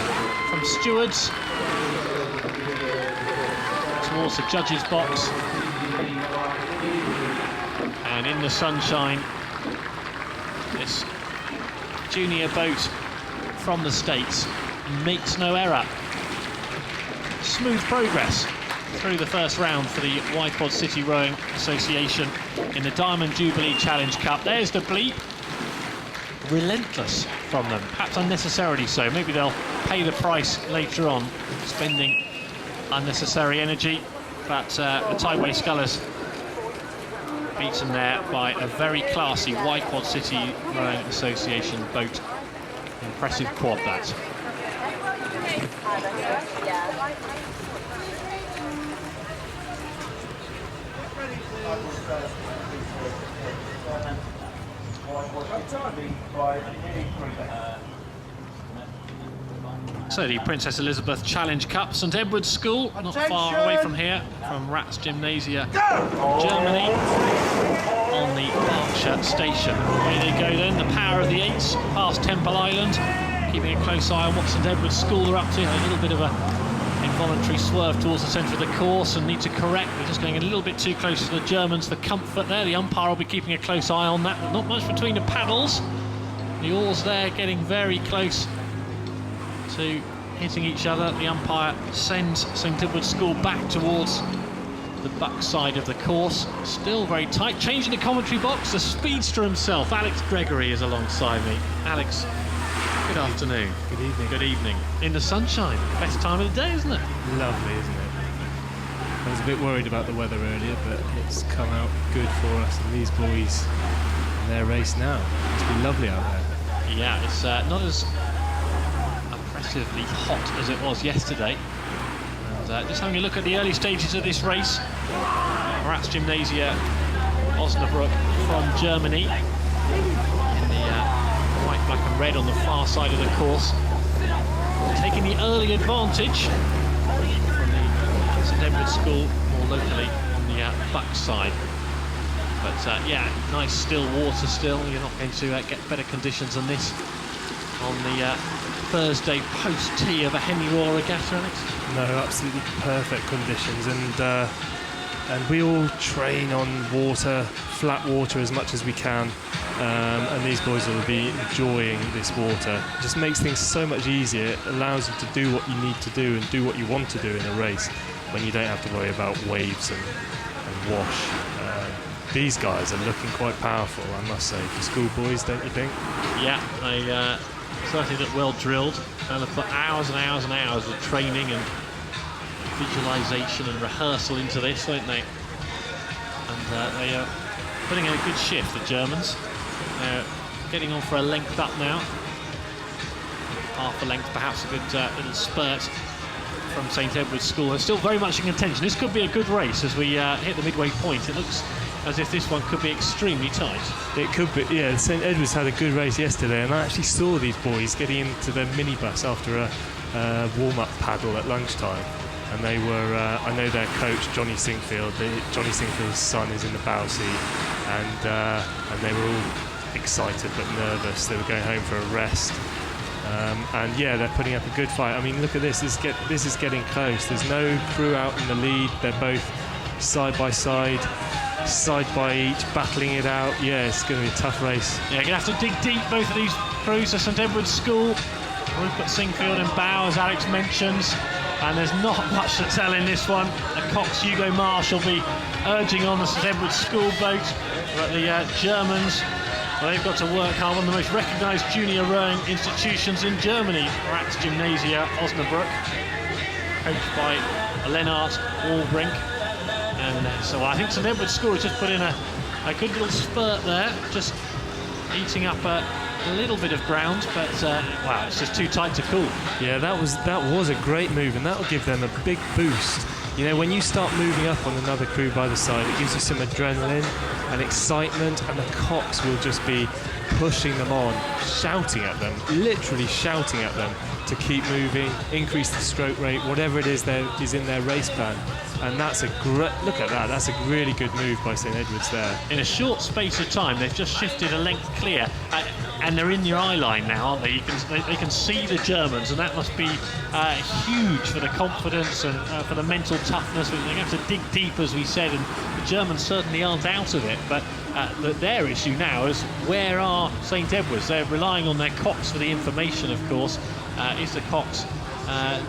from stewards towards the judges' box, and in the sunshine, this junior boat from the States makes no error. Smooth progress through the first round for the Wyfold City Rowing Association in the Diamond Jubilee Challenge Cup. There's the bleep. Relentless from them, perhaps unnecessarily so. Maybe they'll pay the price later on, spending unnecessary energy, but the Tideway Sculls beaten there by a very classy Wyfold City Rowing Association boat. Impressive quad, that. So the Princess Elizabeth Challenge Cup, St Edward's School, not far away from here, from Ratz Gymnasia, Germany, on the Berkshire station. Away they go then, the power of the eights, past Temple Island, keeping a close eye on what St Edward's School are up to. A little bit of a Involuntary swerve towards the centre of the course and need to correct. They're just going a little bit too close to the Germans for comfort there. The umpire will be keeping a close eye on that. Not much between the paddles. The oars there getting very close to hitting each other. The umpire sends St Edward's School back towards the buck side of the course. Still very tight. Changing the commentary box, the speedster himself, Alex Gregory, is alongside me. Alex, good afternoon. Good evening. Good evening. In the sunshine, best time of the day, isn't it? Lovely, isn't it? I was a bit worried about the weather earlier, but it's come out good for us. And these boys in their race now, it's been lovely out there. Yeah, it's not as oppressively hot as it was yesterday. And just having a look at the early stages of this race. Ratsgymnasia Osnabrück from Germany in the white, black and red on the far side of the course, taking the early advantage from the St Edward's School more locally on the buck side. But yeah, nice still water still. You're not going to get better conditions than this on the Thursday post-tee of a Henley Royal Regatta, Alex? No, absolutely perfect conditions, and we all train on water, flat water, as much as we can, and these boys will be enjoying this water. It just makes things so much easier. It allows you to do what you need to do and do what you want to do in a race when you don't have to worry about waves and wash. These guys are looking quite powerful, I must say, for schoolboys, don't you think? Yeah, they certainly look well drilled, and they've put hours and hours and hours of training and visualisation and rehearsal into this, don't they? And they are putting in a good shift, the Germans. They're getting on for a length up now. Half a length, perhaps a good little spurt from St Edward's School. They're still very much in contention. This could be a good race as we hit the midway point. It looks as if this one could be extremely tight. It could be, yeah. St Edward's had a good race yesterday, and I actually saw these boys getting into their minibus after a warm-up paddle at lunchtime. And they were, I know their coach, Johnny Singfield, Johnny Singfield's son is in the bow seat, and they were all excited but nervous. They were going home for a rest. And yeah, they're putting up a good fight. I mean, look at this. This is getting close. There's no crew out in the lead. They're both side by side by each, battling it out. Yeah, it's going to be a tough race. Yeah, going to have to dig deep, both of these crews at St Edward's School. We've got Singfield and Bow, as Alex mentions, and there's not much to tell in this one. The Cox Hugo Marsh will be urging on the St Edward's School boat, but the Germans, well, they've got to work hard. One of the most recognised junior rowing institutions in Germany, Ratsgymnasia Osnabrück, coached by Lennart Walbrink. And so I think St Edward's School has just put in a good little spurt there, just eating up a little bit of ground, but wow, it's just too tight to cool. Yeah, that was a great move, and that will give them a big boost. You know, when you start moving up on another crew by the side, it gives you some adrenaline and excitement, and the Cox will just be pushing them on, shouting at them, literally shouting at them to keep moving, increase the stroke rate, whatever it is that is in their race plan. And that's a great, look at that, that's a really good move by St Edward's there. In a short space of time, they've just shifted a length clear, and they're in your eye line now, aren't they? They can see the Germans, and that must be huge for the confidence and for the mental toughness. They have to dig deep, as we said, and the Germans certainly aren't out of it, but their issue now is, where are St Edward's? They're relying on their Cox for the information, of course. Is the Cox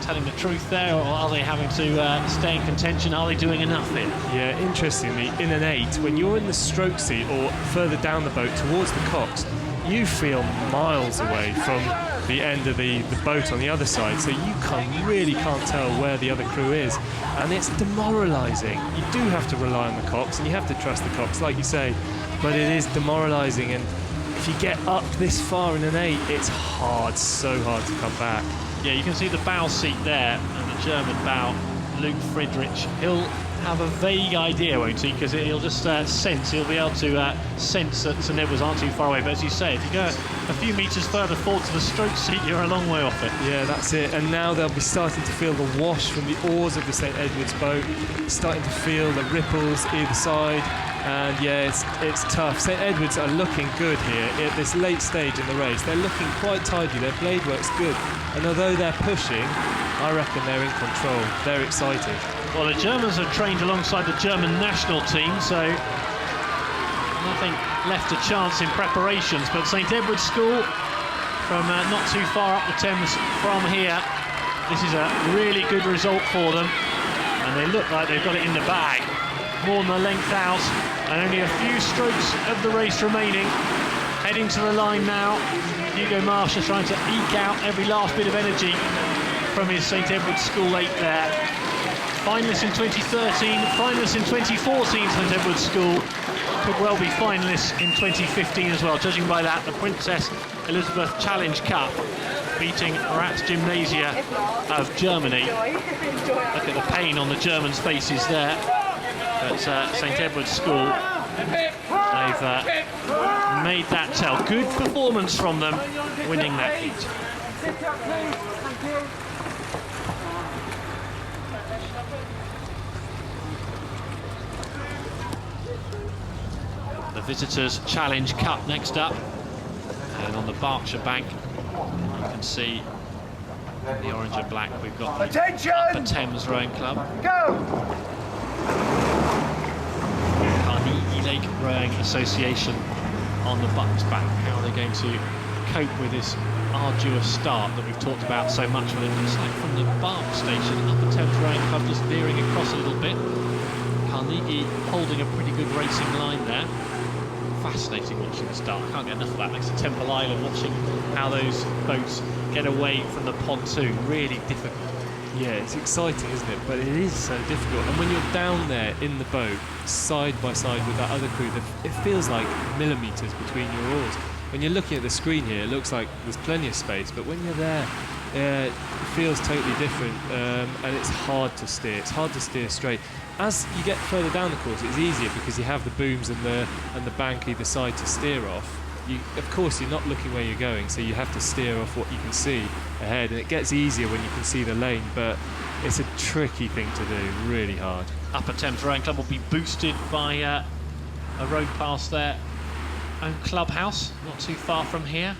telling the truth there, or are they having to stay in contention? Are they doing enough here? Yeah, interestingly, in an 8, when you're in the stroke seat or further down the boat towards the Cox, you feel miles away from the end of the boat on the other side, so you really can't tell where the other crew is, and it's demoralising. You do have to rely on the Cox, and you have to trust the Cox, like you say, but it is demoralising, and if you get up this far in an 8, it's hard, so hard to come back. Yeah, you can see the bow seat there, and the German bow, Luke Friedrich. He'll have a vague idea, won't he? Because he'll just sense, he'll be able to sense that St Edward's aren't too far away. But as you say, if you go a few metres further forward to the stroke seat, you're a long way off it. Yeah, that's it. And now they'll be starting to feel the wash from the oars of the St Edward's boat, starting to feel the ripples either side. And yeah, it's tough. St Edward's are looking good here at this late stage in the race. They're looking quite tidy. Their blade work's good. And although they're pushing, I reckon they're in control. They're excited. Well, the Germans have trained alongside the German national team, so nothing left to chance in preparations. But St Edward's School, from not too far up the Thames from here, this is a really good result for them. And they look like they've got it in the bag. More than a length out, and only a few strokes of the race remaining. Heading to the line now. Hugo Marsh is trying to eke out every last bit of energy from his St Edward's School 8 there. Finalists in 2013, finalists in 2014 St Edward's School. Could well be finalists in 2015 as well, judging by that. The Princess Elizabeth Challenge Cup, beating Ratz Gymnasia of Germany. Look at the pain on the Germans' faces there. But St Edward's School, they've made that tell. Good performance from them, winning that heat. The Visitors Challenge Cup next up, and on the Berkshire Bank you can see the orange and black. We've got the Upper Thames Rowing Club. Go! Carnegie Lake Rowing Association on the Bucks Bank. How are they going to cope with this arduous start that we've talked about so much? Well, it looks like from the Bark Station, Upper Thames Rowing Club just veering across a little bit. Carnegie holding a pretty good racing line there. Fascinating watching the start. Can't get enough of that next to Temple Island, watching how those boats get away from the pontoon. Really difficult. Yeah, it's exciting, isn't it? But it is so difficult. And when you're down there in the boat, side by side with that other crew, it feels like millimetres between your oars. When you're looking at the screen here, it looks like there's plenty of space, but when you're there, it feels totally different, and it's hard to steer. It's hard to steer straight. As you get further down the course, it's easier because you have the booms and the bank either side to steer off. Of course, you're not looking where you're going, so you have to steer off what you can see ahead, and it gets easier when you can see the lane, but it's a tricky thing to do, really hard. Upper Thames Rowing Club will be boosted by a road past their own clubhouse, not too far from here.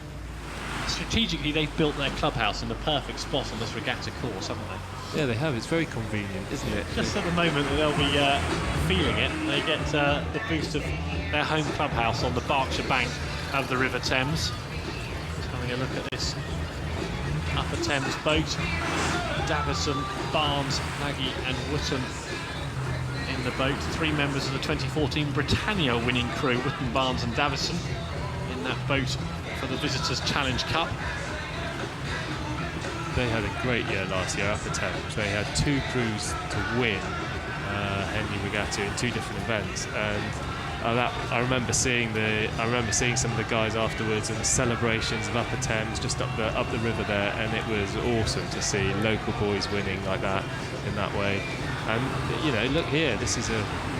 Strategically, they've built their clubhouse in the perfect spot on this regatta course, haven't they? Yeah, they have. It's very convenient, isn't it? Just at the moment that they'll be feeling it, they get the boost of their home clubhouse on the Berkshire Bank of the River Thames. Just having a look at this Upper Thames boat. Davison, Barnes, Nagy and Wootton in the boat. 3 members of the 2014 Britannia winning crew, Wootton, Barnes and Davison, in that boat for the Visitors Challenge Cup. They had a great year last year, Upper Thames. They had 2 crews to win Henley Regatta in 2 different events, and I remember seeing some of the guys afterwards and the celebrations of Upper Thames just up the river there, and it was awesome to see local boys winning like that in that way. And you know, look here, this is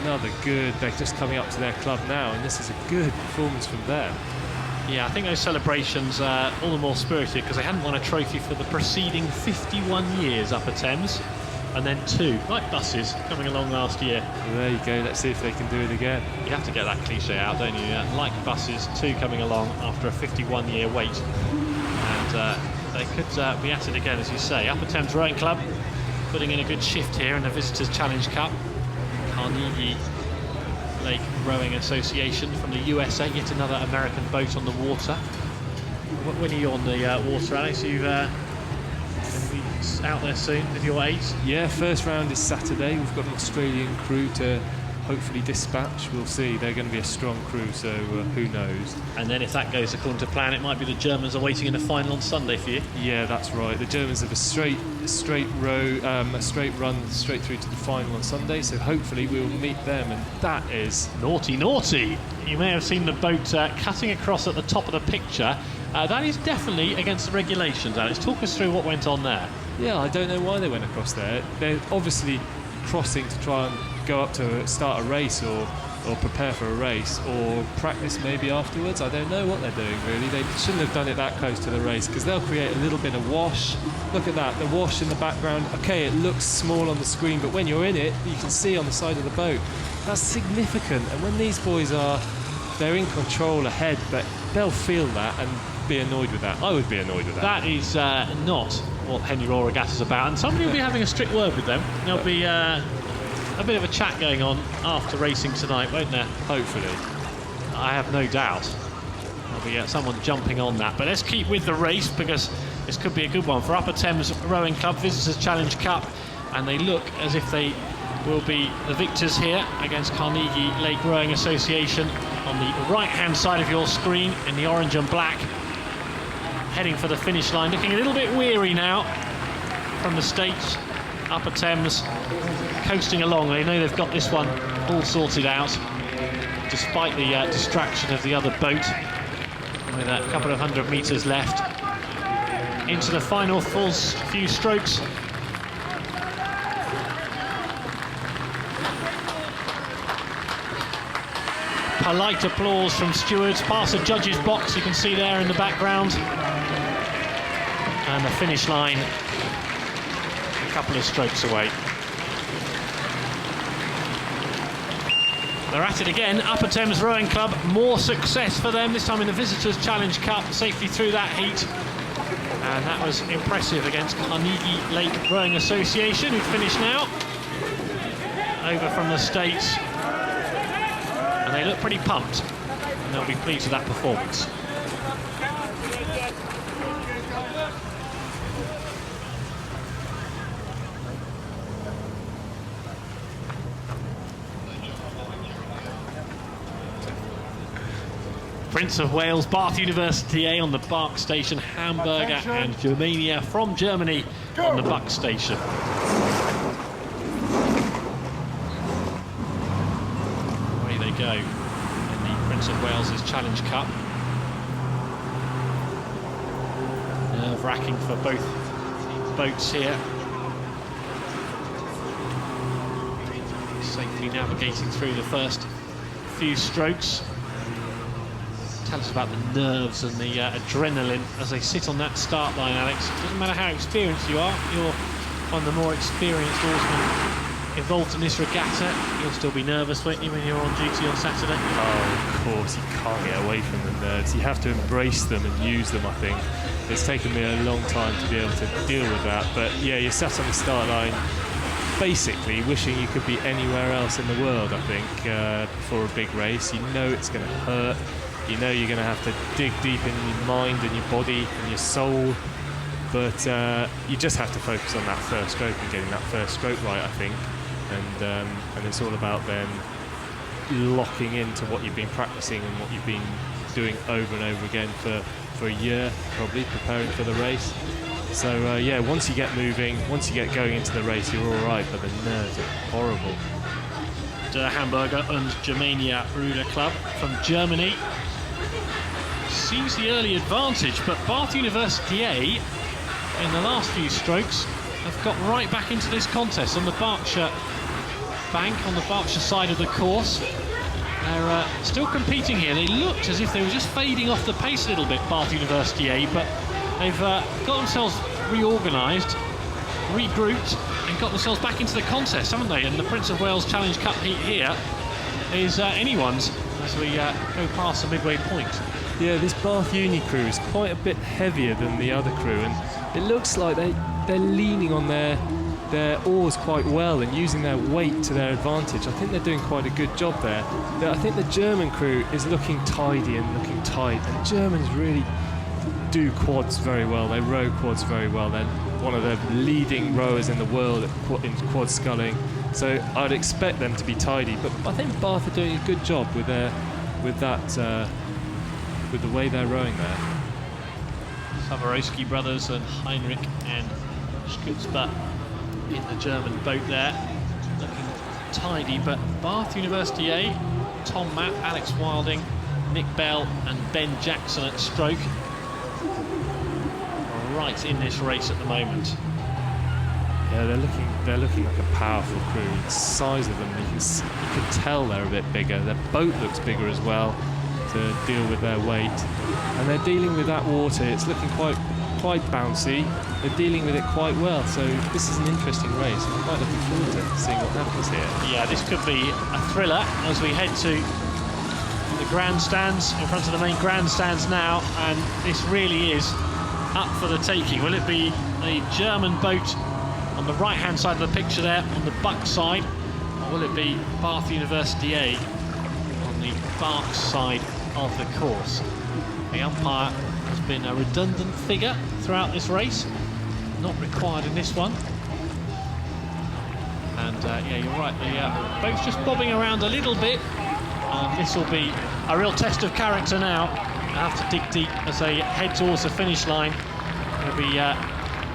another good. They're just coming up to their club now, and this is a good performance from them. Yeah, I think those celebrations are all the more spirited because they hadn't won a trophy for the preceding 51 years, Upper Thames, and then 2, like buses, coming along last year. Well, there you go, let's see if they can do it again. You have to get that cliche out, don't you? Like buses, 2 coming along after a 51-year wait. And they could be at it again, as you say. Upper Thames Rowing Club putting in a good shift here in the Visitors Challenge Cup. Carnegie Lake Rowing Association from the USA, yet another American boat on the water. When are you on the water, Alex? You've going to be out there soon with your 8? Yeah, first round is Saturday. We've got an Australian crew to hopefully dispatch. We'll see. They're going to be a strong crew, so who knows. And then if that goes according to plan, it might be the Germans are waiting in the final on Sunday for you. Yeah, that's right. The Germans have a straight run straight through to the final on Sunday, so hopefully we'll meet them, and that is naughty. You may have seen the boat cutting across at the top of the picture. That is definitely against the regulations, Alex. Talk us through what went on there. Yeah, I don't know why they went across there. They're obviously crossing to try and go up to start a race or prepare for a race or practice maybe afterwards. I don't know what they're doing really. They shouldn't have done it that close to the race because they'll create a little bit of wash. Look at that, the wash in the background. Okay, it looks small on the screen, but when you're in it, you can see on the side of the boat. That's significant, and when these boys they're in control ahead, but they'll feel that and be annoyed with that. I would be annoyed with that. That is not what Henley Royal Regatta's about, and somebody will be having a strict word with them. There'll be a bit of a chat going on after racing tonight, won't there? Hopefully. I have no doubt. There'll be someone jumping on that. But let's keep with the race, because this could be a good one for Upper Thames Rowing Club Visitors Challenge Cup, and they look as if they will be the victors here against Carnegie Lake Rowing Association on the right-hand side of your screen in the orange and black, heading for the finish line, looking a little bit weary now from the States. Upper Thames coasting along. They know they've got this one all sorted out, despite the distraction of the other boat, with a couple of 100 metres left into the final few strokes. Polite applause from stewards past the judges' box, you can see there in the background. And the finish line a couple of strokes away. They're at it again, Upper Thames Rowing Club. More success for them, this time in the Visitors Challenge Cup, safely through that heat. And that was impressive against Carnegie Lake Rowing Association, who finished now. Over from the States. And they look pretty pumped, and they'll be pleased with that performance. Prince of Wales, Bath University A on the Bark Station, Hamburger and Germania from Germany on the Buck Station. Away they go in the Prince of Wales's Challenge Cup. Nerve-wracking for both boats here. Safely navigating through the first few strokes. Tell us about the nerves and the adrenaline as they sit on that start line, Alex. It doesn't matter how experienced you are, you're one of the more experienced oarsmen involved in this regatta. You'll still be nervous, won't you, when you're on duty on Saturday? Oh, of course, you can't get away from the nerves. You have to embrace them and use them, I think. It's taken me a long time to be able to deal with that. But yeah, you're sat on the start line, basically wishing you could be anywhere else in the world, I think, for a big race. You know it's going to hurt. You know you're going to have to dig deep in your mind and your body and your soul, but you just have to focus on that first stroke and getting that first stroke right, I think. And it's all about then locking into what you've been practicing and what you've been doing over and over again for a year, probably, preparing for the race. So yeah, once you get moving, once you get going into the race, you're all right, but the nerves are horrible. Der Hamburger and Germania Ruder Club from Germany sees the early advantage, but Bath University A in the last few strokes have got right back into this contest on the Berkshire bank, on the Berkshire side of the course. They're still competing here. They looked as if they were just fading off the pace a little bit, Bath University A, but they've got themselves reorganised, regrouped, and got themselves back into the contest, haven't they? And the Prince of Wales Challenge Cup heat here is anyone's as we go past the midway point. Yeah, this Bath Uni crew is quite a bit heavier than the other crew, and it looks like they're leaning on their oars quite well and using their weight to their advantage. I think they're doing quite a good job there. I think the German crew is looking tidy and looking tight, and Germans really do quads very well. They row quads very well. They're one of the leading rowers in the world in quad sculling, so I'd expect them to be tidy, but I think Bath are doing a good job with the way they're rowing there. Savarowski brothers and Heinrich and Skutzbach in the German boat there, looking tidy, but Bath University A, Tom Mapp, Alex Wilding, Nick Bell and Ben Jackson at stroke are right in this race at the moment. Yeah, they're looking like a powerful crew. The size of them, you can tell they're a bit bigger. Their boat looks bigger as well to deal with their weight, and they're dealing with that water. It's looking quite bouncy. They're dealing with it quite well, so this is an interesting race. I'm quite looking forward to seeing what happens here. Yeah, this could be a thriller as we head to the grandstands, in front of the main grandstands now, and this really is up for the taking. Will it be the German boat on the right-hand side of the picture there, on the Buck side, or will it be Bath University A on the Berks side of the course? The umpire has been a redundant figure throughout this race, not required in this one. And yeah, you're right, the boat's just bobbing around a little bit. This will be a real test of character now. They'll have to dig deep as they head towards the finish line. It'll be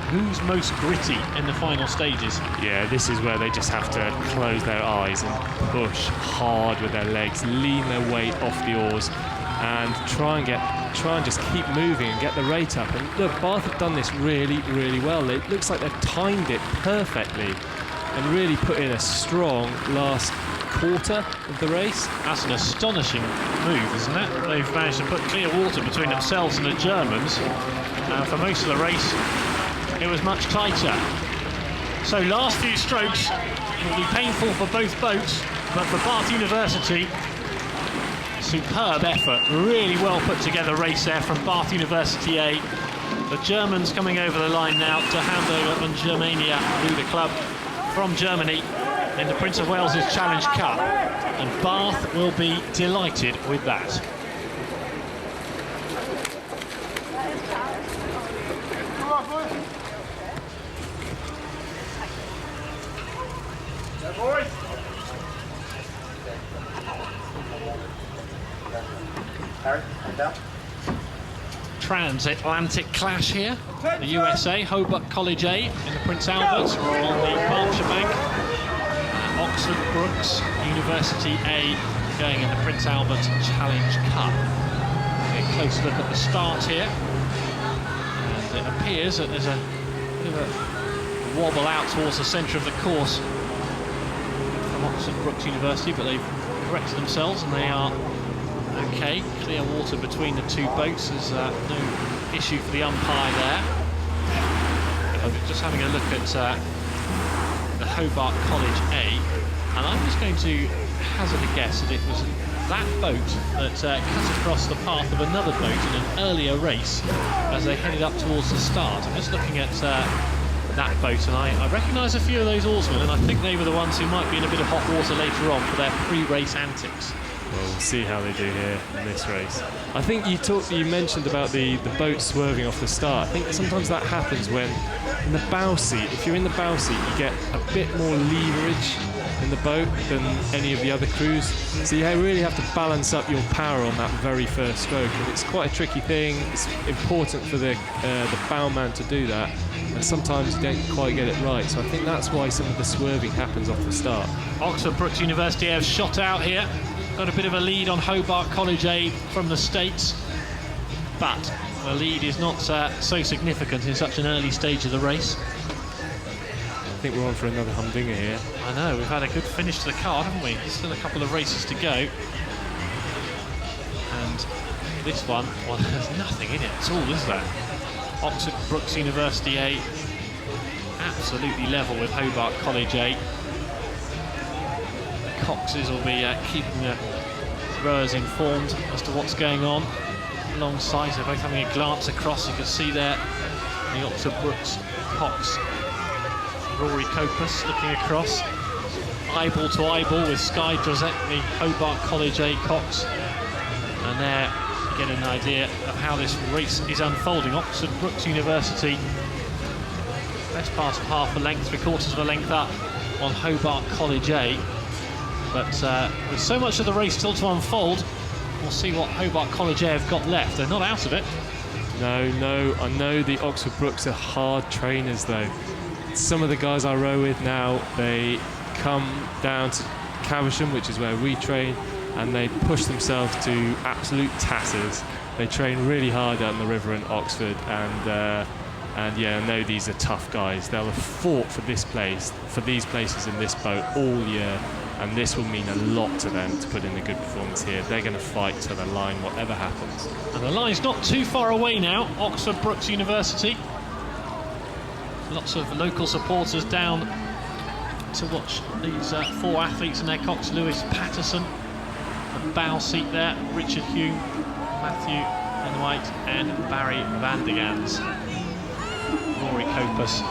who's most gritty in the final stages. Yeah, this is where they just have to close their eyes and push hard with their legs, lean their weight off the oars, and try and just keep moving and get the rate up. And look, Bath have done this really, really well. It looks like they've timed it perfectly and really put in a strong last quarter of the race. That's an astonishing move, isn't it? They've managed to put clear water between themselves and the Germans. For most of the race, it was much tighter. So last few strokes will be painful for both boats, but for Bath University, superb effort. Really well put together race there from Bath University A. The Germans coming over the line now to hand over on Germania Ruder Club from Germany in the Prince of Wales' Challenge Cup, and Bath will be delighted with that. Transatlantic clash here. The USA, Hobart College A in the Prince Albert on the Berkshire Bank. Oxford Brookes University A going in the Prince Albert Challenge Cup. A close look at the start here. And it appears that there's a bit of a wobble out towards the centre of the course from Oxford Brookes University, but they've corrected themselves and they are okay. Clear water between the two boats. There's no issue for the umpire there. I'm just having a look at the Hobart College A, and I'm just going to hazard a guess that it was that boat that cut across the path of another boat in an earlier race as they headed up towards the start. I'm just looking at that boat, and I recognise a few of those oarsmen, and I think they were the ones who might be in a bit of hot water later on for their pre-race antics. Well, we'll see how they do here in this race. I think you mentioned about the boat swerving off the start. I think sometimes that happens when in the bow seat, if you're in the bow seat, you get a bit more leverage in the boat than any of the other crews. So you really have to balance up your power on that very first stroke. And it's quite a tricky thing. It's important for the bowman to do that. And sometimes you don't quite get it right. So I think that's why some of the swerving happens off the start. Oxford Brookes University have shot out here. Got a bit of a lead on Hobart College A from the States, but the lead is not so significant in such an early stage of the race. I think we're on for another humdinger here. I know, we've had a good finish to the card, haven't we? Still a couple of races to go. And this one, well, there's nothing in it at all, is there? Oxford Brookes University A, absolutely level with Hobart College A. Coxes will be keeping the rowers informed as to what's going on alongside. They're both having a glance across. You can see there the Oxford Brookes Cox, Rory Copus looking across, eyeball to eyeball with Sky Drozek, the Hobart College A Cox, and there you get an idea of how this race is unfolding. Oxford Brookes University, best part of half a length, 3/4 of a length up on Hobart College A. But with so much of the race still to unfold, we'll see what Hobart College A have got left. They're not out of it. No, I know the Oxford Brookes are hard trainers though. Some of the guys I row with now, they come down to Caversham, which is where we train, and they push themselves to absolute tatters. They train really hard out in the river in Oxford, and yeah, I know these are tough guys. They'll have fought for this place, for these places in this boat all year. And this will mean a lot to them to put in a good performance here. They're going to fight to the line, whatever happens. And the line's not too far away now. Oxford Brookes University. Lots of local supporters down to watch these four athletes and their Cox. Lewis Patterson, the bow seat there. Richard Hume, Matthew Enwhite and Barry Van de Gans. Rory Copus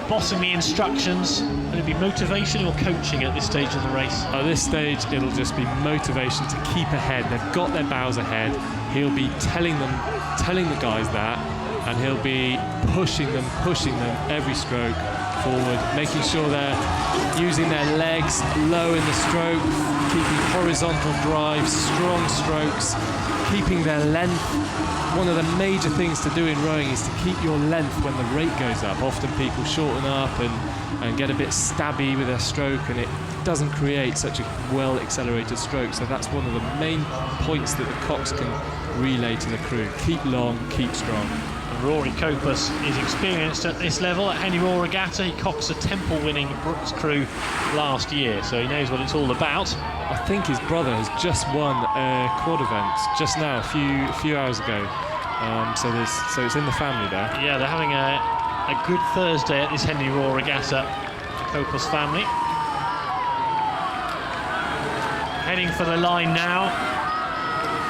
bossing the instructions. Will it be motivation or coaching at this stage of the race? At this stage, it'll just be motivation to keep ahead. They've got their bows ahead. He'll be telling the guys that, and he'll be pushing them every stroke forward, making sure they're using their legs low in the stroke, keeping horizontal drive, strong strokes, keeping their length. One of the major things to do in rowing is to keep your length when the rate goes up. Often people shorten up and get a bit stabby with their stroke, and it doesn't create such a well accelerated stroke. So that's one of the main points that the cocks can relay to the crew. Keep long, keep strong. Rory Copus is experienced at this level at Henley Royal Regatta. He cocks a Temple-winning Brooks crew last year, so he knows what it's all about. I think his brother has just won a quad event just now, a few hours ago. So it's in the family there. Yeah, they're having a good Thursday at this Henley Royal Regatta, the Copus family. Heading for the line now.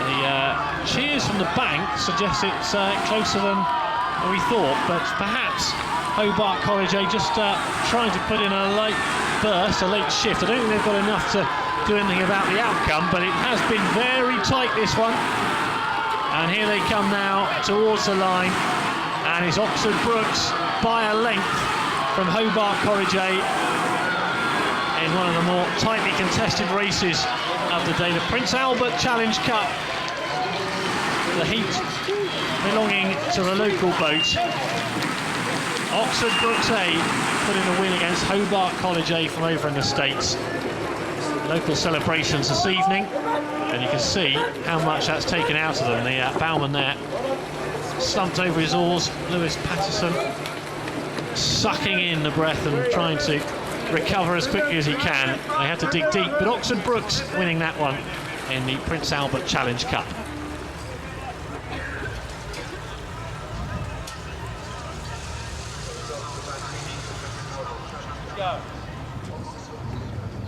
The cheers from the bank suggest it's closer than we thought, but perhaps Hobart College just trying to put in a late burst, a late shift. I don't think they've got enough to do anything about the outcome, but it has been very tight, this one. And here they come now towards the line, and it's Oxford Brooks by a length from Hobart College in one of the more tightly contested races of the day, the Prince Albert Challenge Cup. The heat belonging to the local boat. Oxford Brooks A putting the win against Hobart College A from over in the States. Local celebrations this evening, and you can see how much that's taken out of them. The bowman there slumped over his oars. Lewis Patterson sucking in the breath and trying to recover as quickly as he can. They had to dig deep, but Oxford Brooks winning that one in the Prince Albert Challenge Cup. Go.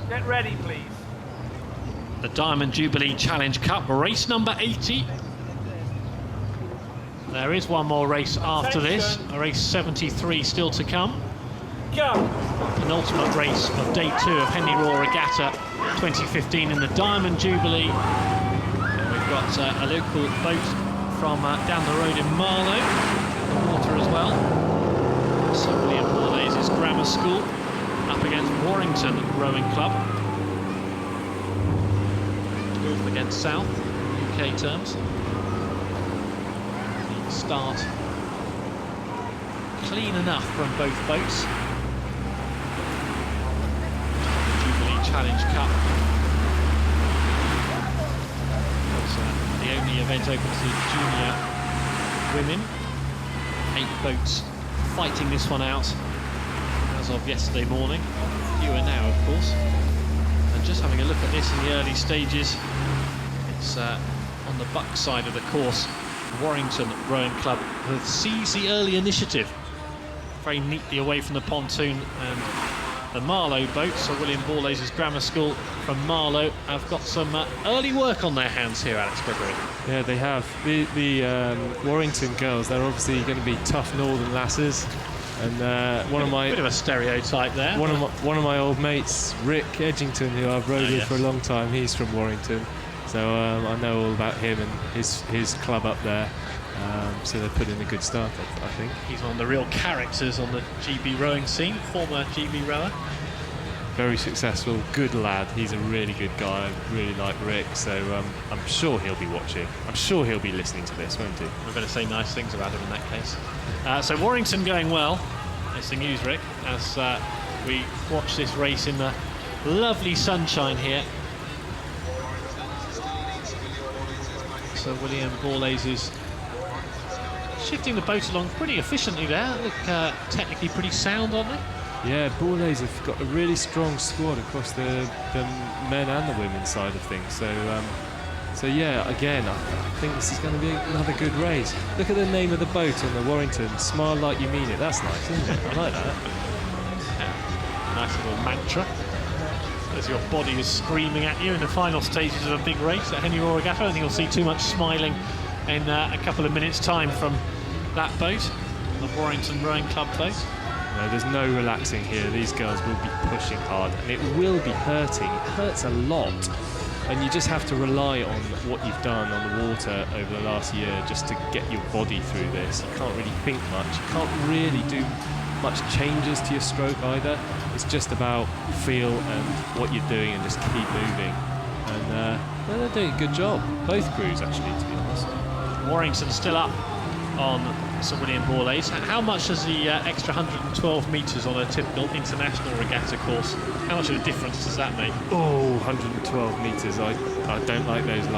Get ready, please. The Diamond Jubilee Challenge Cup, race number 80. There is one more race after this, race 73 still to come. Go. Penultimate race of day 2 of Henley Royal Regatta 2015 in the Diamond Jubilee. And we've got a local boat from down the road in Marlow, on the water as well. So William Borlase' Grammar School up against Warrington Rowing Club. North against South, UK terms. The start clean enough from both boats. Jubilee Challenge Cup. It's the only event open to junior women. 8 boats fighting this one out as of yesterday morning. Fewer now, of course. And just having a look at this in the early stages, it's on the buck side of the course. Warrington Rowing Club have seized the early initiative very neatly away from the pontoon, and the Marlow boats, so William Borlase' Grammar School from Marlow, have got some early work on their hands here, Alex Gregory. Yeah, they have. The Warrington girls, they're obviously going to be tough northern lasses, and one of my bit of a stereotype there. One of my old mates, Rick Edgington, who I've rowed with for a long time, he's from Warrington, so I know all about him and his club up there. So they put in a good start, I think. He's one of the real characters on the GB rowing scene, former GB rower. Very successful, good lad. He's a really good guy. I really like Rick, so I'm sure he'll be watching. I'm sure he'll be listening to this, won't he? We're going to say nice things about him in that case. So Warrington going well. It's the news, Rick, as we watch this race in the lovely sunshine here. So William Borlase is shifting the boat along pretty efficiently there. Look technically pretty sound, aren't they? Yeah, Borlase have got a really strong squad across the men and the women's side of things. So yeah, again, I think this is going to be another good race. Look at the name of the boat on the Warrington. Smile like you mean it. That's nice, isn't it? I like that. Yeah. Nice little mantra as your body is screaming at you in the final stages of a big race at Henley Royal Regatta. I don't think you'll see too much smiling in a couple of minutes' time from that boat. the Warrington Rowing Club boat. No, there's no relaxing here. These girls will be pushing hard, and it will be hurting. It hurts a lot, and you just have to rely on what you've done on the water over the last year just to get your body through this. You can't really think much. You can't really do much changes to your stroke either. It's just about feel and what you're doing and just keep moving. And well, they're doing a good job. Both crews, actually, to be honest. Warrington still up on Sir William Borlase. How much does the extra 112 metres on a typical international regatta course, how much of a difference does that make? Oh, 112 metres. I don't like that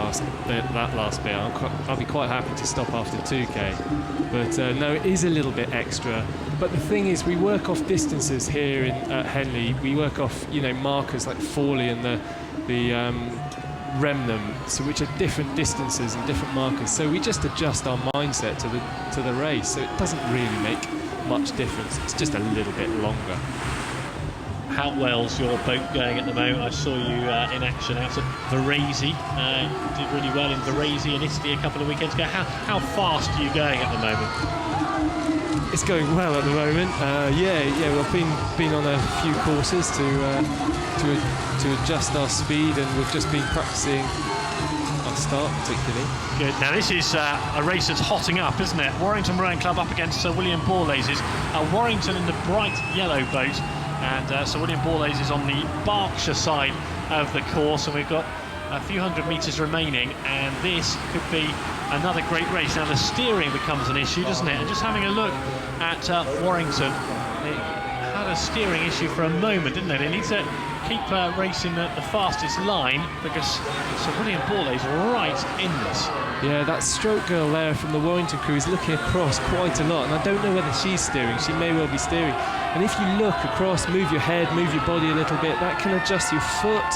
last bit. I'll be quite happy to stop after 2k. But no, it is a little bit extra. But the thing is, we work off distances here at Henley. We work off, markers like Fawley and the Remnant, so which are different distances and different markers. So we just adjust our mindset to the race. So it doesn't really make much difference. It's just a little bit longer. How well's your boat going at the moment? I saw you in action out at Varese. Did really well in Varese in Italy a couple of weekends ago. How fast are you going at the moment? It's going well at the moment. We've been on a few courses to adjust our speed, and we've just been practicing our start particularly. Good. Now this is a race that's hotting up, isn't it? Warrington Rowing Club up against Sir William Borlase's. Warrington in the bright yellow boat, and Sir William Borlase is on the Berkshire side of the course, and we've got a few hundred metres remaining, and this could be another great race. Now the steering becomes an issue, doesn't it? And just having a look at Warrington, they had a steering issue for a moment, didn't they? They need to keep racing the fastest line, because Sir William Borlase right in this. Yeah, that stroke girl there from the Warrington crew is looking across quite a lot, and I don't know whether she's steering. She may well be steering. And if you look across, move your head, move your body a little bit, that can adjust your foot,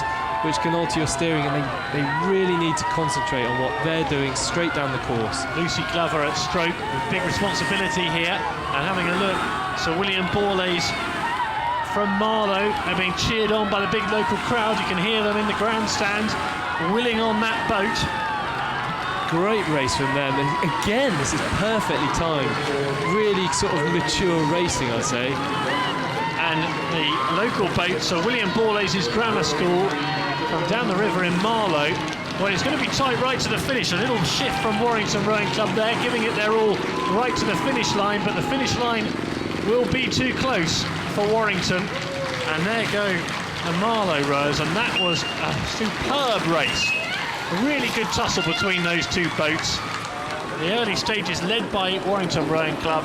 which can alter your steering, and they really need to concentrate on what they're doing straight down the course. Lucy Glover at stroke with big responsibility here, and having a look, Sir William Borlase from Marlow are being cheered on by the big local crowd. You can hear them in the grandstand willing on that boat. Great race from them, and again, this is perfectly timed. Really sort of mature racing, I'd say. And the local boat, Sir William Borlase's grammar school, from down the river in Marlow. Well, it's going to be tight right to the finish. A little shift from Warrington Rowing Club there, giving it their all right to the finish line, but the finish line will be too close for Warrington. And there go the Marlow rowers, and that was a superb race. A really good tussle between those two boats. The early stages led by Warrington Rowing Club,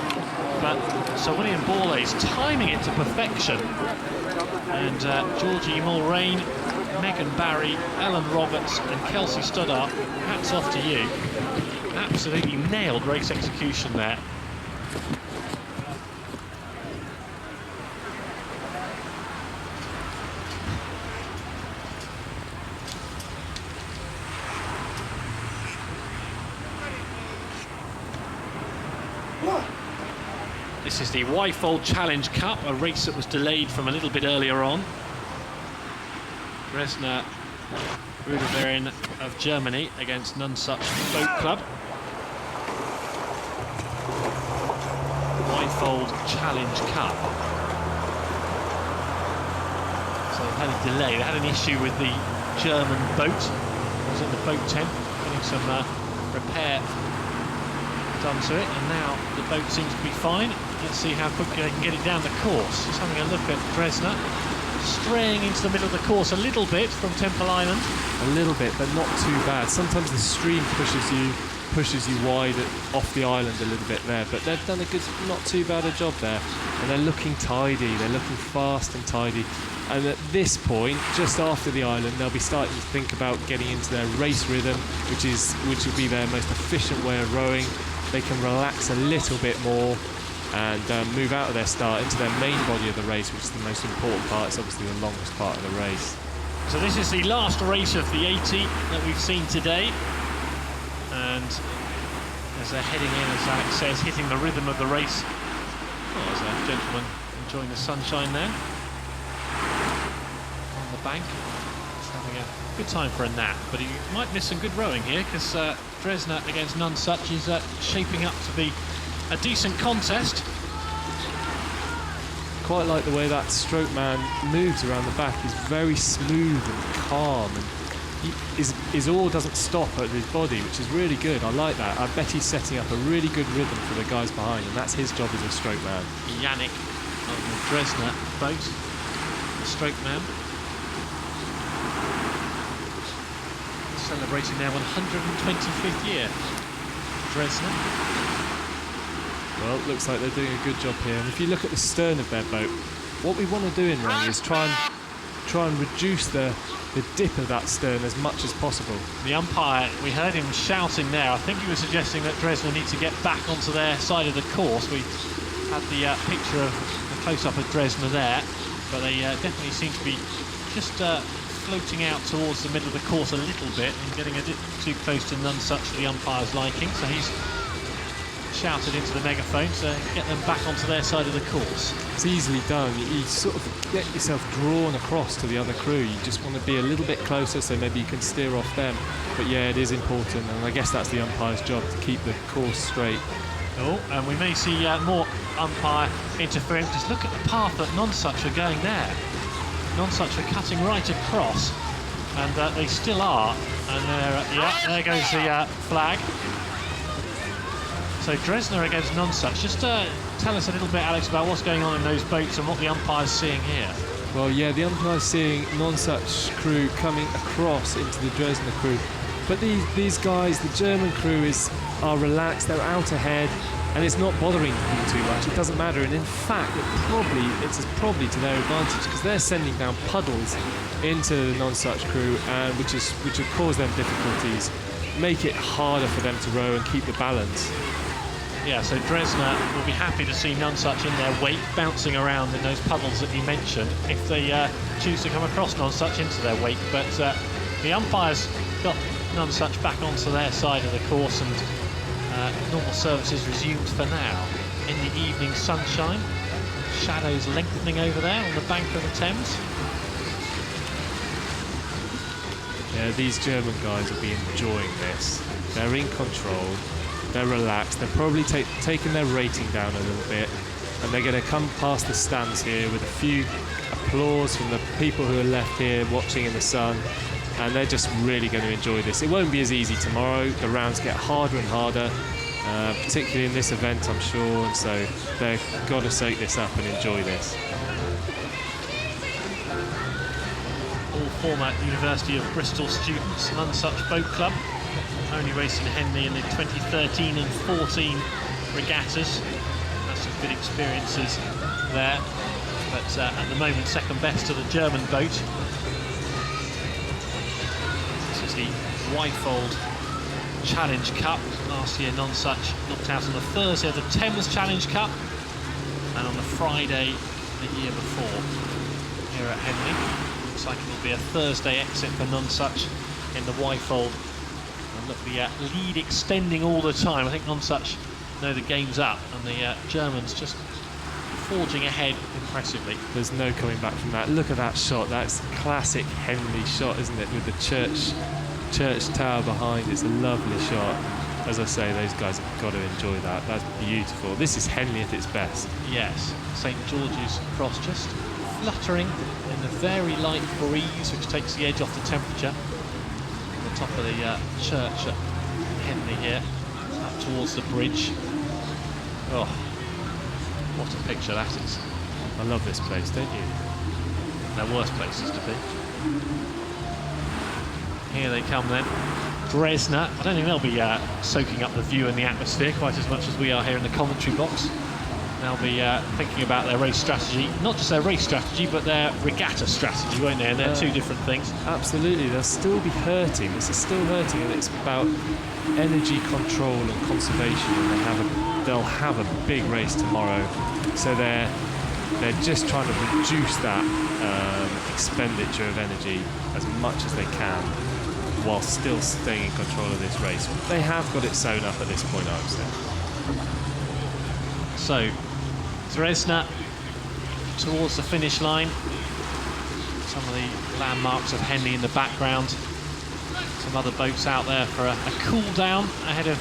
but Sir William Borlase timing it to perfection. And Georgie Mulrain, Megan Barry, Ellen Roberts and Kelsey Stoddart, hats off to you. Absolutely nailed race execution there. This is the Wyfold Challenge Cup, a race that was delayed from a little bit earlier on. Dresdner Rudolverein of Germany against Nonsuch Boat Club. Wyfold Challenge Cup. So they had a delay. They had an issue with the German boat. It was in the boat tent, getting some repair done to it, and now the boat seems to be fine. Let's see how quickly they can get it down the course. Just having a look at Dresdner, straying into the middle of the course a little bit from Temple Island. A little bit, but not too bad. Sometimes the stream pushes you wide off the island a little bit there, but they've done a good, not too bad a job there. And they're looking tidy, they're looking fast and tidy. And at this point, just after the island, they'll be starting to think about getting into their race rhythm, which will be their most efficient way of rowing. They can relax a little bit more and move out of their start into their main body of the race, which is the most important part. It's obviously the longest part of the race. So this is the last race of the 80 that we've seen today, and as they're heading in, as Alex says, hitting the rhythm of the race. Oh, there's a gentleman enjoying the sunshine there on the bank. He's having a good time for a nap, but he might miss some good rowing here, because Dresdner against Nonsuch is shaping up to be a decent contest. Quite like the way that stroke man moves around the back. He's very smooth and calm, and his oar doesn't stop at his body, which is really good. I like that. I bet he's setting up a really good rhythm for the guys behind, and that's his job as a stroke man. Yannick on the Dresdner boat, the stroke man. Celebrating their 125th year. Dresdner. Well, it looks like they're doing a good job here. And if you look at the stern of their boat, what we want to do in rowing is try and reduce the dip of that stern as much as possible. The umpire, we heard him shouting there. I think he was suggesting that Dresdner need to get back onto their side of the course. We had the picture of the close-up of Dresdner there, but they definitely seem to be just floating out towards the middle of the course a little bit and getting a bit too close to none such for the umpire's liking. So he's shouted into the megaphone to get them back onto their side of the course. It's easily done. You sort of get yourself drawn across to the other crew. You just want to be a little bit closer so maybe you can steer off them. But yeah, it is important, and I guess that's the umpire's job, to keep the course straight. Oh, and we may see more umpire interference, because look at the path that Nonsuch are going there. Nonsuch are cutting right across, and they still are. And there goes the flag. So Dresdner against Nonsuch. Just tell us a little bit, Alex, about what's going on in those boats and what the umpire's seeing here. Well, yeah, the umpire's seeing Nonsuch crew coming across into the Dresdner crew. But these guys, the German crew, are relaxed, they're out ahead, and it's not bothering them too much. It doesn't matter, and in fact, it's probably to their advantage, because they're sending down puddles into the Nonsuch crew, which will cause them difficulties, make it harder for them to row and keep the balance. Yeah, so Dresdner will be happy to see Nonsuch in their wake, bouncing around in those puddles that you mentioned, if they choose to come across Nonsuch into their wake. But the umpires got Nonsuch back onto their side of the course, and normal services resumed for now. In the evening sunshine, shadows lengthening over there on the bank of the Thames. Yeah, these German guys will be enjoying this. They're in control. They're relaxed. They're probably taking their rating down a little bit, and they're going to come past the stands here with a few applause from the people who are left here watching in the sun, and they're just really going to enjoy this. It won't be as easy tomorrow. The rounds get harder and harder, particularly in this event, I'm sure, and so they've got to soak this up and enjoy this. All former University of Bristol students, Nonsuch Boat Club, only racing Henley in the 2013 and 14 regattas. That's some good experiences there, but at the moment second best to the German boat. This is the Wyfold Challenge Cup. Last year Nonsuch knocked out on the Thursday of the Thames Challenge Cup, and on the Friday the year before here at Henley. Looks like it'll be a Thursday exit for Nonsuch in the Wyfold. And look, the lead extending all the time. I think Nonsuch know the game's up, and the Germans just forging ahead impressively. There's no coming back from that. Look at that shot. That's a classic Henley shot, isn't it? With the church tower behind. It's a lovely shot. As I say, those guys have got to enjoy that. That's beautiful. This is Henley at its best. Yes, St George's Cross just fluttering in the very light breeze, which takes the edge off the temperature. On the top of the church at Henley here, up towards the bridge. Oh, what a picture that is. I love this place, don't you? There are worse places to be. Here they come then. Dresdner. I don't think they'll be soaking up the view and the atmosphere quite as much as we are here in the commentary box. They'll be thinking about their race strategy, not just their race strategy, but their regatta strategy, won't they? And they're two different things. Absolutely. They'll still be hurting. This is still hurting, and it's about energy control and conservation. And they'll have a big race tomorrow, so they're just trying to reduce that expenditure of energy as much as they can, while still staying in control of this race. They have got it sewn up at this point, I would say. So, Dresdner towards the finish line. Some of the landmarks of Henley in the background. Some other boats out there for a cool down ahead of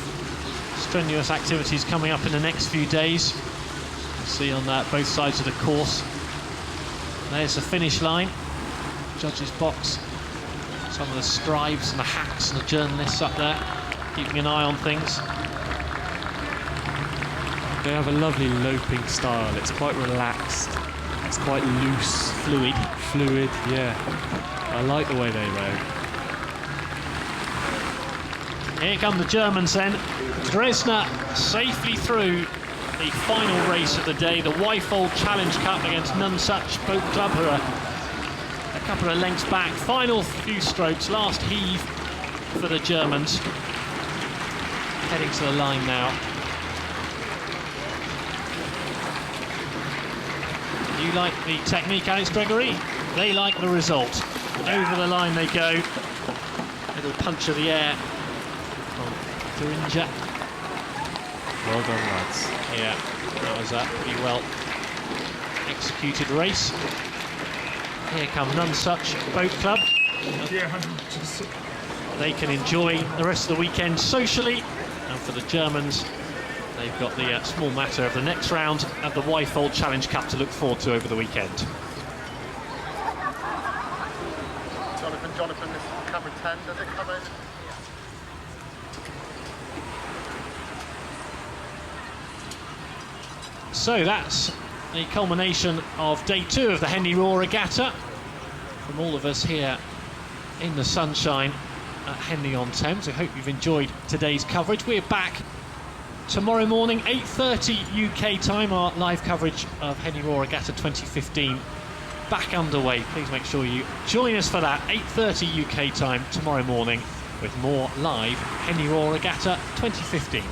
strenuous activities coming up in the next few days. You see on both sides of the course. There's the finish line, judges' box. Some of the scribes and the hacks and the journalists up there, keeping an eye on things. They have a lovely loping style. It's quite relaxed. It's quite loose. Fluid. Fluid, yeah. I like the way they row. Here come the Germans then. Dresner safely through the final race of the day, the Wyfold Challenge Cup against Nonsuch Boat Club, who are a couple of lengths back. Final few strokes, last heave for the Germans. Heading to the line now. You like the technique, Alex Gregory? They like the result. Over the line they go. Little punch of the air from Thuringia. Well done, lads. Yeah, that was a pretty well executed race. Here come Nonsuch Boat Club. They can enjoy the rest of the weekend socially, and for the Germans, they've got the small matter of the next round of the Wyfold Challenge Cup to look forward to over the weekend. Jonathan, this is camera 10, does it come in? So that's the culmination of day 2 of the Henley Royal Regatta. From all of us here in the sunshine at Henley-on-Thames, I hope you've enjoyed today's coverage. We're back tomorrow morning, 8:30 UK time, our live coverage of Henley Royal Regatta 2015 back underway. Please make sure you join us for that, 8:30 UK time tomorrow morning, with more live Henley Royal Regatta 2015.